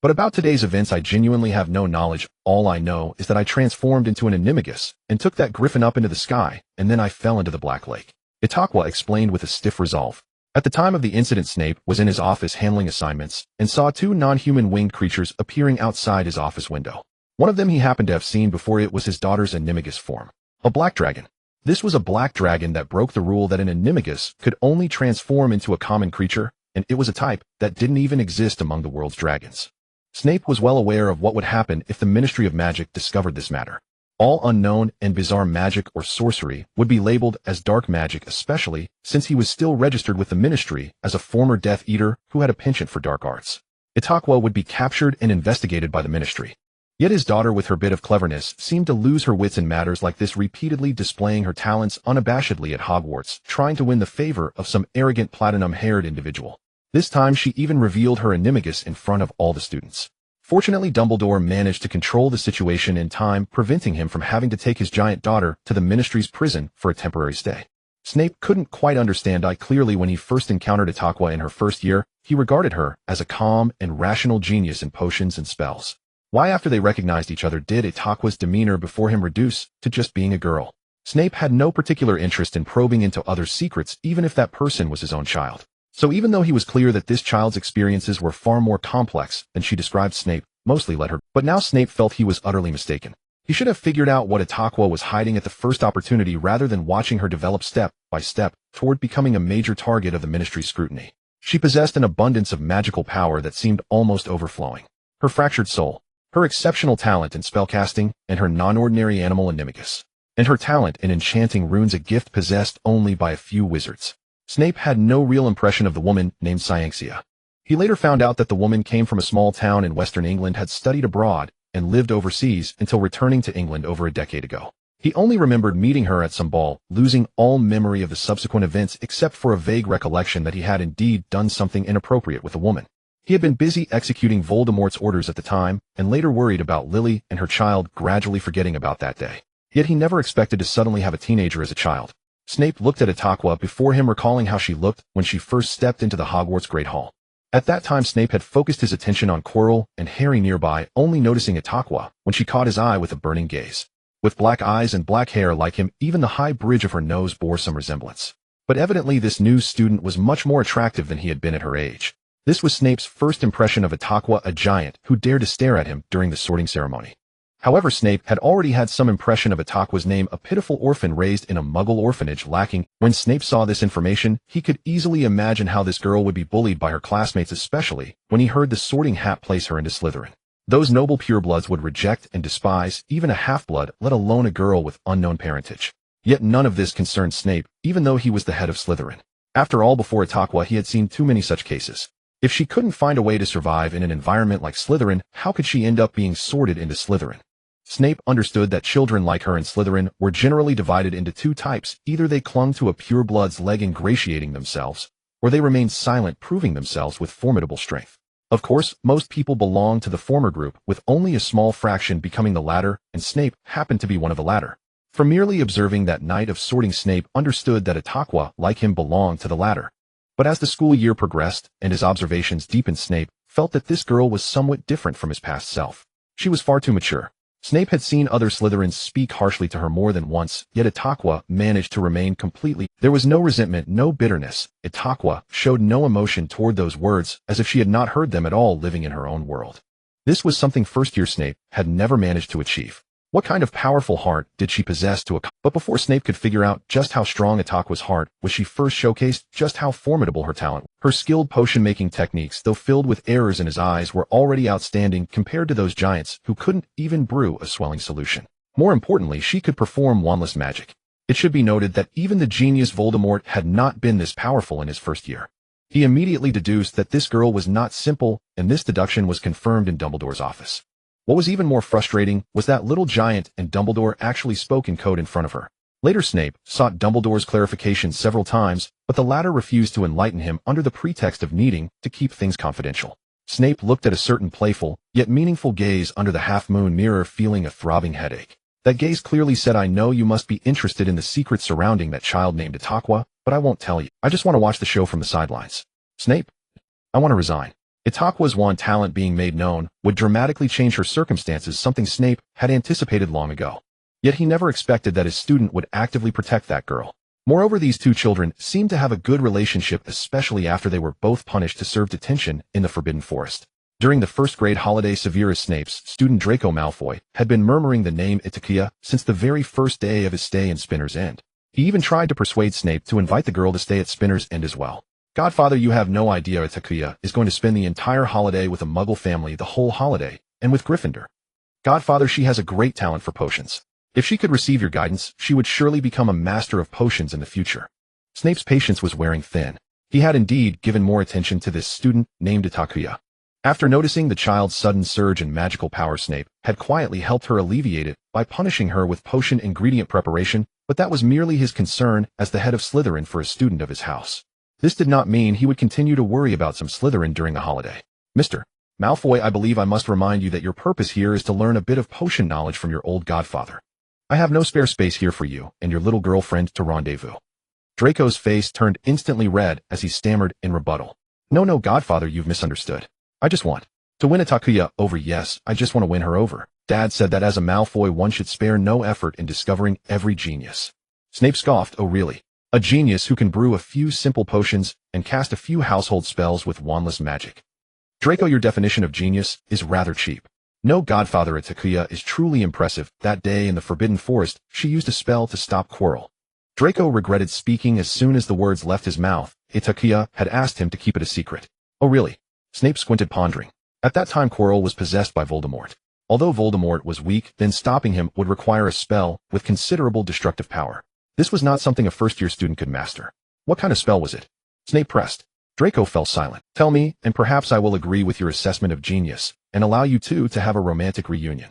But about today's events, I genuinely have no knowledge. All I know is that I transformed into an animagus and took that griffin up into the sky, and then I fell into the Black Lake. Itakua explained with a stiff resolve. At the time of the incident, Snape was in his office handling assignments and saw two non-human winged creatures appearing outside his office window. One of them he happened to have seen before. It was his daughter's animagus form. A black dragon. This was a black dragon that broke the rule that an animagus could only transform into a common creature, and it was a type that didn't even exist among the world's dragons. Snape was well aware of what would happen if the Ministry of Magic discovered this matter. All unknown and bizarre magic or sorcery would be labeled as dark magic, especially since he was still registered with the Ministry as a former Death Eater who had a penchant for dark arts. Itakua would be captured and investigated by the Ministry. Yet his daughter, with her bit of cleverness, seemed to lose her wits in matters like this, repeatedly displaying her talents unabashedly at Hogwarts, trying to win the favor of some arrogant platinum-haired individual. This time she even revealed her animagus in front of all the students. Fortunately, Dumbledore managed to control the situation in time, preventing him from having to take his giant daughter to the Ministry's prison for a temporary stay. Snape couldn't quite understand clearly when he first encountered Itakua in her first year. He regarded her as a calm and rational genius in potions and spells. Why, after they recognized each other, did Itakua's demeanor before him reduce to just being a girl? Snape had no particular interest in probing into others' secrets, even if that person was his own child. So even though he was clear that this child's experiences were far more complex than she described, Snape mostly let her. But now Snape felt he was utterly mistaken. He should have figured out what Itakua was hiding at the first opportunity rather than watching her develop step by step toward becoming a major target of the Ministry's scrutiny. She possessed an abundance of magical power that seemed almost overflowing. Her fractured soul, her exceptional talent in spellcasting, and her non-ordinary animal animagus, and her talent in enchanting runes, a gift possessed only by a few wizards. Snape had no real impression of the woman named Saint Cyr. He later found out that the woman came from a small town in western England, had studied abroad, and lived overseas until returning to England over a decade ago. He only remembered meeting her at some ball, losing all memory of the subsequent events except for a vague recollection that he had indeed done something inappropriate with a woman. He had been busy executing Voldemort's orders at the time, and later worried about Lily and her child, gradually forgetting about that day. Yet he never expected to suddenly have a teenager as a child. Snape looked at Itakua before him, recalling how she looked when she first stepped into the Hogwarts Great Hall. At that time Snape had focused his attention on Quirrell and Harry nearby, only noticing Itakua when she caught his eye with a burning gaze. With black eyes and black hair like him, even the high bridge of her nose bore some resemblance. But evidently this new student was much more attractive than he had been at her age. This was Snape's first impression of Itakua, a giant who dared to stare at him during the sorting ceremony. However, Snape had already had some impression of Itakua's name, a pitiful orphan raised in a Muggle orphanage, lacking. When Snape saw this information, he could easily imagine how this girl would be bullied by her classmates, especially when he heard the sorting hat place her into Slytherin. Those noble purebloods would reject and despise even a half-blood, let alone a girl with unknown parentage. Yet none of this concerned Snape, even though he was the head of Slytherin. After all, before Itakua he had seen too many such cases. If she couldn't find a way to survive in an environment like Slytherin, how could she end up being sorted into Slytherin? Snape understood that children like her in Slytherin were generally divided into two types. Either they clung to a pureblood's leg, ingratiating themselves, or they remained silent, proving themselves with formidable strength. Of course, most people belonged to the former group, with only a small fraction becoming the latter, and Snape happened to be one of the latter. From merely observing that night of sorting, Snape understood that Itakua, like him, belonged to the latter. But as the school year progressed and his observations deepened, Snape felt that this girl was somewhat different from his past self. She was far too mature. Snape had seen other Slytherins speak harshly to her more than once, yet Itakua managed to remain completely. There was no resentment, no bitterness. Itakua showed no emotion toward those words, as if she had not heard them at all, living in her own world. This was something first-year Snape had never managed to achieve. What kind of powerful heart did she possess to accomplish? But before Snape could figure out just how strong Itakua's heart was, she first showcased just how formidable her talent. Her skilled potion-making techniques, though filled with errors in his eyes, were already outstanding compared to those giants who couldn't even brew a swelling solution. More importantly, she could perform wandless magic. It should be noted that even the genius Voldemort had not been this powerful in his first year. He immediately deduced that this girl was not simple, and this deduction was confirmed in Dumbledore's office. What was even more frustrating was that little giant and Dumbledore actually spoke in code in front of her. Later, Snape sought Dumbledore's clarification several times, but the latter refused to enlighten him under the pretext of needing to keep things confidential. Snape looked at a certain playful, yet meaningful gaze under the half-moon mirror, feeling a throbbing headache. That gaze clearly said, "I know you must be interested in the secrets surrounding that child named Itakua, but I won't tell you. I just want to watch the show from the sidelines." Snape, I want to resign. Itakua's wand talent being made known would dramatically change her circumstances, something Snape had anticipated long ago. Yet he never expected that his student would actively protect that girl. Moreover, these two children seemed to have a good relationship, especially after they were both punished to serve detention in the Forbidden Forest. During the first grade holiday, Severus Snape's student Draco Malfoy had been murmuring the name Itakua since the very first day of his stay in Spinner's End. He even tried to persuade Snape to invite the girl to stay at Spinner's End as well. "Godfather, you have no idea Itakua is going to spend the entire holiday with a Muggle family, the whole holiday, and with Gryffindor. Godfather, she has a great talent for potions. If she could receive your guidance, she would surely become a master of potions in the future." Snape's patience was wearing thin. He had indeed given more attention to this student named Itakua. After noticing the child's sudden surge in magical power, Snape had quietly helped her alleviate it by punishing her with potion ingredient preparation, but that was merely his concern as the head of Slytherin for a student of his house. This did not mean he would continue to worry about some Slytherin during the holiday. "Mr. Malfoy, I believe I must remind you that your purpose here is to learn a bit of potion knowledge from your old godfather. I have no spare space here for you and your little girlfriend to rendezvous." Draco's face turned instantly red as he stammered in rebuttal. No, Godfather, you've misunderstood. I just want to win Itakua over. Yes, I just want to win her over. Dad said that as a Malfoy one should spare no effort in discovering every genius." Snape scoffed. "Oh really? A genius who can brew a few simple potions and cast a few household spells with wandless magic. Draco, your definition of genius is rather cheap. No, Godfather, Itakua is truly impressive. That day in the Forbidden Forest, she used a spell to stop Quirrell." Draco regretted speaking as soon as the words left his mouth, Itakua had asked him to keep it a secret. Oh really? Snape squinted, pondering. At that time Quirrell was possessed by Voldemort. Although Voldemort was weak, then stopping him would require a spell with considerable destructive power. This was not something a first-year student could master. What kind of spell was it? Snape pressed. Draco fell silent. Tell me, and perhaps I will agree with your assessment of genius, and allow you two to have a romantic reunion.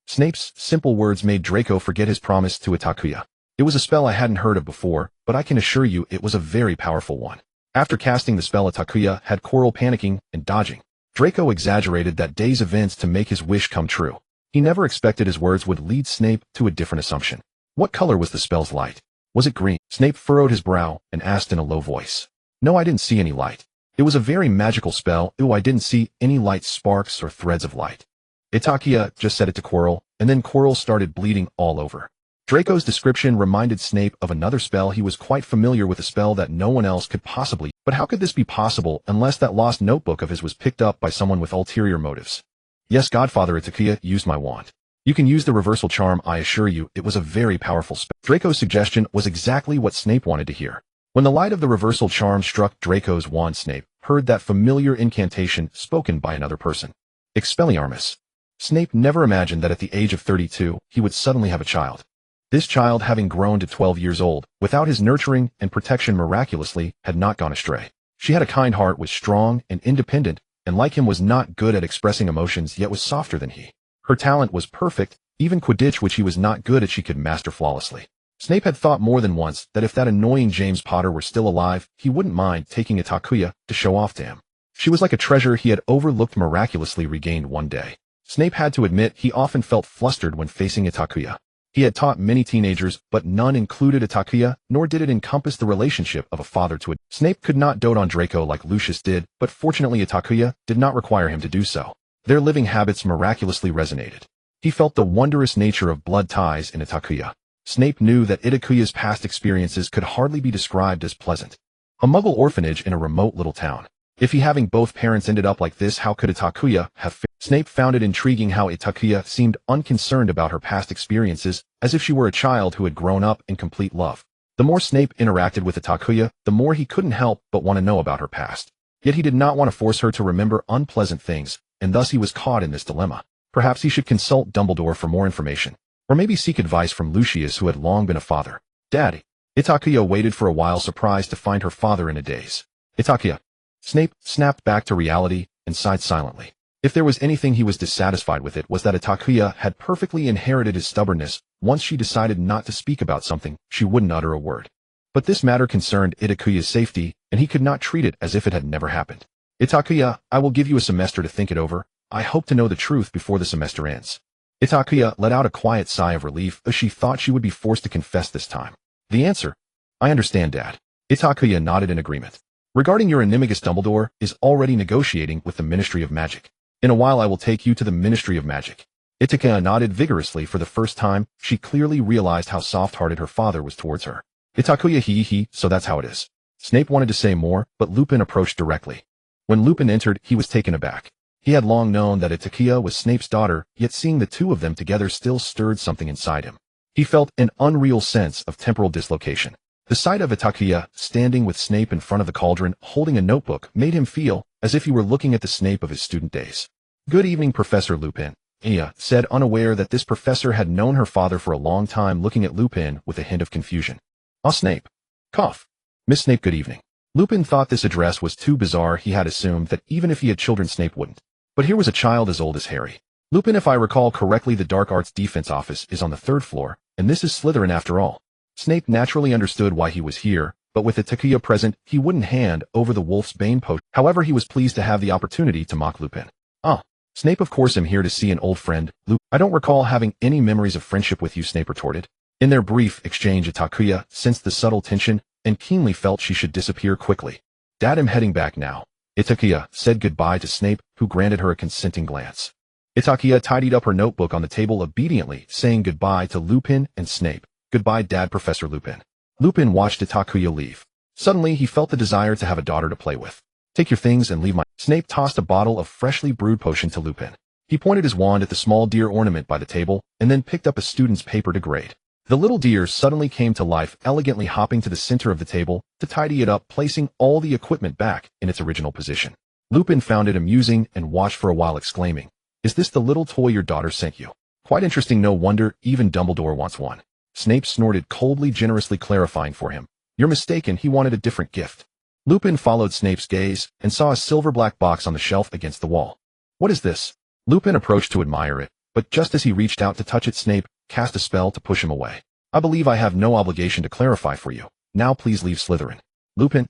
Snape's simple words made Draco forget his promise to Itakua. It was a spell I hadn't heard of before, but I can assure you it was a very powerful one. After casting the spell, Itakua had Quirrell panicking and dodging. Draco exaggerated that day's events to make his wish come true. He never expected his words would lead Snape to a different assumption. What color was the spell's light? Was it green? Snape furrowed his brow and asked in a low voice. No, I didn't see any light. It was a very magical spell. I didn't see any light sparks or threads of light. Itakua just said it to Quirrell, and then Quirrell started bleeding all over. Draco's description reminded Snape of another spell. He was quite familiar with a spell that no one else could possibly. But how could this be possible unless that lost notebook of his was picked up by someone with ulterior motives? Yes, Godfather, Itakua used my wand. You can use the reversal charm, I assure you. It was a very powerful spell. Draco's suggestion was exactly what Snape wanted to hear. When the light of the reversal charm struck Draco's wand, Snape heard that familiar incantation spoken by another person. Expelliarmus. Snape never imagined that at the age of 32, he would suddenly have a child. This child, having grown to 12 years old, without his nurturing and protection miraculously, had not gone astray. She had a kind heart, was strong and independent, and like him was not good at expressing emotions, yet was softer than he. Her talent was perfect, even Quidditch, which he was not good at, she could master flawlessly. Snape had thought more than once that if that annoying James Potter were still alive, he wouldn't mind taking Itakua to show off to him. She was like a treasure he had overlooked, miraculously regained one day. Snape had to admit he often felt flustered when facing Itakua. He had taught many teenagers, but none included Itakua, nor did it encompass the relationship of a father to a... Snape could not dote on Draco like Lucius did, but fortunately Itakua did not require him to do so. Their living habits miraculously resonated. He felt the wondrous nature of blood ties in Itakua. Snape knew that Itakua's past experiences could hardly be described as pleasant. A Muggle orphanage in a remote little town. If he having both parents ended up like this, how could Itakua have... Snape found it intriguing how Itakua seemed unconcerned about her past experiences, as if she were a child who had grown up in complete love. The more Snape interacted with Itakua, the more he couldn't help but want to know about her past. Yet he did not want to force her to remember unpleasant things, and thus he was caught in this dilemma. Perhaps he should consult Dumbledore for more information, or maybe seek advice from Lucius, who had long been a father. Daddy. Itakua waited for a while, surprised to find her father in a daze. Itakua. Snape snapped back to reality and sighed silently. If there was anything he was dissatisfied with, it was that Itakua had perfectly inherited his stubbornness. Once she decided not to speak about something, she wouldn't utter a word. But this matter concerned Itakua's safety, and he could not treat it as if it had never happened. Itakua, I will give you a semester to think it over. I hope to know the truth before the semester ends. Itakua let out a quiet sigh of relief, as she thought she would be forced to confess this time. The answer? I understand, Dad. Itakua nodded in agreement. Regarding your animagus, Dumbledore is already negotiating with the Ministry of Magic. In a while I will take you to the Ministry of Magic. Itakua nodded vigorously. For the first time, she clearly realized how soft-hearted her father was towards her. Itakua, so that's how it is. Snape wanted to say more, but Lupin approached directly. When Lupin entered, he was taken aback. He had long known that Itakua was Snape's daughter, yet seeing the two of them together still stirred something inside him. He felt an unreal sense of temporal dislocation. The sight of Itakua standing with Snape in front of the cauldron, holding a notebook, made him feel as if he were looking at the Snape of his student days. Good evening, Professor Lupin, Aya said, unaware that this professor had known her father for a long time, looking at Lupin with a hint of confusion. Ah, Snape. Cough. Miss Snape, good evening. Lupin thought this address was too bizarre. He had assumed that even if he had children, Snape wouldn't. But here was a child as old as Harry. Lupin, if I recall correctly, the Dark Arts Defense Office is on the 3rd floor, and this is Slytherin after all. Snape naturally understood why he was here, but with Itakua present, he wouldn't hand over the Wolf's Bane potion. However, he was pleased to have the opportunity to mock Lupin. Ah, Snape, of course I'm here to see an old friend. Luke, I don't recall having any memories of friendship with you, Snape retorted. In their brief exchange, Itakua sensed the subtle tension and keenly felt she should disappear quickly. Dad, I'm heading back now. Itakua said goodbye to Snape, who granted her a consenting glance. Itakua tidied up her notebook on the table obediently, saying goodbye to Lupin and Snape. Goodbye, Dad, Professor Lupin. Lupin watched Itakua leave. Suddenly, he felt the desire to have a daughter to play with. Take your things and leave my... Snape tossed a bottle of freshly brewed potion to Lupin. He pointed his wand at the small deer ornament by the table, and then picked up a student's paper to grade. The little deer suddenly came to life, elegantly hopping to the center of the table to tidy it up, placing all the equipment back in its original position. Lupin found it amusing and watched for a while, exclaiming, "Is this the little toy your daughter sent you? Quite interesting, no wonder even Dumbledore wants one." Snape snorted coldly, generously clarifying for him, "You're mistaken, he wanted a different gift." Lupin followed Snape's gaze and saw a silver-black box on the shelf against the wall. "What is this?" Lupin approached to admire it, but just as he reached out to touch it, Snape cast a spell to push him away. "I believe I have no obligation to clarify for you. Now please leave Slytherin." Lupin.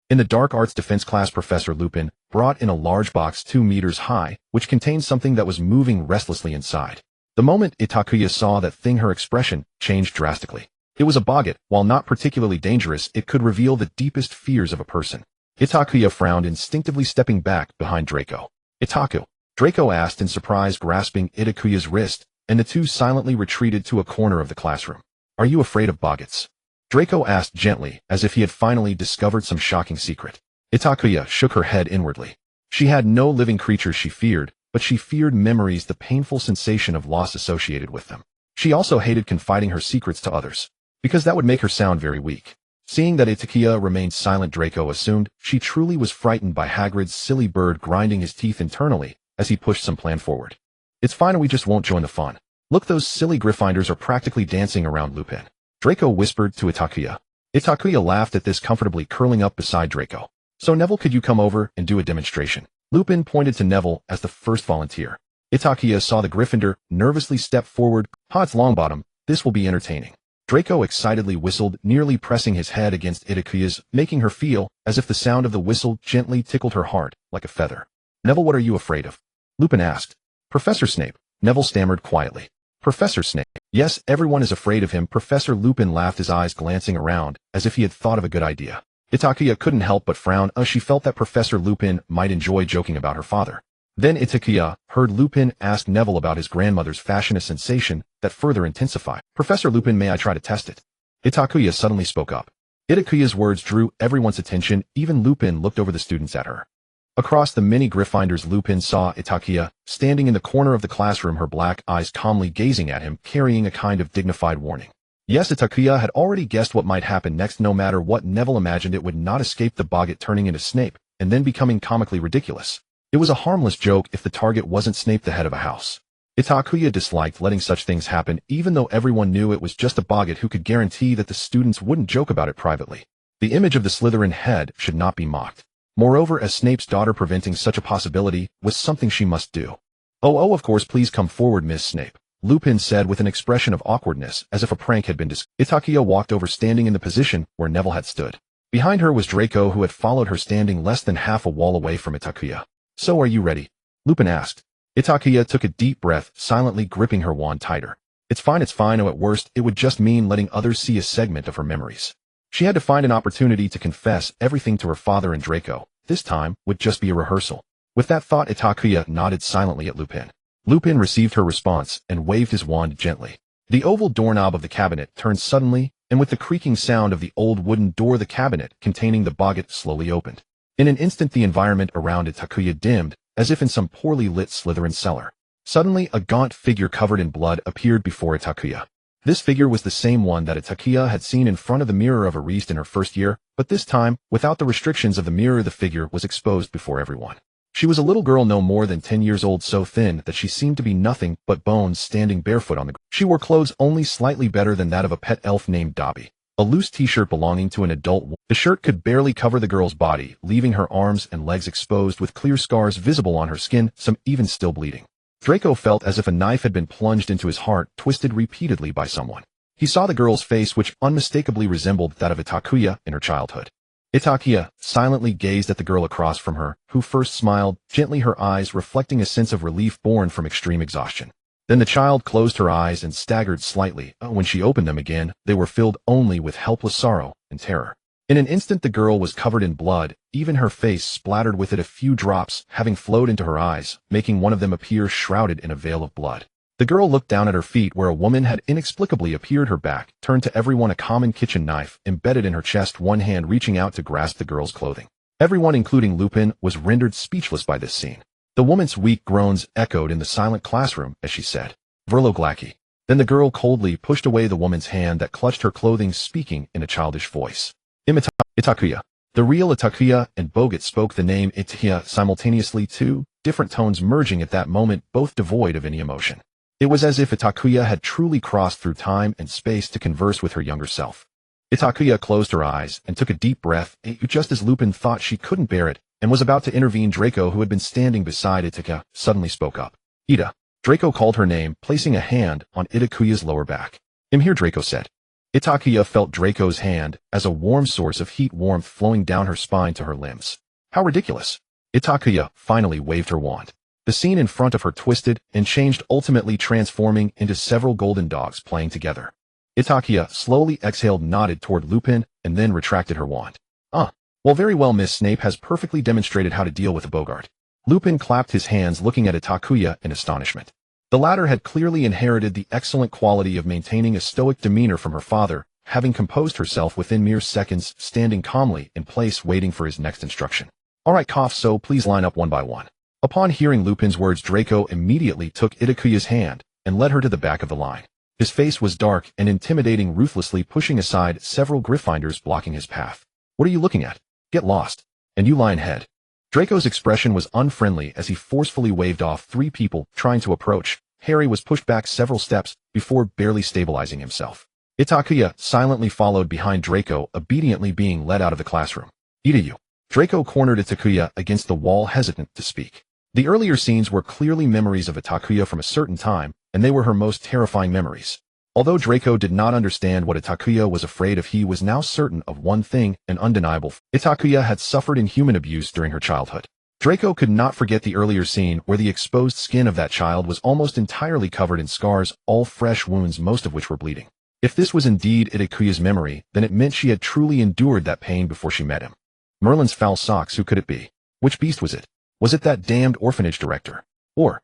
In the dark arts defense class, Professor Lupin brought in a large box 2 meters high, which contained something that was moving restlessly inside. The moment Itakua saw that thing, her expression changed drastically. It was a boggart. While not particularly dangerous, it could reveal the deepest fears of a person. Itakua frowned, instinctively stepping back behind Draco. "Itaku?" Draco asked in surprise, grasping Itakuya's wrist, and the two silently retreated to a corner of the classroom. "Are you afraid of boggarts?" Draco asked gently, as if he had finally discovered some shocking secret. Itakuya shook her head inwardly. She had no living creatures she feared, but she feared memories, the painful sensation of loss associated with them. She also hated confiding her secrets to others, because that would make her sound very weak. Seeing that Itakua remained silent, Draco assumed she truly was frightened by Hagrid's silly bird, grinding his teeth internally as he pushed some plan forward. "It's fine, we just won't join the fun. Look, those silly Gryffindors are practically dancing around Lupin," Draco whispered to Itakuya. Itakuya laughed at this, comfortably curling up beside Draco. "So Neville, could you come over and do a demonstration?" Lupin pointed to Neville as the first volunteer. Itakuya saw the Gryffindor nervously step forward. "It's Longbottom, this will be entertaining." Draco excitedly whistled, nearly pressing his head against Itakuya's, making her feel as if the sound of the whistle gently tickled her heart like a feather. "Neville, what are you afraid of?" Lupin asked. "Professor Snape," Neville stammered quietly. "Professor Snape?" "Yes, everyone is afraid of him." Professor Lupin laughed, his eyes glancing around as if he had thought of a good idea. Itakuya couldn't help but frown, as she felt that Professor Lupin might enjoy joking about her father. Then Itakuya heard Lupin ask Neville about his grandmother's fashion, a sensation that further intensified. "Professor Lupin, may I try to test it?" Itakuya suddenly spoke up. Itakuya's words drew everyone's attention. Even Lupin looked over the students at her. Across the many Gryffindors, Lupin saw Itakuya standing in the corner of the classroom, her black eyes calmly gazing at him, carrying a kind of dignified warning. Yes, Itakuya had already guessed what might happen next. No matter what Neville imagined, it would not escape the boggart turning into Snape and then becoming comically ridiculous. It was a harmless joke if the target wasn't Snape, the head of a house. Itakuya disliked letting such things happen, even though everyone knew it was just a boggart. Who could guarantee that the students wouldn't joke about it privately? The image of the Slytherin head should not be mocked. Moreover, as Snape's daughter, preventing such a possibility was something she must do. Oh, of course, please come forward, Miss Snape," Lupin said with an expression of awkwardness, as if a prank had been Itakuya walked over, standing in the position where Neville had stood. Behind her was Draco, who had followed her, standing less than half a wall away from Itakuya. "So are you ready?" Lupin asked. Itakuya took a deep breath, silently gripping her wand tighter. It's fine. Oh, at worst, it would just mean letting others see a segment of her memories. She had to find an opportunity to confess everything to her father and Draco. This time would just be a rehearsal. With that thought, Itakuya nodded silently at Lupin. Lupin received her response and waved his wand gently. The oval doorknob of the cabinet turned suddenly, and with the creaking sound of the old wooden door, the cabinet containing the boggart slowly opened. In an instant, the environment around Itakuya dimmed, as if in some poorly lit Slytherin cellar. Suddenly, a gaunt figure covered in blood appeared before Itakuya. This figure was the same one that Itakuya had seen in front of the mirror of Ariste in her first year, but this time, without the restrictions of the mirror, the figure was exposed before everyone. She was a little girl no more than 10 years old, so thin that she seemed to be nothing but bones, standing barefoot on the ground. She wore clothes only slightly better than that of a pet elf named Dobby. A loose t-shirt belonging to an adult woman. The shirt could barely cover the girl's body, leaving her arms and legs exposed with clear scars visible on her skin, some even still bleeding. Draco felt as if a knife had been plunged into his heart, twisted repeatedly by someone. He saw the girl's face, which unmistakably resembled that of Itakuya in her childhood. Itakuya silently gazed at the girl across from her, who first smiled, gently, her eyes reflecting a sense of relief born from extreme exhaustion. Then the child closed her eyes and staggered slightly. When she opened them again, they were filled only with helpless sorrow and terror. In an instant, the girl was covered in blood, even her face splattered with it, a few drops having flowed into her eyes, making one of them appear shrouded in a veil of blood. The girl looked down at her feet, where a woman had inexplicably appeared. Her back turned to everyone, a common kitchen knife embedded in her chest, one hand reaching out to grasp the girl's clothing. Everyone, including Lupin, was rendered speechless by this scene. The woman's weak groans echoed in the silent classroom as she said, "Verloglaki." Then the girl coldly pushed away the woman's hand that clutched her clothing, speaking in a childish voice. Itakuya. The real Itakuya and Bogut spoke the name Itakua simultaneously, two different tones merging at that moment, both devoid of any emotion. It was as if Itakuya had truly crossed through time and space to converse with her younger self. Itakuya closed her eyes and took a deep breath, just as Lupin thought she couldn't bear it and was about to intervene. Draco, who had been standing beside Itakuya, suddenly spoke up. Ida. Draco called her name, placing a hand on Itakuya's lower back. I'm here, Draco said. Itakuya felt Draco's hand as a warm source of heat, warmth flowing down her spine to her limbs. How ridiculous. Itakuya finally waved her wand. The scene in front of her twisted and changed, ultimately transforming into several golden dogs playing together. Itakuya slowly exhaled, nodded toward Lupin, and then retracted her wand. Well, very well, Miss Snape has perfectly demonstrated how to deal with a Bogart. Lupin clapped his hands, looking at Itakuya in astonishment. The latter had clearly inherited the excellent quality of maintaining a stoic demeanor from her father, having composed herself within mere seconds, standing calmly in place waiting for his next instruction. All right, so please line up one by one. Upon hearing Lupin's words, Draco immediately took Itakuya's hand and led her to the back of the line. His face was dark and intimidating, ruthlessly pushing aside several Gryffindors blocking his path. What are you looking at? Get lost. And you line head. Draco's expression was unfriendly as he forcefully waved off three people trying to approach. Harry was pushed back several steps before barely stabilizing himself. Itakuya silently followed behind Draco, obediently being led out of the classroom. Itayu. Draco cornered Itakuya against the wall, hesitant to speak. The earlier scenes were clearly memories of Itakuya from a certain time, and they were her most terrifying memories. Although Draco did not understand what Itakuya was afraid of, he was now certain of one thing, an undeniable. Itakuya had suffered inhuman abuse during her childhood. Draco could not forget the earlier scene where the exposed skin of that child was almost entirely covered in scars, all fresh wounds, most of which were bleeding. If this was indeed Itakuya's memory, then it meant she had truly endured that pain before she met him. Merlin's foul socks, who could it be? Which beast was it? Was it that damned orphanage director? Or...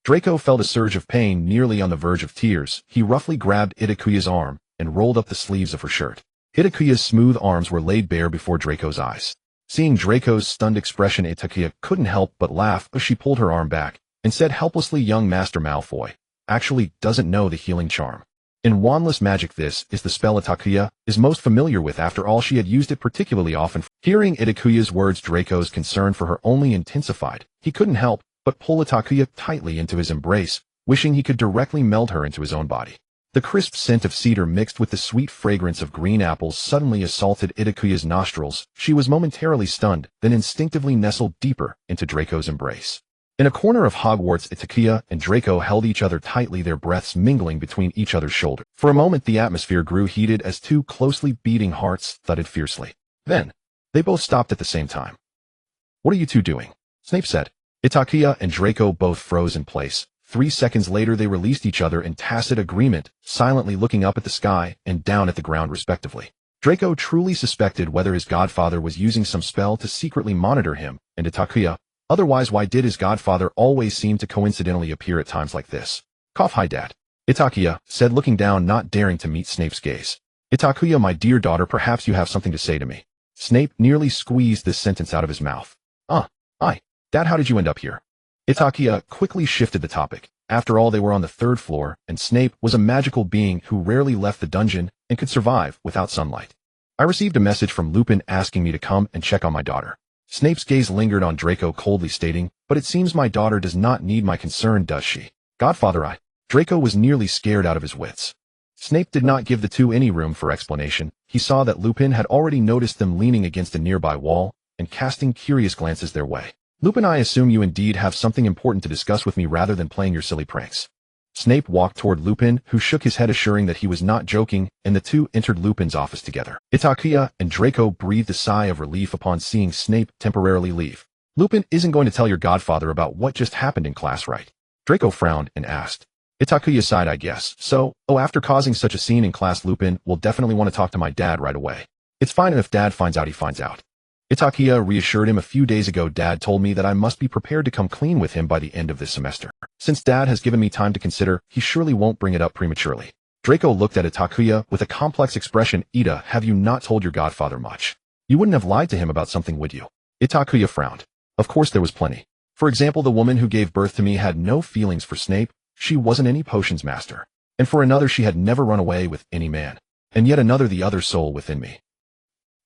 Draco felt a surge of pain, nearly on the verge of tears. He roughly grabbed Itakuya's arm and rolled up the sleeves of her shirt. Itakuya's smooth arms were laid bare before Draco's eyes. Seeing Draco's stunned expression, Itakuya couldn't help but laugh as she pulled her arm back and said helplessly, "Young Master Malfoy actually doesn't know the healing charm. In wandless magic, this is the spell Itakuya is most familiar with. After all, she had used it particularly often." Hearing Itakuya's words, Draco's concern for her only intensified. He couldn't help but pull Itakuya tightly into his embrace, wishing he could directly meld her into his own body. The crisp scent of cedar mixed with the sweet fragrance of green apples suddenly assaulted Itakuya's nostrils. She was momentarily stunned, then instinctively nestled deeper into Draco's embrace. In a corner of Hogwarts, Itakuya and Draco held each other tightly, their breaths mingling between each other's shoulders. For a moment, the atmosphere grew heated as two closely beating hearts thudded fiercely. Then, they both stopped at the same time. "What are you two doing?" Snape said. Itakuya and Draco both froze in place. 3 seconds later, they released each other in tacit agreement, silently looking up at the sky and down at the ground respectively. Draco truly suspected whether his godfather was using some spell to secretly monitor him, and Itakuya, otherwise why did his godfather always seem to coincidentally appear at times like this? "Hi, Dad," Itakuya said, looking down, not daring to meet Snape's gaze. "Itakuya, my dear daughter, perhaps you have something to say to me." Snape nearly squeezed this sentence out of his mouth. Aye. Dad, how did you end up here?" Itakuya quickly shifted the topic. After all, they were on the 3rd floor, and Snape was a magical being who rarely left the dungeon and could survive without sunlight. "I received a message from Lupin asking me to come and check on my daughter." Snape's gaze lingered on Draco, coldly stating, "But it seems my daughter does not need my concern, does she?" "Godfather, Draco was nearly scared out of his wits. Snape did not give the two any room for explanation. He saw that Lupin had already noticed them leaning against a nearby wall and casting curious glances their way. "Lupin, I assume you indeed have something important to discuss with me rather than playing your silly pranks." Snape walked toward Lupin, who shook his head, assuring that he was not joking, and the two entered Lupin's office together. Itakuya and Draco breathed a sigh of relief upon seeing Snape temporarily leave. "Lupin isn't going to tell your godfather about what just happened in class, right?" Draco frowned and asked. Itakuya sighed, "I guess so. After causing such a scene in class, Lupin will definitely want to talk to my dad right away." "It's fine, and if Dad finds out, he finds out." Itakuya reassured him. "A few days ago, Dad told me that I must be prepared to come clean with him by the end of this semester. Since Dad has given me time to consider, he surely won't bring it up prematurely." Draco looked at Itakuya with a complex expression. "Ida, have you not told your godfather much? You wouldn't have lied to him about something, would you?" Itakuya frowned. "Of course there was plenty. For example, the woman who gave birth to me had no feelings for Snape. She wasn't any potions master. And for another, she had never run away with any man. And yet another, the other soul within me.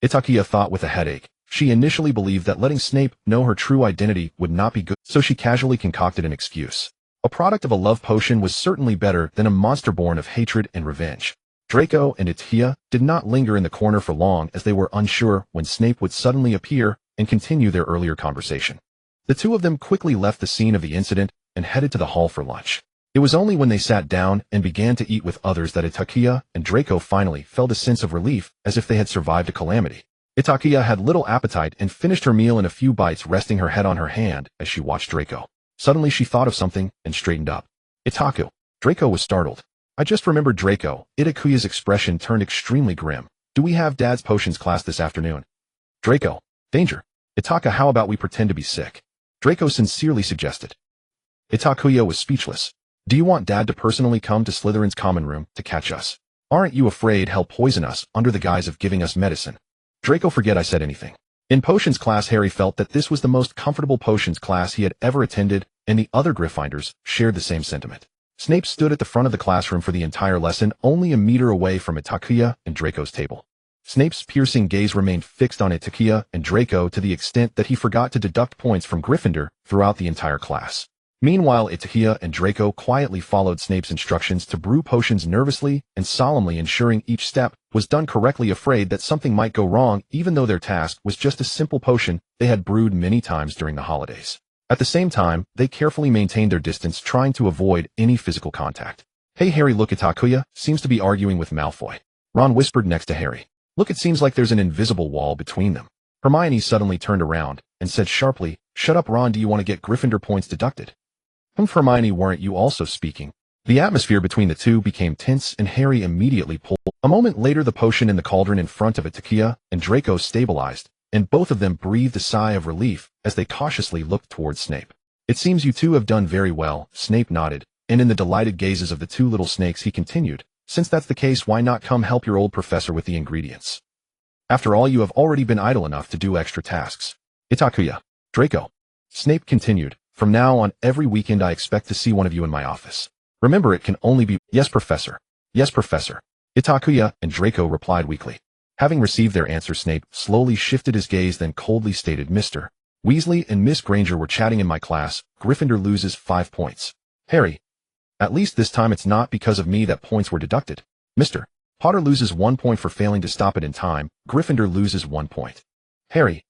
Itakua thought with a headache. She initially believed that letting Snape know her true identity would not be good, so she casually concocted an excuse. A product of a love potion was certainly better than a monster born of hatred and revenge. Draco and Itakua did not linger in the corner for long, as they were unsure when Snape would suddenly appear and continue their earlier conversation. The two of them quickly left the scene of the incident and headed to the hall for lunch. It was only when they sat down and began to eat with others that Itakua and Draco finally felt a sense of relief, as if they had survived a calamity. Itakua had little appetite and finished her meal in a few bites, resting her head on her hand as she watched Draco. Suddenly she thought of something and straightened up. Itakua. Draco was startled. I just remembered Draco. Itakua's expression turned extremely grim. Do we have Dad's potions class this afternoon? Draco. Danger. Itakua, how about we pretend to be sick? Draco sincerely suggested. Itakua was speechless. Do you want Dad to personally come to Slytherin's common room to catch us? Aren't you afraid he'll poison us under the guise of giving us medicine? Draco, forget I said anything. In potions class, Harry felt that this was the most comfortable potions class he had ever attended, and the other Gryffindors shared the same sentiment. Snape stood at the front of the classroom for the entire lesson, only a meter away from Itakua and Draco's table. Snape's piercing gaze remained fixed on Itakua and Draco to the extent that he forgot to deduct points from Gryffindor throughout the entire class. Meanwhile, Itakua and Draco quietly followed Snape's instructions to brew potions, nervously and solemnly ensuring each step was done correctly, afraid that something might go wrong even though their task was just a simple potion they had brewed many times during the holidays. At the same time, they carefully maintained their distance, trying to avoid any physical contact. Hey Harry, look, Itakua seems to be arguing with Malfoy. Ron whispered next to Harry. Look, it seems like there's an invisible wall between them. Hermione suddenly turned around and said sharply, Shut up, Ron, do you want to get Gryffindor points deducted? Hermione, weren't you also speaking? The atmosphere between the two became tense and Harry immediately pulled. A moment later, the potion in the cauldron in front of Itakua and Draco stabilized, and both of them breathed a sigh of relief as they cautiously looked towards Snape. It seems you two have done very well, Snape nodded, and in the delighted gazes of the two little snakes he continued, since that's the case, why not come help your old professor with the ingredients? After all, you have already been idle enough to do extra tasks. Itakua. Draco. Snape continued. From now on, every weekend I expect to see one of you in my office. Remember, it can only be, Yes, Professor. Yes, Professor. Itakua and Draco replied weakly. Having received their answer, Snape slowly shifted his gaze, then coldly stated, Mr. Weasley and Miss Granger were chatting in my class. Gryffindor loses 5 points. Harry. At least this time it's not because of me that points were deducted. Mr. Potter loses 1 point for failing to stop it in time. Gryffindor loses 1 point. Harry.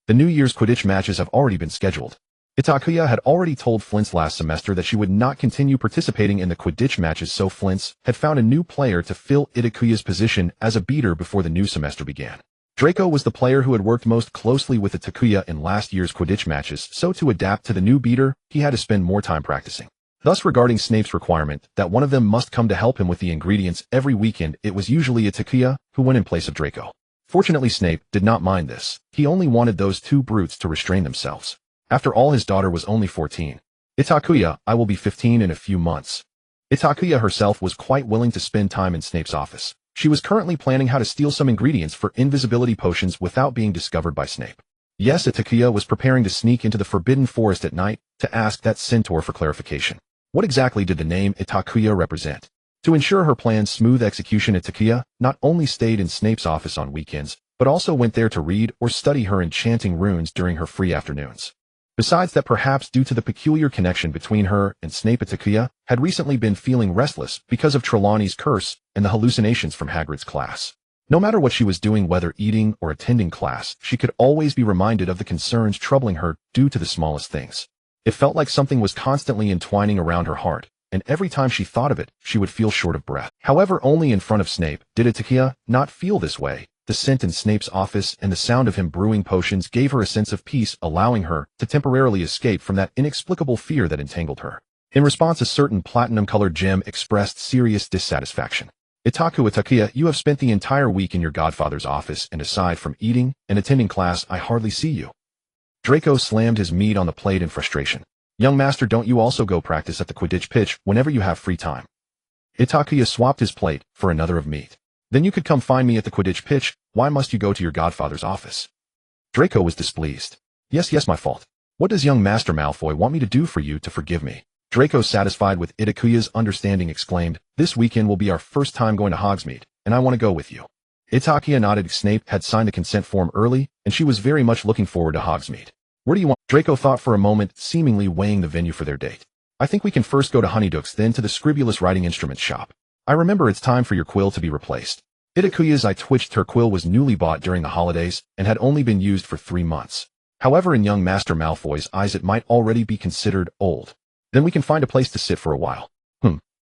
The New Year's Quidditch matches have already been scheduled. Itakua had already told Flint's last semester that she would not continue participating in the Quidditch matches, so Flint's had found a new player to fill Itakua's position as a beater before the new semester began. Draco was the player who had worked most closely with Itakua in last year's Quidditch matches, so to adapt to the new beater, he had to spend more time practicing. Thus, regarding Snape's requirement that one of them must come to help him with the ingredients every weekend, it was usually Itakua who went in place of Draco. Fortunately, Snape did not mind this. He only wanted those two brutes to restrain themselves. After all, his daughter was only 14. Itakua, I will be 15 in a few months. Itakua herself was quite willing to spend time in Snape's office. She was currently planning how to steal some ingredients for invisibility potions without being discovered by Snape. Yes, Itakua was preparing to sneak into the Forbidden Forest at night to ask that centaur for clarification. What exactly did the name Itakua represent? To ensure her plan's smooth execution, Itakua not only stayed in Snape's office on weekends, but also went there to read or study her enchanting runes during her free afternoons. Besides that, perhaps due to the peculiar connection between her and Snape, Itakua had recently been feeling restless because of Trelawney's curse and the hallucinations from Hagrid's class. No matter what she was doing, whether eating or attending class, she could always be reminded of the concerns troubling her due to the smallest things. It felt like something was constantly entwining around her heart, and every time she thought of it, she would feel short of breath. However, only in front of Snape did Itakua not feel this way. The scent in Snape's office and the sound of him brewing potions gave her a sense of peace, allowing her to temporarily escape from that inexplicable fear that entangled her. In response, a certain platinum-colored gem expressed serious dissatisfaction. Itakua, you have spent the entire week in your godfather's office, and aside from eating and attending class, I hardly see you. Draco slammed his meat on the plate in frustration. Young master, don't you also go practice at the Quidditch pitch whenever you have free time? Itakua swapped his plate for another of meat. Then you could come find me at the Quidditch pitch. Why must you go to your godfather's office? Draco was displeased. Yes, my fault. What does young Master Malfoy want me to do for you to forgive me? Draco, satisfied with Itakuya's understanding, exclaimed, "This weekend will be our first time going to Hogsmeade, and I want to go with you." Itakua nodded. Snape had signed the consent form early, and she was very much looking forward to Hogsmeade. "Where do you want?" Draco thought for a moment, seemingly weighing the venue for their date. "I think we can first go to Honeydukes, then to the Scribulus writing instruments shop. I remember it's time for your quill to be replaced." Itakuya's eye twitched. Her quill was newly bought during the holidays and had only been used for 3 months. However, in young Master Malfoy's eyes it might already be considered old. "Then we can find a place to sit for a while."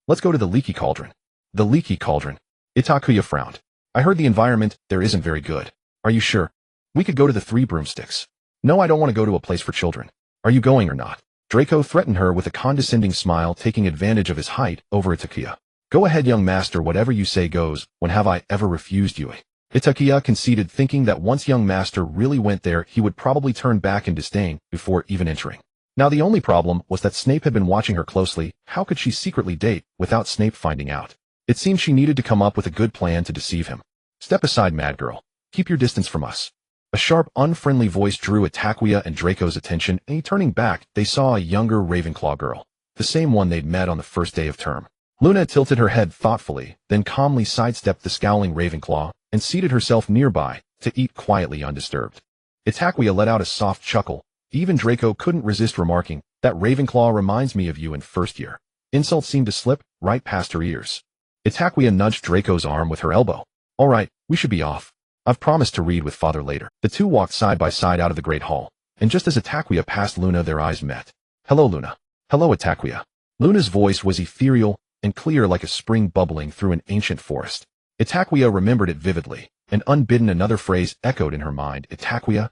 Let's go to the Leaky Cauldron." "The Leaky Cauldron?" Itakuya frowned. "I heard the environment there isn't very good." "Are you sure?" "We could go to the Three Broomsticks." "No, I don't want to go to a place for children." "Are you going or not?" Draco threatened her with a condescending smile, taking advantage of his height over Itakuya. "Go ahead, young master, whatever you say goes. When have I ever refused you?" Itakuya conceded, thinking that once young master really went there, he would probably turn back in disdain before even entering. Now the only problem was that Snape had been watching her closely. How could she secretly date without Snape finding out? It seemed she needed to come up with a good plan to deceive him. "Step aside, mad girl. Keep your distance from us." A sharp, unfriendly voice drew Itakuya and Draco's attention, and turning back, they saw a younger Ravenclaw girl, the same one they'd met on the first day of term. Luna tilted her head thoughtfully, then calmly sidestepped the scowling Ravenclaw and seated herself nearby to eat quietly undisturbed. Itakuya let out a soft chuckle. Even Draco couldn't resist remarking, "That Ravenclaw reminds me of you in first year." Insults seemed to slip right past her ears. Itakuya nudged Draco's arm with her elbow. "All right, we should be off. I've promised to read with Father later." The two walked side by side out of the Great Hall, and just as Itakuya passed Luna, their eyes met. "Hello, Luna." "Hello, Itakuya." Luna's voice was ethereal and clear like a spring bubbling through an ancient forest. Itakuya remembered it vividly, and unbidden another phrase echoed in her mind. "Itakuya?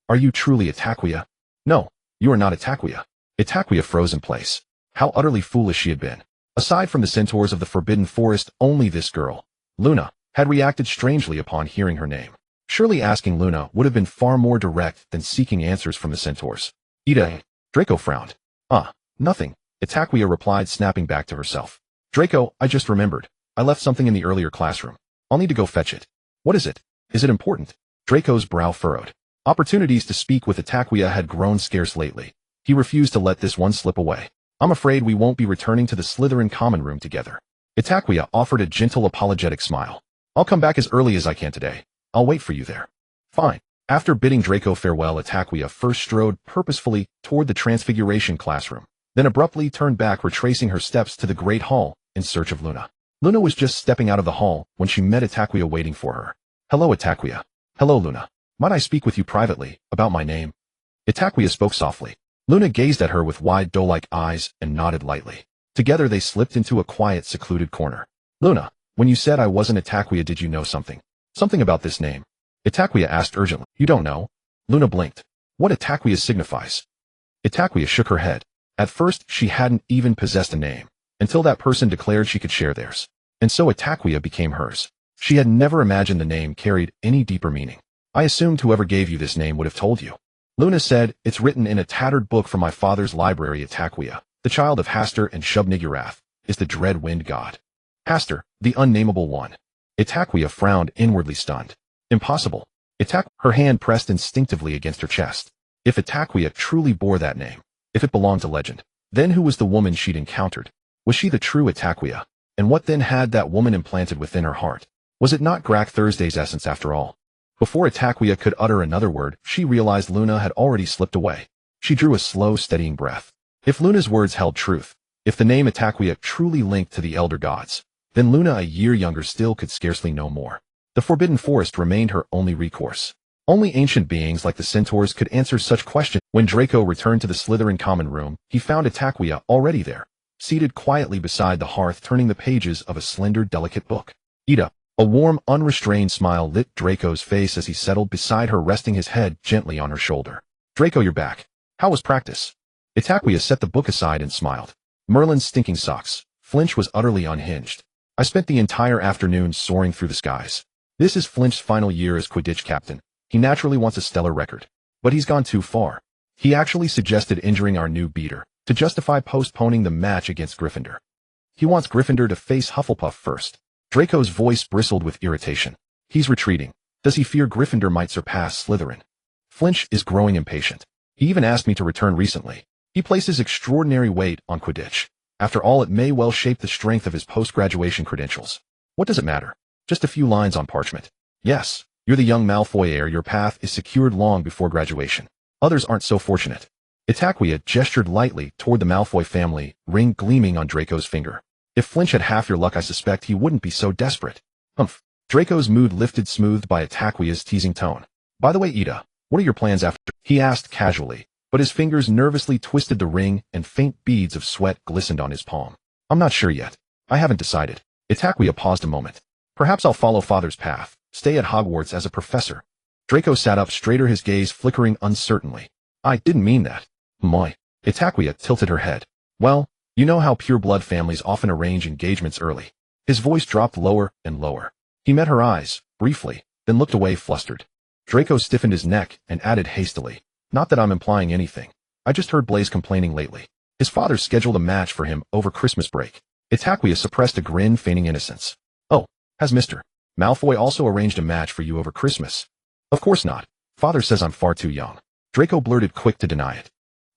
Are you truly Itakuya?" "No, you are not Itakuya." Itakuya froze in place. How utterly foolish she had been. Aside from the centaurs of the Forbidden Forest, only this girl, Luna, had reacted strangely upon hearing her name. Surely asking Luna would have been far more direct than seeking answers from the centaurs. "Ida." Draco frowned. Nothing," Itakuya replied, snapping back to herself. "Draco, I just remembered. I left something in the earlier classroom. I'll need to go fetch it." "What is it? Is it important?" Draco's brow furrowed. Opportunities to speak with Itakuya had grown scarce lately. He refused to let this one slip away. "I'm afraid we won't be returning to the Slytherin common room together." Itakuya offered a gentle apologetic smile. "I'll come back as early as I can today. I'll wait for you there." "Fine." After bidding Draco farewell, Itakuya first strode purposefully toward the Transfiguration classroom, then abruptly turned back, retracing her steps to the Great Hall in search of Luna. Luna was just stepping out of the hall when she met Itakuya waiting for her. "Hello, Itakuya." "Hello, Luna. Might I speak with you privately about my name?" Itakuya spoke softly. Luna gazed at her with wide doe-like eyes and nodded lightly. Together they slipped into a quiet, secluded corner. "Luna, when you said I wasn't Itakuya, did you know something? Something about this name?" Itakuya asked urgently. "You don't know?" Luna blinked. "What Itakuya signifies?" Itakuya shook her head. At first, she hadn't even possessed a name, until that person declared she could share theirs. And so Itakuya became hers. She had never imagined the name carried any deeper meaning. "I assumed whoever gave you this name would have told you." Luna said, "It's written in a tattered book from my father's library. Itakuya, the child of Hastur and Shub-Niggurath, is the dread wind god. Hastur, the unnameable one." Itakuya frowned, inwardly stunned. "Impossible." Her hand pressed instinctively against her chest. If Itakuya truly bore that name, if it belonged to legend, then who was the woman she'd encountered? Was she the true Itakuya? And what then had that woman implanted within her heart? Was it not Grack Thursday's essence after all? Before Itakuya could utter another word, she realized Luna had already slipped away. She drew a slow, steadying breath. If Luna's words held truth, if the name Itakuya truly linked to the elder gods, then Luna, a year younger still, could scarcely know more. The Forbidden Forest remained her only recourse. Only ancient beings like the centaurs could answer such questions. When Draco returned to the Slytherin common room, he found Itakuya already there, seated quietly beside the hearth, turning the pages of a slender, delicate book. "Ida." A warm, unrestrained smile lit Draco's face as he settled beside her, resting his head gently on her shoulder. "Draco, you're back. How was practice?" Itakuya set the book aside and smiled. Merlin's stinking socks. Flinch was utterly unhinged. "I spent the entire afternoon soaring through the skies. This is Flinch's final year as Quidditch captain. He naturally wants a stellar record. But he's gone too far. He actually suggested injuring our new beater to justify postponing the match against Gryffindor. He wants Gryffindor to face Hufflepuff first." Draco's voice bristled with irritation. "He's retreating. Does he fear Gryffindor might surpass Slytherin?" Flinch is growing impatient. He even asked me to return recently. He places extraordinary weight on Quidditch. After all, it may well shape the strength of his post-graduation credentials. What does it matter? Just a few lines on parchment. Yes, you're the young Malfoy heir. Your path is secured long before graduation. Others aren't so fortunate. Itakua gestured lightly toward the Malfoy family, ring gleaming on Draco's finger. If Flinch had half your luck, I suspect he wouldn't be so desperate. Humph. Draco's mood lifted, smoothed by Itakua's teasing tone. By the way, Ida, what are your plans after? He asked casually, but his fingers nervously twisted the ring and faint beads of sweat glistened on his palm. I'm not sure yet. I haven't decided. Itakua paused a moment. Perhaps I'll follow father's path, stay at Hogwarts as a professor. Draco sat up straighter, his gaze flickering uncertainly. I didn't mean that. Moi. Itakua tilted her head. Well, you know how pure-blood families often arrange engagements early. His voice dropped lower and lower. He met her eyes, briefly, then looked away flustered. Draco stiffened his neck and added hastily. Not that I'm implying anything. I just heard Blaise complaining lately. His father scheduled a match for him over Christmas break. Itakua suppressed a grin, feigning innocence. Oh, has Mr. Malfoy also arranged a match for you over Christmas? Of course not. Father says I'm far too young. Draco blurted, quick to deny it.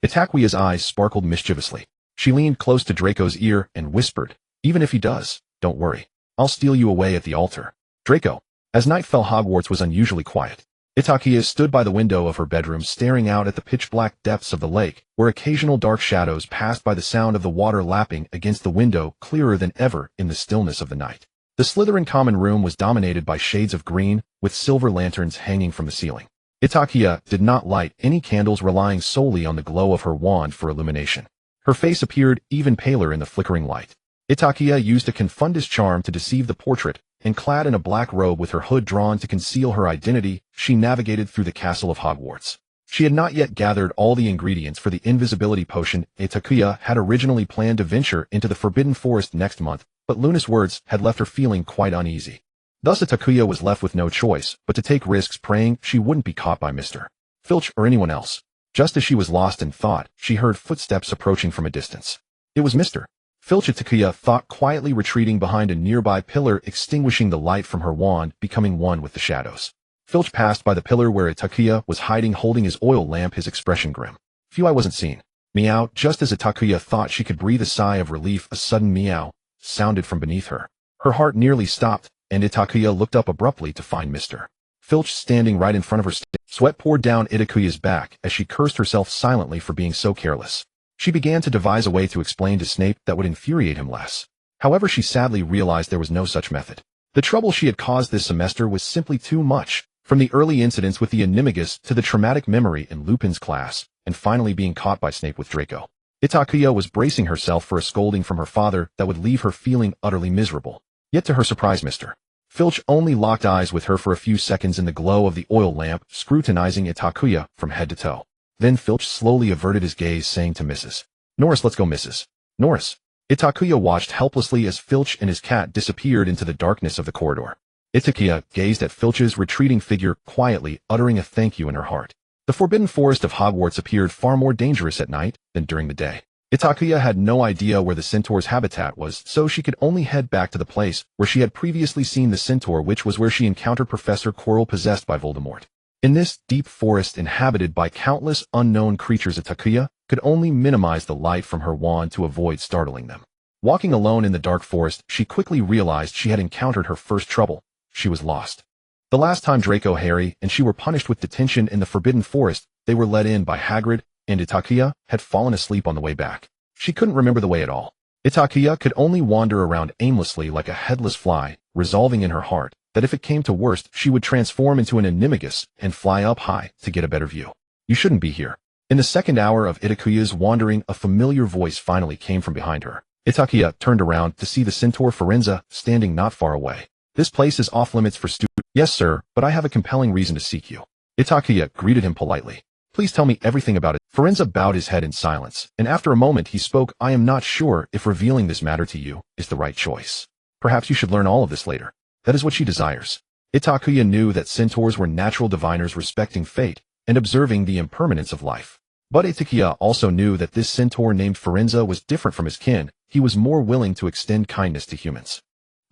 Itakua's eyes sparkled mischievously. She leaned close to Draco's ear and whispered, even if he does, don't worry. I'll steal you away at the altar. Draco. As night fell, Hogwarts was unusually quiet. Itakua stood by the window of her bedroom, staring out at the pitch-black depths of the lake, where occasional dark shadows passed by, the sound of the water lapping against the window clearer than ever in the stillness of the night. The Slytherin common room was dominated by shades of green, with silver lanterns hanging from the ceiling. Itakua did not light any candles, relying solely on the glow of her wand for illumination. Her face appeared even paler in the flickering light. Itakua used a confundus charm to deceive the portrait, and clad in a black robe with her hood drawn to conceal her identity, she navigated through the castle of Hogwarts. She had not yet gathered all the ingredients for the invisibility potion. Itakua had originally planned to venture into the Forbidden Forest next month, but Luna's words had left her feeling quite uneasy. Thus Itakua was left with no choice but to take risks, praying she wouldn't be caught by Mr. Filch or anyone else. Just as she was lost in thought, she heard footsteps approaching from a distance. It was Mr. Filch. Itakua thought, quietly retreating behind a nearby pillar, extinguishing the light from her wand, becoming one with the shadows. Filch passed by the pillar where Itakua was hiding, holding his oil lamp, his expression grim. Phew, I wasn't seen. Meow. Just as Itakua thought she could breathe a sigh of relief, a sudden meow sounded from beneath her. Her heart nearly stopped, and Itakua looked up abruptly to find Mr. Filch standing right in front of her. Sweat poured down Itakuya's back as she cursed herself silently for being so careless. She began to devise a way to explain to Snape that would infuriate him less. However, she sadly realized there was no such method. The trouble she had caused this semester was simply too much, from the early incidents with the Animagus to the traumatic memory in Lupin's class, and finally being caught by Snape with Draco. Itakua was bracing herself for a scolding from her father that would leave her feeling utterly miserable. Yet to her surprise, Mr. Filch only locked eyes with her for a few seconds in the glow of the oil lamp, scrutinizing Itakua from head to toe. Then Filch slowly averted his gaze, saying to Mrs. Norris, let's go, Mrs. Norris. Itakua watched helplessly as Filch and his cat disappeared into the darkness of the corridor. Itakua gazed at Filch's retreating figure, quietly uttering a thank you in her heart. The Forbidden Forest of Hogwarts appeared far more dangerous at night than during the day. Itakua had no idea where the centaur's habitat was, so she could only head back to the place where she had previously seen the centaur, which was where she encountered Professor Quirrell possessed by Voldemort. In this deep forest inhabited by countless unknown creatures, Itakua could only minimize the light from her wand to avoid startling them. Walking alone in the dark forest, she quickly realized she had encountered her first trouble. She was lost. The last time Draco, Harry, and she were punished with detention in the Forbidden Forest, they were let in by Hagrid, and Itakua had fallen asleep on the way back. She couldn't remember the way at all. Itakua could only wander around aimlessly like a headless fly, resolving in her heart that if it came to worst, she would transform into an animagus and fly up high to get a better view. You shouldn't be here. In the second hour of Itakuya's wandering, a familiar voice finally came from behind her. Itakua turned around to see the centaur Firenze standing not far away. This place is off limits for students. Yes, sir, but I have a compelling reason to seek you. Itakua greeted him politely. Please tell me everything about it. Firenze bowed his head in silence, and after a moment he spoke. I am not sure if revealing this matter to you is the right choice. Perhaps you should learn all of this later. That is what she desires. Itakua knew that centaurs were natural diviners respecting fate and observing the impermanence of life. But Itakua also knew that this centaur named Firenze was different from his kin. He was more willing to extend kindness to humans.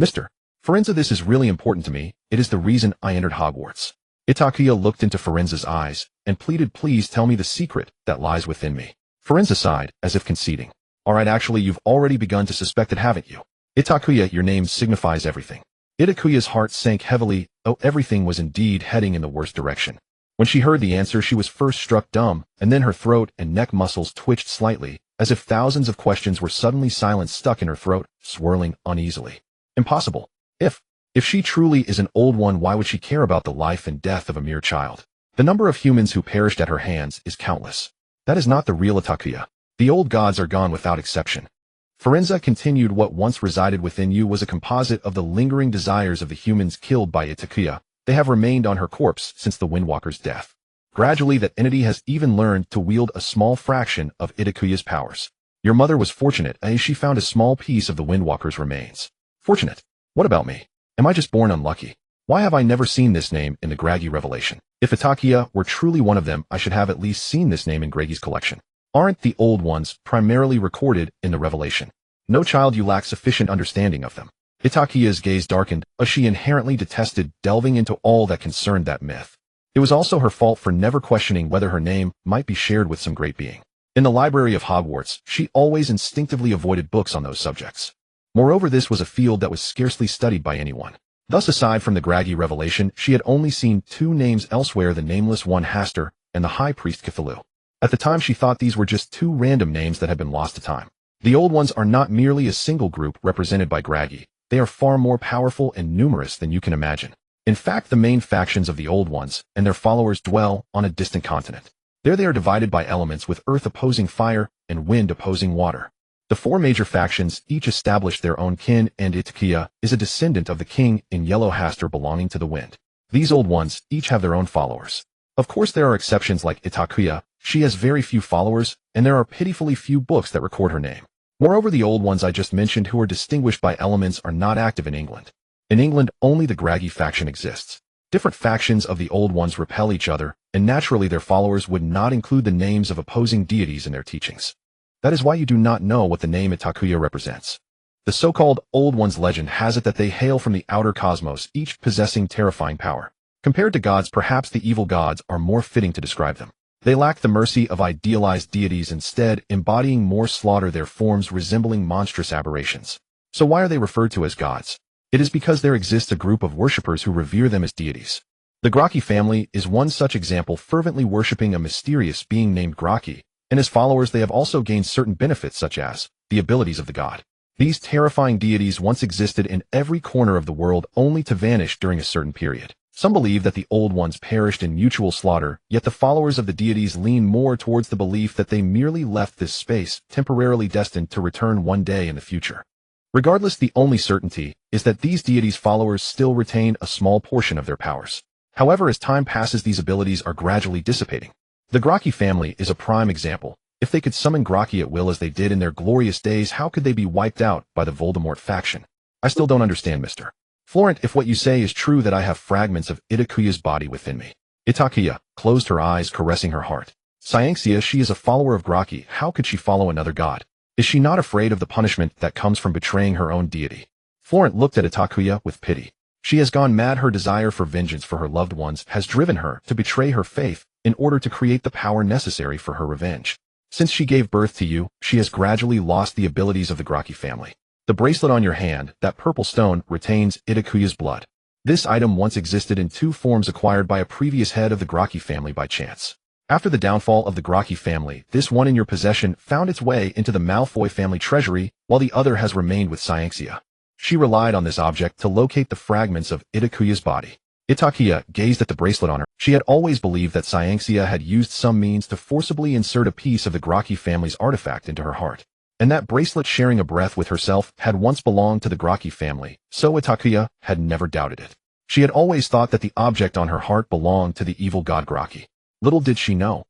Mr. Firenze, this is really important to me. It is the reason I entered Hogwarts. Itakua looked into Firenze's eyes and pleaded, please tell me the secret that lies within me. Forenza sighed, as if conceding. Alright, actually, you've already begun to suspect it, haven't you? Itakuya, your name signifies everything. Itakuya's heart sank heavily. Oh, everything was indeed heading in the worst direction. When she heard the answer, she was first struck dumb, and then her throat and neck muscles twitched slightly, as if thousands of questions were suddenly silent, stuck in her throat, swirling uneasily. Impossible. If she truly is an old one, why would she care about the life and death of a mere child? The number of humans who perished at her hands is countless. That is not the real Itakuya. The old gods are gone without exception. Forenza continued, what once resided within you was a composite of the lingering desires of the humans killed by Itakuya. They have remained on her corpse since the Windwalker's death. Gradually, that entity has even learned to wield a small fraction of Itakuya's powers. Your mother was fortunate, as she found a small piece of the Windwalker's remains. Fortunate? What about me? Am I just born unlucky? Why have I never seen this name in the Gragi revelation? If Itakuya were truly one of them, I should have at least seen this name in Gragi's collection. Aren't the old ones primarily recorded in the revelation? No, child, you lack sufficient understanding of them. Itakuya's gaze darkened, as she inherently detested delving into all that concerned that myth. It was also her fault for never questioning whether her name might be shared with some great being. In the library of Hogwarts, she always instinctively avoided books on those subjects. Moreover, this was a field that was scarcely studied by anyone. Thus, aside from the Gragi revelation, she had only seen two names elsewhere, the nameless one Hastur and the High Priest Cthulhu. At the time, she thought these were just two random names that had been lost to time. The Old Ones are not merely a single group represented by Gragi. They are far more powerful and numerous than you can imagine. In fact, the main factions of the Old Ones and their followers dwell on a distant continent. There they are divided by elements, with earth opposing fire and wind opposing water. The four major factions each establish their own kin, and Itakuya is a descendant of the king in Yellow Hastur, belonging to the wind. These Old Ones each have their own followers. Of course, there are exceptions like Itakuya. She has very few followers, and there are pitifully few books that record her name. Moreover, the Old Ones I just mentioned, who are distinguished by elements, are not active in England. In England, only the Gragi faction exists. Different factions of the Old Ones repel each other, and naturally their followers would not include the names of opposing deities in their teachings. That is why you do not know what the name Itakuya represents. The so-called Old Ones legend has it that they hail from the outer cosmos, each possessing terrifying power. Compared to gods, perhaps the evil gods are more fitting to describe them. They lack the mercy of idealized deities, instead embodying more slaughter, their forms resembling monstrous aberrations. So why are they referred to as gods? It is because there exists a group of worshippers who revere them as deities. The Graki family is one such example, fervently worshipping a mysterious being named Graki, and as followers they have also gained certain benefits such as the abilities of the god. These terrifying deities once existed in every corner of the world, only to vanish during a certain period. Some believe that the Old Ones perished in mutual slaughter, yet the followers of the deities lean more towards the belief that they merely left this space, temporarily destined to return one day in the future. Regardless, the only certainty is that these deities' followers still retain a small portion of their powers. However, as time passes, these abilities are gradually dissipating. The Graki family is a prime example. If they could summon Graki at will as they did in their glorious days, how could they be wiped out by the Voldemort faction? I still don't understand, Mr. Florent, if what you say is true, that I have fragments of Itakuya's body within me. Itakuya closed her eyes, caressing her heart. Saint Cyr, she is a follower of Graki. How could she follow another god? Is she not afraid of the punishment that comes from betraying her own deity? Florent looked at Itakuya with pity. She has gone mad. Her desire for vengeance for her loved ones has driven her to betray her faith in order to create the power necessary for her revenge. Since she gave birth to you, she has gradually lost the abilities of the Graki family. The bracelet on your hand, that purple stone, retains Itakuya's blood. This item once existed in two forms, acquired by a previous head of the Graki family by chance. After the downfall of the Graki family, this one in your possession found its way into the Malfoy family treasury, while the other has remained with Saint Cyr. She relied on this object to locate the fragments of Itakuya's body. Itakuya gazed at the bracelet on her. She had always believed that Saint Cyr had used some means to forcibly insert a piece of the Graki family's artifact into her heart. And that bracelet, sharing a breath with herself, had once belonged to the Graki family, so Itakuya had never doubted it. She had always thought that the object on her heart belonged to the evil god Graki. Little did she know.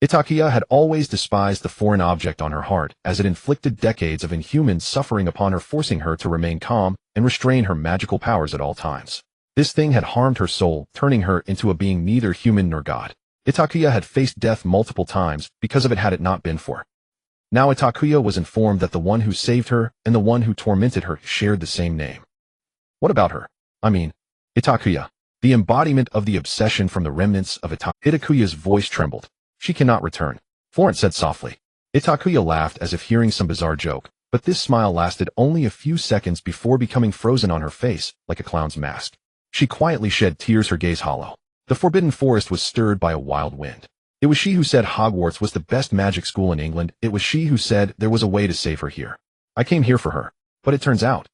Itakuya had always despised the foreign object on her heart, as it inflicted decades of inhuman suffering upon her, forcing her to remain calm and restrain her magical powers at all times. This thing had harmed her soul, turning her into a being neither human nor god. Itakuya had faced death multiple times because of it, had it not been for. Now Itakuya was informed that the one who saved her and the one who tormented her shared the same name. What about her? I mean, Itakuya, the embodiment of the obsession from the remnants of Itakuya's voice trembled. She cannot return, Florent said softly. Itakuya laughed as if hearing some bizarre joke, but this smile lasted only a few seconds before becoming frozen on her face, like a clown's mask. She quietly shed tears, her gaze hollow. The Forbidden Forest was stirred by a wild wind. It was she who said Hogwarts was the best magic school in England. It was she who said there was a way to save her here. I came here for her. But it turns out,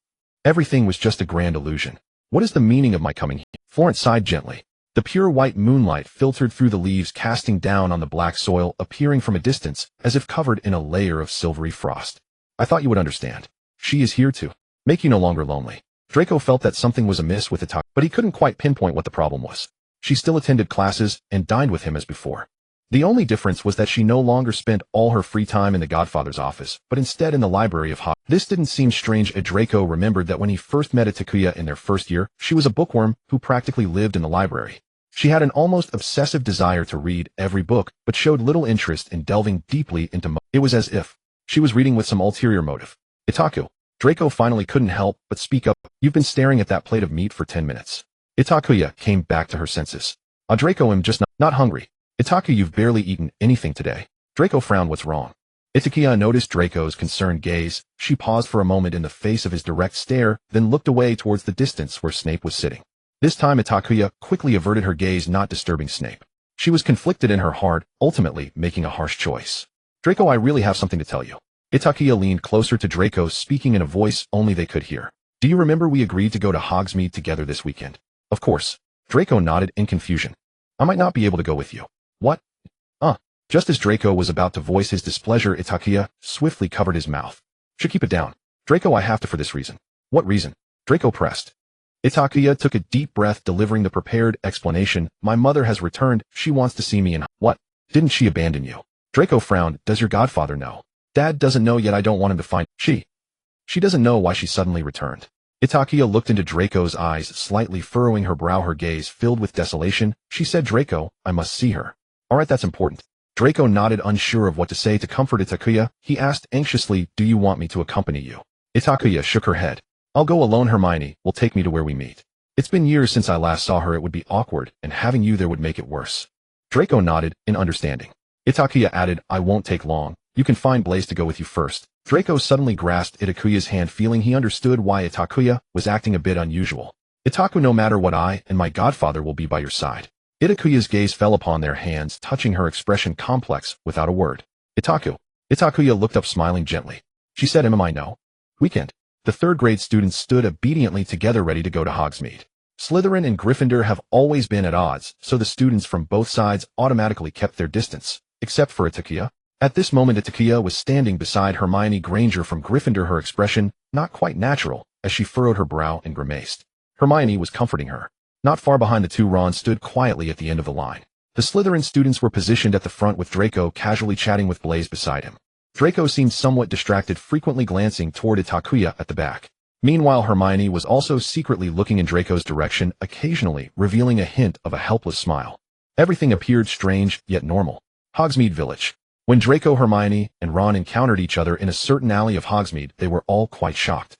everything was just a grand illusion. What is the meaning of my coming here? Florence sighed gently. The pure white moonlight filtered through the leaves, casting down on the black soil, appearing from a distance, as if covered in a layer of silvery frost. I thought you would understand. She is here to make you no longer lonely. Draco felt that something was amiss with Itakua, but he couldn't quite pinpoint what the problem was. She still attended classes and dined with him as before. The only difference was that she no longer spent all her free time in the Godfather's office, but instead in the library of Hogwarts. This didn't seem strange. Draco remembered that when he first met Itakuya in their first year, she was a bookworm who practically lived in the library. She had an almost obsessive desire to read every book, but showed little interest in delving deeply into it was as if she was reading with some ulterior motive. Itaku. Draco finally couldn't help but speak up. You've been staring at that plate of meat for 10 minutes. Itakuya came back to her senses. Draco, I'm just not hungry. Itaku, you've barely eaten anything today. Draco frowned. What's wrong? Itakuya noticed Draco's concerned gaze. She paused for a moment in the face of his direct stare, then looked away towards the distance where Snape was sitting. This time Itakuya quickly averted her gaze, not disturbing Snape. She was conflicted in her heart, ultimately making a harsh choice. Draco, I really have something to tell you. Itakuya leaned closer to Draco, speaking in a voice only they could hear. Do you remember we agreed to go to Hogsmeade together this weekend? Of course. Draco nodded in confusion. I might not be able to go with you. What? Just as Draco was about to voice his displeasure, Itakuya swiftly covered his mouth. Should keep it down. Draco, I have to for this reason. What reason? Draco pressed. Itakuya took a deep breath, delivering the prepared explanation. My mother has returned. She wants to see me and what? Didn't she abandon you? Draco frowned. Does your godfather know? Dad doesn't know yet. I don't want him to find She doesn't know why she suddenly returned. Itakuya looked into Draco's eyes, slightly furrowing her brow, her gaze filled with desolation. She said, Draco, I must see her. Alright, that's important. Draco nodded, unsure of what to say. To comfort Itakuya, he asked anxiously, do you want me to accompany you? Itakuya shook her head. I'll go alone. Hermione will take me to where we meet. It's been years since I last saw her. It would be awkward, and having you there would make it worse. Draco nodded in understanding. Itakuya added, I won't take long. You can find Blaise to go with you first. Draco suddenly grasped Itakuya's hand, feeling he understood why Itakuya was acting a bit unusual. Itaku, no matter what, I and my godfather will be by your side. Itakuya's gaze fell upon their hands, touching, her expression complex, without a word. Itaku. Itakuya looked up, smiling gently. She said, I know. Weekend. The third-grade students stood obediently together, ready to go to Hogsmeade. Slytherin and Gryffindor have always been at odds, so the students from both sides automatically kept their distance, except for Itakuya. At this moment, Itakuya was standing beside Hermione Granger from Gryffindor, her expression not quite natural, as she furrowed her brow and grimaced. Hermione was comforting her. Not far behind the two, Ron stood quietly at the end of the line. The Slytherin students were positioned at the front, with Draco casually chatting with Blaise beside him. Draco seemed somewhat distracted, frequently glancing toward Itakuya at the back. Meanwhile, Hermione was also secretly looking in Draco's direction, occasionally revealing a hint of a helpless smile. Everything appeared strange, yet normal. Hogsmeade Village. When Draco, Hermione, and Ron encountered each other in a certain alley of Hogsmeade, they were all quite shocked.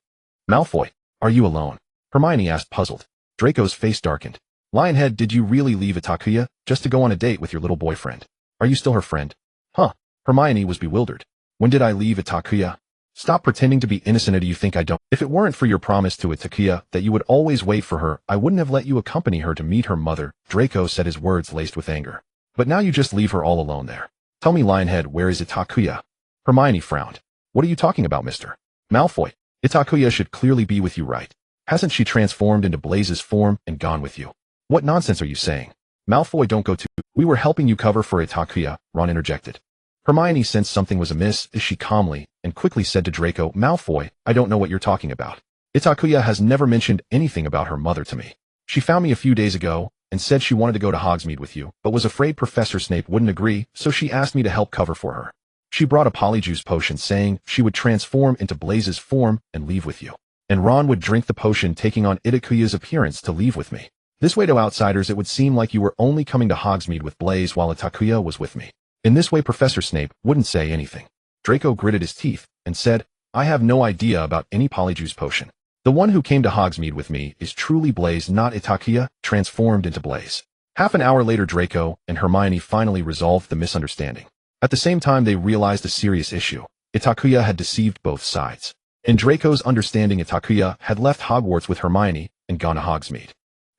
Malfoy, are you alone? Hermione asked, puzzled. Draco's face darkened. Lionhead, did you really leave Itakuya just to go on a date with your little boyfriend? Are you still her friend? Huh. Hermione was bewildered. When did I leave Itakuya? Stop pretending to be innocent, or do you think I don't? If it weren't for your promise to Itakuya that you would always wait for her, I wouldn't have let you accompany her to meet her mother, Draco said, his words laced with anger. But now you just leave her all alone there. Tell me, Lionhead, where is Itakuya? Hermione frowned. What are you talking about, Mr. Malfoy? Itakuya should clearly be with you, right? Hasn't she transformed into Blaise's form and gone with you? What nonsense are you saying? Malfoy, don't go to. We were helping you cover for Itakuya, Ron interjected. Hermione sensed something was amiss as she calmly and quickly said to Draco, Malfoy, I don't know what you're talking about. Itakuya has never mentioned anything about her mother to me. She found me a few days ago and said she wanted to go to Hogsmeade with you, but was afraid Professor Snape wouldn't agree, so she asked me to help cover for her. She brought a polyjuice potion, saying she would transform into Blaise's form and leave with you. And Ron would drink the potion, taking on Itakuya's appearance to leave with me. This way, to outsiders, it would seem like you were only coming to Hogsmeade with Blaise while Itakuya was with me. In this way, Professor Snape wouldn't say anything. Draco gritted his teeth and said, I have no idea about any polyjuice potion. The one who came to Hogsmeade with me is truly Blaise, not Itakuya, transformed into Blaise. Half an hour later, Draco and Hermione finally resolved the misunderstanding. At the same time, they realized a serious issue. Itakua had deceived both sides. In Draco's understanding, Itakua had left Hogwarts with Hermione and gone to Hogsmeade.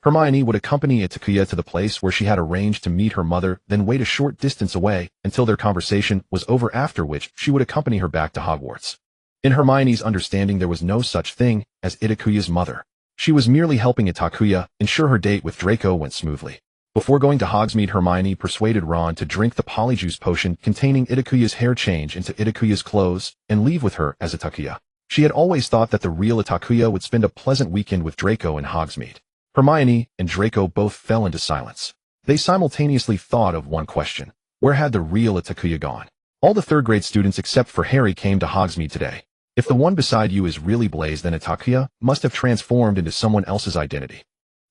Hermione would accompany Itakua to the place where she had arranged to meet her mother, then wait a short distance away until their conversation was over, after which she would accompany her back to Hogwarts. In Hermione's understanding, there was no such thing as Itakua's mother. She was merely helping Itakua ensure her date with Draco went smoothly. Before going to Hogsmeade, Hermione persuaded Ron to drink the polyjuice potion containing Itakua's hair, change into Itakua's clothes, and leave with her as Itakua. She had always thought that the real Itakua would spend a pleasant weekend with Draco in Hogsmeade. Hermione and Draco both fell into silence. They simultaneously thought of one question. Where had the real Itakua gone? All the third-grade students except for Harry came to Hogsmeade today. If the one beside you is really Blaise, then Itakua must have transformed into someone else's identity.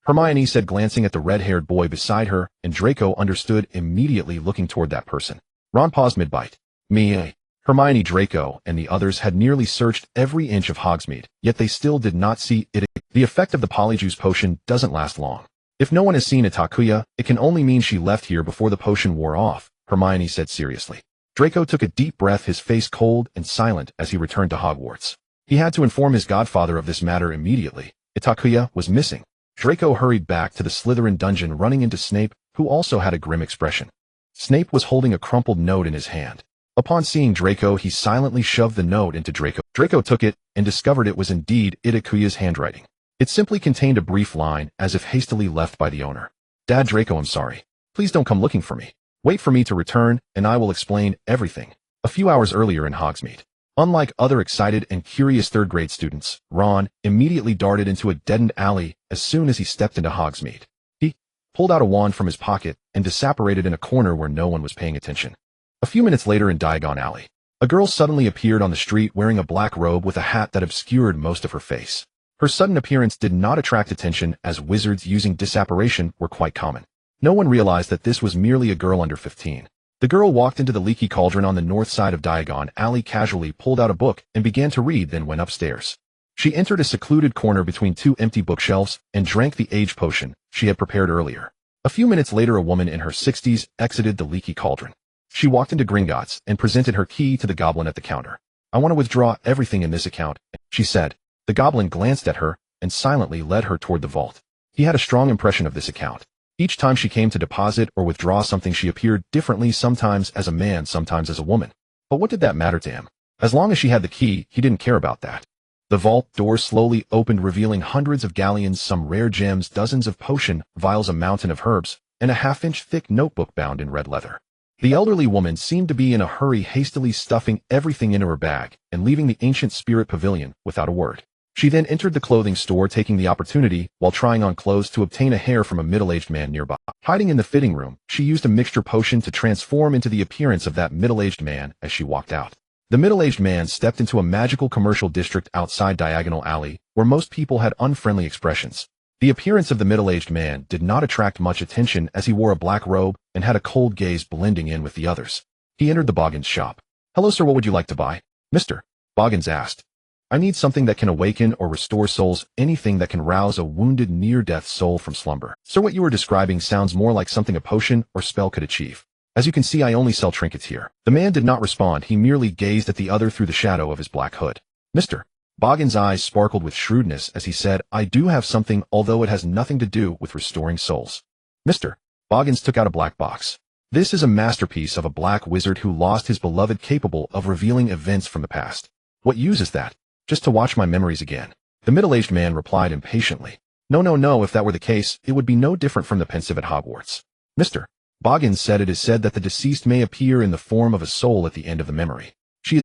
Hermione said, glancing at the red-haired boy beside her, and Draco understood immediately, looking toward that person. Ron paused mid-bite. Me. Hermione, Draco, and the others had nearly searched every inch of Hogsmeade, yet they still did not see it. The effect of the polyjuice potion doesn't last long. If no one has seen Itakua, it can only mean she left here before the potion wore off, Hermione said seriously. Draco took a deep breath, his face cold and silent as he returned to Hogwarts. He had to inform his godfather of this matter immediately. Itakua was missing. Draco hurried back to the Slytherin dungeon, running into Snape, who also had a grim expression. Snape was holding a crumpled note in his hand. Upon seeing Draco, he silently shoved the note into Draco. Draco took it and discovered it was indeed Itakua's handwriting. It simply contained a brief line, as if hastily left by the owner. Dad, Draco, I'm sorry. Please don't come looking for me. Wait for me to return, and I will explain everything. A few hours earlier in Hogsmeade. Unlike other excited and curious third-grade students, Ron immediately darted into a deadened alley as soon as he stepped into Hogsmeade. He pulled out a wand from his pocket and disapparated in a corner where no one was paying attention. A few minutes later in Diagon Alley, a girl suddenly appeared on the street wearing a black robe with a hat that obscured most of her face. Her sudden appearance did not attract attention, as wizards using disapparation were quite common. No one realized that this was merely a girl under 15. The girl walked into the leaky cauldron on the north side of Diagon Alley, casually pulled out a book and began to read, then went upstairs. She entered a secluded corner between two empty bookshelves and drank the age potion she had prepared earlier. A few minutes later, a woman in her 60s exited the leaky cauldron. She walked into Gringotts and presented her key to the goblin at the counter. I want to withdraw everything in this account, she said. The goblin glanced at her and silently led her toward the vault. He had a strong impression of this account. Each time she came to deposit or withdraw something, she appeared differently, sometimes as a man, sometimes as a woman. But what did that matter to him? As long as she had the key, he didn't care about that. The vault door slowly opened, revealing hundreds of galleons, some rare gems, dozens of potion vials, a mountain of herbs, and a half-inch thick notebook bound in red leather. The elderly woman seemed to be in a hurry, hastily stuffing everything into her bag and leaving the ancient spirit pavilion without a word. She then entered the clothing store, taking the opportunity, while trying on clothes, to obtain a hair from a middle-aged man nearby. Hiding in the fitting room, she used a mixture potion to transform into the appearance of that middle-aged man as she walked out. The middle-aged man stepped into a magical commercial district outside Diagonal Alley, where most people had unfriendly expressions. The appearance of the middle-aged man did not attract much attention, as he wore a black robe and had a cold gaze blending in with the others. He entered the Boggins shop. Hello, sir, what would you like to buy? Mr. Boggins asked. I need something that can awaken or restore souls, anything that can rouse a wounded near-death soul from slumber. Sir, what you are describing sounds more like something a potion or spell could achieve. As you can see, I only sell trinkets here. The man did not respond. He merely gazed at the other through the shadow of his black hood. Mr. Boggins' eyes sparkled with shrewdness as he said, I do have something, although it has nothing to do with restoring souls. Mr. Boggins took out a black box. This is a masterpiece of a black wizard who lost his beloved, capable of revealing events from the past. What use is that? Just to watch my memories again. The middle-aged man replied impatiently. No, if that were the case, it would be no different from the pensive at Hogwarts. Mr. Boggins said, it is said that the deceased may appear in the form of a soul at the end of the memory.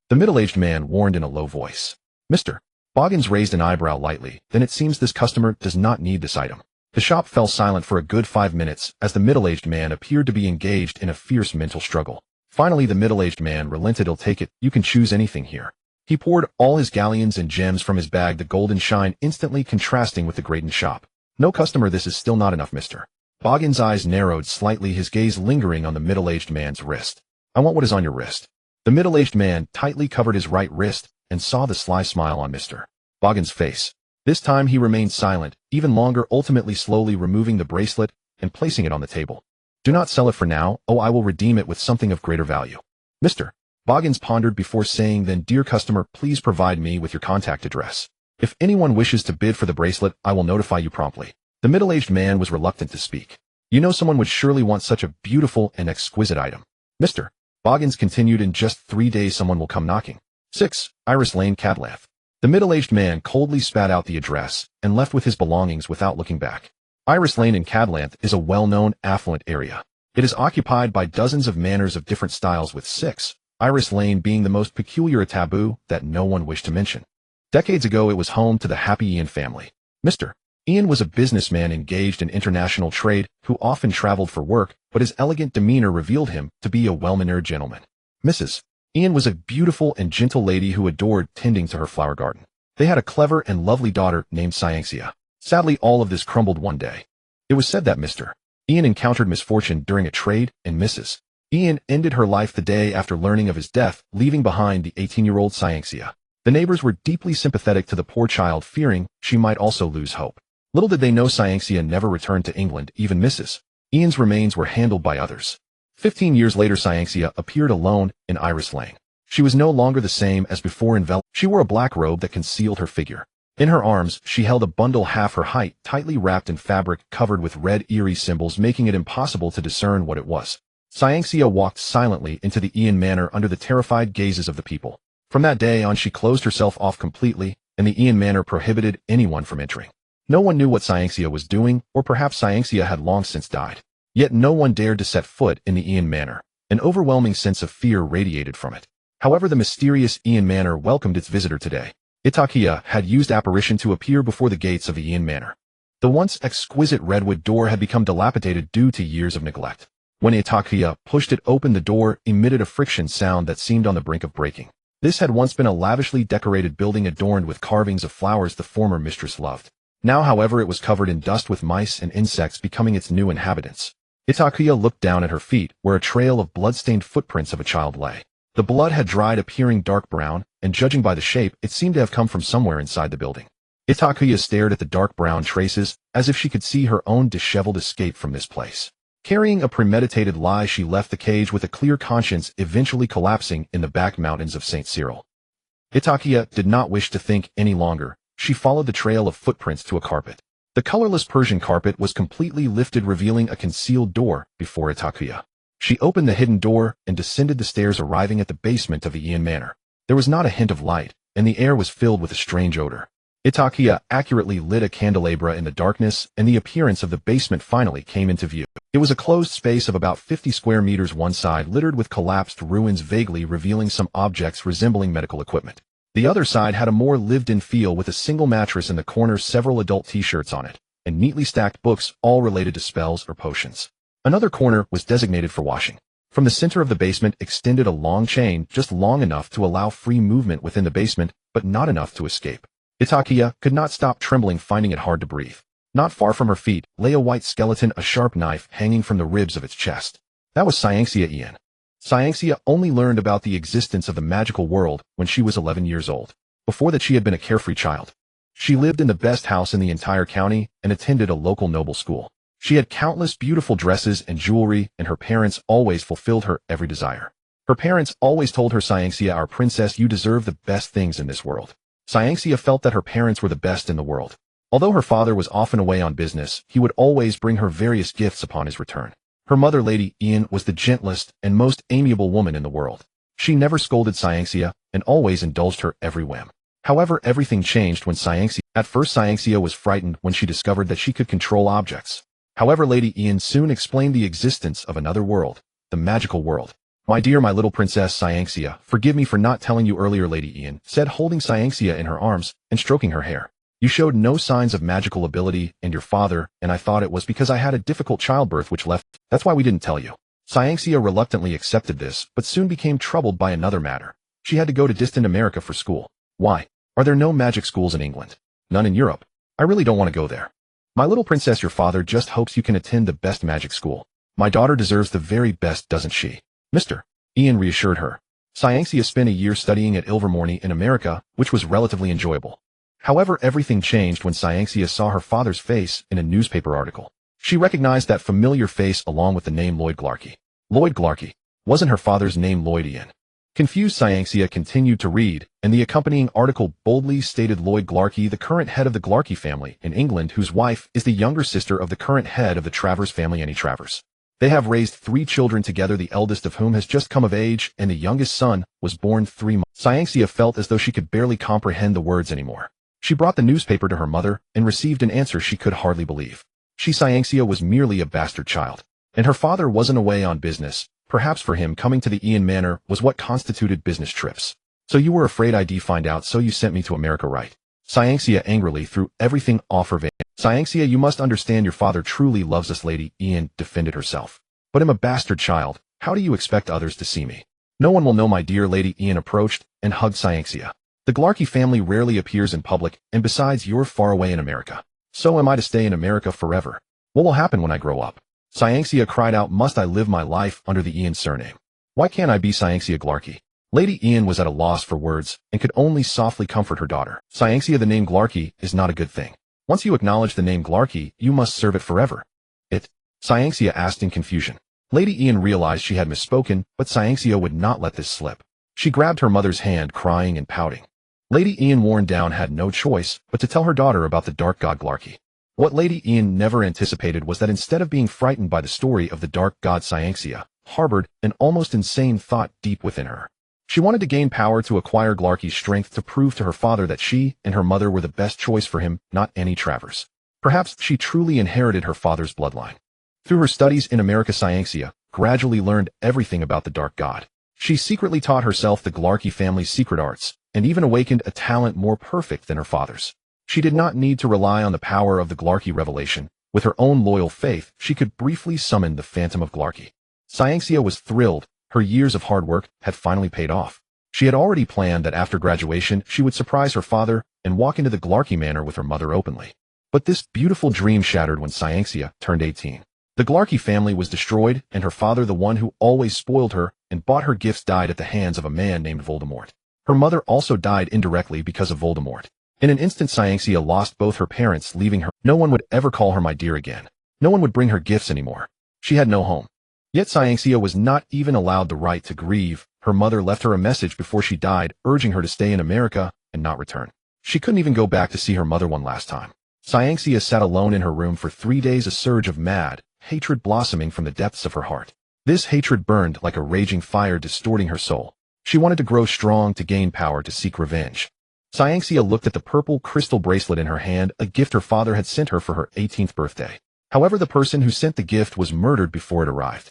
The middle-aged man warned in a low voice. Mr. Boggins raised an eyebrow lightly. Then it seems this customer does not need this item. The shop fell silent for a good 5 minutes as the middle-aged man appeared to be engaged in a fierce mental struggle. Finally, the middle-aged man relented. I'll take it. You can choose anything here. He poured all his galleons and gems from his bag, the golden shine instantly contrasting with the Graydon shop. No customer, this is still not enough, Mr. Boggins' eyes narrowed slightly, his gaze lingering on the middle-aged man's wrist. I want what is on your wrist. The middle-aged man tightly covered his right wrist and saw the sly smile on Mr. Boggins' face. This time he remained silent, even longer, ultimately slowly removing the bracelet and placing it on the table. Do not sell it for now. Oh, I will redeem it with something of greater value. Mr. Boggins pondered before saying, "Then, dear customer, please provide me with your contact address. If anyone wishes to bid for the bracelet, I will notify you promptly." The middle-aged man was reluctant to speak. "You know someone would surely want such a beautiful and exquisite item." Mr. Boggins continued, "In just 3 days someone will come knocking. 6, Iris Lane, Cadlanth." The middle-aged man coldly spat out the address and left with his belongings without looking back. Iris Lane in Cadlanth is a well-known, affluent area. It is occupied by dozens of manors of different styles, with 6, Iris Lane being the most peculiar, a taboo that no one wished to mention. Decades ago, it was home to the Happy Ian family. Mr. Ian was a businessman engaged in international trade who often traveled for work, but his elegant demeanor revealed him to be a well-mannered gentleman. Mrs. Ian was a beautiful and gentle lady who adored tending to her flower garden. They had a clever and lovely daughter named Saint Cyr. Sadly, all of this crumbled one day. It was said that Mr. Ian encountered misfortune during a trade, and Mrs. Ian ended her life the day after learning of his death, leaving behind the 18-year-old Saint Cyr. The neighbors were deeply sympathetic to the poor child, fearing she might also lose hope. Little did they know Saint Cyr never returned to England. Even Mrs. Ian's remains were handled by others. 15 years later, Saint Cyr appeared alone in Iris Lane. She was no longer the same as before. She wore a black robe that concealed her figure. In her arms, she held a bundle half her height, tightly wrapped in fabric covered with red eerie symbols, making it impossible to discern what it was. Saint Cyr walked silently into the Ian Manor under the terrified gazes of the people. From that day on, she closed herself off completely, and the Ian Manor prohibited anyone from entering. No one knew what Saint Cyr was doing, or perhaps Saint Cyr had long since died. Yet no one dared to set foot in the Ian Manor. An overwhelming sense of fear radiated from it. However, the mysterious Ian Manor welcomed its visitor today. Itakua had used apparition to appear before the gates of the Ian Manor. The once exquisite redwood door had become dilapidated due to years of neglect. When Itakua pushed it open, the door emitted a friction sound that seemed on the brink of breaking. This had once been a lavishly decorated building adorned with carvings of flowers the former mistress loved. Now, however, it was covered in dust, with mice and insects becoming its new inhabitants. Itakua looked down at her feet, where a trail of blood-stained footprints of a child lay. The blood had dried, appearing dark brown, and judging by the shape, it seemed to have come from somewhere inside the building. Itakua stared at the dark brown traces, as if she could see her own disheveled escape from this place. Carrying a premeditated lie, she left the cage with a clear conscience, eventually collapsing in the back mountains of Saint Cyr. Itakua did not wish to think any longer. She followed the trail of footprints to a carpet. The colorless Persian carpet was completely lifted, revealing a concealed door before Itakua. She opened the hidden door and descended the stairs, arriving at the basement of the Ian Manor. There was not a hint of light, and the air was filled with a strange odor. Itakua accurately lit a candelabra in the darkness, and the appearance of the basement finally came into view. It was a closed space of about 50 square meters, one side littered with collapsed ruins, vaguely revealing some objects resembling medical equipment. The other side had a more lived-in feel, with a single mattress in the corner, several adult t-shirts on it, and neatly stacked books, all related to spells or potions. Another corner was designated for washing. From the center of the basement extended a long chain, just long enough to allow free movement within the basement, but not enough to escape. Itakua could not stop trembling, finding it hard to breathe. Not far from her feet lay a white skeleton, a sharp knife hanging from the ribs of its chest. That was Saint Cyr Ian. Saint Cyr only learned about the existence of the magical world when she was 11 years old. Before that, she had been a carefree child. She lived in the best house in the entire county and attended a local noble school. She had countless beautiful dresses and jewelry, and her parents always fulfilled her every desire. Her parents always told her, "Saint Cyr, our princess, you deserve the best things in this world." Saint Cyr felt that her parents were the best in the world. Although her father was often away on business, he would always bring her various gifts upon his return. Her mother, Lady Ian, was the gentlest and most amiable woman in the world. She never scolded Saint Cyr and always indulged her every whim. However, everything changed when At first, Saint Cyr was frightened when she discovered that she could control objects. However, Lady Ian soon explained the existence of another world, the magical world. "My dear, my little princess Saint Cyr, forgive me for not telling you earlier," Lady Ian said, holding Saint Cyr in her arms and stroking her hair. "You showed no signs of magical ability, and your father, and I thought it was because I had a difficult childbirth which left. That's why we didn't tell you." Saint Cyr reluctantly accepted this, but soon became troubled by another matter. She had to go to distant America for school. "Why? Are there no magic schools in England?" "None in Europe. I really don't want to go there." "My little princess, your father just hopes you can attend the best magic school. My daughter deserves the very best, doesn't she?" Mr. Ian reassured her. Saint Cyr spent a year studying at Ilvermorny in America, which was relatively enjoyable. However, everything changed when Saint Cyr saw her father's face in a newspaper article. She recognized that familiar face along with the name Lloyd Glarkey. Lloyd Glarkey. Wasn't her father's name Lloyd Ian? Confused, Cyanxia continued to read, and the accompanying article boldly stated Lloyd Glarkey, the current head of the Glarkey family in England, whose wife is the younger sister of the current head of the Travers family, Annie Travers. They have raised 3 children together, the eldest of whom has just come of age, and the youngest son was born 3 months. Cyanxia felt as though she could barely comprehend the words anymore. She brought the newspaper to her mother and received an answer she could hardly believe. She, Cyanxia, was merely a bastard child, and her father wasn't away on business. Perhaps for him, coming to the Ian Manor was what constituted business trips. So you were afraid I'd find out, so you sent me to America, right? Cyanxia angrily threw everything off her vein. Cyanxia, you must understand your father truly loves us, Lady Ian defended herself. But I'm a bastard child. How do you expect others to see me? No one will know, my dear. Lady Ian approached and hugged Cyanxia. The Glarkey family rarely appears in public, and besides, you're far away in America. So am I to stay in America forever? What will happen when I grow up? Cyanxia cried out, must I live my life under the Ian surname? Why can't I be Cyanxia Glarkey? Lady Ian was at a loss for words and could only softly comfort her daughter. Cyanxia, the name Glarkey is not a good thing. Once you acknowledge the name Glarkey, you must serve it forever. It? Cyanxia asked in confusion. Lady Ian realized she had misspoken, but Cyanxia would not let this slip. She grabbed her mother's hand, crying and pouting. Lady Ian, worn down, had no choice but to tell her daughter about the dark god Glarkey. What Lady Ian never anticipated was that instead of being frightened by the story of the dark god, Cyanxia harbored an almost insane thought deep within her. She wanted to gain power to acquire Glarkey's strength to prove to her father that she and her mother were the best choice for him, not Annie Travers. Perhaps she truly inherited her father's bloodline. Through her studies in America, Cyanxia gradually learned everything about the dark god. She secretly taught herself the Glarkey family's secret arts, and even awakened a talent more perfect than her father's. She did not need to rely on the power of the Glarkey revelation. With her own loyal faith, she could briefly summon the Phantom of Glarkey. Cyanxia was thrilled. Her years of hard work had finally paid off. She had already planned that after graduation, she would surprise her father and walk into the Glarkey Manor with her mother openly. But this beautiful dream shattered when Cyanxia turned 18. The Glarkey family was destroyed, and her father, the one who always spoiled her and bought her gifts, died at the hands of a man named Voldemort. Her mother also died indirectly because of Voldemort. In an instant, Cyanxia lost both her parents, leaving her. No one would ever call her my dear again. No one would bring her gifts anymore. She had no home. Yet Cyanxia was not even allowed the right to grieve. Her mother left her a message before she died, urging her to stay in America and not return. She couldn't even go back to see her mother one last time. Cyanxia sat alone in her room for 3 days, a surge of mad hatred blossoming from the depths of her heart. This hatred burned like a raging fire, distorting her soul. She wanted to grow strong, to gain power, to seek revenge. Cyanxia looked at the purple crystal bracelet in her hand, a gift her father had sent her for her 18th birthday. However, the person who sent the gift was murdered before it arrived.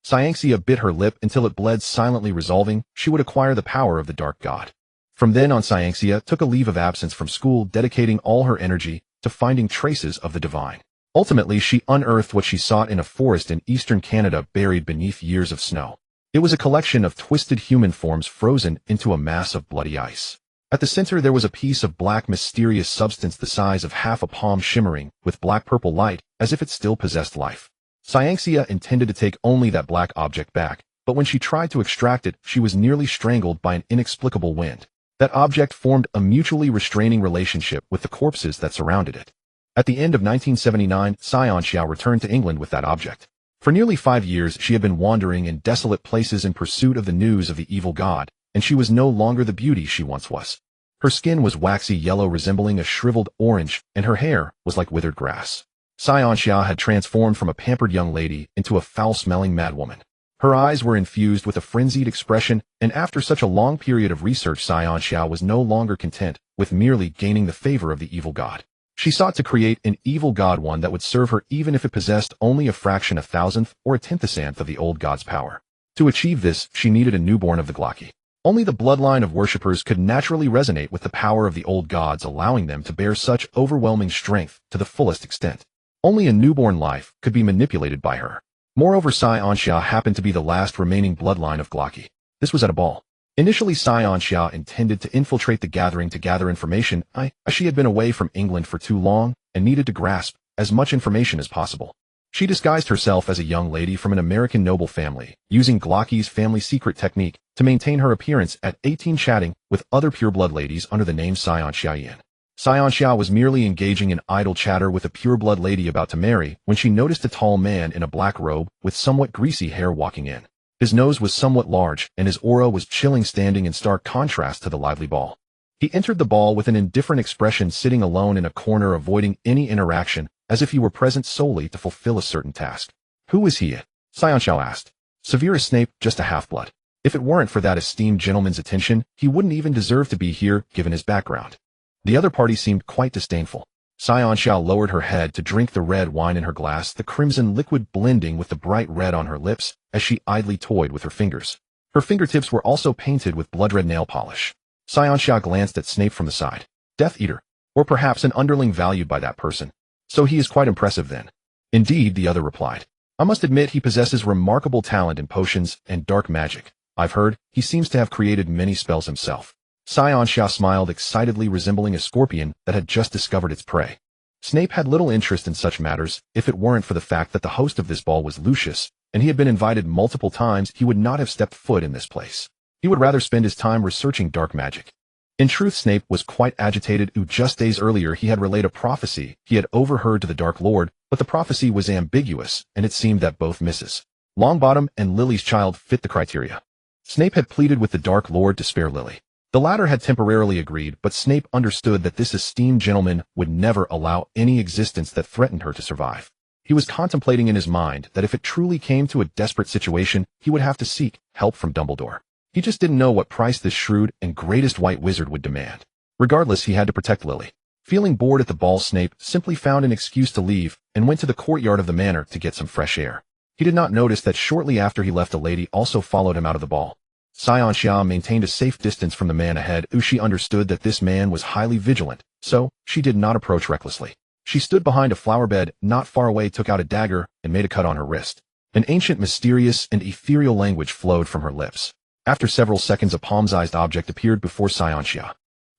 Cyanxia bit her lip until it bled, silently resolving she would acquire the power of the dark god. From then on, Cyanxia took a leave of absence from school, dedicating all her energy to finding traces of the divine. Ultimately, she unearthed what she sought in a forest in eastern Canada, buried beneath years of snow. It was a collection of twisted human forms frozen into a mass of bloody ice. At the center, there was a piece of black, mysterious substance the size of half a palm, shimmering with black-purple light, as if it still possessed life. Cyanxia intended to take only that black object back, but when she tried to extract it, she was nearly strangled by an inexplicable wind. That object formed a mutually restraining relationship with the corpses that surrounded it. At the end of 1979, Cyanxia returned to England with that object. For nearly 5 years, she had been wandering in desolate places in pursuit of the news of the evil god, and she was no longer the beauty she once was. Her skin was waxy yellow, resembling a shriveled orange, and her hair was like withered grass. Cyanxia had transformed from a pampered young lady into a foul-smelling madwoman. Her eyes were infused with a frenzied expression, and after such a long period of research, Cyanxia was no longer content with merely gaining the favor of the evil god. She sought to create an evil god, one that would serve her even if it possessed only a fraction, a thousandth, or a tenthescent of the old god's power. To achieve this, she needed a newborn of the Glarkey. Only the bloodline of worshippers could naturally resonate with the power of the old gods, allowing them to bear such overwhelming strength to the fullest extent. Only a newborn life could be manipulated by her. Moreover, Cyanxia happened to be the last remaining bloodline of Glarkey. This was at a ball. Initially, Cyanxia intended to infiltrate the gathering to gather information. She had been away from England for too long and needed to grasp as much information as possible. She disguised herself as a young lady from an American noble family, using Glarkey's family secret technique to maintain her appearance at 18, chatting with other pureblood ladies under the name Cyanxia. Cyanxia was merely engaging in idle chatter with a pureblood lady about to marry when she noticed a tall man in a black robe with somewhat greasy hair walking in. His nose was somewhat large, and his aura was chilling, standing in stark contrast to the lively ball. He entered the ball with an indifferent expression, sitting alone in a corner, avoiding any interaction, as if he were present solely to fulfill a certain task. "Who is he?" Cyr asked. "Severus Snape, just a half-blood. If it weren't for that esteemed gentleman's attention, he wouldn't even deserve to be here, given his background." The other party seemed quite disdainful. Cyr lowered her head to drink the red wine in her glass, the crimson liquid blending with the bright red on her lips as she idly toyed with her fingers. Her fingertips were also painted with blood-red nail polish. Cyr glanced at Snape from the side. "Death Eater. Or perhaps an underling valued by that person. So he is quite impressive then." "Indeed," the other replied. "I must admit he possesses remarkable talent in potions and dark magic. I've heard he seems to have created many spells himself." Cyr smiled excitedly, resembling a scorpion that had just discovered its prey. Snape had little interest in such matters. If it weren't for the fact that the host of this ball was Lucius, and he had been invited multiple times, he would not have stepped foot in this place. He would rather spend his time researching dark magic. In truth, Snape was quite agitated. Just days earlier he had relayed a prophecy he had overheard to the Dark Lord, but the prophecy was ambiguous, and it seemed that both Mrs. Longbottom and Lily's child fit the criteria. Snape had pleaded with the Dark Lord to spare Lily. The latter had temporarily agreed, but Snape understood that this esteemed gentleman would never allow any existence that threatened her to survive. He was contemplating in his mind that if it truly came to a desperate situation, he would have to seek help from Dumbledore. He just didn't know what price this shrewd and greatest white wizard would demand. Regardless, he had to protect Lily. Feeling bored at the ball, Snape simply found an excuse to leave and went to the courtyard of the manor to get some fresh air. He did not notice that shortly after he left, a lady also followed him out of the ball. Cyr maintained a safe distance from the man ahead. She understood that this man was highly vigilant, so she did not approach recklessly. She stood behind a flower bed not far away, took out a dagger, and made a cut on her wrist. An ancient, mysterious, and ethereal language flowed from her lips. After several seconds, a palm-sized object appeared before Cyr.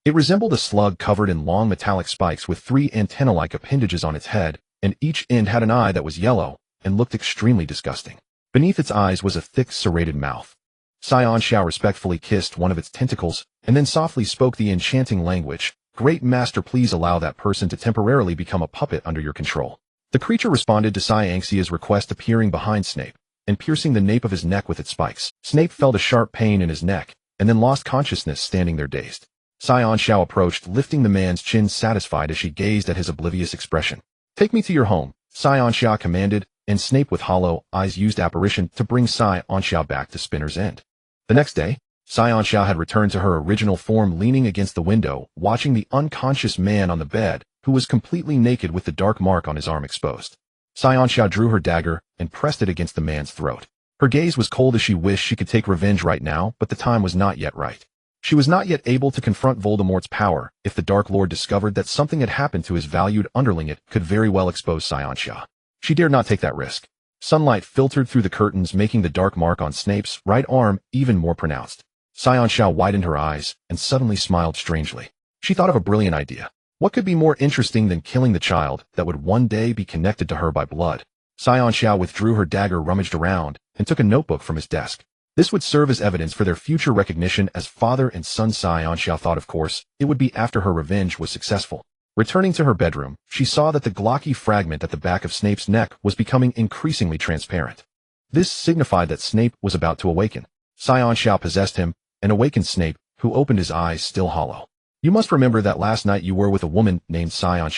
It resembled a slug covered in long metallic spikes with 3 antenna-like appendages on its head, and each end had an eye that was yellow and looked extremely disgusting. Beneath its eyes was a thick, serrated mouth. Cyr respectfully kissed one of its tentacles, and then softly spoke the enchanting language. "Great Master, please allow that person to temporarily become a puppet under your control." The creature responded to Cyr request, appearing behind Snape and piercing the nape of his neck with its spikes. Snape felt a sharp pain in his neck, and then lost consciousness, standing there dazed. Cyr approached, lifting the man's chin, satisfied as she gazed at his oblivious expression. "Take me to your home," Cyr commanded, and Snape, with hollow eyes, used apparition to bring Cyr back to Spinner's End. The next day, Cyr had returned to her original form, leaning against the window, watching the unconscious man on the bed, who was completely naked with the dark mark on his arm exposed. Cyr drew her dagger and pressed it against the man's throat. Her gaze was cold as she wished she could take revenge right now, but the time was not yet right. She was not yet able to confront Voldemort's power. If the Dark Lord discovered that something had happened to his valued underling, it could very well expose Cyr. She dared not take that risk. Sunlight filtered through the curtains, making the dark mark on Snape's right arm even more pronounced. Cyr widened her eyes and suddenly smiled strangely. She thought of a brilliant idea. What could be more interesting than killing the child that would one day be connected to her by blood? Cyr withdrew her dagger, rummaged around, and took a notebook from his desk. This would serve as evidence for their future recognition as father and son. Cyr thought, of course, it would be after her revenge was successful. Returning to her bedroom, she saw that the glocky fragment at the back of Snape's neck was becoming increasingly transparent. This signified that Snape was about to awaken. Cyr possessed him and awakened Snape, who opened his eyes still hollow. "You must remember that last night you were with a woman named Cyr.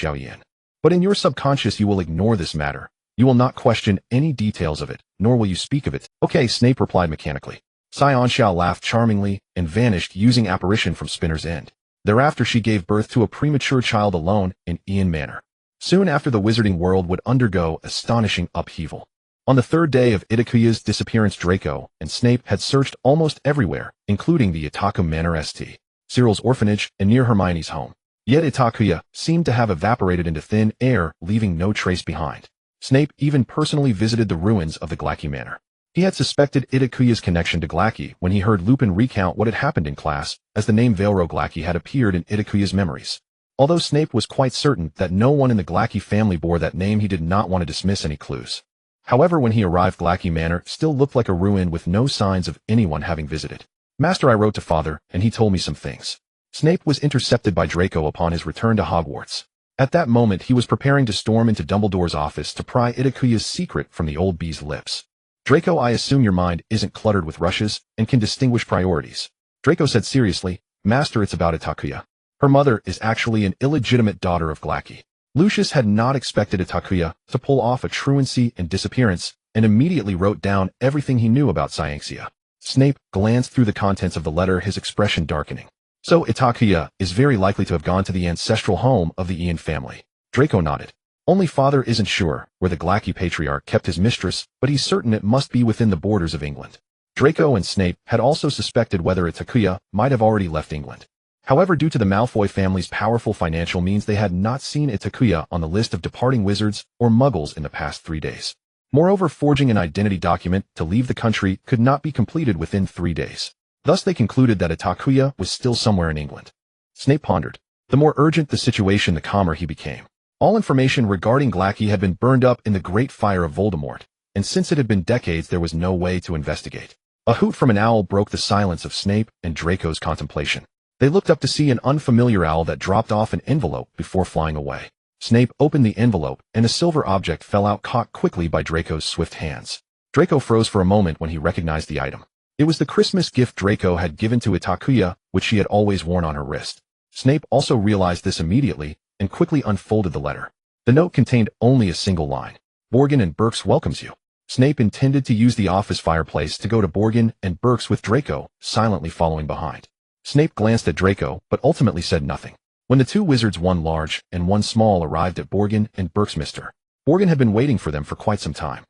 But in your subconscious you will ignore this matter. You will not question any details of it, nor will you speak of it." "Okay," Snape replied mechanically. Cyr laughed charmingly and vanished, using apparition from Spinner's End. Thereafter she gave birth to a premature child alone in Ian Manor. Soon after, the wizarding world would undergo astonishing upheaval. On the 3rd day of Itakua's disappearance, Draco and Snape had searched almost everywhere, including the Itakua Manor, St. Cyr's Orphanage, and near Hermione's home. Yet Itakua seemed to have evaporated into thin air, leaving no trace behind. Snape even personally visited the ruins of the Glacky Manor. He had suspected Itakua's connection to Glacky when he heard Lupin recount what had happened in class, as the name Velro Glacky had appeared in Itakua's memories. Although Snape was quite certain that no one in the Glacky family bore that name, he did not want to dismiss any clues. However, when he arrived, Glacky Manor still looked like a ruin with no signs of anyone having visited. "Master, I wrote to Father, and he told me some things." Snape was intercepted by Draco upon his return to Hogwarts. At that moment, he was preparing to storm into Dumbledore's office to pry Itakua's secret from the old bee's lips. Draco, I assume your mind isn't cluttered with rushes and can distinguish priorities. Draco said seriously, Master, it's about Itakua. Her mother is actually an illegitimate daughter of Glacky. Lucius had not expected Itakua to pull off a truancy and disappearance, and immediately wrote down everything he knew about Saint Cyr. Snape glanced through the contents of the letter, his expression darkening. So Itakua is very likely to have gone to the ancestral home of the Ian family. Draco nodded. Only father isn't sure where the Glacky patriarch kept his mistress, but he's certain it must be within the borders of England. Draco and Snape had also suspected whether Itakua might have already left England. However, due to the Malfoy family's powerful financial means, they had not seen Itakua on the list of departing wizards or muggles in the past 3 days. Moreover, forging an identity document to leave the country could not be completed within 3 days. Thus, they concluded that Itakua was still somewhere in England. Snape pondered. The more urgent the situation, the calmer he became. All information regarding Glacky had been burned up in the Great Fire of Voldemort, and since it had been decades, there was no way to investigate. A hoot from an owl broke the silence of Snape and Draco's contemplation. They looked up to see an unfamiliar owl that dropped off an envelope before flying away. Snape opened the envelope, and a silver object fell out, caught quickly by Draco's swift hands. Draco froze for a moment when he recognized the item. It was the Christmas gift Draco had given to Itakua, which she had always worn on her wrist. Snape also realized this immediately, and quickly unfolded the letter. The note contained only a single line. Borgin and Burkes welcomes you. Snape intended to use the office fireplace to go to Borgin and Burkes with Draco, silently following behind. Snape glanced at Draco, but ultimately said nothing. When the 2 wizards, one large and one small, arrived at Borgin and Burkes, Mr. Borgin had been waiting for them for quite some time.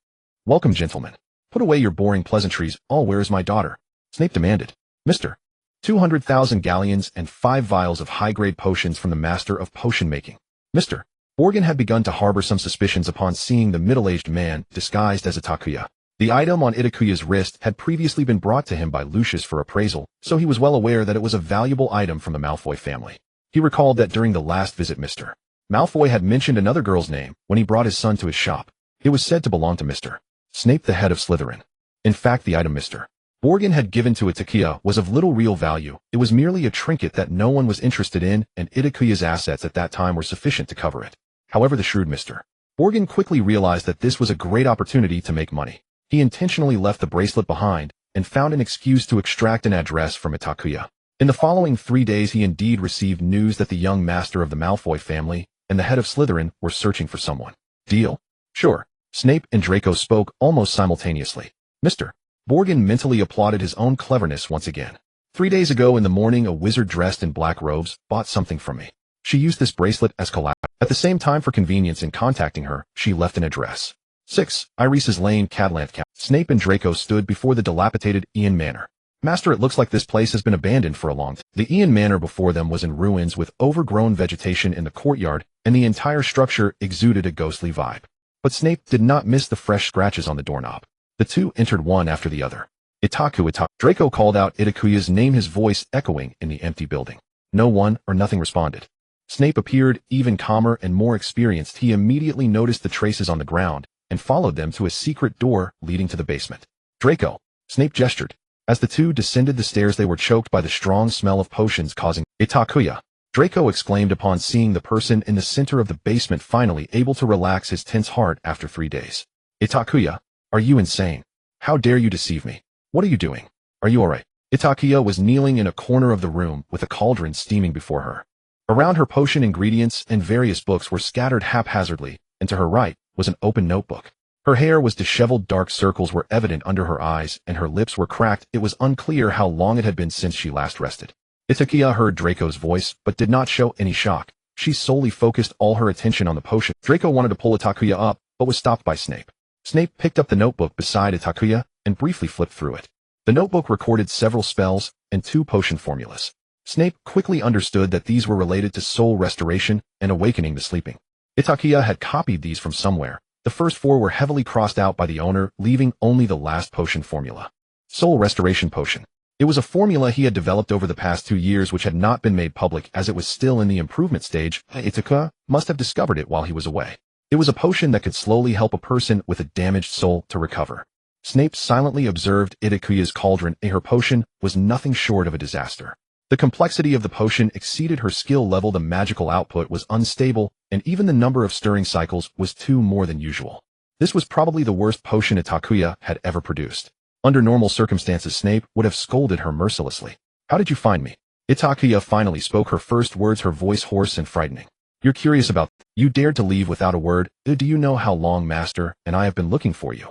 Welcome, gentlemen. Put away your boring pleasantries. All, where is my daughter? Snape demanded. Mr. 200,000 galleons and 5 vials of high-grade potions from the master of potion-making. Mr. Borgin had begun to harbor some suspicions upon seeing the middle-aged man disguised as Itakua. The item on Itakua's wrist had previously been brought to him by Lucius for appraisal, so he was well aware that it was a valuable item from the Malfoy family. He recalled that during the last visit, Mr. Malfoy had mentioned another girl's name when he brought his son to his shop. It was said to belong to Mr. Snape, the head of Slytherin. In fact, the item Mr. Borgin had given to Itakua was of little real value. It was merely a trinket that no one was interested in, and Itakua's assets at that time were sufficient to cover it. However, the shrewd Mr. Borgin quickly realized that this was a great opportunity to make money. He intentionally left the bracelet behind and found an excuse to extract an address from Itakua. In the following 3 days, he indeed received news that the young master of the Malfoy family and the head of Slytherin were searching for someone. Deal? Sure. Snape and Draco spoke almost simultaneously. Mr. Borgin mentally applauded his own cleverness once again. 3 days ago in the morning, a wizard dressed in black robes bought something from me. She used this bracelet as collateral. At the same time, for convenience in contacting her, she left an address. 6. Irises Lane, Cadlant County. Snape and Draco stood before the dilapidated Ian Manor. Master, it looks like this place has been abandoned for a long time. The Ian Manor before them was in ruins with overgrown vegetation in the courtyard, and the entire structure exuded a ghostly vibe. But Snape did not miss the fresh scratches on the doorknob. The 2 entered one after the other. Itakua. Draco called out Itakua's name, his voice echoing in the empty building. No one or nothing responded. Snape appeared even calmer and more experienced. He immediately noticed the traces on the ground and followed them to a secret door leading to the basement. Draco. Snape gestured. As the 2 descended the stairs, they were choked by the strong smell of potions causing Itakua. Draco exclaimed upon seeing the person in the center of the basement, finally able to relax his tense heart after 3 days. Itakua, are you insane? How dare you deceive me? What are you doing? Are you alright? Itakua was kneeling in a corner of the room with a cauldron steaming before her. Around her, potion ingredients and various books were scattered haphazardly, and to her right was an open notebook. Her hair was disheveled, dark circles were evident under her eyes, and her lips were cracked. It was unclear how long it had been since she last rested. Itakua heard Draco's voice, but did not show any shock. She solely focused all her attention on the potion. Draco wanted to pull Itakua up, but was stopped by Snape. Snape picked up the notebook beside Itakua and briefly flipped through it. The notebook recorded several spells and 2 potion formulas. Snape quickly understood that these were related to soul restoration and awakening the sleeping. Itakua had copied these from somewhere. The first 4 were heavily crossed out by the owner, leaving only the last potion formula. Soul Restoration Potion. It was a formula he had developed over the past 2 years which had not been made public as it was still in the improvement stage. Itakua must have discovered it while he was away. It was a potion that could slowly help a person with a damaged soul to recover. Snape silently observed Itakua's cauldron. Her potion was nothing short of a disaster. The complexity of the potion exceeded her skill level, the magical output was unstable, and even the number of stirring cycles was 2 more than usual. This was probably the worst potion Itakua had ever produced. Under normal circumstances, Snape would have scolded her mercilessly. How did you find me? Itakua finally spoke her first words, her voice hoarse and frightening. You're curious about. You dared to leave without a word. Do you know how long Master and I have been looking for you?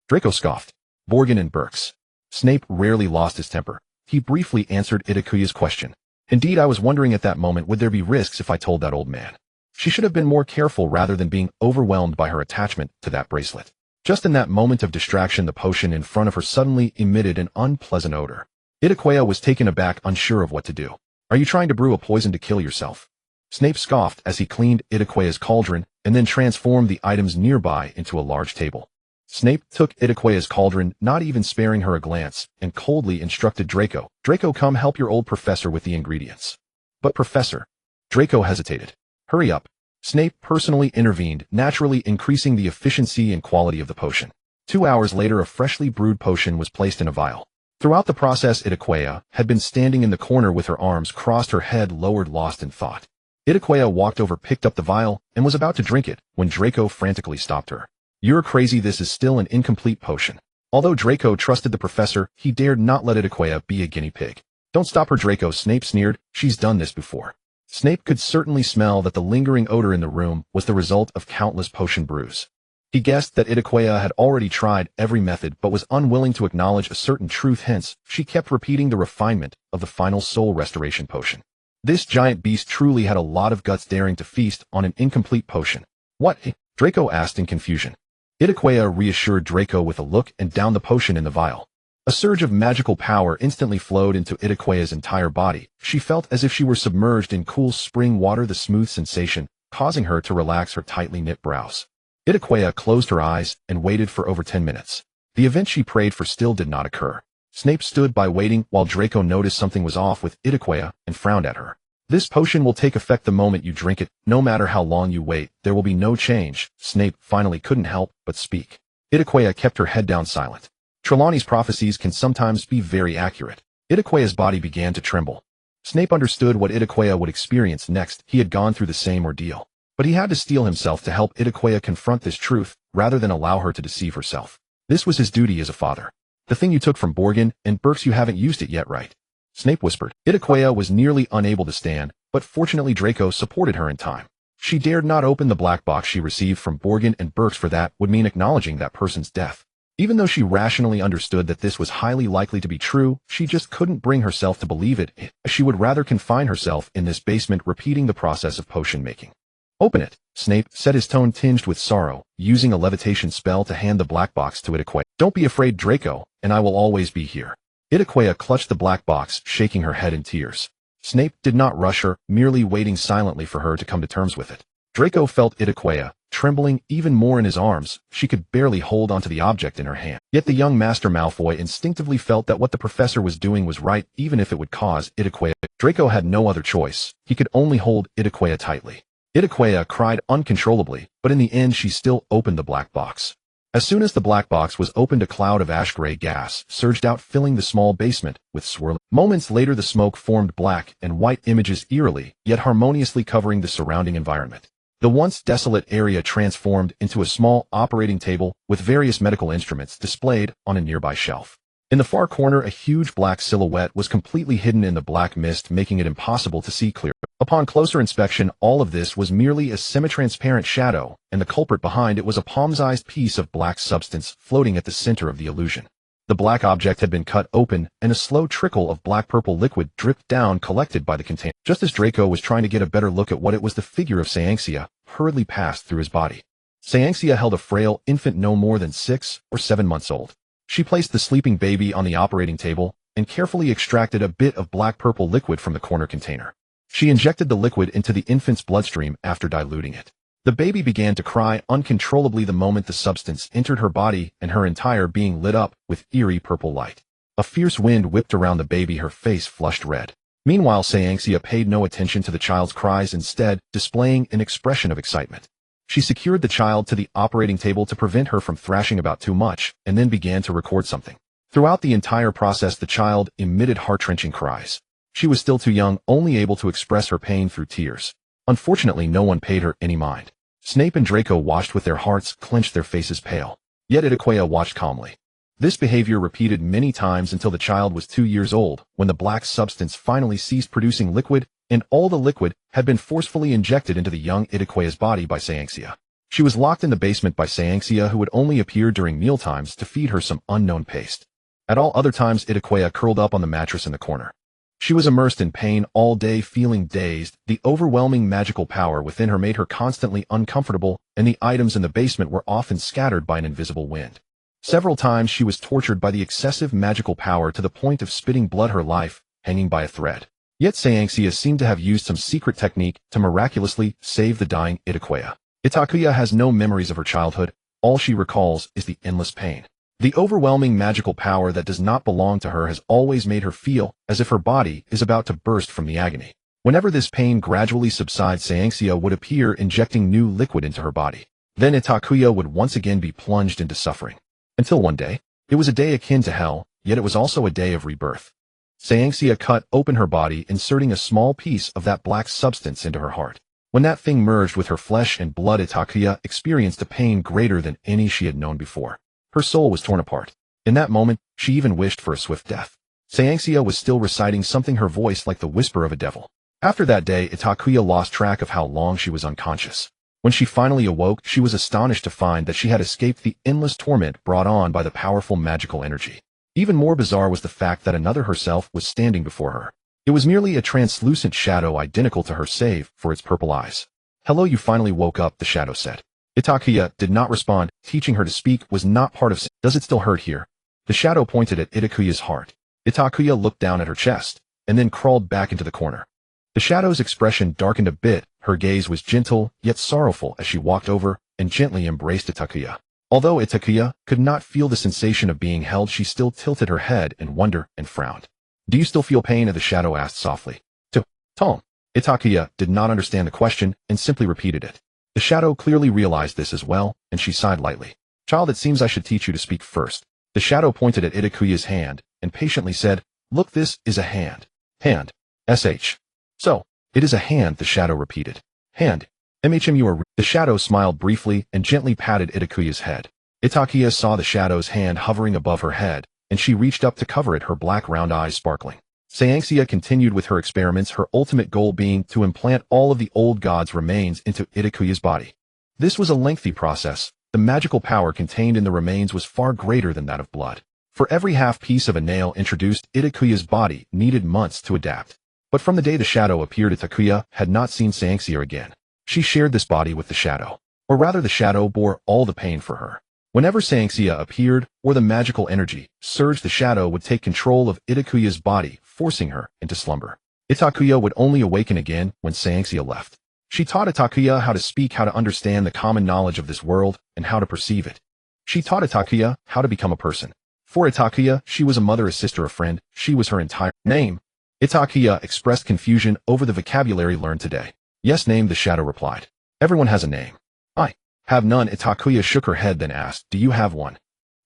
Draco scoffed. Borgin and Burks. Snape rarely lost his temper. He briefly answered Itakua's question. Indeed, I was wondering at that moment, would there be risks if I told that old man? She should have been more careful rather than being overwhelmed by her attachment to that bracelet. Just in that moment of distraction, the potion in front of her suddenly emitted an unpleasant odor. Itakua was taken aback, unsure of what to do. Are you trying to brew a poison to kill yourself? Snape scoffed as he cleaned Itakua's cauldron and then transformed the items nearby into a large table. Snape took Itakua's cauldron, not even sparing her a glance, and coldly instructed Draco. Draco, come help your old professor with the ingredients. But Professor. Draco hesitated. Hurry up. Snape personally intervened, naturally increasing the efficiency and quality of the potion. 2 hours later, a freshly brewed potion was placed in a vial. Throughout the process, Itakua had been standing in the corner with her arms crossed, her head lowered, lost in thought. Itakua walked over, picked up the vial, and was about to drink it when Draco frantically stopped her. You're crazy, this is still an incomplete potion. Although Draco trusted the professor, he dared not let Itakua be a guinea pig. Don't stop her, Draco, Snape sneered. She's done this before. Snape could certainly smell that the lingering odor in the room was the result of countless potion brews. He guessed that Itakua had already tried every method but was unwilling to acknowledge a certain truth, hence, she kept repeating the refinement of the final soul restoration potion. This giant beast truly had a lot of guts, daring to feast on an incomplete potion. What? Draco asked in confusion. Itakua reassured Draco with a look and downed the potion in the vial. A surge of magical power instantly flowed into Itakua's entire body. She felt as if she were submerged in cool spring water, the smooth sensation causing her to relax her tightly knit brows. Itakua closed her eyes and waited for over 10 minutes. The event she prayed for still did not occur. Snape stood by waiting while Draco noticed something was off with Itakua and frowned at her. This potion will take effect the moment you drink it. No matter how long you wait, there will be no change. Snape finally couldn't help but speak. Itakua kept her head down, silent. Trelawney's prophecies can sometimes be very accurate. Itakua's body began to tremble. Snape understood what Itakua would experience next. He had gone through the same ordeal. But he had to steel himself to help Itakua confront this truth, rather than allow her to deceive herself. This was his duty as a father. The thing you took from Borgin and Burks, you haven't used it yet, right? Snape whispered. Itakua was nearly unable to stand, but fortunately Draco supported her in time. She dared not open the black box she received from Borgin and Burks, for that would mean acknowledging that person's death. Even though she rationally understood that this was highly likely to be true, she just couldn't bring herself to believe it. She would rather confine herself in this basement, repeating the process of potion making. Open it, Snape said, his tone tinged with sorrow, using a levitation spell to hand the black box to Itakua. Don't be afraid, Draco, and I will always be here. Itakua clutched the black box, shaking her head in tears. Snape did not rush her, merely waiting silently for her to come to terms with it. Draco felt Itakua trembling even more in his arms. She could barely hold onto the object in her hand. Yet the young Master Malfoy instinctively felt that what the professor was doing was right, even if it would cause Itakua. Draco had no other choice. He could only hold Itakua tightly. Itakua cried uncontrollably, but in the end she still opened the black box. As soon as the black box was opened, a cloud of ash-gray gas surged out, filling the small basement with swirling. Moments later, the smoke formed black and white images, eerily, yet harmoniously covering the surrounding environment. The once desolate area transformed into a small operating table with various medical instruments displayed on a nearby shelf. In the far corner, a huge black silhouette was completely hidden in the black mist, making it impossible to see clearly. Upon closer inspection, all of this was merely a semi-transparent shadow, and the culprit behind it was a palm-sized piece of black substance floating at the center of the illusion. The black object had been cut open, and a slow trickle of black-purple liquid dripped down, collected by the container. Just as Draco was trying to get a better look at what it was, the figure of Saint Cyr hurriedly passed through his body. Saint Cyr held a frail infant no more than 6 or 7 months old. She placed the sleeping baby on the operating table and carefully extracted a bit of black-purple liquid from the corner container. She injected the liquid into the infant's bloodstream after diluting it. The baby began to cry uncontrollably the moment the substance entered her body, and her entire being lit up with eerie purple light. A fierce wind whipped around the baby, her face flushed red. Meanwhile, Saint Cyr paid no attention to the child's cries, instead displaying an expression of excitement. She secured the child to the operating table to prevent her from thrashing about too much, and then began to record something. Throughout the entire process, the child emitted heart-wrenching cries. She was still too young, only able to express her pain through tears. Unfortunately, no one paid her any mind. Snape and Draco watched with their hearts clenched, their faces pale. Yet Itakua watched calmly. This behavior repeated many times until the child was 2 years old, when the black substance finally ceased producing liquid, and all the liquid had been forcefully injected into the young Itakua's body by Saint Cyr. She was locked in the basement by Saint Cyr, who would only appear during mealtimes to feed her some unknown paste. At all other times, Itakua curled up on the mattress in the corner. She was immersed in pain all day, feeling dazed. The overwhelming magical power within her made her constantly uncomfortable, and the items in the basement were often scattered by an invisible wind. Several times she was tortured by the excessive magical power to the point of spitting blood, her life hanging by a thread. Yet Saint Cyr seemed to have used some secret technique to miraculously save the dying Itakua. Itakua has no memories of her childhood. All she recalls is the endless pain. The overwhelming magical power that does not belong to her has always made her feel as if her body is about to burst from the agony. Whenever this pain gradually subsides, Saint Cyr would appear, injecting new liquid into her body. Then Itakua would once again be plunged into suffering. Until one day, it was a day akin to hell, yet it was also a day of rebirth. Saint Cyr cut open her body, inserting a small piece of that black substance into her heart. When that thing merged with her flesh and blood, Itakua experienced a pain greater than any she had known before. Her soul was torn apart. In that moment, she even wished for a swift death. Saint Cyr was still reciting something, her voice like the whisper of a devil. After that day, Itakua lost track of how long she was unconscious. When she finally awoke, she was astonished to find that she had escaped the endless torment brought on by the powerful magical energy. Even more bizarre was the fact that another herself was standing before her. It was merely a translucent shadow identical to her, save for its purple eyes. "Hello, you finally woke up," the shadow said. Itakua did not respond. Teaching her to speak was not part of. "Does it still hurt here?" The shadow pointed at Itakua's heart. Itakua looked down at her chest, and then crawled back into the corner. The shadow's expression darkened a bit. Her gaze was gentle, yet sorrowful, as she walked over and gently embraced Itakua. Although Itakua could not feel the sensation of being held, she still tilted her head in wonder and frowned. "Do you still feel pain?" the shadow asked softly. Tom. Itakua did not understand the question and simply repeated it. The shadow clearly realized this as well, and she sighed lightly. "Child, it seems I should teach you to speak first." The shadow pointed at Itakua's hand and patiently said, "Look, this is a hand." "Hand. SH. So, it is a hand," the shadow repeated. "Hand. You are." The shadow smiled briefly and gently patted Itakua's head. Itakua saw the shadow's hand hovering above her head, and she reached up to cover it, her black round eyes sparkling. Saint Cyr continued with her experiments, her ultimate goal being to implant all of the old god's remains into Itakua's body. This was a lengthy process. The magical power contained in the remains was far greater than that of blood. For every half piece of a nail introduced, Itakua's body needed months to adapt. But from the day the shadow appeared, Itakua had not seen Saint Cyr again. She shared this body with the shadow. Or rather, the shadow bore all the pain for her. Whenever Saint Cyr appeared, or the magical energy surged, the shadow would take control of Itakua's body, forcing her into slumber. Itakua would only awaken again when Saint Cyr left. She taught Itakua how to speak, how to understand the common knowledge of this world, and how to perceive it. She taught Itakua how to become a person. For Itakua, she was a mother, a sister, a friend. She was her entire name. Itakua expressed confusion over the vocabulary learned today. "Yes, name," the shadow replied. "Everyone has a name." "I have none." Itakua shook her head, then asked, "Do you have one?"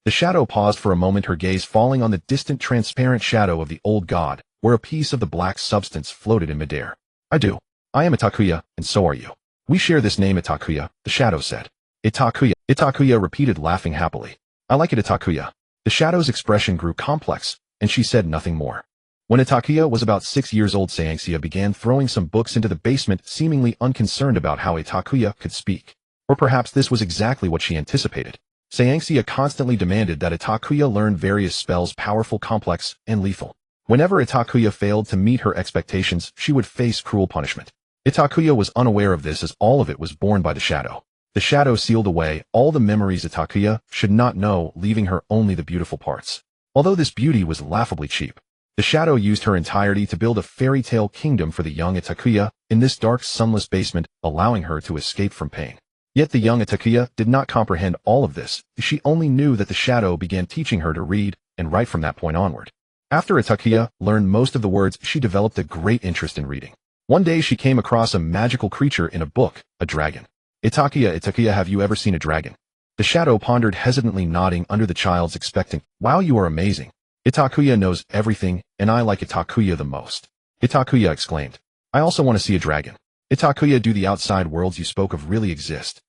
The shadow paused for a moment, her gaze falling on the distant transparent shadow of the old god, where a piece of the black substance floated in midair. "I do. I am Itakua, and so are you. We share this name, Itakua," the shadow said. Itakua repeated, laughing happily. "I like it, Itakua." The shadow's expression grew complex, and she said nothing more. When Itakua was about 6 years old, Saint Cyr began throwing some books into the basement, seemingly unconcerned about how Itakua could speak. Or perhaps this was exactly what she anticipated. Saint Cyr constantly demanded that Itakua learn various spells, powerful, complex, and lethal. Whenever Itakua failed to meet her expectations, she would face cruel punishment. Itakua was unaware of this, as all of it was borne by the shadow. The shadow sealed away all the memories Itakua should not know, leaving her only the beautiful parts. Although this beauty was laughably cheap, the shadow used her entirety to build a fairy tale kingdom for the young Itakua in this dark, sunless basement, allowing her to escape from pain. Yet the young Itakua did not comprehend all of this. She only knew that the shadow began teaching her to read and write from that point onward. After Itakua learned most of the words, she developed a great interest in reading. One day she came across a magical creature in a book, a dragon. Itakua, have you ever seen a dragon?" The shadow pondered, hesitantly nodding under the child's expectant. "Wow, you are amazing. Itakua knows everything, and I like Itakua the most." Itakua exclaimed. "I also want to see a dragon." "Itakua, do the outside worlds you spoke of really exist?"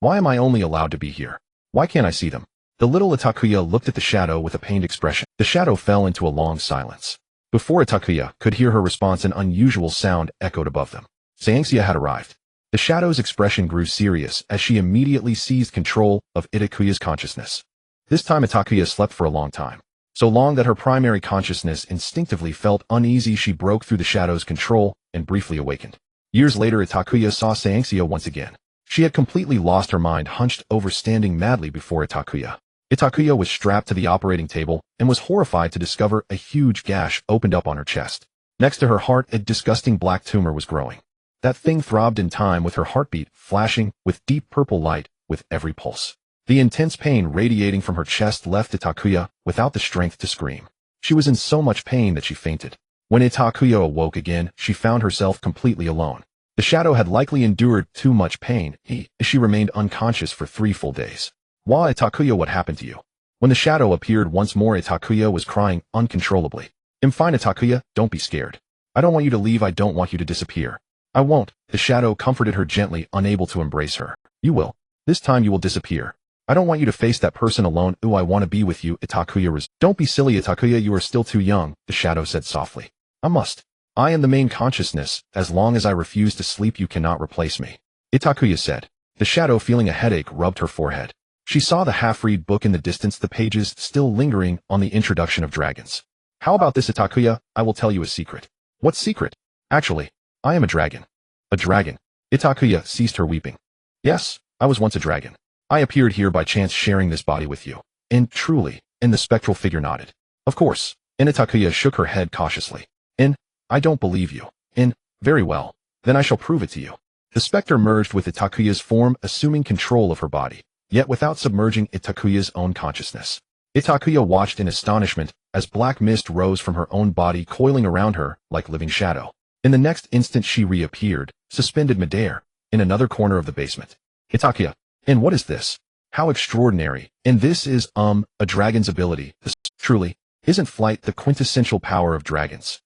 Why am I only allowed to be here? Why can't I see them? The little Itakuya looked at the shadow with a pained expression. The shadow fell into a long silence. Before Itakuya could hear her response, an unusual sound echoed above them. Saint Cyr had arrived. The shadow's expression grew serious as she immediately seized control of Itakuya's consciousness. This time Itakuya slept for a long time. So long that her primary consciousness instinctively felt uneasy. She broke through the shadow's control and briefly awakened. Years later, Itakuya saw Saint Cyr once again. She had completely lost her mind, hunched over, standing madly before Itakuya. Itakuya was strapped to the operating table and was horrified to discover a huge gash opened up on her chest. Next to her heart, a disgusting black tumor was growing. That thing throbbed in time with her heartbeat, flashing with deep purple light with every pulse. The intense pain radiating from her chest left Itakuya without the strength to scream. She was in so much pain that she fainted. When Itakuya awoke again, she found herself completely alone. The shadow had likely endured too much pain. She remained unconscious for 3 full days. Why, Itakuya, what happened to you? When the shadow appeared once more, Itakuya was crying uncontrollably. I'm fine, Itakuya, don't be scared. I don't want you to leave, I don't want you to disappear. I won't. The shadow comforted her gently, unable to embrace her. You will. This time you will disappear. I don't want you to face that person alone. Ooh, I want to be with you, Itakuya. Don't be silly, Itakuya, you are still too young, the shadow said softly. I must. I am the main consciousness. As long as I refuse to sleep, you cannot replace me, Itakuya said. The shadow, feeling a headache, rubbed her forehead. She saw the half-read book in the distance, the pages still lingering on the introduction of dragons. How about this, Itakuya? I will tell you a secret. What secret? Actually, I am a dragon. A dragon. Itakuya ceased her weeping. Yes, I was once a dragon. I appeared here by chance, sharing this body with you. And truly, and the spectral figure nodded. Of course. And Itakuya shook her head cautiously. And I don't believe you. And very well. Then I shall prove it to you. The specter merged with Itakuya's form, assuming control of her body, yet without submerging Itakuya's own consciousness. Itakuya watched in astonishment as black mist rose from her own body, coiling around her like living shadow. In the next instant she reappeared, suspended midair, in another corner of the basement. Itakuya, and what is this? How extraordinary. And this is, a dragon's ability. This, truly, isn't flight the quintessential power of dragons?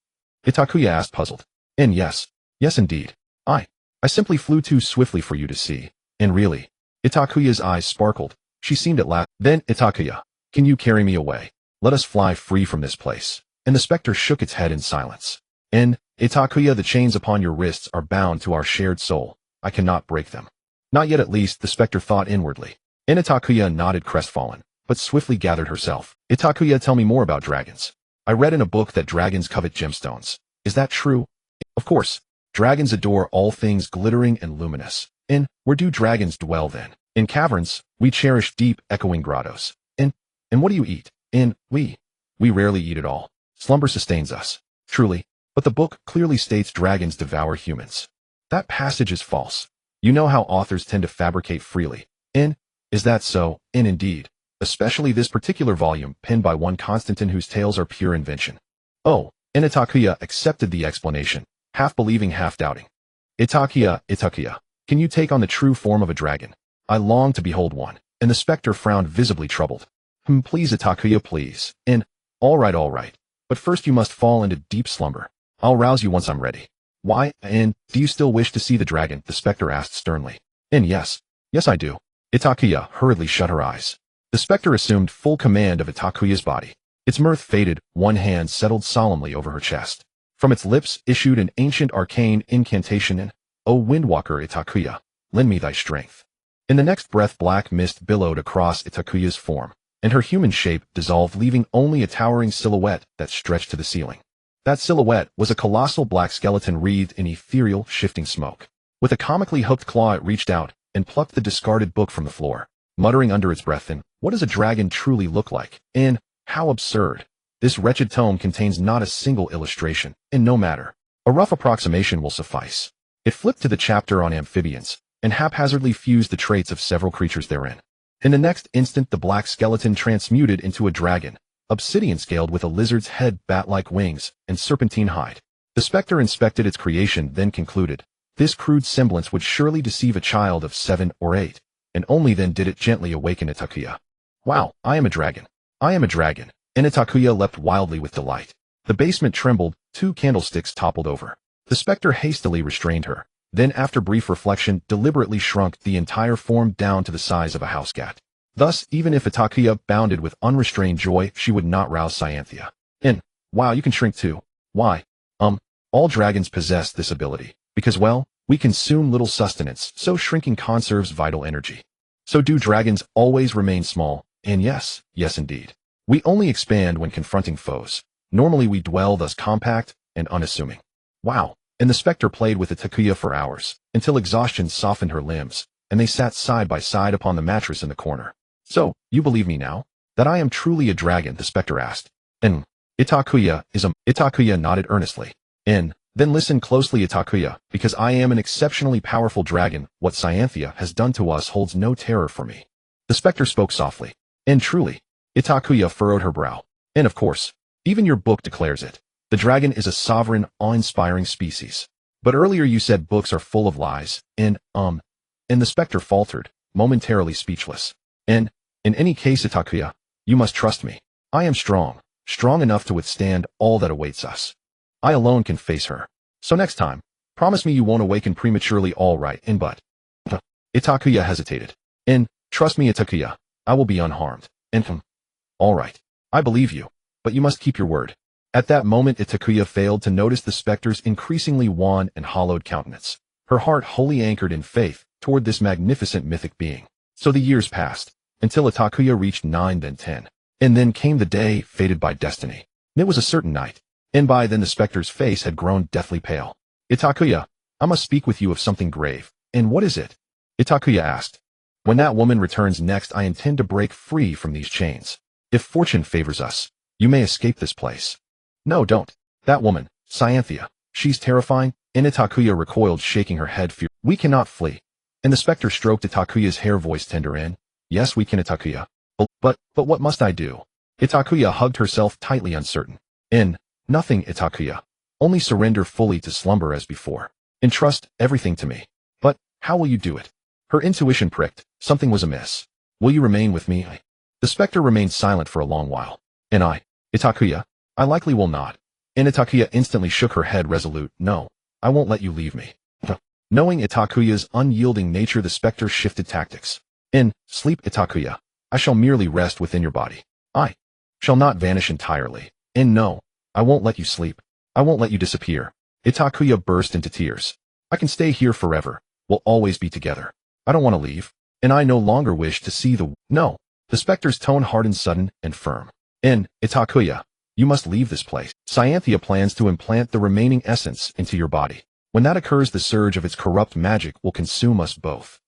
Itakuya asked, puzzled. And yes indeed. I simply flew too swiftly for you to see. And really. Itakuya's eyes sparkled. She seemed at last. Then, Itakuya, can you carry me away? Let us fly free from this place. And the specter shook its head in silence. And, Itakuya, the chains upon your wrists are bound to our shared soul. I cannot break them. Not yet, at least, the specter thought inwardly. And Itakuya nodded, crestfallen, but swiftly gathered herself. Itakuya, tell me more about dragons. I read in a book that dragons covet gemstones. Is that true? Of course. Dragons adore all things glittering and luminous. And where do dragons dwell then? In caverns. We cherish deep, echoing grottos. And what do you eat? And we rarely eat at all. Slumber sustains us. Truly. But the book clearly states dragons devour humans. That passage is false. You know how authors tend to fabricate freely. And is that so? And indeed. Especially this particular volume, penned by one Constantine, whose tales are pure invention. Oh, and Itakuya accepted the explanation, half believing, half doubting. Itakuya, can you take on the true form of a dragon? I long to behold one. And the specter frowned, visibly troubled. Please, Itakuya, please. And, all right. But first you must fall into deep slumber. I'll rouse you once I'm ready. Why, and, do you still wish to see the dragon? The specter asked sternly. And yes I do. Itakuya hurriedly shut her eyes. The specter assumed full command of Itakuya's body. Its mirth faded, one hand settled solemnly over her chest. From its lips issued an ancient arcane incantation, and, O Windwalker Itakuya, lend me thy strength. In the next breath black mist billowed across Itakuya's form, and her human shape dissolved, leaving only a towering silhouette that stretched to the ceiling. That silhouette was a colossal black skeleton wreathed in ethereal, shifting smoke. With a comically hooked claw it reached out and plucked the discarded book from the floor, muttering under its breath, and, what does a dragon truly look like? And, how absurd. This wretched tome contains not a single illustration, and no matter. A rough approximation will suffice. It flipped to the chapter on amphibians, and haphazardly fused the traits of several creatures therein. In the next instant the black skeleton transmuted into a dragon, obsidian-scaled, with a lizard's head, bat-like wings, and serpentine hide. The specter inspected its creation, then concluded, this crude semblance would surely deceive a child of 7 or 8, and only then did it gently awaken Itakuya. Wow, I am a dragon. And Itakuya leapt wildly with delight. The basement trembled, 2 candlesticks toppled over. The specter hastily restrained her, then after brief reflection deliberately shrunk the entire form down to the size of a house cat. Thus, even if Itakua bounded with unrestrained joy, she would not rouse Cyanthia. And, wow, you can shrink too. Why? All dragons possess this ability, because well, we consume little sustenance, so shrinking conserves vital energy. So do dragons always remain small? And yes indeed. We only expand when confronting foes. Normally we dwell thus compact and unassuming. Wow. And the specter played with Itakua for hours, until exhaustion softened her limbs, and they sat side by side upon the mattress in the corner. So, you believe me now? That I am truly a dragon? The specter asked. And Itakua nodded earnestly. And then listen closely, Itakua, because I am an exceptionally powerful dragon. What Cyanthia has done to us holds no terror for me. The specter spoke softly. And truly, Itakua furrowed her brow. And of course, even your book declares it. The dragon is a sovereign, awe-inspiring species. But earlier you said books are full of lies, and the specter faltered, momentarily speechless. And, in any case, Itakua, you must trust me. I am strong enough to withstand all that awaits us. I alone can face her. So next time, promise me you won't awaken prematurely. All right, and but. Itakua hesitated. And, trust me, Itakua, I will be unharmed. And, all right, I believe you, but you must keep your word. At that moment Itakua failed to notice the specter's increasingly wan and hollowed countenance, her heart wholly anchored in faith toward this magnificent mythic being. So the years passed, until Itakua reached 9, then 10. And then came the day fated by destiny. It was a certain night, and by then the specter's face had grown deathly pale. Itakua, I must speak with you of something grave. And what is it? Itakua asked. When that woman returns next, I intend to break free from these chains. If fortune favors us, you may escape this place. No, don't. That woman, Cyanthia, she's terrifying. And Itakua recoiled, shaking her head fiercely. We cannot flee. And the specter stroked Itakuya's hair, voice tender. In, yes, we can, Itakua. But what must I do? Itakua hugged herself tightly, uncertain. In, nothing, Itakua. Only surrender fully to slumber as before. Entrust everything to me. But, how will you do it? Her intuition pricked. Something was amiss. Will you remain with me? The specter remained silent for a long while. And Itakua, I likely will not. And Itakua instantly shook her head, resolute. No, I won't let you leave me. Knowing Itakuya's unyielding nature, the specter shifted tactics. In, sleep, Itakua. I shall merely rest within your body. I shall not vanish entirely. And no, I won't let you sleep. I won't let you disappear. Itakuya burst into tears. I can stay here forever. We'll always be together. I don't want to leave. And I no longer wish to see the— No. The specter's tone hardened, sudden and firm. In, Itakuya, you must leave this place. Cyanthia plans to implant the remaining essence into your body. When that occurs, the surge of its corrupt magic will consume us both.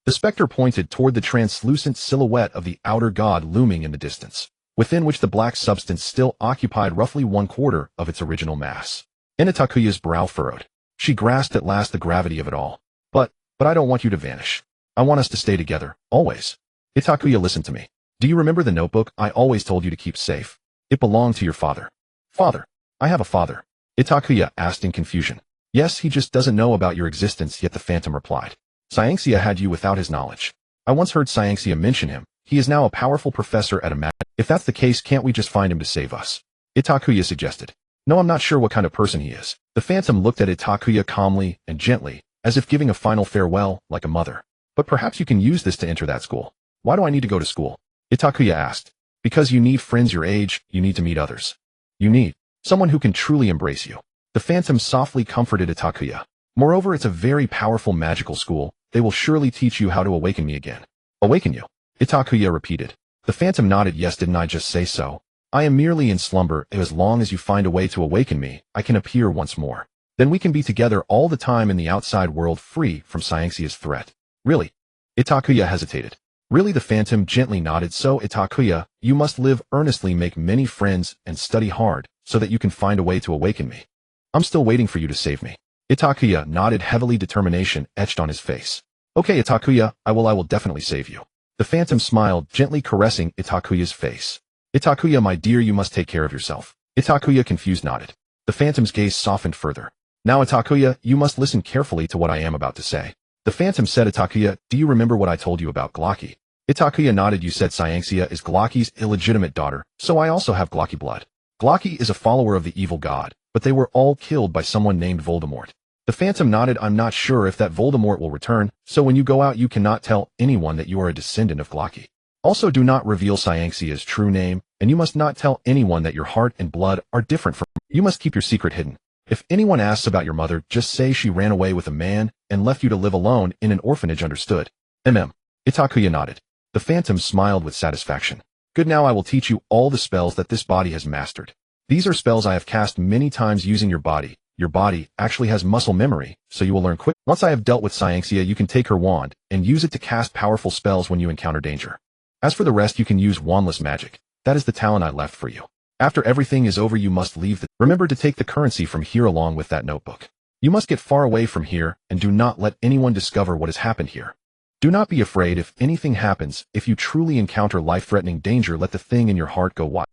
The specter pointed toward the translucent silhouette of the outer god looming in the distance, within which the black substance still occupied roughly 1/4 of its original mass. Itakuya's brow furrowed. She grasped at last the gravity of it all. But I don't want you to vanish. I want us to stay together, always. Itakuya, listen to me. Do you remember the notebook I always told you to keep safe? It belonged to your father. Father? I have a father. Itakuya asked in confusion. Yes, he just doesn't know about your existence yet, the phantom replied. Cyanthia had you without his knowledge. I once heard Cyanthia mention him. He is now a powerful professor at a mag— If that's the case, can't we just find him to save us? Itakuya suggested. No, I'm not sure what kind of person he is. The phantom looked at Itakuya calmly and gently, as if giving a final farewell, like a mother. But perhaps you can use this to enter that school. Why do I need to go to school? Itakuya asked. Because you need friends your age, you need to meet others. You need someone who can truly embrace you. The phantom softly comforted Itakuya. Moreover, it's a very powerful magical school. They will surely teach you how to awaken me again. Awaken you? Itakuya repeated. The phantom nodded. Yes, didn't I just say so? I am merely in slumber. As long as you find a way to awaken me, I can appear once more. Then we can be together all the time in the outside world, free from Cyanxia's threat. Really? Itakuya hesitated. Really? The phantom gently nodded. So, Itakuya, you must live earnestly, make many friends, and study hard, so that you can find a way to awaken me. I'm still waiting for you to save me. Itakuya nodded heavily, determination etched on his face. Okay, Itakuya, I will definitely save you. The phantom smiled, gently caressing Itakuya's face. Itakuya, my dear, you must take care of yourself. Itakuya, confused, nodded. The phantom's gaze softened further. Now, Itakuya, you must listen carefully to what I am about to say. The phantom said, Itakuya, do you remember what I told you about Glocky? Itakuya nodded. You said Cyanxia is Glocky's illegitimate daughter, so I also have Glocky blood. Glocky is a follower of the evil god, but they were all killed by someone named Voldemort. The Phantom nodded. I'm not sure if that Voldemort will return, so when you go out you cannot tell anyone that you are a descendant of Glocky. Also do not reveal Cyanxia's true name, and you must not tell anyone that your heart and blood are different from her. You must keep your secret hidden. If anyone asks about your mother, just say she ran away with a man and left you to live alone in an orphanage, understood? Itakuya nodded. The Phantom smiled with satisfaction. Good, now I will teach you all the spells that this body has mastered. These are spells I have cast many times using your body. Your body actually has muscle memory, so you will learn quick. Once I have dealt with Cyanxia, you can take her wand and use it to cast powerful spells when you encounter danger. As for the rest, you can use wandless magic. That is the talent I left for you. After everything is over, you must leave. Remember to take the currency from here along with that notebook. You must get far away from here and do not let anyone discover what has happened here. Do not be afraid if anything happens. If you truly encounter life-threatening danger, let the thing in your heart go wild.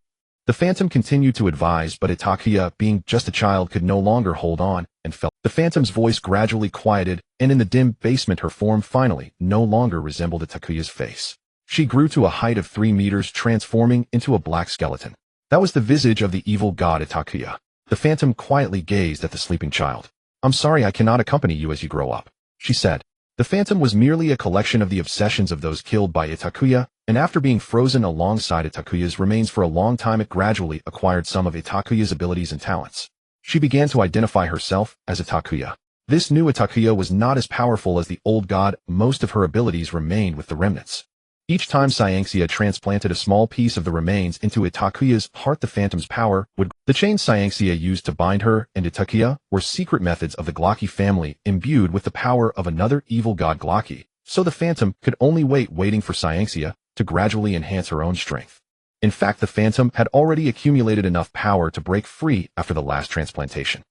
The Phantom continued to advise, but Itakuya, being just a child, could no longer hold on and fell. The Phantom's voice gradually quieted, and in the dim basement her form finally no longer resembled Itakuya's face. She grew to a height of 3 meters, transforming into a black skeleton. That was the visage of the evil god Itakuya. The Phantom quietly gazed at the sleeping child. I'm sorry I cannot accompany you as you grow up, she said. The Phantom was merely a collection of the obsessions of those killed by Itakuya, and after being frozen alongside Itakuya's remains for a long time, it gradually acquired some of Itakuya's abilities and talents. She began to identify herself as Itakuya. This new Itakuya was not as powerful as the old god. Most of her abilities remained with the remnants. Each time Cyanxia transplanted a small piece of the remains into Itakuya's heart, the Phantom's power would grow. The chains Cyanxia used to bind her and Itakuya were secret methods of the Glocky family imbued with the power of another evil god Glocky, so the Phantom could only waiting for Cyanxia to gradually enhance her own strength. In fact, the Phantom had already accumulated enough power to break free after the last transplantation.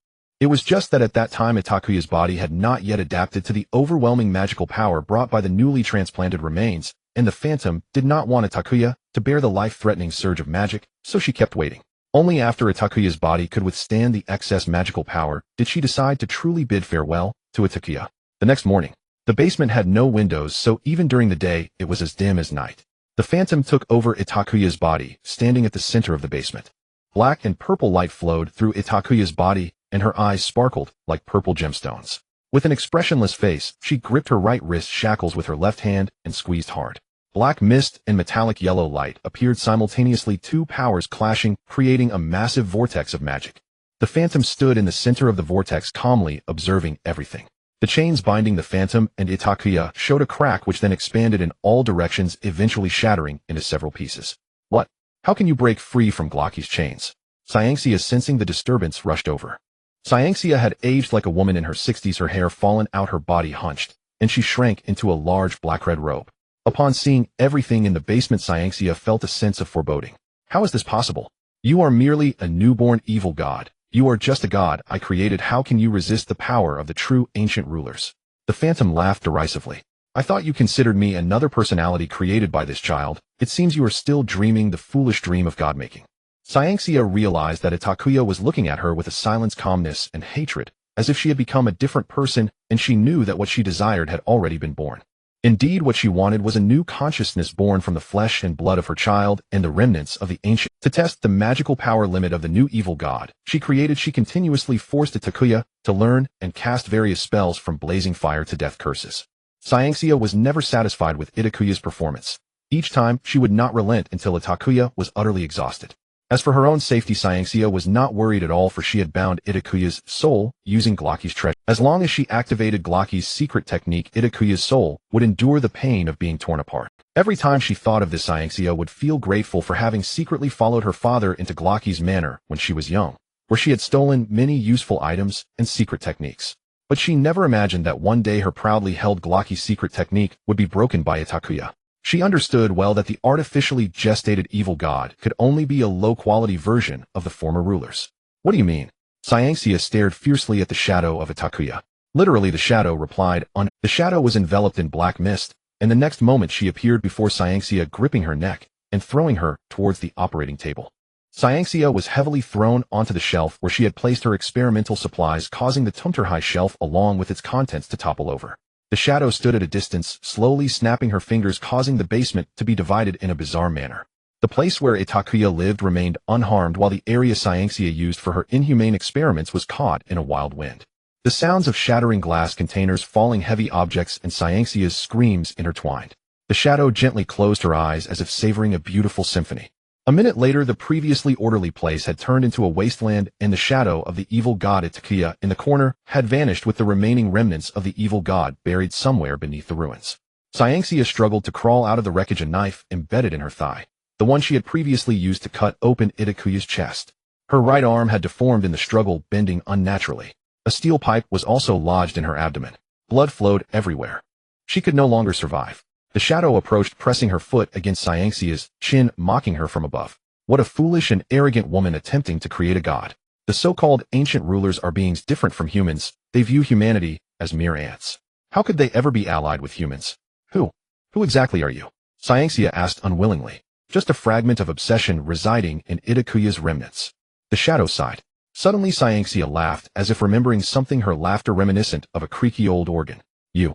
It was just that at that time Itakuya's body had not yet adapted to the overwhelming magical power brought by the newly transplanted remains, and the Phantom did not want Itakuya to bear the life-threatening surge of magic, so she kept waiting. Only after Itakuya's body could withstand the excess magical power did she decide to truly bid farewell to Itakuya. The next morning, the basement had no windows, so even during the day it was as dim as night. The Phantom took over Itakuya's body, standing at the center of the basement. Black and purple light flowed through Itakuya's body, and her eyes sparkled like purple gemstones. With an expressionless face, she gripped her right wrist shackles with her left hand and squeezed hard. Black mist and metallic yellow light appeared simultaneously, two powers clashing, creating a massive vortex of magic. The Phantom stood in the center of the vortex, calmly observing everything. The chains binding the Phantom and Itakuya showed a crack which then expanded in all directions, eventually shattering into several pieces. What? How can you break free from Glocky's chains? Cyanxia, sensing the disturbance, rushed over. Cyanxia had aged like a woman in her 60s, her hair fallen out, her body hunched, and she shrank into a large black-red robe. Upon seeing everything in the basement, Cyanxia felt a sense of foreboding. How is this possible? You are merely a newborn evil god. You are just a god I created. How can you resist the power of the true ancient rulers? The Phantom laughed derisively. I thought you considered me another personality created by this child. It seems you are still dreaming the foolish dream of god-making. Cyanxia realized that Itakuya was looking at her with a silent calmness and hatred, as if she had become a different person, and she knew that what she desired had already been born. Indeed, what she wanted was a new consciousness born from the flesh and blood of her child and the remnants of the ancient. To test the magical power limit of the new evil god she created, she continuously forced Itakuya to learn and cast various spells, from blazing fire to death curses. Cyanxia was never satisfied with Itakuya's performance. Each time, she would not relent until Itakuya was utterly exhausted. As for her own safety, Cyanxia was not worried at all, for she had bound Itakuya's soul using Glocky's treasure. As long as she activated Glocky's secret technique, Itakuya's soul would endure the pain of being torn apart. Every time she thought of this, Cyanxia would feel grateful for having secretly followed her father into Glocky's manor when she was young, where she had stolen many useful items and secret techniques. But she never imagined that one day her proudly held Glocky's secret technique would be broken by Itakuya. She understood well that the artificially gestated evil god could only be a low-quality version of the former rulers. What do you mean? Cyanxia stared fiercely at the shadow of Itakuya. Literally, the shadow replied. The shadow was enveloped in black mist, and the next moment she appeared before Cyanxia, gripping her neck and throwing her towards the operating table. Cyanxia was heavily thrown onto the shelf where she had placed her experimental supplies, causing the Tumterhai shelf along with its contents to topple over. The shadow stood at a distance, slowly snapping her fingers, causing the basement to be divided in a bizarre manner. The place where Itakuya lived remained unharmed, while the area Cyanxia used for her inhumane experiments was caught in a wild wind. The sounds of shattering glass containers, falling heavy objects, and Cyanxia's screams intertwined. The shadow gently closed her eyes as if savoring a beautiful symphony. A minute later, the previously orderly place had turned into a wasteland, and the shadow of the evil god Itakua in the corner had vanished with the remaining remnants of the evil god buried somewhere beneath the ruins. Cyanxia struggled to crawl out of the wreckage, a knife embedded in her thigh, the one she had previously used to cut open Itakuya's chest. Her right arm had deformed in the struggle, bending unnaturally. A steel pipe was also lodged in her abdomen. Blood flowed everywhere. She could no longer survive. The shadow approached, pressing her foot against Cyanxia's chin, mocking her from above. What a foolish and arrogant woman attempting to create a god. The so-called ancient rulers are beings different from humans. They view humanity as mere ants. How could they ever be allied with humans? Who exactly are you? Cyanxia asked unwillingly. Just a fragment of obsession residing in Itakuya's remnants. The shadow sighed. Suddenly Cyanxia laughed, as if remembering something, her laughter reminiscent of a creaky old organ. You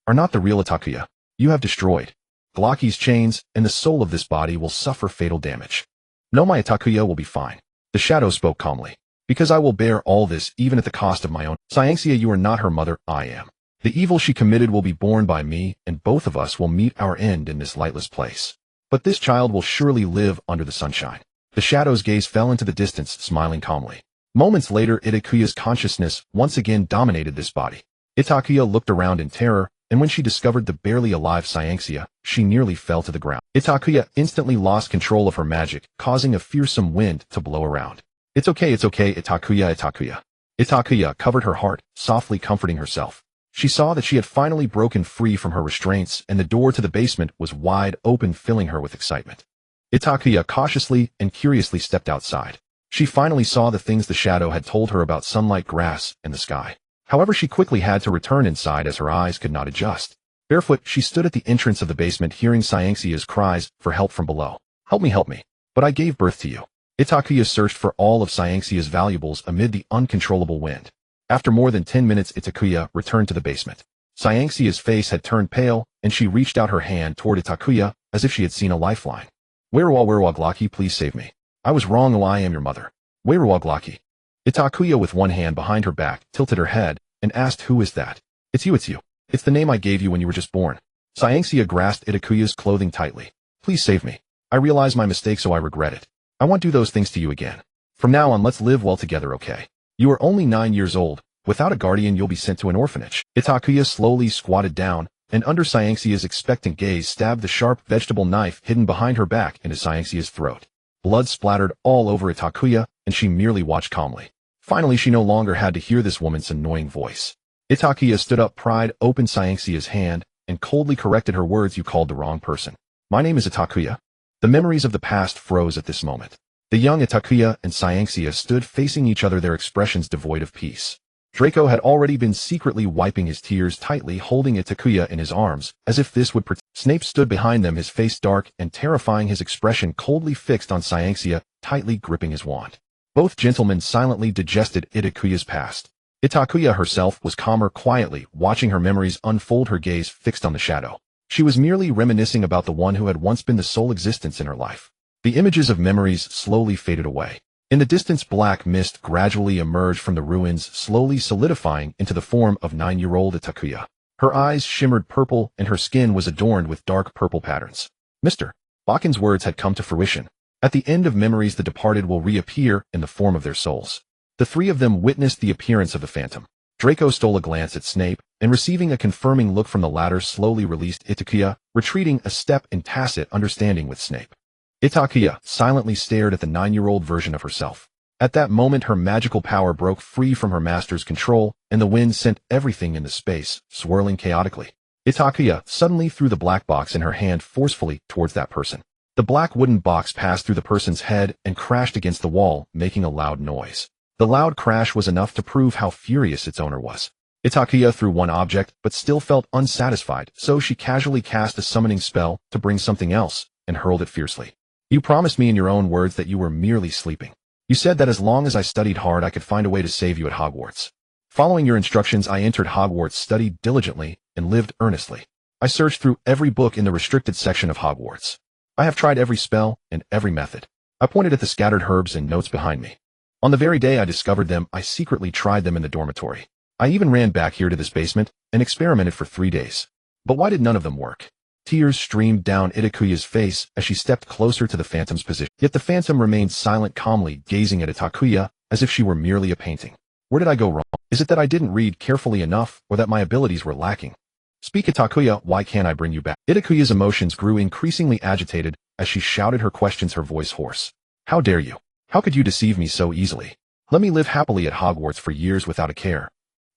are not the real Itakua. You have destroyed Glocky's chains, and the soul of this body will suffer fatal damage. No, my Itakua will be fine. The shadow spoke calmly. Because I will bear all this, even at the cost of my own. Cyanxia, you are not her mother, I am. The evil she committed will be borne by me, and both of us will meet our end in this lightless place. But this child will surely live under the sunshine. The shadow's gaze fell into the distance, smiling calmly. Moments later, Itakuya's consciousness once again dominated this body. Itakua looked around in terror, and when she discovered the barely alive Cyanxia, she nearly fell to the ground. Itakua instantly lost control of her magic, causing a fearsome wind to blow around. It's okay, Itakua, Itakua. Itakua covered her heart, softly comforting herself. She saw that she had finally broken free from her restraints, and the door to the basement was wide open, filling her with excitement. Itakua cautiously and curiously stepped outside. She finally saw the things the shadow had told her about: sunlight, grass, and the sky. However, she quickly had to return inside as her eyes could not adjust. Barefoot, she stood at the entrance of the basement, hearing Cyanxia's cries for help from below. Help me. But I gave birth to you. Itakuya searched for all of Cyanxia's valuables amid the uncontrollable wind. After more than 10 minutes, Itakuya returned to the basement. Cyanxia's face had turned pale, and she reached out her hand toward Itakuya as if she had seen a lifeline. Weruwa Glocky, please save me. I was wrong. I am your mother. Weruwa Glocky. Itakuya, with one hand behind her back, tilted her head and asked, who is that? It's you. It's the name I gave you when you were just born. Cyanxia grasped Itakuya's clothing tightly. Please save me. I realize my mistake, so I regret it. I won't do those things to you again. From now on, let's live well together, okay? You are only 9 years old. Without a guardian, you'll be sent to an orphanage. Itakuya slowly squatted down, and under Cyanxia's expectant gaze stabbed the sharp vegetable knife hidden behind her back into Cyanxia's throat. Blood splattered all over Itakuya, and she merely watched calmly. Finally, she no longer had to hear this woman's annoying voice. Itakuya stood up, pried open Cyanxia's hand, and coldly corrected her words. You called the wrong person. My name is Itakuya. The memories of the past froze at this moment. The young Itakuya and Cyanxia stood facing each other, their expressions devoid of peace. Draco had already been secretly wiping his tears, tightly holding Itakuya in his arms, as if this would protect. Snape stood behind them, his face dark and terrifying, his expression coldly fixed on Cyanxia, tightly gripping his wand. Both gentlemen silently digested Itakuya's past. Itakuya herself was calmer, quietly watching her memories unfold, her gaze fixed on the shadow. She was merely reminiscing about the one who had once been the sole existence in her life. The images of memories slowly faded away. In the distance, black mist gradually emerged from the ruins, slowly solidifying into the form of 9-year-old Itakuya. Her eyes shimmered purple, and her skin was adorned with dark purple patterns. Mr. Bachan's words had come to fruition. At the end of memories, the departed will reappear in the form of their souls. The three of them witnessed the appearance of the phantom. Draco stole a glance at Snape, and receiving a confirming look from the latter, slowly released Itakuya, retreating a step in tacit understanding with Snape. Itakuya silently stared at the 9-year-old version of herself. At that moment, her magical power broke free from her master's control, and the wind sent everything into space, swirling chaotically. Itakuya suddenly threw the black box in her hand forcefully towards that person. The black wooden box passed through the person's head and crashed against the wall, making a loud noise. The loud crash was enough to prove how furious its owner was. Itakuya threw one object, but still felt unsatisfied, so she casually cast a summoning spell to bring something else, and hurled it fiercely. You promised me in your own words that you were merely sleeping. You said that as long as I studied hard, I could find a way to save you at Hogwarts. Following your instructions, I entered Hogwarts, studied diligently, and lived earnestly. I searched through every book in the restricted section of Hogwarts. I have tried every spell and every method. I pointed at the scattered herbs and notes behind me. On the very day I discovered them, I secretly tried them in the dormitory. I even ran back here to this basement and experimented for 3 days. But why did none of them work? Tears streamed down Itakuya's face as she stepped closer to the Phantom's position. Yet the Phantom remained silent, calmly gazing at Itakuya as if she were merely a painting. Where did I go wrong? Is it that I didn't read carefully enough, or that my abilities were lacking? Speak, Itakuya, why can't I bring you back? Itakuya's emotions grew increasingly agitated as she shouted her questions, her voice hoarse. How dare you? How could you deceive me so easily? Let me live happily at Hogwarts for years without a care.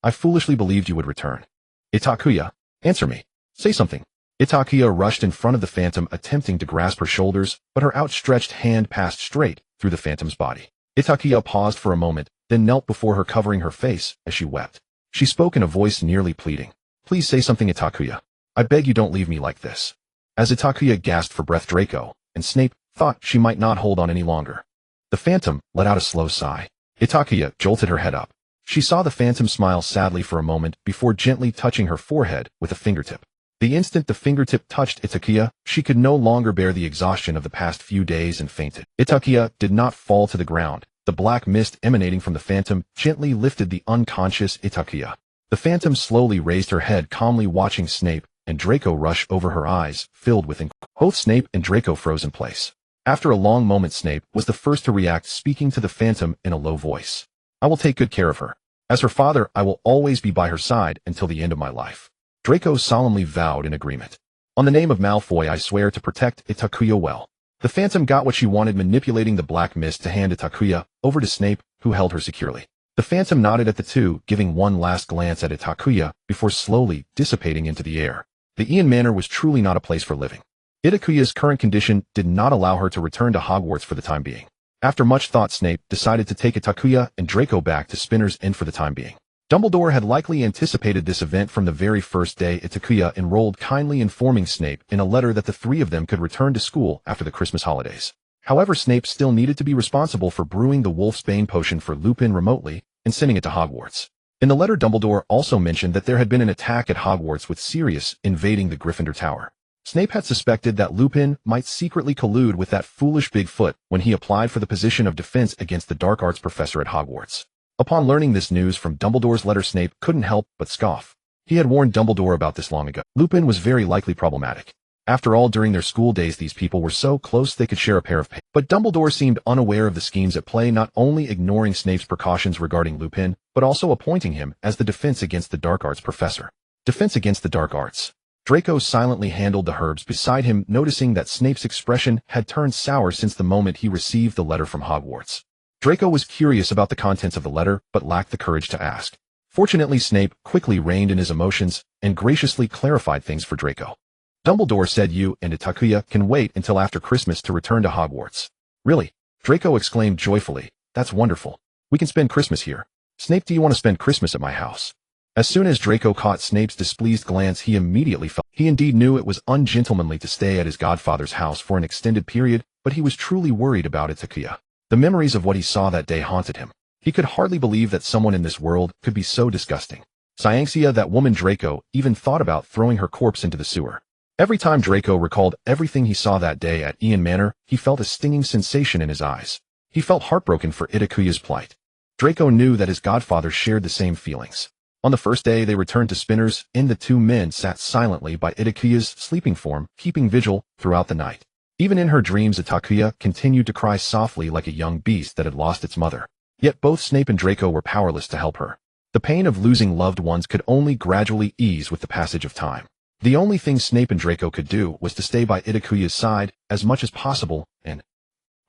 I foolishly believed you would return. Itakuya, answer me. Say something. Itakuya rushed in front of the Phantom, attempting to grasp her shoulders, but her outstretched hand passed straight through the Phantom's body. Itakuya paused for a moment, then knelt before her, covering her face as she wept. She spoke in a voice nearly pleading. Please say something, Itakuya. I beg you, don't leave me like this. As Itakuya gasped for breath, Draco and Snape thought she might not hold on any longer. The Phantom let out a slow sigh. Itakuya jolted her head up. She saw the Phantom smile sadly for a moment before gently touching her forehead with a fingertip. The instant the fingertip touched Itakuya, she could no longer bear the exhaustion of the past few days and fainted. Itakuya did not fall to the ground. The black mist emanating from the Phantom gently lifted the unconscious Itakuya. The Phantom slowly raised her head, calmly watching Snape and Draco rush over her, eyes filled with inquiry. Both Snape and Draco froze in place. After a long moment, Snape was the first to react, speaking to the Phantom in a low voice. I will take good care of her. As her father, I will always be by her side until the end of my life. Draco solemnly vowed in agreement. On the name of Malfoy, I swear to protect Itakuya well. The Phantom got what she wanted, manipulating the black mist to hand Itakuya over to Snape, who held her securely. The Phantom nodded at the two, giving one last glance at Itakuya before slowly dissipating into the air. The Ian Manor was truly not a place for living. Itakuya's current condition did not allow her to return to Hogwarts for the time being. After much thought, Snape decided to take Itakuya and Draco back to Spinner's Inn for the time being. Dumbledore had likely anticipated this event from the very first day Itakuya enrolled, kindly informing Snape in a letter that the three of them could return to school after the Christmas holidays. However, Snape still needed to be responsible for brewing the Wolfsbane potion for Lupin remotely and sending it to Hogwarts. In the letter, Dumbledore also mentioned that there had been an attack at Hogwarts with Sirius invading the Gryffindor Tower. Snape had suspected that Lupin might secretly collude with that foolish Bigfoot when he applied for the position of defense against the dark arts professor at Hogwarts. Upon learning this news from Dumbledore's letter, Snape couldn't help but scoff. He had warned Dumbledore about this long ago. Lupin was very likely problematic. After all, during their school days, these people were so close they could share a pair of pants. But Dumbledore seemed unaware of the schemes at play, not only ignoring Snape's precautions regarding Lupin, but also appointing him as the defense against the dark arts professor. Defense against the dark arts. Draco silently handled the herbs beside him, noticing that Snape's expression had turned sour since the moment he received the letter from Hogwarts. Draco was curious about the contents of the letter, but lacked the courage to ask. Fortunately, Snape quickly reined in his emotions and graciously clarified things for Draco. Dumbledore said you and Itakuya can wait until after Christmas to return to Hogwarts. Really? Draco exclaimed joyfully. That's wonderful. We can spend Christmas here. Snape, do you want to spend Christmas at my house? As soon as Draco caught Snape's displeased glance, he immediately felt he indeed knew it was ungentlemanly to stay at his godfather's house for an extended period, but he was truly worried about Itakuya. The memories of what he saw that day haunted him. He could hardly believe that someone in this world could be so disgusting. Cyanxia, that woman Draco, even thought about throwing her corpse into the sewer. Every time Draco recalled everything he saw that day at Ian Manor, he felt a stinging sensation in his eyes. He felt heartbroken for Itakuya's plight. Draco knew that his godfather shared the same feelings. On the first day they returned to Spinner's Inn, the two men sat silently by Itakuya's sleeping form, keeping vigil throughout the night. Even in her dreams, Itakuya continued to cry softly like a young beast that had lost its mother. Yet both Snape and Draco were powerless to help her. The pain of losing loved ones could only gradually ease with the passage of time. The only thing Snape and Draco could do was to stay by Itakuya's side as much as possible and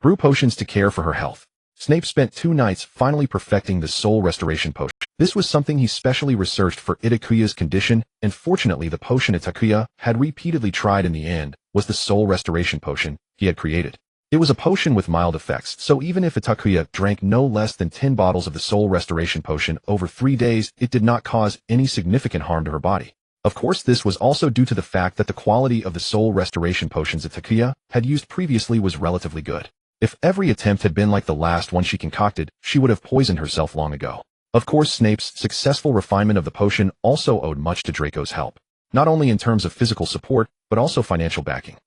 brew potions to care for her health. Snape spent 2 nights finally perfecting the soul restoration potion. This was something he specially researched for Itakuya's condition, and fortunately the potion Itakuya had repeatedly tried in the end was the soul restoration potion he had created. It was a potion with mild effects, so even if Itakuya drank no less than 10 bottles of the soul restoration potion over 3 days, it did not cause any significant harm to her body. Of course, this was also due to the fact that the quality of the soul restoration potions Itakuya had used previously was relatively good. If every attempt had been like the last one she concocted, she would have poisoned herself long ago. Of course, Snape's successful refinement of the potion also owed much to Draco's help, not only in terms of physical support, but also financial backing.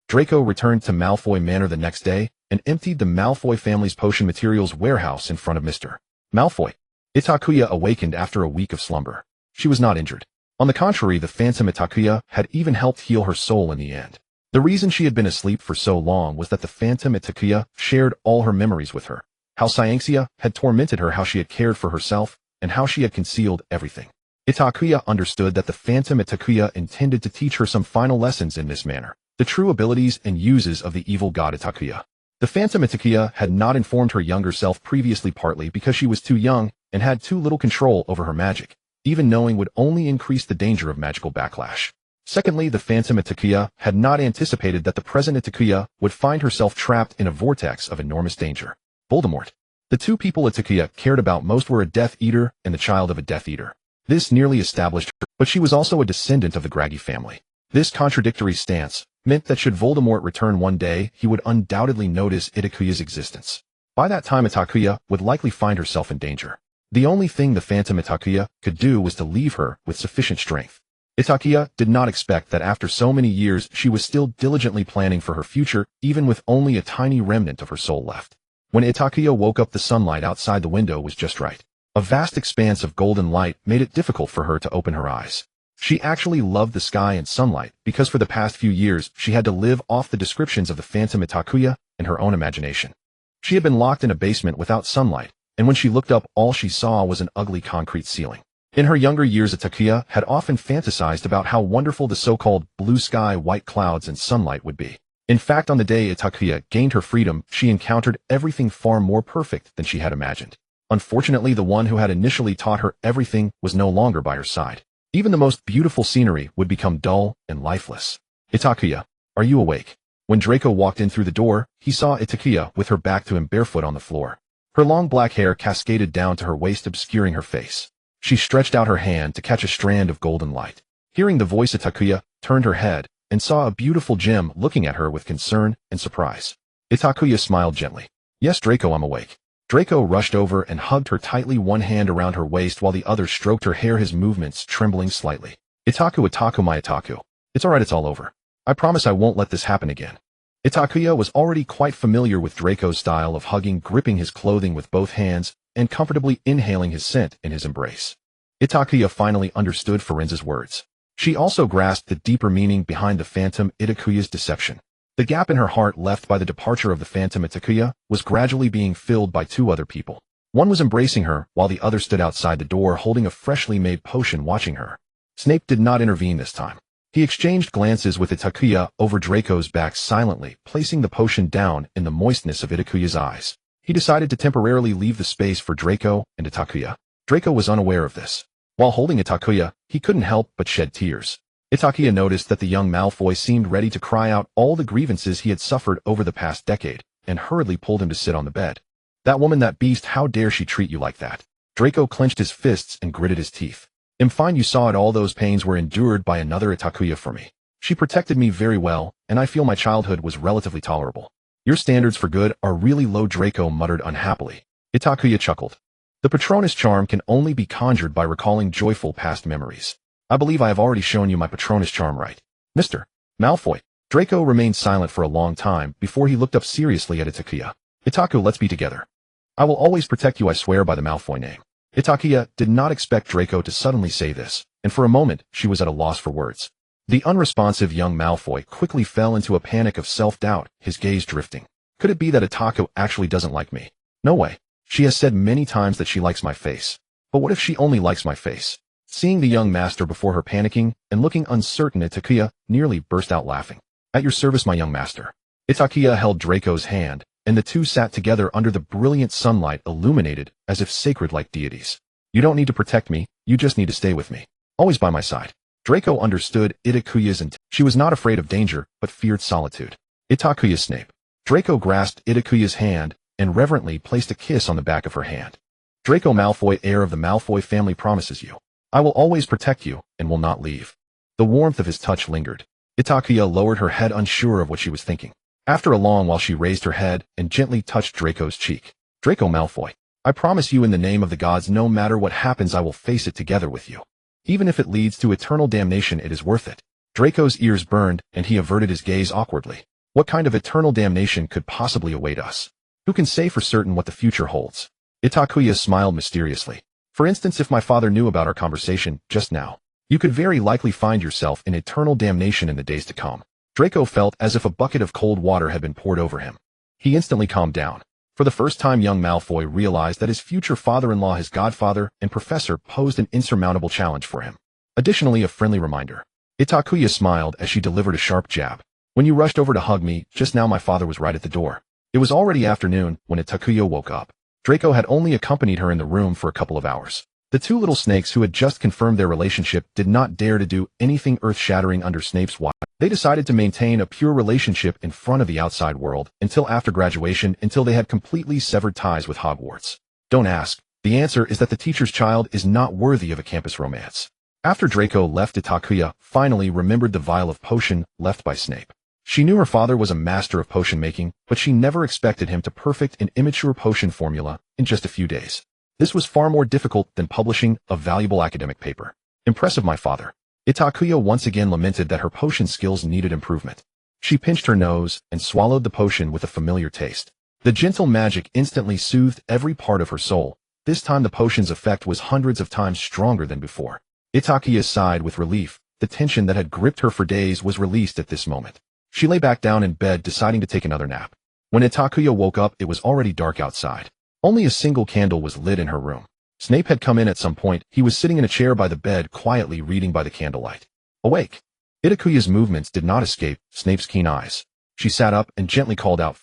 Draco returned to Malfoy Manor the next day and emptied the Malfoy family's potion materials warehouse in front of Mr. Malfoy. Itakuya awakened after a week of slumber. She was not injured. On the contrary, the phantom Itakuya had even helped heal her soul in the end. The reason she had been asleep for so long was that the phantom Itakuya shared all her memories with her. How Saint Cyr had tormented her, how she had cared for herself, and how she had concealed everything. Itakuya understood that the phantom Itakuya intended to teach her some final lessons in this manner, the true abilities and uses of the evil god Itakuya. The phantom Itakuya had not informed her younger self previously, partly because she was too young and had too little control over her magic. Even knowing would only increase the danger of magical backlash. Secondly, the phantom Itakuya had not anticipated that the present Itakuya would find herself trapped in a vortex of enormous danger. Voldemort. The two people Itakuya cared about most were a Death Eater and the child of a Death Eater. This nearly established her, but she was also a descendant of the Graggy family. This contradictory stance meant that should Voldemort return one day, he would undoubtedly notice Itakuya's existence. By that time, Itakuya would likely find herself in danger. The only thing the phantom Itakuya could do was to leave her with sufficient strength. Itakuya did not expect that after so many years she was still diligently planning for her future, even with only a tiny remnant of her soul left. When Itakuya woke up, the sunlight outside the window was just right. A vast expanse of golden light made it difficult for her to open her eyes. She actually loved the sky and sunlight because for the past few years she had to live off the descriptions of the phantom Itakuya in her own imagination. She had been locked in a basement without sunlight, and when she looked up, all she saw was an ugly concrete ceiling. In her younger years, Itakuya had often fantasized about how wonderful the so-called blue sky, white clouds, and sunlight would be. In fact, on the day Itakuya gained her freedom, she encountered everything far more perfect than she had imagined. Unfortunately, the one who had initially taught her everything was no longer by her side. Even the most beautiful scenery would become dull and lifeless. Itakuya, are you awake? When Draco walked in through the door, he saw Itakuya with her back to him, barefoot on the floor. Her long black hair cascaded down to her waist, obscuring her face. She stretched out her hand to catch a strand of golden light. Hearing the voice, Itakuya turned her head and saw a beautiful gem looking at her with concern and surprise. Itakuya smiled gently. Yes, Draco, I'm awake. Draco rushed over and hugged her tightly, one hand around her waist while the other stroked her hair, his movements trembling slightly. Itaku, my Itaku. It's alright, it's all over. I promise I won't let this happen again. Itakuya was already quite familiar with Draco's style of hugging, gripping his clothing with both hands, and comfortably inhaling his scent in his embrace. Itakuya finally understood Firenze's words. She also grasped the deeper meaning behind the phantom Itakuya's deception. The gap in her heart left by the departure of the phantom Itakuya was gradually being filled by two other people. One was embracing her, while the other stood outside the door holding a freshly made potion, watching her. Snape did not intervene this time. He exchanged glances with Itakuya over Draco's back, silently placing the potion down in the moistness of Itakuya's eyes. He decided to temporarily leave the space for Draco and Itakuya. Draco was unaware of this. While holding Itakuya, he couldn't help but shed tears. Itakuya noticed that the young Malfoy seemed ready to cry out all the grievances he had suffered over the past decade, and hurriedly pulled him to sit on the bed. That woman, that beast, how dare she treat you like that? Draco clenched his fists and gritted his teeth. I'm fine, you saw it, all those pains were endured by another Itakuya for me. She protected me very well, and I feel my childhood was relatively tolerable. Your standards for good are really low, Draco muttered unhappily. Itakuya chuckled. The Patronus charm can only be conjured by recalling joyful past memories. I believe I have already shown you my Patronus charm, right? Mr. Malfoy. Draco remained silent for a long time before he looked up seriously at Itakuya. Itaku, let's be together. I will always protect you, I swear by the Malfoy name. Itakuya did not expect Draco to suddenly say this, and for a moment she was at a loss for words. The unresponsive young Malfoy quickly fell into a panic of self-doubt, his gaze drifting. Could it be that Itaku actually doesn't like me? No way. She has said many times that she likes my face. But what if she only likes my face? Seeing the young master before her panicking and looking uncertain, Itakuya nearly burst out laughing. At your service, my young master. Itakuya held Draco's hand, and the two sat together under the brilliant sunlight, illuminated as if sacred like deities. You don't need to protect me, you just need to stay with me. Always by my side. Draco understood Itakuya's intent. She was not afraid of danger, but feared solitude. Itakuya, Snape. Draco grasped Itakuya's hand and reverently placed a kiss on the back of her hand. Draco Malfoy, heir of the Malfoy family, promises you. I will always protect you, and will not leave. The warmth of his touch lingered. Itakuya lowered her head, unsure of what she was thinking. After a long while she raised her head and gently touched Draco's cheek. Draco Malfoy, I promise you in the name of the gods, no matter what happens I will face it together with you. Even if it leads to eternal damnation, it is worth it. Draco's ears burned, and he averted his gaze awkwardly. What kind of eternal damnation could possibly await us? Who can say for certain what the future holds? Itakuya smiled mysteriously. For instance, if my father knew about our conversation just now, you could very likely find yourself in eternal damnation in the days to come. Draco felt as if a bucket of cold water had been poured over him. He instantly calmed down. For the first time, young Malfoy realized that his future father-in-law, his godfather and professor, posed an insurmountable challenge for him. Additionally, a friendly reminder. Itakuya smiled as she delivered a sharp jab. When you rushed over to hug me, just now my father was right at the door. It was already afternoon when Itakuya woke up. Draco had only accompanied her in the room for a couple of hours. The two little snakes who had just confirmed their relationship did not dare to do anything earth-shattering under Snape's watch. They decided to maintain a pure relationship in front of the outside world until after graduation, until they had completely severed ties with Hogwarts. Don't ask. The answer is that the teacher's child is not worthy of a campus romance. After Draco left, Itakuya finally remembered the vial of potion left by Snape. She knew her father was a master of potion making, but she never expected him to perfect an immature potion formula in just a few days. This was far more difficult than publishing a valuable academic paper. Impressive, my father. Itakuya once again lamented that her potion skills needed improvement. She pinched her nose and swallowed the potion with a familiar taste. The gentle magic instantly soothed every part of her soul. This time the potion's effect was hundreds of times stronger than before. Itakuya sighed with relief. The tension that had gripped her for days was released at this moment. She lay back down in bed, deciding to take another nap. When Itakuya woke up, it was already dark outside. Only a single candle was lit in her room. Snape had come in at some point. He was sitting in a chair by the bed, quietly reading by the candlelight. Awake. Itakuya's movements did not escape Snape's keen eyes. She sat up and gently called out,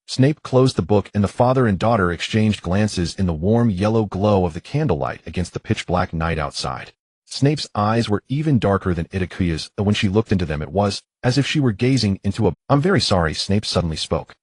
Snape closed the book, and the father and daughter exchanged glances in the warm yellow glow of the candlelight against the pitch-black night outside. Snape's eyes were even darker than Itakuya's, but when she looked into them it was as if she were gazing into a— I'm very sorry, Snape suddenly spoke.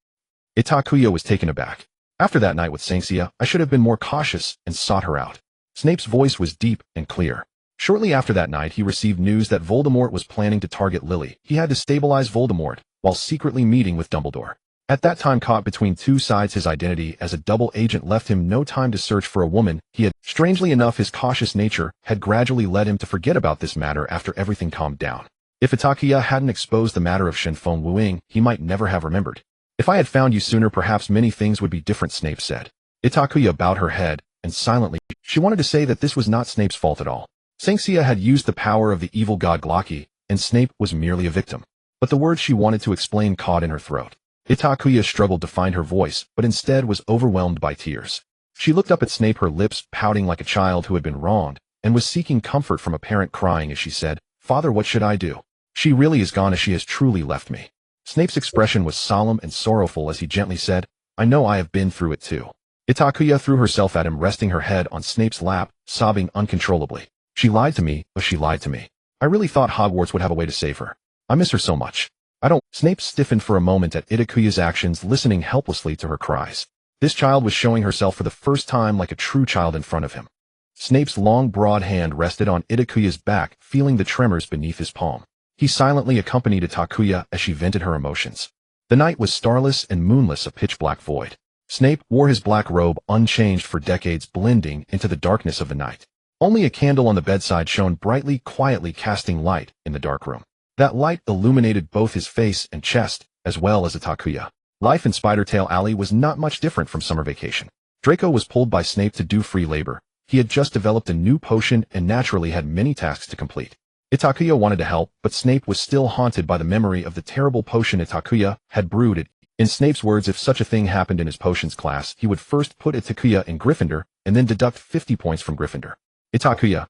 Itakuya was taken aback. After that night with Saint Cyr, I should have been more cautious and sought her out. Snape's voice was deep and clear. Shortly after that night, he received news that Voldemort was planning to target Lily. He had to stabilize Voldemort while secretly meeting with Dumbledore. At that time, caught between two sides, his identity as a double agent left him no time to search for a woman he had— Strangely enough, his cautious nature had gradually led him to forget about this matter after everything calmed down. If Itakuya hadn't exposed the matter of Shenfeng wooing, he might never have remembered. If I had found you sooner, perhaps many things would be different, Snape said. Itakuya bowed her head, and silently, she wanted to say that this was not Snape's fault at all. Saint Cyr had used the power of the evil god Glocky, and Snape was merely a victim. But the words she wanted to explain caught in her throat. Itakuya struggled to find her voice, but instead was overwhelmed by tears. She looked up at Snape, her lips pouting like a child who had been wronged, and was seeking comfort from a parent crying as she said, Father, what should I do? She really is gone, as she has truly left me. Snape's expression was solemn and sorrowful as he gently said, I know, I have been through it too. Itakuya threw herself at him, resting her head on Snape's lap, sobbing uncontrollably. She lied to me, she lied to me. I really thought Hogwarts would have a way to save her. I miss her so much. I don't— Snape stiffened for a moment at Itakuya's actions, listening helplessly to her cries. This child was showing herself for the first time like a true child in front of him. Snape's long, broad hand rested on Itakuya's back, feeling the tremors beneath his palm. He silently accompanied Itakuya as she vented her emotions. The night was starless and moonless, a pitch-black void. Snape wore his black robe unchanged for decades, blending into the darkness of the night. Only a candle on the bedside shone brightly, quietly casting light in the dark room. That light illuminated both his face and chest, as well as Itakuya. Life in Spidertail Alley was not much different from summer vacation. Draco was pulled by Snape to do free labor. He had just developed a new potion and naturally had many tasks to complete. Itakuya wanted to help, but Snape was still haunted by the memory of the terrible potion Itakuya had brewed. In Snape's words, if such a thing happened in his potions class, he would first put Itakuya in Gryffindor and then deduct 50 points from Gryffindor. Itakuya.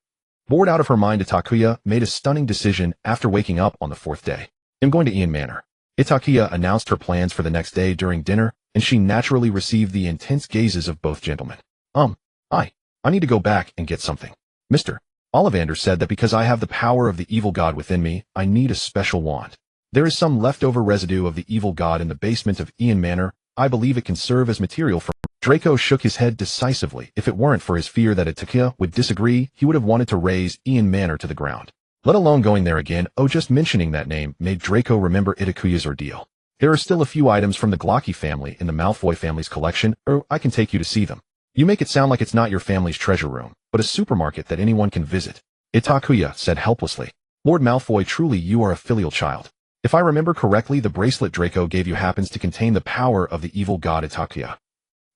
Bored out of her mind, Itakuya made a stunning decision after waking up on the fourth day. I'm going to Ian Manor. Itakuya announced her plans for the next day during dinner, and she naturally received the intense gazes of both gentlemen. I need to go back and get something. Mr. Ollivander said that because I have the power of the evil god within me, I need a special wand. There is some leftover residue of the evil god in the basement of Ian Manor. I believe it can serve as material for— Draco shook his head decisively. If it weren't for his fear that Itakuya would disagree, he would have wanted to raze Ian Manor to the ground. Let alone going there again. Just mentioning that name made Draco remember Itakuya's ordeal. There are still a few items from the Glocky family in the Malfoy family's collection, or I can take you to see them. You make it sound like it's not your family's treasure room, but a supermarket that anyone can visit. Itakuya said helplessly. Lord Malfoy, truly you are a filial child. If I remember correctly, the bracelet Draco gave you happens to contain the power of the evil god Itakuya.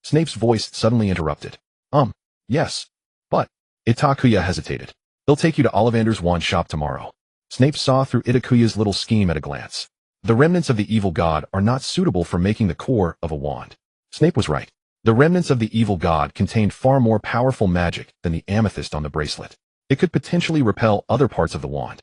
Snape's voice suddenly interrupted. Yes. But Itakuya hesitated. They'll take you to Ollivander's wand shop tomorrow. Snape saw through Itakuya's little scheme at a glance. The remnants of the evil god are not suitable for making the core of a wand. Snape was right. The remnants of the evil god contained far more powerful magic than the amethyst on the bracelet. It could potentially repel other parts of the wand.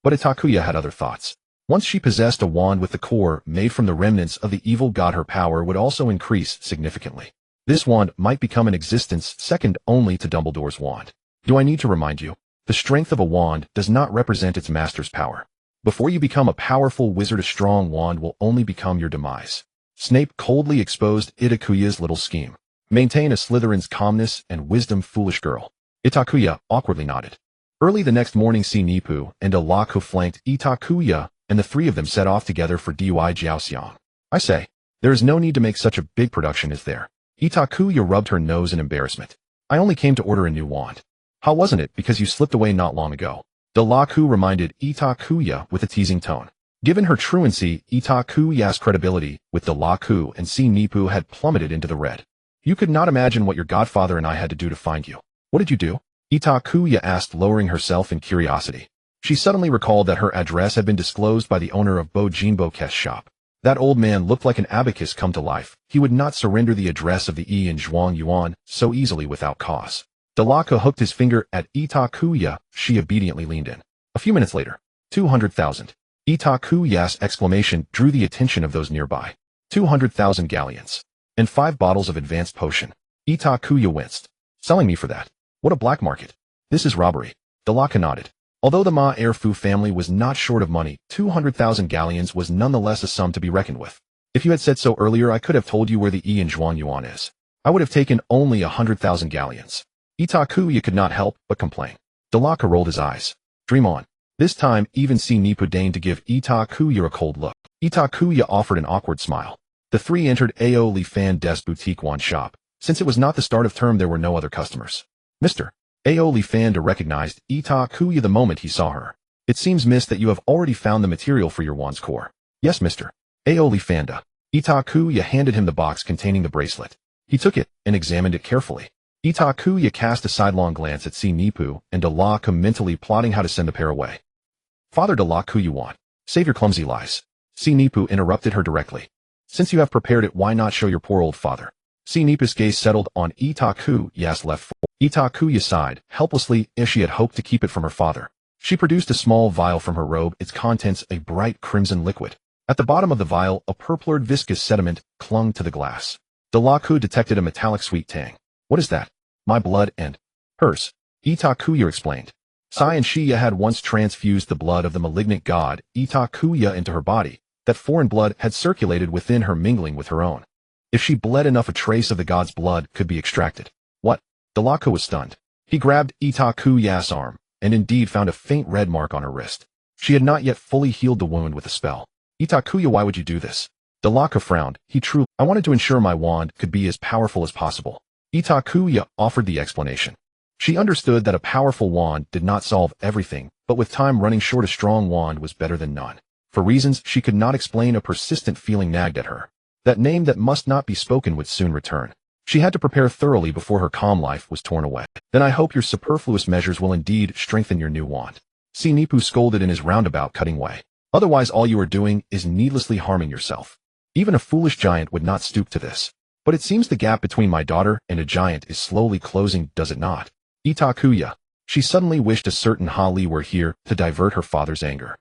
But Itakuya had other thoughts. Once she possessed a wand with the core made from the remnants of the evil god, her power would also increase significantly. This wand might become an existence second only to Dumbledore's wand. Do I need to remind you? The strength of a wand does not represent its master's power. Before you become a powerful wizard, a strong wand will only become your demise. Snape coldly exposed Itakuya's little scheme. Maintain a Slytherin's calmness and wisdom, foolish girl. Itakuya awkwardly nodded. Early the next morning, Sinipu and Itakua flanked Itakuya, and the three of them set off together for Dui Jiaoxiang. I say, there is no need to make such a big production, is there? Itakuya rubbed her nose in embarrassment. I only came to order a new wand. How wasn't it because you slipped away not long ago? Itakua reminded Itakuya with a teasing tone. Given her truancy, Itakuya's credibility with Itakua and Sinipu had plummeted into the red. You could not imagine what your godfather and I had to do to find you. What did you do? Itakuya asked, lowering herself in curiosity. She suddenly recalled that her address had been disclosed by the owner of Bo Jinbo's shop. That old man looked like an abacus come to life. He would not surrender the address of the E in Zhuang Yuan so easily without cause. Itakua hooked his finger at Itakuya. She obediently leaned in. A few minutes later, 200,000. Itakuya's exclamation drew the attention of those nearby. 200,000 galleons. And 5 bottles of advanced potion. Itakuya winced. Selling me for that? What a black market. This is robbery. Itakua nodded. Although the Ma Erfu family was not short of money, 200,000 galleons was nonetheless a sum to be reckoned with. If you had said so earlier, I could have told you where the E in Zhuang Yuan is. I would have taken only 100,000 galleons. Itakuya could not help but complain. Itakua rolled his eyes. Dream on. This time, even Sinipu deigned to give Itakuya a cold look. Itakuya offered an awkward smile. The three entered Aoli Fan Des boutique wand shop. Since it was not the start of term, there were no other customers. Mr. Aoli Fanda recognized Itakuya the moment he saw her. It seems, miss, that you have already found the material for your wand's core. Yes, Mr. Aoli Fanda. Itakuya handed him the box containing the bracelet. He took it and examined it carefully. Itakuya cast a sidelong glance at Sinipu and Itakua, mentally plotting how to send the pair away. Father Itakua, you want? Save your clumsy lies. Sinipu interrupted her directly. Since you have prepared it, why not show your poor old father? Sinipu's gaze settled on Itakuya's left foot. Itakuya sighed, helplessly, as she had hoped to keep it from her father. She produced a small vial from her robe, its contents a bright crimson liquid. At the bottom of the vial, a purplured viscous sediment clung to the glass. Itakua detected a metallic sweet tang. What is that? My blood and hers, Itakuya explained. Sai and Shia had once transfused the blood of the malignant god, Itakuya, into her body. That foreign blood had circulated within her, mingling with her own. If she bled enough, a trace of the god's blood could be extracted. What? Itakua was stunned. He grabbed Itakuya's arm, and indeed found a faint red mark on her wrist. She had not yet fully healed the wound with a spell. Itakuya, why would you do this? Itakua frowned. I wanted to ensure my wand could be as powerful as possible. Itakuya offered the explanation. She understood that a powerful wand did not solve everything, but with time running short, a strong wand was better than none. For reasons she could not explain, a persistent feeling nagged at her. That name that must not be spoken would soon return. She had to prepare thoroughly before her calm life was torn away. Then I hope your superfluous measures will indeed strengthen your new wand. Sinipu scolded in his roundabout, cutting way. Otherwise all you are doing is needlessly harming yourself. Even a foolish giant would not stoop to this. But it seems the gap between my daughter and a giant is slowly closing, does it not? Itakuya. She suddenly wished a certain Hali were here to divert her father's anger.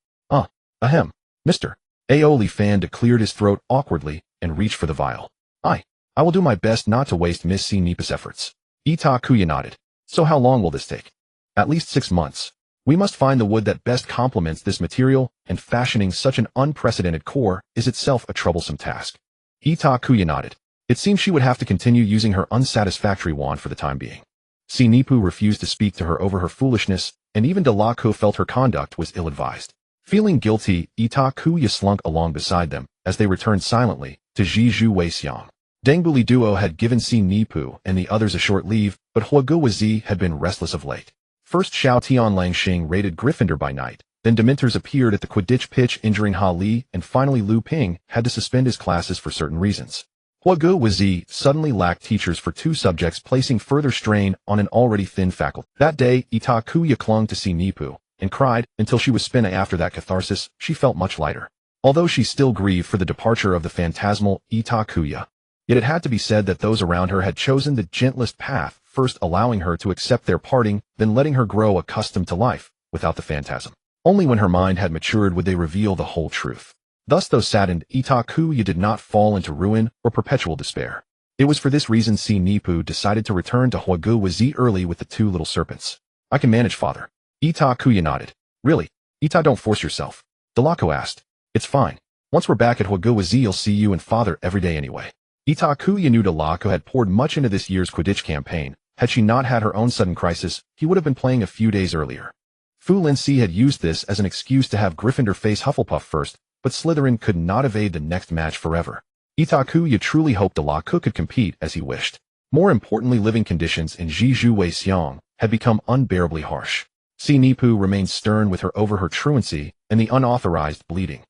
Ahem. Mr. Aoli Fanda cleared his throat awkwardly and reached for the vial. I will do my best not to waste Miss Sinipa's efforts. Itakuya nodded. So how long will this take? At least 6 months. We must find the wood that best complements this material, and fashioning such an unprecedented core is itself a troublesome task. Itakuya nodded. It seems she would have to continue using her unsatisfactory wand for the time being. Sinipu refused to speak to her over her foolishness, and even Itakua felt her conduct was ill-advised. Feeling guilty, Itakuya slunk along beside them, as they returned silently to Jiju Weixiang. Dengbuli Duo had given Sinipu and the others a short leave, but Huaguozi had been restless of late. First Xiao Tianlangxing raided Gryffindor by night, then Dementors appeared at the Quidditch pitch injuring Ha Li, and finally Lu Ping had to suspend his classes for certain reasons. Hogwarts suddenly lacked teachers for 2 subjects, placing further strain on an already thin faculty. That day, Itakua clung to Sinipu and cried until she was spent. After that catharsis, she felt much lighter. Although she still grieved for the departure of the phantasmal Itakua, yet it had to be said that those around her had chosen the gentlest path, first allowing her to accept their parting, then letting her grow accustomed to life without the phantasm. Only when her mind had matured would they reveal the whole truth. Thus, though saddened, Itakua did not fall into ruin or perpetual despair. It was for this reason Sinipu decided to return to Hogwarts early with the 2 little serpents. "I can manage, father." Itakua nodded. "Really? Ita, don't force yourself." Delaco asked. "It's fine. Once we're back at Hogwarts, you'll see you and father every day anyway." Itakua knew Delaco had poured much into this year's Quidditch campaign. Had she not had her own sudden crisis, he would have been playing a few days earlier. Fu Lincy had used this as an excuse to have Gryffindor face Hufflepuff first, but Slytherin could not evade the next match forever. Itakua truly hoped Delaco could compete as he wished. More importantly, living conditions in Zhizhuixiong had become unbearably harsh. Sinipu remained stern with her over her truancy and the unauthorized bleeding.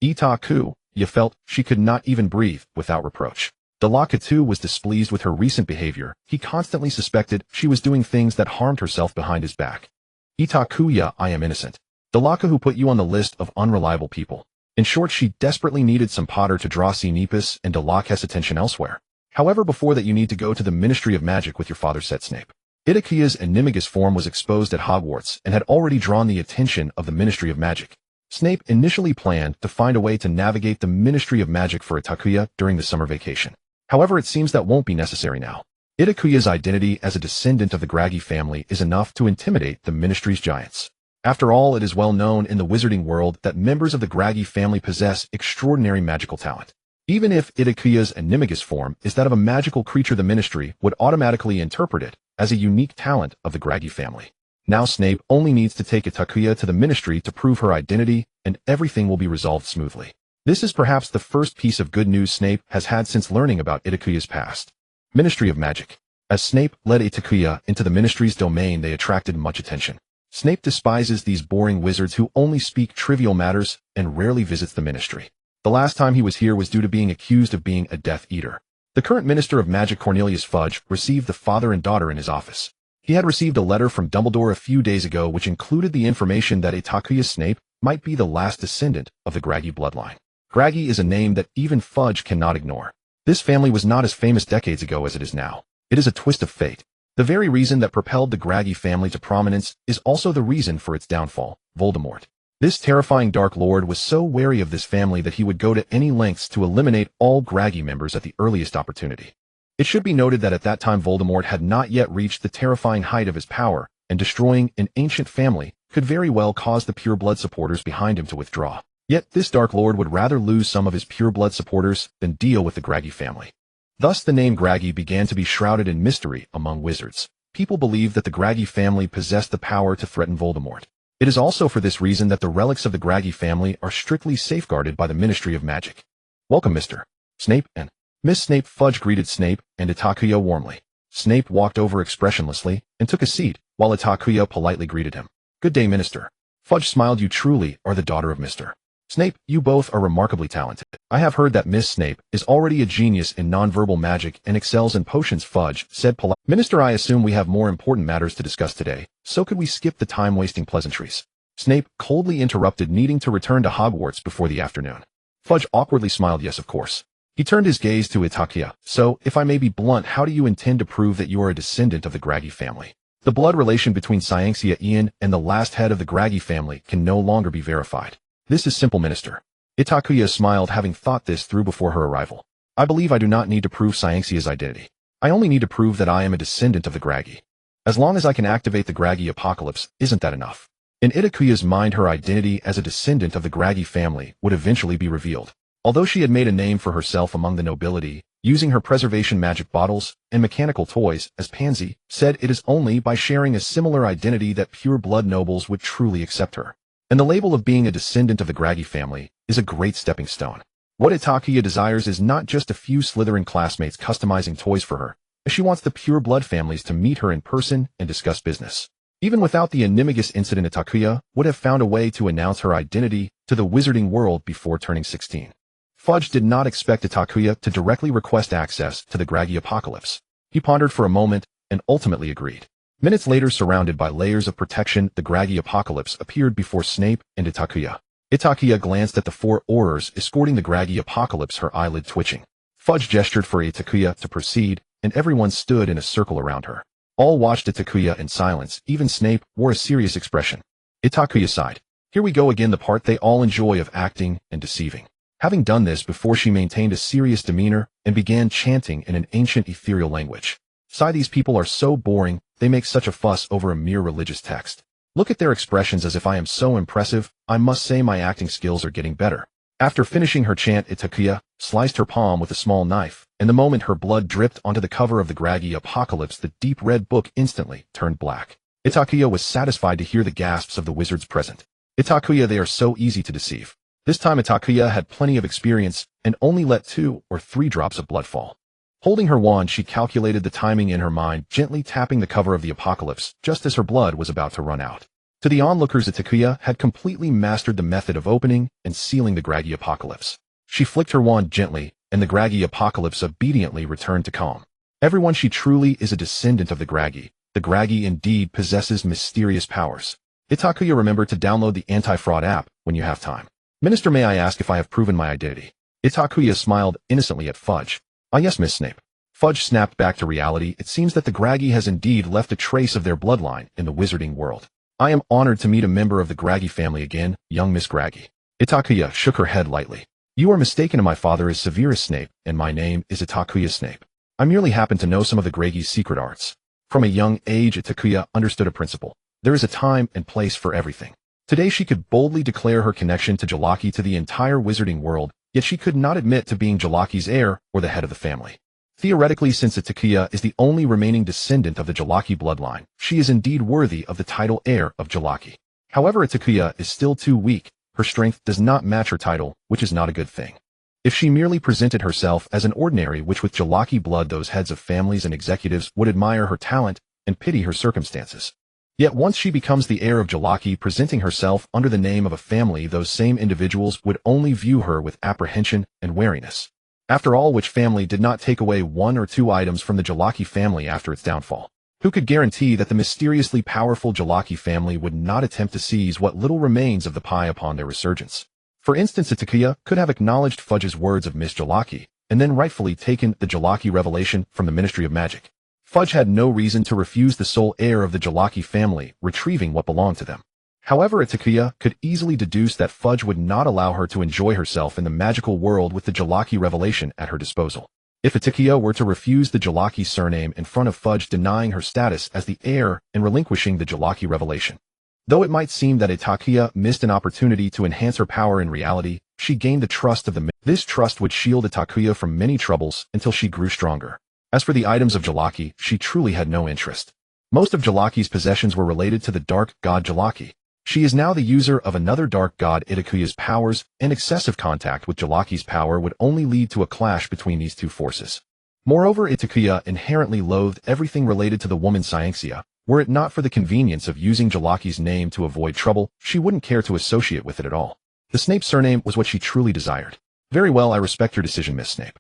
Itakua felt she could not even breathe without reproach. Delaco too was displeased with her recent behavior. He constantly suspected she was doing things that harmed herself behind his back. "Itakua, I am innocent. Delaco who put you on the list of unreliable people." In short, she desperately needed some Potter to draw Sinipus and Delaco's attention elsewhere. "However, before that you need to go to the Ministry of Magic with your father," said Snape. Itakua's animagus form was exposed at Hogwarts and had already drawn the attention of the Ministry of Magic. Snape initially planned to find a way to navigate the Ministry of Magic for Itakua during the summer vacation. However, it seems that won't be necessary now. Itakua's identity as a descendant of the Graggy family is enough to intimidate the Ministry's giants. After all, it is well known in the wizarding world that members of the Graggy family possess extraordinary magical talent. Even if Itakua's animagus form is that of a magical creature, the Ministry would automatically interpret it as a unique talent of the Graggy family. Now Snape only needs to take Itakua to the Ministry to prove her identity, and everything will be resolved smoothly. This is perhaps the first piece of good news Snape has had since learning about Itakua's past. Ministry of Magic. As Snape led Itakua into the Ministry's domain, they attracted much attention. Snape despises these boring wizards who only speak trivial matters and rarely visits the Ministry. The last time he was here was due to being accused of being a Death Eater. The current Minister of Magic, Cornelius Fudge, received the father and daughter in his office. He had received a letter from Dumbledore a few days ago which included the information that Itakua Snape might be the last descendant of the Graggy bloodline. Graggy is a name that even Fudge cannot ignore. This family was not as famous decades ago as it is now. It is a twist of fate. The very reason that propelled the Graggy family to prominence is also the reason for its downfall, Voldemort. This terrifying Dark Lord was so wary of this family that he would go to any lengths to eliminate all Graggy members at the earliest opportunity. It should be noted that at that time Voldemort had not yet reached the terrifying height of his power, and destroying an ancient family could very well cause the pure-blood supporters behind him to withdraw. Yet this Dark Lord would rather lose some of his pure-blood supporters than deal with the Graggy family. Thus the name Graggy began to be shrouded in mystery among wizards. People believed that the Graggy family possessed the power to threaten Voldemort. It is also for this reason that the relics of the Graggy family are strictly safeguarded by the Ministry of Magic. "Welcome, Mr. Snape and Miss Snape." Fudge greeted Snape and Itakua warmly. Snape walked over expressionlessly and took a seat, while Itakua politely greeted him. "Good day, Minister." Fudge smiled. "You truly are the daughter of Mr. Snape. You both are remarkably talented. I have heard that Miss Snape is already a genius in nonverbal magic and excels in potions." Fudge said politely. "Minister, I assume we have more important matters to discuss today, so could we skip the time-wasting pleasantries?" Snape coldly interrupted, needing to return to Hogwarts before the afternoon. Fudge awkwardly smiled. "Yes, of course." He turned his gaze to Itakua. "So, if I may be blunt, how do you intend to prove that you are a descendant of the Graggy family? The blood relation between Saint Cyr and the last head of the Graggy family can no longer be verified." "This is simple, Minister." Itakua smiled, having thought this through before her arrival. "I believe I do not need to prove Saint Cyr's identity. I only need to prove that I am a descendant of the Graggy. As long as I can activate the Graggy apocalypse, isn't that enough?" In Itakua's mind, her identity as a descendant of the Graggy family would eventually be revealed. Although she had made a name for herself among the nobility, using her preservation magic bottles and mechanical toys, as Pansy said, it is only by sharing a similar identity that pure-blood nobles would truly accept her. And the label of being a descendant of the Graggy family is a great stepping stone. What Itakua desires is not just a few Slytherin classmates customizing toys for her, as she wants the pure-blood families to meet her in person and discuss business. Even without the animagus incident, Itakua would have found a way to announce her identity to the wizarding world before turning 16. Fudge did not expect Itakua to directly request access to the Graggy Apocalypse. He pondered for a moment and ultimately agreed. Minutes later, surrounded by layers of protection, the Graggy Apocalypse appeared before Snape and Itakua. Itakua glanced at the four Aurors escorting the Graggy Apocalypse, her eyelid twitching. Fudge gestured for Itakua to proceed, and everyone stood in a circle around her. All watched Itakua in silence. Even Snape wore a serious expression. Itakua sighed. Here we go again, the part they all enjoy of acting and deceiving. Having done this before, she maintained a serious demeanor and began chanting in an ancient ethereal language. Sigh, these people are so boring, they make such a fuss over a mere religious text. Look at their expressions as if I am so impressive. I must say my acting skills are getting better. After finishing her chant, Itakua sliced her palm with a small knife, and the moment her blood dripped onto the cover of the Graggy Apocalypse, the deep red book instantly turned black. Itakua was satisfied to hear the gasps of the wizards present. Itakua, they are so easy to deceive. This time Itakua had plenty of experience and only let 2 or 3 drops of blood fall. Holding her wand, she calculated the timing in her mind, gently tapping the cover of the Apocalypse just as her blood was about to run out. To the onlookers, Itakua had completely mastered the method of opening and sealing the Graggy Apocalypse. She flicked her wand gently, and the Graggy Apocalypse obediently returned to calm. Everyone, she truly is a descendant of the Graggy. The Graggy indeed possesses mysterious powers. Itakua, remember to download the anti-fraud app when you have time. Minister, may I ask if I have proven my identity? Itakua smiled innocently at Fudge. Ah yes, Miss Snape. Fudge snapped back to reality. It seems that the Graggy has indeed left a trace of their bloodline in the wizarding world. I am honored to meet a member of the Graggy family again, young Miss Graggy. Itakua shook her head lightly. You are mistaken, and my father is Severus Snape, and my name is Itakua Snape. I merely happen to know some of the Graggy's secret arts. From a young age, Itakua understood a principle. There is a time and place for everything. Today she could boldly declare her connection to Jalaki to the entire wizarding world, yet she could not admit to being Jalaki's heir or the head of the family. Theoretically, since Itakua is the only remaining descendant of the Jalaki bloodline, she is indeed worthy of the title heir of Jalaki. However, Itakua is still too weak. Her strength does not match her title, which is not a good thing. If she merely presented herself as an ordinary witch with Jalaki blood, those heads of families and executives would admire her talent and pity her circumstances. Yet once she becomes the heir of Jalaki, presenting herself under the name of a family, those same individuals would only view her with apprehension and wariness. After all, which family did not take away 1 or 2 items from the Jalaki family after its downfall? Who could guarantee that the mysteriously powerful Jalaki family would not attempt to seize what little remains of the pie upon their resurgence? For instance, Itakua could have acknowledged Fudge's words of Miss Jalaki, and then rightfully taken the Jalaki revelation from the Ministry of Magic. Fudge had no reason to refuse the sole heir of the Jalaki family retrieving what belonged to them. However, Itakua could easily deduce that Fudge would not allow her to enjoy herself in the magical world with the Jalaki revelation at her disposal. If Itakua were to refuse the Jalaki surname in front of Fudge, denying her status as the heir and relinquishing the Jalaki revelation. Though it might seem that Itakua missed an opportunity to enhance her power, in reality, she gained the trust of the This trust would shield Itakua from many troubles until she grew stronger. As for the items of Jalaki, she truly had no interest. Most of Jalaki's possessions were related to the dark god Jalaki. She is now the user of another dark god. Itakua's powers and excessive contact with Jalaki's power would only lead to a clash between these two forces. Moreover, Itakua inherently loathed everything related to the woman Saint Cyr. Were it not for the convenience of using Jalaki's name to avoid trouble, she wouldn't care to associate with it at all. The Snape surname was what she truly desired. Very well, I respect your decision, Miss Snape.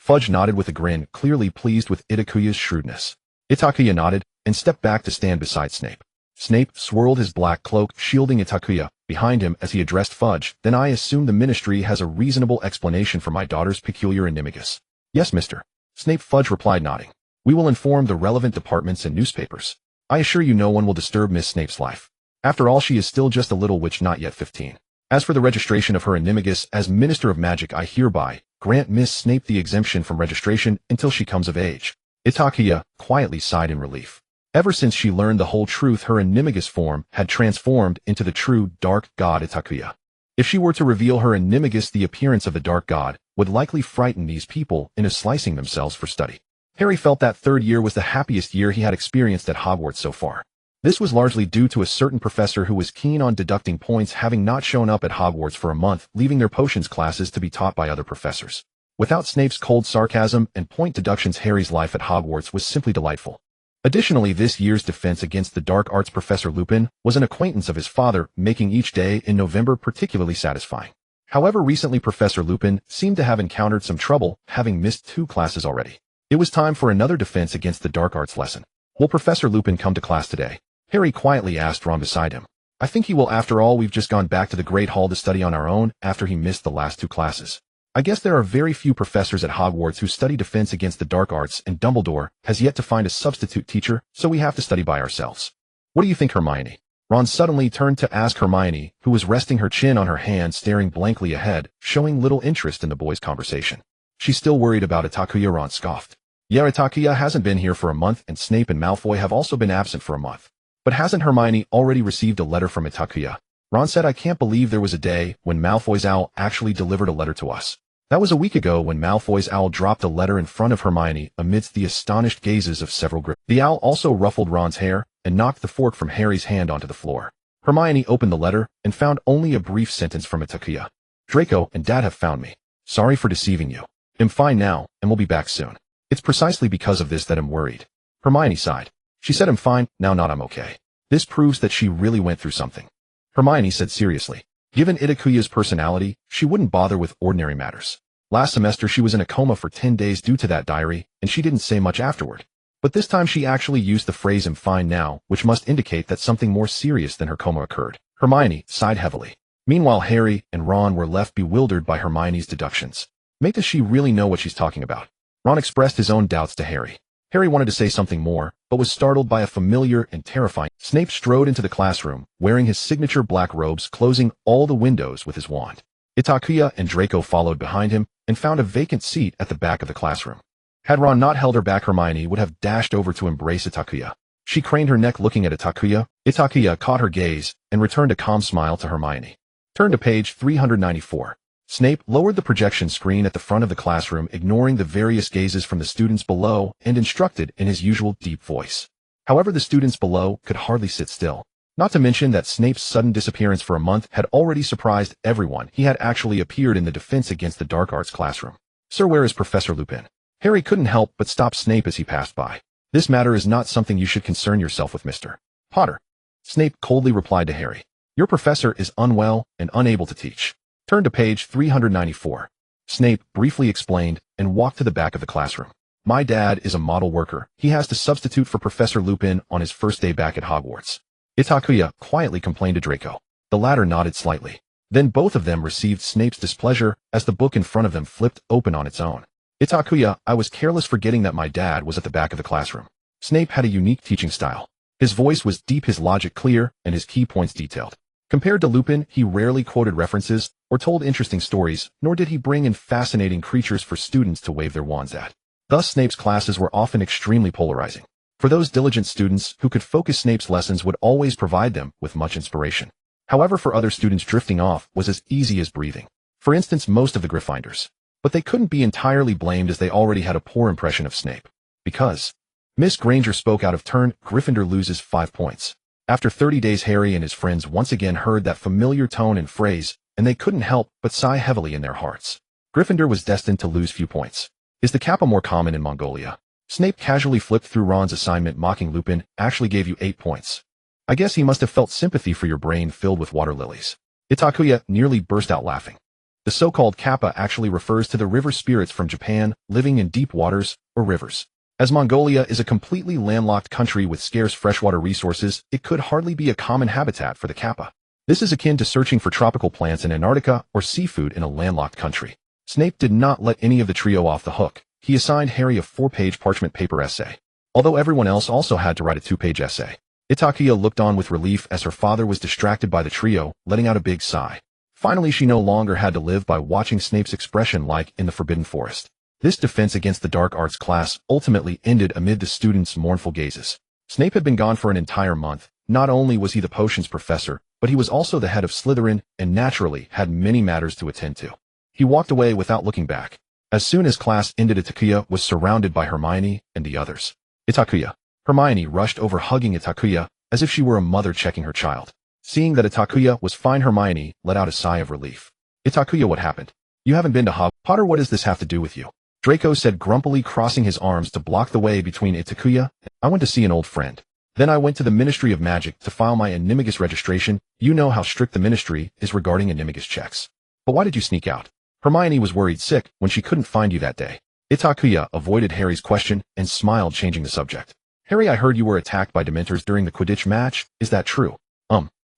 Fudge nodded with a grin, clearly pleased with Itakua's shrewdness. Itakua nodded and stepped back to stand beside Snape. Snape swirled his black cloak, shielding Itakua behind him as he addressed Fudge. Then I assume the ministry has a reasonable explanation for my daughter's peculiar animagus. Yes, Mr. Snape, Fudge replied, nodding. We will inform the relevant departments and newspapers. I assure you no one will disturb Miss Snape's life. After all, she is still just a little witch, not yet 15. As for the registration of her animagus as Minister of Magic, I hereby grant Miss Snape the exemption from registration until she comes of age. Itakua quietly sighed in relief. Ever since she learned the whole truth, her animagus form had transformed into the true dark god Itakua. If she were to reveal her animagus, the appearance of the dark god would likely frighten these people into slicing themselves for study. Harry felt that third year was the happiest year he had experienced at Hogwarts so far. This was largely due to a certain professor who was keen on deducting points, having not shown up at Hogwarts for a month, leaving their potions classes to be taught by other professors. Without Snape's cold sarcasm and point deductions, Harry's life at Hogwarts was simply delightful. Additionally, this year's defense against the dark arts Professor Lupin was an acquaintance of his father, making each day in November particularly satisfying. However, recently Professor Lupin seemed to have encountered some trouble, having missed 2 classes already. It was time for another defense against the dark arts lesson. Will Professor Lupin come to class today? Harry quietly asked Ron beside him. I think he will. After all, we've just gone back to the Great Hall to study on our own after he missed the last 2 classes. I guess there are very few professors at Hogwarts who study defense against the dark arts, and Dumbledore has yet to find a substitute teacher, so we have to study by ourselves. What do you think, Hermione? Ron suddenly turned to ask Hermione, who was resting her chin on her hand staring blankly ahead, showing little interest in the boys' conversation. She's still worried about Itakua. Ron scoffed. Yeah, Itakua hasn't been here for a month, and Snape and Malfoy have also been absent for a month. But hasn't Hermione already received a letter from Itakua? Ron said, I can't believe there was a day when Malfoy's owl actually delivered a letter to us. That was a week ago when Malfoy's owl dropped a letter in front of Hermione amidst the astonished gazes of several Gryffindors. The owl also ruffled Ron's hair and knocked the fork from Harry's hand onto the floor. Hermione opened the letter and found only a brief sentence from Itakua. Draco and Dad have found me. Sorry for deceiving you. I'm fine now, and we'll be back soon. It's precisely because of this that I'm worried. Hermione sighed. She said I'm fine, now not I'm okay. This proves that she really went through something. Hermione said seriously. Given Itakuya's personality, she wouldn't bother with ordinary matters. Last semester she was in a coma for 10 days due to that diary, and she didn't say much afterward. But this time she actually used the phrase I'm fine now, which must indicate that something more serious than her coma occurred. Hermione sighed heavily. Meanwhile, Harry and Ron were left bewildered by Hermione's deductions. Does she really know what she's talking about? Ron expressed his own doubts to Harry. Harry wanted to say something more, but was startled by a familiar and terrifying. Snape strode into the classroom, wearing his signature black robes, closing all the windows with his wand. Itakua and Draco followed behind him and found a vacant seat at the back of the classroom. Had Ron not held her back, Hermione would have dashed over to embrace Itakua. She craned her neck looking at Itakua. Itakua caught her gaze and returned a calm smile to Hermione. Turn to page 394. Snape lowered the projection screen at the front of the classroom, ignoring the various gazes from the students below, and instructed in his usual deep voice. However, the students below could hardly sit still. Not to mention that Snape's sudden disappearance for a month had already surprised everyone. He had actually appeared in the defense against the dark arts classroom. Sir, where is Professor Lupin? Harry couldn't help but stop Snape as he passed by. This matter is not something you should concern yourself with, Mr. Potter. Snape coldly replied to Harry. Your professor is unwell and unable to teach. Turn to page 394. Snape briefly explained and walked to the back of the classroom. My dad is a model worker. He has to substitute for Professor Lupin on his first day back at Hogwarts. Itakua quietly complained to Draco. The latter nodded slightly. Then both of them received Snape's displeasure as the book in front of them flipped open on its own. Itakua, I was careless forgetting that my dad was at the back of the classroom. Snape had a unique teaching style. His voice was deep, his logic clear, and his key points detailed. Compared to Lupin, he rarely quoted references or told interesting stories, nor did he bring in fascinating creatures for students to wave their wands at. Thus, Snape's classes were often extremely polarizing. For those diligent students who could focus, Snape's lessons would always provide them with much inspiration. However, for other students, drifting off was as easy as breathing. For instance, most of the Gryffindors. But they couldn't be entirely blamed, as they already had a poor impression of Snape. Because Miss Granger spoke out of turn, Gryffindor loses 5 points. After 30 days, Harry and his friends once again heard that familiar tone and phrase, and they couldn't help but sigh heavily in their hearts. Gryffindor was destined to lose few points. Is the Kappa more common in Mongolia? Snape casually flipped through Ron's assignment, mocking Lupin actually gave you 8 points. I guess he must have felt sympathy for your brain filled with water lilies. Itakua nearly burst out laughing. The so-called Kappa actually refers to the river spirits from Japan living in deep waters or rivers. As Mongolia is a completely landlocked country with scarce freshwater resources, it could hardly be a common habitat for the Kappa. This is akin to searching for tropical plants in Antarctica or seafood in a landlocked country. Snape did not let any of the trio off the hook. He assigned Harry a 4-page parchment paper essay, although everyone else also had to write a 2-page essay. Itakua looked on with relief as her father was distracted by the trio, letting out a big sigh. Finally, she no longer had to live by watching Snape's expression like in the Forbidden Forest. This defense against the dark arts class ultimately ended amid the students' mournful gazes. Snape had been gone for an entire month. Not only was he the potions professor, but he was also the head of Slytherin and naturally had many matters to attend to. He walked away without looking back. As soon as class ended, Itakua was surrounded by Hermione and the others. Itakua. Hermione rushed over, hugging Itakua as if she were a mother checking her child. Seeing that Itakua was fine, Hermione let out a sigh of relief. Itakua, what happened? You haven't been to Hogwarts. Potter, what does this have to do with you? Draco said grumpily, crossing his arms to block the way between Itakua. I went to see an old friend. Then I went to the Ministry of Magic to file my Animagus registration. You know how strict the ministry is regarding Animagus checks. But why did you sneak out? Hermione was worried sick when she couldn't find you that day. Itakua avoided Harry's question and smiled, changing the subject. Harry, I heard you were attacked by Dementors during the Quidditch match. Is that true?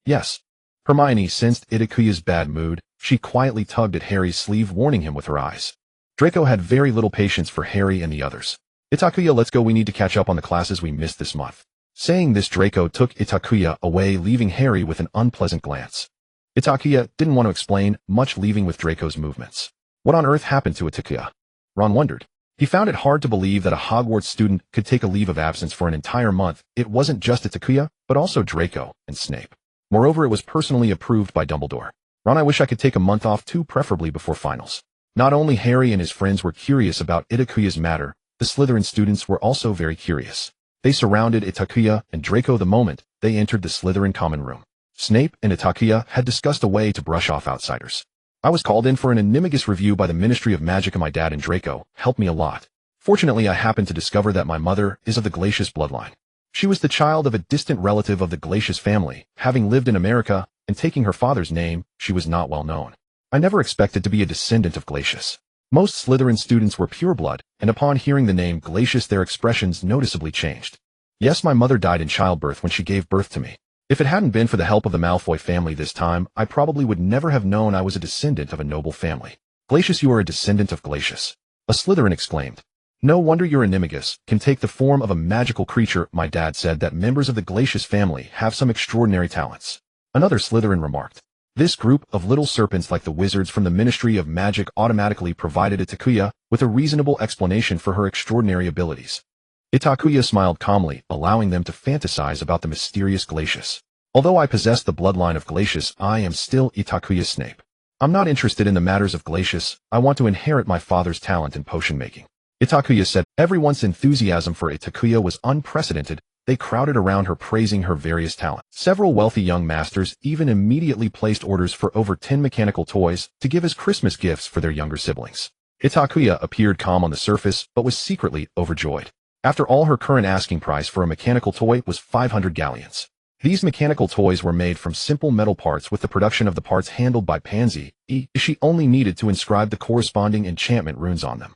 Yes. Hermione sensed Itakuya's bad mood. She quietly tugged at Harry's sleeve, warning him with her eyes. Draco had very little patience for Harry and the others. Itakuya, let's go, we need to catch up on the classes we missed this month. Saying this, Draco took Itakuya away, leaving Harry with an unpleasant glance. Itakuya didn't want to explain much, leaving with Draco's movements. What on earth happened to Itakuya? Ron wondered. He found it hard to believe that a Hogwarts student could take a leave of absence for an entire month. It wasn't just Itakuya, but also Draco and Snape. Moreover, it was personally approved by Dumbledore. Ron, I wish I could take a month off too, preferably before finals. Not only Harry and his friends were curious about Itakuya's matter, the Slytherin students were also very curious. They surrounded Itakuya and Draco the moment they entered the Slytherin common room. Snape and Itakuya had discussed a way to brush off outsiders. I was called in for an animagus review by the Ministry of Magic, and my dad and Draco helped me a lot. Fortunately, I happened to discover that my mother is of the Glacius bloodline. She was the child of a distant relative of the Glacius family. Having lived in America and taking her father's name, she was not well known. I never expected to be a descendant of Glacius. Most Slytherin students were pureblood, and upon hearing the name Glacius, their expressions noticeably changed. Yes, my mother died in childbirth when she gave birth to me. If it hadn't been for the help of the Malfoy family this time, I probably would never have known I was a descendant of a noble family. Glacius, you are a descendant of Glacius. A Slytherin exclaimed. No wonder your animagus can take the form of a magical creature. My dad said that members of the Glacius family have some extraordinary talents. Another Slytherin remarked. This group of little serpents, like the wizards from the Ministry of Magic, automatically provided Itakuya with a reasonable explanation for her extraordinary abilities. Itakuya smiled calmly, allowing them to fantasize about the mysterious Glacius. Although I possess the bloodline of Glacius, I am still Itakuya Snape. I'm not interested in the matters of Glacius. I want to inherit my father's talent in potion making. Itakuya said. Everyone's enthusiasm for Itakuya was unprecedented. They crowded around her, praising her various talents. Several wealthy young masters even immediately placed orders for over 10 mechanical toys to give as Christmas gifts for their younger siblings. Itakuya appeared calm on the surface, but was secretly overjoyed. After all, her current asking price for a mechanical toy was 500 galleons. These mechanical toys were made from simple metal parts, with the production of the parts handled by Pansy. She only needed to inscribe the corresponding enchantment runes on them.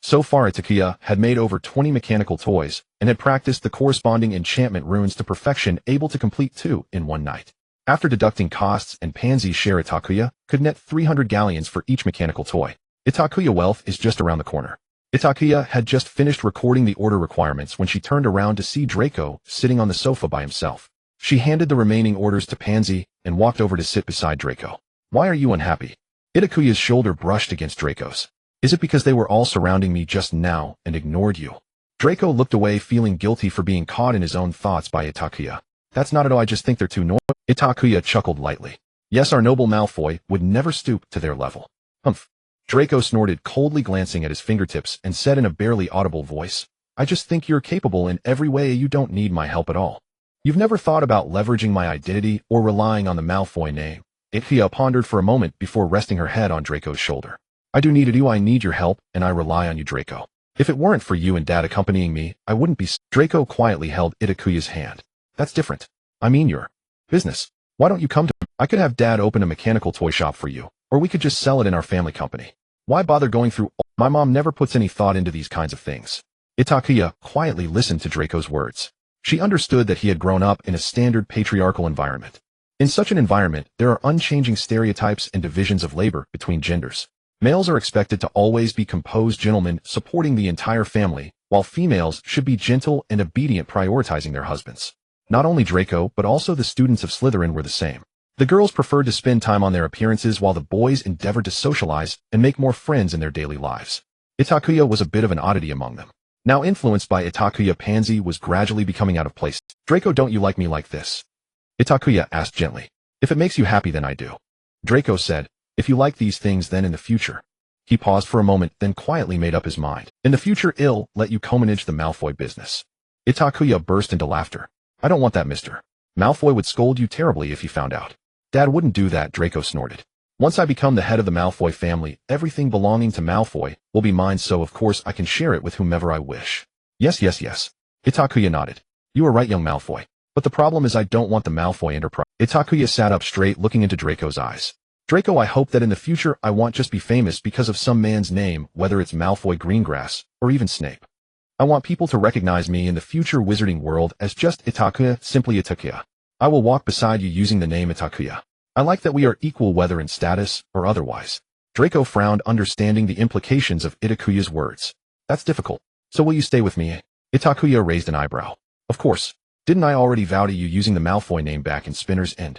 So far, Itakuya had made over 20 mechanical toys and had practiced the corresponding enchantment runes to perfection, able to complete 2 in one night. After deducting costs and Pansy's share, Itakuya could net 300 galleons for each mechanical toy. Itakuya wealth is just around the corner. Itakuya had just finished recording the order requirements when she turned around to see Draco sitting on the sofa by himself. She handed the remaining orders to Pansy and walked over to sit beside Draco. Why are you unhappy? Itakuya's shoulder brushed against Draco's. Is it because they were all surrounding me just now and ignored you? Draco looked away, feeling guilty for being caught in his own thoughts by Itakuya. That's not at all, I just think they're too noisy. Itakuya chuckled lightly. Yes, our noble Malfoy would never stoop to their level. Humph. Draco snorted, coldly glancing at his fingertips, and said in a barely audible voice, I just think you're capable in every way. You don't need my help at all. You've never thought about leveraging my identity or relying on the Malfoy name. Itakuya pondered for a moment before resting her head on Draco's shoulder. I do need you. I need your help, and I rely on you, Draco. If it weren't for you and Dad accompanying me, I wouldn't be. Draco quietly held Itakuya's hand. That's different. I mean your business. Why don't you come to me? I could have Dad open a mechanical toy shop for you, or we could just sell it in our family company. Why bother going through all? My mom never puts any thought into these kinds of things. Itakuya quietly listened to Draco's words. She understood that he had grown up in a standard patriarchal environment. In such an environment, there are unchanging stereotypes and divisions of labor between genders. Males are expected to always be composed gentlemen supporting the entire family, while females should be gentle and obedient, prioritizing their husbands. Not only Draco, but also the students of Slytherin were the same. The girls preferred to spend time on their appearances, while the boys endeavored to socialize and make more friends in their daily lives. Itakuya was a bit of an oddity among them. Now influenced by Itakuya, Pansy was gradually becoming out of place. Draco, don't you like me like this? Itakuya asked gently. If it makes you happy, then I do. Draco said. If you like these things, then in the future. He paused for a moment, then quietly made up his mind. In the future, I'll let you co-manage the Malfoy business. Itakuya burst into laughter. I don't want that, Mr. Malfoy would scold you terribly if he found out. Dad wouldn't do that, Draco snorted. Once I become the head of the Malfoy family, everything belonging to Malfoy will be mine, so of course I can share it with whomever I wish. Yes. Itakuya nodded. You are right, young Malfoy. But the problem is I don't want the Malfoy enterprise. Itakuya sat up straight, looking into Draco's eyes. Draco, I hope that in the future I won't just be famous because of some man's name, whether it's Malfoy Greengrass, or even Snape. I want people to recognize me in the future wizarding world as just Itakua, simply Itakua. I will walk beside you using the name Itakua. I like that we are equal whether in status or otherwise. Draco frowned, understanding the implications of Itakuya's words. That's difficult. So will you stay with me? Itakua raised an eyebrow. Of course. Didn't I already vow to you using the Malfoy name back in Spinner's End?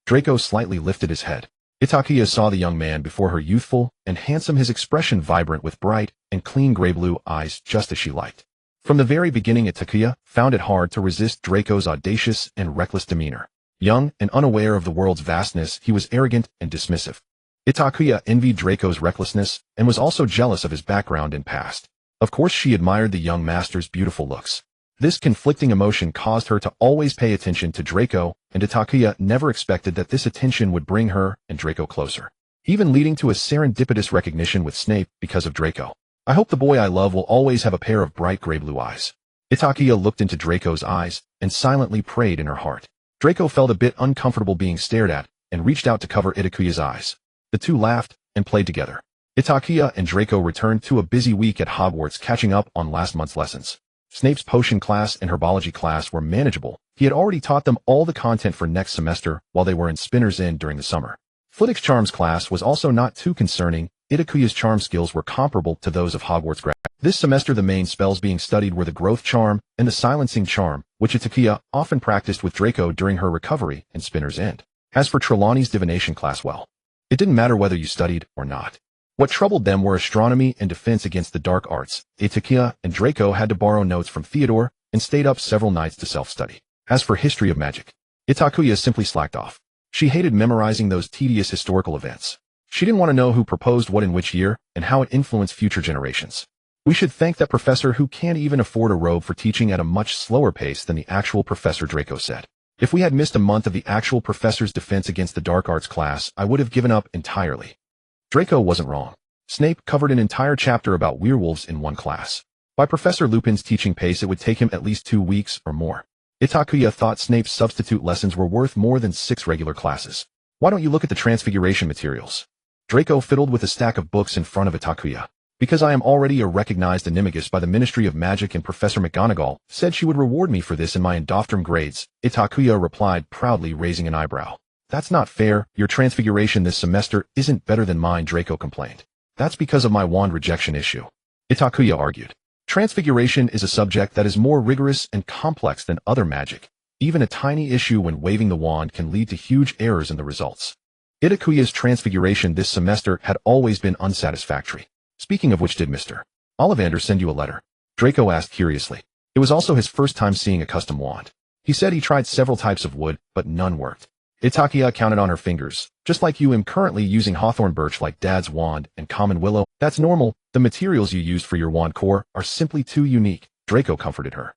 Draco slightly lifted his head. Itakua saw the young man before her, youthful and handsome, his expression vibrant with bright and clean gray-blue eyes, just as she liked. From the very beginning, Itakua found it hard to resist Draco's audacious and reckless demeanor. Young and unaware of the world's vastness, he was arrogant and dismissive. Itakua envied Draco's recklessness and was also jealous of his background and past. Of course, she admired the young master's beautiful looks. This conflicting emotion caused her to always pay attention to Draco, and Itakua never expected that this attention would bring her and Draco closer, even leading to a serendipitous recognition with Snape because of Draco. I hope the boy I love will always have a pair of bright gray-blue eyes. Itakua looked into Draco's eyes and silently prayed in her heart. Draco felt a bit uncomfortable being stared at and reached out to cover Itakuya's eyes. The two laughed and played together. Itakua and Draco returned to a busy week at Hogwarts, catching up on last month's lessons. Snape's potion class and herbology class were manageable. He had already taught them all the content for next semester while they were in Spinner's End during the summer. Flitwick's charms class was also not too concerning. Itakuya's charm skills were comparable to those of Hogwarts grads. This semester the main spells being studied were the growth charm and the silencing charm, which Itakua often practiced with Draco during her recovery in Spinner's End. As for Trelawney's divination class, well, it didn't matter whether you studied or not. What troubled them were astronomy and defense against the dark arts. Itakua and Draco had to borrow notes from Theodore and stayed up several nights to self-study. As for history of magic, Itakua simply slacked off. She hated memorizing those tedious historical events. She didn't want to know who proposed what in which year and how it influenced future generations. We should thank that professor who can't even afford a robe for teaching at a much slower pace than the actual professor, Draco said. If we had missed a month of the actual professor's defense against the dark arts class, I would have given up entirely. Draco wasn't wrong. Snape covered an entire chapter about werewolves in one class. By Professor Lupin's teaching pace, it would take him at least 2 weeks or more. Itakua thought Snape's substitute lessons were worth more than 6 regular classes. Why don't you look at the transfiguration materials? Draco fiddled with a stack of books in front of Itakua. Because I am already a recognized animagus by the Ministry of Magic, and Professor McGonagall said she would reward me for this in my Indofferent grades, Itakua replied, proudly raising an eyebrow. That's not fair. Your transfiguration this semester isn't better than mine, Draco complained. That's because of my wand rejection issue, Itakua argued. Transfiguration is a subject that is more rigorous and complex than other magic. Even a tiny issue when waving the wand can lead to huge errors in the results. Itakuya's transfiguration this semester had always been unsatisfactory. Speaking of which, did Mr. Ollivander send you a letter? Draco asked curiously. It was also his first time seeing a custom wand. He said he tried several types of wood, but none worked. Itakua counted on her fingers. Just like you, am currently using hawthorn birch like Dad's wand and common willow. That's normal. The materials you used for your wand core are simply too unique, Draco comforted her.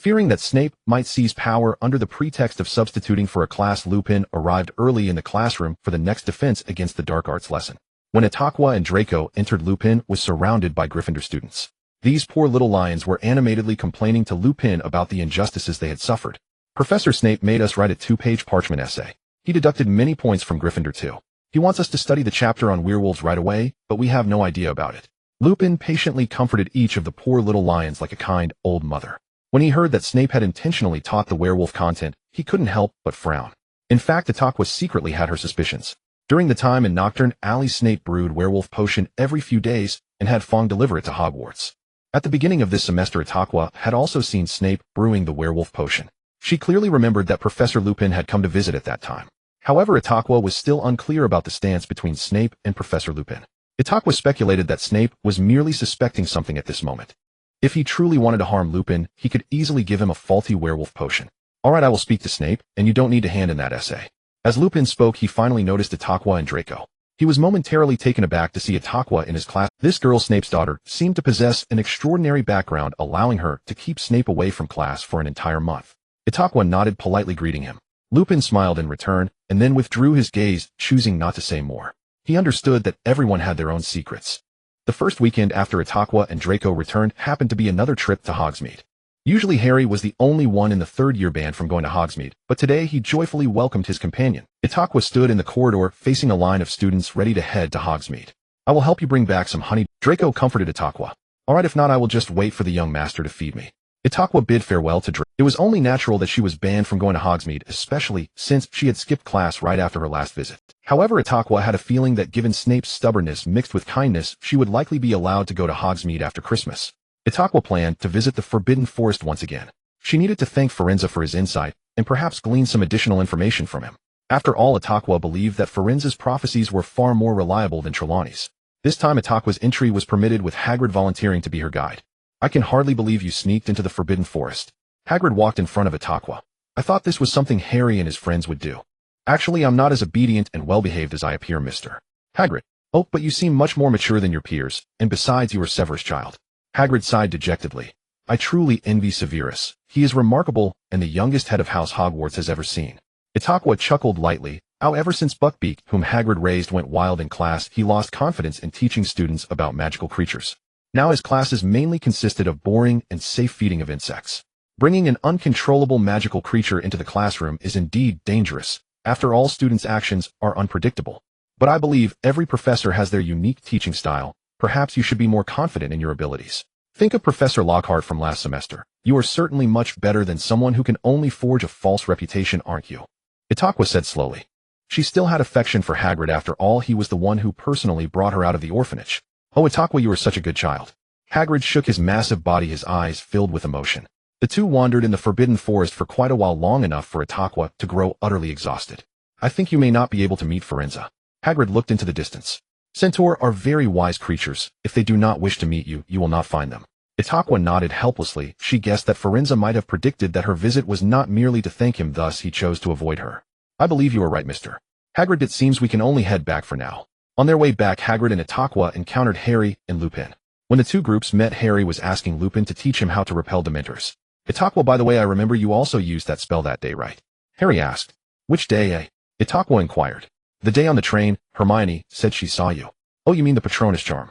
Fearing that Snape might seize power under the pretext of substituting for a class, Lupin arrived early in the classroom for the next defense against the dark arts lesson. When Itakua and Draco entered, Lupin was surrounded by Gryffindor students. These poor little lions were animatedly complaining to Lupin about the injustices they had suffered. Professor Snape made us write a 2-page parchment essay. He deducted many points from Gryffindor too. He wants us to study the chapter on werewolves right away, but we have no idea about it. Lupin patiently comforted each of the poor little lions like a kind old mother. When he heard that Snape had intentionally taught the werewolf content, he couldn't help but frown. In fact, Itakua secretly had her suspicions. During the time in Nocturne Alley, Snape brewed werewolf potion every few days and had Fong deliver it to Hogwarts. At the beginning of this semester, Itakua had also seen Snape brewing the werewolf potion. She clearly remembered that Professor Lupin had come to visit at that time. However, Itakua was still unclear about the stance between Snape and Professor Lupin. Itakua speculated that Snape was merely suspecting something at this moment. If he truly wanted to harm Lupin, he could easily give him a faulty werewolf potion. Alright, I will speak to Snape, and you don't need to hand in that essay. As Lupin spoke, he finally noticed Itakua and Draco. He was momentarily taken aback to see Itakua in his class. This girl, Snape's daughter, seemed to possess an extraordinary background, allowing her to keep Snape away from class for an entire month. Itakua nodded, politely greeting him. Lupin smiled in return, and then withdrew his gaze, choosing not to say more. He understood that everyone had their own secrets. The first weekend after Itakua and Draco returned happened to be another trip to Hogsmeade. Usually Harry was the only one in the third-year band from going to Hogsmeade, but today he joyfully welcomed his companion, Itakua stood in the corridor facing a line of students ready to head to Hogsmeade. I will help you bring back some honey. Draco comforted Itakua. All right, if not, I will just wait for the young master to feed me. Itakua bid farewell to Draco. It was only natural that she was banned from going to Hogsmeade, especially since she had skipped class right after her last visit. However, Itakua had a feeling that given Snape's stubbornness mixed with kindness, she would likely be allowed to go to Hogsmeade after Christmas. Itakua planned to visit the Forbidden Forest once again. She needed to thank Firenze for his insight, and perhaps glean some additional information from him. After all, Itakua believed that Firenze's prophecies were far more reliable than Trelawney's. This time Itakua's entry was permitted with Hagrid volunteering to be her guide. I can hardly believe you sneaked into the Forbidden Forest. Hagrid walked in front of Itakua. I thought this was something Harry and his friends would do. Actually, I'm not as obedient and well-behaved as I appear, Mr. Hagrid. Oh, but you seem much more mature than your peers, and besides you are Severus' child. Hagrid sighed dejectedly. I truly envy Severus. He is remarkable, and the youngest head of House Hogwarts has ever seen. Itakua chuckled lightly. However, since Buckbeak, whom Hagrid raised, went wild in class, he lost confidence in teaching students about magical creatures. Now his classes mainly consisted of boring and safe feeding of insects. Bringing an uncontrollable magical creature into the classroom is indeed dangerous. After all, students' actions are unpredictable. But I believe every professor has their unique teaching style. Perhaps you should be more confident in your abilities. Think of Professor Lockhart from last semester. You are certainly much better than someone who can only forge a false reputation, aren't you? Itakua said slowly. She still had affection for Hagrid. After all, he was the one who personally brought her out of the orphanage. Oh, Itakua, you are such a good child. Hagrid shook his massive body, his eyes filled with emotion. The two wandered in the Forbidden Forest for quite a while, long enough for Itakua to grow utterly exhausted. I think you may not be able to meet Firenze. Hagrid looked into the distance. Centaurs are very wise creatures. If they do not wish to meet you, you will not find them. Itakua nodded helplessly. She guessed that Firenze might have predicted that her visit was not merely to thank him, thus he chose to avoid her. I believe you are right, Mr. Hagrid. It seems we can only head back for now. On their way back, Hagrid and Itakua encountered Harry and Lupin. When the two groups met, Harry was asking Lupin to teach him how to repel Dementors. Itakua, by the way, I remember you also used that spell that day, right? Harry asked. Which day, eh? Itakua inquired. The day on the train. Hermione said she saw you. Oh, you mean the Patronus charm?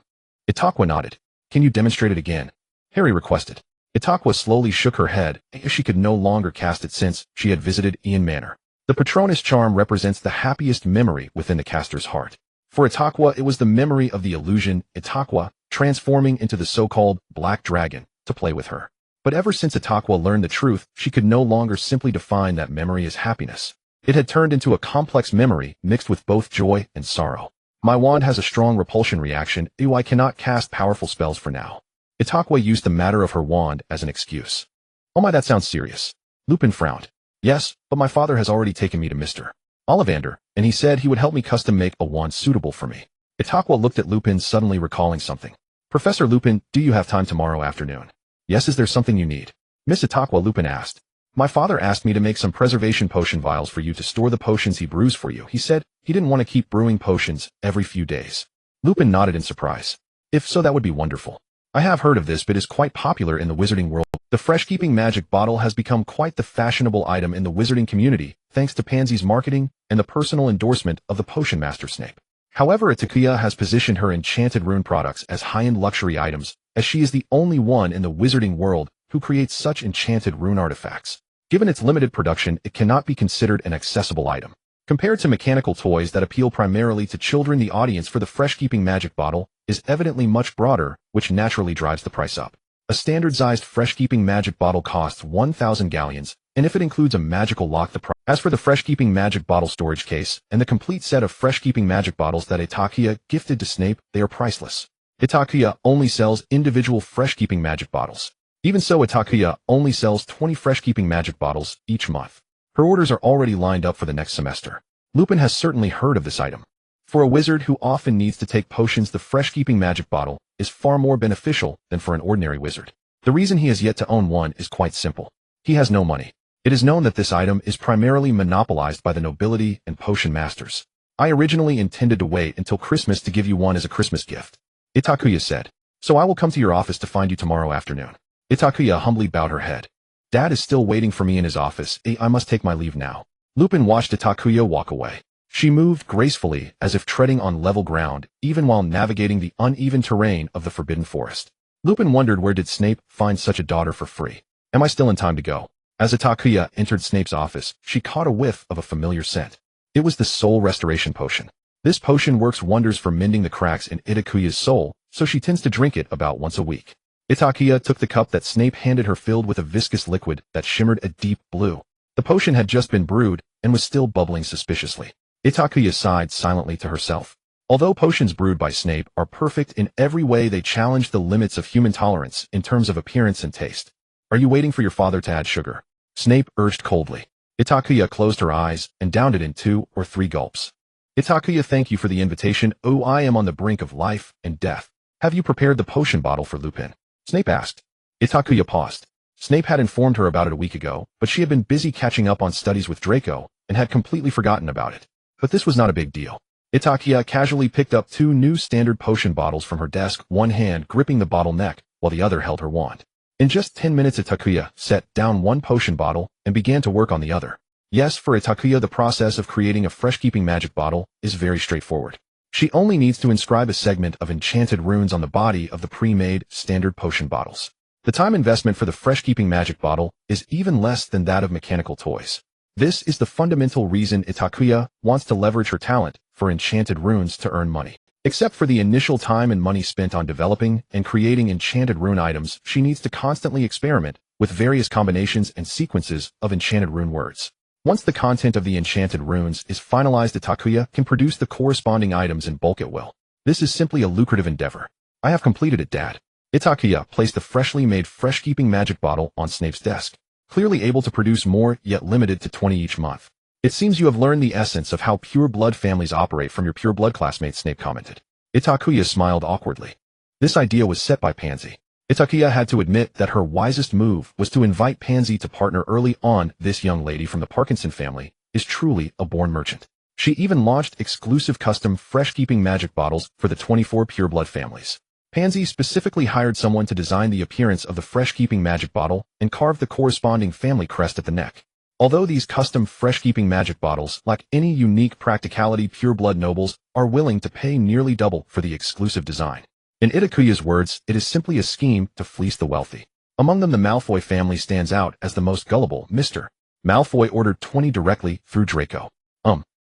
Itakua nodded. Can you demonstrate it again? Harry requested. Itakua slowly shook her head, as she could no longer cast it since she had visited Ian Manor. The Patronus charm represents the happiest memory within the caster's heart. For Itakua, it was the memory of the illusion, Itakua, transforming into the so-called Black Dragon, to play with her. But ever since Itakua learned the truth, she could no longer simply define that memory as happiness. It had turned into a complex memory mixed with both joy and sorrow. My wand has a strong repulsion reaction. I cannot cast powerful spells for now. Itakua used the matter of her wand as an excuse. Oh my, that sounds serious. Lupin frowned. Yes, but my father has already taken me to Mr. Ollivander, and he said he would help me custom make a wand suitable for me. Itakua looked at Lupin, suddenly recalling something. Professor Lupin, do you have time tomorrow afternoon? Yes, is there something you need? Miss Itakua, Lupin asked. My father asked me to make some preservation potion vials for you to store the potions he brews for you. He said he didn't want to keep brewing potions every few days. Lupin nodded in surprise. If so, that would be wonderful. I have heard of this, but is quite popular in the wizarding world. The fresh-keeping magic bottle has become quite the fashionable item in the wizarding community, thanks to Pansy's marketing and the personal endorsement of the potion master Snape. However, Itakua has positioned her enchanted rune products as high-end luxury items, as she is the only one in the wizarding world who creates such enchanted rune artifacts. Given its limited production, it cannot be considered an accessible item. Compared to mechanical toys that appeal primarily to children, the audience for the fresh-keeping magic bottle is evidently much broader, which naturally drives the price up. A standard-sized fresh-keeping magic bottle costs 1,000 galleons, and if it includes a magical lock, the price. As for the fresh-keeping magic bottle storage case and the complete set of fresh-keeping magic bottles that Itakua gifted to Snape, they are priceless. Itakua only sells individual fresh-keeping magic bottles. Even so, Itakua only sells 20 fresh-keeping magic bottles each month. Her orders are already lined up for the next semester. Lupin has certainly heard of this item. For a wizard who often needs to take potions, the fresh-keeping magic bottle is far more beneficial than for an ordinary wizard. The reason he has yet to own one is quite simple. He has no money. It is known that this item is primarily monopolized by the nobility and potion masters. I originally intended to wait until Christmas to give you one as a Christmas gift, Itakua said. So I will come to your office to find you tomorrow afternoon. Itakua humbly bowed her head. Dad is still waiting for me in his office. I must take my leave now. Lupin watched Itakua walk away. She moved gracefully, as if treading on level ground, even while navigating the uneven terrain of the Forbidden Forest. Lupin wondered, where did Snape find such a daughter for free? Am I still in time to go? As Itakua entered Snape's office, she caught a whiff of a familiar scent. It was the soul restoration potion. This potion works wonders for mending the cracks in Itakuya's soul, so she tends to drink it about once a week. Itakua took the cup that Snape handed her filled with a viscous liquid that shimmered a deep blue. The potion had just been brewed and was still bubbling suspiciously. Itakuya sighed silently to herself. Although potions brewed by Snape are perfect in every way, they challenge the limits of human tolerance in terms of appearance and taste. Are you waiting for your father to add sugar? Snape urged coldly. Itakuya closed her eyes and downed it in 2 or 3 gulps. Itakuya, thank you for the invitation. Oh, I am on the brink of life and death. Have you prepared the potion bottle for Lupin? Snape asked. Itakuya paused. Snape had informed her about it a week ago, but she had been busy catching up on studies with Draco and had completely forgotten about it. But this was not a big deal. Itakuya casually picked up 2 new standard potion bottles from her desk, one hand gripping the bottle neck while the other held her wand. In just 10 minutes, Itakuya set down 1 potion bottle and began to work on the other. Yes, for Itakuya, the process of creating a fresh-keeping magic bottle is very straightforward. She only needs to inscribe a segment of enchanted runes on the body of the pre-made standard potion bottles. The time investment for the fresh-keeping magic bottle is even less than that of mechanical toys. This is the fundamental reason Itakuya wants to leverage her talent for enchanted runes to earn money. Except for the initial time and money spent on developing and creating enchanted rune items, she needs to constantly experiment with various combinations and sequences of enchanted rune words. Once the content of the enchanted runes is finalized, Itakuya can produce the corresponding items in bulk at will. This is simply a lucrative endeavor. I have completed it, Dad. Itakuya placed the freshly made fresh-keeping magic bottle on Snape's desk, clearly able to produce more, yet limited to 20 each month. It seems you have learned the essence of how pure blood families operate from your pure blood classmates, Snape commented. Itakuya smiled awkwardly. This idea was set by Pansy. Itakuya had to admit that her wisest move was to invite Pansy to partner early on. This young lady from the Parkinson family is truly a born merchant. She even launched exclusive custom fresh-keeping magic bottles for the 24 pure blood families. Pansy specifically hired someone to design the appearance of the fresh-keeping magic bottle and carve the corresponding family crest at the neck. Although these custom fresh-keeping magic bottles lack any unique practicality, pure blood nobles are willing to pay nearly double for the exclusive design. In Itakuya's words, it is simply a scheme to fleece the wealthy. Among them, the Malfoy family stands out as the most gullible. Mr. Malfoy ordered 20 directly through Draco.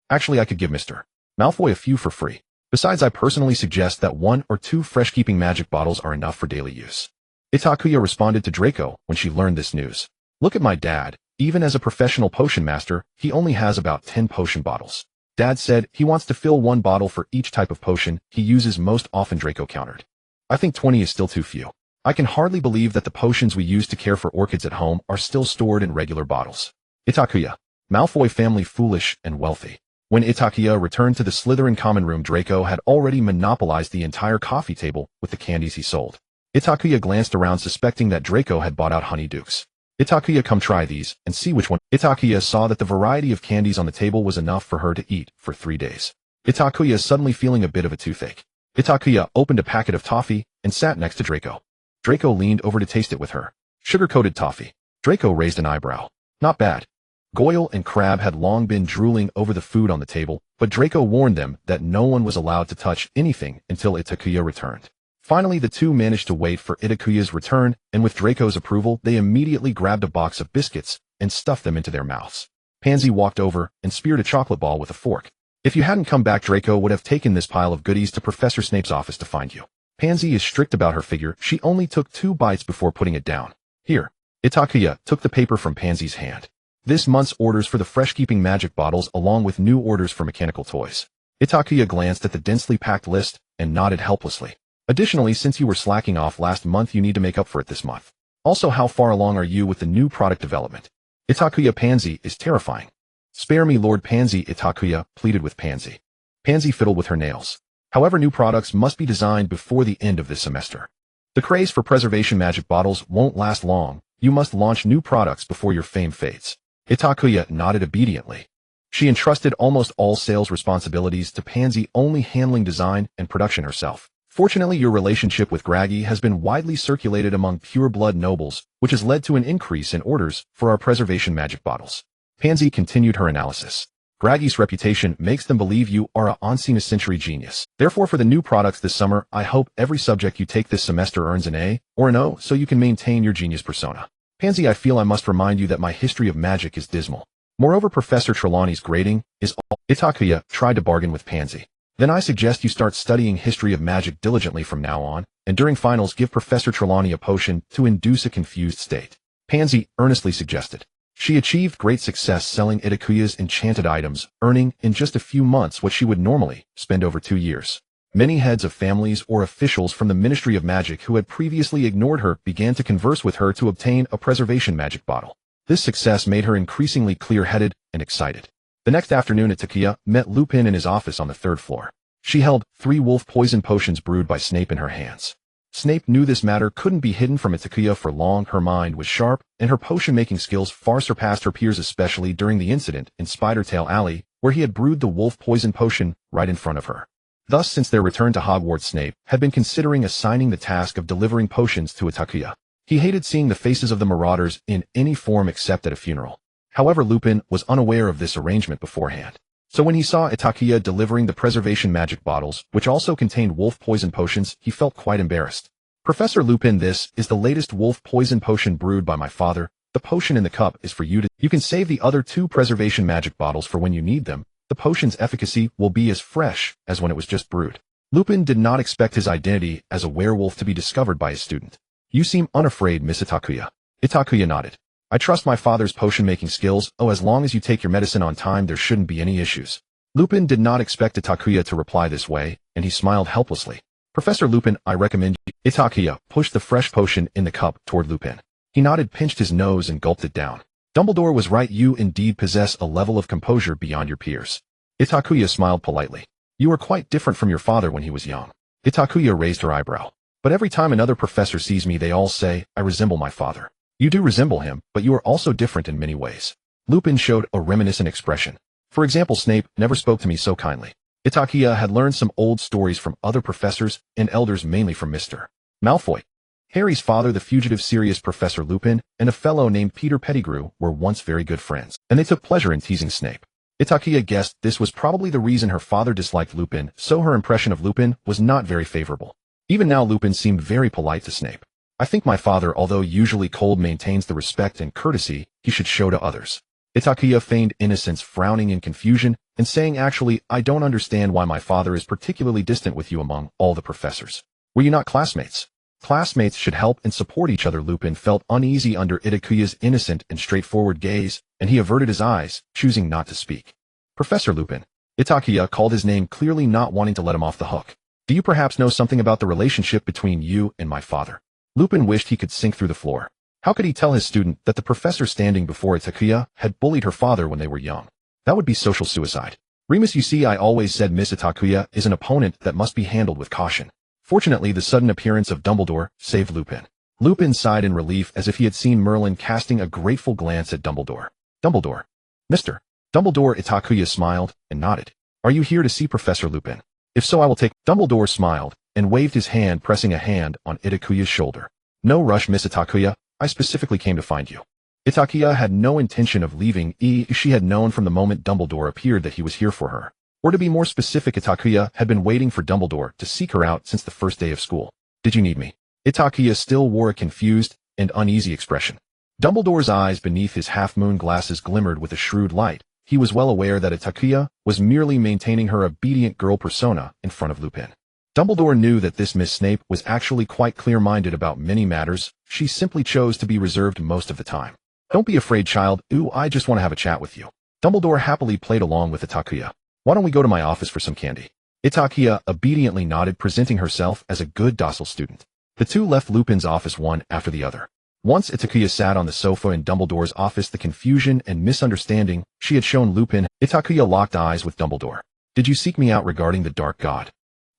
Actually, I could give Mr. Malfoy a few for free. Besides, I personally suggest that 1 or 2 fresh-keeping magic bottles are enough for daily use. Itakuya responded to Draco when she learned this news. Look at my dad. Even as a professional potion master, he only has about 10 potion bottles. Dad said he wants to fill 1 bottle for each type of potion he uses most often, Draco countered. I think 20 is still too few. I can hardly believe that the potions we use to care for orchids at home are still stored in regular bottles. Itakuya. Malfoy family foolish and wealthy. When Itakuya returned to the Slytherin common room, Draco had already monopolized the entire coffee table with the candies he sold. Itakuya glanced around, suspecting that Draco had bought out Honeydukes. Itakuya, come try these and see which one. Itakuya saw that the variety of candies on the table was enough for her to eat for 3 days. Itakuya, suddenly feeling a bit of a toothache. Itakuya opened a packet of toffee and sat next to Draco. Draco leaned over to taste it with her. Sugar-coated toffee. Draco raised an eyebrow. Not bad. Goyle and Crabbe had long been drooling over the food on the table, but Draco warned them that no one was allowed to touch anything until Itakuya returned. Finally, the two managed to wait for Itakuya's return, and with Draco's approval, they immediately grabbed a box of biscuits and stuffed them into their mouths. Pansy walked over and speared a chocolate ball with a fork. If you hadn't come back, Draco would have taken this pile of goodies to Professor Snape's office to find you. Pansy is strict about her figure. She only took 2 bites before putting it down. Here. Itakuya took the paper from Pansy's hand. This month's orders for the fresh-keeping magic bottles along with new orders for mechanical toys. Itakuya glanced at the densely packed list and nodded helplessly. Additionally, since you were slacking off last month, you need to make up for it this month. Also, how far along are you with the new product development? Itakuya. Pansy is terrifying. Spare me, Lord Pansy, Itakuya pleaded with Pansy. Pansy fiddled with her nails. However, new products must be designed before the end of this semester. The craze for preservation magic bottles won't last long. You must launch new products before your fame fades. Itakuya nodded obediently. She entrusted almost all sales responsibilities to Pansy, only handling design and production herself. Fortunately, your relationship with Graggy has been widely circulated among pure blood nobles, which has led to an increase in orders for our preservation magic bottles. Pansy continued her analysis. Graggy's reputation makes them believe you are a once-in-a-century genius. Therefore, for the new products this summer, I hope every subject you take this semester earns an A or an O so you can maintain your genius persona. Pansy, I feel I must remind you that my history of magic is dismal. Moreover, Professor Trelawney's grading is all. Itakua tried to bargain with Pansy. Then I suggest you start studying history of magic diligently from now on, and during finals give Professor Trelawney a potion to induce a confused state. Pansy earnestly suggested. She achieved great success selling Itakuya's enchanted items, earning in just a few months what she would normally spend over 2 years. Many heads of families or officials from the Ministry of Magic who had previously ignored her began to converse with her to obtain a preservation magic bottle. This success made her increasingly clear-headed and excited. The next afternoon, Itakua met Lupin in his office on the 3rd floor. She held 3 wolf poison potions brewed by Snape in her hands. Snape knew this matter couldn't be hidden from Itakua for long. Her mind was sharp, and her potion-making skills far surpassed her peers, especially during the incident in Spidertail Alley, where he had brewed the wolf poison potion right in front of her. Thus, since their return to Hogwarts, Snape had been considering assigning the task of delivering potions to Itakua. He hated seeing the faces of the marauders in any form except at a funeral. However, Lupin was unaware of this arrangement beforehand. So when he saw Itakua delivering the preservation magic bottles, which also contained wolf poison potions, he felt quite embarrassed. Professor Lupin, this is the latest wolf poison potion brewed by my father. The potion in the cup is for you to. You can save the other 2 preservation magic bottles for when you need them. The potion's efficacy will be as fresh as when it was just brewed. Lupin did not expect his identity as a werewolf to be discovered by his student. You seem unafraid, Miss Itakua. Itakua nodded. I trust my father's potion-making skills. Oh, as long as you take your medicine on time, there shouldn't be any issues. Lupin did not expect Itakua to reply this way, and he smiled helplessly. Professor Lupin, I recommend you. Itakua pushed the fresh potion in the cup toward Lupin. He nodded, pinched his nose, and gulped it down. Dumbledore was right. You indeed possess a level of composure beyond your peers. Itakua smiled politely. You are quite different from your father when he was young. Itakua raised her eyebrow. But every time another professor sees me, they all say, I resemble my father. You do resemble him, but you are also different in many ways. Lupin showed a reminiscent expression. For example, Snape never spoke to me so kindly. Itakua had learned some old stories from other professors and elders, mainly from Mr. Malfoy. Harry's father, the fugitive serious Professor Lupin, and a fellow named Peter Pettigrew were once very good friends, and they took pleasure in teasing Snape. Itakua guessed this was probably the reason her father disliked Lupin, so her impression of Lupin was not very favorable. Even now, Lupin seemed very polite to Snape. I think my father, although usually cold, maintains the respect and courtesy he should show to others. Itakua feigned innocence, frowning in confusion, and saying, actually, I don't understand why my father is particularly distant with you among all the professors. Were you not classmates? Classmates should help and support each other. Lupin felt uneasy under Itakua's innocent and straightforward gaze, and he averted his eyes, choosing not to speak. Professor Lupin. Itakua called his name, clearly not wanting to let him off the hook. Do you perhaps know something about the relationship between you and my father? Lupin wished he could sink through the floor. How could he tell his student that the professor standing before Itakua had bullied her father when they were young? That would be social suicide. Remus, you see, I always said Miss Itakua is an opponent that must be handled with caution. Fortunately, the sudden appearance of Dumbledore saved Lupin. Lupin sighed in relief as if he had seen Merlin casting a grateful glance at Dumbledore. Dumbledore. Mr. Dumbledore. Itakua smiled and nodded. Are you here to see Professor Lupin? If so, I will take. Dumbledore smiled and waved his hand, pressing a hand on Itakua's shoulder. No rush, Miss Itakua. I specifically came to find you. Itakua had no intention of leaving. She had known from the moment Dumbledore appeared that he was here for her. Or to be more specific, Itakua had been waiting for Dumbledore to seek her out since the first day of school. Did you need me? Itakua still wore a confused and uneasy expression. Dumbledore's eyes beneath his half-moon glasses glimmered with a shrewd light. He was well aware that Itakua was merely maintaining her obedient girl persona in front of Lupin. Dumbledore knew that this Miss Snape was actually quite clear-minded about many matters. She simply chose to be reserved most of the time. Don't be afraid, child. I just want to have a chat with you. Dumbledore happily played along with Itakua. Why don't we go to my office for some candy? Itakua obediently nodded, presenting herself as a good, docile student. The two left Lupin's office one after the other. Once Itakua sat on the sofa in Dumbledore's office, the confusion and misunderstanding she had shown Lupin. Itakua locked eyes with Dumbledore. Did you seek me out regarding the dark god?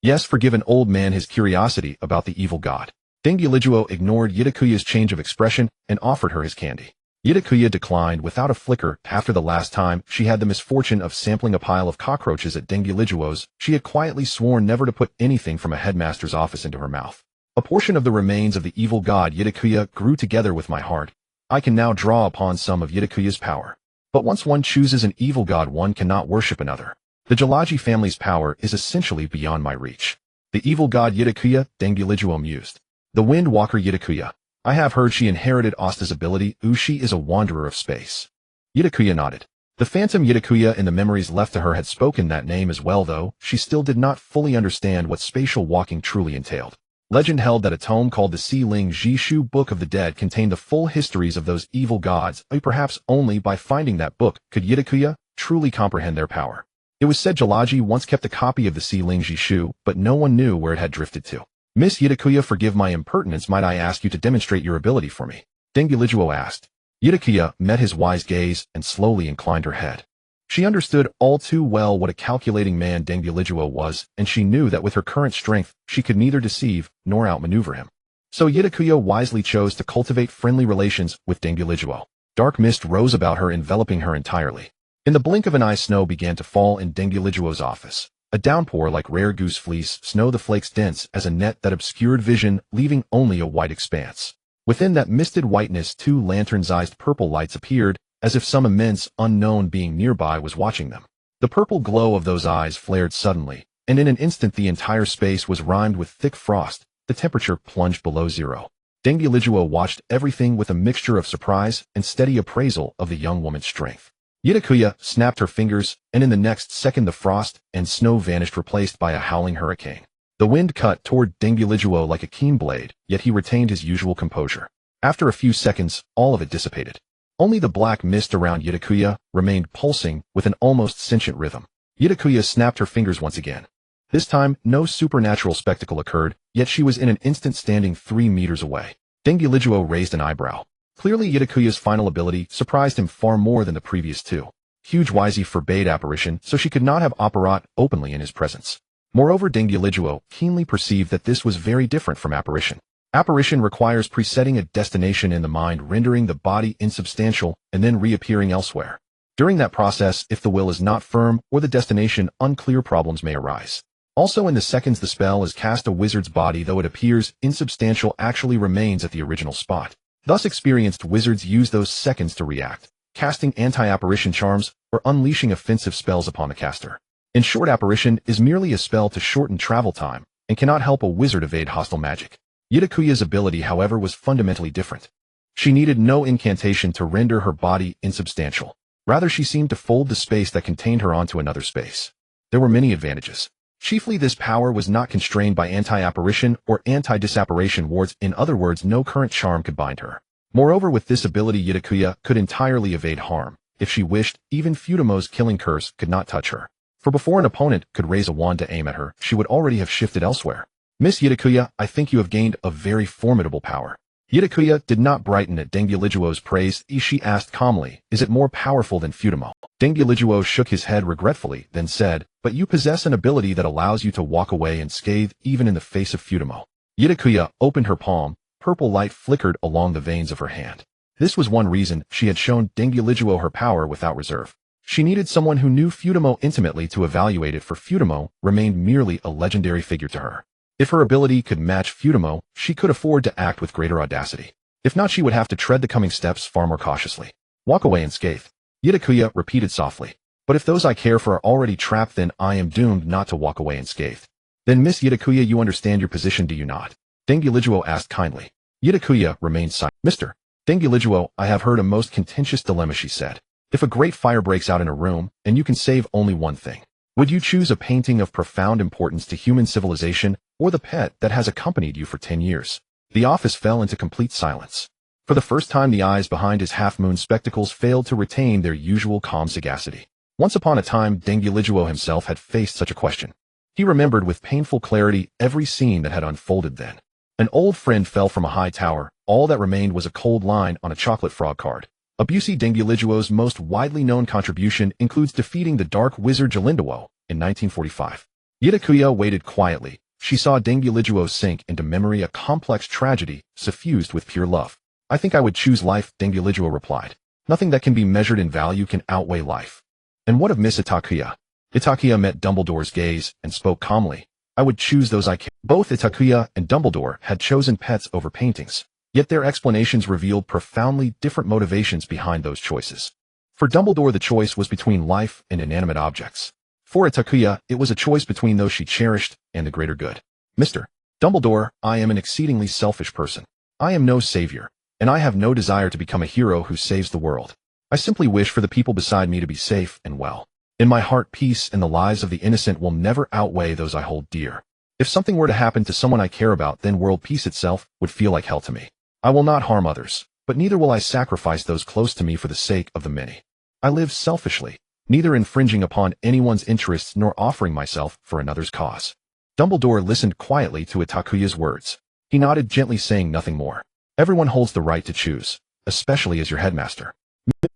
Yes, forgive an old man his curiosity about the evil god. Dinguliguo ignored Itakua's change of expression and offered her his candy. Itakua declined without a flicker. After the last time she had the misfortune of sampling a pile of cockroaches at Dinguliguo's, she had quietly sworn never to put anything from a headmaster's office into her mouth. A portion of the remains of the evil god Itakua grew together with my heart. I can now draw upon some of Itakua's power. But once one chooses an evil god, one cannot worship another. The Jalagi family's power is essentially beyond my reach. The evil god Itakua, Dinguliguo mused. The Wind Walker Itakua. I have heard she inherited Osta's ability. She is a wanderer of space. Itakua nodded. The phantom Itakua in the memories left to her had spoken that name as well, though she still did not fully understand what spatial walking truly entailed. Legend held that a tome called the Sealing Jishu Book of the Dead contained the full histories of those evil gods, and perhaps only by finding that book could Itakua truly comprehend their power. It was said Jalaji once kept a copy of the Sealing Jishu, but no one knew where it had drifted to. Miss Itakua, forgive my impertinence, might I ask you to demonstrate your ability for me? Dengulajuo asked. Itakua met his wise gaze and slowly inclined her head. She understood all too well what a calculating man Dengulajuo was, and she knew that with her current strength, she could neither deceive nor outmaneuver him. So Itakua wisely chose to cultivate friendly relations with Dengulajuo. Dark mist rose about her, enveloping her entirely. In the blink of an eye, snow began to fall in Dengulajuo's office. A downpour like rare goose fleece, snow the flakes dense as a net that obscured vision, leaving only a white expanse. Within that misted whiteness, two lantern-sized purple lights appeared, as if some immense, unknown being nearby was watching them. The purple glow of those eyes flared suddenly, and in an instant the entire space was rimed with thick frost. The temperature plunged below zero. Dengulajuo watched everything with a mixture of surprise and steady appraisal of the young woman's strength. Itakua snapped her fingers, and in the next second the frost and snow vanished, replaced by a howling hurricane. The wind cut toward Dengulajuo like a keen blade, yet he retained his usual composure. After a few seconds, all of it dissipated. Only the black mist around Itakua remained pulsing with an almost sentient rhythm. Itakua snapped her fingers once again. This time, no supernatural spectacle occurred, yet she was in an instant standing 3 meters away. Dengulajuo raised an eyebrow. Clearly Itakua's final ability surprised him far more than the previous two. Huge Wisey forbade apparition, so she could not have apparat openly in his presence. Moreover, Dengulajuo keenly perceived that this was very different from apparition. Apparition requires presetting a destination in the mind, rendering the body insubstantial, and then reappearing elsewhere. During that process, if the will is not firm or the destination unclear, problems may arise. Also, in the seconds the spell is cast, a wizard's body, though it appears insubstantial, actually remains at the original spot. Thus, experienced wizards use those seconds to react, casting anti-apparition charms or unleashing offensive spells upon the caster. In short, apparition is merely a spell to shorten travel time and cannot help a wizard evade hostile magic. Itakua's ability, however, was fundamentally different. She needed no incantation to render her body insubstantial. Rather, she seemed to fold the space that contained her onto another space. There were many advantages. Chiefly, this power was not constrained by anti-apparition or anti-disapparition wards. In other words, no current charm could bind her. Moreover, with this ability, Itakua could entirely evade harm. If she wished, even Fudamo's killing curse could not touch her. For before an opponent could raise a wand to aim at her, she would already have shifted elsewhere. Miss Itakua, I think you have gained a very formidable power. Itakua did not brighten at Dengulajuo's praise. She asked calmly, is it more powerful than Fudamo? Dengulajuo shook his head regretfully, then said, but you possess an ability that allows you to walk away unscathed even in the face of Fudamo. Itakua opened her palm. Purple light flickered along the veins of her hand. This was one reason she had shown Dengulajuo her power without reserve. She needed someone who knew Fudamo intimately to evaluate it, for Fudamo remained merely a legendary figure to her. If her ability could match Fudamo, she could afford to act with greater audacity. If not, she would have to tread the coming steps far more cautiously. Walk away unscathed. Itakua repeated softly. But if those I care for are already trapped, then I am doomed not to walk away unscathed. Then Miss Itakua, you understand your position, do you not? Dengulajuo asked kindly. Itakua remained silent. Mr. Dengulajuo, I have heard a most contentious dilemma, she said. If a great fire breaks out in a room, and you can save only one thing, would you choose a painting of profound importance to human civilization, or the pet that has accompanied you for 10 years? The office fell into complete silence. For the first time, the eyes behind his half-moon spectacles failed to retain their usual calm sagacity. Once upon a time, Dengulajuo himself had faced such a question. He remembered with painful clarity every scene that had unfolded then. An old friend fell from a high tower. All that remained was a cold line on a chocolate frog card. Abusi Dengulajuo's most widely known contribution includes defeating the dark wizard Jalindawo in 1945. Itakua waited quietly. She saw Dengulajuo sink into memory, a complex tragedy suffused with pure love. I think I would choose life, Dengulajuo replied. Nothing that can be measured in value can outweigh life. And what of Miss Itakua? Itakua met Dumbledore's gaze and spoke calmly. I would choose those I care. Both Itakua and Dumbledore had chosen pets over paintings. Yet their explanations revealed profoundly different motivations behind those choices. For Dumbledore, the choice was between life and inanimate objects. For Itakua, it was a choice between those she cherished and the greater good. Mr. Dumbledore, I am an exceedingly selfish person. I am no savior, and I have no desire to become a hero who saves the world. I simply wish for the people beside me to be safe and well. In my heart, peace and the lives of the innocent will never outweigh those I hold dear. If something were to happen to someone I care about, then world peace itself would feel like hell to me. I will not harm others, but neither will I sacrifice those close to me for the sake of the many. I live selfishly, neither infringing upon anyone's interests nor offering myself for another's cause. Dumbledore listened quietly to Itakuya's words. He nodded gently, saying nothing more. Everyone holds the right to choose, especially as your headmaster.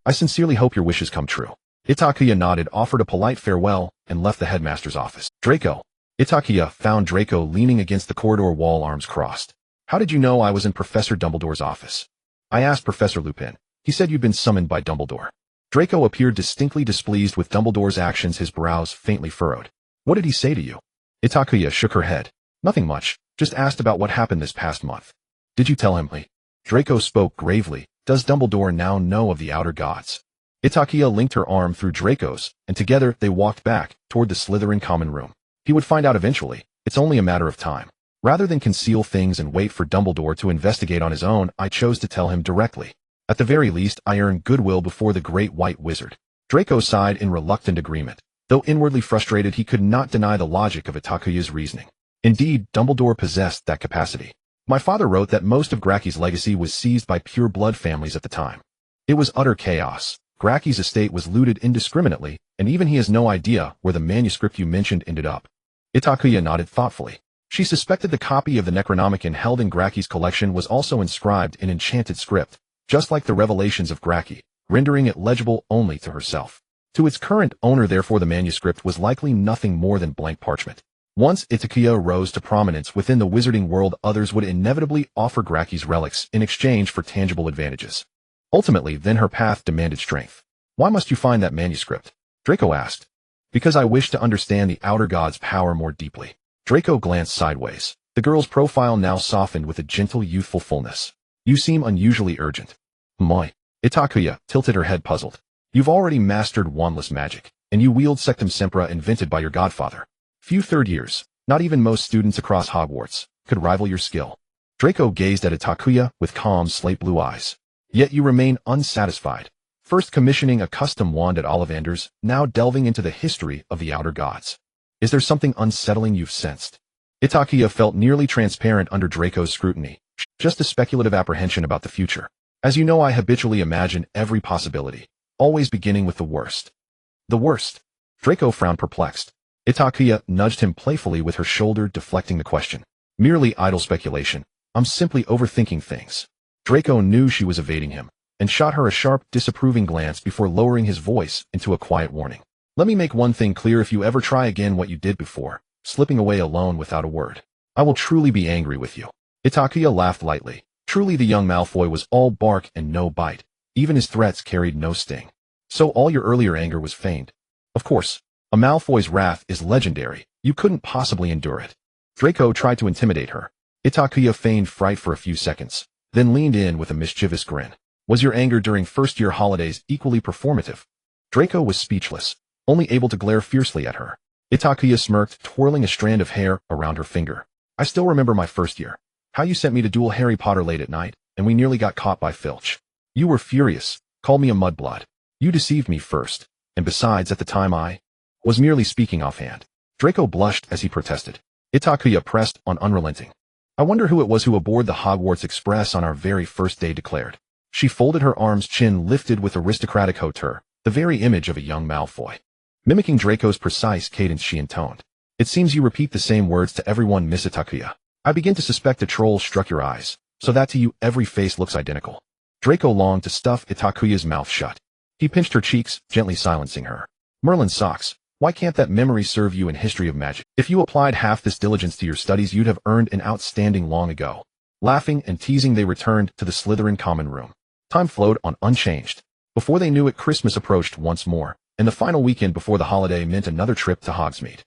I sincerely hope your wishes come true. Itakuya nodded, offered a polite farewell, and left the headmaster's office. Draco. Itakuya found Draco leaning against the corridor wall, arms crossed. How did you know I was in Professor Dumbledore's office? I asked Professor Lupin. He said you'd been summoned by Dumbledore. Draco appeared distinctly displeased with Dumbledore's actions, his brows faintly furrowed. What did he say to you? Itakuya shook her head. Nothing much, just asked about what happened this past month. Did you tell him? Draco spoke gravely. Does Dumbledore now know of the outer gods? Itakuya linked her arm through Draco's, and together they walked back toward the Slytherin common room. He would find out eventually. It's only a matter of time. Rather than conceal things and wait for Dumbledore to investigate on his own, I chose to tell him directly. At the very least, I earned goodwill before the great white wizard. Draco sighed in reluctant agreement. Though inwardly frustrated, he could not deny the logic of Itakuya's reasoning. Indeed, Dumbledore possessed that capacity. My father wrote that most of Gracky's legacy was seized by pure-blood families at the time. It was utter chaos. Gracky's estate was looted indiscriminately, and even he has no idea where the manuscript you mentioned ended up. Itakuya nodded thoughtfully. She suspected the copy of the Necronomicon held in Gracky's collection was also inscribed in enchanted script, just like the revelations of Gracky, rendering it legible only to herself. To its current owner, therefore, the manuscript was likely nothing more than blank parchment. Once Itakuya rose to prominence within the wizarding world, others would inevitably offer Gracky's relics in exchange for tangible advantages. Ultimately, then her path demanded strength. Why must you find that manuscript? Draco asked. Because I wish to understand the outer god's power more deeply. Draco glanced sideways. The girl's profile now softened with a gentle, youthful fullness. You seem unusually urgent. Moi. Itakuya tilted her head, puzzled. You've already mastered wandless magic, and you wield Sectum Sempra invented by your godfather. Few third years, not even most students across Hogwarts, could rival your skill. Draco gazed at Itakuya with calm, slate-blue eyes. Yet you remain unsatisfied. First commissioning a custom wand at Ollivander's, now delving into the history of the outer gods. Is there something unsettling you've sensed? Itakuya felt nearly transparent under Draco's scrutiny. Just a speculative apprehension about the future. As you know, I habitually imagine every possibility, always beginning with the worst. The worst? Draco frowned, perplexed. Itakuya nudged him playfully with her shoulder, deflecting the question. Merely idle speculation. I'm simply overthinking things. Draco knew she was evading him, and shot her a sharp, disapproving glance before lowering his voice into a quiet warning. Let me make one thing clear: if you ever try again what you did before, slipping away alone without a word, I will truly be angry with you. Itakuya laughed lightly. Truly, the young Malfoy was all bark and no bite. Even his threats carried no sting. So all your earlier anger was feigned. Of course. A Malfoy's wrath is legendary. You couldn't possibly endure it. Draco tried to intimidate her. Itakuya feigned fright for a few seconds, then leaned in with a mischievous grin. Was your anger during first-year holidays equally performative? Draco was speechless, only able to glare fiercely at her. Itakuya smirked, twirling a strand of hair around her finger. I still remember my first year. How you sent me to duel Harry Potter late at night, and we nearly got caught by Filch. You were furious, called me a mudblood. You deceived me first, and besides, at the time I was merely speaking offhand. Draco blushed as he protested. Itakuya pressed on, unrelenting. I wonder who it was who aboard the Hogwarts Express on our very first day declared. She folded her arms, chin lifted with aristocratic hauteur, the very image of a young Malfoy. Mimicking Draco's precise cadence, she intoned. It seems you repeat the same words to everyone, Miss Itakuya. I begin to suspect a troll struck your eyes, so that to you every face looks identical. Draco longed to stuff Itakuya's mouth shut. He pinched her cheeks, gently silencing her. Merlin's socks. Why can't that memory serve you in history of magic? If you applied half this diligence to your studies, you'd have earned an outstanding long ago. Laughing and teasing, they returned to the Slytherin common room. Time flowed on unchanged. Before they knew it, Christmas approached once more, and the final weekend before the holiday meant another trip to Hogsmeade.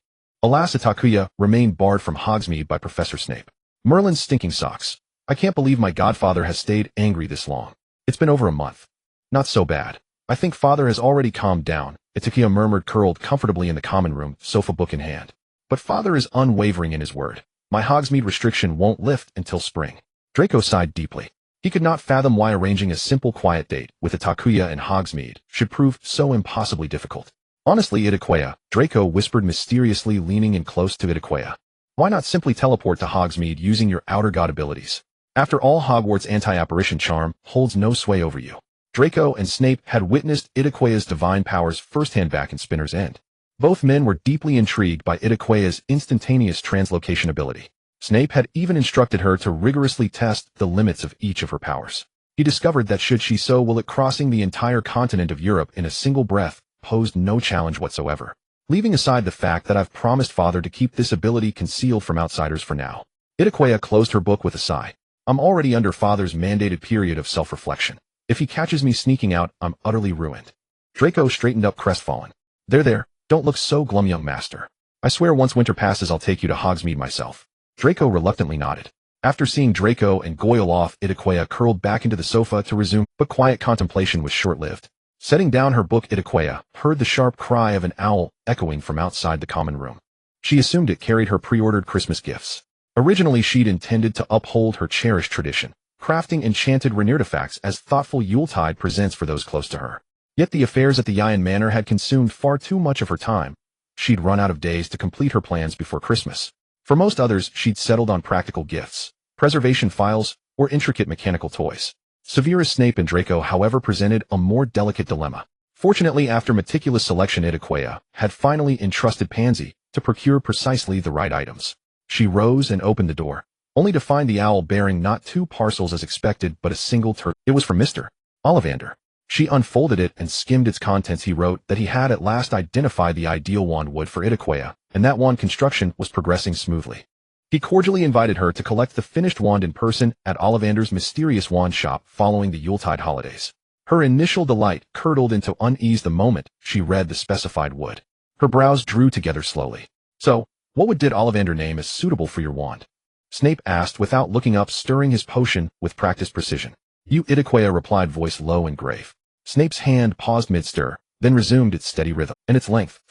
Alas, Itakuya remained barred from Hogsmeade by Professor Snape. Merlin's stinking socks. I can't believe my godfather has stayed angry this long. It's been over a month. Not so bad. I think father has already calmed down, Itakuya murmured, curled comfortably in the common room, sofa book in hand. But father is unwavering in his word. My Hogsmeade restriction won't lift until spring. Draco sighed deeply. He could not fathom why arranging a simple quiet date with Itakua and Hogsmeade should prove so impossibly difficult. Honestly, Itakua, Draco whispered mysteriously, leaning in close to Itakua. Why not simply teleport to Hogsmeade using your outer god abilities? After all, Hogwarts' anti-apparition charm holds no sway over you. Draco and Snape had witnessed Itakua's divine powers firsthand back in Spinner's End. Both men were deeply intrigued by Itakua's instantaneous translocation ability. Snape had even instructed her to rigorously test the limits of each of her powers. He discovered that should she so will it, crossing the entire continent of Europe in a single breath posed no challenge whatsoever. Leaving aside the fact that I've promised Father to keep this ability concealed from outsiders for now. Itakua closed her book with a sigh. I'm already under Father's mandated period of self-reflection. If he catches me sneaking out, I'm utterly ruined. Draco straightened up crestfallen. There, don't look so glum, young master. I swear once winter passes I'll take you to Hogsmeade myself. Draco reluctantly nodded. After seeing Draco and Goyle off, Itakua curled back into the sofa to resume, but quiet contemplation was short-lived. Setting down her book, Itakua heard the sharp cry of an owl echoing from outside the common room. She assumed it carried her pre-ordered Christmas gifts. Originally, she'd intended to uphold her cherished tradition, crafting enchanted artifacts as thoughtful Yuletide presents for those close to her. Yet the affairs at the Yian Manor had consumed far too much of her time. She'd run out of days to complete her plans before Christmas. For most others, she'd settled on practical gifts, preservation files, or intricate mechanical toys. Severus Snape and Draco, however, presented a more delicate dilemma. Fortunately, after meticulous selection, Itakua had finally entrusted Pansy to procure precisely the right items. She rose and opened the door, only to find the owl bearing not 2 parcels as expected, but a single turtle. It was from Mr. Ollivander. She unfolded it and skimmed its contents. He wrote that he had at last identified the ideal wand wood for Itakua, and that wand construction was progressing smoothly. He cordially invited her to collect the finished wand in person at Ollivander's mysterious wand shop following the Yuletide holidays. Her initial delight curdled into unease the moment she read the specified wood. Her brows drew together slowly. So, what wood did Ollivander name as suitable for your wand? Snape asked without looking up, stirring his potion with practiced precision. You, Itakua replied, voice low and grave. Snape's hand paused mid-stir, then resumed its steady rhythm, and its length,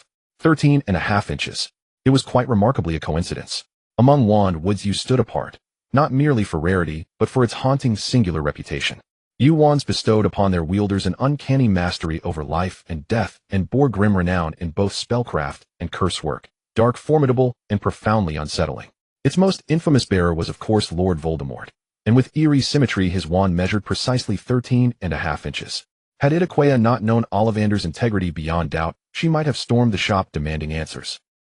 13.5 inches. It was quite remarkably a coincidence. Among wand woods you stood apart, not merely for rarity, but for its haunting singular reputation. You wands bestowed upon their wielders an uncanny mastery over life and death, and bore grim renown in both spellcraft and curse work, dark, formidable, and profoundly unsettling. Its most infamous bearer was of course Lord Voldemort, and with eerie symmetry his wand measured precisely 13.5 inches. Had Itakua not known Ollivander's integrity beyond doubt, she might have stormed the shop demanding answers.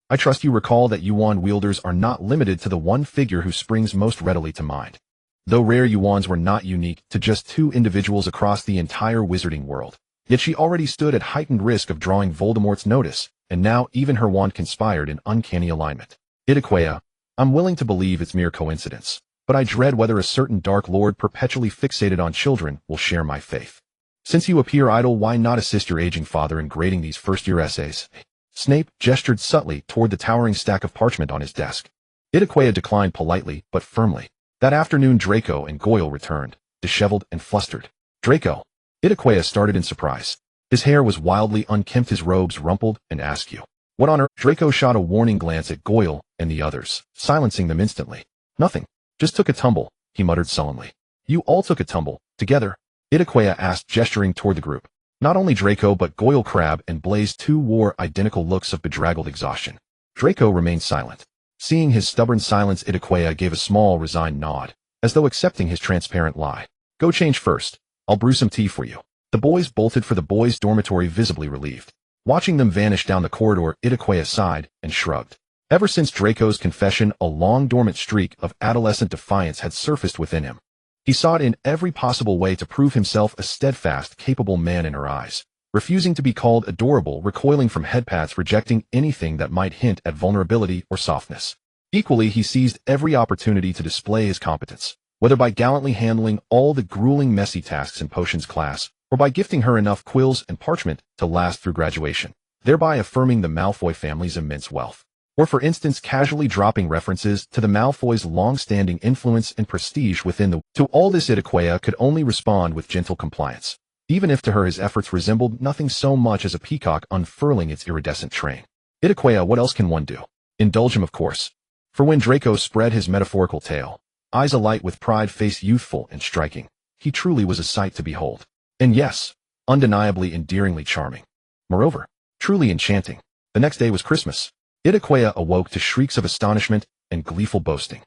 I trust you recall that wand wielders are not limited to the one figure who springs most readily to mind. Though rare, wands were not unique to just 2 individuals across the entire wizarding world. Yet she already stood at heightened risk of drawing Voldemort's notice, and now even her wand conspired in uncanny alignment. Itakua, I'm willing to believe it's mere coincidence, but I dread whether a certain Dark Lord perpetually fixated on children will share my faith. Since you appear idle, why not assist your aging father in grading these first-year essays? Snape gestured subtly toward the towering stack of parchment on his desk. Itakua declined politely but firmly. That afternoon Draco and Goyle returned, disheveled and flustered. Draco. Itakua started in surprise. His hair was wildly unkempt, his robes rumpled and askew. What on earth? Draco shot a warning glance at Goyle and the others, silencing them instantly. Nothing. Just took a tumble, he muttered sullenly. You all took a tumble, together? Itakua asked, gesturing toward the group. Not only Draco but Goyle, Crabbe, and Blaise too wore identical looks of bedraggled exhaustion. Draco remained silent. Seeing his stubborn silence, Itakua gave a small, resigned nod, as though accepting his transparent lie. Go change first. I'll brew some tea for you. The boys bolted for the boys' dormitory, visibly relieved. Watching them vanish down the corridor, Itakua sighed and shrugged. Ever since Draco's confession, a long dormant streak of adolescent defiance had surfaced within him. He sought in every possible way to prove himself a steadfast, capable man in her eyes, refusing to be called adorable, recoiling from headpats, rejecting anything that might hint at vulnerability or softness. Equally, he seized every opportunity to display his competence, whether by gallantly handling all the grueling, messy tasks in potions class, or by gifting her enough quills and parchment to last through graduation, thereby affirming the Malfoy family's immense wealth. Or for instance, casually dropping references to the Malfoys' long-standing influence and prestige within the... To all this, Itakua could only respond with gentle compliance, even if to her his efforts resembled nothing so much as a peacock unfurling its iridescent train. Itakua, what else can one do? Indulge him, of course. For when Draco spread his metaphorical tale, eyes alight with pride, face youthful and striking, he truly was a sight to behold. And yes, undeniably endearingly charming. Moreover, truly enchanting. The next day was Christmas. Itakua awoke to shrieks of astonishment and gleeful boasting.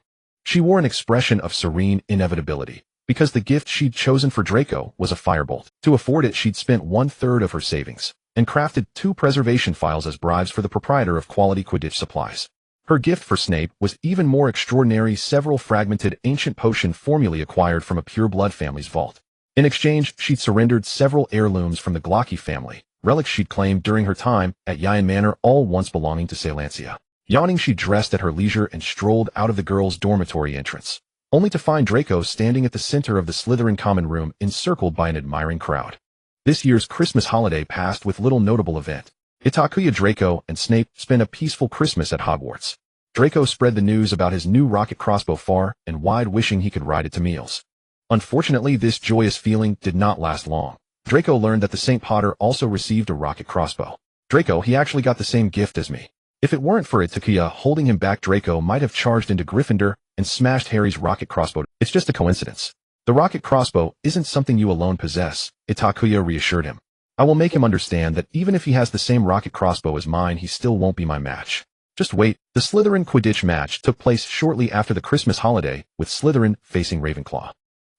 She wore an expression of serene inevitability, because the gift she'd chosen for Draco was a firebolt. To afford it, she'd spent 1/3 of her savings, and crafted 2 preservation files as bribes for the proprietor of quality Quidditch supplies. Her gift for Snape was even more extraordinary: several fragmented ancient potion formulae acquired from a pure-blood family's vault. In exchange, she'd surrendered several heirlooms from the Glocky family, relics she'd claimed during her time at Yian Manor, all once belonging to Silencia. Yawning, she dressed at her leisure and strolled out of the girls' dormitory entrance, only to find Draco standing at the center of the Slytherin common room, encircled by an admiring crowd. This year's Christmas holiday passed with little notable event. Itakua, Draco, and Snape spent a peaceful Christmas at Hogwarts. Draco spread the news about his new rocket crossbow far and wide, wishing he could ride it to meals. Unfortunately, this joyous feeling did not last long. Draco learned that the St. Potter also received a rocket crossbow. Draco, he actually got the same gift as me. If it weren't for Itakua holding him back, Draco might have charged into Gryffindor and smashed Harry's rocket crossbow. It's just a coincidence. The rocket crossbow isn't something you alone possess, Itakua reassured him. I will make him understand that even if he has the same rocket crossbow as mine, he still won't be my match. Just wait. The Slytherin Quidditch match took place shortly after the Christmas holiday, with Slytherin facing Ravenclaw.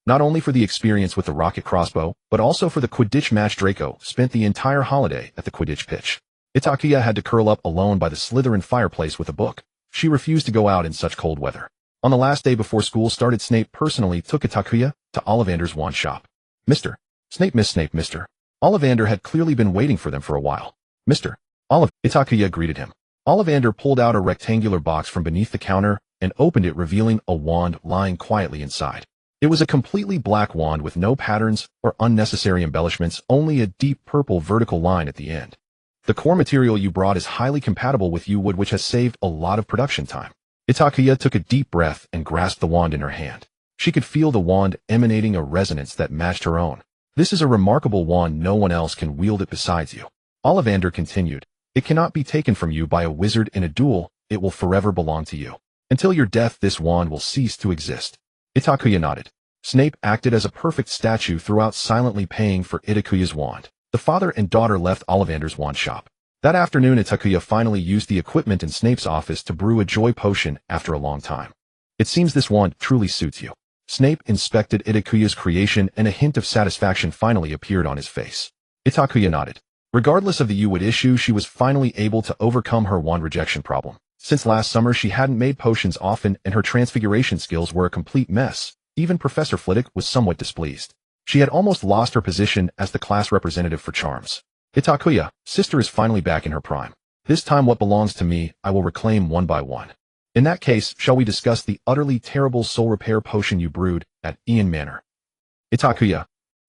Not only for the experience with the rocket crossbow, but also for the Quidditch match, Draco spent the entire holiday at the Quidditch pitch. Itakua had to curl up alone by the Slytherin fireplace with a book. She refused to go out in such cold weather. On the last day before school started, Snape personally took Itakua to Ollivander's wand shop. Mr. Snape, Miss Snape, Mr. Ollivander had clearly been waiting for them for a while. Mr. Itakua greeted him. Ollivander pulled out a rectangular box from beneath the counter and opened it, revealing a wand lying quietly inside. It was a completely black wand with no patterns or unnecessary embellishments, only a deep purple vertical line at the end. The core material you brought is highly compatible with you wood, which has saved a lot of production time. Itakua took a deep breath and grasped the wand in her hand. She could feel the wand emanating a resonance that matched her own. This is a remarkable wand. No one else can wield it besides you. Ollivander continued. It cannot be taken from you by a wizard in a duel. It will forever belong to you. Until your death, this wand will cease to exist. Itakua nodded. Snape acted as a perfect statue throughout, silently paying for Itakuya's wand. The father and daughter left Ollivander's wand shop. That afternoon, Itakua finally used the equipment in Snape's office to brew a joy potion after a long time. It seems this wand truly suits you. Snape inspected Itakuya's creation, and a hint of satisfaction finally appeared on his face. Itakua nodded. Regardless of the U-Wood issue, she was finally able to overcome her wand rejection problem. Since last summer, she hadn't made potions often, and her transfiguration skills were a complete mess. Even Professor Flitwick was somewhat displeased. She had almost lost her position as the class representative for charms. Itakua, sister is finally back in her prime. This time what belongs to me, I will reclaim one by one. In that case, shall we discuss the utterly terrible soul repair potion you brewed at Yian Manor? Itakua,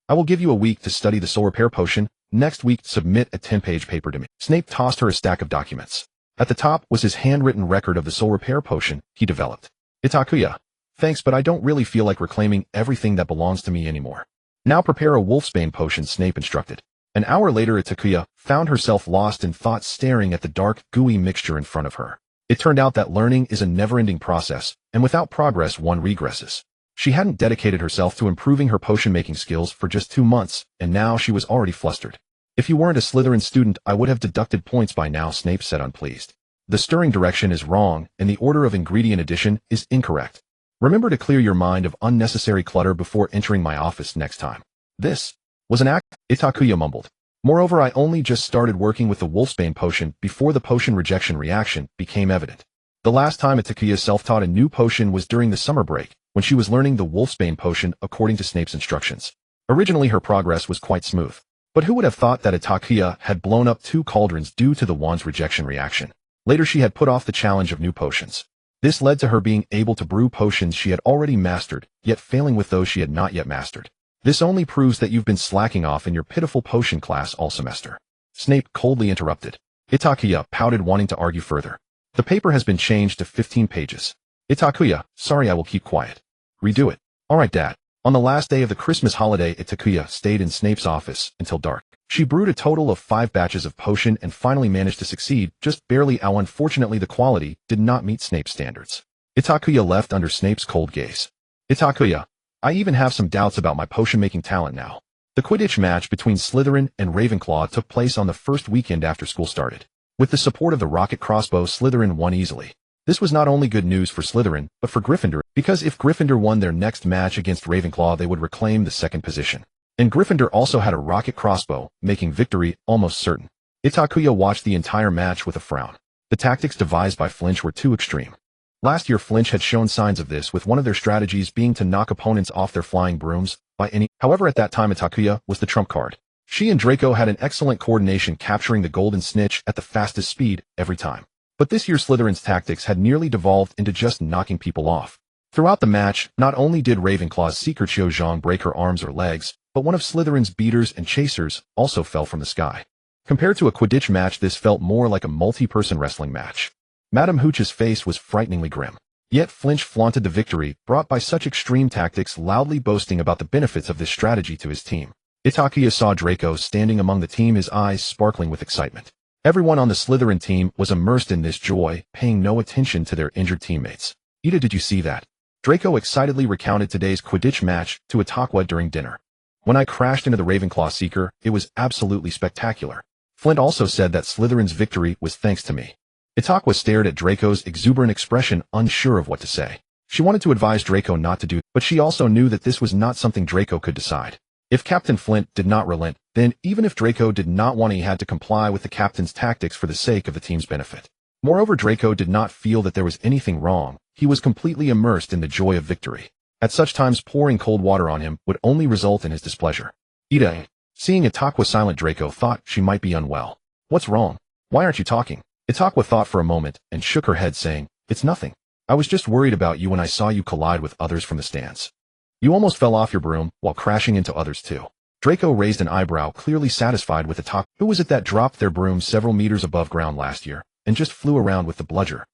I will give you a week to study the soul repair potion. Next week, submit a 10-page paper to me. Snape tossed her a stack of documents. At the top was his handwritten record of the soul repair potion he developed. Itakua, thanks, but I don't really feel like reclaiming everything that belongs to me anymore. Now prepare a wolfsbane potion, Snape instructed. An hour later, Itakua found herself lost in thought, staring at the dark, gooey mixture in front of her. It turned out that learning is a never-ending process, and without progress one regresses. She hadn't dedicated herself to improving her potion-making skills for just 2 months, and now she was already flustered. If you weren't a Slytherin student, I would have deducted points by now, Snape said, unpleased. The stirring direction is wrong, and the order of ingredient addition is incorrect. Remember to clear your mind of unnecessary clutter before entering my office next time. This was an act, Itakua mumbled. Moreover, I only just started working with the wolfsbane potion before the potion rejection reaction became evident. The last time Itakua self-taught a new potion was during the summer break, when she was learning the wolfsbane potion according to Snape's instructions. Originally, her progress was quite smooth. But who would have thought that Itakua had blown up 2 cauldrons due to the wand's rejection reaction? Later, she had put off the challenge of new potions. This led to her being able to brew potions she had already mastered, yet failing with those she had not yet mastered. This only proves that you've been slacking off in your pitiful potion class all semester. Snape coldly interrupted. Itakua pouted, wanting to argue further. The paper has been changed to 15 pages. Itakua, sorry, I will keep quiet. Redo it. All right, Dad. On the last day of the Christmas holiday, Itakua stayed in Snape's office until dark. She brewed a total of 5 batches of potion and finally managed to succeed, just barely. Unfortunately, the quality did not meet Snape's standards. Itakua left under Snape's cold gaze. Itakua, I even have some doubts about my potion-making talent now. The Quidditch match between Slytherin and Ravenclaw took place on the first weekend after school started. With the support of the rocket crossbow, Slytherin won easily. This was not only good news for Slytherin, but for Gryffindor, because if Gryffindor won their next match against Ravenclaw, they would reclaim the second position. And Gryffindor also had a rocket crossbow, making victory almost certain. Itakua watched the entire match with a frown. The tactics devised by Flinch were too extreme. Last year Flinch had shown signs of this, with one of their strategies being to knock opponents off their flying brooms by any. However, at that time Itakua was the trump card. She and Draco had an excellent coordination, capturing the golden snitch at the fastest speed every time. But this year Slytherin's tactics had nearly devolved into just knocking people off. Throughout the match, not only did Ravenclaw's secret Cho-Jong break her arms or legs, but one of Slytherin's beaters and chasers also fell from the sky. Compared to a Quidditch match, this felt more like a multi-person wrestling match. Madame Hooch's face was frighteningly grim. Yet Flinch flaunted the victory brought by such extreme tactics, loudly boasting about the benefits of this strategy to his team. Itakua saw Draco standing among the team, his eyes sparkling with excitement. Everyone on the Slytherin team was immersed in this joy, paying no attention to their injured teammates. Ida, did you see that? Draco excitedly recounted today's Quidditch match to Itakua during dinner. When I crashed into the Ravenclaw Seeker, it was absolutely spectacular. Flint also said that Slytherin's victory was thanks to me. Itakua stared at Draco's exuberant expression, unsure of what to say. She wanted to advise Draco not to do, but she also knew that this was not something Draco could decide. If Captain Flint did not relent, then even if Draco did not want, he had to comply with the captain's tactics for the sake of the team's benefit. Moreover, Draco did not feel that there was anything wrong. He was completely immersed in the joy of victory. At such times, pouring cold water on him would only result in his displeasure. Ida, seeing Itakua silent, Draco thought she might be unwell. What's wrong? Why aren't you talking? Itakua thought for a moment and shook her head, saying, It's nothing. I was just worried about you when I saw you collide with others from the stands. You almost fell off your broom while crashing into others too. Draco raised an eyebrow, clearly satisfied with Itakua. Who was it that dropped their broom several meters above ground last year and just flew around with the bludger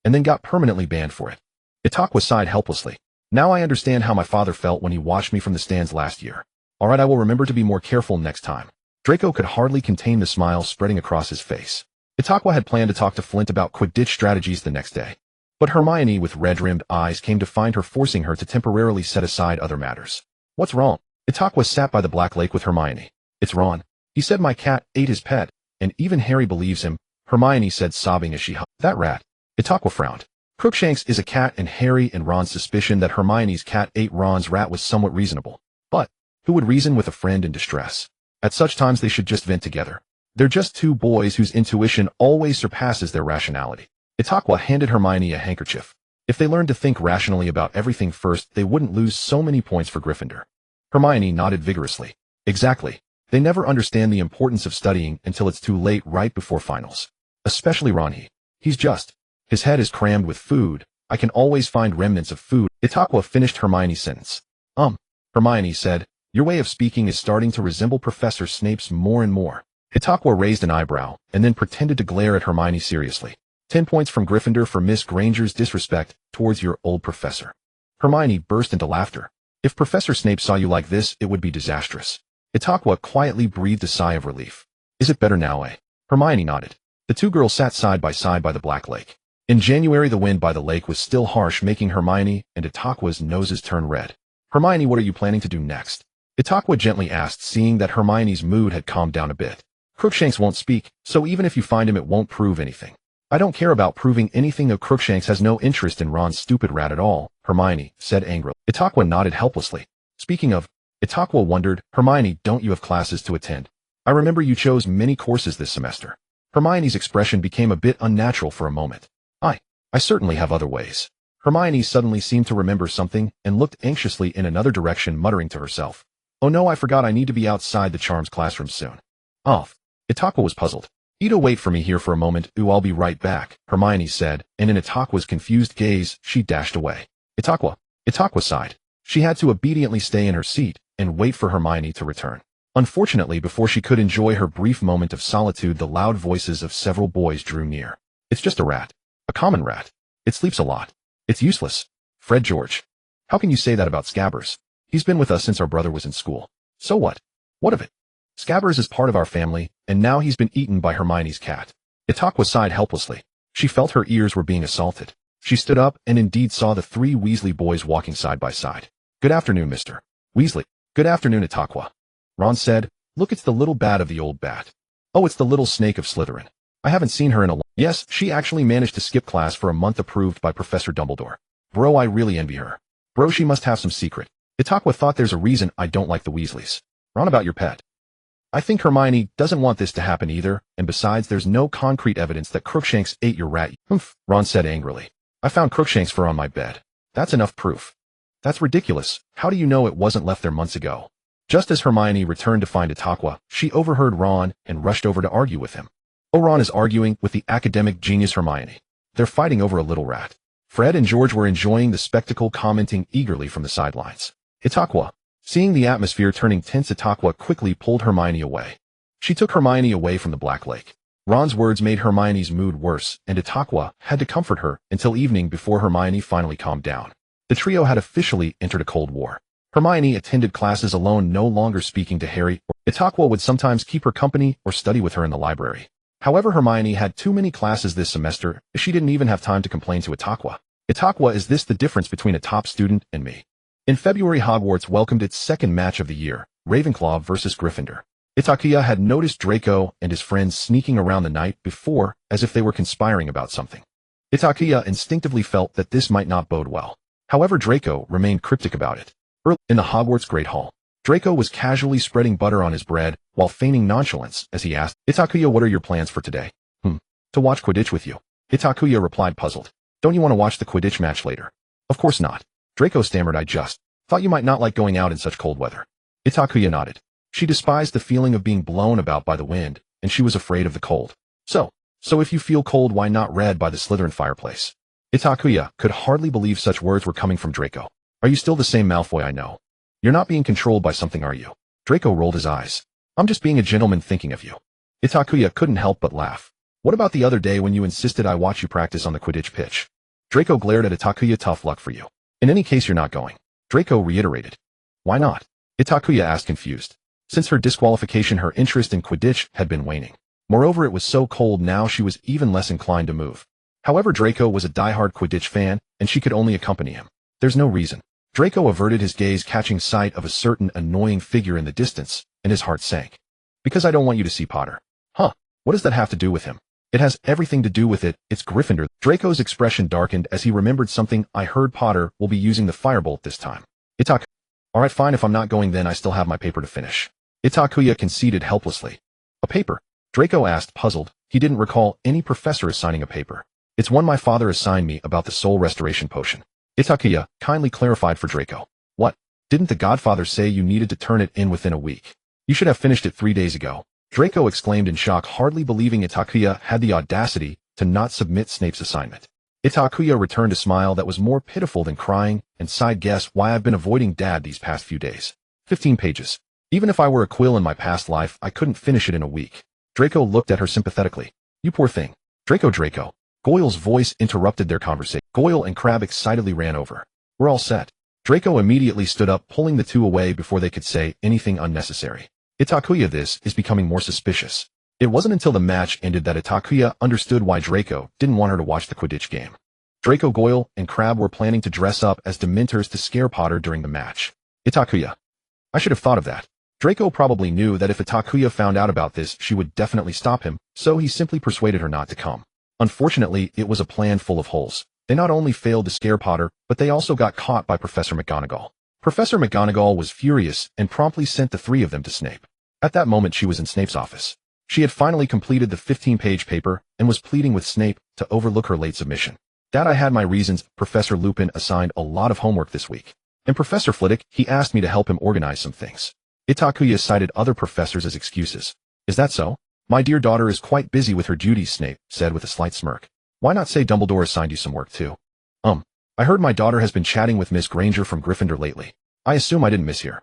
and then got permanently banned for it? Itakua sighed helplessly. Now I understand how my father felt when he watched me from the stands last year. Alright, I will remember to be more careful next time. Draco could hardly contain the smile spreading across his face. Itakua had planned to talk to Flint about Quidditch strategies the next day. But Hermione, with red-rimmed eyes, came to find her, forcing her to temporarily set aside other matters. What's wrong? Itakua sat by the Black Lake with Hermione. It's Ron. He said my cat ate his pet, and even Harry believes him, Hermione said, sobbing as she hugged. That rat. Itakua frowned. Crookshanks is a cat, and Harry and Ron's suspicion that Hermione's cat ate Ron's rat was somewhat reasonable. But who would reason with a friend in distress? At such times they should just vent together. They're just two boys whose intuition always surpasses their rationality. Itakua handed Hermione a handkerchief. If they learned to think rationally about everything first, they wouldn't lose so many points for Gryffindor. Hermione nodded vigorously. Exactly. They never understand the importance of studying until it's too late, right before finals. Especially Ron. He's just. His head is crammed with food. I can always find remnants of food. Itakua finished Hermione's sentence. Hermione said, your way of speaking is starting to resemble Professor Snape's more and more. Itakua raised an eyebrow, and then pretended to glare at Hermione seriously. 10 points from Gryffindor for Miss Granger's disrespect towards your old professor. Hermione burst into laughter. If Professor Snape saw you like this, it would be disastrous. Itakua quietly breathed a sigh of relief. Is it better now, eh? Hermione nodded. The two girls sat side by side by the Black Lake. In January, the wind by the lake was still harsh, making Hermione and Itakua's noses turn red. Hermione, what are you planning to do next? Itakua gently asked, seeing that Hermione's mood had calmed down a bit. Crookshanks won't speak, so even if you find him, it won't prove anything. I don't care about proving anything, though. Crookshanks has no interest in Ron's stupid rat at all, Hermione said angrily. Itakua nodded helplessly. Speaking of, Itakua wondered, Hermione, don't you have classes to attend? I remember you chose many courses this semester. Hermione's expression became a bit unnatural for a moment. I certainly have other ways. Hermione suddenly seemed to remember something and looked anxiously in another direction, muttering to herself. Oh no, I forgot I need to be outside the charms classroom soon. Itakua was puzzled. Ida, wait for me here for a moment. I'll be right back, Hermione said, and in Itakua's confused gaze, she dashed away. Itakua sighed. She had to obediently stay in her seat and wait for Hermione to return. Unfortunately, before she could enjoy her brief moment of solitude, the loud voices of several boys drew near. It's just a rat. A common rat. It sleeps a lot. It's useless. Fred George. How can you say that about Scabbers? He's been with us since our brother was in school. So what? What of it? Scabbers is part of our family, and now he's been eaten by Hermione's cat. Itakua sighed helplessly. She felt her ears were being assaulted. She stood up and indeed saw the three Weasley boys walking side by side. Good afternoon, Mr. Weasley. Good afternoon, Itakua. Ron said, look, it's the little bat of the old bat. Oh, it's the little snake of Slytherin. I haven't seen her in a long. Yes, she actually managed to skip class for a month, approved by Professor Dumbledore. Bro, I really envy her. Bro, she must have some secret. Itakua thought there's a reason I don't like the Weasleys. Ron, about your pet. I think Hermione doesn't want this to happen either, and besides, there's no concrete evidence that Crookshanks ate your rat. Humph, Ron said angrily. I found Crookshanks' fur on my bed. That's enough proof. That's ridiculous. How do you know it wasn't left there months ago? Just as Hermione returned to find Itakua, she overheard Ron and rushed over to argue with him. Oh, Ron is arguing with the academic genius Hermione. They're fighting over a little rat. Fred and George were enjoying the spectacle, commenting eagerly from the sidelines. Itakua. Seeing the atmosphere turning tense, Itakua quickly pulled Hermione away. She took Hermione away from the Black Lake. Ron's words made Hermione's mood worse, and Itakua had to comfort her until evening before Hermione finally calmed down. The trio had officially entered a Cold War. Hermione attended classes alone, no longer speaking to Harry. Itakua would sometimes keep her company or study with her in the library. However, Hermione had too many classes this semester, she didn't even have time to complain to Itakua. Itakua, is this the difference between a top student and me? In February, Hogwarts welcomed its second match of the year, Ravenclaw versus Gryffindor. Itakua had noticed Draco and his friends sneaking around the night before, as if they were conspiring about something. Itakua instinctively felt that this might not bode well. However, Draco remained cryptic about it. Early in the Hogwarts Great Hall, Draco was casually spreading butter on his bread while feigning nonchalance as he asked, Itakua, what are your plans for today? To watch Quidditch with you. Itakua replied, puzzled. Don't you want to watch the Quidditch match later? Of course not. Draco stammered, I just thought you might not like going out in such cold weather. Itakua nodded. She despised the feeling of being blown about by the wind, and she was afraid of the cold. So if you feel cold, why not read by the Slytherin fireplace? Itakua could hardly believe such words were coming from Draco. Are you still the same Malfoy I know? You're not being controlled by something, are you? Draco rolled his eyes. I'm just being a gentleman thinking of you. Itakua couldn't help but laugh. What about the other day when you insisted I watch you practice on the Quidditch pitch? Draco glared at Itakua. Tough luck for you. In any case, you're not going. Draco reiterated. Why not? Itakua asked, confused. Since her disqualification, her interest in Quidditch had been waning. Moreover, it was so cold now she was even less inclined to move. However, Draco was a diehard Quidditch fan, and she could only accompany him. There's no reason. Draco averted his gaze, catching sight of a certain annoying figure in the distance, and his heart sank. Because I don't want you to see Potter. Huh, what does that have to do with him? It has everything to do with it, it's Gryffindor. Draco's expression darkened as he remembered something. I heard Potter will be using the firebolt this time. Itakua. Alright, fine, if I'm not going then I still have my paper to finish. Itakua conceded helplessly. A paper? Draco asked, puzzled. He didn't recall any professor assigning a paper. It's one my father assigned me about the soul restoration potion. Itakua kindly clarified for Draco. What? Didn't the Godfather say you needed to turn it in within a week? You should have finished it 3 days ago. Draco exclaimed in shock, hardly believing Itakua had the audacity to not submit Snape's assignment. Itakua returned a smile that was more pitiful than crying, and sighed, guess why I've been avoiding Dad these past few days. 15 pages. Even if I were a quill in my past life, I couldn't finish it in a week. Draco looked at her sympathetically. You poor thing. Draco. Goyle's voice interrupted their conversation. Goyle and Crabbe excitedly ran over. We're all set. Draco immediately stood up, pulling the two away before they could say anything unnecessary. Itakua, this is becoming more suspicious. It wasn't until the match ended that Itakua understood why Draco didn't want her to watch the Quidditch game. Draco, Goyle, and Crabbe were planning to dress up as Dementors to scare Potter during the match. Itakua. I should have thought of that. Draco probably knew that if Itakua found out about this, she would definitely stop him, so he simply persuaded her not to come. Unfortunately, it was a plan full of holes. They not only failed to scare Potter, but they also got caught by Professor McGonagall. Professor McGonagall was furious and promptly sent the three of them to Snape. At that moment, she was in Snape's office. She had finally completed the 15-page paper and was pleading with Snape to overlook her late submission. Dad, I had my reasons. Professor Lupin assigned a lot of homework this week. And Professor Flitwick, he asked me to help him organize some things. Itakua cited other professors as excuses. Is that so? My dear daughter is quite busy with her duties, Snape said with a slight smirk. Why not say Dumbledore assigned you some work too? I heard my daughter has been chatting with Miss Granger from Gryffindor lately. I assume I didn't mishear.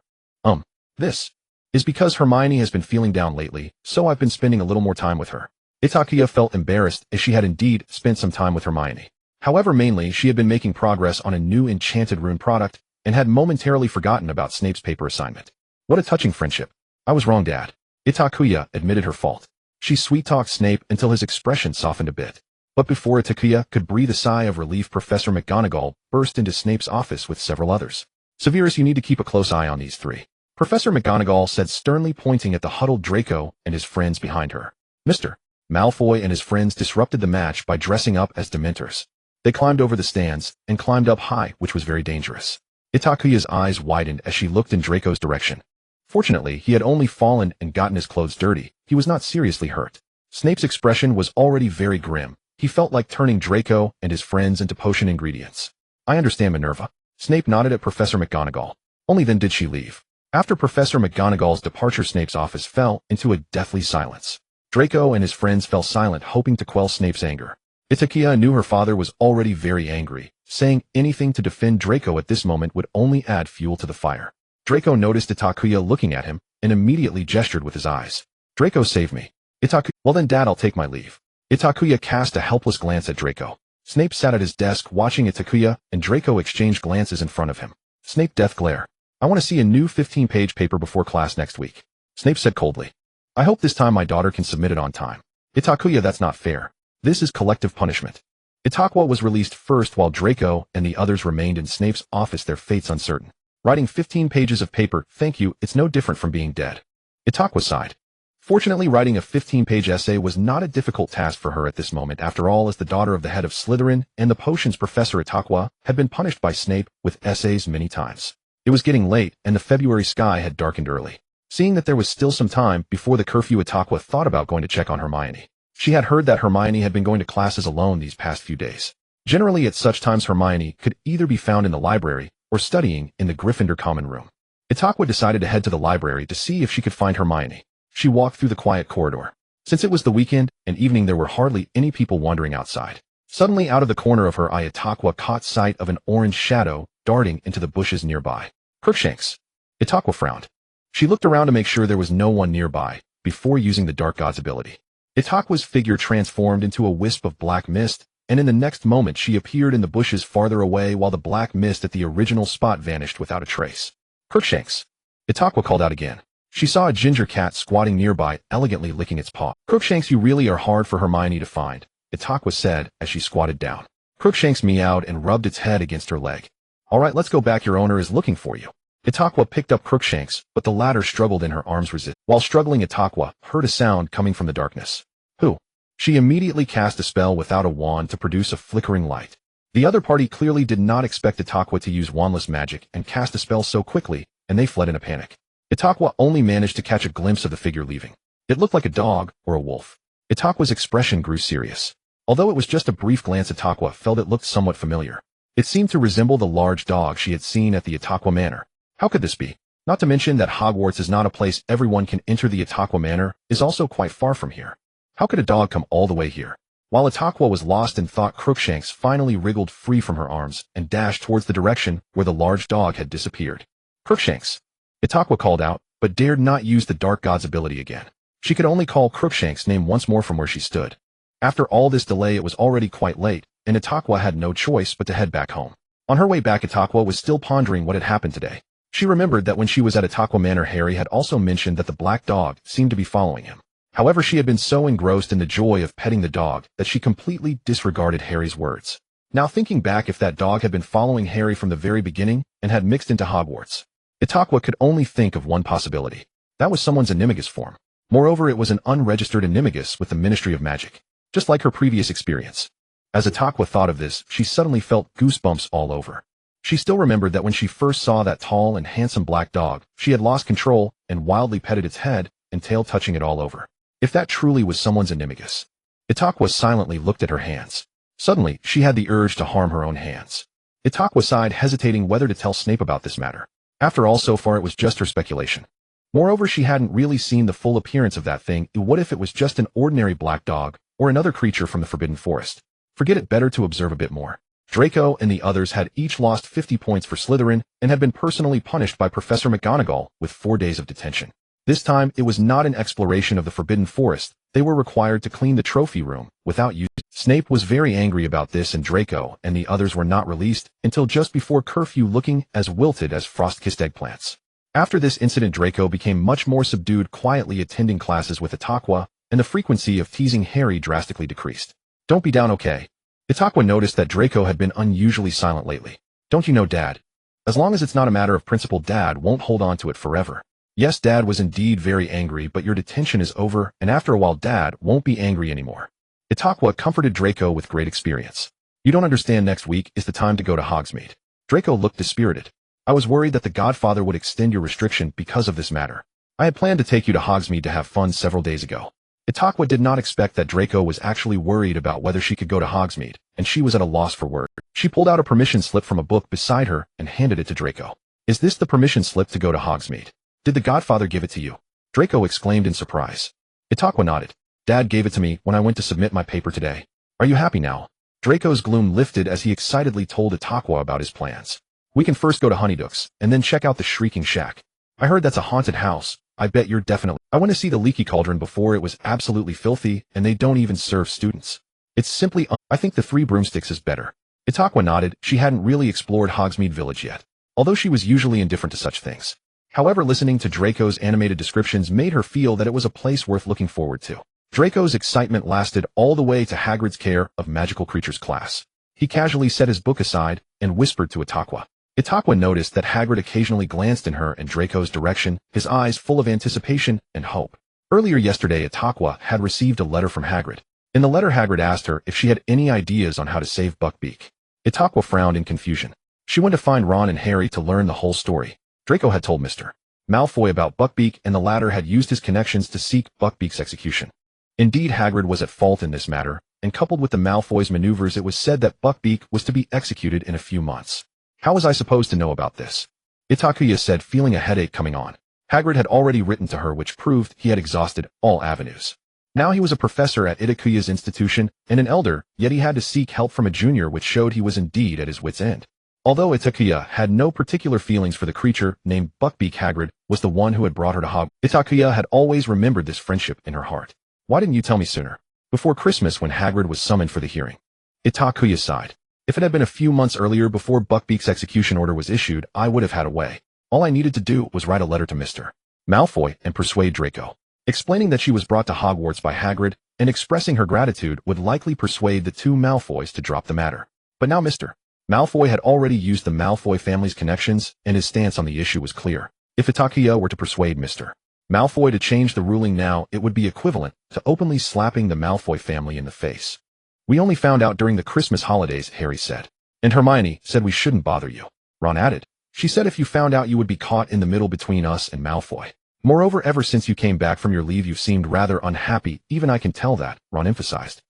This is because Hermione has been feeling down lately, so I've been spending a little more time with her. Itakua felt embarrassed as she had indeed spent some time with Hermione. However, mainly she had been making progress on a new enchanted rune product and had momentarily forgotten about Snape's paper assignment. What a touching friendship. I was wrong, Dad. Itakua admitted her fault. She sweet-talked Snape until his expression softened a bit. But before Itakua could breathe a sigh of relief, Professor McGonagall burst into Snape's office with several others. Severus, you need to keep a close eye on these three. Professor McGonagall said sternly, pointing at the huddled Draco and his friends behind her. Mr. Malfoy and his friends disrupted the match by dressing up as Dementors. They climbed over the stands and climbed up high, which was very dangerous. Itakuya's eyes widened as she looked in Draco's direction. Fortunately, he had only fallen and gotten his clothes dirty. He was not seriously hurt. Snape's expression was already very grim. He felt like turning Draco and his friends into potion ingredients. I understand, Minerva. Snape nodded at Professor McGonagall. Only then did she leave. After Professor McGonagall's departure, Snape's office fell into a deathly silence. Draco and his friends fell silent, hoping to quell Snape's anger. Itakua knew her father was already very angry. Saying anything to defend Draco at this moment would only add fuel to the fire. Draco noticed Itakuya looking at him and immediately gestured with his eyes. Draco, save me. Itakuya, well then Dad, I'll take my leave. Itakuya cast a helpless glance at Draco. Snape sat at his desk watching Itakuya and Draco exchange glances in front of him. Snape, death glare. I want to see a new 15-page paper before class next week. Snape said coldly. I hope this time my daughter can submit it on time. Itakuya, that's not fair. This is collective punishment. Itakua was released first while Draco and the others remained in Snape's office, their fates uncertain. Writing 15 pages of paper, thank you, it's no different from being dead. Itakua sighed. Fortunately, writing a 15-page essay was not a difficult task for her at this moment. After all, as the daughter of the head of Slytherin and the potions professor, Itakua had been punished by Snape with essays many times. It was getting late, and the February sky had darkened early. Seeing that there was still some time before the curfew, Itakua thought about going to check on Hermione. She had heard that Hermione had been going to classes alone these past few days. Generally, at such times, Hermione could either be found in the library or studying in the Gryffindor common room. Itakua decided to head to the library to see if she could find Hermione. She walked through the quiet corridor. Since it was the weekend and evening, there were hardly any people wandering outside. Suddenly, out of the corner of her eye, Itakua caught sight of an orange shadow darting into the bushes nearby. Crookshanks. Itakua frowned. She looked around to make sure there was no one nearby before using the Dark God's ability. Itakua's figure transformed into a wisp of black mist, and in the next moment she appeared in the bushes farther away while the black mist at the original spot vanished without a trace. Crookshanks. Itakua called out again. She saw a ginger cat squatting nearby, elegantly licking its paw. Crookshanks, you really are hard for Hermione to find, Itakua said as she squatted down. Crookshanks meowed and rubbed its head against her leg. All right, let's go back. Your owner is looking for you. Itakua picked up Crookshanks, but the latter struggled in her arms. While struggling, Itakua heard a sound coming from the darkness. Who? She immediately cast a spell without a wand to produce a flickering light. The other party clearly did not expect Itakua to use wandless magic and cast a spell so quickly, and they fled in a panic. Itakua only managed to catch a glimpse of the figure leaving. It looked like a dog or a wolf. Itakua's expression grew serious. Although it was just a brief glance, Itakua felt it looked somewhat familiar. It seemed to resemble the large dog she had seen at the Itakua Manor. How could this be? Not to mention that Hogwarts is not a place everyone can enter. The Itakua Manor is also quite far from here. How could a dog come all the way here? While Itakua was lost in thought, Crookshanks finally wriggled free from her arms and dashed towards the direction where the large dog had disappeared. Crookshanks. Itakua called out, but dared not use the Dark God's ability again. She could only call Crookshanks' name once more from where she stood. After all this delay, it was already quite late, and Itakua had no choice but to head back home. On her way back, Itakua was still pondering what had happened today. She remembered that when she was at Itakua Manor, Harry had also mentioned that the black dog seemed to be following him. However, she had been so engrossed in the joy of petting the dog that she completely disregarded Harry's words. Now thinking back, if that dog had been following Harry from the very beginning and had mixed into Hogwarts, Itakua could only think of one possibility. That was someone's animagus form. Moreover, it was an unregistered animagus with the Ministry of Magic, just like her previous experience. As Itakua thought of this, she suddenly felt goosebumps all over. She still remembered that when she first saw that tall and handsome black dog, she had lost control and wildly petted its head and tail, touching it all over. If that truly was someone's animagus. Itakua silently looked at her hands. Suddenly, she had the urge to harm her own hands. Itakua sighed, hesitating whether to tell Snape about this matter. After all, so far it was just her speculation. Moreover, she hadn't really seen the full appearance of that thing. What if it was just an ordinary black dog, or another creature from the Forbidden Forest? Forget it, better to observe a bit more. Draco and the others had each lost 50 points for Slytherin and had been personally punished by Professor McGonagall with 4 days of detention. This time, it was not an exploration of the Forbidden Forest. They were required to clean the trophy room without using. Snape was very angry about this, and Draco and the others were not released until just before curfew, looking as wilted as frost-kissed eggplants. After this incident, Draco became much more subdued, quietly attending classes with Itakua, and the frequency of teasing Harry drastically decreased. Don't be down, okay? Itakua noticed that Draco had been unusually silent lately. Don't you know, Dad? As long as it's not a matter of principle, Dad won't hold on to it forever. Yes, Dad was indeed very angry, but your detention is over, and after a while Dad won't be angry anymore. Itakua comforted Draco with great experience. You don't understand, next week is the time to go to Hogsmeade. Draco looked dispirited. I was worried that the Godfather would extend your restriction because of this matter. I had planned to take you to Hogsmeade to have fun several days ago. Itakua did not expect that Draco was actually worried about whether she could go to Hogsmeade, and she was at a loss for words. She pulled out a permission slip from a book beside her and handed it to Draco. Is this the permission slip to go to Hogsmeade? Did the Godfather give it to you? Draco exclaimed in surprise. Itakua nodded. Dad gave it to me when I went to submit my paper today. Are you happy now? Draco's gloom lifted as he excitedly told Itakua about his plans. We can first go to Honeydukes, and then check out the Shrieking Shack. I heard that's a haunted house. I bet you're definitely. I went to see the Leaky Cauldron before. It was absolutely filthy, and they don't even serve students. It's simply I think the Three Broomsticks is better. Itakua nodded. She hadn't really explored Hogsmeade Village yet, although she was usually indifferent to such things. However, listening to Draco's animated descriptions made her feel that it was a place worth looking forward to. Draco's excitement lasted all the way to Hagrid's Care of Magical Creatures class. He casually set his book aside and whispered to Itakua. Itakua noticed that Hagrid occasionally glanced in her and Draco's direction, his eyes full of anticipation and hope. Earlier yesterday, Itakua had received a letter from Hagrid. In the letter, Hagrid asked her if she had any ideas on how to save Buckbeak. Itakua frowned in confusion. She went to find Ron and Harry to learn the whole story. Draco had told Mr. Malfoy about Buckbeak, and the latter had used his connections to seek Buckbeak's execution. Indeed, Hagrid was at fault in this matter, and coupled with the Malfoys' maneuvers, it was said that Buckbeak was to be executed in a few months. How was I supposed to know about this? Itakua said, feeling a headache coming on. Hagrid had already written to her, which proved he had exhausted all avenues. Now he was a professor at Itakuya's institution and an elder, yet he had to seek help from a junior, which showed he was indeed at his wit's end. Although Itakua had no particular feelings for the creature named Buckbeak, Hagrid was the one who had brought her to Hogwarts. Itakua had always remembered this friendship in her heart. Why didn't you tell me sooner? Before Christmas, when Hagrid was summoned for the hearing. Itakua sighed. If it had been a few months earlier, before Buckbeak's execution order was issued, I would have had a way. All I needed to do was write a letter to Mr. Malfoy and persuade Draco. Explaining that she was brought to Hogwarts by Hagrid and expressing her gratitude would likely persuade the two Malfoys to drop the matter. But now Mr. Malfoy had already used the Malfoy family's connections, and his stance on the issue was clear. If Itakua were to persuade Mr. Malfoy to change the ruling now, it would be equivalent to openly slapping the Malfoy family in the face. We only found out during the Christmas holidays, Harry said. And Hermione said we shouldn't bother you. Ron added. She said if you found out, you would be caught in the middle between us and Malfoy. Moreover, ever since you came back from your leave, you've seemed rather unhappy. Even I can tell that, Ron emphasized.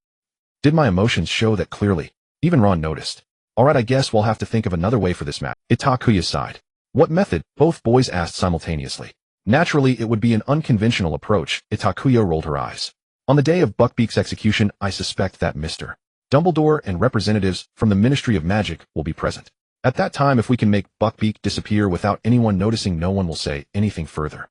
Did my emotions show that clearly? Even Ron noticed. Alright, I guess we'll have to think of another way for this matter. Itakua sighed. What method? Both boys asked simultaneously. Naturally, it would be an unconventional approach. Itakua rolled her eyes. On the day of Buckbeak's execution, I suspect that Mr. Dumbledore and representatives from the Ministry of Magic will be present. At that time, if we can make Buckbeak disappear without anyone noticing, no one will say anything further.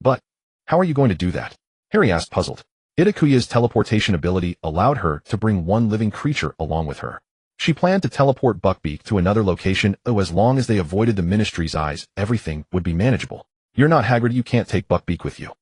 But how are you going to do that? Harry asked, puzzled. Itakuya's teleportation ability allowed her to bring one living creature along with her. She planned to teleport Buckbeak to another location, as long as they avoided the Ministry's eyes, everything would be manageable. You're not Hagrid, you can't take Buckbeak with you.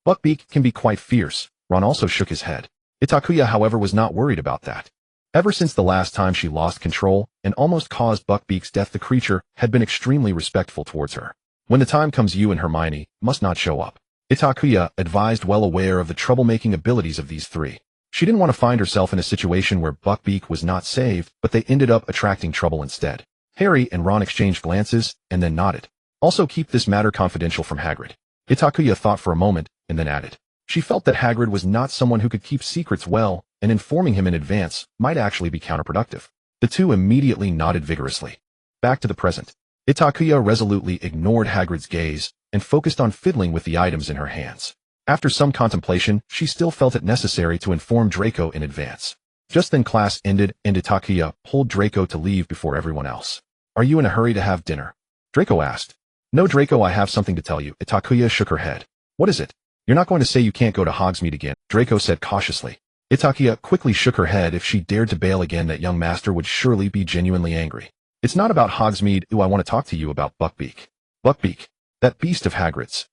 Buckbeak can be quite fierce. Ron also shook his head. Itakua, however, was not worried about that. Ever since the last time she lost control and almost caused Buckbeak's death, the creature had been extremely respectful towards her. When the time comes, you and Hermione must not show up. Itakua advised, well aware of the troublemaking abilities of these three. She didn't want to find herself in a situation where Buckbeak was not saved, but they ended up attracting trouble instead. Harry and Ron exchanged glances and then nodded. Also, keep this matter confidential from Hagrid. Itakua thought for a moment and then added. She felt that Hagrid was not someone who could keep secrets well, and informing him in advance might actually be counterproductive. The two immediately nodded vigorously. Back to the present. Itakua resolutely ignored Hagrid's gaze and focused on fiddling with the items in her hands. After some contemplation, she still felt it necessary to inform Draco in advance. Just then class ended, and Itakua pulled Draco to leave before everyone else. Are you in a hurry to have dinner? Draco asked. No, Draco, I have something to tell you. Itakua shook her head. What is it? You're not going to say you can't go to Hogsmeade again, Draco said cautiously. Itakua quickly shook her head. If she dared to bail again, that young master would surely be genuinely angry. It's not about Hogsmeade. I want to talk to you about Buckbeak. Buckbeak. That beast of Hagrid's.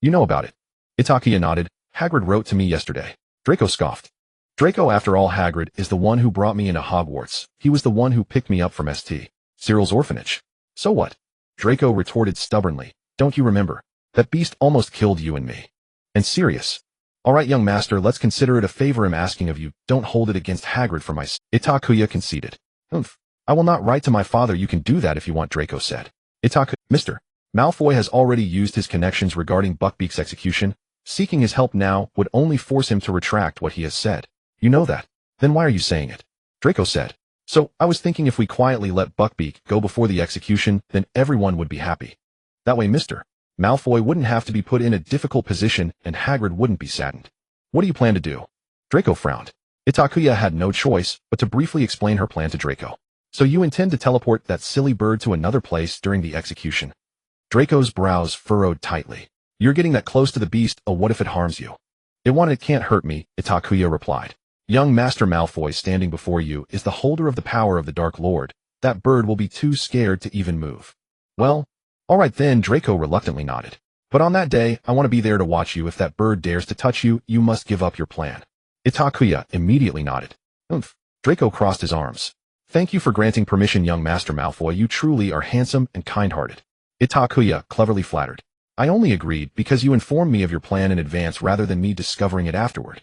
You know about it. Itakua nodded. Hagrid wrote to me yesterday. Draco scoffed. Draco, after all, Hagrid is the one who brought me into Hogwarts. He was the one who picked me up from St. Cyr's Orphanage. So what? Draco retorted stubbornly. Don't you remember? That beast almost killed you and me. And serious. All right, young master, let's consider it a favor I'm asking of you. Don't hold it against Hagrid for my sake. Itakua conceded. Humph. I will not write to my father. You can do that if you want, Draco said. Itakua, Mr. Malfoy has already used his connections regarding Buckbeak's execution. Seeking his help now would only force him to retract what he has said. You know that. Then why are you saying it? Draco said. So, I was thinking if we quietly let Buckbeak go before the execution, then everyone would be happy. That way Mr. Malfoy wouldn't have to be put in a difficult position and Hagrid wouldn't be saddened. What do you plan to do? Draco frowned. Itakua had no choice but to briefly explain her plan to Draco. So you intend to teleport that silly bird to another place during the execution? Draco's brows furrowed tightly. You're getting that close to the beast, what if it harms you? It can't hurt me, Itakua replied. Young Master Malfoy standing before you is the holder of the power of the Dark Lord. That bird will be too scared to even move. Well, all right then, Draco reluctantly nodded. But on that day, I want to be there to watch you. If that bird dares to touch you, you must give up your plan. Itakua immediately nodded. Oomph. Draco crossed his arms. Thank you for granting permission, young Master Malfoy. You truly are handsome and kind-hearted. Itakua cleverly flattered. I only agreed because you informed me of your plan in advance rather than me discovering it afterward.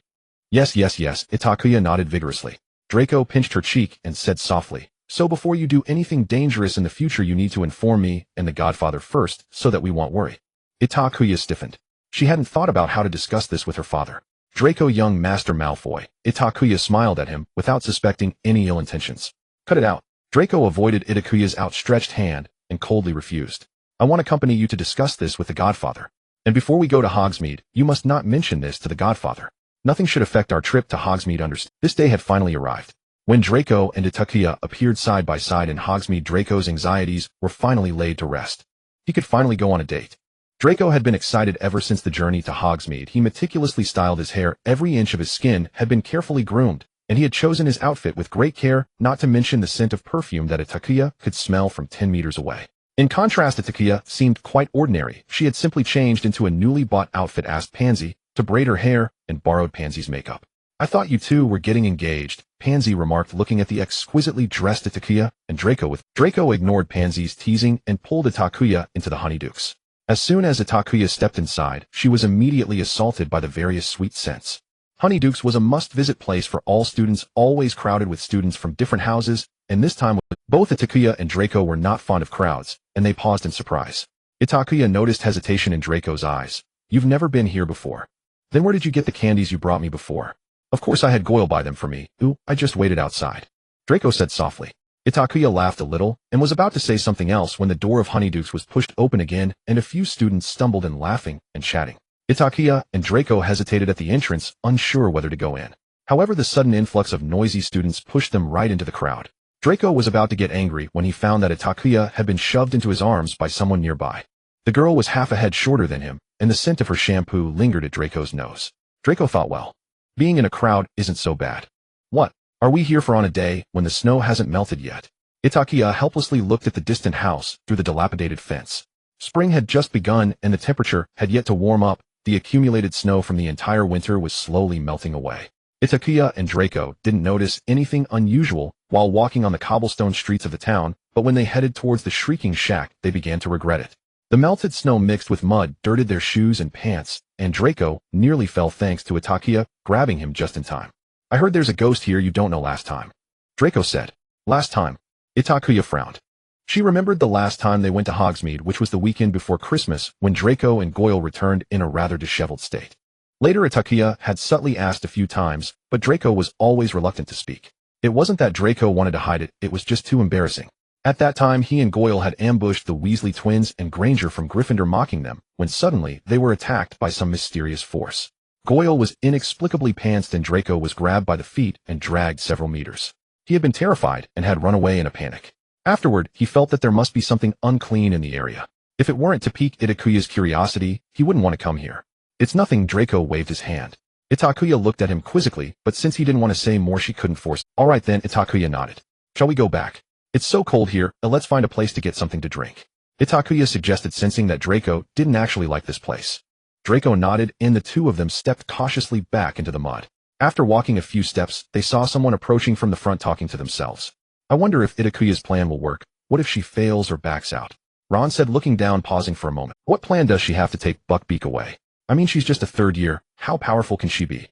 Yes, Itakua nodded vigorously. Draco pinched her cheek and said softly, so before you do anything dangerous in the future you need to inform me and the Godfather first so that we won't worry. Itakua stiffened. She hadn't thought about how to discuss this with her father. Draco, young Master Malfoy. Itakua smiled at him without suspecting any ill intentions. Cut it out. Draco avoided Itakuya's outstretched hand and coldly refused. I want to accompany you to discuss this with the Godfather. And before we go to Hogsmeade, you must not mention this to the Godfather. Nothing should affect our trip to Hogsmeade. This day had finally arrived. When Draco and Itakua appeared side by side in Hogsmeade, Draco's anxieties were finally laid to rest. He could finally go on a date. Draco had been excited ever since the journey to Hogsmeade. He meticulously styled his hair, every inch of his skin had been carefully groomed, and he had chosen his outfit with great care, not to mention the scent of perfume that Itakua could smell from 10 meters away. In contrast, Itakua seemed quite ordinary. She had simply changed into a newly bought outfit, asked Pansy to braid her hair, and borrowed Pansy's makeup. I thought you two were getting engaged, Pansy remarked, looking at the exquisitely dressed Itakua and Draco. Draco ignored Pansy's teasing and pulled Itakua into the Honeydukes. As soon as Itakua stepped inside, she was immediately assaulted by the various sweet scents. Honeydukes was a must-visit place for all students, always crowded with students from different houses, and this time both Itakua and Draco were not fond of crowds, and they paused in surprise. Itakua noticed hesitation in Draco's eyes. You've never been here before. Then where did you get the candies you brought me before? Of course I had Goyle buy them for me. Ooh, I just waited outside. Draco said softly. Itakua laughed a little, and was about to say something else when the door of Honeydukes was pushed open again, and a few students stumbled in, laughing and chatting. Itakua and Draco hesitated at the entrance, unsure whether to go in. However, the sudden influx of noisy students pushed them right into the crowd. Draco was about to get angry when he found that Itakua had been shoved into his arms by someone nearby. The girl was half a head shorter than him, and the scent of her shampoo lingered at Draco's nose. Draco thought, well, being in a crowd isn't so bad. What, are we here for on a day when the snow hasn't melted yet? Itakua helplessly looked at the distant house through the dilapidated fence. Spring had just begun and the temperature had yet to warm up. The accumulated snow from the entire winter was slowly melting away. Itakua and Draco didn't notice anything unusual while walking on the cobblestone streets of the town, but when they headed towards the shrieking shack, they began to regret it. The melted snow mixed with mud dirted their shoes and pants, and Draco nearly fell thanks to Itakua grabbing him just in time. I heard there's a ghost here you don't know. Last time, Draco said. Last time? Itakua frowned. She remembered the last time they went to Hogsmeade, which was the weekend before Christmas, when Draco and Goyle returned in a rather disheveled state. Later, Itakua had subtly asked a few times, but Draco was always reluctant to speak. It wasn't that Draco wanted to hide it, it was just too embarrassing. At that time, he and Goyle had ambushed the Weasley twins and Granger from Gryffindor, mocking them, when suddenly they were attacked by some mysterious force. Goyle was inexplicably pantsed and Draco was grabbed by the feet and dragged several meters. He had been terrified and had run away in a panic. Afterward, he felt that there must be something unclean in the area. If it weren't to pique Itakuya's curiosity, he wouldn't want to come here. It's nothing. Draco waved his hand. Itakua looked at him quizzically, but since he didn't want to say more, she couldn't force. All right then, Itakua nodded. Shall we go back? It's so cold here, let's find a place to get something to drink. Itakuya suggested, sensing that Draco didn't actually like this place. Draco nodded, and the two of them stepped cautiously back into the mud. After walking a few steps, they saw someone approaching from the front talking to themselves. I wonder if Itakuya's plan will work. What if she fails or backs out? Ron said, looking down, pausing for a moment. What plan does she have to take Buckbeak away? I mean, she's just a third year. How powerful can she be?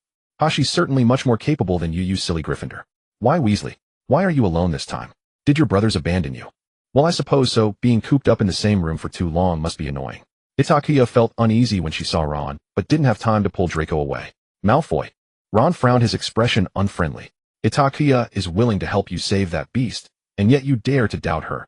She's certainly much more capable than you silly Gryffindor. Why, Weasley? Why are you alone this time? Did your brothers abandon you? Well, I suppose so. Being cooped up in the same room for too long must be annoying. Itakua felt uneasy when she saw Ron, but didn't have time to pull Draco away. Malfoy. Ron frowned, his expression unfriendly. Itakua is willing to help you save that beast, and yet you dare to doubt her.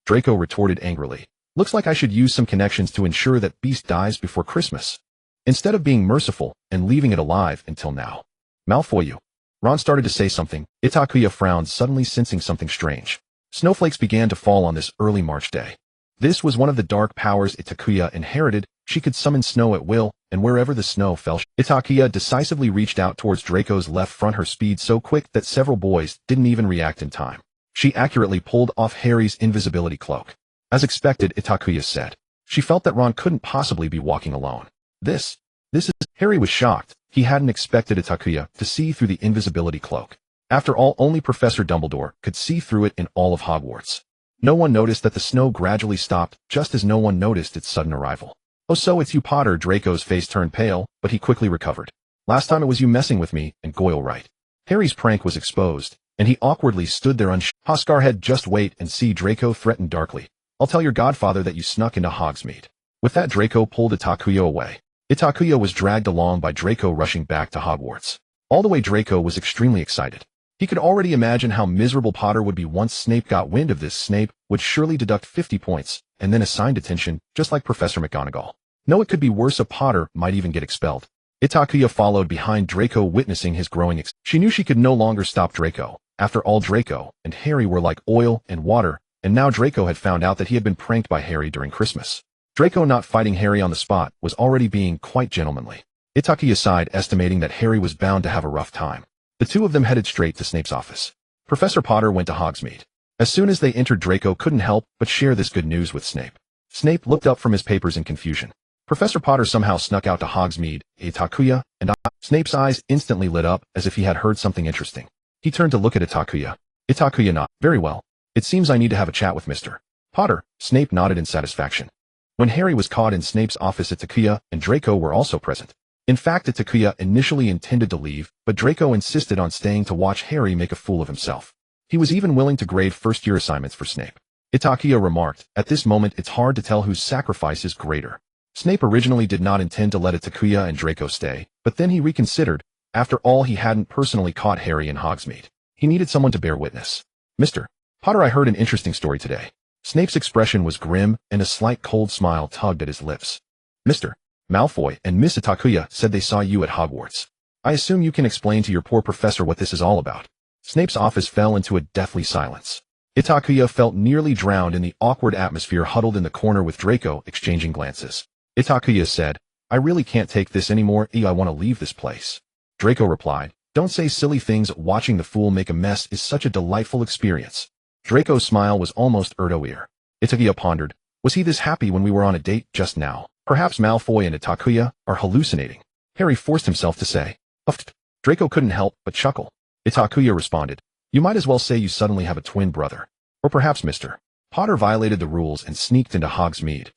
Draco retorted angrily. Looks like I should use some connections to ensure that beast dies before Christmas, instead of being merciful and leaving it alive until now. Malfoy, you. Ron started to say something. Itakua frowned, suddenly sensing something strange. Snowflakes began to fall on this early March day. This was one of the dark powers Itakua inherited. She could summon snow at will, and wherever the snow fell, Itakua decisively reached out towards Draco's left front, her speed so quick that several boys didn't even react in time. She accurately pulled off Harry's invisibility cloak. As expected, Itakua said. She felt that Ron couldn't possibly be walking alone. This is... Harry was shocked. He hadn't expected Itakua to see through the invisibility cloak. After all, only Professor Dumbledore could see through it in all of Hogwarts. No one noticed that the snow gradually stopped, just as no one noticed its sudden arrival. Oh, so it's you, Potter. Draco's face turned pale, but he quickly recovered. Last time it was you messing with me, and Goyle right. Harry's prank was exposed, and he awkwardly stood there Scarhead, just wait and see, Draco threatened darkly. I'll tell your godfather that you snuck into Hogsmeade. With that, Draco pulled Itakua away. Itakua was dragged along by Draco, rushing back to Hogwarts. All the way, Draco was extremely excited. He could already imagine how miserable Potter would be once Snape got wind of this. Snape would surely deduct 50 points, and then assign detention, just like Professor McGonagall. No, it could be worse. A Potter might even get expelled. Itakua followed behind Draco, witnessing his growing She knew she could no longer stop Draco. After all, Draco and Harry were like oil and water, and now Draco had found out that he had been pranked by Harry during Christmas. Draco not fighting Harry on the spot was already being quite gentlemanly. Itakua sighed, estimating that Harry was bound to have a rough time. The two of them headed straight to Snape's office. Professor Potter went to Hogsmeade. As soon as they entered, Draco couldn't help but share this good news with Snape. Snape looked up from his papers in confusion. Professor Potter somehow snuck out to Hogsmeade. Itakua and Snape's eyes instantly lit up, as if he had heard something interesting. He turned to look at Itakua. Itakua nodded. Very well. It seems I need to have a chat with Mr. Potter. Snape nodded in satisfaction. When Harry was caught in Snape's office, Itakua and Draco were also present. In fact, Itakua initially intended to leave, but Draco insisted on staying to watch Harry make a fool of himself. He was even willing to grade first-year assignments for Snape. Itakua remarked, at this moment it's hard to tell whose sacrifice is greater. Snape originally did not intend to let Itakua and Draco stay, but then he reconsidered. After all, he hadn't personally caught Harry in Hogsmeade. He needed someone to bear witness. Mr. Potter, I heard an interesting story today. Snape's expression was grim, and a slight cold smile tugged at his lips. Mr. Malfoy and Miss Itakua said they saw you at Hogwarts. I assume you can explain to your poor professor what this is all about. Snape's office fell into a deathly silence. Itakua felt nearly drowned in the awkward atmosphere, huddled in the corner with Draco, exchanging glances. Itakua said, I really can't take this anymore. I want to leave this place. Draco replied, don't say silly things. Watching the fool make a mess is such a delightful experience. Draco's smile was almost Erdo-ear. Itakua pondered, was he this happy when we were on a date just now? Perhaps Malfoy and Itakua are hallucinating. Harry forced himself to say, Uft. Draco couldn't help but chuckle. Itakua responded, you might as well say you suddenly have a twin brother. Or perhaps Mr. Potter violated the rules and sneaked into Hogsmeade.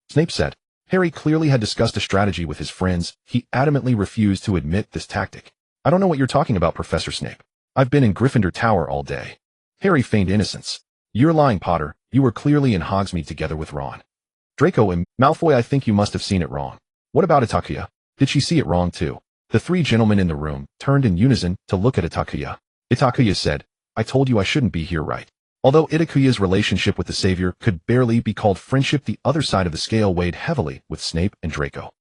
Snape said. Harry clearly had discussed a strategy with his friends. He adamantly refused to admit this tactic. I don't know what you're talking about, Professor Snape. I've been in Gryffindor Tower all day. Harry feigned innocence. You're lying, Potter. You were clearly in Hogsmeade together with Ron. Draco and Malfoy, I think you must have seen it wrong. What about Itakua? Did she see it wrong too? The three gentlemen in the room turned in unison to look at Itakua. Itakua said, I told you I shouldn't be here, right? Although Itakua's relationship with the Savior could barely be called friendship, the other side of the scale weighed heavily with Snape and Draco.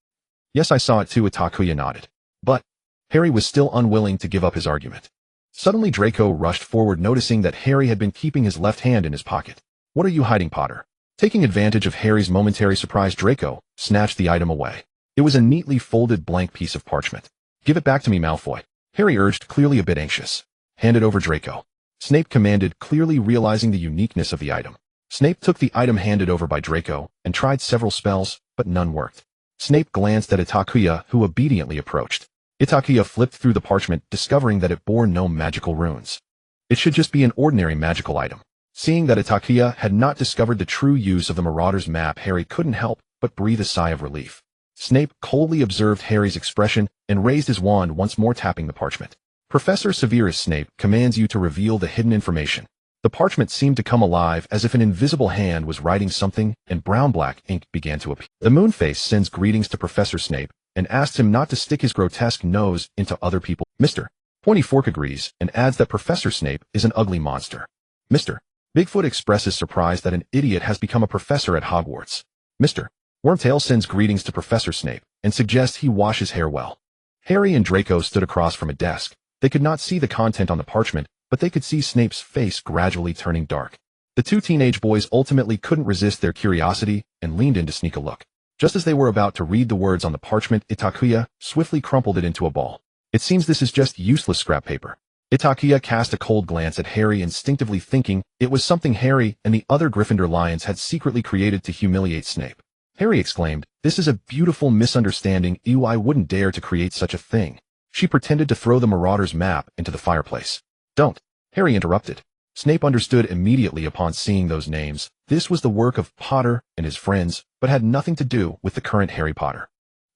Yes, I saw it too, Itakua nodded. But Harry was still unwilling to give up his argument. Suddenly Draco rushed forward, noticing that Harry had been keeping his left hand in his pocket. What are you hiding, Potter? Taking advantage of Harry's momentary surprise, Draco snatched the item away. It was a neatly folded blank piece of parchment. Give it back to me, Malfoy. Harry urged, clearly a bit anxious. Hand it over, Draco. Snape commanded, clearly realizing the uniqueness of the item. Snape took the item handed over by Draco and tried several spells, but none worked. Snape glanced at Itakua, who obediently approached. Itakua flipped through the parchment, discovering that it bore no magical runes. It should just be an ordinary magical item. Seeing that Itakua had not discovered the true use of the Marauder's map, Harry couldn't help but breathe a sigh of relief. Snape coldly observed Harry's expression and raised his wand, once more tapping the parchment. Professor Severus Snape commands you to reveal the hidden information. The parchment seemed to come alive as if an invisible hand was writing something, and brown-black ink began to appear. The Moonface sends greetings to Professor Snape and asks him not to stick his grotesque nose into other people. Mr. Pointy Fork agrees and adds that Professor Snape is an ugly monster. Mr. Bigfoot expresses surprise that an idiot has become a professor at Hogwarts. Mr. Wormtail sends greetings to Professor Snape and suggests he wash his hair well. Harry and Draco stood across from a desk. They could not see the content on the parchment, but they could see Snape's face gradually turning dark. The two teenage boys ultimately couldn't resist their curiosity and leaned in to sneak a look. Just as they were about to read the words on the parchment, Itakua swiftly crumpled it into a ball. It seems this is just useless scrap paper. Itakua cast a cold glance at Harry, instinctively thinking it was something Harry and the other Gryffindor lions had secretly created to humiliate Snape. Harry exclaimed, "This is a beautiful misunderstanding. Ew, I wouldn't dare to create such a thing." She pretended to throw the Marauder's map into the fireplace. "Don't," Harry interrupted. Snape understood immediately upon seeing those names. This was the work of Potter and his friends, but had nothing to do with the current Harry Potter.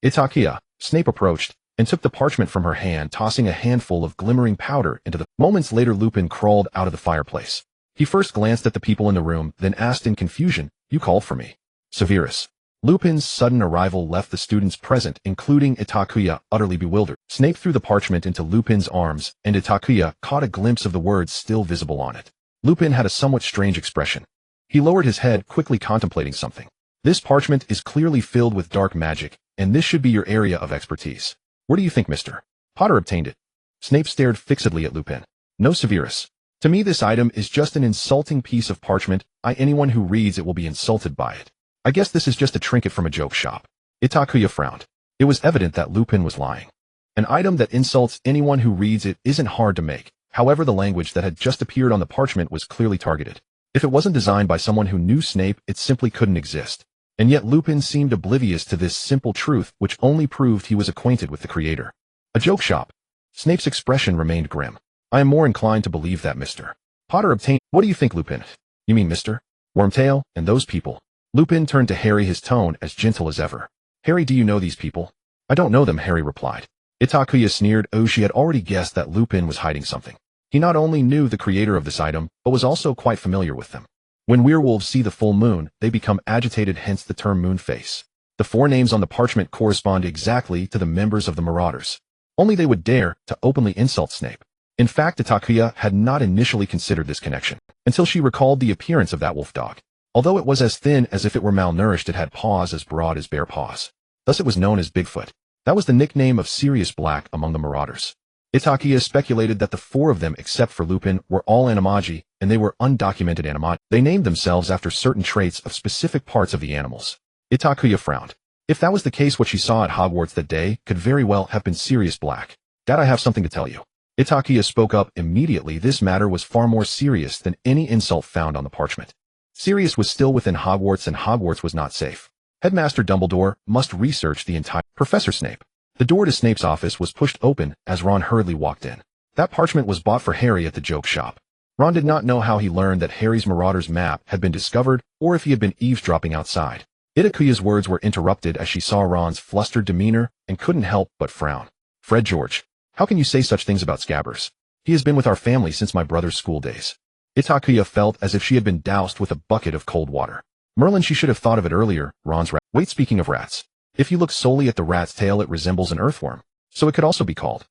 Itakua, Snape approached and took the parchment from her hand, tossing a handful of glimmering powder into the... Moments later, Lupin crawled out of the fireplace. He first glanced at the people in the room, then asked in confusion, "You called for me?" Severus. Lupin's sudden arrival left the students present, including Itakua, utterly bewildered. Snape threw the parchment into Lupin's arms, and Itakua caught a glimpse of the words still visible on it. Lupin had a somewhat strange expression. He lowered his head, quickly contemplating something. "This parchment is clearly filled with dark magic, and this should be your area of expertise. Where do you think Mr. Potter obtained it?" Snape stared fixedly at Lupin. "No, Severus. To me this item is just an insulting piece of parchment. Anyone who reads it will be insulted by it. I guess this is just a trinket from a joke shop." Itakua frowned. It was evident that Lupin was lying. An item that insults anyone who reads it isn't hard to make. However, the language that had just appeared on the parchment was clearly targeted. If it wasn't designed by someone who knew Snape, it simply couldn't exist. And yet Lupin seemed oblivious to this simple truth, which only proved he was acquainted with the creator. A joke shop. Snape's expression remained grim. "I am more inclined to believe that Mr. Potter obtained..." "What do you think, Lupin?" "You mean Mr. Wormtail and those people?" Lupin turned to Harry, his tone as gentle as ever. "Harry, do you know these people?" "I don't know them," Harry replied. Itakua sneered. Oh, she had already guessed that Lupin was hiding something. He not only knew the creator of this item, but was also quite familiar with them. When werewolves see the full moon, they become agitated, hence the term moonface. The four names on the parchment correspond exactly to the members of the Marauders. Only they would dare to openly insult Snape. In fact, Itakua had not initially considered this connection, until she recalled the appearance of that wolf dog. Although it was as thin as if it were malnourished, it had paws as broad as bear paws. Thus it was known as Bigfoot. That was the nickname of Sirius Black among the Marauders. Itakua speculated that the four of them, except for Lupin, were all animagi, and they were undocumented animagi. They named themselves after certain traits of specific parts of the animals. Itakua frowned. If that was the case, what she saw at Hogwarts that day could very well have been Sirius Black. "Dad, I have something to tell you." Itakua spoke up immediately. This matter was far more serious than any insult found on the parchment. Sirius was still within Hogwarts, and Hogwarts was not safe. Headmaster Dumbledore must research the entire... Professor Snape. The door to Snape's office was pushed open as Ron hurriedly walked in. That parchment was bought for Harry at the joke shop. Ron did not know how he learned that Harry's Marauder's map had been discovered, or if he had been eavesdropping outside. Itakua's words were interrupted as she saw Ron's flustered demeanor and couldn't help but frown. "Fred George, how can you say such things about Scabbers? He has been with our family since my brother's school days." Itakua felt as if she had been doused with a bucket of cold water. "Merlin, she should have thought of it earlier." Ron's rat. "Wait, speaking of rats. If you look solely at the rat's tail, it resembles an earthworm. So it could also be called.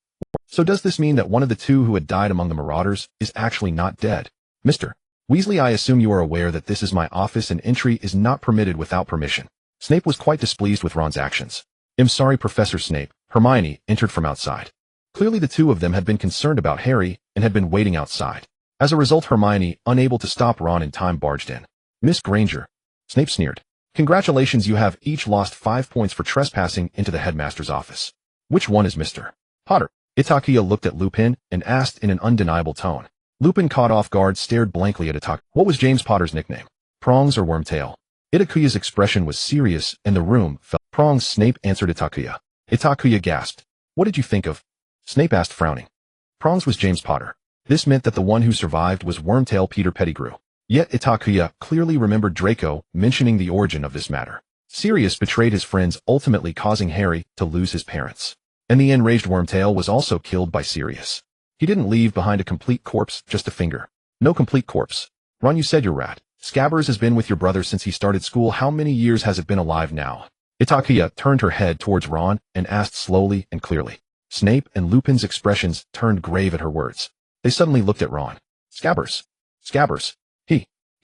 So does this mean that one of the two who had died among the Marauders is actually not dead? Mr. Weasley, I assume you are aware that this is my office and entry is not permitted without permission." Snape was quite displeased with Ron's actions. "I'm sorry, Professor Snape." Hermione entered from outside. Clearly the two of them had been concerned about Harry and had been waiting outside. As a result, Hermione, unable to stop Ron in time, barged in. "Miss Granger." Snape sneered. "Congratulations, you have each lost 5 points for trespassing into the headmaster's office. Which one is Mr. Potter?" Itakua looked at Lupin and asked in an undeniable tone. Lupin, caught off guard, stared blankly at Itakua. What was James Potter's nickname? Prongs or Wormtail? Itakua's expression was serious, and the room fell. "Prongs," Snape answered Itakua. Itakua gasped. "What did you think of?" Snape asked, frowning. "Prongs was James Potter. This meant that the one who survived was Wormtail Peter Pettigrew." Yet Itakua clearly remembered Draco mentioning the origin of this matter. Sirius betrayed his friends, ultimately causing Harry to lose his parents. And the enraged Wormtail was also killed by Sirius. He didn't leave behind a complete corpse, just a finger. No complete corpse. Ron, you said your rat. Scabbers has been with your brother since he started school. How many years has it been alive now? Itakua turned her head towards Ron and asked slowly and clearly. Snape and Lupin's expressions turned grave at her words. They suddenly looked at Ron. Scabbers. Scabbers.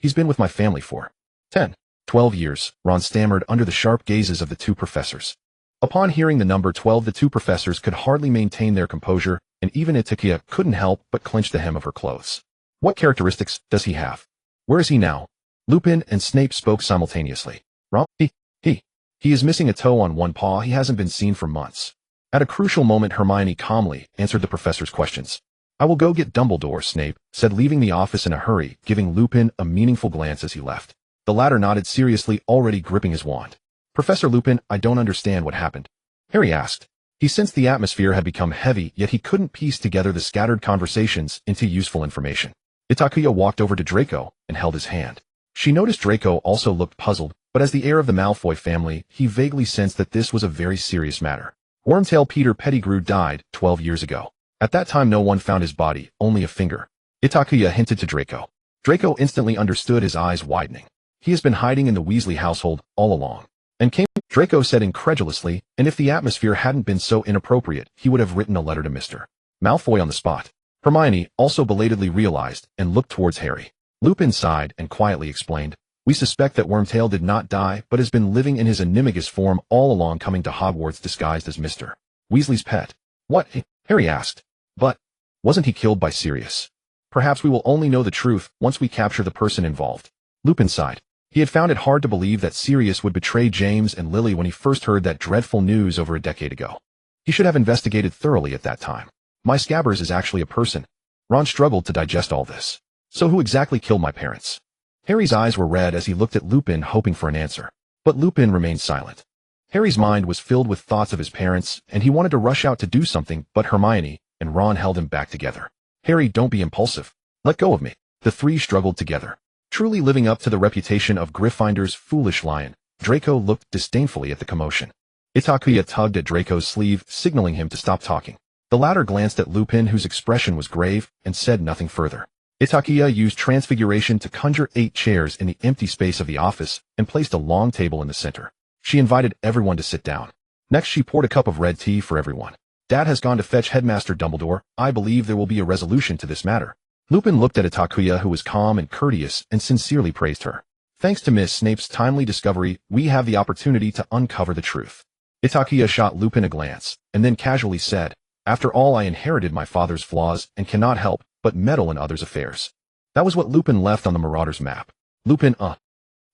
He's been with my family for 10, 12 years, Ron stammered under the sharp gazes of the two professors. Upon hearing the number 12, the two professors could hardly maintain their composure, and even Itakua couldn't help but clench the hem of her clothes. What characteristics does he have? Where is he now? Lupin and Snape spoke simultaneously. Ron, he is missing a toe on one paw. He hasn't been seen for months. At a crucial moment, Hermione calmly answered the professor's questions. I will go get Dumbledore, Snape said, leaving the office in a hurry, giving Lupin a meaningful glance as he left. The latter nodded seriously, already gripping his wand. Professor Lupin, I don't understand what happened. Harry asked. He sensed the atmosphere had become heavy, yet he couldn't piece together the scattered conversations into useful information. Itakua walked over to Draco and held his hand. She noticed Draco also looked puzzled, but as the heir of the Malfoy family, he vaguely sensed that this was a very serious matter. Wormtail Peter Pettigrew died 12 years ago. At that time no one found his body, only a finger. Itakua hinted to Draco. Draco instantly understood, his eyes widening. He has been hiding in the Weasley household all along. And came, Draco said incredulously, and if the atmosphere hadn't been so inappropriate, he would have written a letter to Mr. Malfoy on the spot. Hermione also belatedly realized and looked towards Harry. Lupin sighed and quietly explained, we suspect that Wormtail did not die but has been living in his animagus form all along, coming to Hogwarts disguised as Mr. Weasley's pet. What? Harry asked. But wasn't he killed by Sirius? Perhaps we will only know the truth once we capture the person involved. Lupin sighed. He had found it hard to believe that Sirius would betray James and Lily when he first heard that dreadful news over a decade ago. He should have investigated thoroughly at that time. My Scabbers is actually a person. Ron struggled to digest all this. So who exactly killed my parents? Harry's eyes were red as he looked at Lupin, hoping for an answer. But Lupin remained silent. Harry's mind was filled with thoughts of his parents, and he wanted to rush out to do something, but Hermione and Ron held him back together. Harry, don't be impulsive. Let go of me. The three struggled together. Truly living up to the reputation of Gryffindor's foolish lion, Draco looked disdainfully at the commotion. Itakua tugged at Draco's sleeve, signaling him to stop talking. The latter glanced at Lupin, whose expression was grave, and said nothing further. Itakua used transfiguration to conjure 8 chairs in the empty space of the office and placed a long table in the center. She invited everyone to sit down. Next, she poured a cup of red tea for everyone. Dad has gone to fetch Headmaster Dumbledore. I believe there will be a resolution to this matter. Lupin looked at Itakua, who was calm and courteous, and sincerely praised her. Thanks to Miss Snape's timely discovery, we have the opportunity to uncover the truth. Itakua shot Lupin a glance, and then casually said, after all, I inherited my father's flaws and cannot help but meddle in others' affairs. That was what Lupin left on the Marauder's map. Lupin,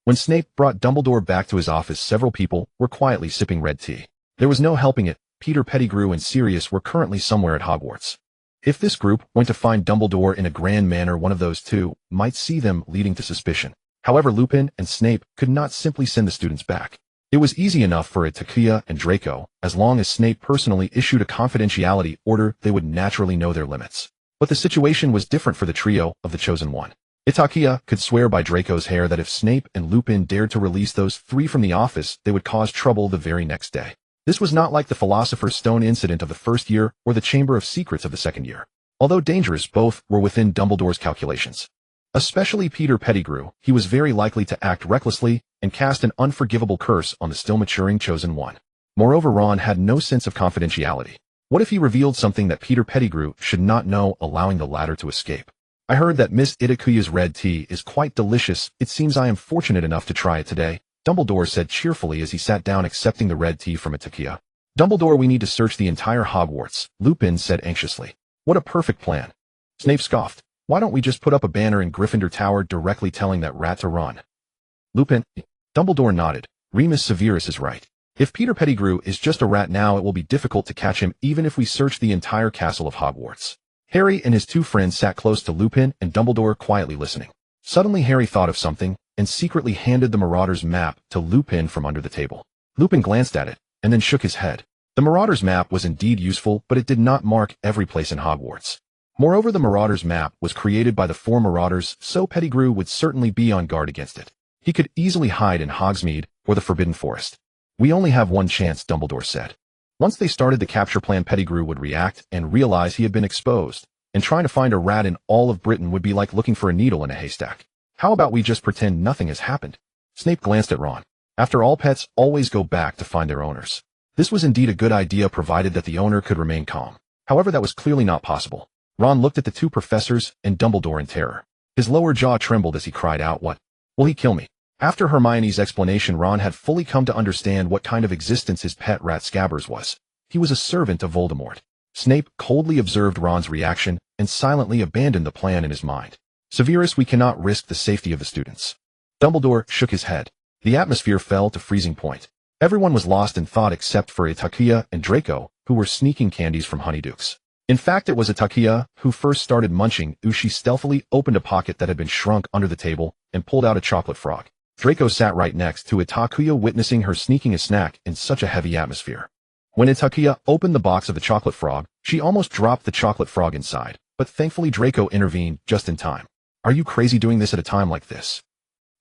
When Snape brought Dumbledore back to his office, several people were quietly sipping red tea. There was no helping it. Peter Pettigrew and Sirius were currently somewhere at Hogwarts. If this group went to find Dumbledore in a grand manner, one of those two might see them, leading to suspicion. However, Lupin and Snape could not simply send the students back. It was easy enough for Itakua and Draco. As long as Snape personally issued a confidentiality order, they would naturally know their limits. But the situation was different for the trio of the Chosen One. Itakua could swear by Draco's hair that if Snape and Lupin dared to release those 3 from the office, they would cause trouble the very next day. This was not like the Philosopher's Stone incident of the first year or the Chamber of Secrets of the second year. Although dangerous, both were within Dumbledore's calculations. Especially Peter Pettigrew, he was very likely to act recklessly and cast an unforgivable curse on the still maturing Chosen One. Moreover, Ron had no sense of confidentiality. What if he revealed something that Peter Pettigrew should not know, allowing the latter to escape? I heard that Miss Itakuya's red tea is quite delicious. It seems I am fortunate enough to try it today, Dumbledore said cheerfully as he sat down, accepting the red tea from Itakua. Dumbledore, we need to search the entire Hogwarts, Lupin said anxiously. What a perfect plan. Snape scoffed. Why don't we just put up a banner in Gryffindor Tower directly telling that rat to run? Lupin. Dumbledore nodded. Remus Severus is right. If Peter Pettigrew is just a rat now, it will be difficult to catch him even if we search the entire castle of Hogwarts. Harry and his 2 friends sat close to Lupin and Dumbledore, quietly listening. Suddenly Harry thought of something and secretly handed the Marauder's map to Lupin from under the table. Lupin glanced at it and then shook his head. The Marauder's map was indeed useful, but it did not mark every place in Hogwarts. Moreover, the Marauder's map was created by the 4 Marauders, so Pettigrew would certainly be on guard against it. He could easily hide in Hogsmeade or the Forbidden Forest. We only have one chance, Dumbledore said. Once they started the capture plan, Pettigrew would react and realize he had been exposed, and trying to find a rat in all of Britain would be like looking for a needle in a haystack. How about we just pretend nothing has happened? Snape glanced at Ron. After all, pets always go back to find their owners. This was indeed a good idea provided that the owner could remain calm. However, that was clearly not possible. Ron looked at the 2 professors and Dumbledore in terror. His lower jaw trembled as he cried out, "What? Will he kill me?" After Hermione's explanation, Ron had fully come to understand what kind of existence his pet rat Scabbers was. He was a servant of Voldemort. Snape coldly observed Ron's reaction and silently abandoned the plan in his mind. "Severus, we cannot risk the safety of the students." Dumbledore shook his head. The atmosphere fell to freezing point. Everyone was lost in thought except for Itakua and Draco, who were sneaking candies from Honeydukes. In fact, it was Itakua who first started munching. She stealthily opened a pocket that had been shrunk under the table and pulled out a chocolate frog. Draco sat right next to Itakua, witnessing her sneaking a snack in such a heavy atmosphere. When Itakua opened the box of the chocolate frog, she almost dropped the chocolate frog inside, but thankfully Draco intervened just in time. "Are you crazy doing this at a time like this?"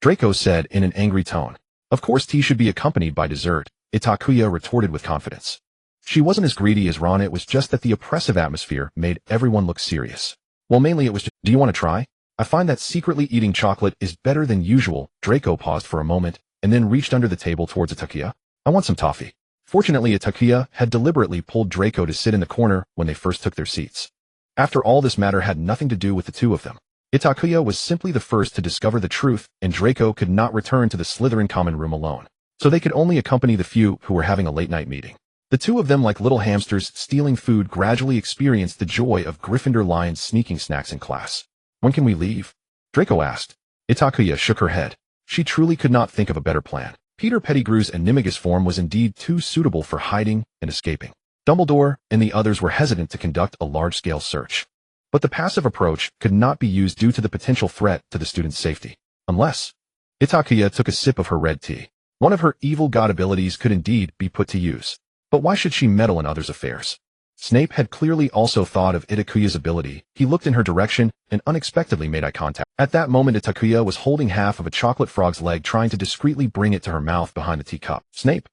Draco said in an angry tone. "Of course tea should be accompanied by dessert," Itakua retorted with confidence. She wasn't as greedy as Ron, it was just that the oppressive atmosphere made everyone look serious. Well, mainly it was just, "Do you want to try? I find that secretly eating chocolate is better than usual." Draco paused for a moment and then reached under the table towards Itakua. "I want some toffee." Fortunately, Itakua had deliberately pulled Draco to sit in the corner when they first took their seats. After all, this matter had nothing to do with the 2 of them. Itakua was simply the first to discover the truth, and Draco could not return to the Slytherin common room alone. So they could only accompany the few who were having a late-night meeting. The 2 of them, like little hamsters stealing food, gradually experienced the joy of Gryffindor lions sneaking snacks in class. "When can we leave?" Draco asked. Itakua shook her head. She truly could not think of a better plan. Peter Pettigrew's animagus form was indeed too suitable for hiding and escaping. Dumbledore and the others were hesitant to conduct a large-scale search. But the passive approach could not be used due to the potential threat to the students' safety. Unless... Itakua took a sip of her red tea. One of her evil god abilities could indeed be put to use. But why should she meddle in others' affairs? Snape had clearly also thought of Itakua's ability. He looked in her direction and unexpectedly made eye contact. At that moment, Itakua was holding half of a chocolate frog's leg, trying to discreetly bring it to her mouth behind the teacup. "Snape."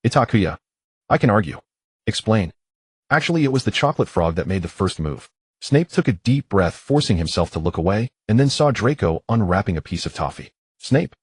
"Itakua. I can argue." "Explain." Actually, it was the chocolate frog that made the first move. Snape took a deep breath, forcing himself to look away, and then saw Draco unwrapping a piece of toffee. "Snape."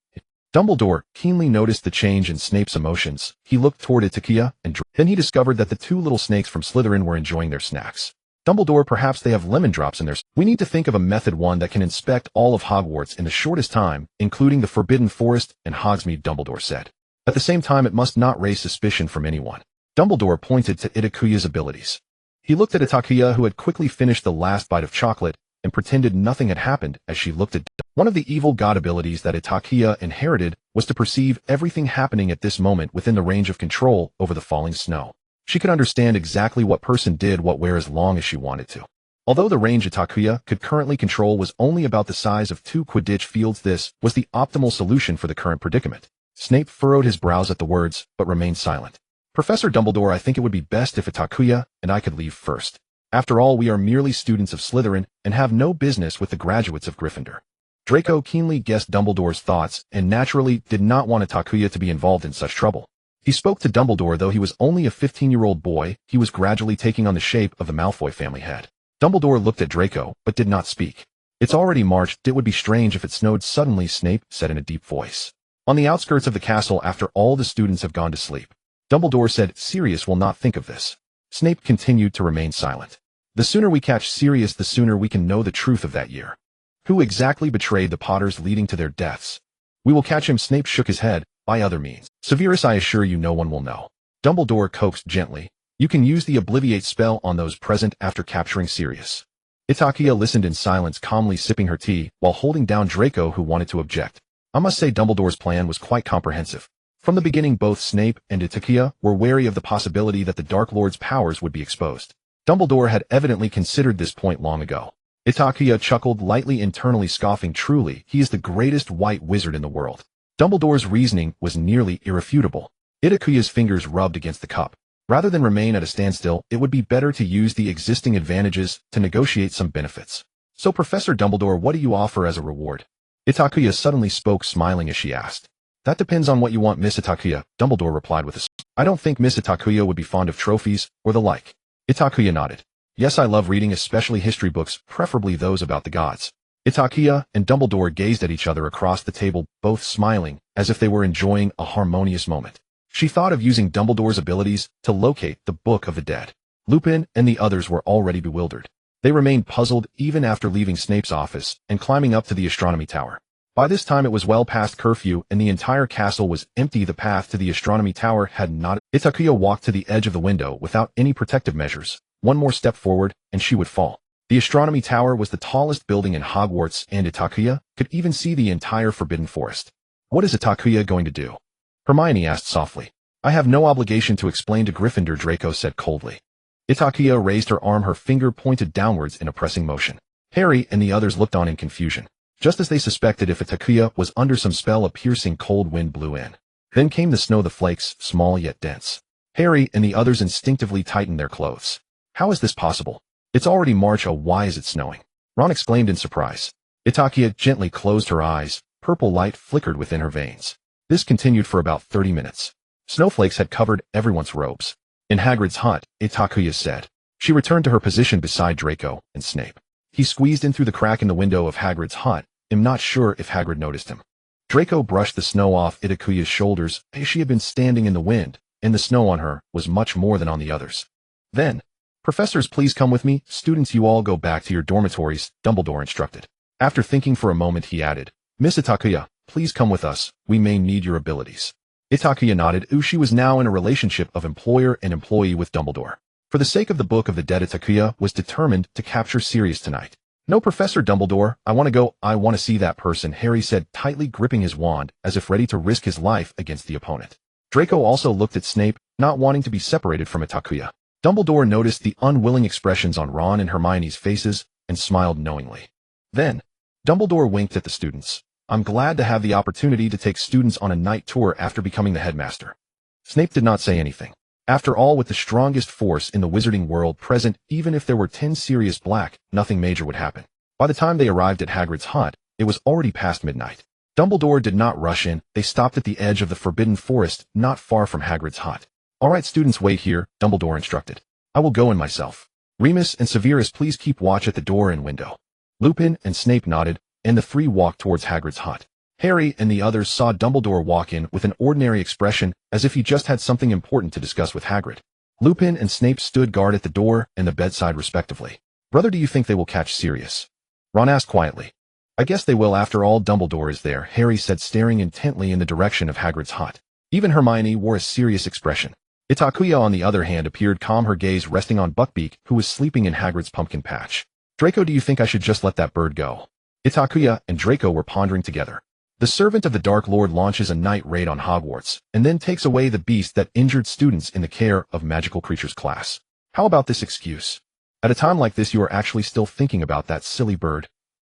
Dumbledore keenly noticed the change in Snape's emotions. He looked toward Itakua, and then he discovered that the 2 little snakes from Slytherin were enjoying their snacks. "Dumbledore, perhaps they have lemon drops in theirs. We need to think of a method, one that can inspect all of Hogwarts in the shortest time, including the Forbidden Forest and Hogsmeade," Dumbledore said. "At the same time, it must not raise suspicion from anyone." Dumbledore pointed to Itakua's abilities. He looked at Itakua, who had quickly finished the last bite of chocolate, and pretended nothing had happened as she looked at. One of the evil god abilities that Itakua inherited was to perceive everything happening at this moment within the range of control over the falling snow. She could understand exactly what person did what where as long as she wanted to. Although the range Itakua could currently control was only about the size of 2 Quidditch fields, this was the optimal solution for the current predicament. Snape furrowed his brows at the words, but remained silent. "Professor Dumbledore, I think it would be best if Itakua and I could leave first. After all, we are merely students of Slytherin and have no business with the graduates of Gryffindor." Draco keenly guessed Dumbledore's thoughts and naturally did not want Itakua to be involved in such trouble. He spoke to Dumbledore. Though he was only a 15-year-old boy, he was gradually taking on the shape of the Malfoy family head. Dumbledore looked at Draco, but did not speak. "It's already March. It would be strange if it snowed suddenly," Snape said in a deep voice. "On the outskirts of the castle after all the students have gone to sleep." Dumbledore said, "Sirius will not think of this." Snape continued to remain silent. "The sooner we catch Sirius, the sooner we can know the truth of that year. Who exactly betrayed the Potters, leading to their deaths? We will catch him." Snape shook his head. "By other means. Severus, I assure you no one will know." Dumbledore coaxed gently. "You can use the Obliviate spell on those present after capturing Sirius." Itakua listened in silence, calmly sipping her tea, while holding down Draco, who wanted to object. I must say Dumbledore's plan was quite comprehensive. From the beginning, both Snape and Itakua were wary of the possibility that the Dark Lord's powers would be exposed. Dumbledore had evidently considered this point long ago. Itakua chuckled lightly, internally scoffing. "Truly, he is the greatest white wizard in the world." Dumbledore's reasoning was nearly irrefutable. Itakua's fingers rubbed against the cup. Rather than remain at a standstill, it would be better to use the existing advantages to negotiate some benefits. So Professor Dumbledore, what do you offer as a reward? Itakua suddenly spoke, smiling as she asked. That depends on what you want, Miss Itakua, Dumbledore replied with a smile. I don't think Miss Itakua would be fond of trophies or the like. Itakua nodded. Yes, I love reading, especially history books, preferably those about the gods. Itakua and Dumbledore gazed at each other across the table, both smiling, as if they were enjoying a harmonious moment. She thought of using Dumbledore's abilities to locate the Book of the Dead. Lupin and the others were already bewildered. They remained puzzled even after leaving Snape's office and climbing up to the astronomy tower. By this time it was well past curfew and the entire castle was empty. The path to the astronomy tower had not. Itakua walked to the edge of the window without any protective measures. One more step forward and she would fall. The astronomy tower was the tallest building in Hogwarts, and Itakua could even see the entire Forbidden Forest. What is Itakua going to do? Hermione asked softly. I have no obligation to explain to Gryffindor, Draco said coldly. Itakua raised her arm, her finger pointed downwards in a pressing motion. Harry and the others looked on in confusion. Just as they suspected, if Itakua was under some spell, a piercing cold wind blew in. Then came the snow, the flakes, small yet dense. Harry and the others instinctively tightened their clothes. How is this possible? It's already March. Oh, why is it snowing? Ron exclaimed in surprise. Itakua gently closed her eyes. Purple light flickered within her veins. This continued for about 30 minutes. Snowflakes had covered everyone's robes. In Hagrid's hut, Itakua said. She returned to her position beside Draco and Snape. He squeezed in through the crack in the window of Hagrid's hut. I'm not sure if Hagrid noticed him. Draco brushed the snow off Itakuya's shoulders as she had been standing in the wind, and the snow on her was much more than on the others. Then, Professors, please come with me. Students, you all go back to your dormitories, Dumbledore instructed. After thinking for a moment, he added, Miss Itakua, please come with us. We may need your abilities. Itakua nodded. She was now in a relationship of employer and employee with Dumbledore. For the sake of the Book of the Dead, Itakua was determined to capture Sirius tonight. No, Professor Dumbledore, I want to go. I want to see that person, Harry said, tightly gripping his wand as if ready to risk his life against the opponent. Draco also looked at Snape, not wanting to be separated from Itakua. Dumbledore noticed the unwilling expressions on Ron and Hermione's faces and smiled knowingly. Then, Dumbledore winked at the students. I'm glad to have the opportunity to take students on a night tour after becoming the headmaster. Snape did not say anything. After all, with the strongest force in the wizarding world present, even if there were 10 Sirius Black, nothing major would happen. By the time they arrived at Hagrid's hut, it was already past midnight. Dumbledore did not rush in. They stopped at the edge of the Forbidden Forest, not far from Hagrid's hut. All right, students, wait here, Dumbledore instructed. I will go in myself. Remus and Severus, please keep watch at the door and window. Lupin and Snape nodded, and the three walked towards Hagrid's hut. Harry and the others saw Dumbledore walk in with an ordinary expression, as if he just had something important to discuss with Hagrid. Lupin and Snape stood guard at the door and the bedside respectively. Brother, do you think they will catch Sirius? Ron asked quietly. I guess they will, after all, Dumbledore is there, Harry said, staring intently in the direction of Hagrid's hut. Even Hermione wore a serious expression. Itakua, on the other hand, appeared calm, her gaze resting on Buckbeak, who was sleeping in Hagrid's pumpkin patch. Draco, do you think I should just let that bird go? Itakua and Draco were pondering together. The servant of the Dark Lord launches a night raid on Hogwarts, and then takes away the beast that injured students in the care of magical creatures class. How about this excuse? At a time like this, you are actually still thinking about that silly bird?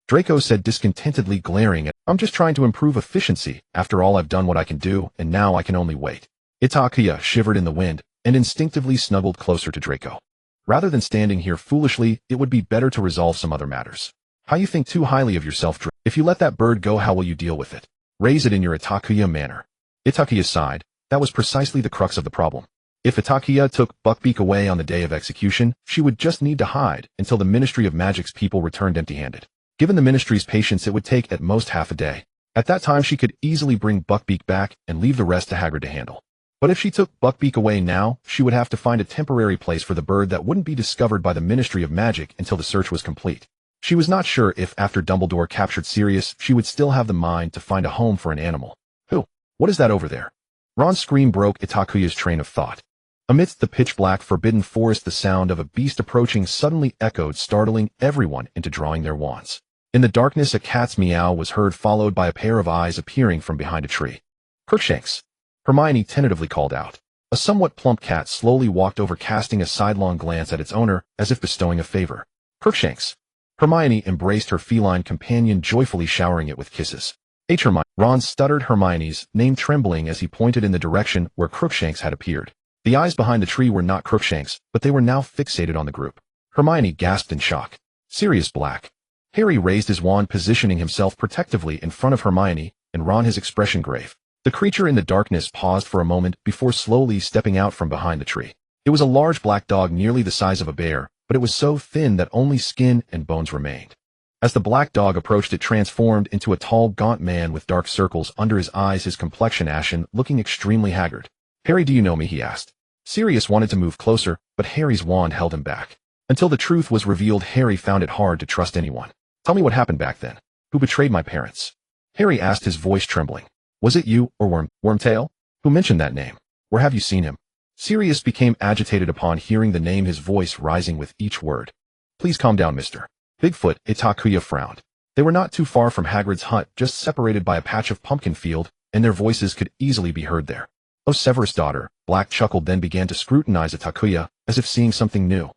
Draco said discontentedly, glaring at, I'm just trying to improve efficiency. After all, I've done what I can do, and now I can only wait. Itakua shivered in the wind, and instinctively snuggled closer to Draco. Rather than standing here foolishly, it would be better to resolve some other matters. How you think too highly of yourself, Draco. If you let that bird go, how will you deal with it? Raise it in your Itakua manner. Itakua sighed. That was precisely the crux of the problem. If Itakua took Buckbeak away on the day of execution, she would just need to hide until the Ministry of Magic's people returned empty-handed. Given the Ministry's patience, it would take at most half a day. At that time, she could easily bring Buckbeak back and leave the rest to Hagrid to handle. But if she took Buckbeak away now, she would have to find a temporary place for the bird that wouldn't be discovered by the Ministry of Magic until the search was complete. She was not sure if, after Dumbledore captured Sirius, she would still have the mind to find a home for an animal. Who? What is that over there? Ron's scream broke Itakuya's train of thought. Amidst the pitch-black Forbidden Forest, the sound of a beast approaching suddenly echoed, startling everyone into drawing their wands. In the darkness, a cat's meow was heard, followed by a pair of eyes appearing from behind a tree. Crookshanks! Hermione tentatively called out. A somewhat plump cat slowly walked over, casting a sidelong glance at its owner, as if bestowing a favor. Crookshanks! Hermione embraced her feline companion, joyfully showering it with kisses. Hermione! Ron stuttered Hermione's name, trembling as he pointed in the direction where Crookshanks had appeared. The eyes behind the tree were not Crookshanks, but they were now fixated on the group. Hermione gasped in shock. Sirius Black. Harry raised his wand, positioning himself protectively in front of Hermione, and Ron, his expression grave. The creature in the darkness paused for a moment before slowly stepping out from behind the tree. It was a large black dog nearly the size of a bear, but it was so thin that only skin and bones remained. As the black dog approached, it transformed into a tall, gaunt man with dark circles under his eyes, his complexion ashen, looking extremely haggard. Harry, do you know me? He asked. Sirius wanted to move closer, but Harry's wand held him back. Until the truth was revealed, Harry found it hard to trust anyone. Tell me what happened back then. Who betrayed my parents? Harry asked, his voice trembling. Was it you, or Wormtail? Who mentioned that name? Where have you seen him? Sirius became agitated upon hearing the name, his voice rising with each word. Please calm down, Mr. Bigfoot. Itakua frowned. They were not too far from Hagrid's hut, just separated by a patch of pumpkin field, and their voices could easily be heard there. Oh, Severus' daughter. Black chuckled, then began to scrutinize Itakua, as if seeing something new.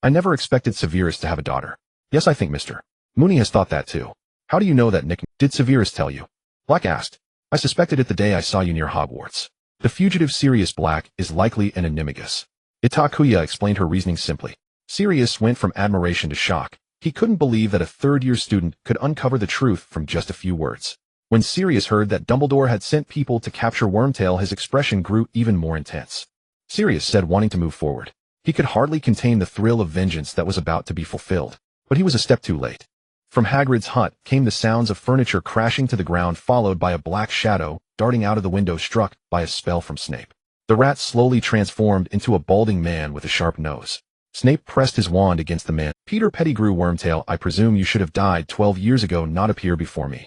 I never expected Severus to have a daughter. Yes, I think Mr. Mooney has thought that too. How do you know that nickname? Did Severus tell you? Black asked. I suspected it the day I saw you near Hogwarts. The fugitive Sirius Black is likely an animagus. Itakua explained her reasoning simply. Sirius went from admiration to shock. He couldn't believe that a third-year student could uncover the truth from just a few words. When Sirius heard that Dumbledore had sent people to capture Wormtail, his expression grew even more intense. Sirius said, wanting to move forward. He could hardly contain the thrill of vengeance that was about to be fulfilled. But he was a step too late. From Hagrid's hut came the sounds of furniture crashing to the ground, followed by a black shadow darting out of the window, struck by a spell from Snape. The rat slowly transformed into a balding man with a sharp nose. Snape pressed his wand against the man. Peter Pettigrew. Wormtail, I presume you should have died 12 years ago, not appear before me.